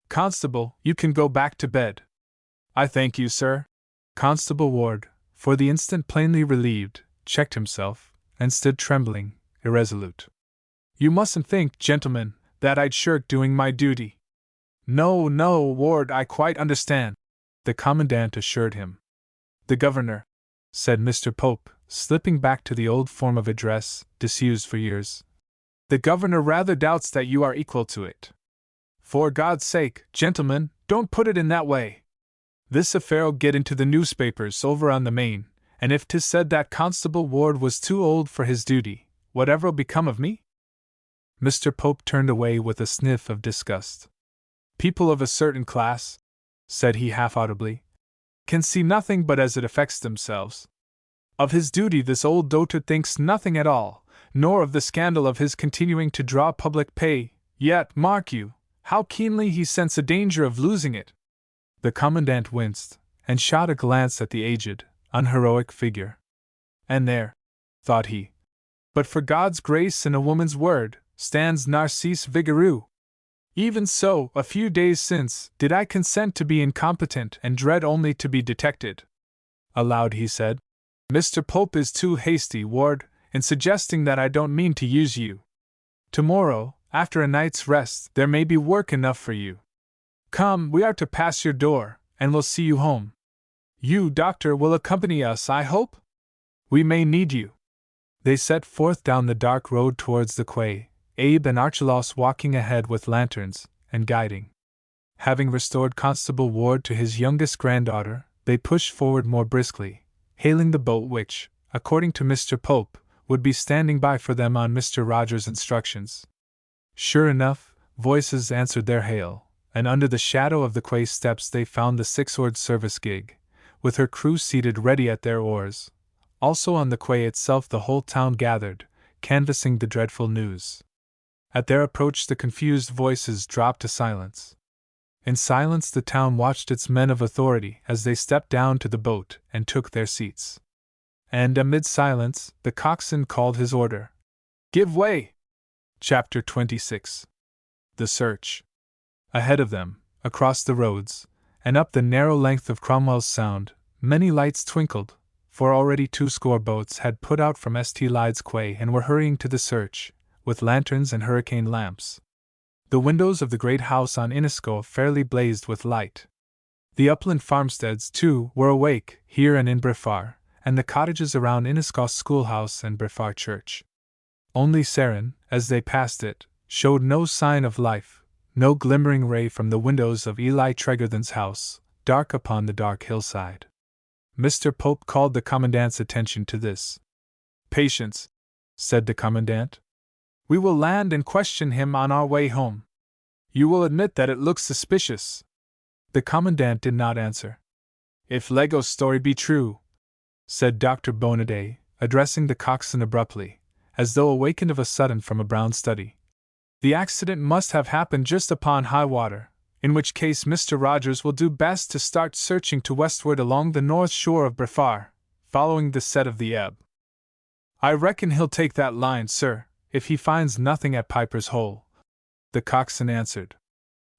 Constable, you can go back to bed. I thank you, sir. Constable Ward, for the instant plainly relieved, checked himself, and stood trembling, irresolute. You mustn't think, gentlemen, that I'd shirk doing my duty. No, no, Ward, I quite understand, the Commandant assured him. The governor, said Mr. Pope, slipping back to the old form of address, disused for years. "The governor rather doubts that you are equal to it. For God's sake, gentlemen, don't put it in that way. This affair'll get into the newspapers over on the Main, and if 'tis said that Constable Ward was too old for his duty, whatever'll become of me?" Mr. Pope turned away with a sniff of disgust. "People of a certain class," said he half-audibly, "can see nothing but as it affects themselves. Of his duty this old dotard thinks nothing at all, nor of the scandal of his continuing to draw public pay, yet, mark you, how keenly he scents a danger of losing it." The Commandant winced, and shot a glance at the aged, unheroic figure. "And there," thought he, "but for God's grace and a woman's word, stands Narcisse Vigoureux. Even so, a few days since, did I consent to be incompetent and dread only to be detected." Aloud he said, "Mr. Pope is too hasty, Ward, in suggesting that I don't mean to use you. Tomorrow, after a night's rest, there may be work enough for you. Come, we are to pass your door, and we'll see you home. You, Doctor, will accompany us, I hope? We may need you." They set forth down the dark road towards the quay, Abe and Archelaus walking ahead with lanterns, and guiding. Having restored Constable Ward to his youngest granddaughter, they pushed forward more briskly, hailing the boat which, according to Mr. Pope, would be standing by for them on Mr. Rogers' instructions. Sure enough, voices answered their hail, and under the shadow of the quay steps they found the six-oared service gig, with her crew seated ready at their oars. Also on the quay itself the whole town gathered, canvassing the dreadful news. At their approach the confused voices dropped to silence. In silence the town watched its men of authority as they stepped down to the boat and took their seats. And amid silence, the coxswain called his order. "Give way!" Chapter 26. The Search. Ahead of them, across the roads, and up the narrow length of Cromwell's Sound, many lights twinkled, for already 20 boats had put out from St. Lyde's quay and were hurrying to the search, with lanterns and hurricane lamps. The windows of the great house on Innisco fairly blazed with light. The upland farmsteads, too, were awake, here and in Brefar, and the cottages around Innisco schoolhouse and Brefar church. Only Sarin, as they passed it, showed no sign of life, no glimmering ray from the windows of Eli Tregarthen's house, dark upon the dark hillside. Mr. Pope called the Commandant's attention to this. "Patience," said the Commandant. "We will land and question him on our way home. You will admit that it looks suspicious." The Commandant did not answer. "If Lego's story be true," said Dr. Bonaday, addressing the coxswain abruptly, as though awakened of a sudden from a brown study, "the accident must have happened just upon high water, in which case Mr. Rogers will do best to start searching to westward along the north shore of Brefar, following the set of the ebb. I reckon he'll take that line, sir, if he finds nothing at Piper's Hole," the coxswain answered.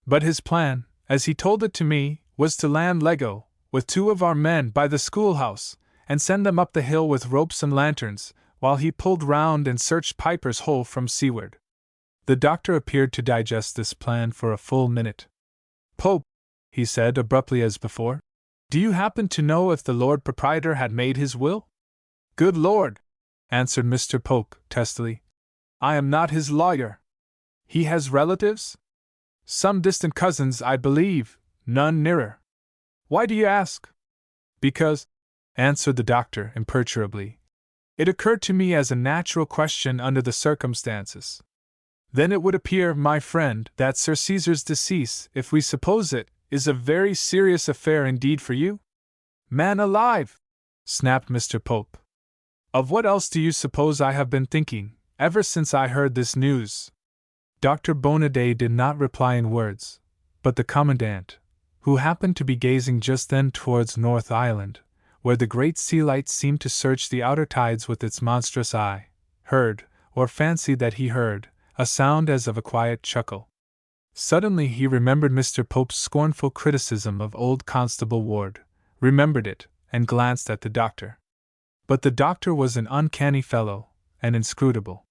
"But his plan, as he told it to me, was to land Lego, with 2 of our men by the schoolhouse, and send them up the hill with ropes and lanterns, while he pulled round and searched Piper's Hole from seaward." The doctor appeared to digest this plan for a full minute. "Pope," he said abruptly as before, "do you happen to know if the Lord Proprietor had made his will?" "Good Lord!" answered Mr. Pope testily. "I am not his lawyer." "He has relatives?" "Some distant cousins, I believe, none nearer." "Why do you ask?" "Because," answered the doctor imperturbably, "it occurred to me as a natural question under the circumstances. Then it would appear, my friend, that Sir Caesar's decease, if we suppose it, is a very serious affair indeed for you?" "Man alive!" snapped Mr. Pope. "Of what else do you suppose I have been thinking, ever since I heard this news?" Dr. Bonaday did not reply in words, but the Commandant, who happened to be gazing just then towards North Island, where the great sea light seemed to search the outer tides with its monstrous eye, heard, or fancied that he heard, a sound as of a quiet chuckle. Suddenly he remembered Mr. Pope's scornful criticism of old Constable Ward, remembered it, and glanced at the doctor. But the doctor was an uncanny fellow, and inscrutable.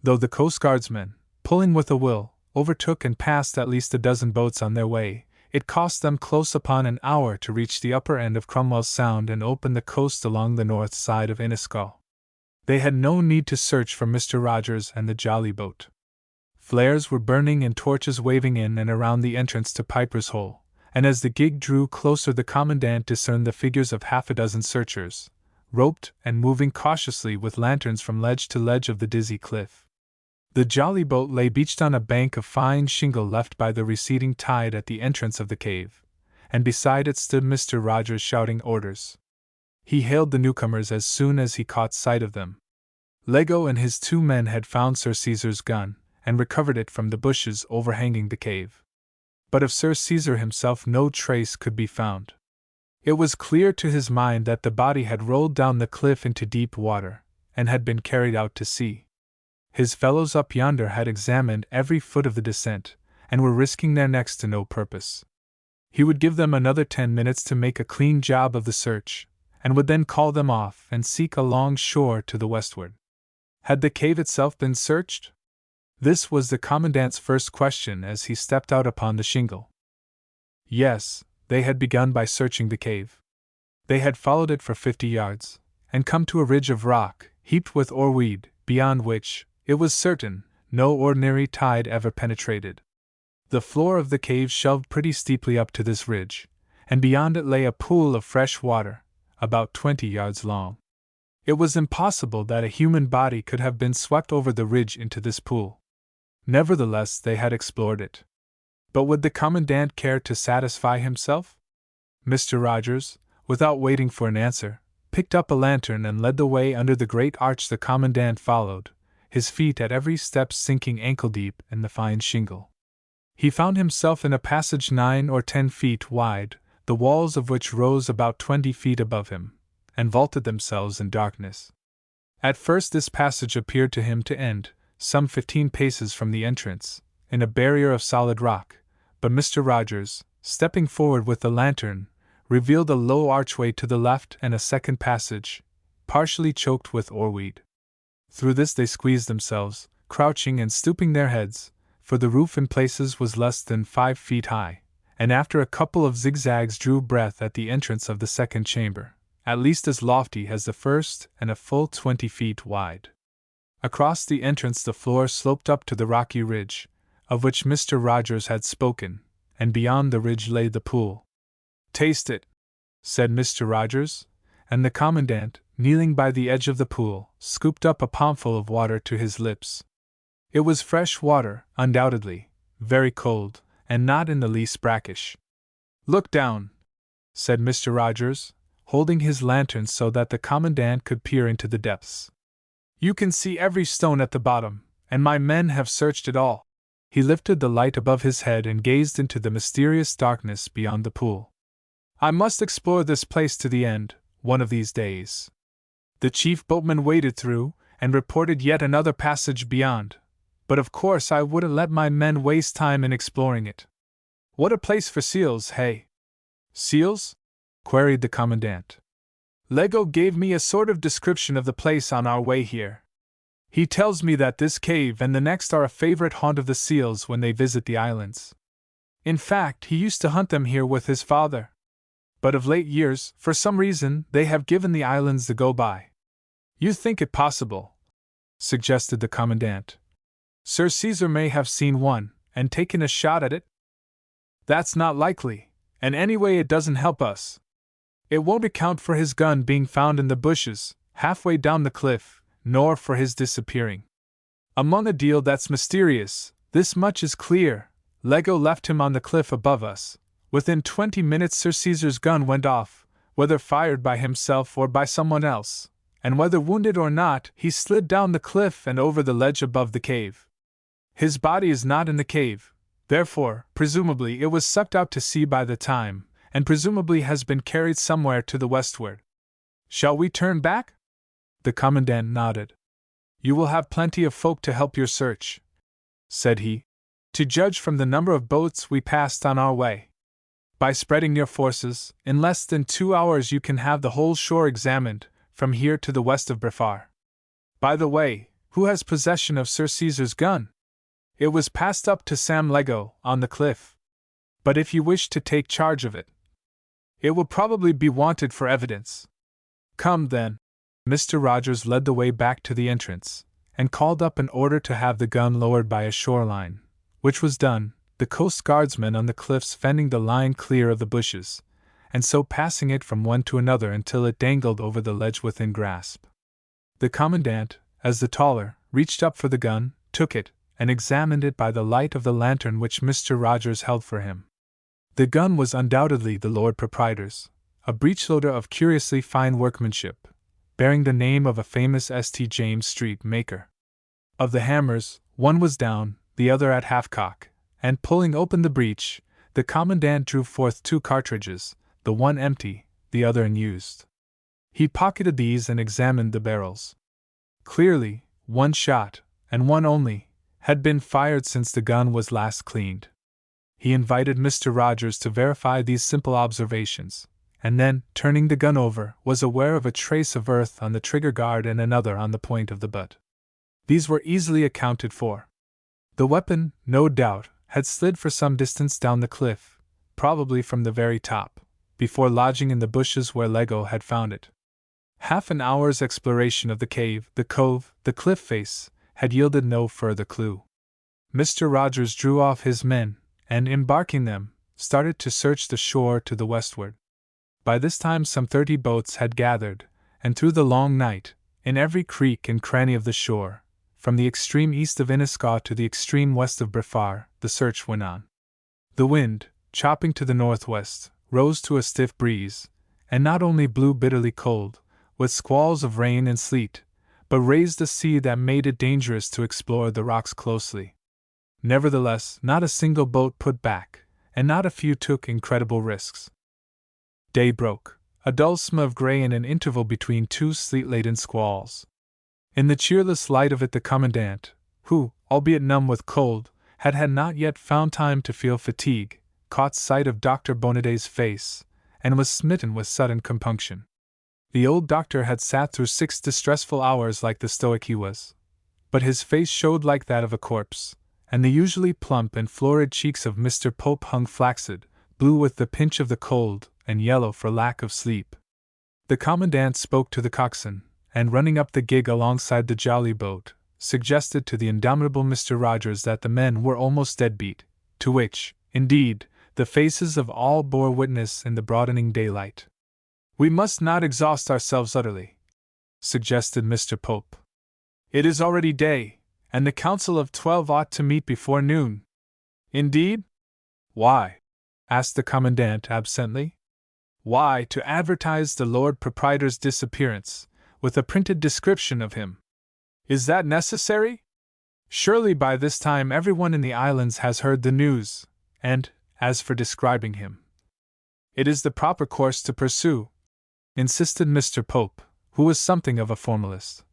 Though the Coast Guardsmen, pulling with a will, overtook and passed at least a dozen boats on their way, It cost them close upon an hour to reach the upper end of Cromwell Sound and open the coast along the north side of Inniscal. They had no need to search for Mr. Rogers and the jolly boat. Flares were burning and torches waving in and around the entrance to Piper's Hole, and as the gig drew closer the Commandant discerned the figures of half a dozen searchers, roped and moving cautiously with lanterns from ledge to ledge of the dizzy cliff. The jolly boat lay beached on a bank of fine shingle left by the receding tide at the entrance of the cave, and beside it stood Mr. Rogers shouting orders. He hailed the newcomers as soon as he caught sight of them. Lego and his 2 men had found Sir Caesar's gun, and recovered it from the bushes overhanging the cave. But of Sir Caesar himself no trace could be found. It was clear to his mind that the body had rolled down the cliff into deep water, and had been carried out to sea. His fellows up yonder had examined every foot of the descent, and were risking their necks to no purpose. He would give them another 10 minutes to make a clean job of the search, and would then call them off and seek along shore to the westward. Had the cave itself been searched? This was the Commandant's first question as he stepped out upon the shingle. Yes, they had begun by searching the cave. They had followed it for 50 yards, and come to a ridge of rock, heaped with oarweed, beyond which, it was certain, no ordinary tide ever penetrated. The floor of the cave shelved pretty steeply up to this ridge, and beyond it lay a pool of fresh water, about 20 yards long. It was impossible that a human body could have been swept over the ridge into this pool. Nevertheless, they had explored it. But would the Commandant care to satisfy himself? Mr. Rogers, without waiting for an answer, picked up a lantern and led the way under the great arch. The Commandant followed, his feet at every step sinking ankle-deep in the fine shingle. He found himself in a passage 9 or 10 feet wide, the walls of which rose about 20 feet above him, and vaulted themselves in darkness. At first this passage appeared to him to end, some 15 paces from the entrance, in a barrier of solid rock, but Mr. Rogers, stepping forward with the lantern, revealed a low archway to the left and a second passage, partially choked with oarweed. Through this they squeezed themselves, crouching and stooping their heads, for the roof in places was less than 5 feet high, and after a couple of zigzags drew breath at the entrance of the second chamber, at least as lofty as the first and a full 20 feet wide. Across the entrance the floor sloped up to the rocky ridge, of which Mr. Rogers had spoken, and beyond the ridge lay the pool. "Taste it," said Mr. Rogers, and the Commandant, kneeling by the edge of the pool, scooped up a palmful of water to his lips. It was fresh water, undoubtedly, very cold, and not in the least brackish. "Look down," said Mr. Rogers, holding his lantern so that the Commandant could peer into the depths. "You can see every stone at the bottom, and my men have searched it all." He lifted the light above his head and gazed into the mysterious darkness beyond the pool. "I must explore this place to the end, one of these days." The chief boatman waded through, and reported yet another passage beyond, but of course I wouldn't let my men waste time in exploring it. "What a place for seals, hey?" "Seals?" queried the Commandant. "Lego gave me a sort of description of the place on our way here. He tells me that this cave and the next are a favorite haunt of the seals when they visit the islands. In fact, he used to hunt them here with his father. But of late years, for some reason, they have given the islands the go-by." "You think it possible," suggested the Commandant, "Sir Caesar may have seen one, and taken a shot at it?" "That's not likely, and anyway it doesn't help us. It won't account for his gun being found in the bushes, halfway down the cliff, nor for his disappearing. Among a deal that's mysterious, this much is clear: Lego left him on the cliff above us. Within 20 minutes Sir Caesar's gun went off, whether fired by himself or by someone else, and whether wounded or not, he slid down the cliff and over the ledge above the cave. His body is not in the cave, therefore, presumably it was sucked out to sea by the time, and presumably has been carried somewhere to the westward. Shall we turn back?" The Commandant nodded. "You will have plenty of folk to help your search," said he, "to judge from the number of boats we passed on our way. By spreading your forces, in less than 2 hours you can have the whole shore examined, from here to the west of Brefar. By the way, who has possession of Sir Caesar's gun? It was passed up to Sam Lego, on the cliff." But if you wish to take charge of it, it will probably be wanted for evidence. Come, then. Mr. Rogers led the way back to the entrance, and called up an order to have the gun lowered by a shoreline, which was done, the Coast Guardsmen on the cliffs fending the line clear of the bushes, and so passing it from one to another until it dangled over the ledge within grasp. The Commandant, as the taller, reached up for the gun, took it, and examined it by the light of the lantern which Mr. Rogers held for him. The gun was undoubtedly the Lord Proprietor's, a breechloader of curiously fine workmanship, bearing the name of a famous St. James Street maker. Of the hammers, one was down, the other at half-cock, and pulling open the breech, the Commandant drew forth 2 cartridges, the one empty, the other unused. He pocketed these and examined the barrels. Clearly, 1 shot, and one only, had been fired since the gun was last cleaned. He invited Mr. Rogers to verify these simple observations, and then, turning the gun over, was aware of a trace of earth on the trigger guard and another on the point of the butt. These were easily accounted for. The weapon, no doubt, had slid for some distance down the cliff, probably from the very top, before lodging in the bushes where Lego had found it. Half an hour's exploration of the cave, the cove, the cliff face, had yielded no further clue. Mr. Rogers drew off his men, and, embarking them, started to search the shore to the westward. By this time some 30 boats had gathered, and through the long night, in every creek and cranny of the shore, from the extreme east of Inniscaw to the extreme west of Briffar, the search went on. The wind, chopping to the northwest, rose to a stiff breeze, and not only blew bitterly cold, with squalls of rain and sleet, but raised a sea that made it dangerous to explore the rocks closely. Nevertheless, not a single boat put back, and not a few took incredible risks. Day broke, a dull smear of grey in an interval between 2 sleet-laden squalls. In the cheerless light of it the Commandant, who, albeit numb with cold, had not yet found time to feel fatigue, caught sight of Dr. Bonadet's face, and was smitten with sudden compunction. The old doctor had sat through 6 distressful hours like the stoic he was, but his face showed like that of a corpse, and the usually plump and florid cheeks of Mr. Pope hung flaccid, blue with the pinch of the cold, and yellow for lack of sleep. The Commandant spoke to the coxswain, and running up the gig alongside the jolly boat, suggested to the indomitable Mr. Rogers that the men were almost dead beat, to which, indeed, the faces of all bore witness in the broadening daylight. "We must not exhaust ourselves utterly," suggested Mr. Pope. "It is already day, and the Council of 12 ought to meet before noon." "Indeed? Why?" asked the Commandant absently. "Why, to advertise the Lord Proprietor's disappearance, with a printed description of him." "Is that necessary? Surely by this time everyone in the islands has heard the news, and, as for describing him, it is the proper course to pursue," insisted Mr. Pope, who was something of a formalist.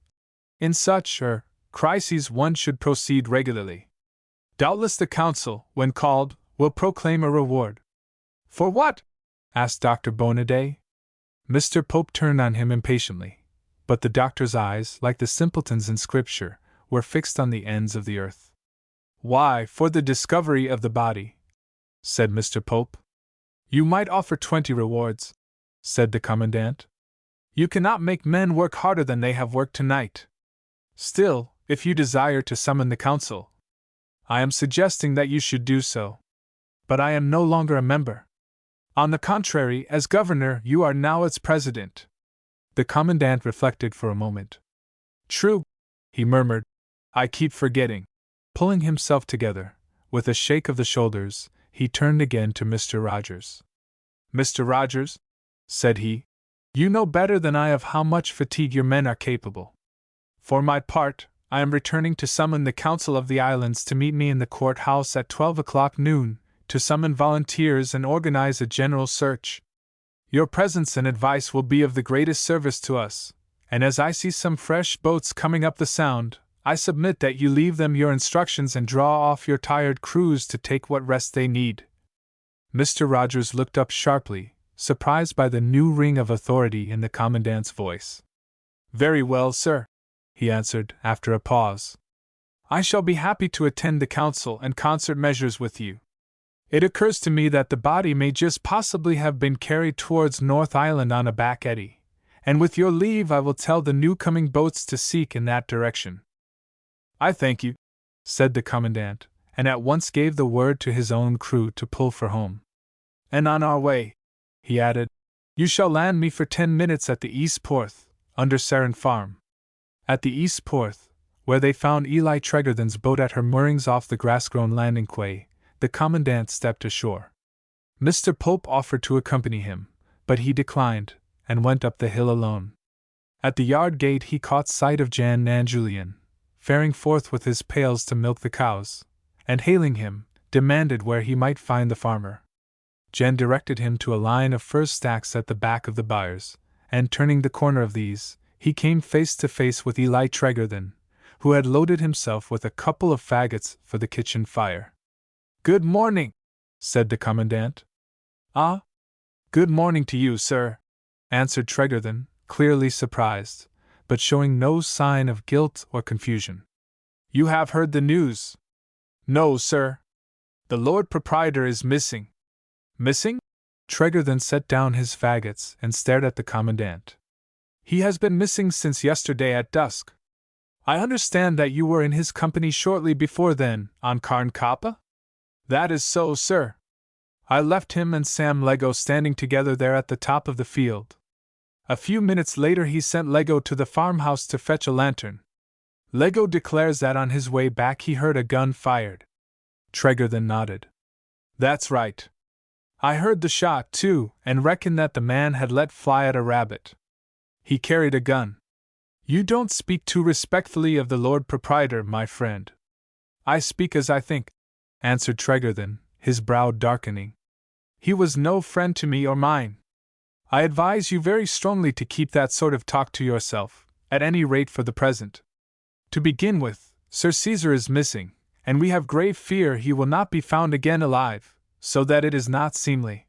"In such crises one should proceed regularly. Doubtless the Council, when called, will proclaim a reward." "For what?" asked Dr. Bonadet. Mr. Pope turned on him impatiently, but the doctor's eyes, like the simpleton's in Scripture, were fixed on the ends of the earth. "Why, for the discovery of the body," said Mr. Pope. "You might offer 20 rewards," said the Commandant. "You cannot make men work harder than they have worked tonight. Still, if you desire to summon the Council, I am suggesting that you should do so. But I am no longer a member. On the contrary, as Governor, you are now its President." The Commandant reflected for a moment. "True," he murmured. "I keep forgetting." Pulling himself together, with a shake of the shoulders, he turned again to Mr. Rogers. "Mr. Rogers," said he, "you know better than I of how much fatigue your men are capable. For my part, I am returning to summon the Council of the Islands to meet me in the court-house at 12 o'clock noon, to summon volunteers and organize a general search. Your presence and advice will be of the greatest service to us, and as I see some fresh boats coming up the Sound, I submit that you leave them your instructions and draw off your tired crews to take what rest they need." Mr. Rogers looked up sharply, surprised by the new ring of authority in the Commandant's voice. "Very well, sir," he answered, after a pause. "I shall be happy to attend the Council and concert measures with you. It occurs to me that the body may just possibly have been carried towards North Island on a back eddy, and with your leave I will tell the new coming boats to seek in that direction." "I thank you," said the Commandant, and at once gave the word to his own crew to pull for home. "And on our way," he added, "you shall land me for 10 minutes at the East Porth, under Sarin Farm." At the East Porth, where they found Eli Tregarthen's boat at her moorings off the grass-grown landing quay, the Commandant stepped ashore. Mr. Pope offered to accompany him, but he declined, and went up the hill alone. At the yard gate he caught sight of Jan and Julian, faring forth with his pails to milk the cows, and hailing him, demanded where he might find the farmer. Jan directed him to a line of furze stacks at the back of the byres, and turning the corner of these, he came face to face with Eli Tregarthen, who had loaded himself with a couple of faggots for the kitchen fire. "Good morning," said the Commandant. "Ah, good morning to you, sir," answered Tregarthen, clearly surprised, but showing no sign of guilt or confusion. "You have heard the news?" "No, sir. The Lord Proprietor is missing." "Missing?" Tregarthen set down his faggots and stared at the Commandant. "He has been missing since yesterday at dusk. I understand that you were in his company shortly before then, on Carn Kappa?" "That is so, sir. I left him and Sam Lego standing together there at the top of the field. A few minutes later he sent Lego to the farmhouse to fetch a lantern. Lego declares that on his way back he heard a gun fired." Tregarthen nodded. "That's right. I heard the shot, too, and reckon that the man had let fly at a rabbit. He carried a gun." "You don't speak too respectfully of the Lord Proprietor, my friend." "I speak as I think," answered Tregarthen, his brow darkening. "He was no friend to me or mine. I advise you very strongly to keep that sort of talk to yourself, at any rate for the present. To begin with, Sir Caesar is missing, and we have grave fear he will not be found again alive, so that it is not seemly.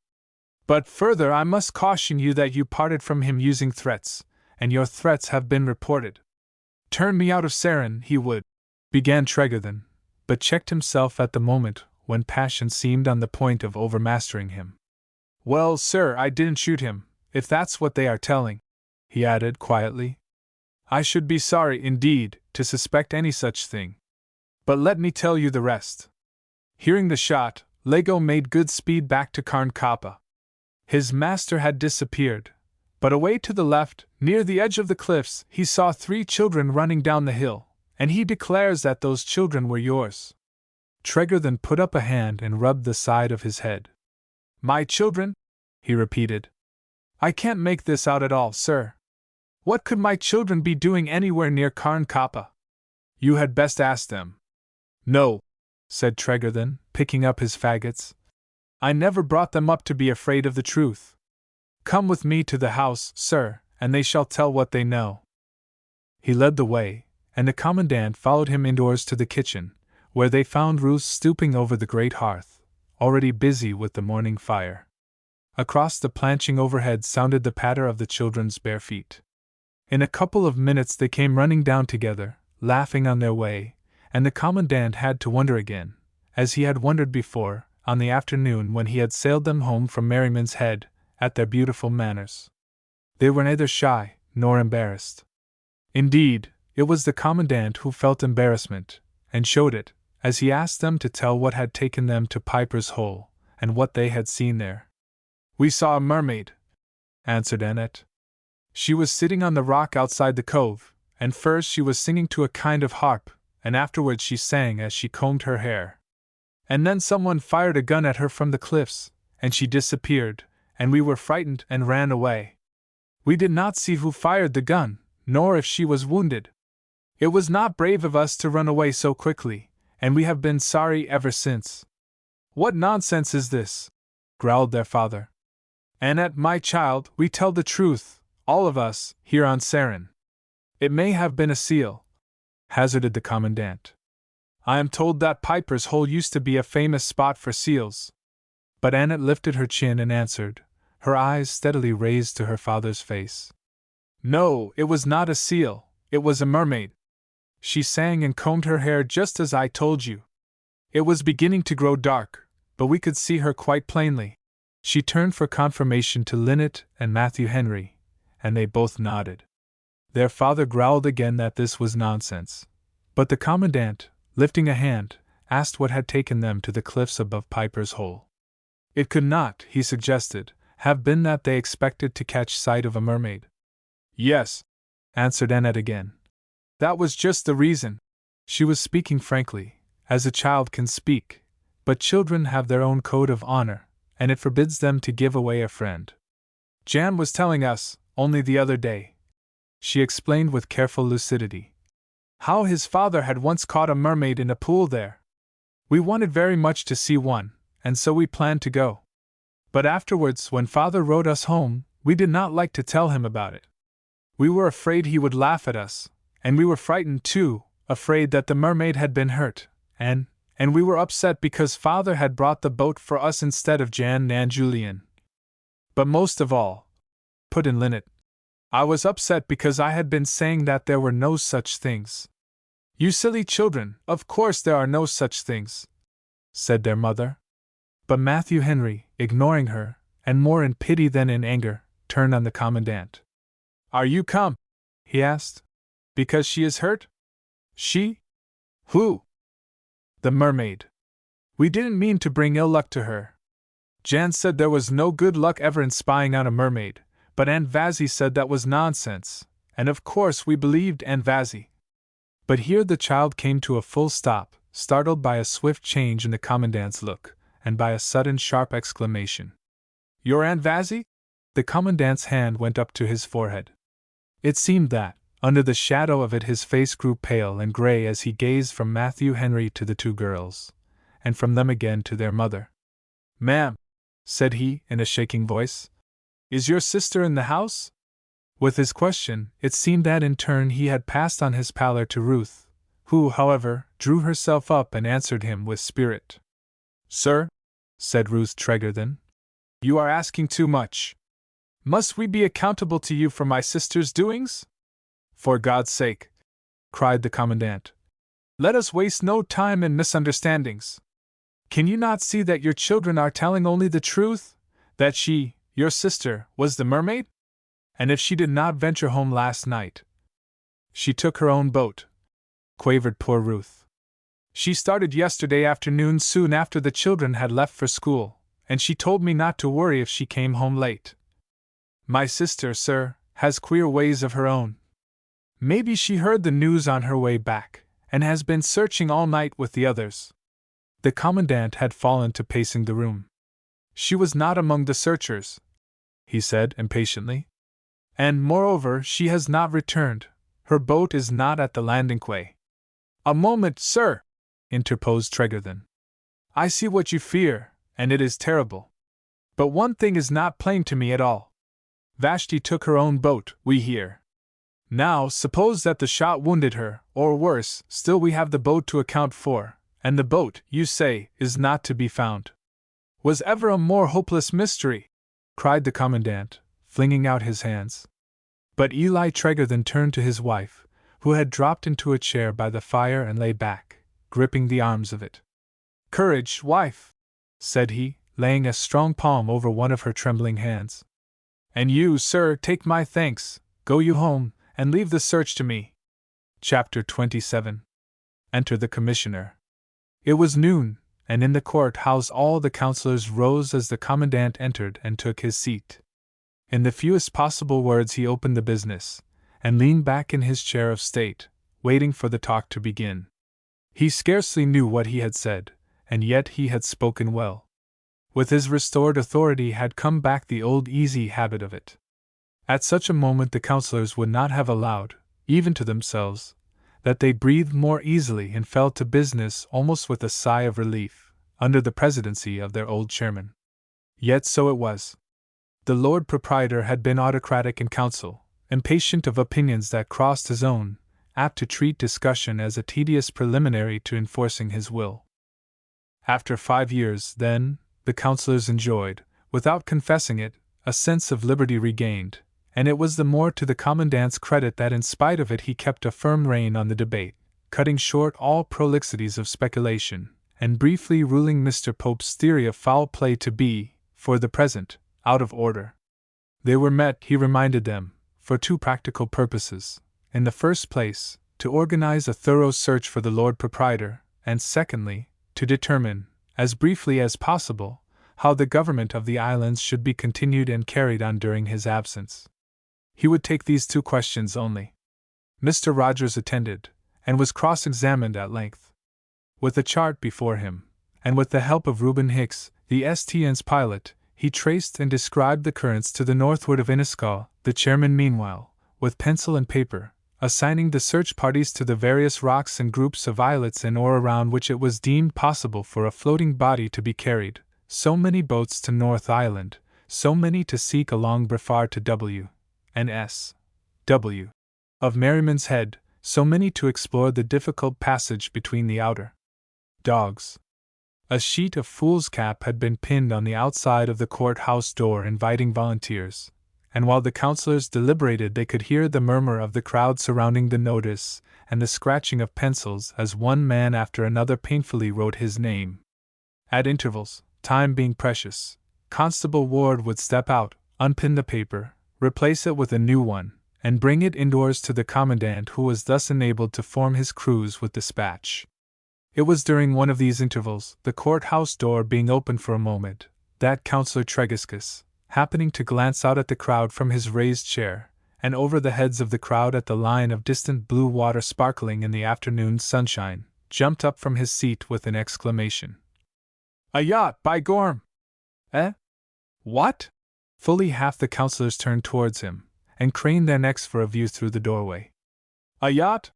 But further, I must caution you that you parted from him using threats, and your threats have been reported." "Turn me out of Sarin, he would," began Tregarthen, but checked himself at the moment when passion seemed on the point of overmastering him. "Well, sir, I didn't shoot him, if that's what they are telling," he added quietly. "I should be sorry, indeed, to suspect any such thing. But let me tell you the rest. Hearing the shot, Lego made good speed back to Carn Kappa. His master had disappeared, but away to the left, near the edge of the cliffs, he saw 3 children running down the hill, and he declares that those children were yours." Tregarthen put up a hand and rubbed the side of his head. "My children?" he repeated. "I can't make this out at all, sir. What could my children be doing anywhere near Carn Kappa?" "You had best ask them." "No," said Tregarthen, picking up his faggots. "I never brought them up to be afraid of the truth. Come with me to the house, sir, and they shall tell what they know." He led the way, and the Commandant followed him indoors to the kitchen, where they found Ruth stooping over the great hearth, already busy with the morning fire. Across the planching overhead sounded the patter of the children's bare feet. In a couple of minutes they came running down together, laughing on their way, and the Commandant had to wonder again, as he had wondered before, on the afternoon when he had sailed them home from Merriman's Head, at their beautiful manners. They were neither shy nor embarrassed. Indeed, it was the Commandant who felt embarrassment, and showed it, as he asked them to tell what had taken them to Piper's Hole, and what they had seen there. "We saw a mermaid," answered Annette. "She was sitting on the rock outside the cove, and first she was singing to a kind of harp, and afterwards she sang as she combed her hair. And then someone fired a gun at her from the cliffs, and she disappeared, and we were frightened and ran away. We did not see who fired the gun, nor if she was wounded. It was not brave of us to run away so quickly, and we have been sorry ever since." "What nonsense is this?" growled their father. "Annette, my child, we tell the truth, all of us, here on Sarin." "It may have been a seal," hazarded the Commandant. "I am told that Piper's Hole used to be a famous spot for seals." But Annette lifted her chin and answered, her eyes steadily raised to her father's face. "No, it was not a seal, it was a mermaid. She sang and combed her hair just as I told you. It was beginning to grow dark, but we could see her quite plainly. She turned for confirmation to Linnet and Matthew Henry, and they both nodded. Their father growled again that this was nonsense, but the commandant, lifting a hand, asked what had taken them to the cliffs above Piper's Hole. It could not, he suggested, have been that they expected to catch sight of a mermaid. Yes, answered Annette again. That was just the reason. She was speaking frankly, as a child can speak, but children have their own code of honor, and it forbids them to give away a friend. Jan was telling us, only the other day, she explained with careful lucidity, how his father had once caught a mermaid in a pool there. We wanted very much to see one, and so we planned to go. But afterwards, when father wrote us home, we did not like to tell him about it. We were afraid he would laugh at us, and we were frightened too, afraid that the mermaid had been hurt, and we were upset because father had brought the boat for us instead of Jan and Julian. But most of all, put in Linnet, I was upset because I had been saying that there were no such things. You silly children, of course there are no such things, said their mother. But Matthew Henry, ignoring her, and more in pity than in anger, turned on the commandant. Are you come? He asked. Because she is hurt? She? Who? The mermaid. We didn't mean to bring ill luck to her. Jan said there was no good luck ever in spying out a mermaid, but Aunt Vazzy said that was nonsense, and of course we believed Aunt Vazzy. But here the child came to a full stop, startled by a swift change in the commandant's look, and by a sudden sharp exclamation. Your Aunt Vazzy? The commandant's hand went up to his forehead. It seemed that, under the shadow of it, his face grew pale and gray as he gazed from Matthew Henry to the two girls, and from them again to their mother. Ma'am, said he, in a shaking voice, is your sister in the house? With his question, it seemed that in turn he had passed on his pallor to Ruth, who, however, drew herself up and answered him with spirit. Sir, said Ruth Tregarthen, you are asking too much. Must we be accountable to you for my sister's doings? For God's sake, cried the commandant, let us waste no time in misunderstandings. Can you not see that your children are telling only the truth, that she, your sister, was the mermaid? And if she did not venture home last night, she took her own boat, quavered poor Ruth. She started yesterday afternoon soon after the children had left for school, and she told me not to worry if she came home late. My sister, sir, has queer ways of her own. Maybe she heard the news on her way back, and has been searching all night with the others. The commandant had fallen to pacing the room. She was not among the searchers, he said impatiently. And moreover, she has not returned. Her boat is not at the landing quay. A moment, sir, interposed Tregarthen. I see what you fear, and it is terrible. But one thing is not plain to me at all. Vashti took her own boat, we hear. Now, suppose that the shot wounded her, or worse, still we have the boat to account for, and the boat, you say, is not to be found. Was ever a more hopeless mystery? Cried the commandant, flinging out his hands. But Eli Tregarthen turned to his wife, who had dropped into a chair by the fire and lay back, gripping the arms of it. Courage, wife, said he, laying a strong palm over one of her trembling hands. And you, sir, take my thanks, go you home, and leave the search to me. Chapter 27. Enter the Commissioner. It was noon, and in the court-house all the councillors rose as the commandant entered and took his seat. In the fewest possible words he opened the business, and leaned back in his chair of state, waiting for the talk to begin. He scarcely knew what he had said, and yet he had spoken well. With his restored authority had come back the old easy habit of it. At such a moment the councillors would not have allowed, even to themselves, that they breathed more easily and fell to business almost with a sigh of relief, under the presidency of their old chairman. Yet so it was. The Lord Proprietor had been autocratic in council, impatient of opinions that crossed his own, apt to treat discussion as a tedious preliminary to enforcing his will. After 5 years, then, the councillors enjoyed, without confessing it, a sense of liberty regained, and it was the more to the commandant's credit that in spite of it he kept a firm rein on the debate, cutting short all prolixities of speculation, and briefly ruling Mr. Pope's theory of foul play to be, for the present, out of order. They were met, he reminded them, for two practical purposes: in the first place, to organize a thorough search for the Lord Proprietor, and secondly, to determine, as briefly as possible, how the government of the islands should be continued and carried on during his absence. He would take these two questions only. Mr. Rogers attended, and was cross-examined at length. With a chart before him, and with the help of Reuben Hicks, the STN's pilot, he traced and described the currents to the northward of Iniscaw, the chairman meanwhile, with pencil and paper, assigning the search parties to the various rocks and groups of islets and or around which it was deemed possible for a floating body to be carried, so many boats to North Island, so many to seek along Brefard to W. and S. W. of Merriman's Head, so many to explore the difficult passage between the outer dogs. A sheet of foolscap had been pinned on the outside of the courthouse door inviting volunteers, and while the councilors deliberated they could hear the murmur of the crowd surrounding the notice and the scratching of pencils as one man after another painfully wrote his name. At intervals, time being precious, Constable Ward would step out, unpin the paper, replace it with a new one, and bring it indoors to the commandant, who was thus enabled to form his crews with dispatch. It was during one of these intervals, the courthouse door being open for a moment, that Councillor Tregiscus, happening to glance out at the crowd from his raised chair, and over the heads of the crowd at the line of distant blue water sparkling in the afternoon sunshine, jumped up from his seat with an exclamation. "A yacht, by Gorm!" "Eh? What?" Fully half the councillors turned towards him, and craned their necks for a view through the doorway. "A yacht?"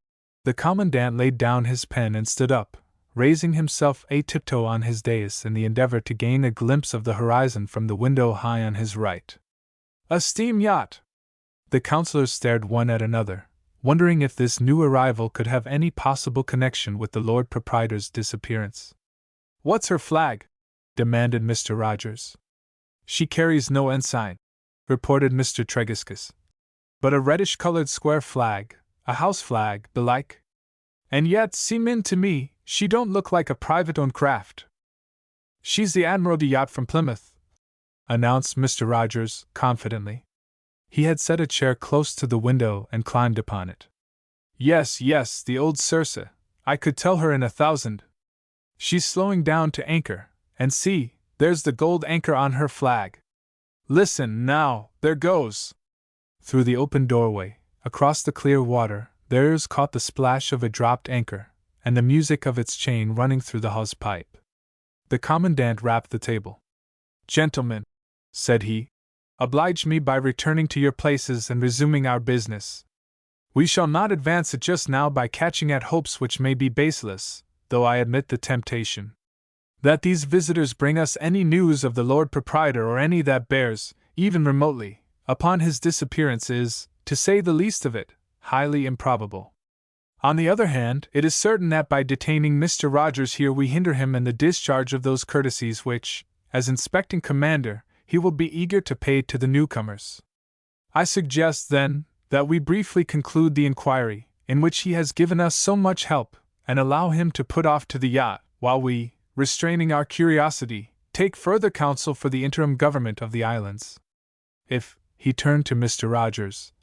The commandant laid down his pen and stood up, raising himself a tiptoe on his dais in the endeavor to gain a glimpse of the horizon from the window high on his right. "A steam yacht!" The councillors stared one at another, wondering if this new arrival could have any possible connection with the Lord Proprietor's disappearance. "What's her flag?" demanded Mr. Rogers. "She carries no ensign," reported Mr. Tregiscus, "but a reddish-colored square flag, a house flag, belike. And yet, seemin' to me, she don't look like a private-owned craft." "She's the Admiralty yacht from Plymouth," announced Mr. Rogers, confidently. He had set a chair close to the window and climbed upon it. "Yes, yes, the old Circe. I could tell her in 1,000. She's slowing down to anchor, and see, there's the gold anchor on her flag. Listen, now, there goes!" Through the open doorway, across the clear water, their ears caught the splash of a dropped anchor, and the music of its chain running through the hawse pipe. The commandant rapped the table. "Gentlemen," said he, "oblige me by returning to your places and resuming our business. We shall not advance it just now by catching at hopes which may be baseless, though I admit the temptation. That these visitors bring us any news of the Lord Proprietor or any that bears, even remotely, upon his disappearance is, to say the least of it, highly improbable. On the other hand, it is certain that by detaining Mr. Rogers here we hinder him in the discharge of those courtesies which, as inspecting commander, he will be eager to pay to the newcomers. I suggest, then, that we briefly conclude the inquiry, in which he has given us so much help, and allow him to put off to the yacht, while we, restraining our curiosity, take further counsel for the interim government of the islands. If," he turned to Mr. Rogers,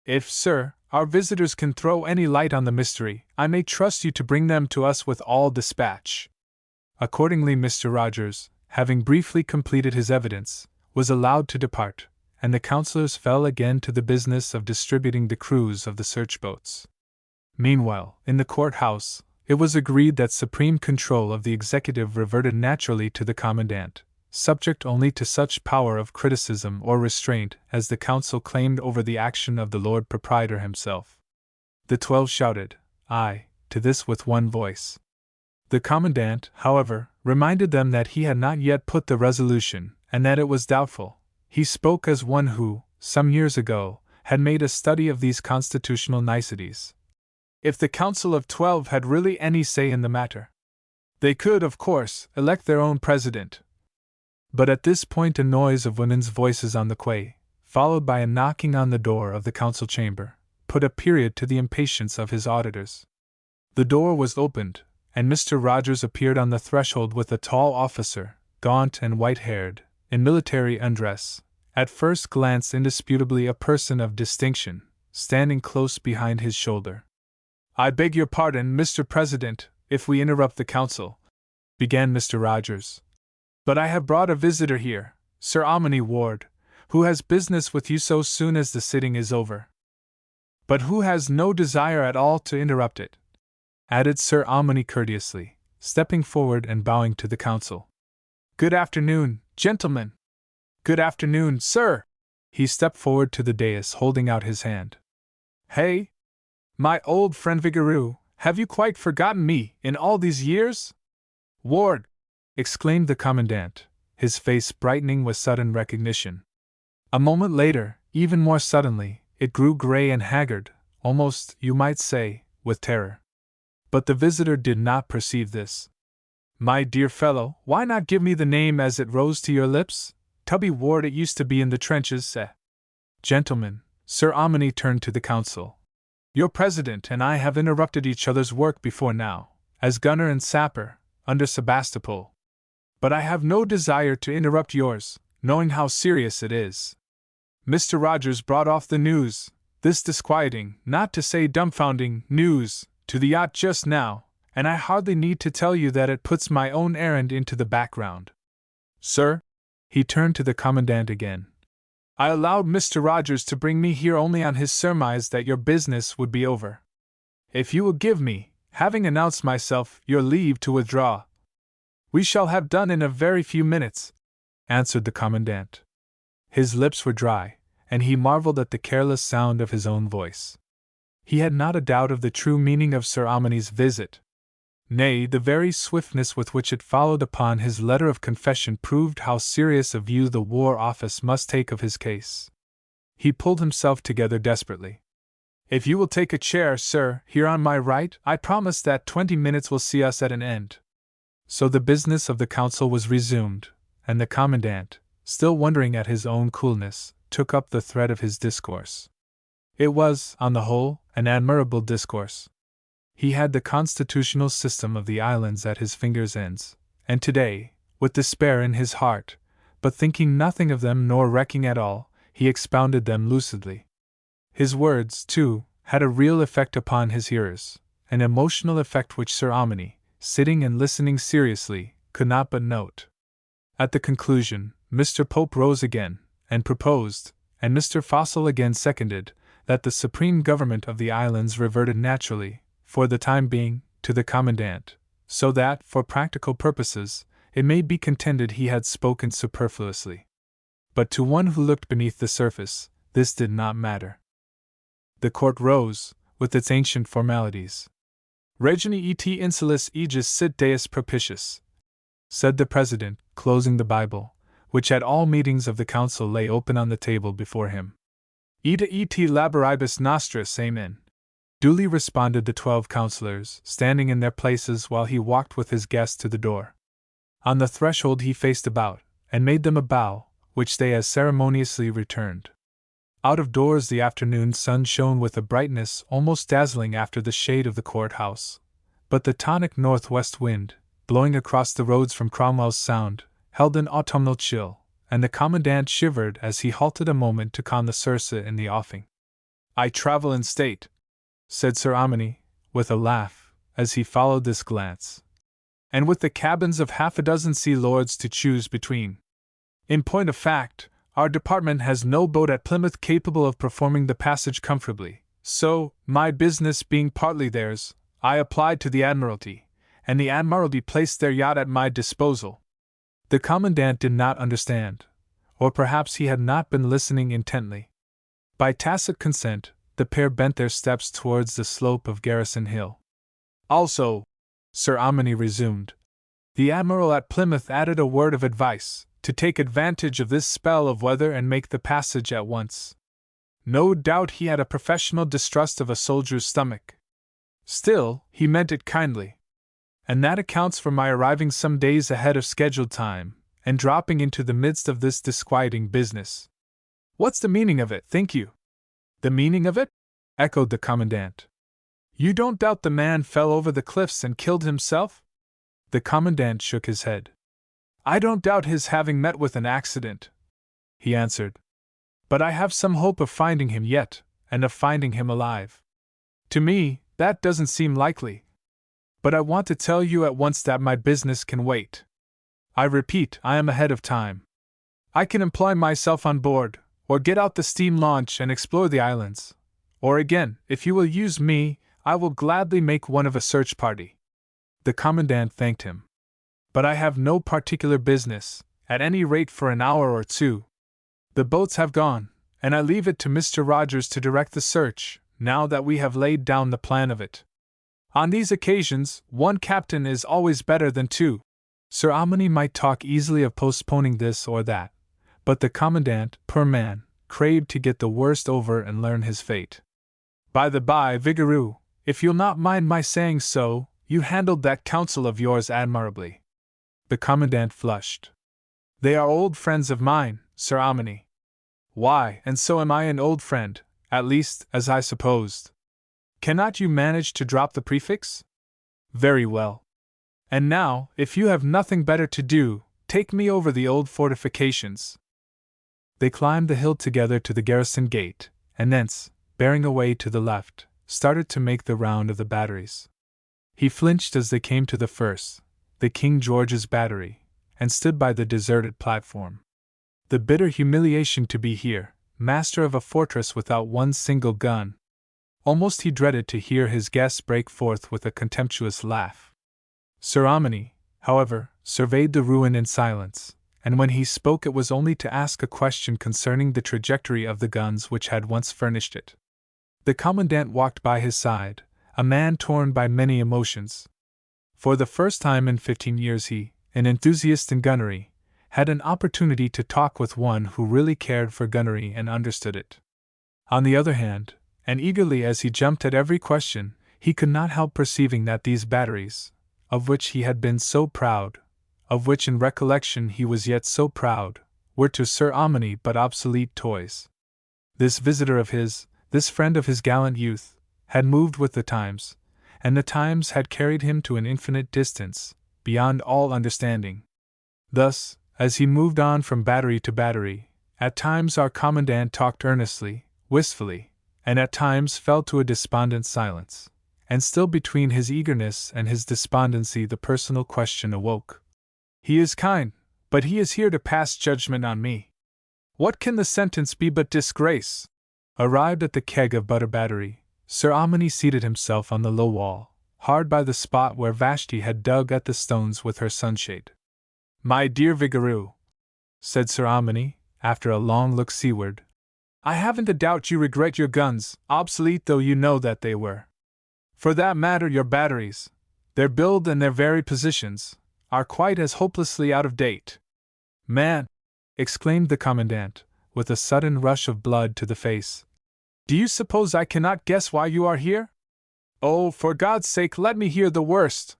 "if, sir, our visitors can throw any light on the mystery, I may trust you to bring them to us with all dispatch." Accordingly Mr. Rogers, having briefly completed his evidence, was allowed to depart, and the councillors fell again to the business of distributing the crews of the search boats. Meanwhile, in the courthouse, it was agreed that supreme control of the executive reverted naturally to the commandant, subject only to such power of criticism or restraint as the council claimed over the action of the Lord Proprietor himself. The 12 shouted, "Aye," to this with one voice. The commandant, however, reminded them that he had not yet put the resolution, and that it was doubtful. He spoke as one who, some years ago, had made a study of these constitutional niceties. If the Council of 12 had really any say in the matter, they could, of course, elect their own president. But at this point a noise of women's voices on the quay, followed by a knocking on the door of the council chamber, put a period to the impatience of his auditors. The door was opened, and Mr. Rogers appeared on the threshold with a tall officer, gaunt and white-haired, in military undress, at first glance indisputably a person of distinction, standing close behind his shoulder. "I beg your pardon, Mr. President, if we interrupt the council," began Mr. Rogers. "But I have brought a visitor here, Sir Amany Ward, who has business with you so soon as the sitting is over. But who has no desire at all to interrupt it," added Sir Amany courteously, stepping forward and bowing to the council. "Good afternoon, gentlemen." "Good afternoon, sir." He stepped forward to the dais, holding out his hand. "Hey, my old friend Vigoureux, have you quite forgotten me in all these years?" "Ward!" exclaimed the commandant, his face brightening with sudden recognition. A moment later, even more suddenly, it grew gray and haggard, almost, you might say, with terror. But the visitor did not perceive this. "My dear fellow, why not give me the name as it rose to your lips? Tubby Ward it used to be in the trenches, eh?" "Gentlemen," Sir Amany turned to the council, "your president and I have interrupted each other's work before now, as gunner and sapper, under Sebastopol. But I have no desire to interrupt yours, knowing how serious it is. Mr. Rogers brought off the news, this disquieting, not to say dumbfounding, news, to the yacht just now, and I hardly need to tell you that it puts my own errand into the background. Sir," he turned to the commandant again, "I allowed Mr. Rogers to bring me here only on his surmise that your business would be over. If you will give me, having announced myself, your leave to withdraw." "We shall have done in a very few minutes," answered the commandant. His lips were dry, and he marveled at the careless sound of his own voice. He had not a doubt of the true meaning of Sir Amany's visit. Nay, the very swiftness with which it followed upon his letter of confession proved how serious a view the War Office must take of his case. He pulled himself together desperately. "If you will take a chair, sir, here on my right, I promise that 20 minutes will see us at an end." So the business of the council was resumed, and the commandant, still wondering at his own coolness, took up the thread of his discourse. It was, on the whole, an admirable discourse. He had the constitutional system of the islands at his fingers' ends, and today, with despair in his heart, but thinking nothing of them nor recking at all, he expounded them lucidly. His words, too, had a real effect upon his hearers, an emotional effect which Sir Amany, sitting and listening seriously, could not but note. At the conclusion, Mr. Pope rose again, and proposed, and Mr. Fossil again seconded, that the supreme government of the islands reverted naturally, for the time being, to the commandant, so that, for practical purposes, it may be contended he had spoken superfluously. But to one who looked beneath the surface, this did not matter. The court rose, with its ancient formalities. "Regni et insulis aegis sit deus propitius," said the president, closing the Bible, which at all meetings of the council lay open on the table before him. "Ita et laboribus nostris, amen," duly responded the 12 councillors, standing in their places while he walked with his guests to the door. On the threshold he faced about, and made them a bow, which they as ceremoniously returned. Out of doors the afternoon sun shone with a brightness almost dazzling after the shade of the courthouse, but the tonic northwest wind, blowing across the roads from Cromwell's Sound, held an autumnal chill, and the commandant shivered as he halted a moment to con the Circe in the offing. "I travel in state," said Sir Amany, with a laugh, as he followed this glance, "and with the cabins of half a dozen sea lords to choose between. In point of fact, our department has no boat at Plymouth capable of performing the passage comfortably, so, my business being partly theirs, I applied to the Admiralty, and the Admiralty placed their yacht at my disposal." The commandant did not understand, or perhaps he had not been listening intently. By tacit consent, the pair bent their steps towards the slope of Garrison Hill. "Also," Sir Amany resumed, "the Admiral at Plymouth added a word of advice, to take advantage of this spell of weather and make the passage at once. No doubt he had a professional distrust of a soldier's stomach. Still, he meant it kindly. And that accounts for my arriving some days ahead of scheduled time, and dropping into the midst of this disquieting business. What's the meaning of it, think you?" "The meaning of it?" echoed the commandant. You don't doubt the man fell over the cliffs and killed himself? The commandant shook his head. I don't doubt his having met with an accident, he answered. But I have some hope of finding him yet, and of finding him alive. To me, that doesn't seem likely. But I want to tell you at once that my business can wait. I repeat, I am ahead of time. I can employ myself on board, or get out the steam launch and explore the islands. Or again, if you will use me, I will gladly make one of a search party. The commandant thanked him. But I have no particular business, at any rate for an hour or two. The boats have gone, and I leave it to Mr. Rogers to direct the search, now that we have laid down the plan of it. On these occasions, one captain is always better than two. Sir Amany might talk easily of postponing this or that, but the commandant, poor man, craved to get the worst over and learn his fate. By the by, Vigoureux, if you'll not mind my saying so, you handled that council of yours admirably. The commandant flushed. They are old friends of mine, Sir Amany. Why, and so am I an old friend, at least, as I supposed. Cannot you manage to drop the prefix? Very well. And now, if you have nothing better to do, take me over the old fortifications. They climbed the hill together to the garrison gate, and thence, bearing away to the left, started to make the round of the batteries. He flinched as they came to the first, the King George's battery, and stood by the deserted platform. The bitter humiliation to be here, master of a fortress without one single gun. Almost he dreaded to hear his guests break forth with a contemptuous laugh. Sir Amany, however, surveyed the ruin in silence, and when he spoke it was only to ask a question concerning the trajectory of the guns which had once furnished it. The commandant walked by his side, a man torn by many emotions. For the first time in 15 years he, an enthusiast in gunnery, had an opportunity to talk with one who really cared for gunnery and understood it. On the other hand, and eagerly as he jumped at every question, he could not help perceiving that these batteries, of which he had been so proud, of which in recollection he was yet so proud, were to Sir Amany but obsolete toys. This visitor of his, this friend of his gallant youth, had moved with the times, and the times had carried him to an infinite distance, beyond all understanding. Thus, as he moved on from battery to battery, at times our commandant talked earnestly, wistfully, and at times fell to a despondent silence, and still between his eagerness and his despondency the personal question awoke. He is kind, but he is here to pass judgment on me. What can the sentence be but disgrace? Arrived at the keg of butter battery, Sir Amany seated himself on the low wall, hard by the spot where Vashti had dug at the stones with her sunshade. My dear Vigoureux, said Sir Amany, after a long look seaward, I haven't a doubt you regret your guns, obsolete though you know that they were. For that matter, your batteries, their build and their very positions, are quite as hopelessly out of date. Man, exclaimed the commandant, with a sudden rush of blood to the face, do you suppose I cannot guess why you are here? Oh, for God's sake, let me hear the worst.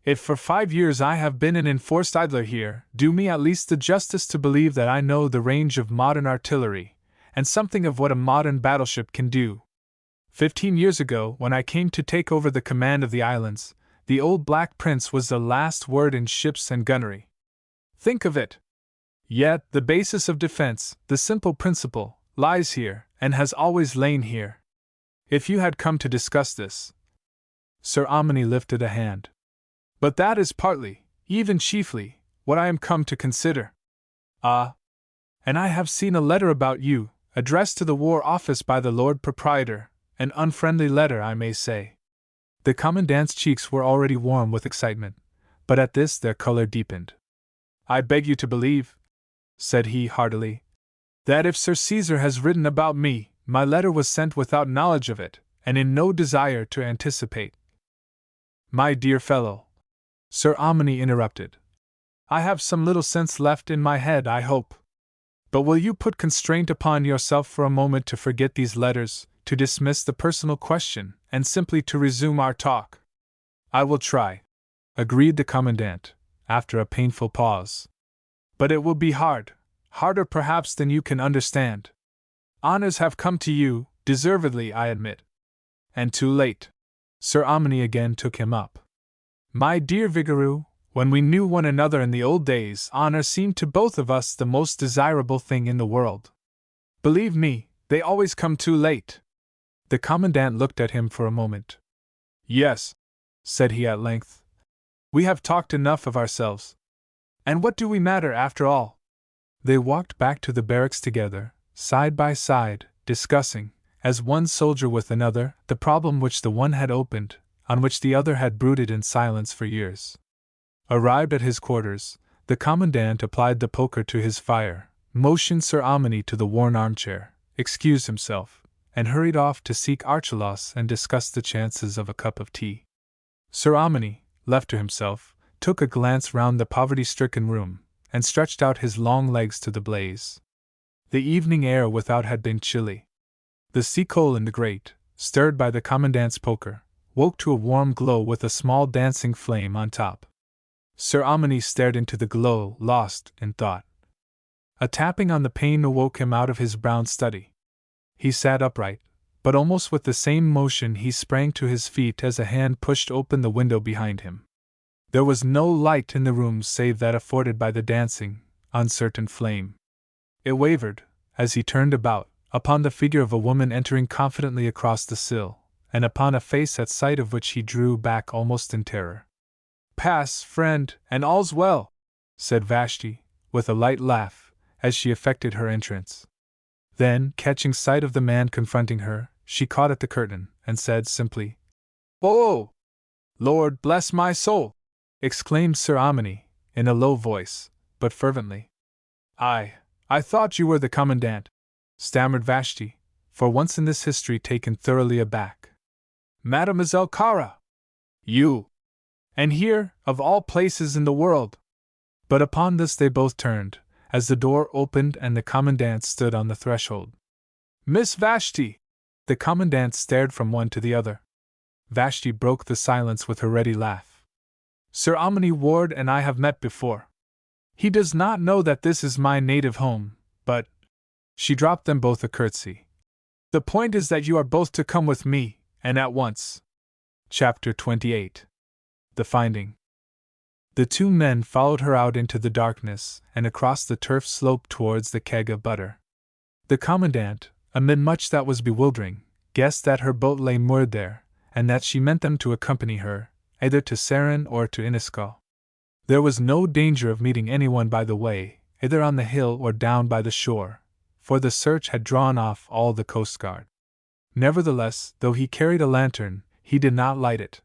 If for 5 years I have been an enforced idler here, do me at least the justice to believe that I know the range of modern artillery, and something of what a modern battleship can do. 15 years ago, when I came to take over the command of the islands, the old Black Prince was the last word in ships and gunnery. Think of it! Yet, the basis of defense, the simple principle, lies here, and has always lain here. If you had come to discuss this. Sir Amany lifted a hand. But that is partly, even chiefly, what I am come to consider. Ah! And I have seen a letter about you, addressed to the War Office by the Lord Proprietor, an unfriendly letter, I may say. The commandant's cheeks were already warm with excitement, but at this their color deepened. I beg you to believe, said he heartily, that if Sir Caesar has written about me, my letter was sent without knowledge of it, and in no desire to anticipate. My dear fellow, Sir Amany interrupted, I have some little sense left in my head, I hope. But will you put constraint upon yourself for a moment to forget these letters, to dismiss the personal question, and simply to resume our talk? I will try, agreed the commandant, after a painful pause. But it will be hard, harder perhaps than you can understand. Honors have come to you, deservedly I admit. And too late. Sir Amini again took him up. My dear Vigoureux, when we knew one another in the old days, honor seemed to both of us the most desirable thing in the world. Believe me, they always come too late. The Commandant looked at him for a moment. Yes, said he at length. We have talked enough of ourselves. And what do we matter after all? They walked back to the barracks together, side by side, discussing, as one soldier with another, the problem which the one had opened, on which the other had brooded in silence for years. Arrived at his quarters, the Commandant applied the poker to his fire, motioned Sir Amini to the worn armchair, excused himself, and hurried off to seek Archelaus and discuss the chances of a cup of tea. Sir Amini, left to himself, took a glance round the poverty-stricken room, and stretched out his long legs to the blaze. The evening air without had been chilly. The sea-coal in the grate, stirred by the Commandant's poker, woke to a warm glow with a small dancing flame on top. Sir Amini stared into the glow, lost in thought. A tapping on the pane awoke him out of his brown study. He sat upright, but almost with the same motion he sprang to his feet as a hand pushed open the window behind him. There was no light in the room save that afforded by the dancing, uncertain flame. It wavered, as he turned about, upon the figure of a woman entering confidently across the sill, and upon a face at sight of which he drew back almost in terror. Pass, friend, and all's well, said Vashti, with a light laugh, as she effected her entrance. Then, catching sight of the man confronting her, she caught at the curtain, and said simply, "Oh! Lord bless my soul!" exclaimed Sir Amini, in a low voice, but fervently. I thought you were the Commandant," stammered Vashti, for once in this history taken thoroughly aback. "Mademoiselle Cara! You! And here, of all places in the world!" But upon this they both turned, as the door opened and the Commandant stood on the threshold. "Miss Vashti!" The Commandant stared from one to the other. Vashti broke the silence with her ready laugh. "Sir Amini Ward and I have met before. He does not know that this is my native home, but—" She dropped them both a curtsy. "The point is that you are both to come with me, and at once." Chapter 28. The Finding. The two men followed her out into the darkness and across the turf slope towards the keg of butter. The Commandant, amid much that was bewildering, guessed that her boat lay moored there, and that she meant them to accompany her, either to Sarin or to Inisco. There was no danger of meeting anyone by the way, either on the hill or down by the shore, for the search had drawn off all the coast guard. Nevertheless, though he carried a lantern, he did not light it.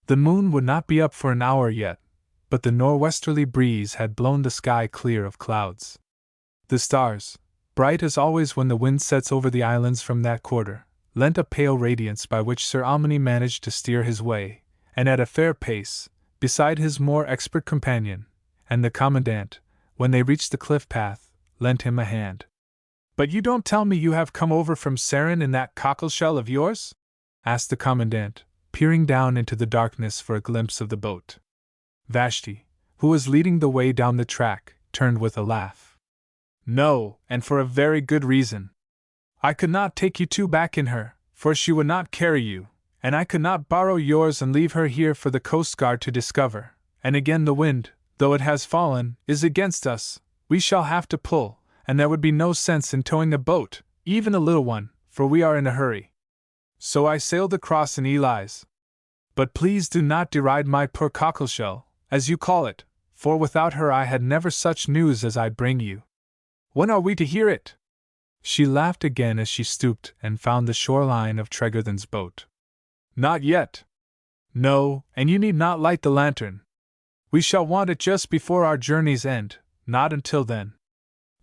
The moon would not be up for an hour yet, but the northwesterly breeze had blown the sky clear of clouds. The stars, bright as always when the wind sets over the islands from that quarter, lent a pale radiance by which Sir Amini managed to steer his way, and at a fair pace, beside his more expert companion, and the Commandant, when they reached the cliff path, lent him a hand. "But you don't tell me you have come over from Sarin in that cockleshell of yours?" asked the Commandant, peering down into the darkness for a glimpse of the boat. Vashti, who was leading the way down the track, turned with a laugh. "No, and for a very good reason. I could not take you two back in her, for she would not carry you, and I could not borrow yours and leave her here for the Coast Guard to discover, and again the wind, though it has fallen, is against us. We shall have to pull, and there would be no sense in towing a boat, even a little one, for we are in a hurry. So I sailed across in Eli's. But please do not deride my poor cockleshell, as you call it, for without her I had never such news as I bring you. When are we to hear it?" She laughed again as she stooped and found the shoreline of Tregarthen's boat. "Not yet. No, and you need not light the lantern. We shall want it just before our journey's end, not until then."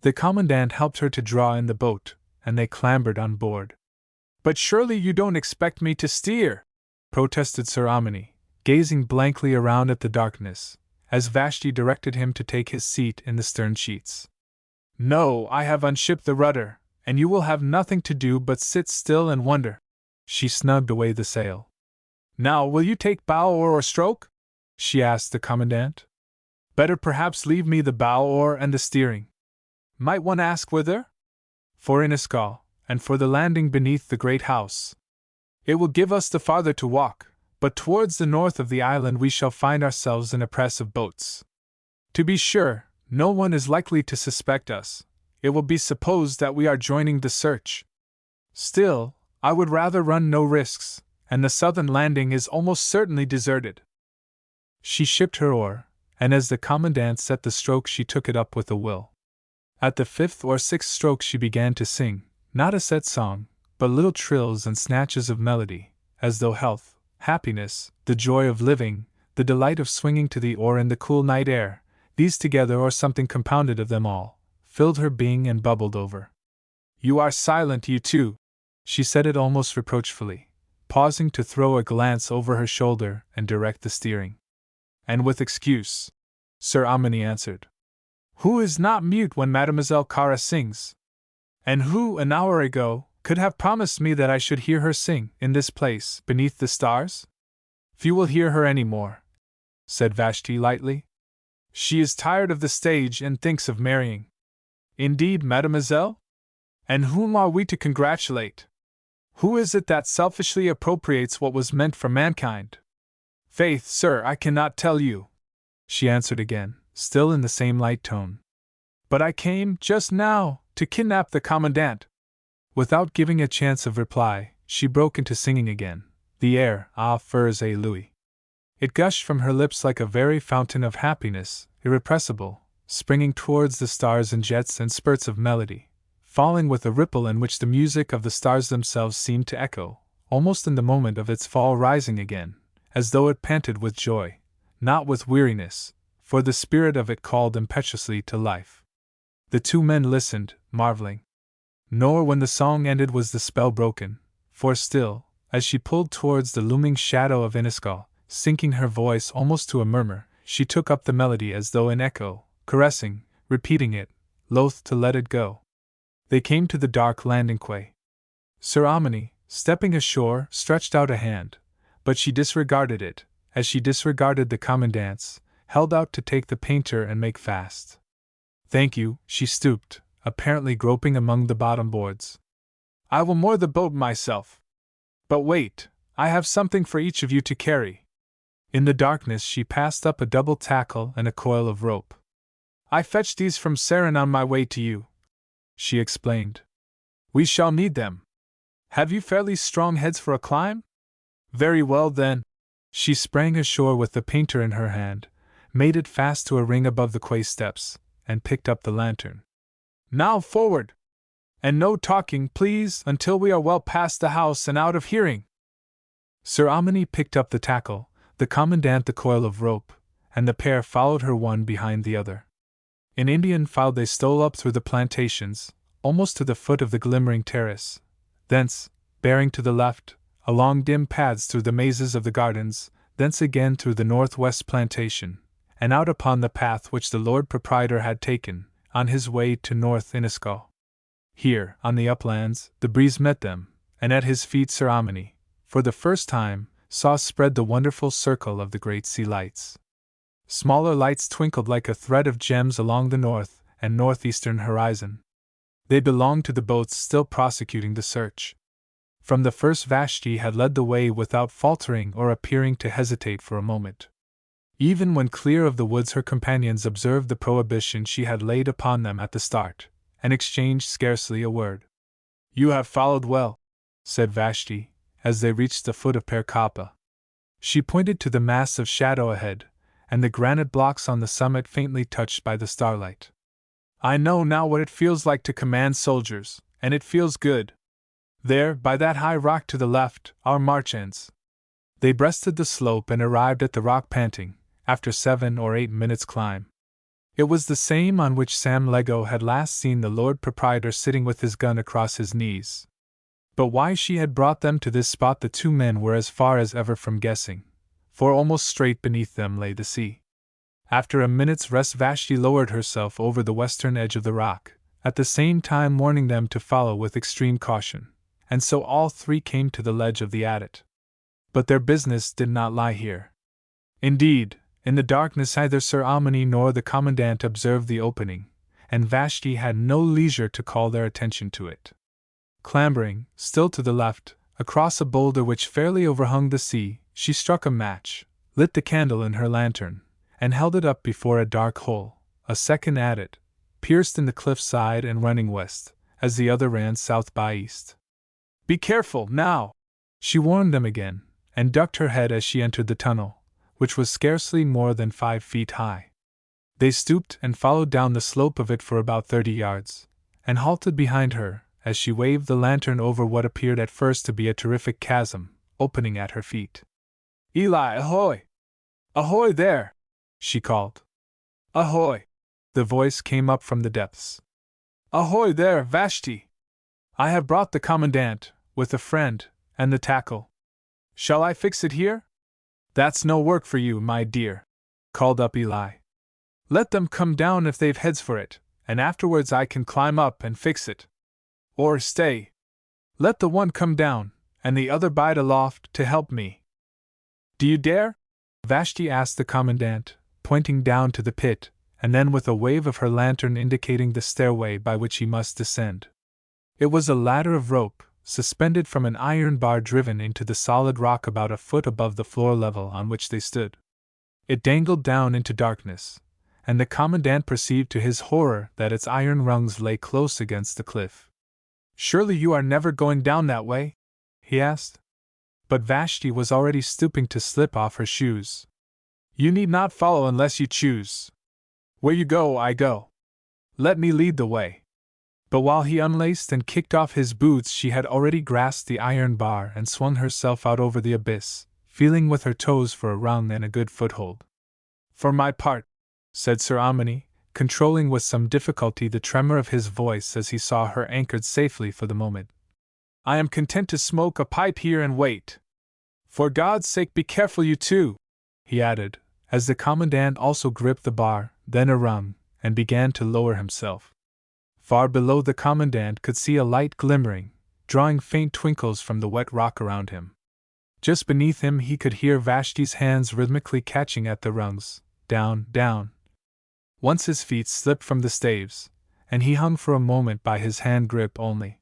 The Commandant helped her to draw in the boat, and they clambered on board. "But surely you don't expect me to steer?" protested Sir Amini, gazing blankly around at the darkness, as Vashti directed him to take his seat in the stern sheets. "No, I have unshipped the rudder, and you will have nothing to do but sit still and wonder." She snugged away the sail. "Now, will you take bow oar or stroke?" she asked the Commandant. "Better perhaps leave me the bow oar and the steering." "Might one ask whither?" "For Inisco, and for the landing beneath the great house. It will give us the farther to walk, but towards the north of the island we shall find ourselves in a press of boats. To be sure, no one is likely to suspect us. It will be supposed that we are joining the search. Still, I would rather run no risks, and the southern landing is almost certainly deserted." She shipped her oar, and as the commandant set the stroke she took it up with a will. At the 5th or 6th stroke she began to sing, not a set song, but little trills and snatches of melody, as though health, happiness, the joy of living, the delight of swinging to the oar in the cool night air, these together or something compounded of them all, filled her being and bubbled over. "You are silent, you two," she said it almost reproachfully, pausing to throw a glance over her shoulder and direct the steering. "And with excuse," Sir Amini answered. "Who is not mute when Mademoiselle Cara sings? And who, an hour ago, could have promised me that I should hear her sing, in this place, beneath the stars? Few will hear her any more," said Vashti lightly. "She is tired of the stage and thinks of marrying." "Indeed, mademoiselle? And whom are we to congratulate? Who is it that selfishly appropriates what was meant for mankind?" "Faith, sir, I cannot tell you," she answered again, still in the same light tone. "But I came, just now, to kidnap the commandant." Without giving a chance of reply, she broke into singing again, the air, Ah, Furs et Louis. It gushed from her lips like a very fountain of happiness, irrepressible, springing towards the stars in jets and spurts of melody, falling with a ripple in which the music of the stars themselves seemed to echo, almost in the moment of its fall rising again, as though it panted with joy, not with weariness, for the spirit of it called impetuously to life. The two men listened, marveling. Nor when the song ended was the spell broken, for still, as she pulled towards the looming shadow of Iniscal, sinking her voice almost to a murmur, she took up the melody as though in echo, caressing, repeating it, loath to let it go. They came to the dark landing quay. Sir Amini, stepping ashore, stretched out a hand, but she disregarded it, as she disregarded the commandant's, held out to take the painter and make fast. "Thank you," she stooped, apparently groping among the bottom boards. "I will moor the boat myself. But wait, I have something for each of you to carry." In the darkness she passed up a double tackle and a coil of rope. "I fetched these from Sarin on my way to you," she explained. "We shall need them. Have you fairly strong heads for a climb? Very well then." She sprang ashore with the painter in her hand, made it fast to a ring above the quay steps, and picked up the lantern. "Now forward! And no talking, please, until we are well past the house and out of hearing." Sir Amini picked up the tackle, the commandant the coil of rope, and the pair followed her one behind the other. In Indian file they stole up through the plantations, almost to the foot of the glimmering terrace, thence, bearing to the left, along dim paths through the mazes of the gardens, thence again through the northwest plantation, and out upon the path which the Lord Proprietor had taken, on his way to North Iniscal. Here, on the uplands, the breeze met them, and at his feet Sir Amini, for the first time, saw spread the wonderful circle of the great sea lights. Smaller lights twinkled like a thread of gems along the north and northeastern horizon. They belonged to the boats still prosecuting the search. From the first Vashti had led the way without faltering or appearing to hesitate for a moment. Even when clear of the woods her companions observed the prohibition she had laid upon them at the start, and exchanged scarcely a word. "You have followed well," said Vashti, as they reached the foot of Per Kappa. She pointed to the mass of shadow ahead, and the granite blocks on the summit faintly touched by the starlight. "I know now what it feels like to command soldiers, and it feels good. There, by that high rock to the left, our march ends." They breasted the slope and arrived at the rock panting, after 7 or 8 minutes' climb. It was the same on which Sam Lego had last seen the Lord Proprietor sitting with his gun across his knees. But why she had brought them to this spot the two men were as far as ever from guessing, for almost straight beneath them lay the sea. After a minute's rest Vashti lowered herself over the western edge of the rock, at the same time warning them to follow with extreme caution, and so all three came to the ledge of the adit. But their business did not lie here. Indeed, in the darkness neither Sir Amini nor the commandant observed the opening, and Vashti had no leisure to call their attention to it. Clambering, still to the left, across a boulder which fairly overhung the sea, She struck a match, lit the candle in her lantern, and held it up before a dark hole, a second at it, pierced in the cliff side and running west, as the other ran south by east. "Be careful, now!" she warned them again, and ducked her head as she entered the tunnel, which was scarcely more than 5 feet high. They stooped and followed down the slope of it for about 30 yards, and halted behind her as she waved the lantern over what appeared at first to be a terrific chasm, opening at her feet. "Eli, ahoy! Ahoy there!" she called. "Ahoy!" the voice came up from the depths. "Ahoy there, Vashti! I have brought the commandant, with a friend, and the tackle. Shall I fix it here?" "That's no work for you, my dear," called up Eli. "Let them come down if they've heads for it, and afterwards I can climb up and fix it. Or stay. Let the one come down, and the other bide aloft to help me." "Do you dare?" Vashti asked the commandant, pointing down to the pit, and then with a wave of her lantern indicating the stairway by which he must descend. It was a ladder of rope, suspended from an iron bar driven into the solid rock about a foot above the floor level on which they stood. It dangled down into darkness, and the commandant perceived to his horror that its iron rungs lay close against the cliff. "Surely you are never going down that way?" he asked. But Vashti was already stooping to slip off her shoes. "You need not follow unless you choose. Where you go, I go. Let me lead the way." But while he unlaced and kicked off his boots, she had already grasped the iron bar and swung herself out over the abyss, feeling with her toes for a rung and a good foothold. "For my part," said Sir Amini, controlling with some difficulty the tremor of his voice as he saw her anchored safely for the moment, "I am content to smoke a pipe here and wait. For God's sake be careful, you too," he added, as the commandant also gripped the bar, then a rung, and began to lower himself. Far below, the commandant could see a light glimmering, drawing faint twinkles from the wet rock around him. Just beneath him he could hear Vashti's hands rhythmically catching at the rungs, down, down. Once his feet slipped from the staves, and he hung for a moment by his hand grip only.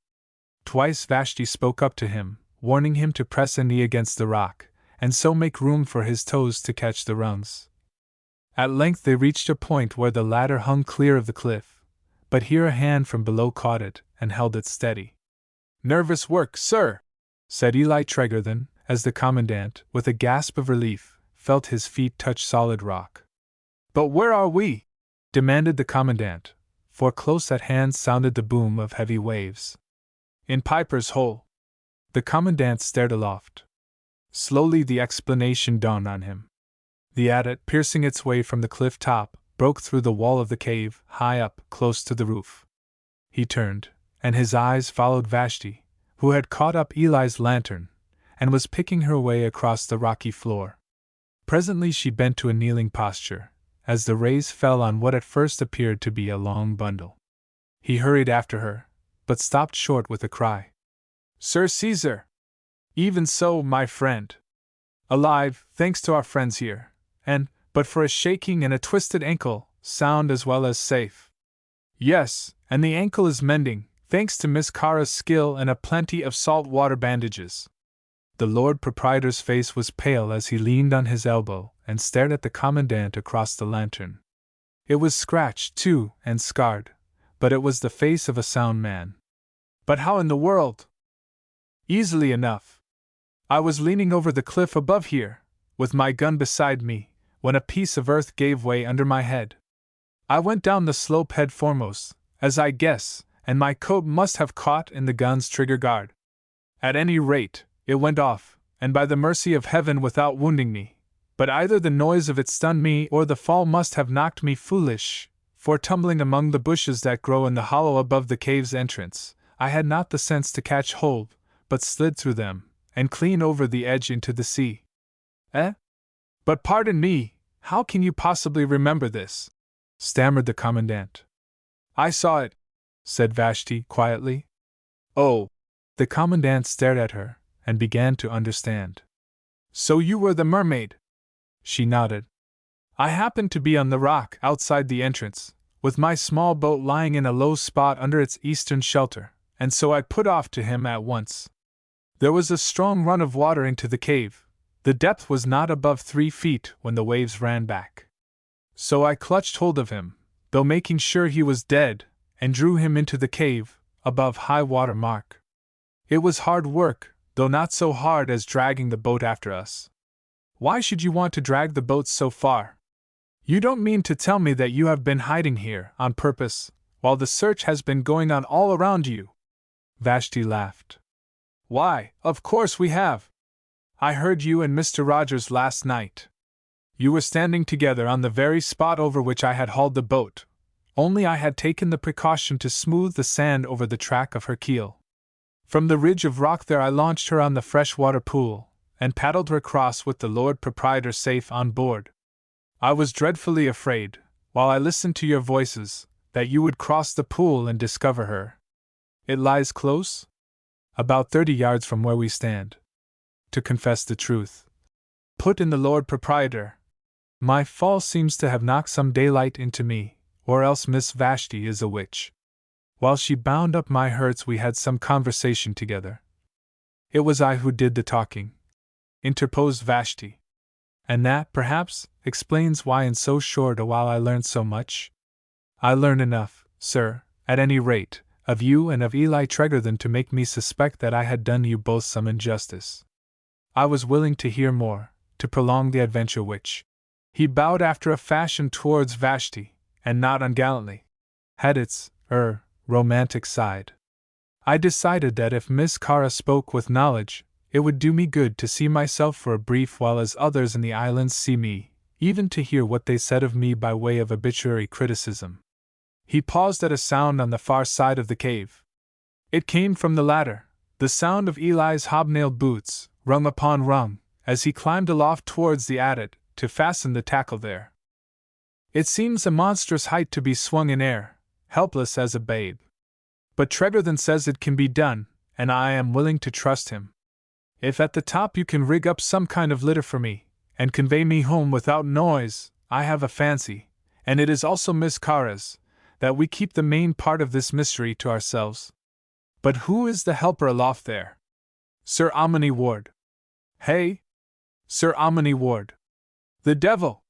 Twice Vashti spoke up to him, warning him to press a knee against the rock, and so make room for his toes to catch the rungs. At length they reached a point where the ladder hung clear of the cliff, but here a hand from below caught it and held it steady. "Nervous work, sir," said Eli Tregarthen, as the commandant, with a gasp of relief, felt his feet touch solid rock. "But where are we?" demanded the commandant, for close at hand sounded the boom of heavy waves. "In Piper's Hole." The commandant stared aloft. Slowly the explanation dawned on him. The adit, piercing its way from the cliff top, broke through the wall of the cave, high up, close to the roof. He turned, and his eyes followed Vashti, who had caught up Eli's lantern, and was picking her way across the rocky floor. Presently she bent to a kneeling posture, as the rays fell on what at first appeared to be a long bundle. He hurried after her, but stopped short with a cry. "Sir Caesar!" "Even so, my friend. Alive, thanks to our friends here, and, but for a shaking and a twisted ankle, sound as well as safe." "Yes, and the ankle is mending, thanks to Miss Kara's skill and a plenty of salt water bandages." The Lord Proprietor's face was pale as he leaned on his elbow and stared at the commandant across the lantern. It was scratched, too, and scarred, but it was the face of a sound man. "But how in the world?" "Easily enough. I was leaning over the cliff above here, with my gun beside me, when a piece of earth gave way under my head. I went down the slope head foremost, as I guess, and my coat must have caught in the gun's trigger guard. At any rate, it went off, and by the mercy of heaven without wounding me, but either the noise of it stunned me or the fall must have knocked me foolish, for tumbling among the bushes that grow in the hollow above the cave's entrance, I had not the sense to catch hold, but slid through them, and clean over the edge into the sea." "Eh? But pardon me, how can you possibly remember this?" stammered the commandant. "I saw it," said Vashti quietly. "Oh!" The commandant stared at her, and began to understand. "So you were the mermaid?" She nodded. "I happened to be on the rock outside the entrance, with my small boat lying in a low spot under its eastern shelter, and so I put off to him at once. There was a strong run of water into the cave. The depth was not above 3 feet when the waves ran back. So I clutched hold of him, though making sure he was dead, and drew him into the cave, above high water mark. It was hard work, though not so hard as dragging the boat after us. Why should you want to drag the boat so far? You don't mean to tell me that you have been hiding here, on purpose, while the search has been going on all around you? Vashti laughed. Why, of course we have. I heard you and Mr. Rogers last night. You were standing together on the very spot over which I had hauled the boat, only I had taken the precaution to smooth the sand over the track of her keel. From the ridge of rock there I launched her on the freshwater pool, and paddled her across with the Lord Proprietor safe on board. I was dreadfully afraid, while I listened to your voices, that you would cross the pool and discover her. It lies close? About 30 yards from where we stand. To confess the truth, put in the Lord Proprietor, my fall seems to have knocked some daylight into me, or else Miss Vashti is a witch. While she bound up my hurts we had some conversation together. It was I who did the talking, interposed Vashti. And that, perhaps, explains why in so short a while I learned so much. I learned enough, sir, at any rate, of you and of Eli Tregarthen to make me suspect that I had done you both some injustice. I was willing to hear more, to prolong the adventure which— He bowed after a fashion towards Vashti, and not ungallantly— had its, romantic side. I decided that if Miss Cara spoke with knowledge, it would do me good to see myself for a brief while as others in the islands see me, even to hear what they said of me by way of obituary criticism. He paused at a sound on the far side of the cave. It came from the ladder, the sound of Eli's hobnailed boots, rung upon rung, as he climbed aloft towards the adit, to fasten the tackle there. It seems a monstrous height to be swung in air, helpless as a babe. But Tregarthen says it can be done, and I am willing to trust him. If at the top you can rig up some kind of litter for me, and convey me home without noise, I have a fancy, and it is also Miss Cara's, that we keep the main part of this mystery to ourselves. But who is the helper aloft there? Sir Amany Ward. Hey? Sir Amany Ward. The devil!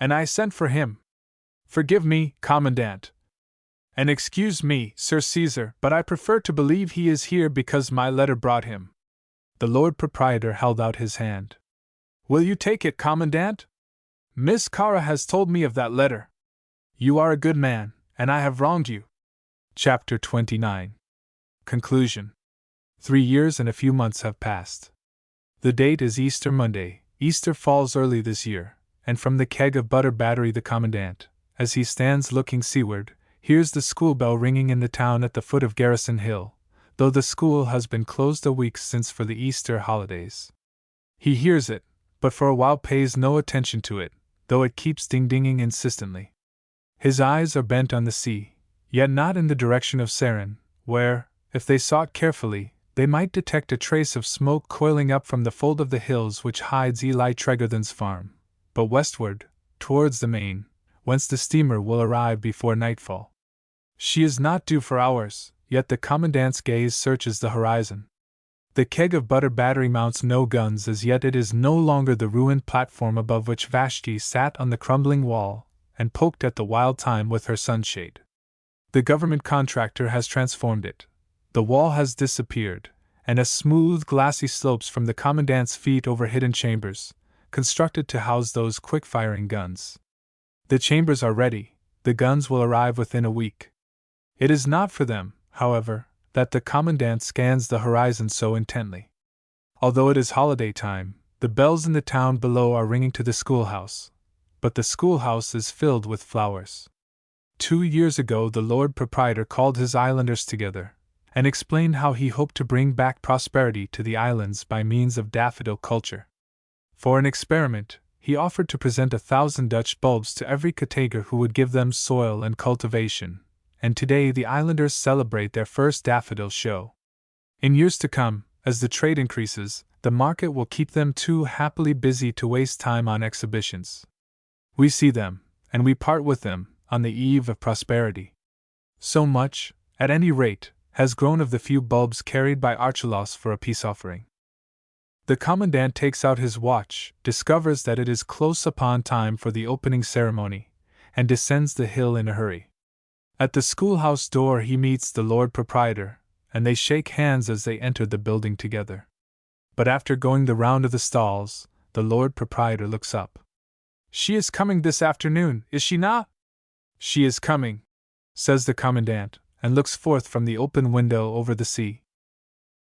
And I sent for him. Forgive me, Commandant. And excuse me, Sir Caesar, but I prefer to believe he is here because my letter brought him. The Lord Proprietor held out his hand. Will you take it, Commandant? Miss Cara has told me of that letter. You are a good man, and I have wronged you. Chapter 29. Conclusion. 3 years and a few months have passed. The date is Easter Monday. Easter falls early this year, and from the keg of butter battery the Commandant, as he stands looking seaward, hears the school bell ringing in the town at the foot of Garrison Hill, though the school has been closed a week since for the Easter holidays. He hears it, but for a while pays no attention to it, though it keeps ding-dinging insistently. His eyes are bent on the sea, yet not in the direction of Sarin, where, if they sought carefully, they might detect a trace of smoke coiling up from the fold of the hills which hides Eli Tregarthen's farm, but westward, towards the main, whence the steamer will arrive before nightfall. She is not due for hours, yet the Commandant's gaze searches the horizon. The keg of butter battery mounts no guns as yet. It is no longer the ruined platform above which Vashti sat on the crumbling wall, and poked at the wild thyme with her sunshade. The government contractor has transformed it. The wall has disappeared, and a smooth glassy slopes from the Commandant's feet over hidden chambers, constructed to house those quick-firing guns. The chambers are ready, the guns will arrive within a week. It is not for them, however, that the Commandant scans the horizon so intently. Although it is holiday time, the bells in the town below are ringing to the schoolhouse, but the schoolhouse is filled with flowers. 2 years ago the Lord Proprietor called his islanders together, and explained how he hoped to bring back prosperity to the islands by means of daffodil culture. For an experiment, he offered to present 1,000 Dutch bulbs to every Katager who would give them soil and cultivation, and today the islanders celebrate their first daffodil show. In years to come, as the trade increases, the market will keep them too happily busy to waste time on exhibitions. We see them, and we part with them, on the eve of prosperity. So much, at any rate, has grown of the few bulbs carried by Archelaus for a peace offering. The commandant takes out his watch, discovers that it is close upon time for the opening ceremony, and descends the hill in a hurry. At the schoolhouse door he meets the Lord Proprietor, and they shake hands as they enter the building together. But after going the round of the stalls, the Lord Proprietor looks up. "She is coming this afternoon, is she not?" "She is coming," says the commandant, and looks forth from the open window over the sea.